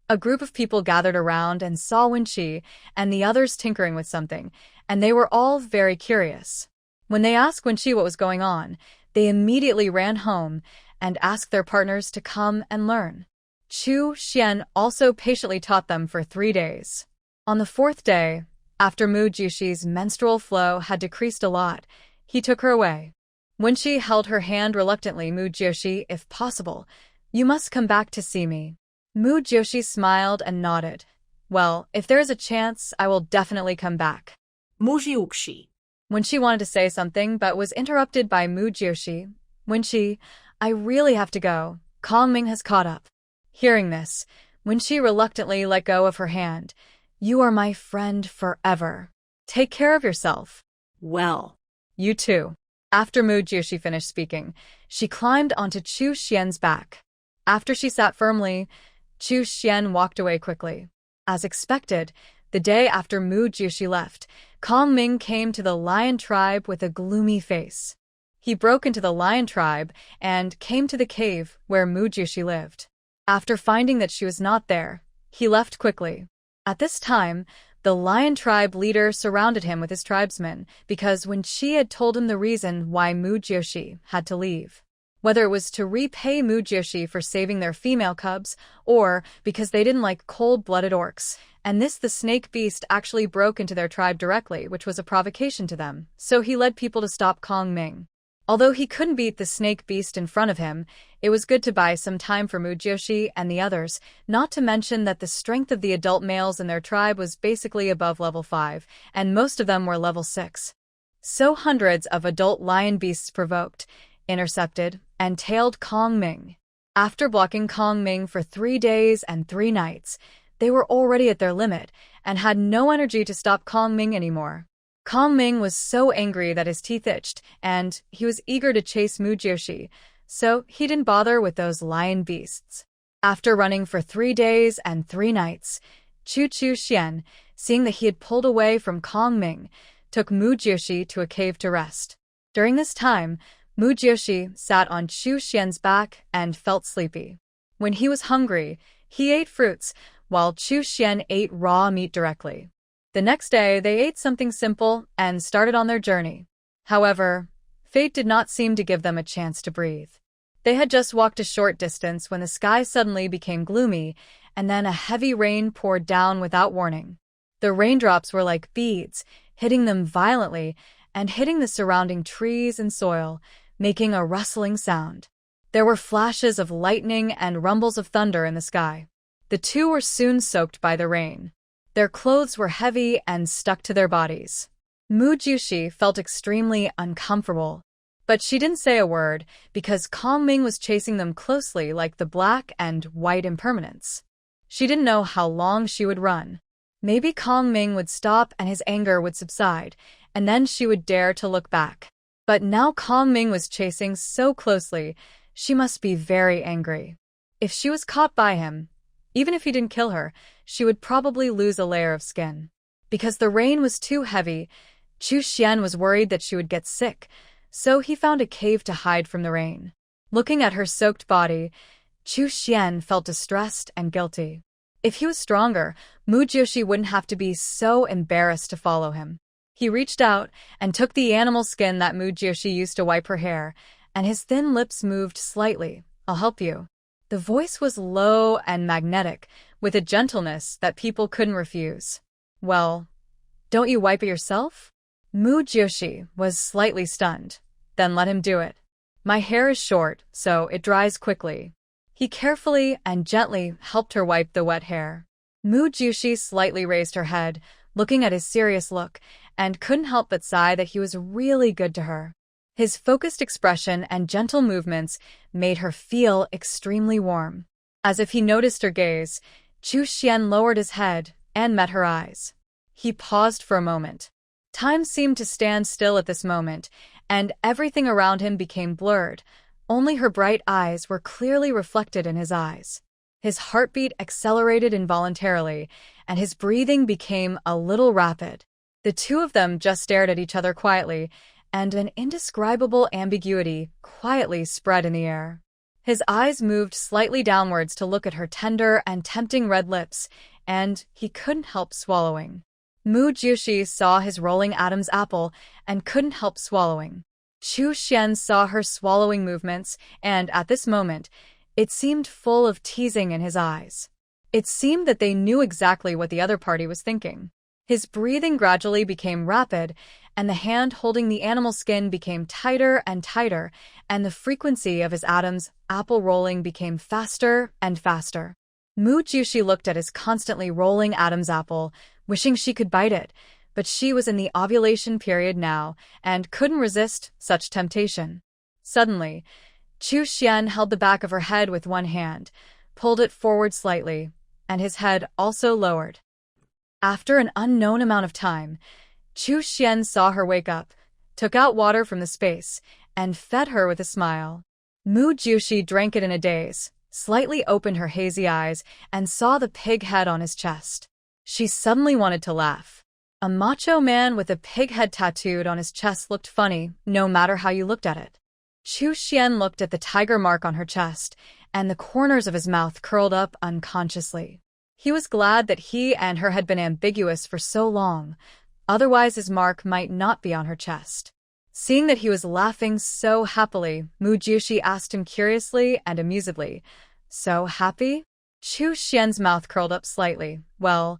A group of people gathered around and saw Wenqi and the others tinkering with something, and they were all very curious. When they asked Wenqi what was going on, they immediately ran home and asked their partners to come and learn. Chu Xian also patiently taught them for 3 days. On the 4th day, after Mu Jiuxi's menstrual flow had decreased a lot, he took her away. Wenqi held her hand reluctantly. Mu Jiuxi, if possible, you must come back to see me. Mu Jiuxi smiled and nodded. Well, if there is a chance, I will definitely come back. Mu Jiuxi. Wenqi wanted to say something but was interrupted by Mu Jiuxi. Wenqi, I really have to go. Kongming has caught up. Hearing this, Wenqi reluctantly let go of her hand. You are my friend forever. Take care of yourself. Well. You too. After Mu Jiuxi finished speaking, she climbed onto Chu Xian's back. After she sat firmly, Chu Xian walked away quickly. As expected, the day after Mu Jiuxi left, Kongming came to the lion tribe with a gloomy face. He broke into the lion tribe and came to the cave where Mu Jiuxi lived. After finding that she was not there, he left quickly. At this time, the lion tribe leader surrounded him with his tribesmen because Wenqi had told him the reason why Mu Jiuxi had to leave. Whether it was to repay Mu Jiuxi for saving their female cubs, or because they didn't like cold-blooded orcs, and the snake beast actually broke into their tribe directly, which was a provocation to them, so he led people to stop Kongming. Although he couldn't beat the snake beast in front of him, it was good to buy some time for Mu Jiuxi and the others, not to mention that the strength of the adult males in their tribe was basically above level 5, and most of them were level 6. So hundreds of adult lion beasts provoked, intercepted, and tailed Kongming. After blocking Kongming for 3 days and 3 nights, they were already at their limit and had no energy to stop Kongming anymore. Kongming was so angry that his teeth itched, and he was eager to chase Mu Jiuxi, so he didn't bother with those lion beasts. After running for 3 days and 3 nights, Chu Xian, seeing that he had pulled away from Kongming, took Mu Jiuxi to a cave to rest. During this time, Mu Jiuxi sat on Chu Xian's back and felt sleepy. When he was hungry, he ate fruits, while Chu Xian ate raw meat directly. The next day, they ate something simple and started on their journey. However, fate did not seem to give them a chance to breathe. They had just walked a short distance when the sky suddenly became gloomy, and then a heavy rain poured down without warning. The raindrops were like beads, hitting them violently and hitting the surrounding trees and soil, making a rustling sound. There were flashes of lightning and rumbles of thunder in the sky. The two were soon soaked by the rain. Their clothes were heavy and stuck to their bodies. Mu Jiuxi felt extremely uncomfortable, but she didn't say a word because Kongming was chasing them closely like the black and white impermanence. She didn't know how long she would run. Maybe Kongming would stop and his anger would subside, and then she would dare to look back. But now Kongming was chasing so closely, she must be very angry. If she was caught by him, even if he didn't kill her, she would probably lose a layer of skin. Because the rain was too heavy, Chu Xian was worried that she would get sick, so he found a cave to hide from the rain. Looking at her soaked body, Chu Xian felt distressed and guilty. If he was stronger, Mu Jiuxi wouldn't have to be so embarrassed to follow him. He reached out and took the animal skin that Mu Jiuxi used to wipe her hair, and his thin lips moved slightly. I'll help you. The voice was low and magnetic, with a gentleness that people couldn't refuse. Well, don't you wipe it yourself? Mu Jiuxi was slightly stunned, then let him do it. My hair is short, so it dries quickly. He carefully and gently helped her wipe the wet hair. Mu Jiuxi slightly raised her head, looking at his serious look, and couldn't help but sigh that he was really good to her. His focused expression and gentle movements made her feel extremely warm. As if he noticed her gaze, Chu Xian lowered his head and met her eyes. He paused for a moment. Time seemed to stand still at this moment, and everything around him became blurred, Only her bright eyes were clearly reflected in his eyes. His heartbeat accelerated involuntarily, and his breathing became a little rapid. The two of them just stared at each other quietly, and an indescribable ambiguity quietly spread in the air. His eyes moved slightly downwards to look at her tender and tempting red lips, and he couldn't help swallowing. Mu Jiushi saw his rolling Adam's apple and couldn't help swallowing. Chu Xian saw her swallowing movements, and at this moment, it seemed full of teasing in his eyes. It seemed that they knew exactly what the other party was thinking. His breathing gradually became rapid, and the hand holding the animal skin became tighter and tighter, and the frequency of his Adam's apple rolling became faster and faster. Mu Jiushi looked at his constantly rolling Adam's apple, wishing she could bite it, but she was in the ovulation period now and couldn't resist such temptation. Suddenly, Chu Xian held the back of her head with one hand, pulled it forward slightly, and his head also lowered. After an unknown amount of time, Chu Xian saw her wake up, took out water from the space, and fed her with a smile. Mu Jiushi drank it in a daze, slightly opened her hazy eyes, and saw the pig head on his chest. She suddenly wanted to laugh. A macho man with a pig head tattooed on his chest looked funny, no matter how you looked at it. Chu Xian looked at the tiger mark on her chest, and the corners of his mouth curled up unconsciously. He was glad that he and her had been ambiguous for so long, otherwise his mark might not be on her chest. Seeing that he was laughing so happily, Mu Jiushi asked him curiously and amusedly, "So happy?" Chu Xian's mouth curled up slightly. "Well,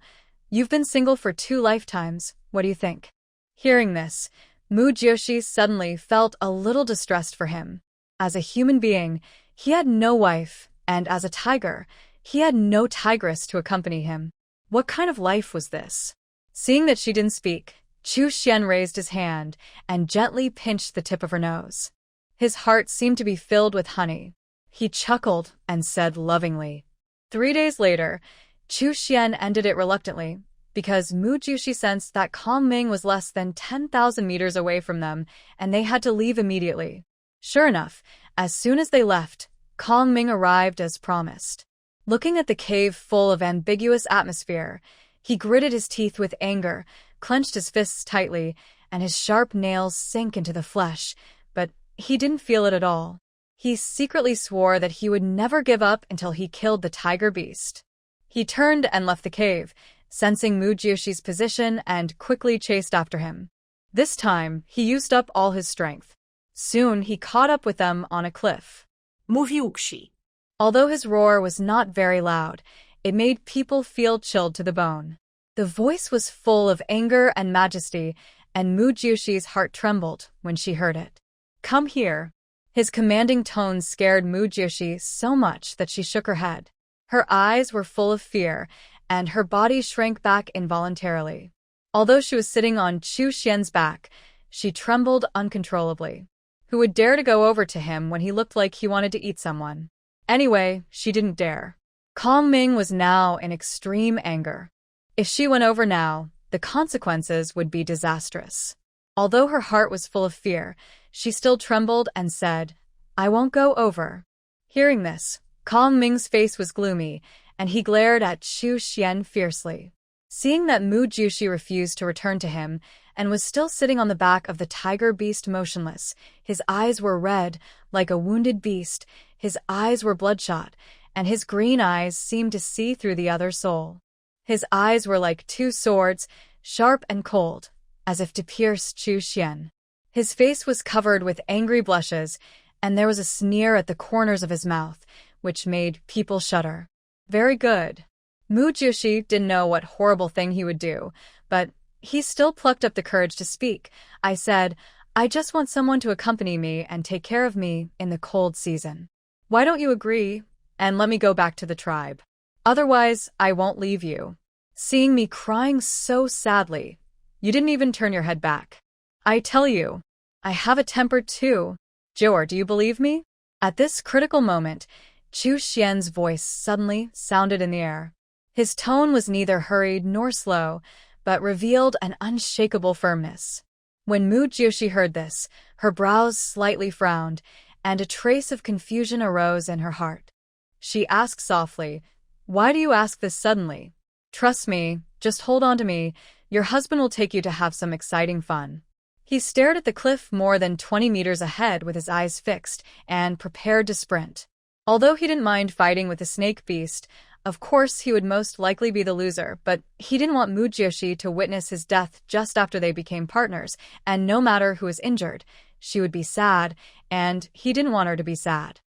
you've been single for 2 lifetimes, what do you think?" Hearing this, Mu Jiushi suddenly felt a little distressed for him. As a human being, he had no wife, and as a tiger, he had no tigress to accompany him. What kind of life was this? Seeing that she didn't speak, Chu Xian raised his hand and gently pinched the tip of her nose. His heart seemed to be filled with honey. He chuckled and said lovingly. 3 days later, Chu Xian ended it reluctantly, because Mu Jiushi sensed that Kong Ming was less than 10,000 meters away from them, and they had to leave immediately. Sure enough, as soon as they left, Kong Ming arrived as promised. Looking at the cave full of ambiguous atmosphere, he gritted his teeth with anger, clenched his fists tightly, and his sharp nails sank into the flesh, but he didn't feel it at all. He secretly swore that he would never give up until he killed the tiger beast. He turned and left the cave, sensing Mu Jiushi's position, and quickly chased after him. This time, he used up all his strength. Soon, he caught up with them on a cliff. Mówiłki. Although his roar was not very loud, it made people feel chilled to the bone. The voice was full of anger and majesty, and Mu Jiushi's heart trembled when she heard it. "Come here." His commanding tones scared Mu Jiushi so much that she shook her head. Her eyes were full of fear, and her body shrank back involuntarily. Although she was sitting on Chu Xian's back, she trembled uncontrollably. Who would dare to go over to him when he looked like he wanted to eat someone? Anyway, she didn't dare. Kong Ming was now in extreme anger. If she went over now, the consequences would be disastrous. Although her heart was full of fear, she still trembled and said, "I won't go over." Hearing this, Kong Ming's face was gloomy, and he glared at Chu Xian fiercely. Seeing that Mu Jiushi refused to return to him and was still sitting on the back of the tiger beast motionless, his eyes were red, like a wounded beast, his eyes were bloodshot, and his green eyes seemed to see through the other soul. His eyes were like 2 swords, sharp and cold, as if to pierce Chu Xian. His face was covered with angry blushes, and there was a sneer at the corners of his mouth, which made people shudder. Very good. Mu Jiushi didn't know what horrible thing he would do, but he still plucked up the courage to speak. "I said, I just want someone to accompany me and take care of me in the cold season. Why don't you agree and let me go back to the tribe? Otherwise, I won't leave you." Seeing me crying so sadly, you didn't even turn your head back. I tell you, I have a temper too. Jior, do you believe me? At this critical moment, Chu Xian's voice suddenly sounded in the air. His tone was neither hurried nor slow, but revealed an unshakable firmness. When Mu Jiushi heard this, her brows slightly frowned, and a trace of confusion arose in her heart. She asked softly, "Why do you ask this suddenly? Trust me, just hold on to me. Your husband will take you to have some exciting fun." He stared at the cliff more than 20 meters ahead with his eyes fixed and prepared to sprint. Although he didn't mind fighting with the snake beast, of course he would most likely be the loser, but he didn't want Mujioshi to witness his death just after they became partners, and no matter who was injured, she would be sad, and he didn't want her to be sad.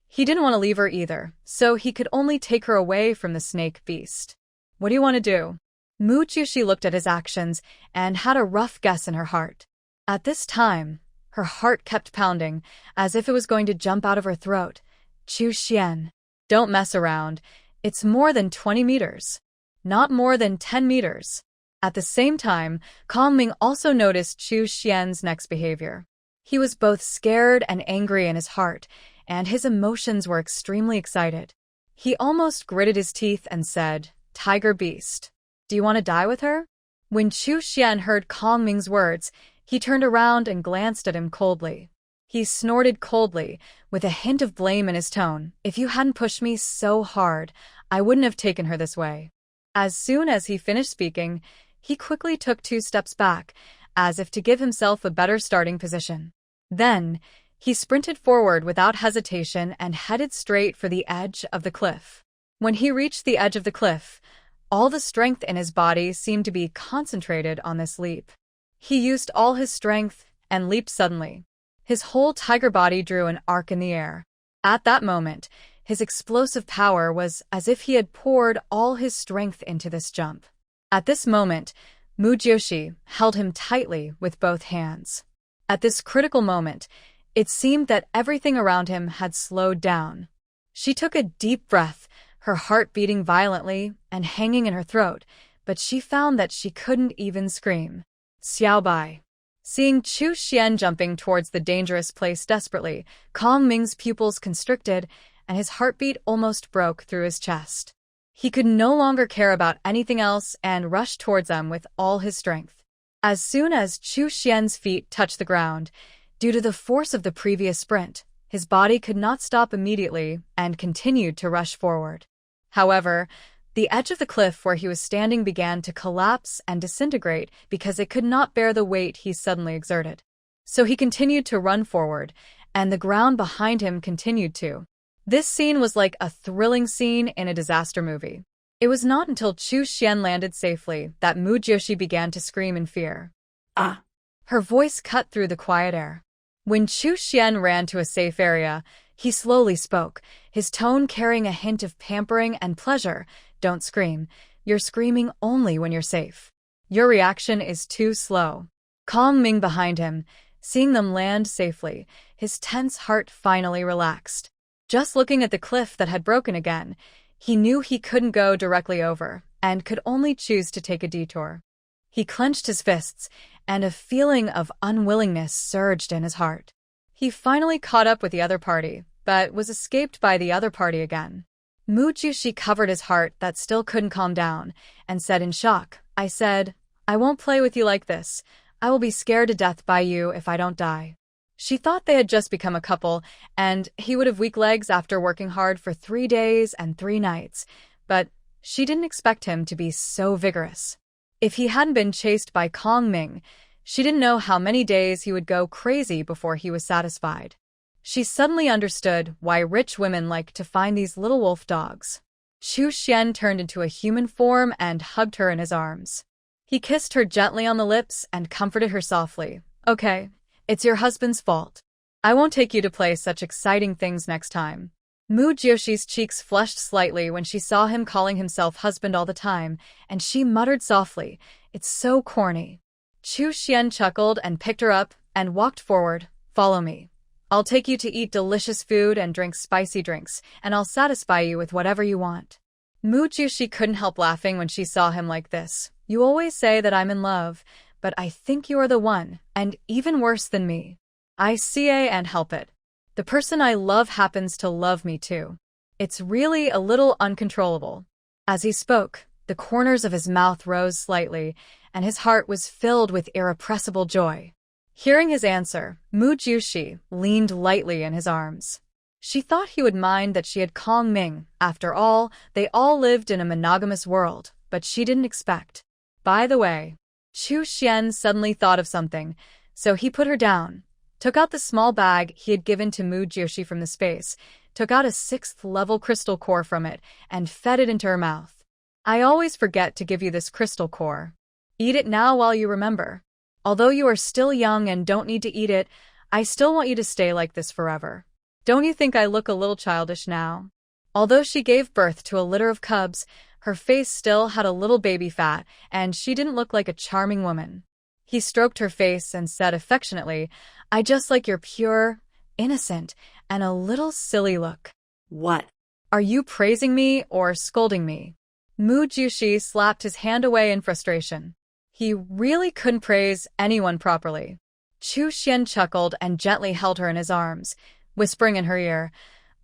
He didn't want to leave her either, so he could only take her away from the snake beast. "What do you want to do?" Mujioshi looked at his actions and had a rough guess in her heart. At this time, her heart kept pounding, as if it was going to jump out of her throat. "Chu Xian, don't mess around. It's more than 20 meters. Not more than 10 meters. At the same time, Kong Ming also noticed Chu Xian's next behavior. He was both scared and angry in his heart, and his emotions were extremely excited. He almost gritted his teeth and said, "Tiger Beast, do you want to die with her?" When Chu Xian heard Kong Ming's words, he turned around and glanced at him coldly. He snorted coldly, with a hint of blame in his tone. "If you hadn't pushed me so hard, I wouldn't have taken her this way." As soon as he finished speaking, he quickly took 2 steps back, as if to give himself a better starting position. Then, he sprinted forward without hesitation and headed straight for the edge of the cliff. When he reached the edge of the cliff, all the strength in his body seemed to be concentrated on this leap. He used all his strength and leaped suddenly. His whole tiger body drew an arc in the air. At that moment, his explosive power was as if he had poured all his strength into this jump. At this moment, Mujioshi held him tightly with both hands. At this critical moment, it seemed that everything around him had slowed down. She took a deep breath, her heart beating violently and hanging in her throat, but she found that she couldn't even scream. "Xiao Bai." Seeing Chu Xian jumping towards the dangerous place desperately, Kong Ming's pupils constricted and his heartbeat almost broke through his chest. He could no longer care about anything else and rushed towards them with all his strength. As soon as Chu Xian's feet touched the ground, due to the force of the previous sprint, his body could not stop immediately and continued to rush forward. However, the edge of the cliff where he was standing began to collapse and disintegrate because it could not bear the weight he suddenly exerted. So he continued to run forward, and the ground behind him continued to. This scene was like a thrilling scene in a disaster movie. It was not until Chu Xian landed safely that Mujioshi began to scream in fear. "Ah!" Her voice cut through the quiet air. When Chu Xian ran to a safe area, he slowly spoke, his tone carrying a hint of pampering and pleasure. "Don't scream. You're screaming only when you're safe. Your reaction is too slow." Kong Ming behind him, seeing them land safely, his tense heart finally relaxed. Just looking at the cliff that had broken again, he knew he couldn't go directly over and could only choose to take a detour. He clenched his fists, and a feeling of unwillingness surged in his heart. He finally caught up with the other party, but was escaped by the other party again. Mujioshi covered his heart that still couldn't calm down and said in shock, "I said, I won't play with you like this. I will be scared to death by you if I don't die." She thought they had just become a couple, and he would have weak legs after working hard for 3 days and 3 nights, but she didn't expect him to be so vigorous. If he hadn't been chased by Kong Ming, she didn't know how many days he would go crazy before he was satisfied. She suddenly understood why rich women like to find these little wolf dogs. Chu Xian turned into a human form and hugged her in his arms. He kissed her gently on the lips and comforted her softly. "Okay, it's your husband's fault. I won't take you to play such exciting things next time." Mujiyoshi's cheeks flushed slightly when she saw him calling himself husband all the time, and she muttered softly, "It's so corny." Chu Xian chuckled and picked her up and walked forward. "Follow me. I'll take you to eat delicious food and drink spicy drinks, and I'll satisfy you with whatever you want." Mujiyoshi couldn't help laughing when she saw him like this. "You always say that I'm in love, but I think you are the one, and even worse than me. I can't help it. The person I love happens to love me too. It's really a little uncontrollable." As he spoke, the corners of his mouth rose slightly, and his heart was filled with irrepressible joy. Hearing his answer, Mu Jiushi leaned lightly in his arms. She thought he would mind that she had Kong Ming. After all, they all lived in a monogamous world, but she didn't expect. By the way, Chu Xian suddenly thought of something, so he put her down, took out the small bag he had given to Mu Jiushi from the space, took out a 6th-level crystal core from it, and fed it into her mouth. I always forget to give you this crystal core. Eat it now while you remember. Although you are still young and don't need to eat it, I still want you to stay like this forever. Don't you think I look a little childish now? Although she gave birth to a litter of cubs, her face still had a little baby fat, and she didn't look like a charming woman. He stroked her face and said affectionately, I just like your pure, innocent, and a little silly look. What? Are you praising me or scolding me? Mu Jiushi slapped his hand away in frustration. He really couldn't praise anyone properly. Chu Xian chuckled and gently held her in his arms, whispering in her ear,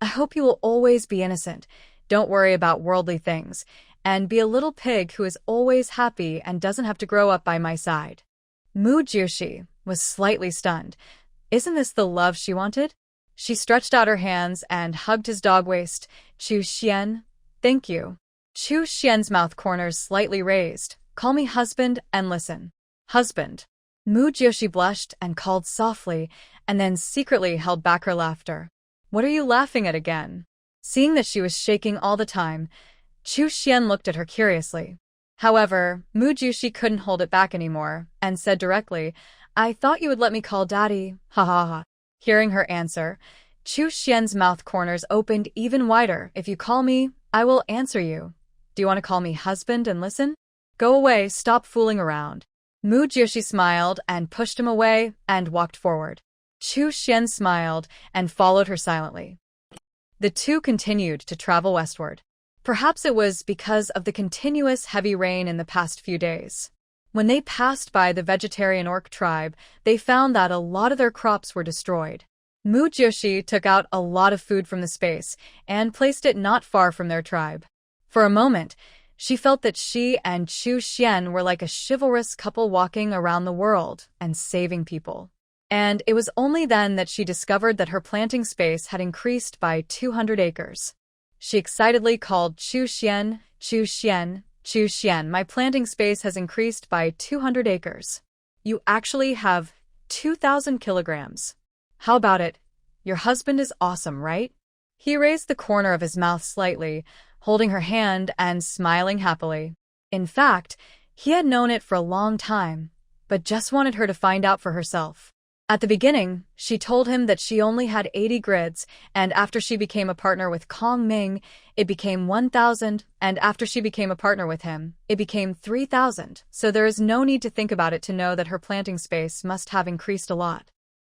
I hope you will always be innocent, don't worry about worldly things, and be a little pig who is always happy and doesn't have to grow up by my side. Mu Jiushi was slightly stunned. Isn't this the love she wanted? She stretched out her hands and hugged his dog waist. Chu Xian, thank you. Chu Xian's mouth corners slightly raised. Call me husband and listen. Husband. Mu Jiushi blushed and called softly, and then secretly held back her laughter. What are you laughing at again? Seeing that she was shaking all the time, Chu Xian looked at her curiously. However, Mu Jiushi couldn't hold it back anymore, and said directly, I thought you would let me call Daddy, ha ha ha. Hearing her answer, Chu Xian's mouth corners opened even wider. If you call me, I will answer you. Do you want to call me husband and listen? Go away, stop fooling around. Mu Jiushi smiled and pushed him away and walked forward. Chu Xian smiled and followed her silently. The two continued to travel westward. Perhaps it was because of the continuous heavy rain in the past few days. When they passed by the vegetarian orc tribe, they found that a lot of their crops were destroyed. Mu Jiushi took out a lot of food from the space and placed it not far from their tribe. For a moment, she felt that she and Chu Xian were like a chivalrous couple walking around the world and saving people. And it was only then that she discovered that her planting space had increased by 200 acres. She excitedly called Chu Xian, Chu Xian, Chu Xian, my planting space has increased by 200 acres. You actually have 2,000 kilograms. How about it? Your husband is awesome, right? He raised the corner of his mouth slightly, holding her hand and smiling happily. In fact, he had known it for a long time, but just wanted her to find out for herself. At the beginning, she told him that she only had 80 grids, and after she became a partner with Kong Ming, it became 1,000, and after she became a partner with him, it became 3,000, so there is no need to think about it to know that her planting space must have increased a lot.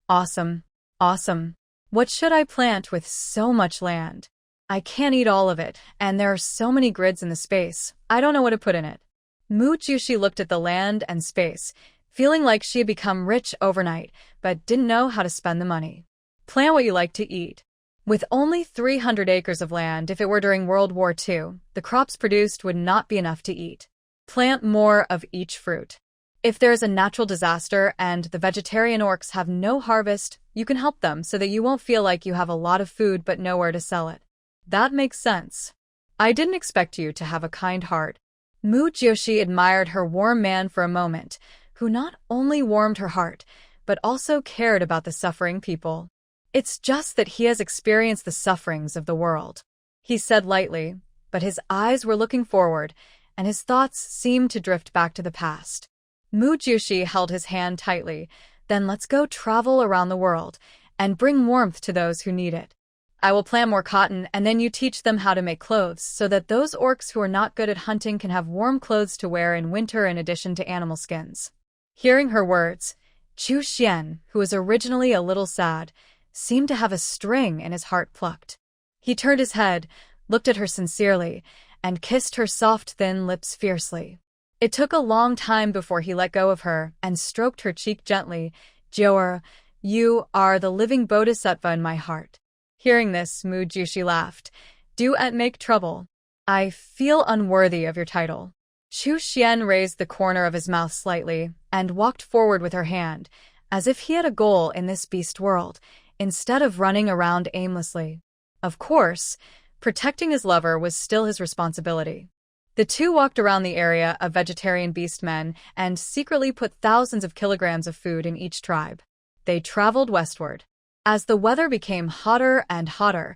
Awesome. Awesome. What should I plant with so much land? I can't eat all of it, and there are so many grids in the space, I don't know what to put in it. Mu Jiushi looked at the land and space, feeling like she had become rich overnight, but didn't know how to spend the money. Plant what you like to eat. With only 300 acres of land, if it were during World War II, the crops produced would not be enough to eat. Plant more of each fruit. If there is a natural disaster and the vegetarian orcs have no harvest, you can help them so that you won't feel like you have a lot of food but nowhere to sell it. That makes sense. I didn't expect you to have a kind heart. Mu Jiushi admired her warm man for a moment, who not only warmed her heart, but also cared about the suffering people. It's just that he has experienced the sufferings of the world, he said lightly, but his eyes were looking forward, and his thoughts seemed to drift back to the past. Mu Jiushi held his hand tightly. Then let's go travel around the world and bring warmth to those who need it. I will plant more cotton, and then you teach them how to make clothes so that those orcs who are not good at hunting can have warm clothes to wear in winter in addition to animal skins. Hearing her words, Chu Xian, who was originally a little sad, seemed to have a string in his heart plucked. He turned his head, looked at her sincerely, and kissed her soft, thin lips fiercely. It took a long time before he let go of her and stroked her cheek gently. Joer, you are the living bodhisattva in my heart. Hearing this, Mu Jiushi laughed. Do not make trouble. I feel unworthy of your title. Chu Xian raised the corner of his mouth slightly and walked forward with her hand, as if he had a goal in this beast world, instead of running around aimlessly. Of course, protecting his lover was still his responsibility. The two walked around the area of vegetarian beastmen and secretly put thousands of kilograms of food in each tribe. They traveled westward. As the weather became hotter and hotter,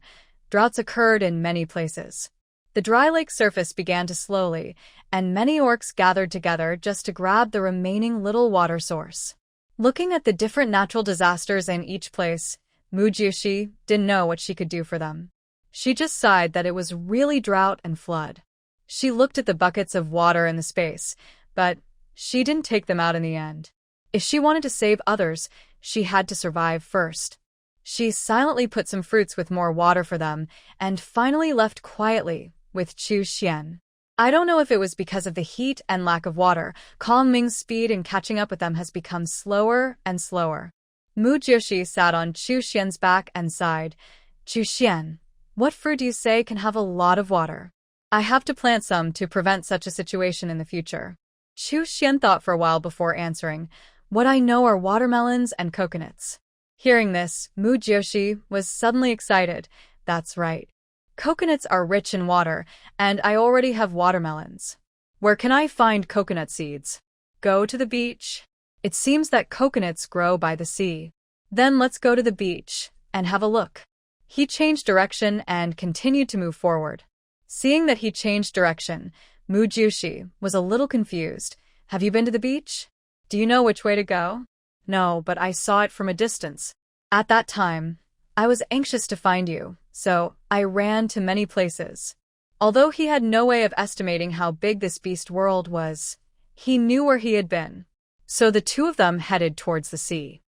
droughts occurred in many places. The dry lake surface began to slowly, and many orcs gathered together just to grab the remaining little water source. Looking at the different natural disasters in each place, Mujioshi didn't know what she could do for them. She just sighed that it was really drought and flood. She looked at the buckets of water in the space, but she didn't take them out in the end. If she wanted to save others, she had to survive first. She silently put some fruits with more water for them, and finally left quietly with Chu Xian. I don't know if it was because of the heat and lack of water, Kong Ming's speed in catching up with them has become slower and slower. Mu Jioshi sat on Chu Xian's back and sighed. Chu Xian, what fruit do you say can have a lot of water? I have to plant some to prevent such a situation in the future. Chu Xian thought for a while before answering. What I know are watermelons and coconuts. Hearing this, Mu Jioshi was suddenly excited. That's right. Coconuts are rich in water, and I already have watermelons. Where can I find coconut seeds? Go to the beach. It seems that coconuts grow by the sea. Then let's go to the beach and have a look. He changed direction and continued to move forward. Seeing that he changed direction, Mu Jioshi was a little confused. Have you been to the beach? Do you know which way to go? No, but I saw it from a distance. At that time, I was anxious to find you, so I ran to many places. Although he had no way of estimating how big this beast world was, he knew where he had been. So the two of them headed towards the sea.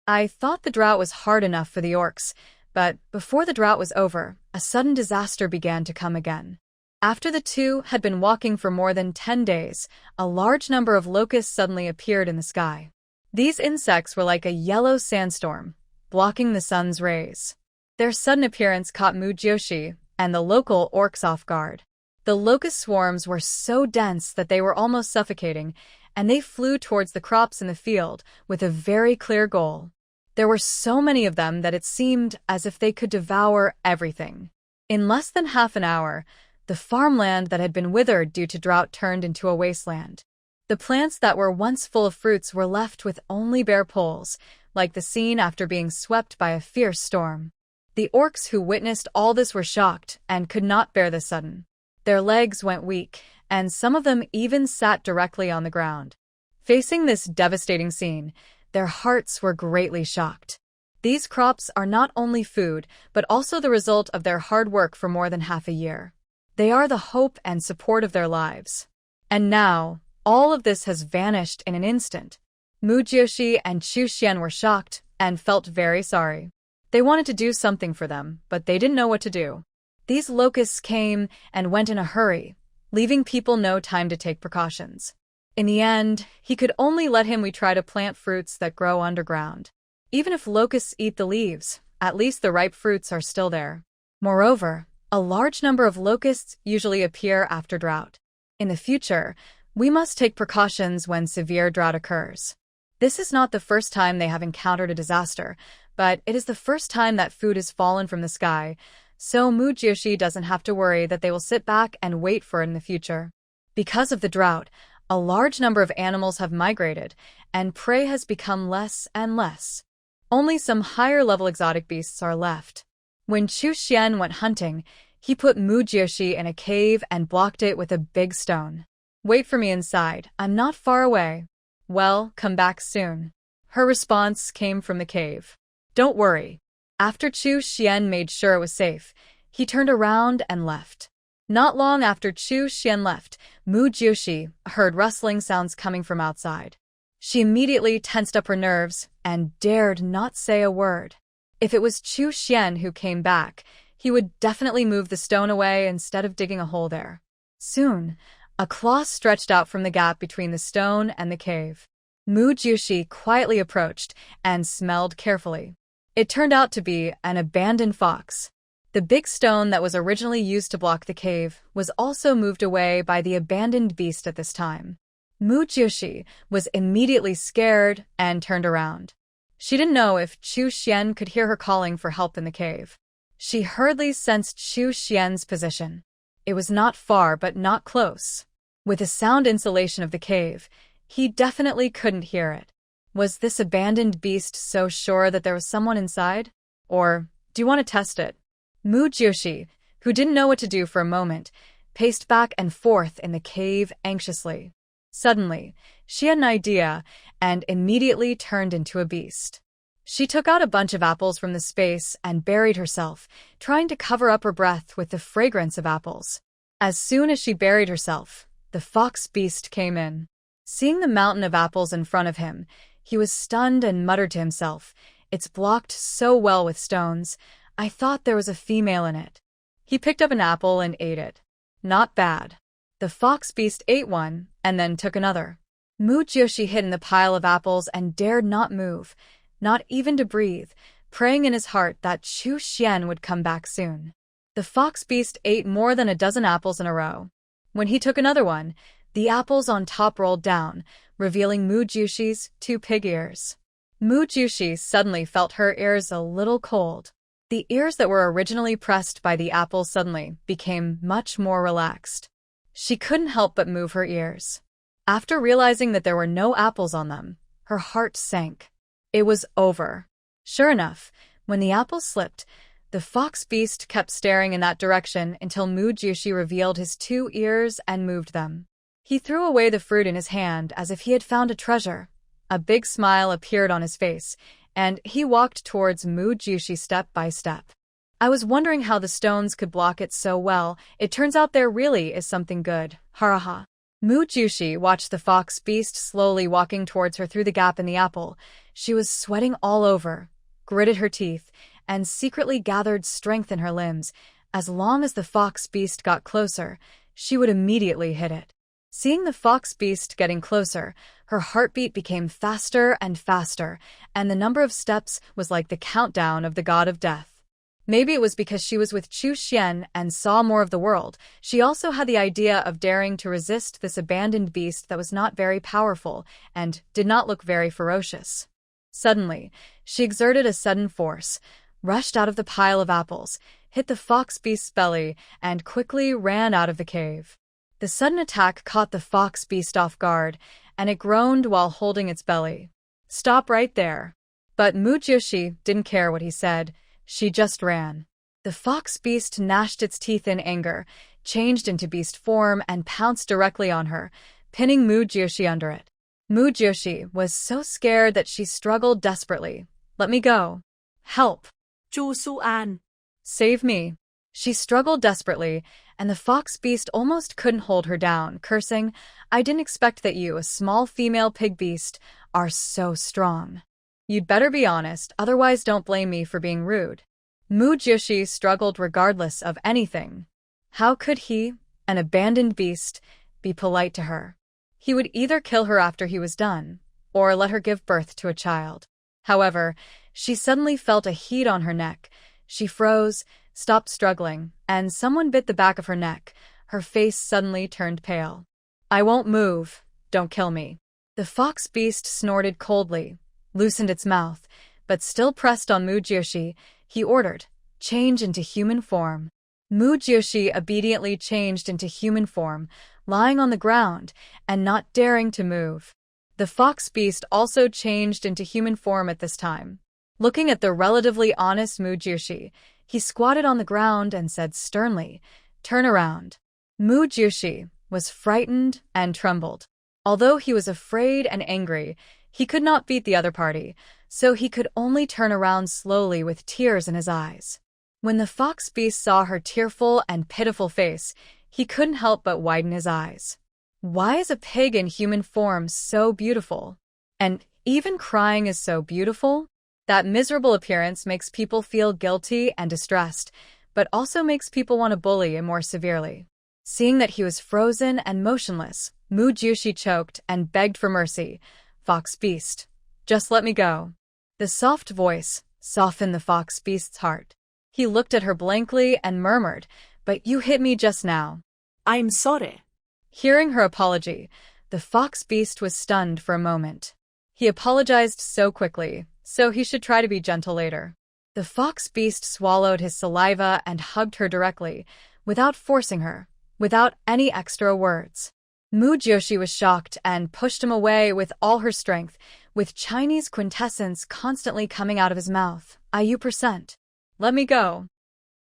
I thought the drought was hard enough for the orcs, but before the drought was over, a sudden disaster began to come again. After the two had been walking for more than 10 days, a large number of locusts suddenly appeared in the sky. These insects were like a yellow sandstorm, blocking the sun's rays. Their sudden appearance caught Mu Jioshi and the local orcs off guard. The locust swarms were so dense that they were almost suffocating, and they flew towards the crops in the field with a very clear goal. There were so many of them that it seemed as if they could devour everything. In less than half an hour, the farmland that had been withered due to drought turned into a wasteland. The plants that were once full of fruits were left with only bare poles, like the scene after being swept by a fierce storm. The orcs who witnessed all this were shocked and could not bear the sudden. Their legs went weak, and some of them even sat directly on the ground. Facing this devastating scene, their hearts were greatly shocked. These crops are not only food, but also the result of their hard work for more than half a year. They are the hope and support of their lives. And now, all of this has vanished in an instant. Mu Jioshi and Chu Xian were shocked and felt very sorry. They wanted to do something for them, but they didn't know what to do. These locusts came and went in a hurry, leaving people no time to take precautions. In the end, he could only let him try to plant fruits that grow underground. Even if locusts eat the leaves, at least the ripe fruits are still there. Moreover, a large number of locusts usually appear after drought. In the future, we must take precautions when severe drought occurs. This is not the first time they have encountered a disaster, but it is the first time that food has fallen from the sky, so Mu Jioshi doesn't have to worry that they will sit back and wait for it in the future. Because of the drought, a large number of animals have migrated, and prey has become less and less. Only some higher-level exotic beasts are left. When Chu Xian went hunting, he put Mu Jioshi in a cave and blocked it with a big stone. Wait for me inside, I'm not far away. Well, come back soon. Her response came from the cave. Don't worry. After Chu Xian made sure it was safe, he turned around and left. Not long after Chu Xian left, Mu Jioshi heard rustling sounds coming from outside. She immediately tensed up her nerves and dared not say a word. If it was Chu Xian who came back, he would definitely move the stone away instead of digging a hole there. Soon, a claw stretched out from the gap between the stone and the cave. Mu Jioshi quietly approached and smelled carefully. It turned out to be an abandoned fox. The big stone that was originally used to block the cave was also moved away by the abandoned beast at this time. Mu Jioshi was immediately scared and turned around. She didn't know if Chu Xian could hear her calling for help in the cave. She hurriedly sensed Chu Xian's position. It was not far but not close. With the sound insulation of the cave, he definitely couldn't hear it. Was this abandoned beast so sure that there was someone inside? Or, do you want to test it? Mu Jiushi, who didn't know what to do for a moment, paced back and forth in the cave anxiously. Suddenly, she had an idea and immediately turned into a beast. She took out a bunch of apples from the space and buried herself, trying to cover up her breath with the fragrance of apples. As soon as she buried herself, the fox beast came in. Seeing the mountain of apples in front of him, he was stunned and muttered to himself, "It's blocked so well with stones. I thought there was a female in it." He picked up an apple and ate it. Not bad. The fox beast ate one and then took another. Mu Jiushi hid in the pile of apples and dared not move, not even to breathe, praying in his heart that Chu Xian would come back soon. The fox beast ate more than a dozen apples in a row. When he took another one, the apples on top rolled down, revealing Mu Jiushi's 2 pig ears. Mu Jiushi suddenly felt her ears a little cold. The ears that were originally pressed by the apples suddenly became much more relaxed. She couldn't help but move her ears. After realizing that there were no apples on them, her heart sank. It was over. Sure enough, when the apples slipped, the fox beast kept staring in that direction until Mu Jiushi revealed his 2 ears and moved them. He threw away the fruit in his hand as if he had found a treasure. A big smile appeared on his face, and he walked towards Mu Jiushi step by step. "I was wondering how the stones could block it so well. It turns out there really is something good. Haraha." Mu Jiushi watched the fox beast slowly walking towards her through the gap in the apple. She was sweating all over, gritted her teeth, and secretly gathered strength in her limbs. As long as the fox beast got closer, she would immediately hit it. Seeing the fox beast getting closer, her heartbeat became faster and faster, and the number of steps was like the countdown of the god of death. Maybe it was because she was with Chu Xian and saw more of the world. She also had the idea of daring to resist this abandoned beast that was not very powerful and did not look very ferocious. Suddenly, she exerted a sudden force, rushed out of the pile of apples, hit the fox beast's belly, and quickly ran out of the cave. The sudden attack caught the fox beast off guard, and it groaned while holding its belly. "Stop right there." But Mu Jiushi didn't care what he said. She just ran. The fox beast gnashed its teeth in anger, changed into beast form, and pounced directly on her, pinning Mu Jiushi under it. Mu Jiushi was so scared that she struggled desperately. "Let me go. Help. Chu Su-an. Save me." She struggled desperately, and the fox beast almost couldn't hold her down, cursing, "I didn't expect that you, a small female pig beast, are so strong. You'd better be honest, otherwise don't blame me for being rude." Mu Jiushi struggled regardless of anything. How could he, an abandoned beast, be polite to her? He would either kill her after he was done, or let her give birth to a child. However, she suddenly felt a heat on her neck. She froze, stopped struggling, and someone bit the back of her neck. Her face suddenly turned pale. "I won't move. Don't kill me." The fox beast snorted coldly, loosened its mouth, but still pressed on Mu Jiushi. He ordered, "Change into human form." Mu Jiushi obediently changed into human form, lying on the ground and not daring to move. The fox beast also changed into human form at this time. Looking at the relatively honest Mu Jiushi, he squatted on the ground and said sternly, "Turn around." Mu Jiushi was frightened and trembled. Although he was afraid and angry, he could not beat the other party, so he could only turn around slowly with tears in his eyes. When the fox beast saw her tearful and pitiful face, he couldn't help but widen his eyes. Why is a pig in human form so beautiful? And even crying is so beautiful? That miserable appearance makes people feel guilty and distressed, but also makes people want to bully him more severely. Seeing that he was frozen and motionless, Mu Jiushi choked and begged for mercy. "Fox beast, just let me go." The soft voice softened the fox beast's heart. He looked at her blankly and murmured, "But you hit me just now." "I'm sorry." Hearing her apology, the fox beast was stunned for a moment. He apologized so quickly, so he should try to be gentle later. The fox beast swallowed his saliva and hugged her directly, without forcing her, without any extra words. Mujioshi was shocked and pushed him away with all her strength, with Chinese quintessence constantly coming out of his mouth. IU%. Let me go.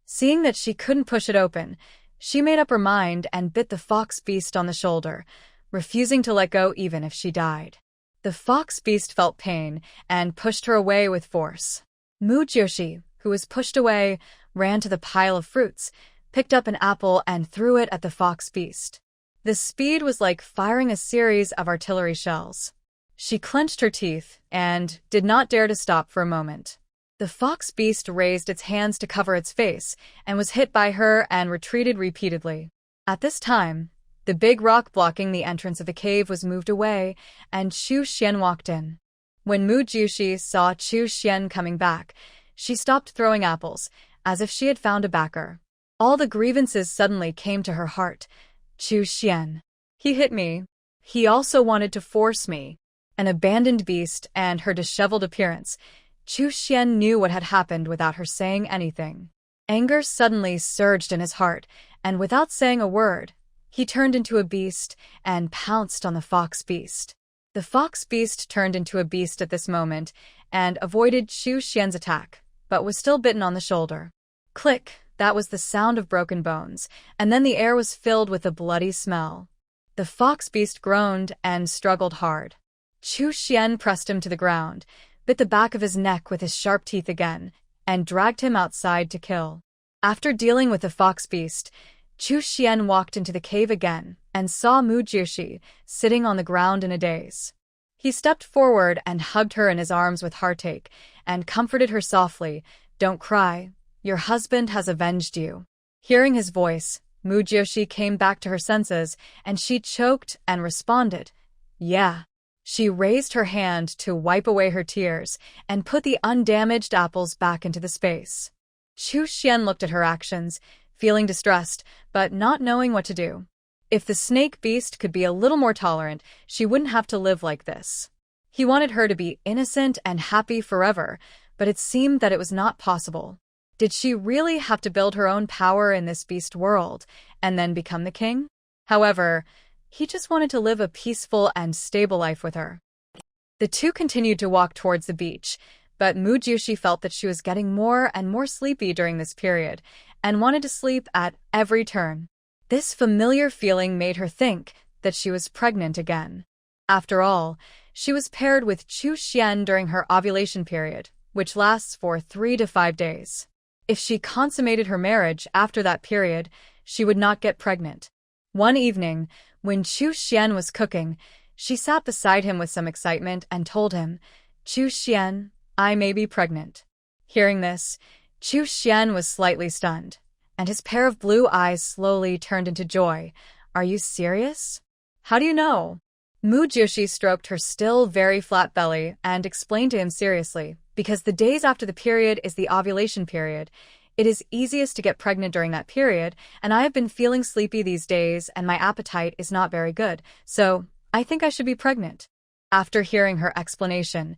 Seeing that she couldn't push it open, she made up her mind and bit the fox beast on the shoulder, refusing to let go even if she died. The fox beast felt pain and pushed her away with force. Mujioshi, who was pushed away, ran to the pile of fruits, picked up an apple and threw it at the fox beast. The speed was like firing a series of artillery shells. She clenched her teeth and did not dare to stop for a moment. The fox beast raised its hands to cover its face and was hit by her and retreated repeatedly. At this time, the big rock blocking the entrance of the cave was moved away, and Chu Xian walked in. When Mujioshi saw Chu Xian coming back, she stopped throwing apples, as if she had found a backer. All the grievances suddenly came to her heart. Chu Xian. He hit me. He also wanted to force me. An abandoned beast and her disheveled appearance. Chu Xian knew what had happened without her saying anything. Anger suddenly surged in his heart, and without saying a word, he turned into a beast and pounced on the fox beast. The fox beast turned into a beast at this moment and avoided Chu Xian's attack, but was still bitten on the shoulder. Click, that was the sound of broken bones, and then the air was filled with a bloody smell. The fox beast groaned and struggled hard. Chu Xian pressed him to the ground, bit the back of his neck with his sharp teeth again, and dragged him outside to kill. After dealing with the fox beast, Chu Xian walked into the cave again and saw Mujioshi sitting on the ground in a daze. He stepped forward and hugged her in his arms with heartache and comforted her softly. Don't cry. Your husband has avenged you. Hearing his voice, Mujioshi came back to her senses and she choked and responded, yeah. She raised her hand to wipe away her tears and put the undamaged apples back into the space. Chu Xian looked at her actions, feeling distressed, but not knowing what to do. If the snake beast could be a little more tolerant, she wouldn't have to live like this. He wanted her to be innocent and happy forever, but it seemed that it was not possible. Did she really have to build her own power in this beast world and then become the king? However, he just wanted to live a peaceful and stable life with her. The two continued to walk towards the beach, but Mujioshi felt that she was getting more and more sleepy during this period and wanted to sleep at every turn. This familiar feeling made her think that she was pregnant again. After all, she was paired with Chu Xian during her ovulation period, which lasts for 3 to 5 days. If she consummated her marriage after that period, she would not get pregnant. One evening, when Chu Xian was cooking, she sat beside him with some excitement and told him, Chu Xian, I may be pregnant. Hearing this, Chu Xian was slightly stunned, and his pair of blue eyes slowly turned into joy. Are you serious? How do you know? Mujioshi stroked her still very flat belly and explained to him seriously, because the days after the period is the ovulation period. It is easiest to get pregnant during that period, and I have been feeling sleepy these days and my appetite is not very good, so I think I should be pregnant. After hearing her explanation,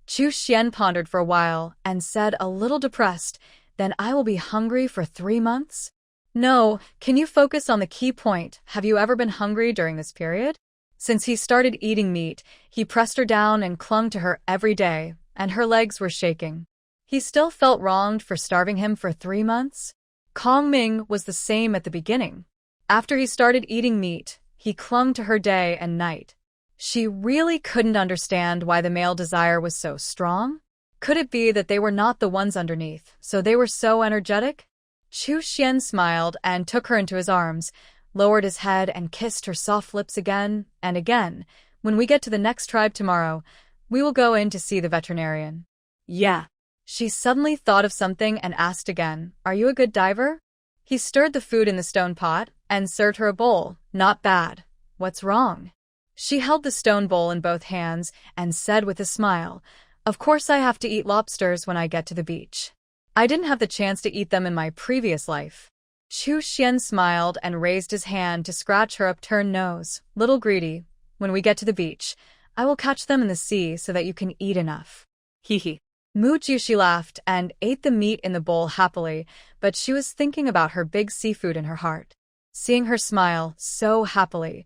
Chu Xian pondered for a while and said a little depressed, then I will be hungry for 3 months? No, can you focus on the key point? Have you ever been hungry during this period? Since he started eating meat, he pressed her down and clung to her every day, and her legs were shaking. He still felt wronged for starving him for 3 months? Kong Ming was the same at the beginning. After he started eating meat, he clung to her day and night. She really couldn't understand why the male desire was so strong. Could it be that they were not the ones underneath, so they were so energetic? Chu Xian smiled and took her into his arms, lowered his head and kissed her soft lips again and again. When we get to the next tribe tomorrow, we will go in to see the veterinarian. Yeah. She suddenly thought of something and asked again, Are you a good diver? He stirred the food in the stone pot and served her a bowl. Not bad. What's wrong? She held the stone bowl in both hands and said with a smile, Of course I have to eat lobsters when I get to the beach. I didn't have the chance to eat them in my previous life. Chu Xian smiled and raised his hand to scratch her upturned nose. Little greedy, when we get to the beach, I will catch them in the sea so that you can eat enough. Hee. Mujushi laughed and ate the meat in the bowl happily, but she was thinking about her big seafood in her heart. Seeing her smile so happily,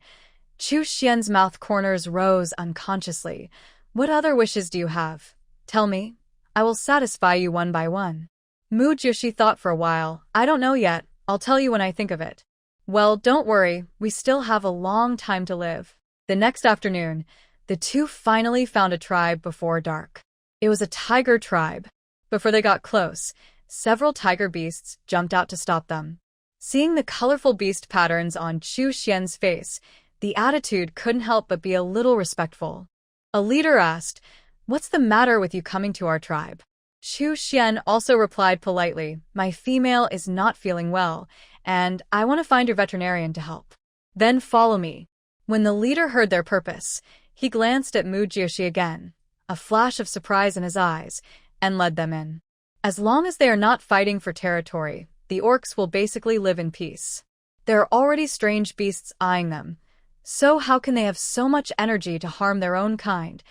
Chu Xian's mouth corners rose unconsciously. What other wishes do you have? Tell me. I will satisfy you one by one. Mujushi thought for a while. I don't know yet. I'll tell you when I think of it. Well, don't worry. We still have a long time to live. The next afternoon, the two finally found a tribe before dark. It was a tiger tribe. Before they got close, several tiger beasts jumped out to stop them. Seeing the colorful beast patterns on Chu Xian's face, the attitude couldn't help but be a little respectful. A leader asked, "What's the matter with you coming to our tribe?" Chu Xian also replied politely, "My female is not feeling well, and I want to find your veterinarian to help. Then follow me." When the leader heard their purpose, he glanced at Mujushi again, a flash of surprise in his eyes, and led them in. As long as they are not fighting for territory, the orcs will basically live in peace. There are already strange beasts eyeing them, so how can they have so much energy to harm their own kind,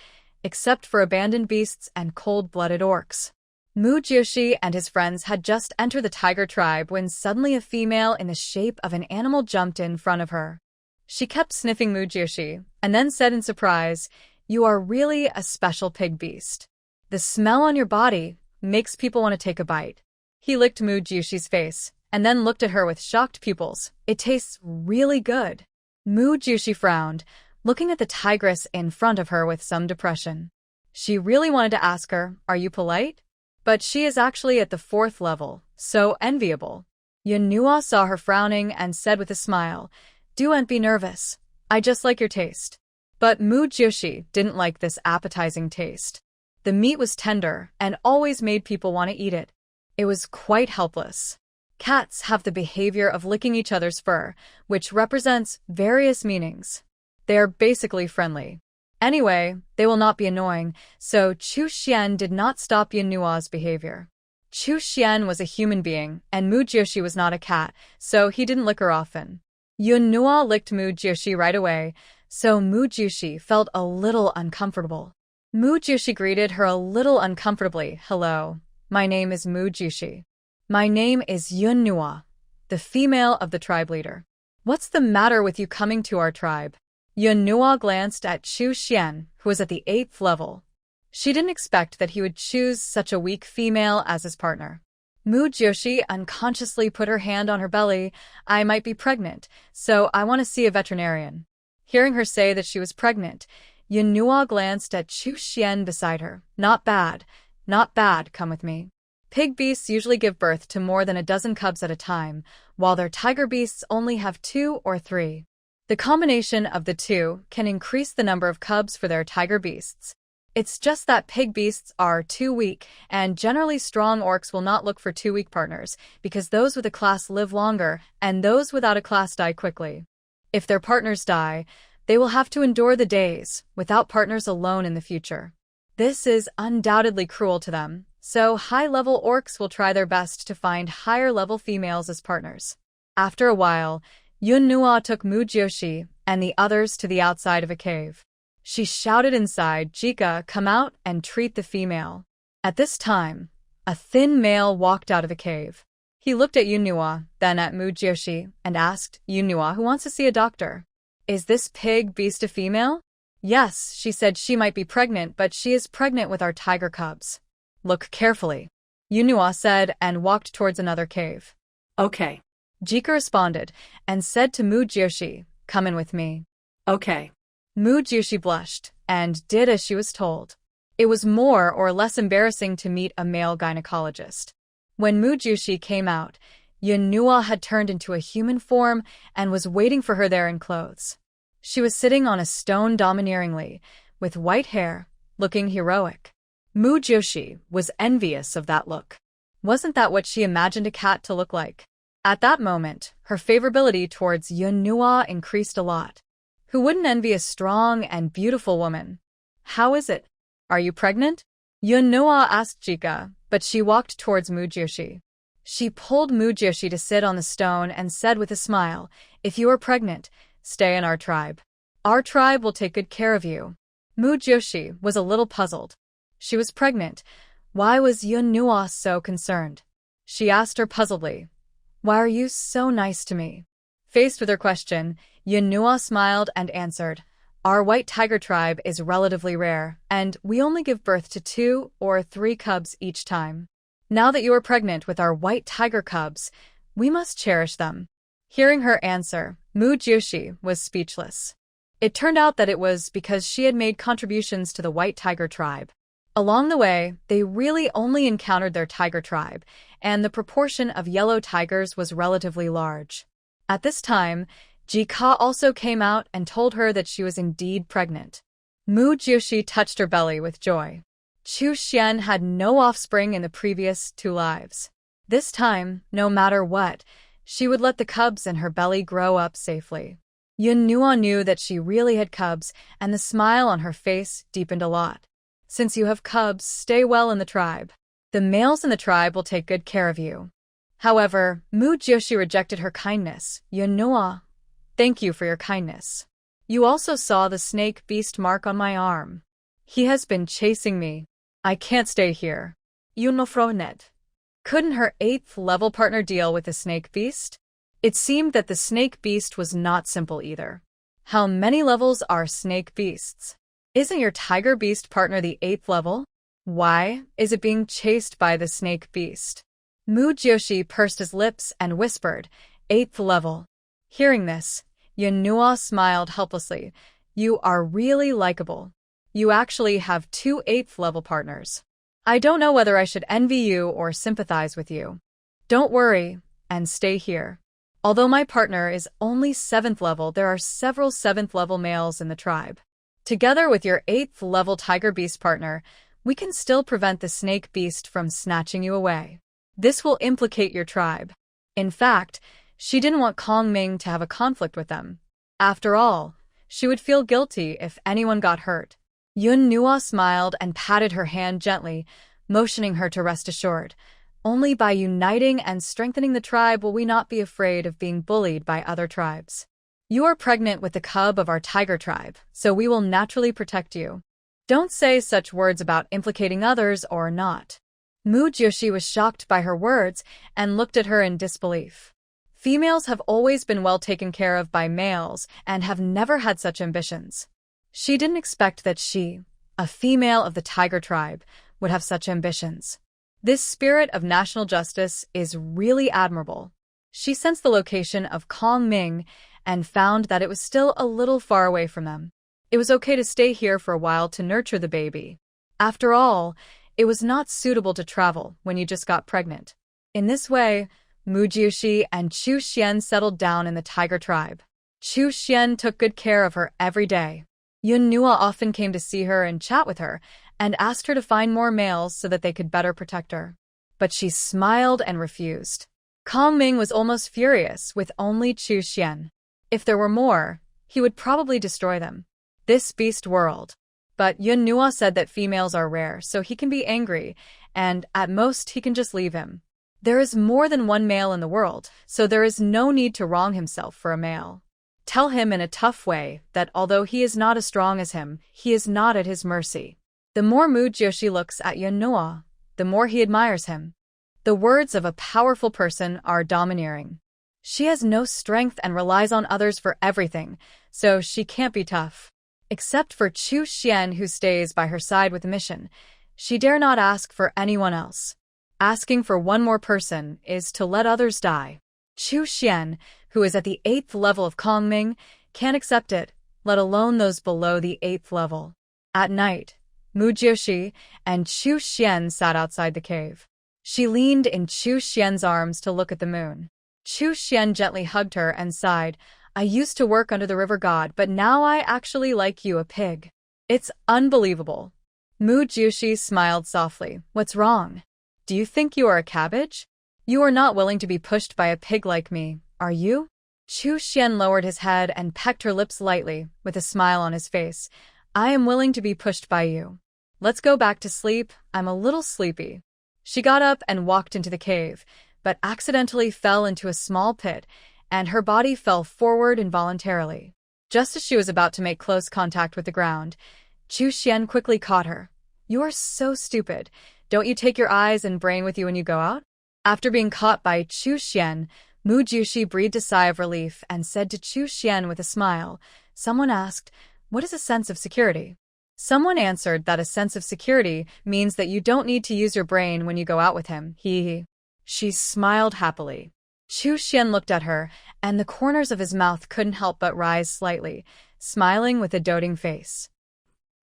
except for abandoned beasts and cold-blooded orcs? Mujushi and his friends had just entered the tiger tribe when suddenly a female in the shape of an animal jumped in front of her. She kept sniffing Mujushi, and then said in surprise, "You are really a special pig beast. The smell on your body makes people want to take a bite." He licked Mujushi's face, and then looked at her with shocked pupils. "It tastes really good." Mujushi frowned, looking at the tigress in front of her with some depression. She really wanted to ask her, "Are you polite?" But she is actually at the 4th level, so enviable. Yunhua saw her frowning and said with a smile, "Don't be nervous. I just like your taste." But Mujushi didn't like this appetizing taste. The meat was tender and always made people want to eat it. It was quite helpless. Cats have the behavior of licking each other's fur, which represents various meanings. They are basically friendly. Anyway, they will not be annoying, so Chu Xian did not stop Yunhua's behavior. Chu Xian was a human being, and Mujushi was not a cat, so he didn't lick her often. Yunhua licked Mujushi right away, so Mujushi felt a little uncomfortable. Mujushi greeted her a little uncomfortably. "Hello, my name is Mujushi. My name is Yunhua, the female of the tribe leader. What's the matter with you coming to our tribe?" Yunhua glanced at Chu Xian, who was at the 8th level. She didn't expect that he would choose such a weak female as his partner. Mujushi unconsciously put her hand on her belly. "I might be pregnant, so I want to see a veterinarian." Hearing her say that she was pregnant, Yunhua glanced at Chu Xian beside her. Not bad, come with me." Pig beasts usually give birth to more than a dozen cubs at a time, while their tiger beasts only have 2 or 3. The combination of the two can increase the number of cubs for their tiger beasts. It's just that pig beasts are too weak, and generally strong orcs will not look for too weak partners, because those with a class live longer, and those without a class die quickly. If their partners die, they will have to endure the days, without partners alone in the future. This is undoubtedly cruel to them, so high-level orcs will try their best to find higher-level females as partners. After a while, Yunhua took Mujushi and the others to the outside of a cave. She shouted inside, "Jika, come out and treat the female." At this time, a thin male walked out of the cave. He looked at Yunhua, then at Mujushi, and asked, "Yunhua, who wants to see a doctor? Is this pig beast a female?" "Yes," she said. "She might be pregnant, but she is pregnant with our tiger cubs." "Look carefully," Yunhua said and walked towards another cave. "Okay." Jika responded and said to Mujushi, "Come in with me." "Okay." Mujushi blushed and did as she was told. It was more or less embarrassing to meet a male gynecologist. When Mujushi came out, Yunhua had turned into a human form and was waiting for her there in clothes. She was sitting on a stone domineeringly, with white hair, looking heroic. Mujushi was envious of that look. Wasn't that what she imagined a cat to look like? At that moment, her favorability towards Yunhua increased a lot. Who wouldn't envy a strong and beautiful woman? "How is it? Are you pregnant?" Yunhua asked Jika, but she walked towards Mujushi. She pulled Mujushi to sit on the stone and said with a smile, "If you are pregnant, stay in our tribe. Our tribe will take good care of you." Mujushi was a little puzzled. She was pregnant. Why was Yunhua so concerned? She asked her puzzledly. Why are you so nice to me? Faced with her question, Yunhua smiled and answered, Our white tiger tribe is relatively rare, and we only give birth to 2 or 3 cubs each time. Now that you are pregnant with our white tiger cubs, we must cherish them. Hearing her answer, Mu Jiushi was speechless. It turned out that it was because she had made contributions to the white tiger tribe. Along the way, they really only encountered their tiger tribe, and the proportion of yellow tigers was relatively large. At this time, Jika also came out and told her that she was indeed pregnant. Mu Jiushi touched her belly with joy. Chu Xian had no offspring in the previous 2 lives. This time, no matter what, she would let the cubs in her belly grow up safely. Yunhua knew that she really had cubs, and the smile on her face deepened a lot. Since you have cubs, stay well in the tribe. The males in the tribe will take good care of you. However, Mu Jiushi rejected her kindness. Yunhua, thank you for your kindness. You also saw the snake beast mark on my arm. He has been chasing me. I can't stay here. Yunhofronet. Couldn't her 8th level partner deal with the snake beast? It seemed that the snake beast was not simple either. How many levels are snake beasts? Isn't your tiger beast partner the 8th level? Why is it being chased by the snake beast? Mu Jiushi pursed his lips and whispered, 8th level. Hearing this, Yunhua smiled helplessly. You are really likable. You actually have 2 8th level partners. I don't know whether I should envy you or sympathize with you. Don't worry, and stay here. Although my partner is only 7th level, there are several 7th level males in the tribe. Together with your 8th level tiger beast partner, we can still prevent the snake beast from snatching you away. This will implicate your tribe. In fact, she didn't want Kong Ming to have a conflict with them. After all, she would feel guilty if anyone got hurt. Yunhua smiled and patted her hand gently, motioning her to rest assured. Only by uniting and strengthening the tribe will we not be afraid of being bullied by other tribes. You are pregnant with the cub of our tiger tribe, so we will naturally protect you. Don't say such words about implicating others or not. Mu Jiushi was shocked by her words and looked at her in disbelief. Females have always been well taken care of by males and have never had such ambitions. She didn't expect that she, a female of the tiger tribe, would have such ambitions. This spirit of national justice is really admirable. She sensed the location of Kong Ming and found that it was still a little far away from them. It was okay to stay here for a while to nurture the baby. After all, it was not suitable to travel when you just got pregnant. In this way, Mu Jiushi and Chu Xian settled down in the tiger tribe. Chu Xian took good care of her every day. Yunhua often came to see her and chat with her, and asked her to find more males so that they could better protect her. But she smiled and refused. Kong Ming was almost furious with only Chu Xian. If there were more, he would probably destroy them. This beast world. But Yunhua said that females are rare, so he can be angry, and at most he can just leave him. There is more than one male in the world, so there is no need to wrong himself for a male. Tell him in a tough way that although he is not as strong as him, he is not at his mercy. The more Mu Jiushi looks at Yunhua, the more he admires him. The words of a powerful person are domineering. She has no strength and relies on others for everything, so she can't be tough. Except for Chu Xian, who stays by her side with the mission, she dare not ask for anyone else. Asking for one more person is to let others die. Chu Xian, who is at the 8th level of Kong Ming, can't accept it, let alone those below the 8th level. At night, Mu Jiushi and Chu Xian sat outside the cave. She leaned in Chu Xian's arms to look at the moon. Chu Xian gently hugged her and sighed, I used to work under the river god, but now I actually like you a pig. It's unbelievable. Mu Jiushi smiled softly. What's wrong? Do you think you are a cabbage? You are not willing to be pushed by a pig like me, are you? Chu Xian lowered his head and pecked her lips lightly, with a smile on his face. I am willing to be pushed by you. Let's go back to sleep, I'm a little sleepy. She got up and walked into the cave, but accidentally fell into a small pit, and her body fell forward involuntarily. Just as she was about to make close contact with the ground, Chu Xian quickly caught her. You're so stupid. Don't you take your eyes and brain with you when you go out? After being caught by Chu Xian, Mu Jushi breathed a sigh of relief and said to Chu Xian with a smile. Someone asked, "What is a sense of security?" Someone answered that a sense of security means that you don't need to use your brain when you go out with him. She smiled happily. Chu Xian looked at her, and the corners of his mouth couldn't help but rise slightly, smiling with a doting face.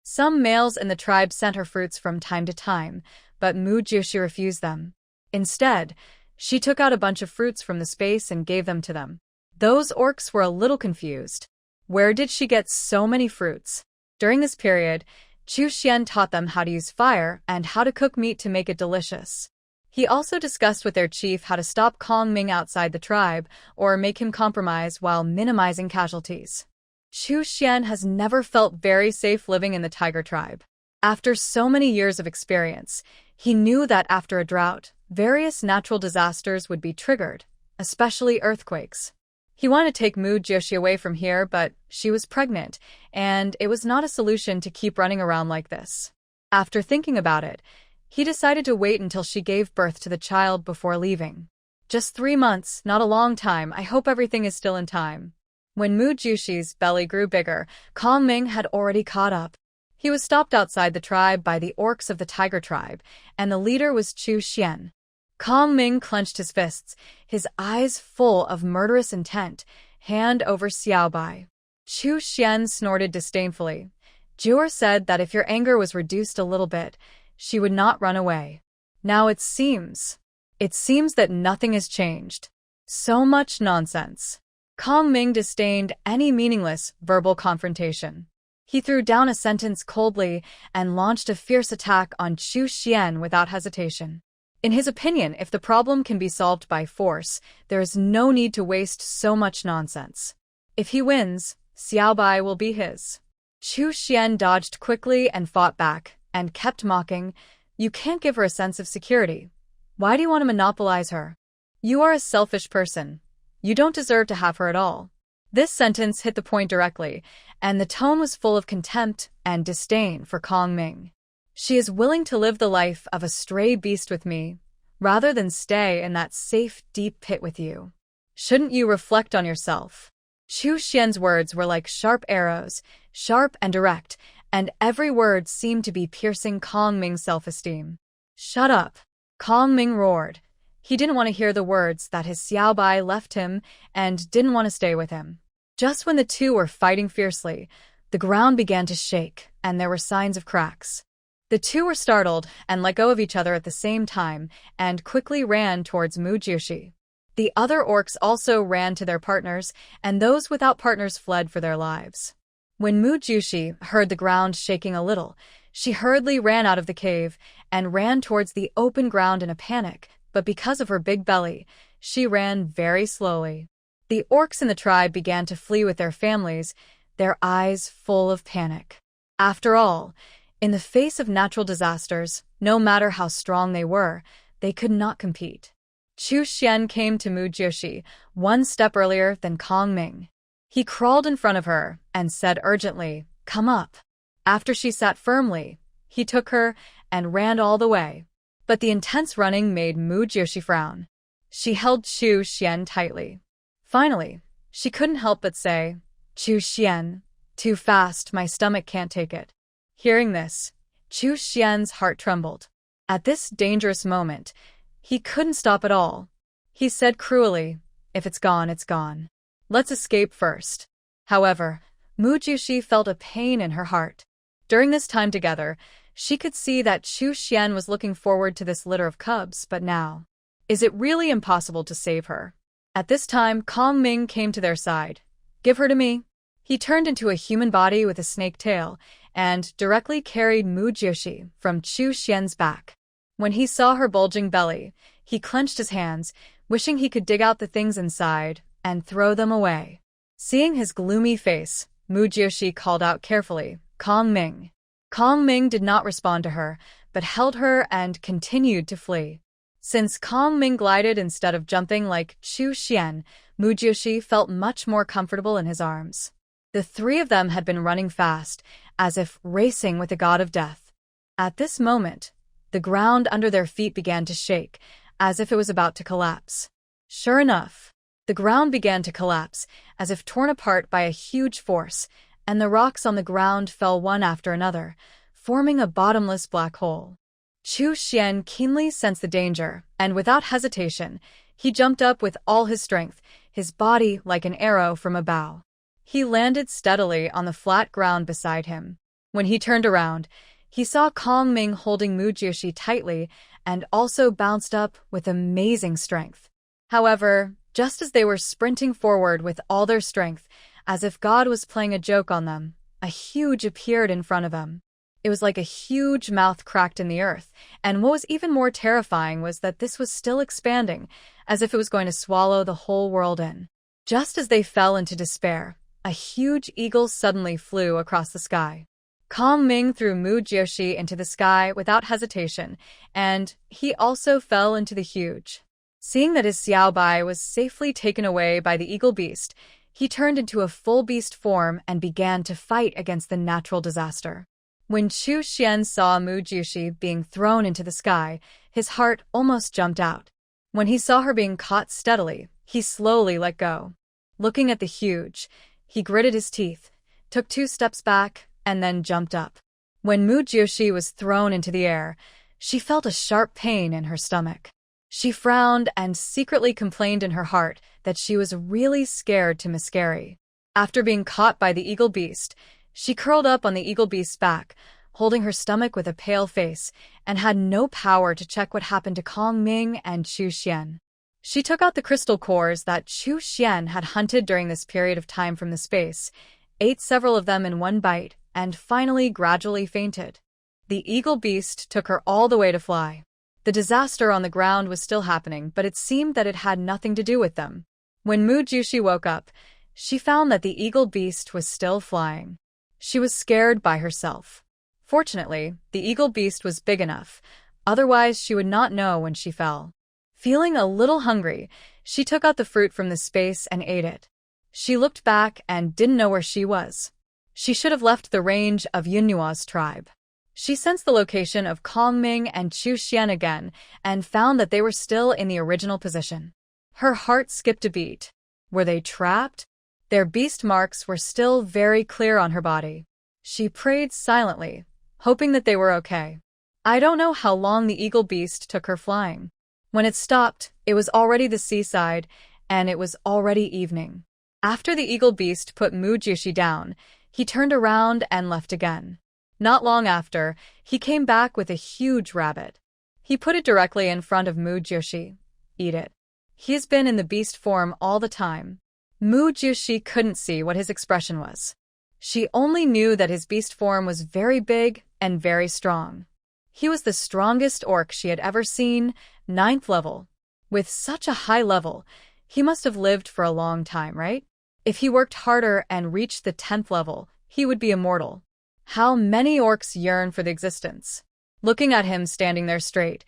Some males in the tribe sent her fruits from time to time, but Mu Jushi refused them. Instead, she took out a bunch of fruits from the space and gave them to them. Those orcs were a little confused. Where did she get so many fruits? During this period, Chu Xian taught them how to use fire and how to cook meat to make it delicious. He also discussed with their chief how to stop Kong Ming outside the tribe or make him compromise while minimizing casualties. Chu Xian has never felt very safe living in the tiger tribe. After so many years of experience, he knew that after a drought, various natural disasters would be triggered, especially earthquakes. He wanted to take Mu Joshi away from here, but she was pregnant, and it was not a solution to keep running around like this. After thinking about it, he decided to wait until she gave birth to the child before leaving. Just 3 months, not a long time. I hope everything is still in time. When Mu Jushi's belly grew bigger, Kong Ming had already caught up. He was stopped outside the tribe by the orcs of the tiger tribe, and the leader was Chu Xian. Kong Ming clenched his fists, his eyes full of murderous intent, hand over Xiaobai. Chu Xian snorted disdainfully. Jur said that if your anger was reduced a little bit, she would not run away. Now it seems that nothing has changed. So much nonsense. Kong Ming disdained any meaningless verbal confrontation. He threw down a sentence coldly and launched a fierce attack on Chu Xian without hesitation. In his opinion, if the problem can be solved by force, there is no need to waste so much nonsense. If he wins, Xiaobai will be his. Chu Xian dodged quickly and fought back, and kept mocking, "You can't give her a sense of security. Why do you want to monopolize her? You are a selfish person. You don't deserve to have her at all." This sentence hit the point directly, and the tone was full of contempt and disdain for Kong Ming. She is willing to live the life of a stray beast with me, rather than stay in that safe, deep pit with you. Shouldn't you reflect on yourself? Chu Xian's words were like sharp arrows, sharp and direct, and every word seemed to be piercing Kong Ming's self-esteem. "Shut up!" Kong Ming roared. He didn't want to hear the words that his Xiaobai left him and didn't want to stay with him. Just when the two were fighting fiercely, the ground began to shake, and there were signs of cracks. The two were startled and let go of each other at the same time and quickly ran towards Mu Jushi. The other orcs also ran to their partners, and those without partners fled for their lives. When Mu Jushi heard the ground shaking a little, she hurriedly ran out of the cave and ran towards the open ground in a panic, but because of her big belly, she ran very slowly. The orcs in the tribe began to flee with their families, their eyes full of panic. After all, in the face of natural disasters, no matter how strong they could not compete. Chu Xian came to Mu Jushi 1 step earlier than Kong Ming. He crawled in front of her and said urgently, "Come up." After she sat firmly, he took her and ran all the way. But the intense running made Mu Jushi frown. She held Chu Xian tightly. Finally, she couldn't help but say, "Chu Xian, too fast, my stomach can't take it." Hearing this, Chu Xian's heart trembled. At this dangerous moment, he couldn't stop at all. He said cruelly, "If it's gone, it's gone. Let's escape first." However, Mu Jushi felt a pain in her heart. During this time together, she could see that Chu Xian was looking forward to this litter of cubs, but now, is it really impossible to save her? At this time, Kong Ming came to their side. "Give her to me." He turned into a human body with a snake tail and directly carried Mu Jushi from Chu Xian's back. When he saw her bulging belly, he clenched his hands, wishing he could dig out the things inside and throw them away. Seeing his gloomy face, Mu Jushi called out carefully, "Kong Ming." Kong Ming did not respond to her, but held her and continued to flee. Since Kong Ming glided instead of jumping like Chu Xian, Mu Jushi felt much more comfortable in his arms. The three of them had been running fast, as if racing with the god of death. At this moment, the ground under their feet began to shake, as if it was about to collapse. Sure enough, the ground began to collapse, as if torn apart by a huge force, and the rocks on the ground fell one after another, forming a bottomless black hole. Chu Xian keenly sensed the danger, and without hesitation, he jumped up with all his strength, his body like an arrow from a bow. He landed steadily on the flat ground beside him. When he turned around, he saw Kong Ming holding Mu Jiushi tightly and also bounced up with amazing strength. However, just as they were sprinting forward with all their strength, as if God was playing a joke on them, a huge appeared in front of them. It was like a huge mouth cracked in the earth, and what was even more terrifying was that this was still expanding, as if it was going to swallow the whole world in. Just as they fell into despair, a huge eagle suddenly flew across the sky. Kong Ming threw Mu Jiushi into the sky without hesitation, and he also fell into the huge. Seeing that his Xiaobai was safely taken away by the eagle beast, he turned into a full beast form and began to fight against the natural disaster. When Chu Xian saw Mu Jiushi being thrown into the sky, his heart almost jumped out. When he saw her being caught steadily, he slowly let go. Looking at the huge, he gritted his teeth, took 2 steps back, and then jumped up. When Mu Jiushi was thrown into the air, she felt a sharp pain in her stomach. She frowned and secretly complained in her heart that she was really scared to miscarry. After being caught by the eagle beast, she curled up on the eagle beast's back, holding her stomach with a pale face, and had no power to check what happened to Kong Ming and Chu Xian. She took out the crystal cores that Chu Xian had hunted during this period of time from the space, ate several of them in one bite, and finally gradually fainted. The eagle beast took her all the way to fly. The disaster on the ground was still happening, but it seemed that it had nothing to do with them. When Mu Jiushi woke up, she found that the eagle beast was still flying. She was scared by herself. Fortunately, the eagle beast was big enough, otherwise she would not know when she fell. Feeling a little hungry, she took out the fruit from the space and ate it. She looked back and didn't know where she was. She should have left the range of Yunua's tribe. She sensed the location of Kong Ming and Chu Xian again and found that they were still in the original position. Her heart skipped a beat. Were they trapped? Their beast marks were still very clear on her body. She prayed silently, hoping that they were okay. I don't know how long the eagle beast took her flying. When it stopped, it was already the seaside, and it was already evening. After the eagle beast put Mu Jiushi down, he turned around and left again. Not long after, he came back with a huge rabbit. He put it directly in front of Mu Jiushi. Eat it. He has been in the beast form all the time. Mu Jiushi couldn't see what his expression was. She only knew that his beast form was very big and very strong. He was the strongest orc she had ever seen, 9th level. With such a high level, he must have lived for a long time, right? If he worked harder and reached the 10th level, he would be immortal. How many orcs yearn for the existence? Looking at him standing there straight,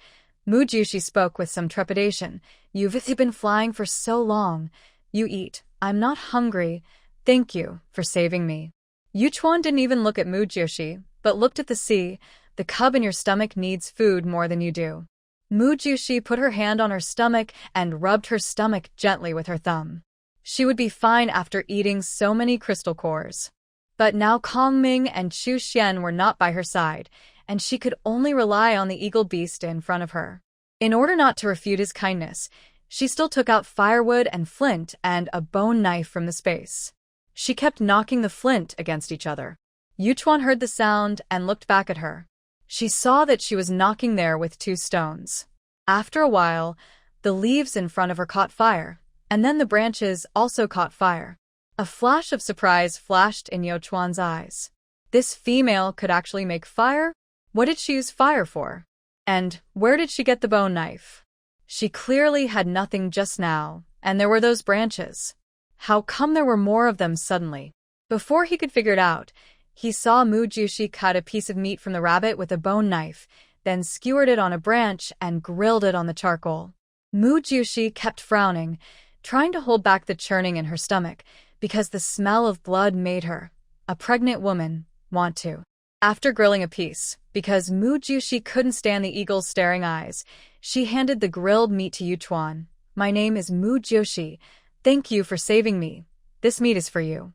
Mu Jiushi spoke with some trepidation. You've been flying for so long. You eat. I'm not hungry. Thank you for saving me. Yuchuan didn't even look at Mu Jiushi, but looked at the sea. The cub in your stomach needs food more than you do. Mu Jiushi put her hand on her stomach and rubbed her stomach gently with her thumb. She would be fine after eating so many crystal cores. But now Kong Ming and Chu Xian were not by her side, and she could only rely on the eagle beast in front of her. In order not to refute his kindness, she still took out firewood and flint and a bone knife from the space. She kept knocking the flint against each other. Yuchuan heard the sound and looked back at her. She saw that she was knocking there with 2 stones. After a while, the leaves in front of her caught fire, and then the branches also caught fire. A flash of surprise flashed in Yuchuan's eyes. This female could actually make fire? What did she use fire for? And where did she get the bone knife? She clearly had nothing just now, and there were those branches. How come there were more of them suddenly? Before he could figure it out, he saw Mu Jiushi cut a piece of meat from the rabbit with a bone knife, then skewered it on a branch and grilled it on the charcoal. Mu Jiushi kept frowning, trying to hold back the churning in her stomach, because the smell of blood made her, a pregnant woman, want to After grilling a piece, because Mu Jushi couldn't stand the eagle's staring eyes, she handed the grilled meat to Yuchuan. My name is Mu Joshi. Thank you for saving me. This meat is for you.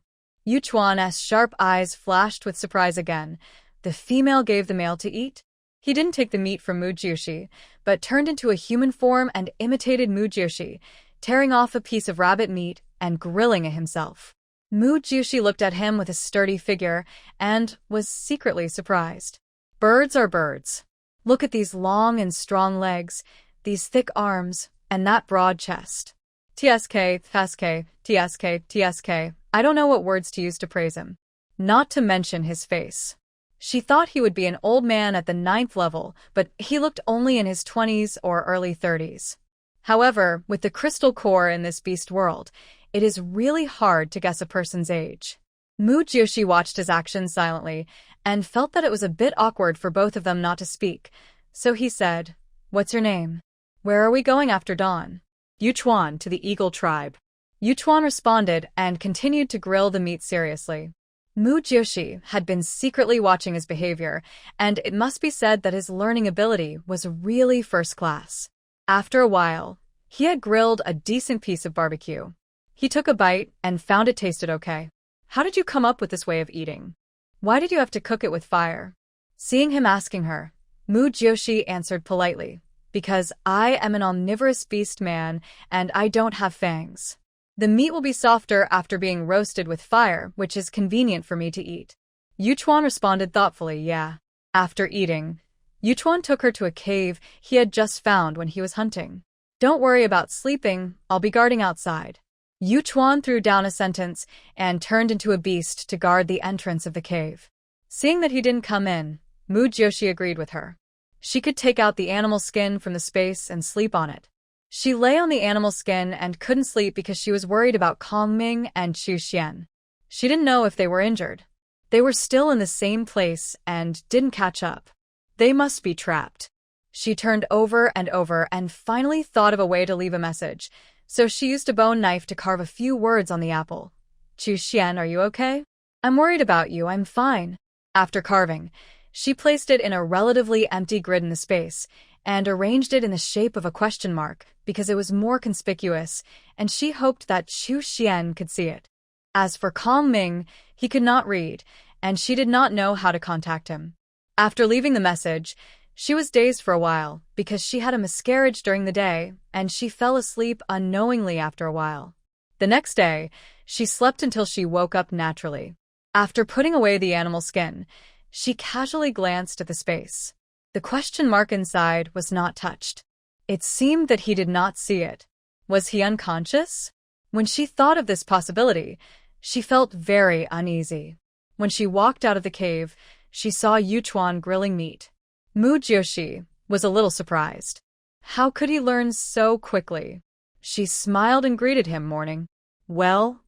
Yuchuan's sharp eyes flashed with surprise again. The female gave the male to eat? He didn't take the meat from Mu Joshi, but turned into a human form and imitated Mu Joshi, tearing off a piece of rabbit meat and grilling it himself. Mu Joshi looked at him with a sturdy figure and was secretly surprised. Birds are birds. Look at these long and strong legs, these thick arms, and that broad chest. TSK, TSK, TSK, TSK. I don't know what words to use to praise him. Not to mention his face. She thought he would be an old man at the 9th level, but he looked only in his 20s or early 30s. However, with the crystal core in this beast world, it is really hard to guess a person's age. Mu Joshi watched his actions silently and felt that it was a bit awkward for both of them not to speak, so he said, "What's your name? Where are we going after dawn?" Yuchuan, to the eagle tribe. Yuchuan responded and continued to grill the meat seriously. Mu Joshi had been secretly watching his behavior, and it must be said that his learning ability was really first class. After a while, he had grilled a decent piece of barbecue. He took a bite and found it tasted okay. How did you come up with this way of eating? Why did you have to cook it with fire? Seeing him asking her, Mu Joshi answered politely, because I am an omnivorous beast man and I don't have fangs. The meat will be softer after being roasted with fire, which is convenient for me to eat. Yuchuan responded thoughtfully, yeah. After eating, Yuchuan took her to a cave he had just found when he was hunting. Don't worry about sleeping, I'll be guarding outside. Yuchuan threw down a sentence and turned into a beast to guard the entrance of the cave. Seeing that he didn't come in, Mu Joshi agreed with her. She could take out the animal skin from the space and sleep on it. She lay on the animal skin and couldn't sleep because she was worried about Kong Ming and Chu Xian. She didn't know if they were injured. They were still in the same place and didn't catch up. They must be trapped. She turned over and finally thought of a way to leave a message, so she used a bone knife to carve a few words on the apple. Chu Xian, are you okay? I'm worried about you, I'm fine. After carving, she placed it in a relatively empty grid in the space and arranged it in the shape of a question mark because it was more conspicuous, and she hoped that Chu Xian could see it. As for Kong Ming, he could not read, and she did not know how to contact him. After leaving the message, she was dazed for a while because she had a miscarriage during the day, and she fell asleep unknowingly after a while. The next day, she slept until she woke up naturally. After putting away the animal skin, she casually glanced at the space. The question mark inside was not touched. It seemed that he did not see it. Was he unconscious? When she thought of this possibility, she felt very uneasy. When she walked out of the cave, she saw Yuchuan grilling meat. Mu Joshi was a little surprised. How could he learn so quickly? She smiled and greeted him, morning. Well,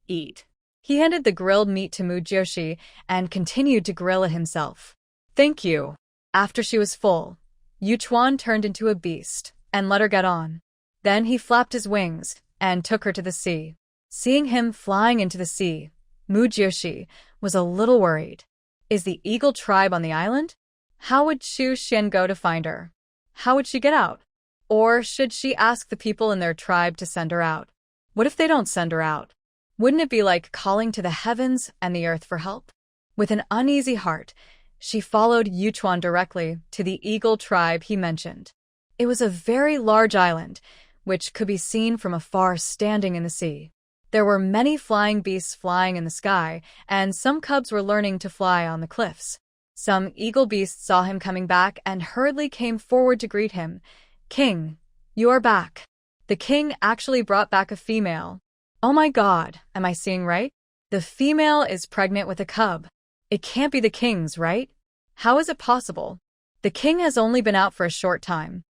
eat. He handed the grilled meat to Mu Joshi and continued to grill it himself. Thank you. After she was full, Yuchuan turned into a beast and let her get on. Then he flapped his wings and took her to the sea. Seeing him flying into the sea, Mu Joshi was a little worried. Is the eagle tribe on the island? How would Chu Xian go to find her? How would she get out? Or should she ask the people in their tribe to send her out? What if they don't send her out? Wouldn't it be like calling to the heavens and the earth for help? With an uneasy heart, she followed Yuchuan directly to the eagle tribe he mentioned. It was a very large island, which could be seen from afar standing in the sea. There were many flying beasts flying in the sky, and some cubs were learning to fly on the cliffs. Some eagle beasts saw him coming back and hurriedly came forward to greet him. King, you are back. The king actually brought back a female. Oh my God, am I seeing right? The female is pregnant with a cub. It can't be the king's, right? How is it possible? The king has only been out for a short time.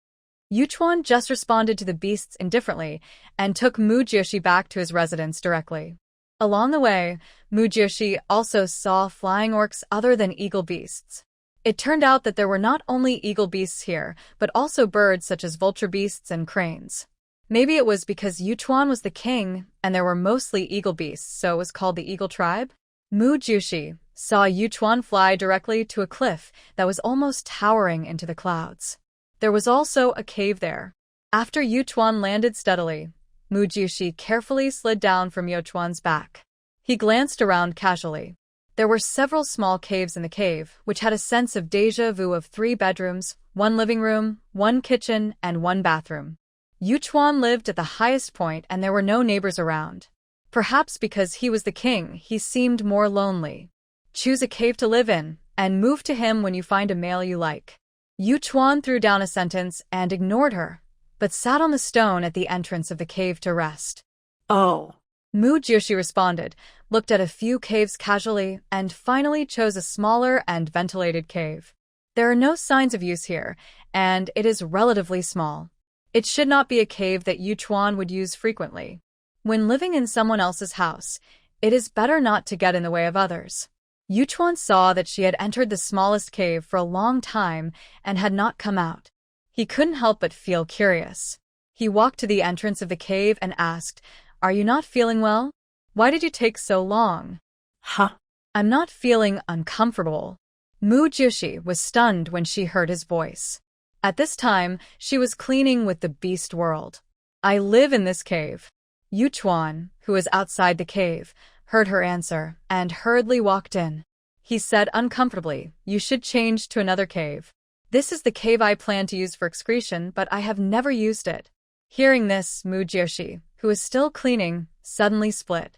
Yuchuan just responded to the beasts indifferently and took Mu Joshi back to his residence directly. Along the way, Mu Joshi also saw flying orcs other than eagle beasts. It turned out that there were not only eagle beasts here, but also birds such as vulture beasts and cranes. Maybe it was because Yuchuan was the king and there were mostly eagle beasts, so it was called the eagle tribe? Mu Jushi saw Yuchuan fly directly to a cliff that was almost towering into the clouds. There was also a cave there. After Yuchuan landed steadily, Mu Jushi carefully slid down from Yuchuan's back. He glanced around casually. There were several small caves in the cave, which had a sense of déjà vu of 3 bedrooms, 1 living room, 1 kitchen, and 1 bathroom. Yuchuan lived at the highest point and there were no neighbors around. Perhaps because he was the king, he seemed more lonely. Choose a cave to live in, and move to him when you find a male you like. Yuchuan threw down a sentence and ignored her, but sat on the stone at the entrance of the cave to rest. Oh. Mu Jushi responded, looked at a few caves casually, and finally chose a smaller and ventilated cave. There are no signs of use here, and it is relatively small. It should not be a cave that Yuchuan would use frequently. When living in someone else's house, it is better not to get in the way of others. Yuchuan saw that she had entered the smallest cave for a long time and had not come out. He couldn't help but feel curious. He walked to the entrance of the cave and asked, "Are you not feeling well? Why did you take so long?" Huh? "I'm not feeling uncomfortable." Mu Jushi was stunned when she heard his voice. At this time, she was cleaning with the beast world. "I live in this cave." Yuchuan, who was outside the cave, heard her answer and hurriedly walked in. He said uncomfortably, "You should change to another cave. This is the cave I plan to use for excretion, but I have never used it." Hearing this, Mu Jushi, who was still cleaning, suddenly split.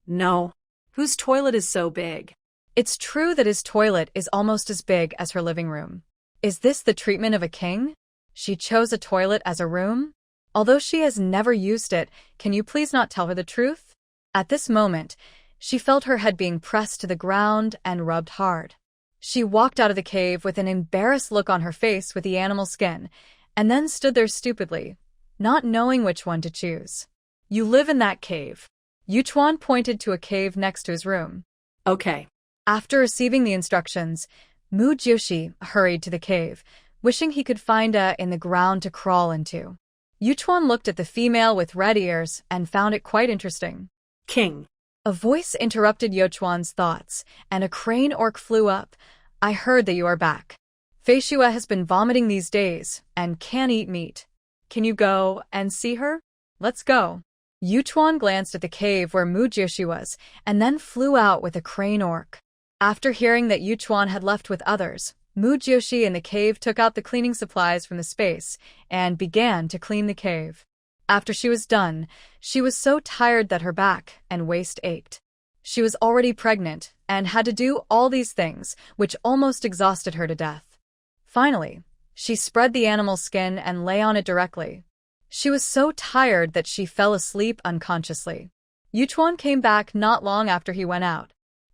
No. Whose toilet is so big? It's true that his toilet is almost as big as her living room. Is this the treatment of a king? She chose a toilet as a room? Although she has never used it, can you please not tell her the truth? At this moment, she felt her head being pressed to the ground and rubbed hard. She walked out of the cave with an embarrassed look on her face with the animal skin, and then stood there stupidly, not knowing which one to choose. "You live in that cave." Yuchuan pointed to a cave next to his room. Okay. After receiving the instructions, Mu Jushi hurried to the cave, wishing he could find a in the ground to crawl into. Yuchuan looked at the female with red ears and found it quite interesting. King. A voice interrupted Yuchuan's thoughts, and a crane orc flew up. "I heard that you are back. Feishua has been vomiting these days and can't eat meat. Can you go and see her? Let's go." Yuchuan glanced at the cave where Mu Jushi was, and then flew out with a crane orc. After hearing that Yuchuan had left with others, Mu Jushi in the cave took out the cleaning supplies from the space and began to clean the cave. After she was done, she was so tired that her back and waist ached. She was already pregnant and had to do all these things, which almost exhausted her to death. Finally, she spread the animal skin and lay on it directly. She was so tired that she fell asleep unconsciously. Yuchuan came back not long after he went out.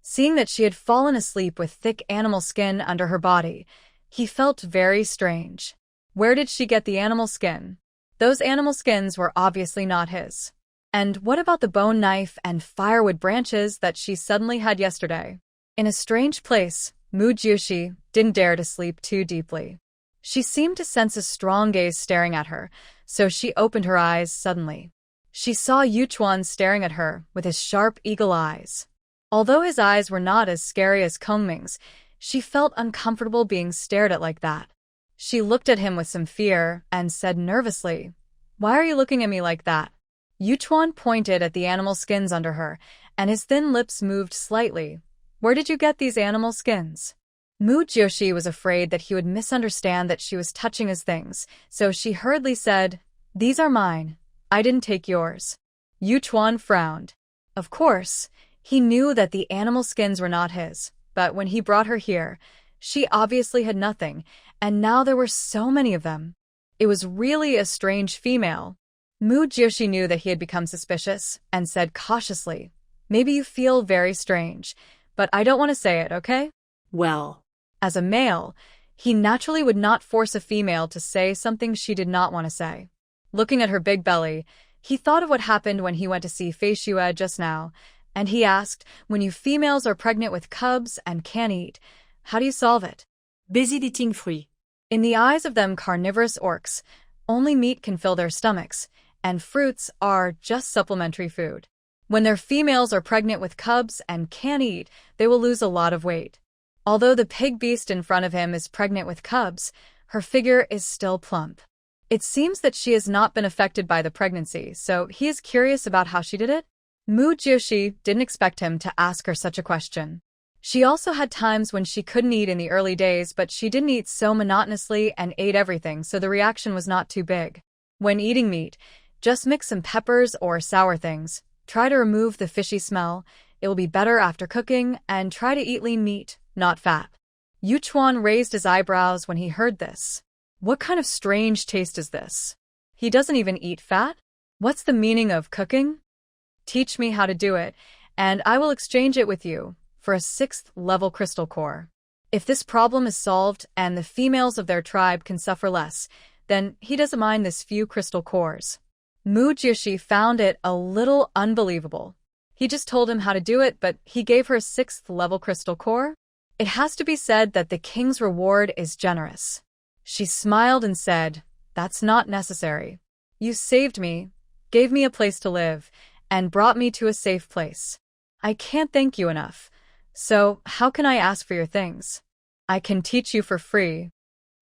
Seeing that she had fallen asleep with thick animal skin under her body, he felt very strange. Where did she get the animal skin? Those animal skins were obviously not his. And what about the bone knife and firewood branches that she suddenly had yesterday? In a strange place, Mu Jushi didn't dare to sleep too deeply. She seemed to sense a strong gaze staring at her, so she opened her eyes suddenly. She saw Yuchuan staring at her with his sharp eagle eyes. Although his eyes were not as scary as Kongming's, she felt uncomfortable being stared at like that. She looked at him with some fear and said nervously, "Why are you looking at me like that?" Yuchuan pointed at the animal skins under her, and his thin lips moved slightly. "Where did you get these animal skins?" Mu Jushi was afraid that he would misunderstand that she was touching his things, so she hurriedly said, "These are mine. I didn't take yours." Yuchuan frowned. Of course, he knew that the animal skins were not his, but when he brought her here, she obviously had nothing, and now there were so many of them. It was really a strange female. Mu Jushi knew that he had become suspicious, and said cautiously, "Maybe you feel very strange, but I don't want to say it, okay?" Well. As a male, he naturally would not force a female to say something she did not want to say. Looking at her big belly, he thought of what happened when he went to see Feishua just now, and he asked, "When you females are pregnant with cubs and can't eat, how do you solve it?" Busy eating fruit. In the eyes of them carnivorous orcs, only meat can fill their stomachs, and fruits are just supplementary food. When their females are pregnant with cubs and can't eat, they will lose a lot of weight. Although the pig beast in front of him is pregnant with cubs, her figure is still plump. It seems that she has not been affected by the pregnancy, so he is curious about how she did it. Mu Jiushi didn't expect him to ask her such a question. She also had times when she couldn't eat in the early days, but she didn't eat so monotonously and ate everything, so the reaction was not too big. When eating meat, just mix some peppers or sour things. Try to remove the fishy smell. It will be better after cooking, and try to eat lean meat, not fat. Yuchuan raised his eyebrows when he heard this. What kind of strange taste is this? He doesn't even eat fat? What's the meaning of cooking? Teach me how to do it, and I will exchange it with you for a 6th level crystal core. If this problem is solved and the females of their tribe can suffer less, then he doesn't mind this few crystal cores. Mu Jiushi found it a little unbelievable. He just told him how to do it, but he gave her a 6th level crystal core? It has to be said that the king's reward is generous. She smiled and said, "That's not necessary. You saved me, gave me a place to live, and brought me to a safe place. I can't thank you enough. So how can I ask for your things? I can teach you for free."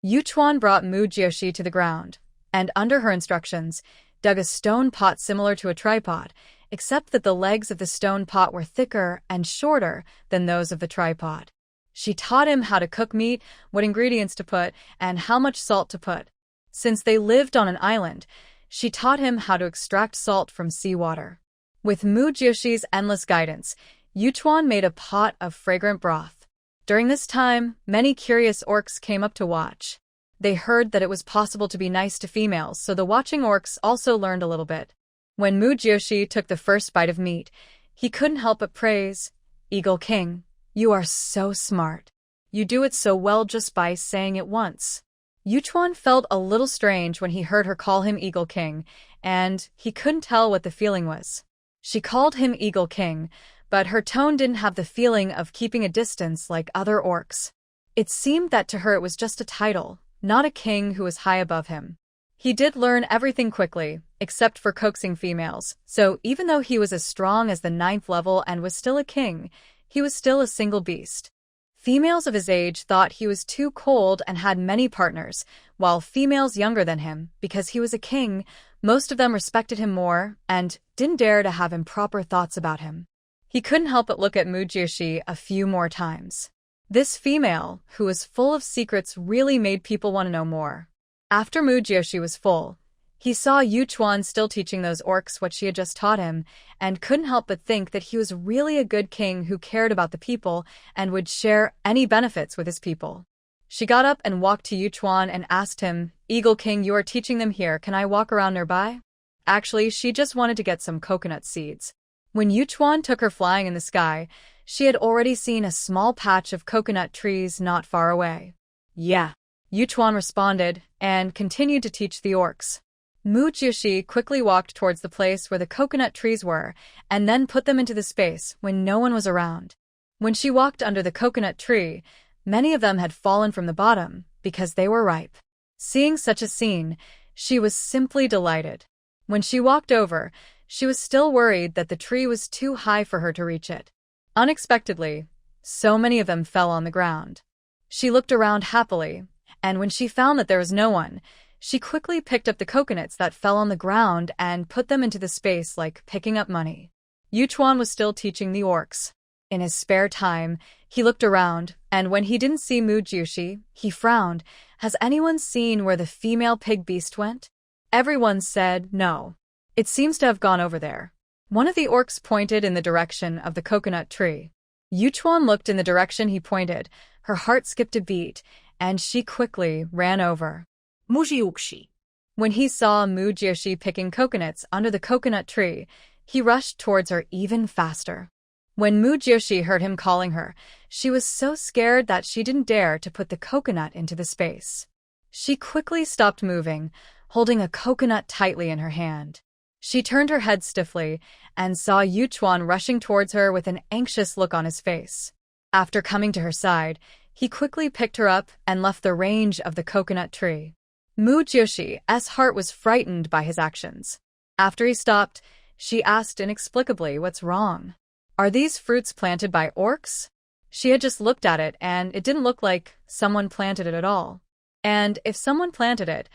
Yuchuan brought Mu Jiushi to the ground, and under her instructions, dug a stone pot similar to a tripod, except that the legs of the stone pot were thicker and shorter than those of the tripod. She taught him how to cook meat, what ingredients to put, and how much salt to put. Since they lived on an island, she taught him how to extract salt from seawater. With Mu Jiushi's endless guidance, Yuchuan made a pot of fragrant broth. During this time, many curious orcs came up to watch. They heard that it was possible to be nice to females, so the watching orcs also learned a little bit. When Mu Jiushi took the first bite of meat, he couldn't help but praise, "Eagle King, you are so smart. You do it so well just by saying it once." Yuchuan felt a little strange when he heard her call him Eagle King, and he couldn't tell what the feeling was. She called him Eagle King, but her tone didn't have the feeling of keeping a distance like other orcs. It seemed that to her it was just a title, not a king who was high above him. He did learn everything quickly, except for coaxing females, so even though he was as strong as the 9th level and was still a king, he was still a single beast. Females of his age thought he was too cold and had many partners, while females younger than him, because he was a king, most of them respected him more and didn't dare to have improper thoughts about him. He couldn't help but look at Mu Jiushi a few more times. This female, who was full of secrets, really made people want to know more. After Mu Jiushi was full, he saw Yuchuan still teaching those orcs what she had just taught him, and couldn't help but think that he was really a good king who cared about the people and would share any benefits with his people. She got up and walked to Yuchuan and asked him, "Eagle King, you are teaching them here, can I walk around nearby?" Actually, she just wanted to get some coconut seeds. When Yuchuan took her flying in the sky, she had already seen a small patch of coconut trees not far away. "Yeah," Yuchuan responded, and continued to teach the orcs. Mu Jiushi quickly walked towards the place where the coconut trees were, and then put them into the space when no one was around. When she walked under the coconut tree, many of them had fallen from the bottom because they were ripe. Seeing such a scene, she was simply delighted. When she walked over, she was still worried that the tree was too high for her to reach it. Unexpectedly, so many of them fell on the ground. She looked around happily, and when she found that there was no one, she quickly picked up the coconuts that fell on the ground and put them into the space like picking up money. Yuchuan was still teaching the orcs. In his spare time, he looked around, and when he didn't see Mu Jiushi, he frowned. "Has anyone seen where the female pig beast went?" Everyone said no. "It seems to have gone over there." One of the orcs pointed in the direction of the coconut tree. Yuchuan looked in the direction he pointed. Her heart skipped a beat, and she quickly ran over. Mujiukshi. When he saw Mu Jiushi picking coconuts under the coconut tree, he rushed towards her even faster. When Mu Jiushi heard him calling her, she was so scared that she didn't dare to put the coconut into the space. She quickly stopped moving, holding a coconut tightly in her hand. She turned her head stiffly and saw Yuchuan rushing towards her with an anxious look on his face. After coming to her side, he quickly picked her up and left the range of the coconut tree. Mu Jiushi's heart was frightened by his actions. After he stopped, She asked inexplicably, "What's wrong? Are these fruits planted by orcs?" She had just looked at it, and it didn't look like someone planted it at all. And if someone planted it,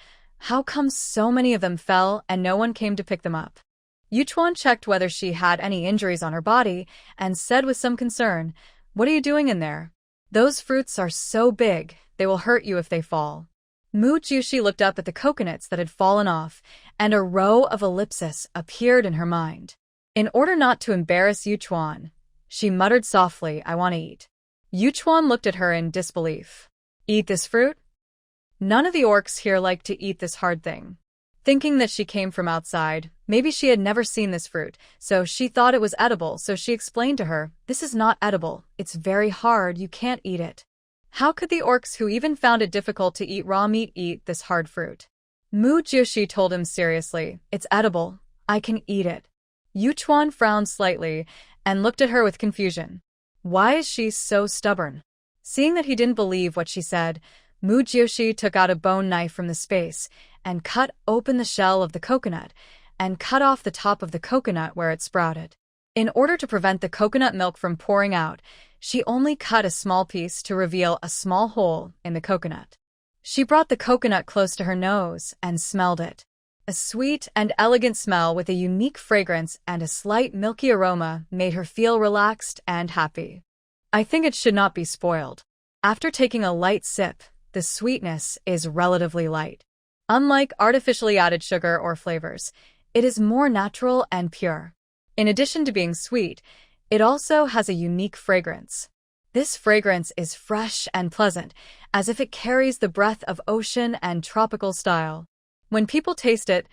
how come so many of them fell and no one came to pick them up? Yuchuan checked whether she had any injuries on her body and said with some concern, "What are you doing in there? Those fruits are so big, they will hurt you if they fall." Mu Jiushi looked up at the coconuts that had fallen off, and a row of ellipses appeared in her mind. In order not to embarrass Yuchuan, she muttered softly, "I want to eat." Yuchuan looked at her in disbelief. "Eat this fruit?" None of the orcs here liked to eat this hard thing. Thinking that she came from outside, maybe she had never seen this fruit, so she thought it was edible, so she explained to her, "This is not edible, it's very hard, you can't eat it." How could the orcs who even found it difficult to eat raw meat eat this hard fruit? Mu Jiushi told him seriously, "It's edible, I can eat it." Yuchuan frowned slightly and looked at her with confusion. Why is she so stubborn? Seeing that he didn't believe what she said, Mu Jiushi took out a bone knife from the space and cut open the shell of the coconut and cut off the top of the coconut where it sprouted. In order to prevent the coconut milk from pouring out, she only cut a small piece to reveal a small hole in the coconut. She brought the coconut close to her nose and smelled it. A sweet and elegant smell with a unique fragrance and a slight milky aroma made her feel relaxed and happy. "I think it should not be spoiled." After taking a light sip, the sweetness is relatively light. Unlike artificially added sugar or flavors, it is more natural and pure. In addition to being sweet, it also has a unique fragrance. This fragrance is fresh and pleasant, as if it carries the breath of ocean and tropical style. When people taste it,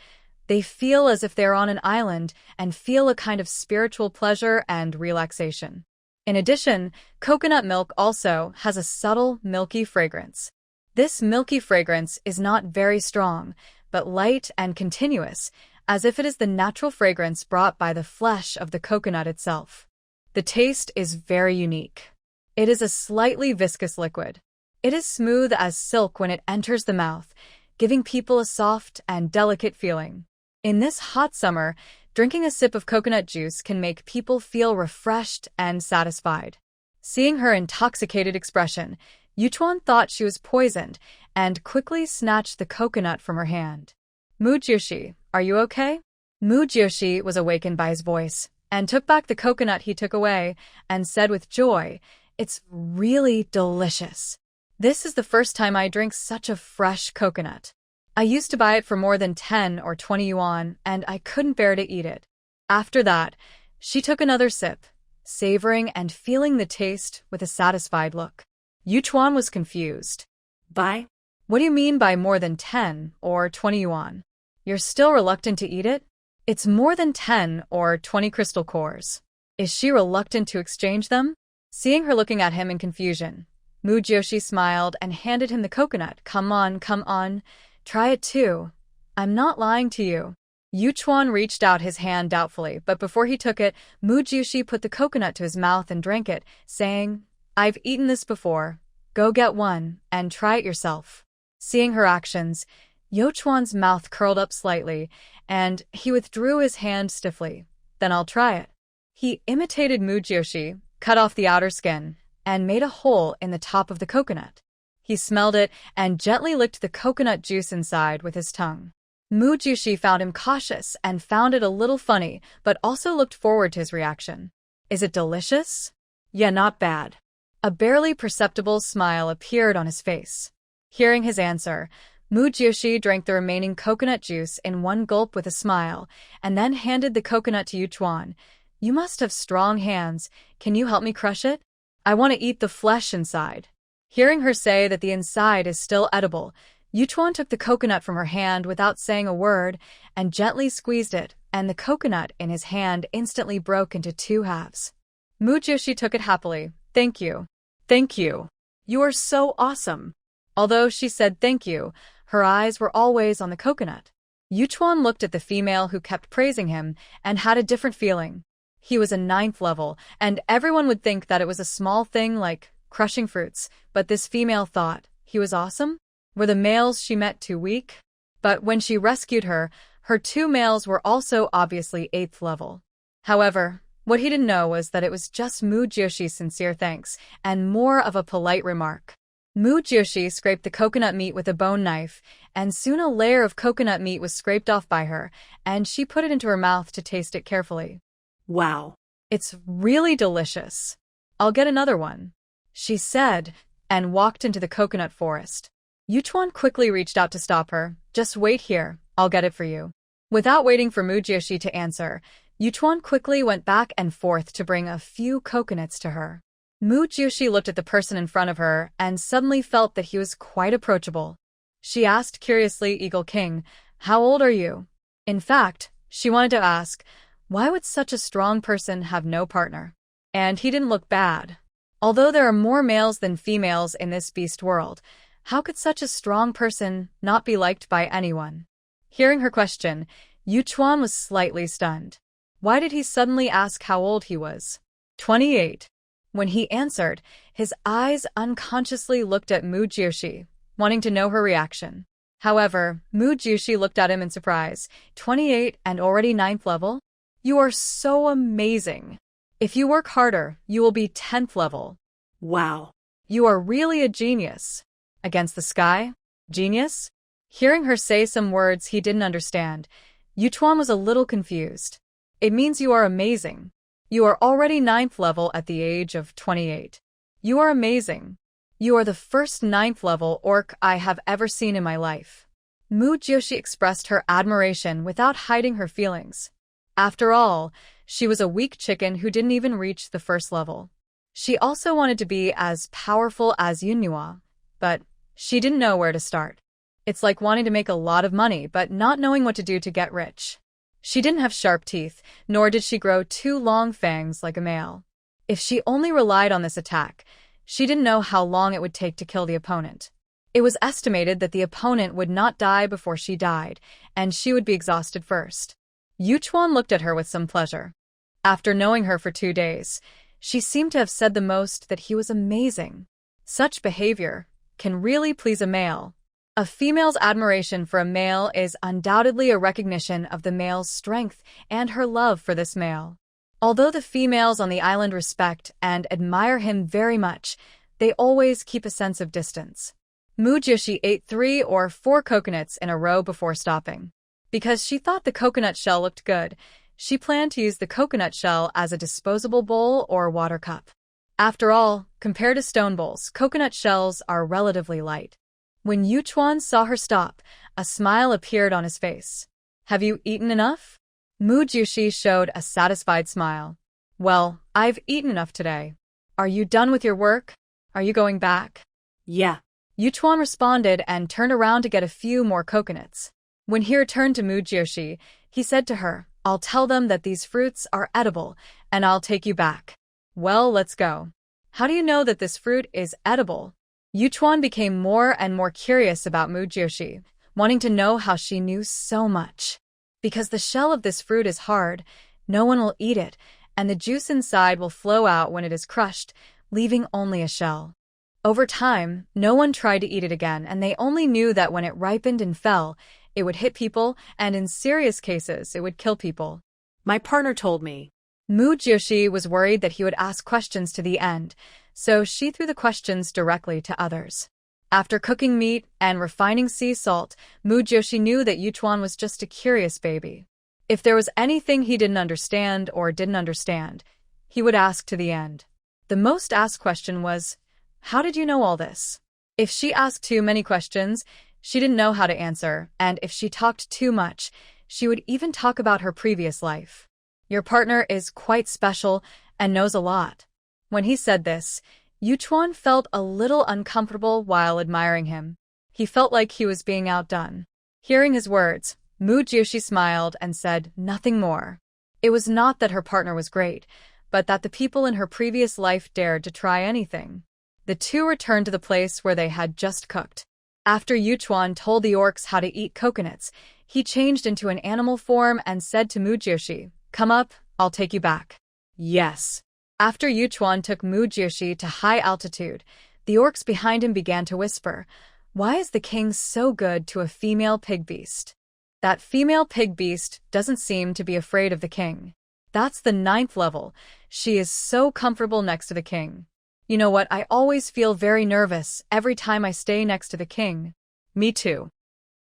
they feel as if they're on an island and feel a kind of spiritual pleasure and relaxation. In addition, coconut milk also has a subtle, milky fragrance. This milky fragrance is not very strong, but light and continuous, as if it is the natural fragrance brought by the flesh of the coconut itself. The taste is very unique. It is a slightly viscous liquid. It is smooth as silk when it enters the mouth, giving people a soft and delicate feeling. In this hot summer, drinking a sip of coconut juice can make people feel refreshed and satisfied. Seeing her intoxicated expression, Yuchuan thought she was poisoned and quickly snatched the coconut from her hand. "Mu Jiushi, are you okay?" Mu Jiushi was awakened by his voice and took back the coconut he took away and said with joy, "It's really delicious. This is the first time I drink such a fresh coconut. I used to buy it for more than 10 or 20 yuan, and I couldn't bear to eat it." After that, she took another sip, savoring and feeling the taste with a satisfied look. Yuchuan was confused. Buy? "What do you mean by more than 10 or 20 yuan? You're still reluctant to eat it?" "It's more than 10 or 20 crystal cores." Is she reluctant to exchange them? Seeing her looking at him in confusion, Mu Jiushi smiled and handed him the coconut. Come on, try it too. I'm not lying to you." Yuchuan reached out his hand doubtfully, but before he took it, Mu Jiushi put the coconut to his mouth and drank it, saying, "I've eaten this before. Go get one and try it yourself." Seeing her actions, Yuchuan's mouth curled up slightly, and he withdrew his hand stiffly. "Then I'll try it." He imitated Mu Jiushi, cut off the outer skin, and made a hole in the top of the coconut. He smelled it and gently licked the coconut juice inside with his tongue. Mu Jiushi found him cautious and found it a little funny, but also looked forward to his reaction. "Is it delicious?" Yeah, not bad. A barely perceptible smile appeared on his face. Hearing his answer, Mu Jiushi drank the remaining coconut juice in one gulp with a smile, and then handed the coconut to Yuchuan. "You must have strong hands. Can you help me crush it? I want to eat the flesh inside." Hearing her say that the inside is still edible, Yuchuan took the coconut from her hand without saying a word and gently squeezed it, and the coconut in his hand instantly broke into 2 halves. Mu Jiushi took it happily. "Thank you. Thank you. You are so awesome." Although she said thank you, her eyes were always on the coconut. Yuchuan looked at the female who kept praising him and had a different feeling. He was a 9th level, and everyone would think that it was a small thing like crushing fruits, but this female thought he was awesome? Were the males she met too weak? But when she rescued her, Her two males were also obviously 8th level. However, what he didn't know was that it was just Mujoshi's sincere thanks, and more of a polite remark. Mujoshi scraped the coconut meat with a bone knife, and soon a layer of coconut meat was scraped off by her, and she put it into her mouth to taste it carefully. Wow. It's really delicious. I'll get another one, she said, and walked into the coconut forest. Yuchuan quickly reached out to stop her. Just wait here, I'll get it for you. Without waiting for Mujoshi to answer, Yuchuan quickly went back and forth to bring a few coconuts to her. Mujoshi looked at the person in front of her and suddenly felt that he was quite approachable. She asked curiously, Eagle King, how old are you? In fact, she wanted to ask, why would such a strong person have no partner? And he didn't look bad. Although there are more males than females in this beast world, how could such a strong person not be liked by anyone? Hearing her question, Yuchuan was slightly stunned. Why did he suddenly ask how old he was? 28. When he answered, his eyes unconsciously looked at Mujoshi, wanting to know her reaction. However, Mujoshi looked at him in surprise. 28 and already 9th level? You are so amazing. If you work harder, you will be 10th level. Wow. You are really a genius. Against the sky? Genius? Hearing her say some words he didn't understand, Yuchuan was a little confused. It means you are amazing. You are already 9th level at the age of 28. You are amazing. You are the first 9th level orc I have ever seen in my life. Mujoshi expressed her admiration without hiding her feelings. After all, she was a weak chicken who didn't even reach the first level. She also wanted to be as powerful as Yunhua, but she didn't know where to start. It's like wanting to make a lot of money but not knowing what to do to get rich. She didn't have sharp teeth, nor did she grow 2 long fangs like a male. If she only relied on this attack, she didn't know how long it would take to kill the opponent. It was estimated that the opponent would not die before she died, and she would be exhausted first. Yuchuan looked at her with some pleasure. After knowing her for 2 days, she seemed to have said the most that he was amazing. Such behavior can really please a male. A female's admiration for a male is undoubtedly a recognition of the male's strength and her love for this male. Although the females on the island respect and admire him very much, they always keep a sense of distance. Mujoshi ate 3 or 4 coconuts in a row before stopping. Because she thought the coconut shell looked good, she planned to use the coconut shell as a disposable bowl or water cup. After all, compared to stone bowls, coconut shells are relatively light. When Yuchuan saw her stop, a smile appeared on his face. Have you eaten enough? Mujoshi showed a satisfied smile. Well, I've eaten enough today. Are you done with your work? Are you going back? Yeah. Yuchuan responded and turned around to get a few more coconuts. When he returned to Mujoshi, he said to her, I'll tell them that these fruits are edible, and I'll take you back. Well, let's go. How do you know that this fruit is edible? Yuchuan became more and more curious about Mujoshi, wanting to know how she knew so much. Because the shell of this fruit is hard, no one will eat it, and the juice inside will flow out when it is crushed, leaving only a shell. Over time, no one tried to eat it again, and they only knew that when it ripened and fell, it would hit people, and in serious cases, it would kill people. My partner told me. Mujoshi was worried that he would ask questions to the end, so she threw the questions directly to others. After cooking meat and refining sea salt, Mujoshi knew that Yuchuan was just a curious baby. If there was anything he didn't understand, he would ask to the end. The most asked question was, how did you know all this? If she asked too many questions, she didn't know how to answer, and if she talked too much, she would even talk about her previous life. Your partner is quite special and knows a lot. When he said this, Yuchuan felt a little uncomfortable while admiring him. He felt like he was being outdone. Hearing his words, Mujoshi smiled and said nothing more. It was not that her partner was great, but that the people in her previous life dared to try anything. The two returned to the place where they had just cooked. After Yuchuan told the orcs how to eat coconuts, he changed into an animal form and said to Mujoshi, come up, I'll take you back. Yes. After Yuchuan took Mujoshi to high altitude, the orcs behind him began to whisper, why is the king so good to a female pig beast? That female pig beast doesn't seem to be afraid of the king. That's the 9th level. She is so comfortable next to the king. You know what, I always feel very nervous every time I stay next to the king. Me too.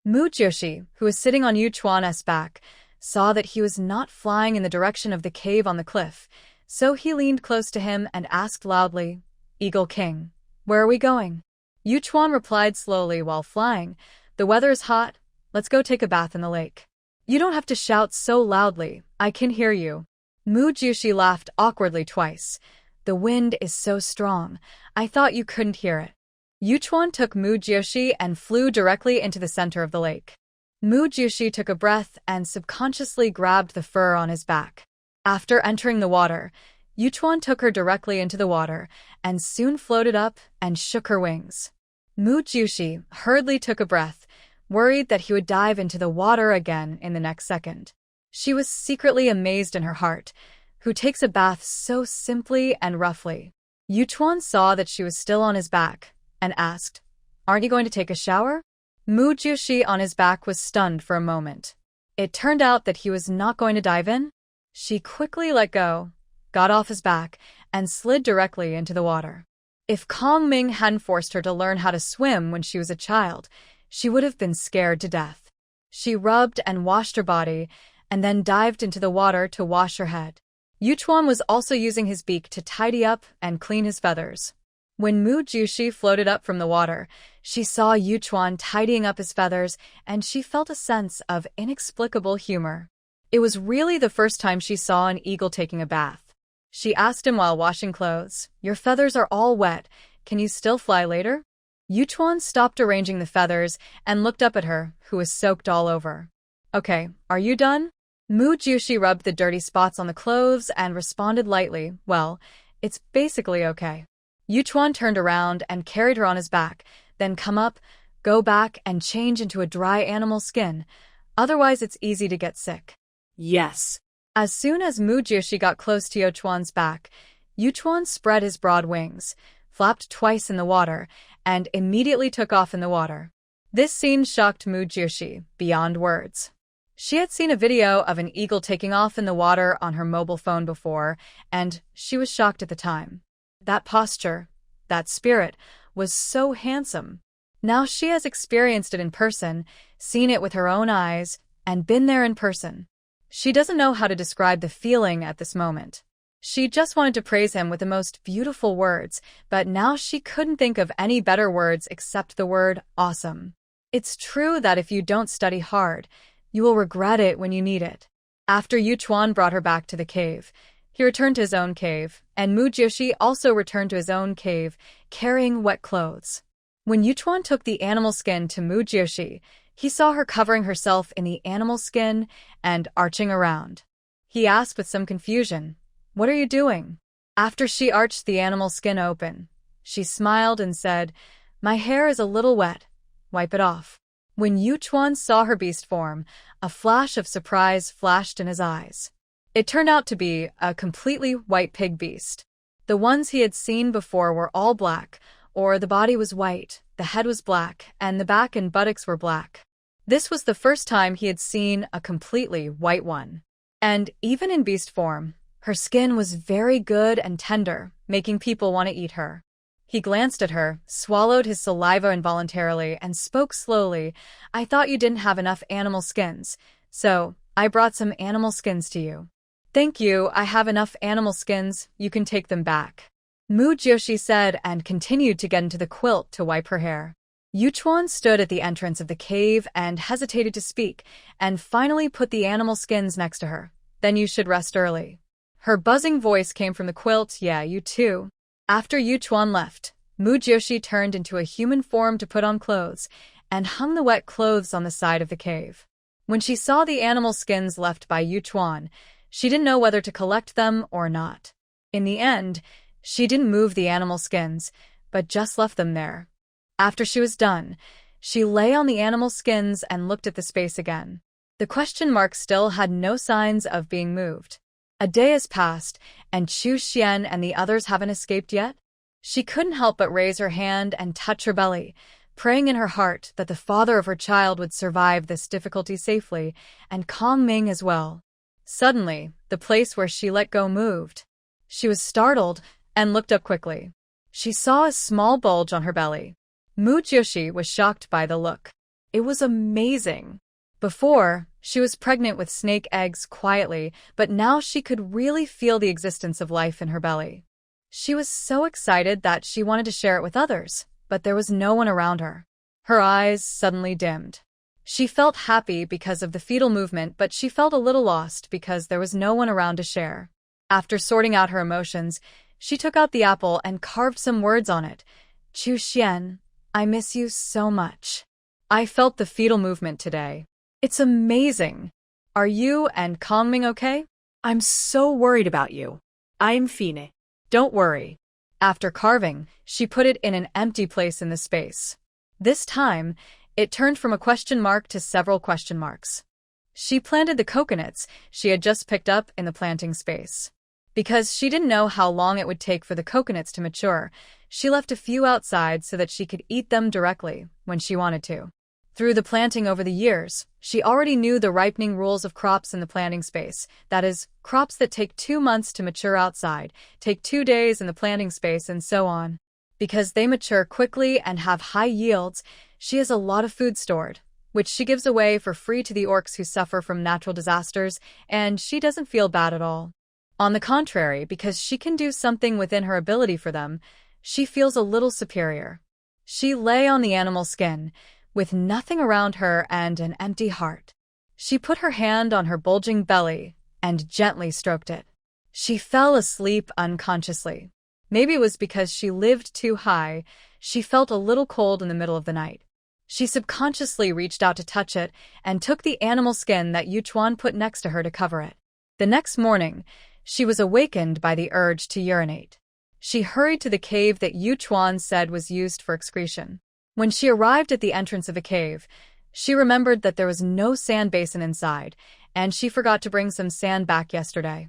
Mu Joshi, who was sitting on Yu Chuan's back, saw that he was not flying in the direction of the cave on the cliff, so he leaned close to him and asked loudly, "Eagle King, where are we going?" Yu Chuan replied slowly while flying, "The weather is hot. Let's go take a bath in the lake." "You don't have to shout so loudly. I can hear you." Mu Joshi laughed awkwardly twice. "The wind is so strong. I thought you couldn't hear it." Yu Chuan took Mu Joshi and flew directly into the center of the lake. Mu Joshi took a breath and subconsciously grabbed the fur on his back. After entering the water, Yu Chuan took her directly into the water and soon floated up and shook her wings. Mu Joshi hurriedly took a breath, worried that he would dive into the water again in the next second. She was secretly amazed in her heart. Who takes a bath so simply and roughly? Yu Chuan saw that she was still on his back and asked, "Aren't you going to take a shower?" Mu Joshi on his back was stunned for a moment. It turned out that he was not going to dive in. She quickly let go, got off his back, and slid directly into the water. If Kong Ming hadn't forced her to learn how to swim when she was a child, she would have been scared to death. She rubbed and washed her body, and then dived into the water to wash her head. Yu Chuan was also using his beak to tidy up and clean his feathers. When Mu Joshi floated up from the water, she saw Yu Chuan tidying up his feathers, and she felt a sense of inexplicable humor. It was really the first time she saw an eagle taking a bath. She asked him while washing clothes, "Your feathers are all wet. Can you still fly later?" Yu Chuan stopped arranging the feathers and looked up at her, who was soaked all over. "Okay, are you done?" Mu Joshi rubbed the dirty spots on the clothes and responded lightly, "Well, it's basically okay." Yu Chuan turned around and carried her on his back, then come up, go back, and change into a dry animal skin. Otherwise, it's easy to get sick. Yes. As soon as Mu Joshi got close to Yu Chuan's back, Yu Chuan spread his broad wings, flapped twice in the water, and immediately took off in the water. This scene shocked Mu Joshi beyond words. She had seen a video of an eagle taking off in the water on her mobile phone before, and she was shocked at the time. That posture, that spirit, was so handsome. Now she has experienced it in person, seen it with her own eyes, and been there in person. She doesn't know how to describe the feeling at this moment. She just wanted to praise him with the most beautiful words, but now she couldn't think of any better words except the word awesome. It's true that if you don't study hard, you will regret it when you need it. After Yu Chuan brought her back to the cave, he returned to his own cave, and Mu Joshi also returned to his own cave, carrying wet clothes. When Yu Chuan took the animal skin to Mu Joshi, he saw her covering herself in the animal skin and arching around. He asked with some confusion, "What are you doing?" After she arched the animal skin open, she smiled and said, "My hair is a little wet. Wipe it off." When Yu Chuan saw her beast form, a flash of surprise flashed in his eyes. It turned out to be a completely white pig beast. The ones he had seen before were all black, or the body was white, the head was black, and the back and buttocks were black. This was the first time he had seen a completely white one. And even in beast form, her skin was very good and tender, making people want to eat her. He glanced at her, swallowed his saliva involuntarily, and spoke slowly, "I thought you didn't have enough animal skins, so I brought some animal skins to you." "Thank you, I have enough animal skins, you can take them back," Mu Joshi said and continued to get into the quilt to wipe her hair. Yu Chuan stood at the entrance of the cave and hesitated to speak, and finally put the animal skins next to her. "Then you should rest early." Her buzzing voice came from the quilt, "Yeah, you too." After Yu Chuan left, Mu Joshi turned into a human form to put on clothes, and hung the wet clothes on the side of the cave. When she saw the animal skins left by Yu Chuan, she didn't know whether to collect them or not. In the end, she didn't move the animal skins, but just left them there. After she was done, she lay on the animal skins and looked at the space again. The question mark still had no signs of being moved. A day has passed, and Chu Xian and the others haven't escaped yet? She couldn't help but raise her hand and touch her belly, praying in her heart that the father of her child would survive this difficulty safely, and Kong Ming as well. Suddenly, the place where she let go moved. She was startled and looked up quickly. She saw a small bulge on her belly. Mu Jiushi was shocked by the look. It was amazing. Before, she was pregnant with snake eggs quietly, but now she could really feel the existence of life in her belly. She was so excited that she wanted to share it with others, but there was no one around her. Her eyes suddenly dimmed. She felt happy because of the fetal movement, but she felt a little lost because there was no one around to share. After sorting out her emotions, she took out the apple and carved some words on it. Chu Xian, I miss you so much. I felt the fetal movement today. It's amazing. Are you and Kongming okay? I'm so worried about you. I am Fine. Don't worry. After carving, she put it in an empty place in the space. This time, it turned from a question mark to several question marks. She planted the coconuts she had just picked up in the planting space. Because she didn't know how long it would take for the coconuts to mature, she left a few outside so that she could eat them directly when she wanted to. Through the planting over the years, she already knew the ripening rules of crops in the planting space. That is, crops that take 2 months to mature outside, take 2 days in the planting space, and so on. Because they mature quickly and have high yields, she has a lot of food stored, which she gives away for free to the orcs who suffer from natural disasters, and she doesn't feel bad at all. On the contrary, because she can do something within her ability for them, she feels a little superior. She lay on the animal skin, with nothing around her and an empty heart. She put her hand on her bulging belly and gently stroked it. She fell asleep unconsciously. Maybe it was because she lived too high, she felt a little cold in the middle of the night. She subconsciously reached out to touch it and took the animal skin that Yuchuan put next to her to cover it. The next morning, she was awakened by the urge to urinate. She hurried to the cave that Yuchuan said was used for excretion. When she arrived at the entrance of the cave, she remembered that there was no sand basin inside, and she forgot to bring some sand back yesterday.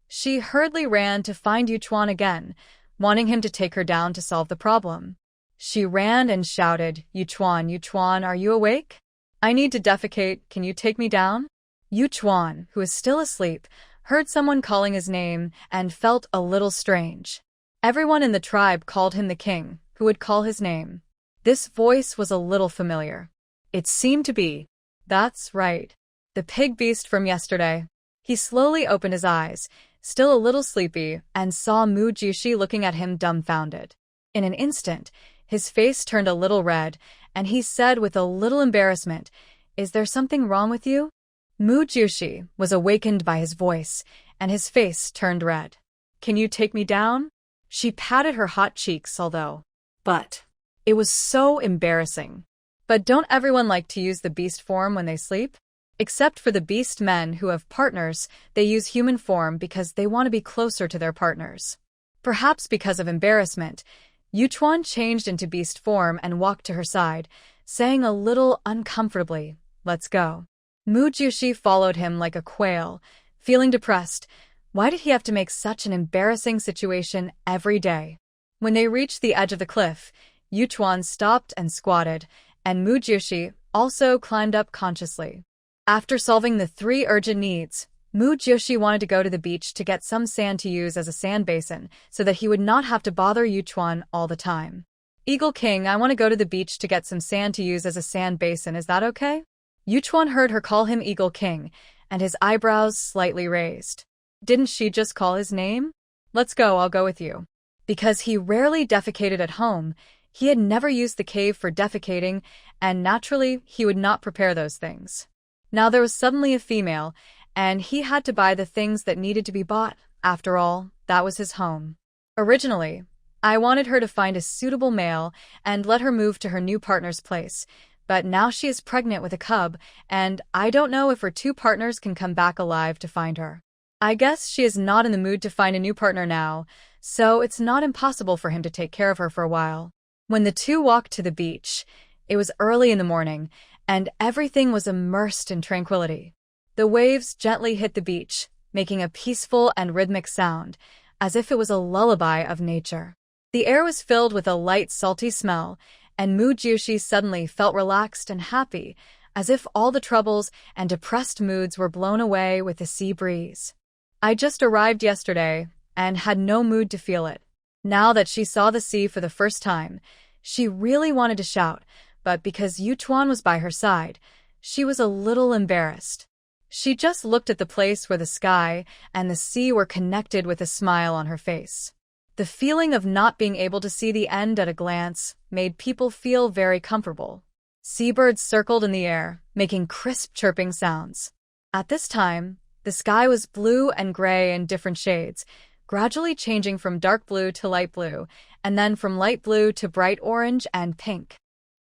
She hurriedly ran to find Yuchuan again, wanting him to take her down to solve the problem. She ran and shouted, Yuchuan, Yuchuan, are you awake? I need to defecate, can you take me down? Yuchuan, who was still asleep, heard someone calling his name and felt a little strange. Everyone in the tribe called him the king, who would call his name. This voice was a little familiar. It seemed to be. That's right. The pig beast from yesterday. He slowly opened his eyes, still a little sleepy, and saw Mu Jiushi looking at him dumbfounded. In an instant, his face turned a little red, and he said with a little embarrassment, Is there something wrong with you? Mu Jiushi was awakened by his voice, and his face turned red. Can you take me down? She patted her hot cheeks, but it was so embarrassing. But don't everyone like to use the beast form when they sleep? Except for the Beastmen who have partners, they use human form because they want to be closer to their partners. Perhaps because of embarrassment, Yuchuan changed into beast form and walked to her side, saying a little uncomfortably, Let's go. Mu Jiushi followed him like a quail, feeling depressed. Why did he have to make such an embarrassing situation every day? When they reached the edge of the cliff, Yuchuan stopped and squatted, and Mu Jiushi also climbed up consciously. After solving the 3 urgent needs, Mu Jiushi wanted to go to the beach to get some sand to use as a sand basin so that he would not have to bother Yuchuan all the time. Eagle King, I want to go to the beach to get some sand to use as a sand basin, is that okay? Yuchuan heard her call him Eagle King, and his eyebrows slightly raised. Didn't she just call his name? Let's go, I'll go with you. Because he rarely defecated at home, he had never used the cave for defecating, and naturally, he would not prepare those things. Now there was suddenly a female, and he had to buy the things that needed to be bought. After all, that was his home. Originally, I wanted her to find a suitable male and let her move to her new partner's place, but now she is pregnant with a cub, and I don't know if her 2 partners can come back alive to find her. I guess she is not in the mood to find a new partner now, so it's not impossible for him to take care of her for a while. When the 2 walked to the beach, it was early in the morning, and everything was immersed in tranquility. The waves gently hit the beach, making a peaceful and rhythmic sound, as if it was a lullaby of nature. The air was filled with a light salty smell, and Mujyoshi suddenly felt relaxed and happy, as if all the troubles and depressed moods were blown away with the sea breeze. I just arrived yesterday and had no mood to feel it. Now that she saw the sea for the first time, she really wanted to shout, but because Yuchuan was by her side, she was a little embarrassed. She just looked at the place where the sky and the sea were connected with a smile on her face. The feeling of not being able to see the end at a glance made people feel very comfortable. Seabirds circled in the air, making crisp chirping sounds. At this time, the sky was blue and gray in different shades, gradually changing from dark blue to light blue, and then from light blue to bright orange and pink.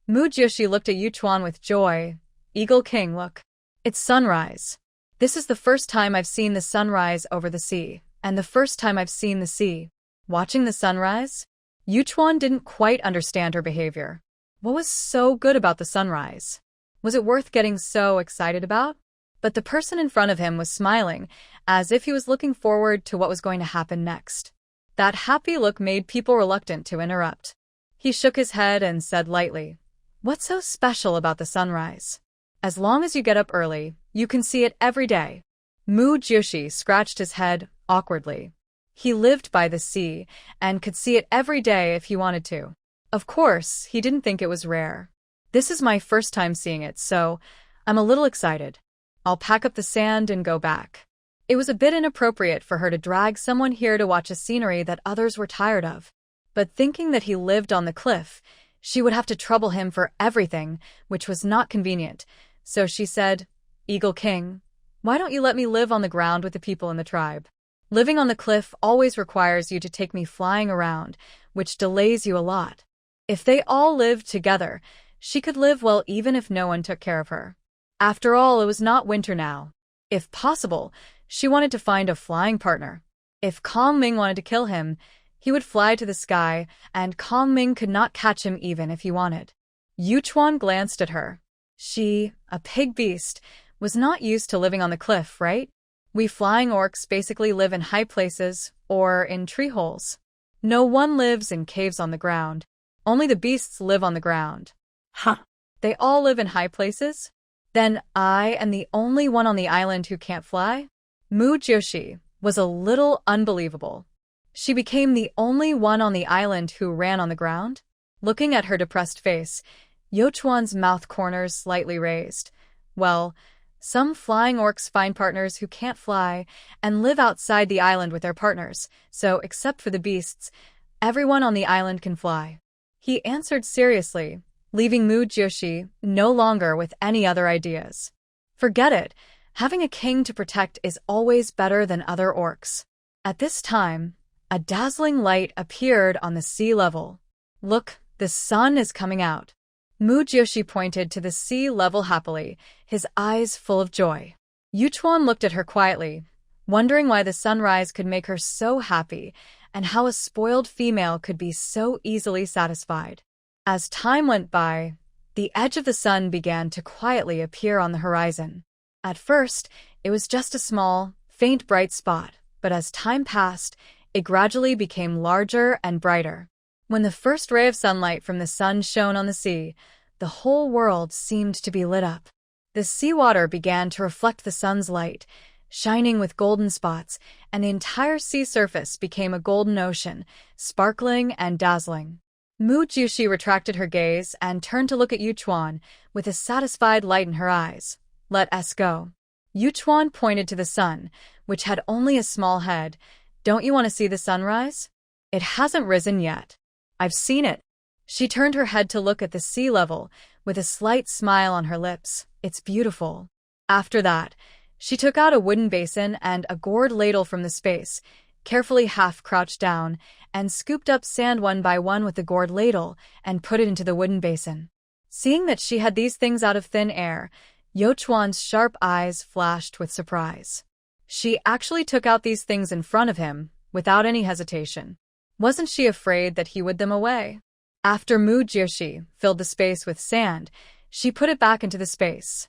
Mujyoshi looked at Yuchuan with joy. Eagle King, look. It's sunrise. This is the first time I've seen the sunrise over the sea, and the first time I've seen the sea watching the sunrise. Yuchuan didn't quite understand her behavior. What was so good about the sunrise? Was it worth getting so excited about? But the person in front of him was smiling, as if he was looking forward to what was going to happen next. That happy look made people reluctant to interrupt. He shook his head and said lightly, "What's so special about the sunrise? As long as you get up early, you can see it every day." Mujyoshi scratched his head awkwardly. He lived by the sea and could see it every day if he wanted to. Of course, he didn't think it was rare. This is my first time seeing it, so I'm a little excited. I'll pack up the sand and go back. It was a bit inappropriate for her to drag someone here to watch a scenery that others were tired of. But thinking that he lived on the cliff, she would have to trouble him for everything, which was not convenient. So she said, "Eagle King, why don't you let me live on the ground with the people in the tribe? Living on the cliff always requires you to take me flying around, which delays you a lot." If they all lived together, she could live well even if no one took care of her. After all, it was not winter now. If possible, she wanted to find a flying partner. If Kong Ming wanted to kill him, he would fly to the sky, and Kong Ming could not catch him even if he wanted. Yuchuan glanced at her. She, a pig beast, was not used to living on the cliff, right? We flying orcs basically live in high places or in tree holes. No one lives in caves on the ground. Only the beasts live on the ground. Huh. They all live in high places? Then I am the only one on the island who can't fly? Mujyoshi was a little unbelievable. She became the only one on the island who ran on the ground? Looking at her depressed face, Yuchuan's mouth corners slightly raised. Well, some flying orcs find partners who can't fly and live outside the island with their partners, so except for the beasts, everyone on the island can fly. He answered seriously, leaving Mujyoshi no longer with any other ideas. Forget it. Having a king to protect is always better than other orcs. At this time, a dazzling light appeared on the sea level. Look, the sun is coming out. Mujyoshi pointed to the sea level happily, his eyes full of joy. Yuchuan looked at her quietly, wondering why the sunrise could make her so happy and how a spoiled female could be so easily satisfied. As time went by, the edge of the sun began to quietly appear on the horizon. At first, it was just a small, faint bright spot, but as time passed, it gradually became larger and brighter. When the first ray of sunlight from the sun shone on the sea, the whole world seemed to be lit up. The seawater began to reflect the sun's light, shining with golden spots, and the entire sea surface became a golden ocean, sparkling and dazzling. Mujyoshi retracted her gaze and turned to look at Yuchuan with a satisfied light in her eyes. "Let us go." Yuchuan pointed to the sun, which had only a small head. "Don't you want to see the sunrise? It hasn't risen yet." "I've seen it." She turned her head to look at the sea level, with a slight smile on her lips. "It's beautiful." After that, she took out a wooden basin and a gourd ladle from the space, carefully half-crouched down, and scooped up sand one by one with the gourd ladle and put it into the wooden basin. Seeing that she had these things out of thin air, Yuchuan's sharp eyes flashed with surprise. She actually took out these things in front of him, without any hesitation. Wasn't she afraid that he would them away? After Mujyoshi filled the space with sand, she put it back into the space.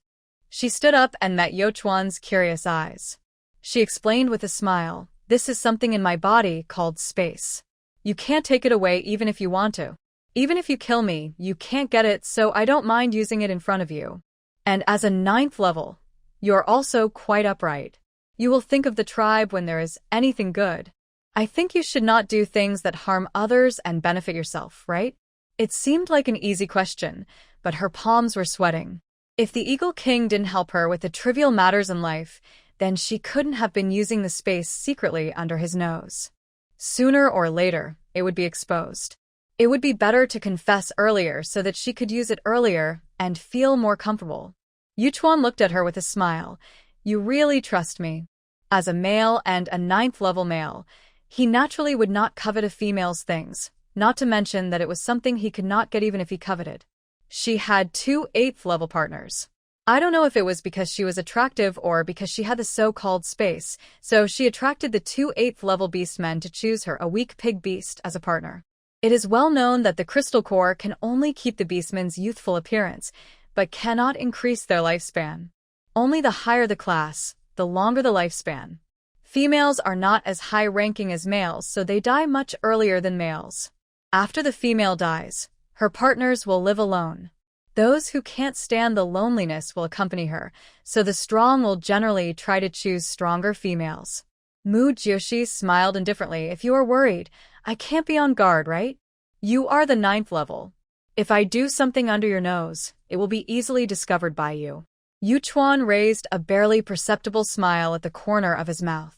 She stood up and met Yuchuan's curious eyes. She explained with a smile, "This is something in my body called space. You can't take it away even if you want to. Even if you kill me, you can't get it, so I don't mind using it in front of you. And as a 9th level, you're also quite upright. You will think of the tribe when there is anything good. I think you should not do things that harm others and benefit yourself, right? It seemed like an easy question, but her palms were sweating. If the Eagle King didn't help her with the trivial matters in life, then she couldn't have been using the space secretly under his nose. Sooner or later, it would be exposed. It would be better to confess earlier so that she could use it earlier and feel more comfortable. Yuchuan looked at her with a smile. You really trust me. As a male and a 9th level male, he naturally would not covet a female's things, not to mention that it was something he could not get even if he coveted. She had 2 8th level partners. I don't know if it was because she was attractive or because she had the so-called space, so she attracted the 2 8th level beastmen to choose her, a weak pig beast, as a partner. It is well known that the crystal core can only keep the beastmen's youthful appearance, but cannot increase their lifespan. Only the higher the class, the longer the lifespan. Females are not as high-ranking as males, so they die much earlier than males. After the female dies, her partners will live alone. Those who can't stand the loneliness will accompany her, so the strong will generally try to choose stronger females. Mu Jiushi smiled indifferently. If you are worried, I can't be on guard, right? You are the 9th level. If I do something under your nose, it will be easily discovered by you. Yuchuan raised a barely perceptible smile at the corner of his mouth.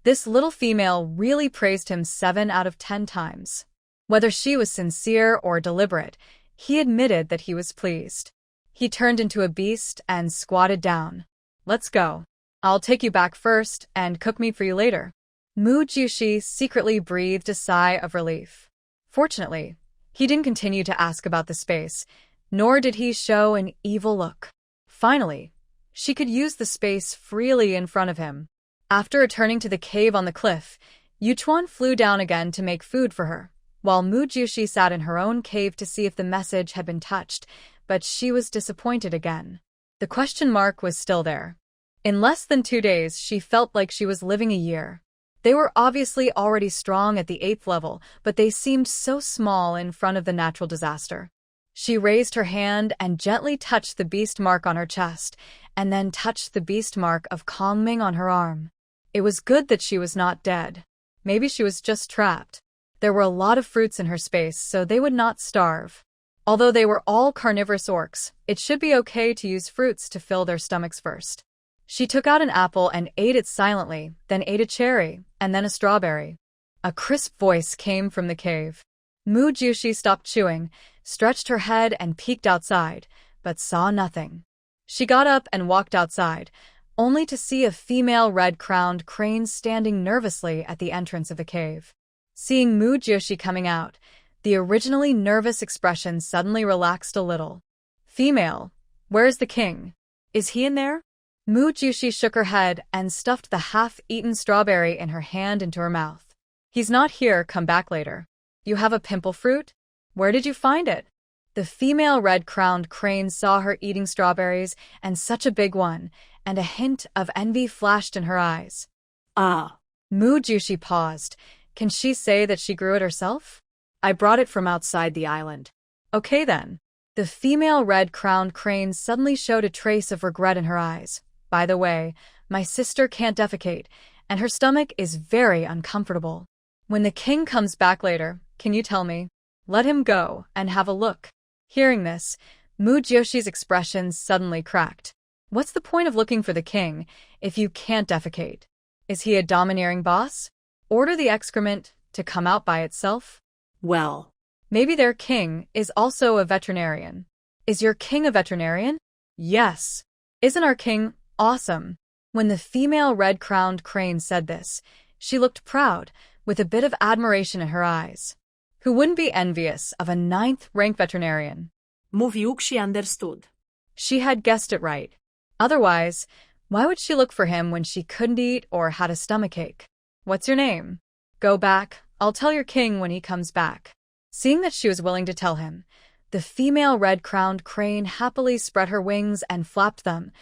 This little female really praised him 7 out of 10 times. Whether she was sincere or deliberate, he admitted that he was pleased. He turned into a beast and squatted down. Let's go. I'll take you back first and cook meat for you later. Mu Jiushi secretly breathed a sigh of relief. Fortunately, he didn't continue to ask about the space, nor did he show an evil look. Finally, she could use the space freely in front of him. After returning to the cave on the cliff, Yuchuan flew down again to make food for her, while Mu Jiushi sat in her own cave to see if the message had been touched, but she was disappointed again. The question mark was still there. In less than 2 days, she felt like she was living a year. They were obviously already strong at the 8th level, but they seemed so small in front of the natural disaster. She raised her hand and gently touched the beast mark on her chest, and then touched the beast mark of Kongming on her arm. It was good that she was not dead. Maybe she was just trapped. There were a lot of fruits in her space, so they would not starve. Although they were all carnivorous orcs, it should be okay to use fruits to fill their stomachs first. She took out an apple and ate it silently, then ate a cherry, and then a strawberry. A crisp voice came from the cave. Mu Jiushi stopped chewing, stretched her head and peeked outside, but saw nothing. She got up and walked outside, only to see a female red-crowned crane standing nervously at the entrance of the cave. Seeing Mu Jiushi coming out, the originally nervous expression suddenly relaxed a little. Female, where's the king? Is he in there? Mu Jiushi shook her head and stuffed the half-eaten strawberry in her hand into her mouth. He's not here, come back later. You have a pimple fruit? Where did you find it? The female red-crowned crane saw her eating strawberries, and such a big one, and a hint of envy flashed in her eyes. Ah. Mu Jiushi paused. Can she say that she grew it herself? I brought it from outside the island. Okay then. The female red-crowned crane suddenly showed a trace of regret in her eyes. By the way, my sister can't defecate, and her stomach is very uncomfortable. When the king comes back later, can you tell me? Let him go and have a look. Hearing this, Mu Jiushi's expression suddenly cracked. What's the point of looking for the king if you can't defecate? Is he a domineering boss? Order the excrement to come out by itself? Well, maybe their king is also a veterinarian. Is your king a veterinarian? Yes. Isn't our king awesome? When the female red-crowned crane said this, she looked proud, with a bit of admiration in her eyes. Who wouldn't be envious of a 9th-rank veterinarian? Mówił, she understood. She had guessed it right. Otherwise, why would she look for him when she couldn't eat or had a stomachache? What's your name? Go back, I'll tell your king when he comes back. Seeing that she was willing to tell him, the female red-crowned crane happily spread her wings and flapped them.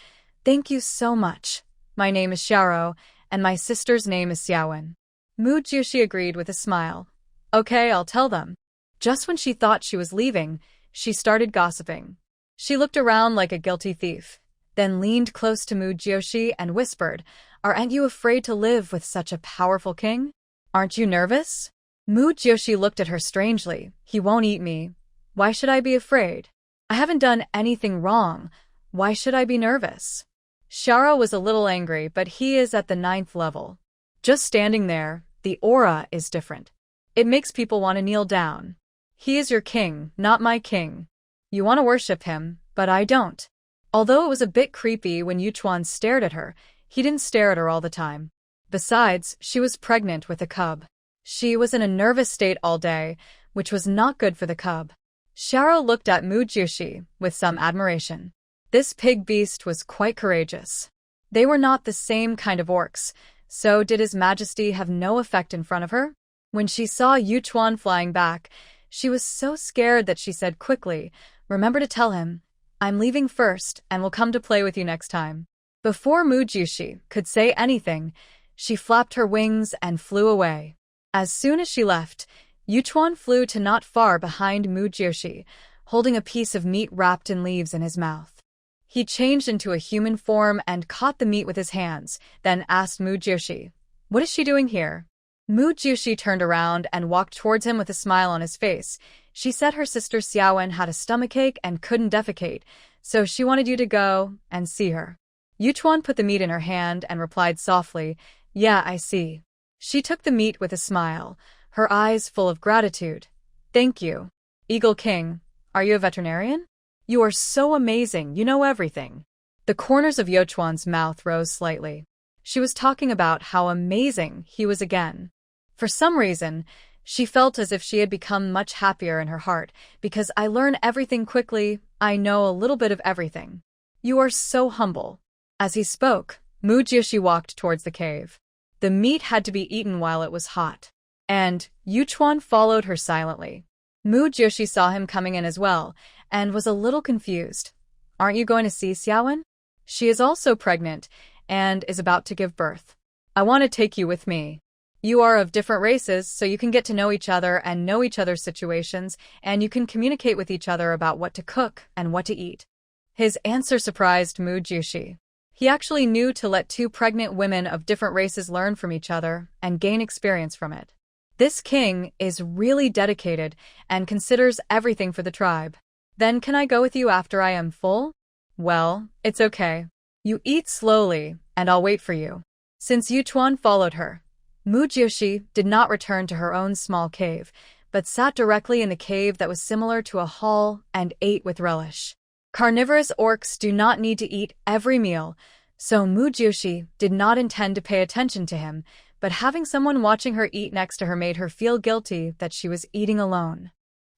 Thank you so much. My name is Xiaoro, and my sister's name is Xiaowen. Mu Jiushi agreed with a smile. Okay, I'll tell them. Just when she thought she was leaving, she started gossiping. She looked around like a guilty thief, then leaned close to Mu Jiushi and whispered, "Aren't you afraid to live with such a powerful king? Aren't you nervous?" Mu Jiushi looked at her strangely. "He won't eat me. Why should I be afraid? I haven't done anything wrong. Why should I be nervous?" Xiao was a little angry, but he is at the 9th level. Just standing there, the aura is different. It makes people want to kneel down. He is your king, not my king. You want to worship him, but I don't. Although it was a bit creepy when Yuchuan stared at her, he didn't stare at her all the time. Besides, she was pregnant with a cub. She was in a nervous state all day, which was not good for the cub. Xiao looked at Mu Jiushi with some admiration. This pig beast was quite courageous. They were not the same kind of orcs, so did His Majesty have no effect in front of her? When she saw Yuchuan flying back, she was so scared that she said quickly, "Remember to tell him, I'm leaving first and will come to play with you next time." Before Mu Jiushi could say anything, she flapped her wings and flew away. As soon as she left, Yuchuan flew to not far behind Mu Jiushi, holding a piece of meat wrapped in leaves in his mouth. He changed into a human form and caught the meat with his hands, then asked Mu Jiushi, "What is she doing here?" Mu Jiushi turned around and walked towards him with a smile on his face. She said her sister Xiaowen had a stomachache and couldn't defecate, so she wanted you to go and see her. Yuchuan put the meat in her hand and replied softly, "Yeah, I see." She took the meat with a smile, her eyes full of gratitude. "Thank you. Eagle King, are you a veterinarian? You are so amazing, you know everything." The corners of Yuchuan's mouth rose slightly. She was talking about how amazing he was again. For some reason, she felt as if she had become much happier in her heart, because I learn everything quickly, I know a little bit of everything. You are so humble. As he spoke, Mu Jiushi walked towards the cave. The meat had to be eaten while it was hot. And Yuchuan followed her silently. Mu Jiushi saw him coming in as well, and was a little confused. "Aren't you going to see Xiaowen? She is also pregnant, and is about to give birth. I want to take you with me. You are of different races, so you can get to know each other and know each other's situations, and you can communicate with each other about what to cook and what to eat." His answer surprised Mu Jiushi. He actually knew to let two pregnant women of different races learn from each other and gain experience from it. This king is really dedicated and considers everything for the tribe. "Then can I go with you after I am full?" "Well, it's okay. You eat slowly, and I'll wait for you." Since Yuchuan followed her, Mu Jiushi did not return to her own small cave, but sat directly in the cave that was similar to a hall and ate with relish. Carnivorous orcs do not need to eat every meal, so Mu Jiushi did not intend to pay attention to him, but having someone watching her eat next to her made her feel guilty that she was eating alone.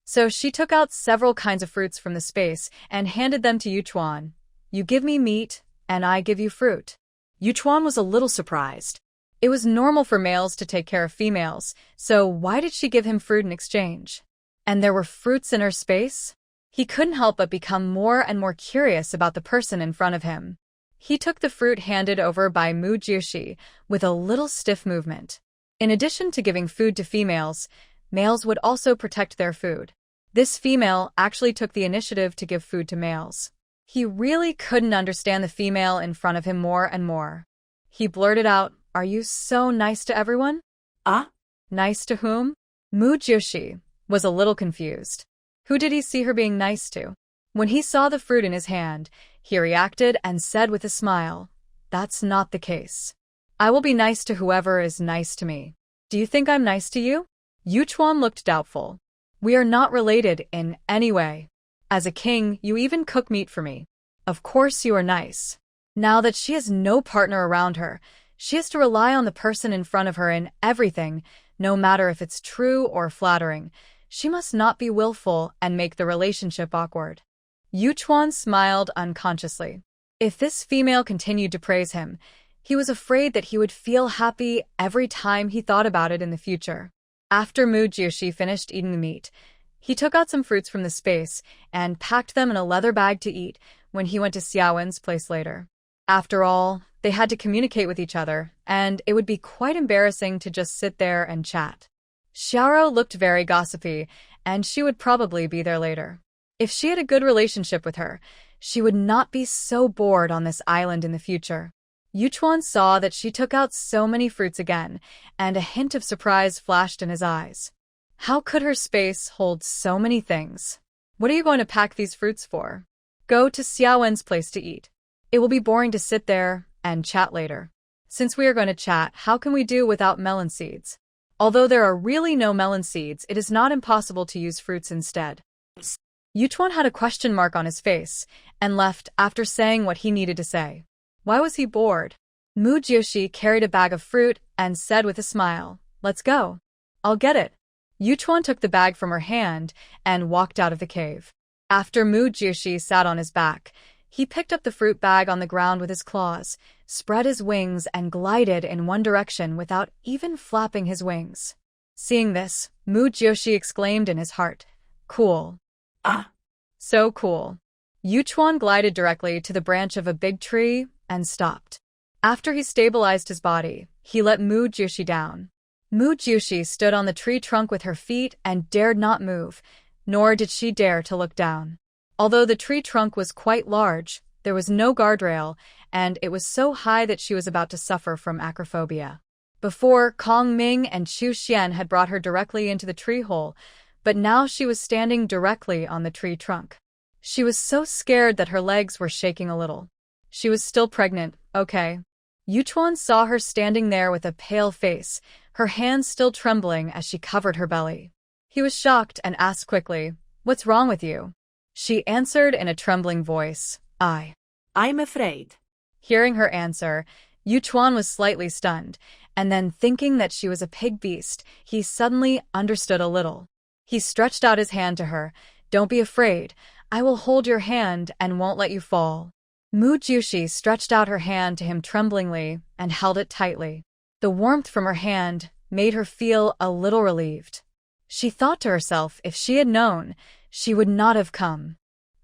So she took out several kinds of fruits from the space and handed them to Yuchuan. "You give me meat, and I give you fruit." Yuchuan was a little surprised. It was normal for males to take care of females, so why did she give him fruit in exchange? And there were fruits in her space? He couldn't help but become more and more curious about the person in front of him. He took the fruit handed over by Mu Jiushi with a little stiff movement. In addition to giving food to females, males would also protect their food. This female actually took the initiative to give food to males. He really couldn't understand the female in front of him more and more. He blurted out, "Are you so nice to everyone?" "Ah? Nice to whom?" Mu Jiushi was a little confused. Who did he see her being nice to? When he saw the fruit in his hand, he reacted and said with a smile, "That's not the case. I will be nice to whoever is nice to me. Do you think I'm nice to you?" Yuchuan looked doubtful. "We are not related in any way. As a king, you even cook meat for me. Of course you are nice." Now that she has no partner around her, she has to rely on the person in front of her in everything, no matter if it's true or flattering. She must not be willful and make the relationship awkward. Yuchuan smiled unconsciously. If this female continued to praise him, he was afraid that he would feel happy every time he thought about it in the future. After Mu Jiushi finished eating the meat, he took out some fruits from the space and packed them in a leather bag to eat when he went to Xiaowen's place later. After all, they had to communicate with each other, and it would be quite embarrassing to just sit there and chat. Xiao looked very gossipy and she would probably be there later. If she had a good relationship with her, she would not be so bored on this island in the future. Yuchuan saw that she took out so many fruits again, and a hint of surprise flashed in his eyes. How could her space hold so many things? What are you going to pack these fruits for? Go to Xiaowen's place to eat. It will be boring to sit there and chat later. Since we are going to chat, how can we do without melon seeds? Although there are really no melon seeds, it is not impossible to use fruits instead. Yuchuan had a question mark on his face and left after saying what he needed to say. Why was he bored? Mu Jiushi carried a bag of fruit and said with a smile, "Let's go." "I'll get it." Yuchuan took the bag from her hand and walked out of the cave. After Mu Jiushi sat on his back, he picked up the fruit bag on the ground with his claws, spread his wings, and glided in one direction without even flapping his wings. Seeing this, Mu Jiushi exclaimed in his heart, "Cool. Ah, So cool." Yuchuan glided directly to the branch of a big tree and stopped. After he stabilized his body, he let Mu Jiushi down. Mu Jiushi stood on the tree trunk with her feet and dared not move, nor did she dare to look down. Although the tree trunk was quite large, there was no guardrail, and it was so high that she was about to suffer from acrophobia. Before, Kong Ming and Chu Xian had brought her directly into the tree hole, but now she was standing directly on the tree trunk. She was so scared that her legs were shaking a little. She was still pregnant, okay. Yuchuan saw her standing there with a pale face, her hands still trembling as she covered her belly. He was shocked and asked quickly, "What's wrong with you?" She answered in a trembling voice, I'm afraid." Hearing her answer, Yuchuan was slightly stunned, and then thinking that she was a pig beast, he suddenly understood a little. He stretched out his hand to her. "Don't be afraid. I will hold your hand and won't let you fall." Mu Jiushi stretched out her hand to him tremblingly and held it tightly. The warmth from her hand made her feel a little relieved. She thought to herself if she had known, she would not have come.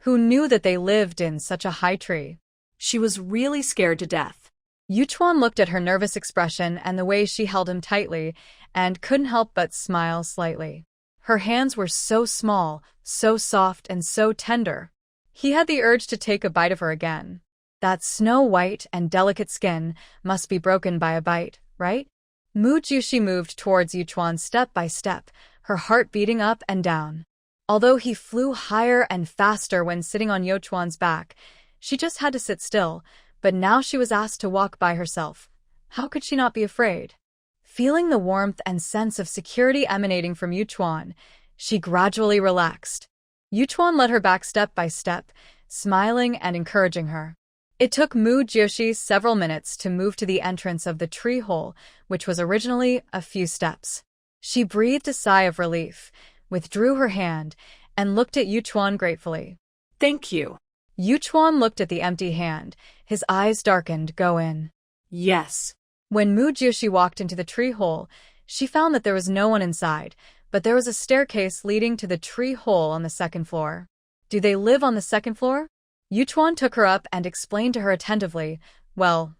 Who knew that they lived in such a high tree? She was really scared to death. Yuchuan looked at her nervous expression and the way she held him tightly and couldn't help but smile slightly. Her hands were so small, so soft, and so tender. He had the urge to take a bite of her again. That snow-white and delicate skin must be broken by a bite, right? Mu Jiushi moved towards Yuchuan step by step, her heart beating up and down. Although he flew higher and faster when sitting on Yuchuan's back, she just had to sit still, but now she was asked to walk by herself. How could she not be afraid? Feeling the warmth and sense of security emanating from Yuchuan, she gradually relaxed. Yuchuan led her back step by step, smiling and encouraging her. It took Mu Jiushi several minutes to move to the entrance of the tree hole, which was originally a few steps. She breathed a sigh of relief, withdrew her hand, and looked at Yuchuan gratefully. "Thank you." Yuchuan looked at the empty hand. His eyes darkened. "Go in." "Yes." When Mu Jiushi walked into the tree hole, she found that there was no one inside, but there was a staircase leading to the tree hole on the second floor. "Do they live on the second floor?" Yuchuan took her up and explained to her attentively, "Well,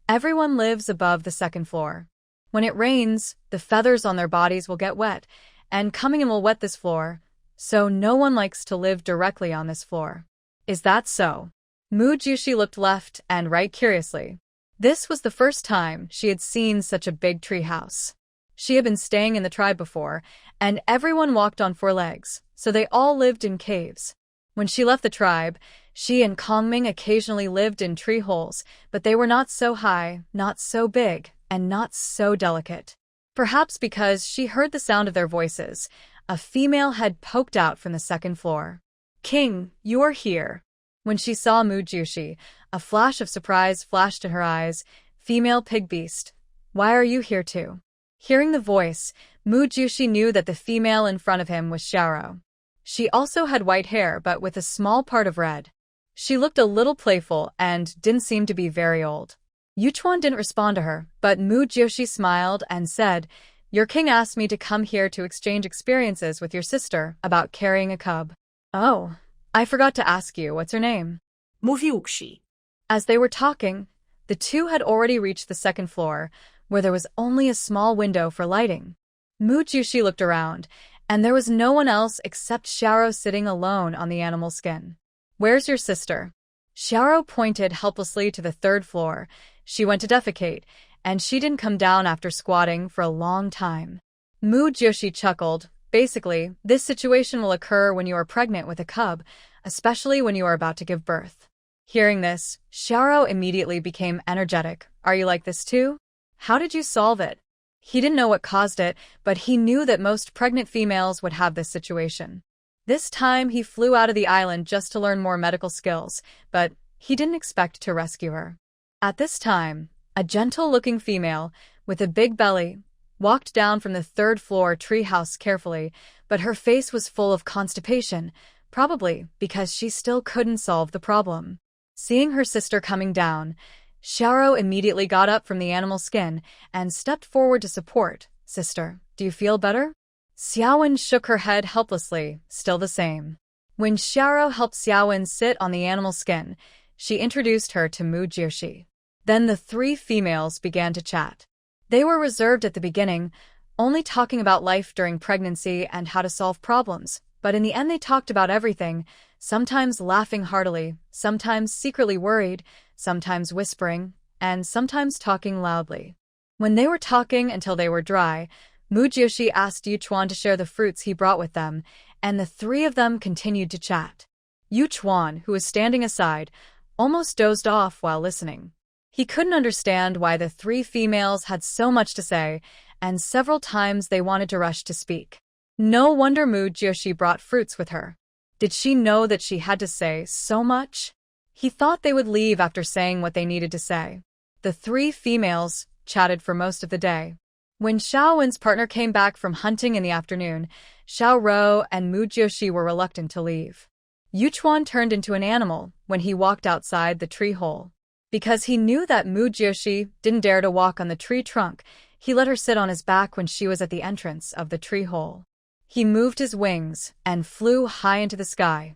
everyone lives above the second floor. When it rains, the feathers on their bodies will get wet, and coming in will wet this floor, so no one likes to live directly on this floor." "Is that so?" Mu Jiushi looked left and right curiously. This was the first time she had seen such a big tree house. She had been staying in the tribe before, and everyone walked on four legs, so they all lived in caves. When she left the tribe, she and Kongming occasionally lived in tree holes, but they were not so high, not so big, and not so delicate. Perhaps because she heard the sound of their voices, a female head poked out from the second floor. "King, you are here." When she saw Mu Jiushi, a flash of surprise flashed in her eyes. "Female pig beast, why are you here too?" Hearing the voice, Mu Jiushi knew that the female in front of him was Xiaoro. She also had white hair but with a small part of red. She looked a little playful and didn't seem to be very old. Yuchuan didn't respond to her, but Mu Jiushi smiled and said, "Your king asked me to come here to exchange experiences with your sister about carrying a cub." "Oh, I forgot to ask you, what's her name?" "Mówiłksi." As they were talking, the two had already reached the second floor, where there was only a small window for lighting. Mu Jiushi looked around and there was no one else except Xiaoro sitting alone on the animal skin. "Where's your sister?" Xiaoro pointed helplessly to the third floor. "She went to defecate, and she didn't come down after squatting for a long time." Mu Jiushi chuckled. "Basically, this situation will occur when you are pregnant with a cub, especially when you are about to give birth." Hearing this, Xiaoro immediately became energetic. "Are you like this too? How did you solve it?" He didn't know what caused it, but he knew that most pregnant females would have this situation. This time he flew out of the island just to learn more medical skills, but he didn't expect to rescue her. At this time, a gentle-looking female, with a big belly, walked down from the third floor treehouse carefully, but her face was full of constipation, probably because she still couldn't solve the problem. Seeing her sister coming down, Xiaoro immediately got up from the animal skin and stepped forward to support. "Sister, do you feel better?" Xiaowen shook her head helplessly, still the same. When Xiaoro helped Xiaowen sit on the animal skin, she introduced her to Mu Jiushi. Then the three females began to chat. They were reserved at the beginning, only talking about life during pregnancy and how to solve problems, but in the end they talked about everything, sometimes laughing heartily, sometimes secretly worried, sometimes whispering, and sometimes talking loudly. When they were talking until they were dry, Mu Jiushi asked Yuchuan to share the fruits he brought with them, and the three of them continued to chat. Yuchuan, who was standing aside, almost dozed off while listening. He couldn't understand why the three females had so much to say, and several times they wanted to rush to speak. No wonder Mu Jiushi brought fruits with her. Did she know that she had to say so much? He thought they would leave after saying what they needed to say. The three females chatted for most of the day. When Xiaowen's partner came back from hunting in the afternoon, Xiaoro and Mu Jiushi were reluctant to leave. Yuchuan turned into an animal when he walked outside the tree hole. Because he knew that Mu Jiushi didn't dare to walk on the tree trunk, he let her sit on his back when she was at the entrance of the tree hole. He moved his wings and flew high into the sky.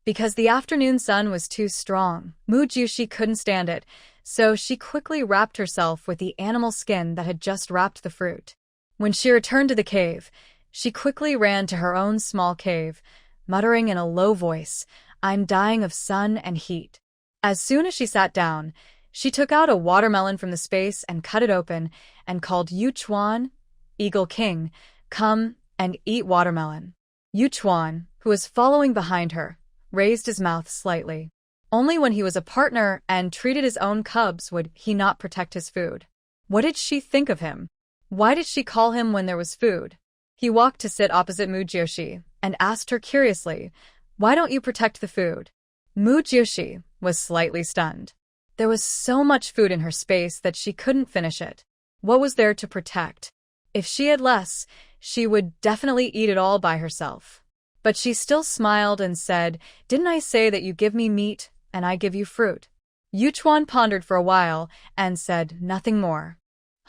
Because the afternoon sun was too strong, Mu Jiushi couldn't stand it, so she quickly wrapped herself with the animal skin that had just wrapped the fruit. When she returned to the cave, she quickly ran to her own small cave, muttering in a low voice, "I'm dying of sun and heat." As soon as she sat down, she took out a watermelon from the space and cut it open and called Yuchuan, Eagle King, "Come and eat watermelon." Yuchuan, who was following behind her, raised his mouth slightly. Only when he was a partner and treated his own cubs would he not protect his food. What did she think of him? Why did she call him when there was food? He walked to sit opposite Mu Jiushi and asked her curiously, "Why don't you protect the food?" Mu Jiushi was slightly stunned. There was so much food in her space that she couldn't finish it. What was there to protect? If she had less, she would definitely eat it all by herself. But she still smiled and said, "Didn't I say that you give me meat and I give you fruit?" Yuchuan pondered for a while and said nothing more.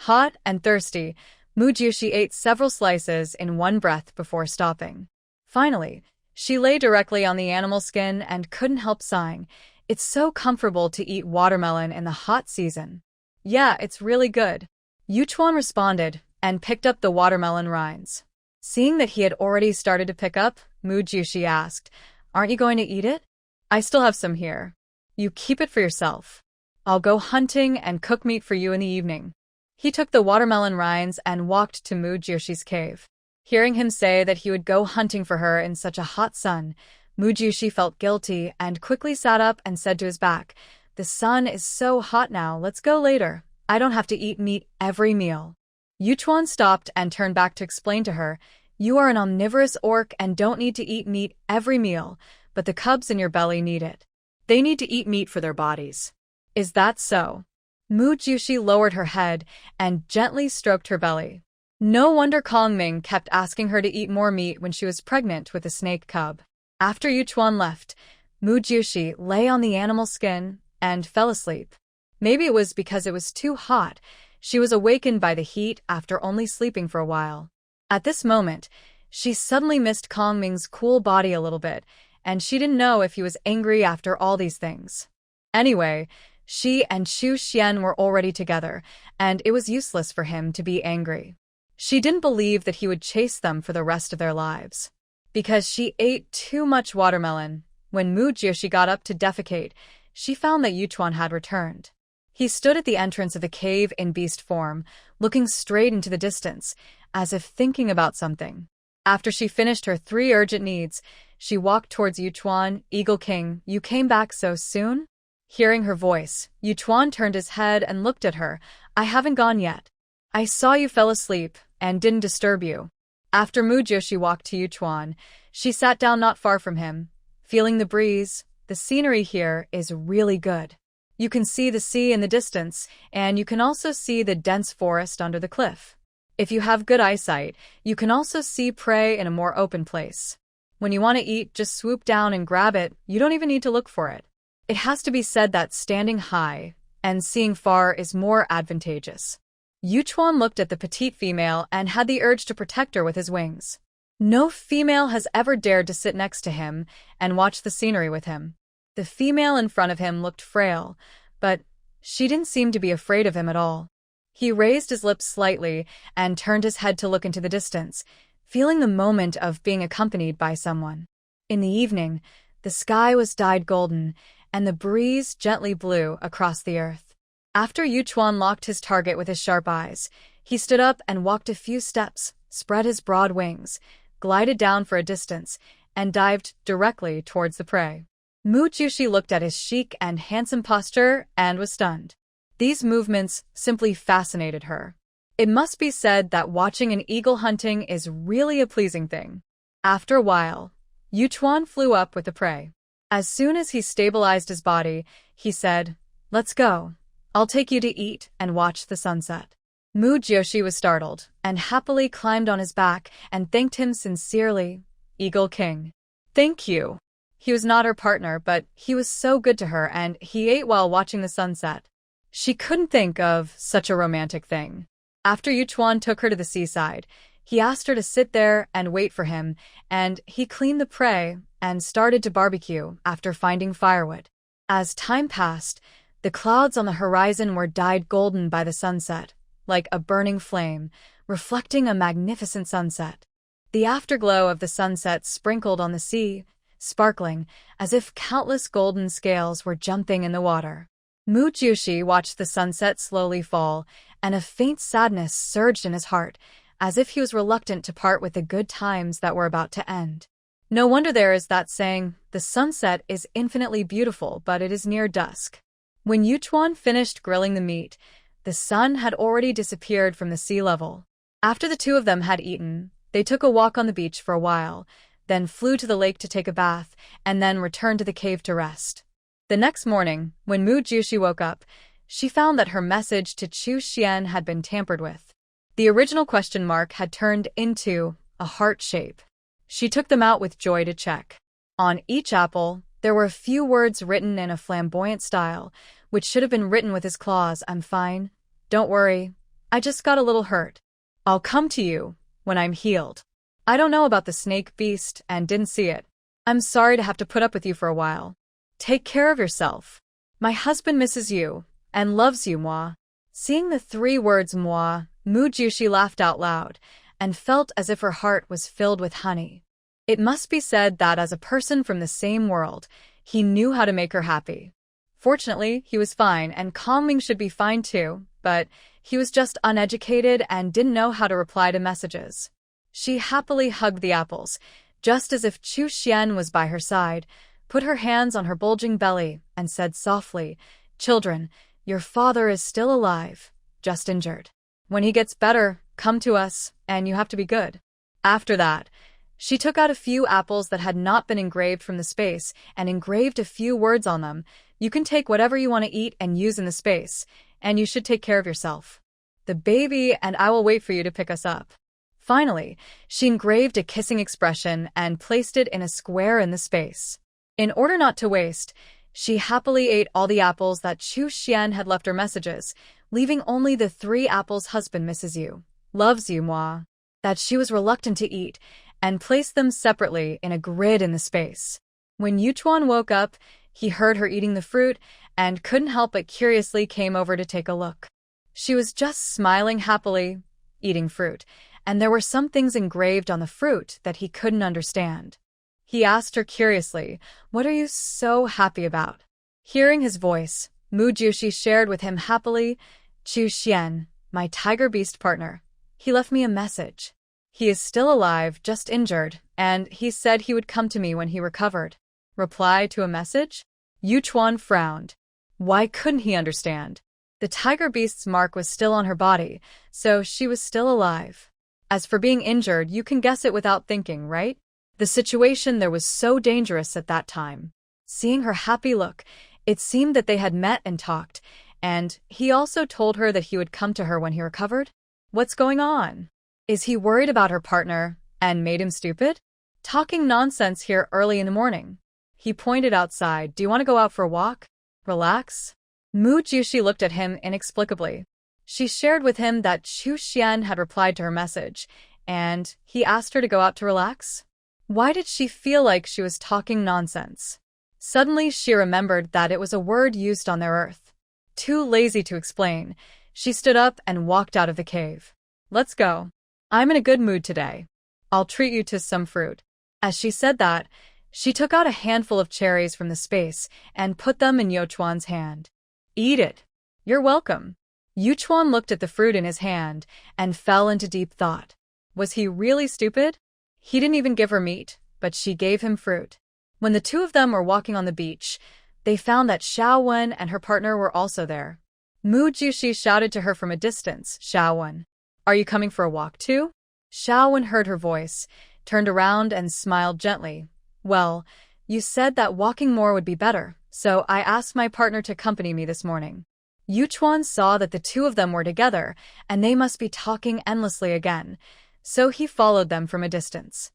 Hot and thirsty, Mu Jiushi ate several slices in one breath before stopping. Finally, she lay directly on the animal skin and couldn't help sighing. "It's so comfortable to eat watermelon in the hot season." "Yeah, it's really good," Yuchuan responded and picked up the watermelon rinds. Seeing that he had already started to pick up, Mu Jiushi asked, "Aren't you going to eat it?" "I still have some here. You keep it for yourself. I'll go hunting and cook meat for you in the evening." He took the watermelon rinds and walked to Mu Jiushi's cave. Hearing him say that he would go hunting for her in such a hot sun, Mu Jiushi felt guilty and quickly sat up and said to his back, "The sun is so hot now, let's go later. I don't have to eat meat every meal." Yuchuan stopped and turned back to explain to her, "You are an omnivorous orc and don't need to eat meat every meal, but the cubs in your belly need it. They need to eat meat for their bodies." "Is that so?" Mu Jiushi lowered her head and gently stroked her belly. No wonder Kongming kept asking her to eat more meat when she was pregnant with a snake cub. After Yuchuan left, Mu Jiushi lay on the animal skin and fell asleep. Maybe it was because it was too hot. She was awakened by the heat after only sleeping for a while. At this moment, she suddenly missed Kongming's cool body a little bit, and she didn't know if he was angry after all these things. Anyway, she and Xu Xian were already together, and it was useless for him to be angry. She didn't believe that he would chase them for the rest of their lives. Because she ate too much watermelon, when Mu Jiushi got up to defecate, she found that Yuchuan had returned. He stood at the entrance of the cave in beast form, looking straight into the distance, as if thinking about something. After she finished her 3 urgent needs, she walked towards Yuchuan. Eagle King, you came back so soon? Hearing her voice, Yuchuan turned his head and looked at her. I haven't gone yet. I saw you fell asleep and didn't disturb you. After Mu Jiushi walked to Yuchuan, she sat down not far from him. Feeling the breeze, the scenery here is really good. You can see the sea in the distance, and you can also see the dense forest under the cliff. If you have good eyesight, you can also see prey in a more open place. When you want to eat, just swoop down and grab it. You don't even need to look for it. It has to be said that standing high and seeing far is more advantageous. Yuchuan looked at the petite female and had the urge to protect her with his wings. No female has ever dared to sit next to him and watch the scenery with him. The female in front of him looked frail, but she didn't seem to be afraid of him at all. He raised his lips slightly and turned his head to look into the distance, feeling the moment of being accompanied by someone. In the evening, the sky was dyed golden, and the breeze gently blew across the earth. After Yuchuan locked his target with his sharp eyes, he stood up and walked a few steps, spread his broad wings, glided down for a distance, and dived directly towards the prey. Mu Jiushi looked at his chic and handsome posture and was stunned. These movements simply fascinated her. It must be said that watching an eagle hunting is really a pleasing thing. After a while, Yuchuan flew up with the prey. As soon as he stabilized his body, he said, "Let's go. I'll take you to eat and watch the sunset." Mu Jiushi was startled and happily climbed on his back and thanked him sincerely. Eagle King. Thank you. He was not her partner, but he was so good to her and he ate while watching the sunset. She couldn't think of such a romantic thing. After Yuchuan took her to the seaside, he asked her to sit there and wait for him, and he cleaned the prey and started to barbecue after finding firewood. As time passed, the clouds on the horizon were dyed golden by the sunset, like a burning flame, reflecting a magnificent sunset. The afterglow of the sunset sprinkled on the sea, sparkling as if countless golden scales were jumping in the water. Mu Jiushi watched the sunset slowly fall, and a faint sadness surged in his heart, as if he was reluctant to part with the good times that were about to end. No wonder there is that saying, the sunset is infinitely beautiful, but it is near dusk. When Yuchuan finished grilling the meat, the sun had already disappeared from the sea level. After the two of them had eaten, they took a walk on the beach for a while, then flew to the lake to take a bath, and then returned to the cave to rest. The next morning, when Mu Jiushi woke up, she found that her message to Chu Xian had been tampered with. The original question mark had turned into a heart shape. She took them out with joy to check. On each apple, there were a few words written in a flamboyant style, which should have been written with his claws. I'm fine. Don't worry. I just got a little hurt. I'll come to you when I'm healed. I don't know about the snake beast and didn't see it. I'm sorry to have to put up with you for a while. Take care of yourself. My husband misses you and loves you, moi. Seeing the 3 words moi, Mu Jiushi laughed out loud and felt as if her heart was filled with honey. It must be said that as a person from the same world, he knew how to make her happy. Fortunately, he was fine, and Kongming should be fine too, but he was just uneducated and didn't know how to reply to messages. She happily hugged the apples, just as if Chu Xian was by her side, put her hands on her bulging belly, and said softly, "Children, your father is still alive, just injured. When he gets better, come to us, and you have to be good." After that, she took out a few apples that had not been engraved from the space and engraved a few words on them. You can take whatever you want to eat and use in the space, and you should take care of yourself. The baby and I will wait for you to pick us up. Finally, she engraved a kissing expression and placed it in a square in the space. In order not to waste, she happily ate all the apples that Chu Xian had left her messages, leaving only the 3 apples husband misses you, loves you, moi, that she was reluctant to eat, and placed them separately in a grid in the space. When Yuchuan woke up, he heard her eating the fruit and couldn't help but curiously came over to take a look. She was just smiling happily. eating fruit, and there were some things engraved on the fruit that he couldn't understand. He asked her curiously, "What are you so happy about?" Hearing his voice, Mu Jushi shared with him happily, "Chu Xian, my tiger beast partner. He left me a message. He is still alive, just injured, and he said he would come to me when he recovered." Reply to a message? Yu Chuan frowned. Why couldn't he understand? The tiger beast's mark was still on her body, so she was still alive. As for being injured, you can guess it without thinking, right? The situation there was so dangerous at that time. Seeing her happy look, it seemed that they had met and talked, and he also told her that he would come to her when he recovered. What's going on? Is he worried about her partner and made him stupid? Talking nonsense here early in the morning. He pointed outside. "Do you want to go out for a walk? Relax?" Mu Jushi looked at him inexplicably. She shared with him that Chu Xian had replied to her message, and he asked her to go out to relax. Why did she feel like she was talking nonsense? Suddenly she remembered that it was a word used on their earth. Too lazy to explain, she stood up and walked out of the cave. "Let's go. I'm in a good mood today. I'll treat you to some fruit." As she said that, she took out a handful of cherries from the space and put them in Yuchuan's hand. "Eat it. You're welcome." Yuchuan looked at the fruit in his hand and fell into deep thought. Was he really stupid? He didn't even give her meat, but she gave him fruit. When the two of them were walking on the beach, they found that Xiaowen and her partner were also there. Mu Jushi shouted to her from a distance, "Xiaowen, are you coming for a walk too?" Xiaowen heard her voice, turned around and smiled gently. "Well, you said that walking more would be better, so I asked my partner to accompany me this morning." Yuchuan saw that the two of them were together, and they must be talking endlessly again, so he followed them from a distance.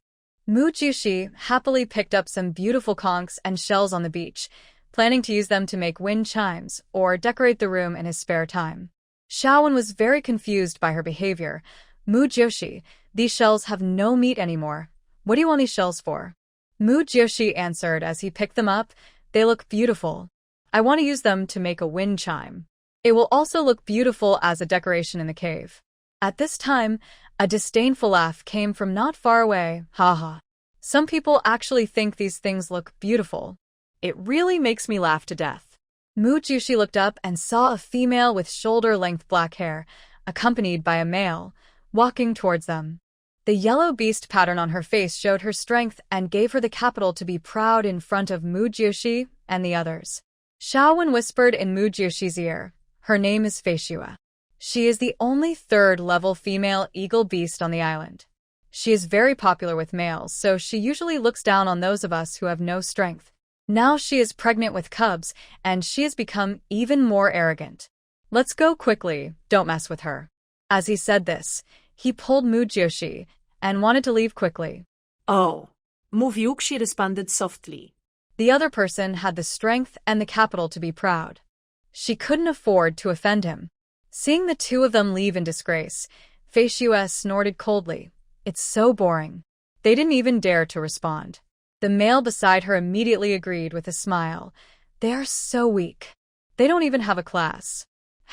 Mu Jushi happily picked up some beautiful conchs and shells on the beach, planning to use them to make wind chimes or decorate the room in his spare time. Xiaowen was very confused by her behavior. "Mu Jushi, these shells have no meat anymore. What do you want these shells for?" Mu Jushi answered as he picked them up, "They look beautiful. I want to use them to make a wind chime. It will also look beautiful as a decoration in the cave." At this time, a disdainful laugh came from not far away. "Haha. Some people actually think these things look beautiful. It really makes me laugh to death." Mu Jushi looked up and saw a female with shoulder-length black hair, accompanied by a male, walking towards them. The yellow beast pattern on her face showed her strength and gave her the capital to be proud in front of Mu Jushi and the others. Xiaowen whispered in Mu Jushi's ear, "Her name is Feishua. She is the only third-level female eagle beast on the island. She is very popular with males, so she usually looks down on those of us who have no strength. Now she is pregnant with cubs, and she has become even more arrogant. Let's go quickly, don't mess with her." As he said this, he pulled Mu Jushi and wanted to leave quickly. "Oh." Mu Jushi responded softly. The other person had the strength and the capital to be proud. She couldn't afford to offend him. Seeing the two of them leave in disgrace, Feishua snorted coldly. "It's so boring." They didn't even dare to respond. The male beside her immediately agreed with a smile. "They are so weak. They don't even have a class.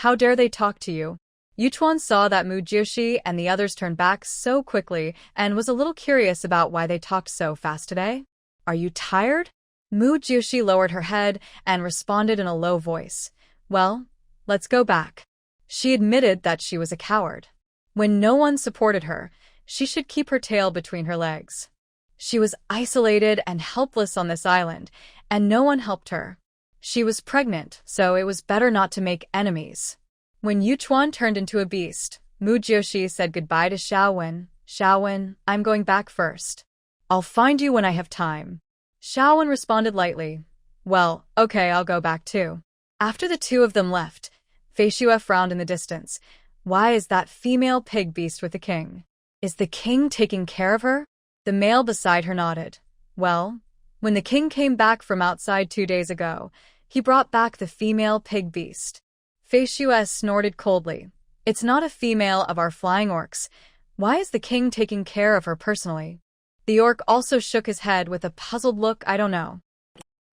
How dare they talk to you?" Yuchuan saw that Mu Jushi and the others turned back so quickly and was a little curious about why they talked so fast today. "Are you tired?" Mu Jushi lowered her head and responded in a low voice. "Well, let's go back." She admitted that she was a coward. When no one supported her, she should keep her tail between her legs. She was isolated and helpless on this island, and no one helped her. She was pregnant, so it was better not to make enemies. When Yuchuan turned into a beast, Mu Jushi said goodbye to Xiaowen. "Xiaowen, I'm going back first. I'll find you when I have time." Xiaowen responded lightly. "Well, okay, I'll go back too." After the two of them left, Feishua frowned in the distance. Why is that female pig beast with the king? Is the king taking care of her? The male beside her nodded. "Well, when the king came back from outside 2 days ago, he brought back the female pig beast." Feishua snorted coldly. "It's not a female of our flying orcs. Why is the king taking care of her personally?" The orc also shook his head with a puzzled look. "I don't know."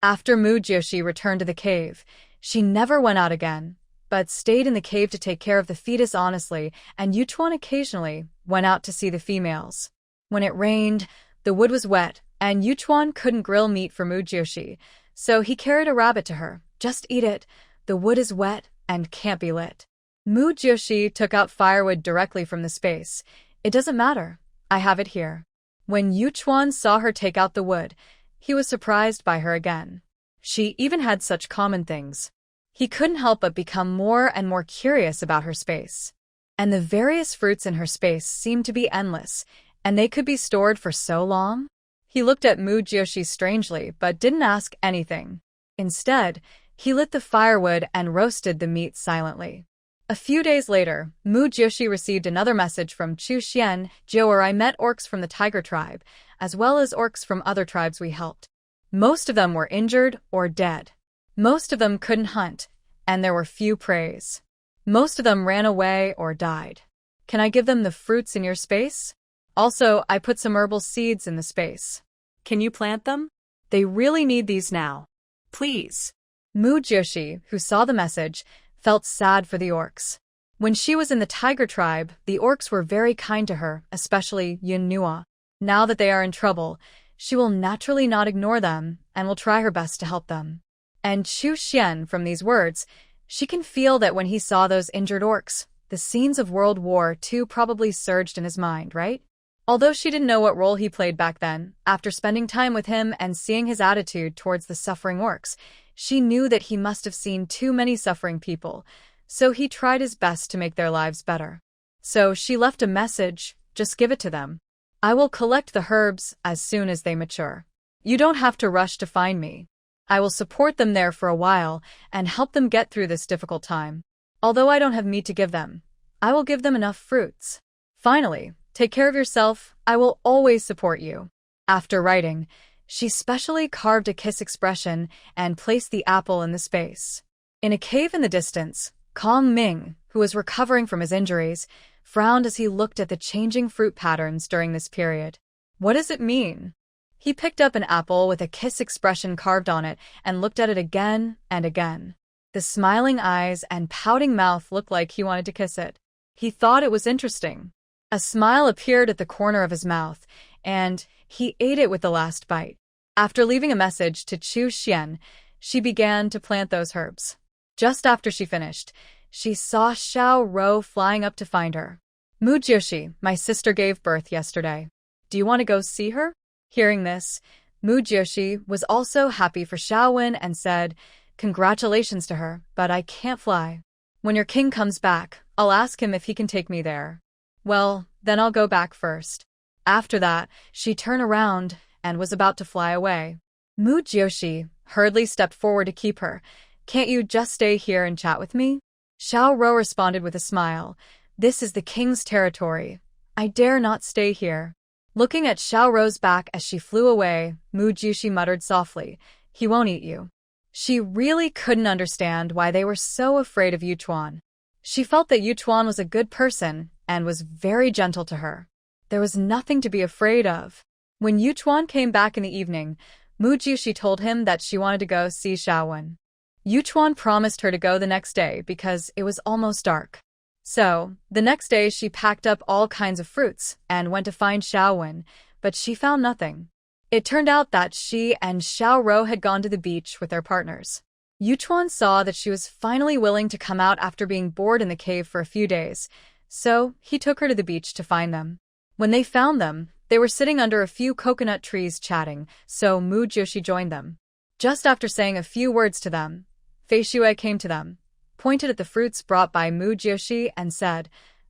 After Mu Jushi returned to the cave, she never went out again. but stayed in the cave to take care of the fetus honestly, and Yuchuan occasionally went out to see the females. When it rained, the wood was wet, and Yuchuan couldn't grill meat for Mujioshi, so he carried a rabbit to her. Just eat it. The wood is wet and can't be lit. Mujioshi took out firewood directly from the space. It doesn't matter. I have it here. When Yuchuan saw her take out the wood, he was surprised by her again. She even had such common things. He couldn't help but become more and more curious about her space. And the various fruits in her space seemed to be endless, and they could be stored for so long. He looked at Mujioshi strangely, but didn't ask anything. Instead, he lit the firewood and roasted the meat silently. A few days later, Mujioshi received another message from Chu Xian, where I met orcs from the tiger tribe, as well as orcs from other tribes we helped. Most of them were injured or dead. Most of them couldn't hunt, and there were few preys. Most of them ran away or died. Can I give them the fruits in your space? Also, I put some herbal seeds in the space. Can you plant them? They really need these now. Please. Mujioshi, who saw the message, felt sad for the orcs. When she was in the tiger tribe, the orcs were very kind to her, especially Yunhua. Now that they are in trouble, she will naturally not ignore them and will try her best to help them. And Chu Xian, from these words, she can feel that when he saw those injured orcs, the scenes of World War II probably surged in his mind, right? Although she didn't know what role he played back then, after spending time with him and seeing his attitude towards the suffering orcs, she knew that he must have seen too many suffering people, so he tried his best to make their lives better. So she left a message, just give it to them. I will collect the herbs as soon as they mature. You don't have to rush to find me. I will support them there for a while and help them get through this difficult time. Although I don't have meat to give them, I will give them enough fruits. Finally, take care of yourself. I will always support you. After writing, she specially carved a kiss expression and placed the apple in the space. In a cave in the distance, Kong Ming, who was recovering from his injuries, frowned as he looked at the changing fruit patterns during this period. What does it mean? He picked up an apple with a kiss expression carved on it and looked at it again and again. The smiling eyes and pouting mouth looked like he wanted to kiss it. He thought it was interesting. A smile appeared at the corner of his mouth, and he ate it with the last bite. After leaving a message to Chu Xian, she began to plant those herbs. Just after she finished, she saw Xiao Rou flying up to find her. Mujioshi, my sister gave birth yesterday. Do you want to go see her? Hearing this, Mujioshi was also happy for Xiaowen and said, Congratulations to her, but I can't fly. When your king comes back, I'll ask him if he can take me there. Well, then I'll go back first. After that, she turned around and was about to fly away. Mujioshi hurriedly stepped forward to keep her. Can't you just stay here and chat with me? Xiao Rou responded with a smile. This is the king's territory. I dare not stay here. Looking at Xiao Rou's back as she flew away, Mujioshi muttered softly, He won't eat you. She really couldn't understand why they were so afraid of Yuchuan. She felt that Yuchuan was a good person and was very gentle to her. There was nothing to be afraid of. When Yuchuan came back in the evening, Mujioshi told him that she wanted to go see Xiaowen. Yuchuan promised her to go the next day because it was almost dark. So, the next day she packed up all kinds of fruits and went to find Xiaowen, but she found nothing. It turned out that she and Xiao Rou had gone to the beach with their partners. Yuchuan saw that she was finally willing to come out after being bored in the cave for a few days, so he took her to the beach to find them. When they found them, they were sitting under a few coconut trees chatting, so Mujioshi joined them. Just after saying a few words to them, Fei Shui came to them, pointed at the fruits brought by Mujioshi and said,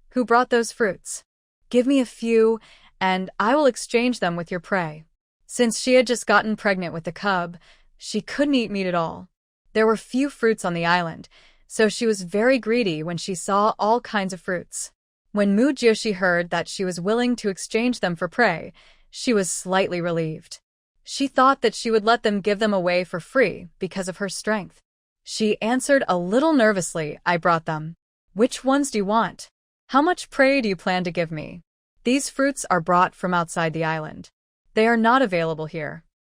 Who brought those fruits? Give me a few, and I will exchange them with your prey. Since she had just gotten pregnant with the cub, she couldn't eat meat at all. There were few fruits on the island, so she was very greedy when she saw all kinds of fruits. When Mujioshi heard that she was willing to exchange them for prey, she was slightly relieved. She thought that she would let them give them away for free because of her strength. She answered a little nervously, I brought them. Which ones do you want? How much prey do you plan to give me? These fruits are brought from outside the island. They are not available here.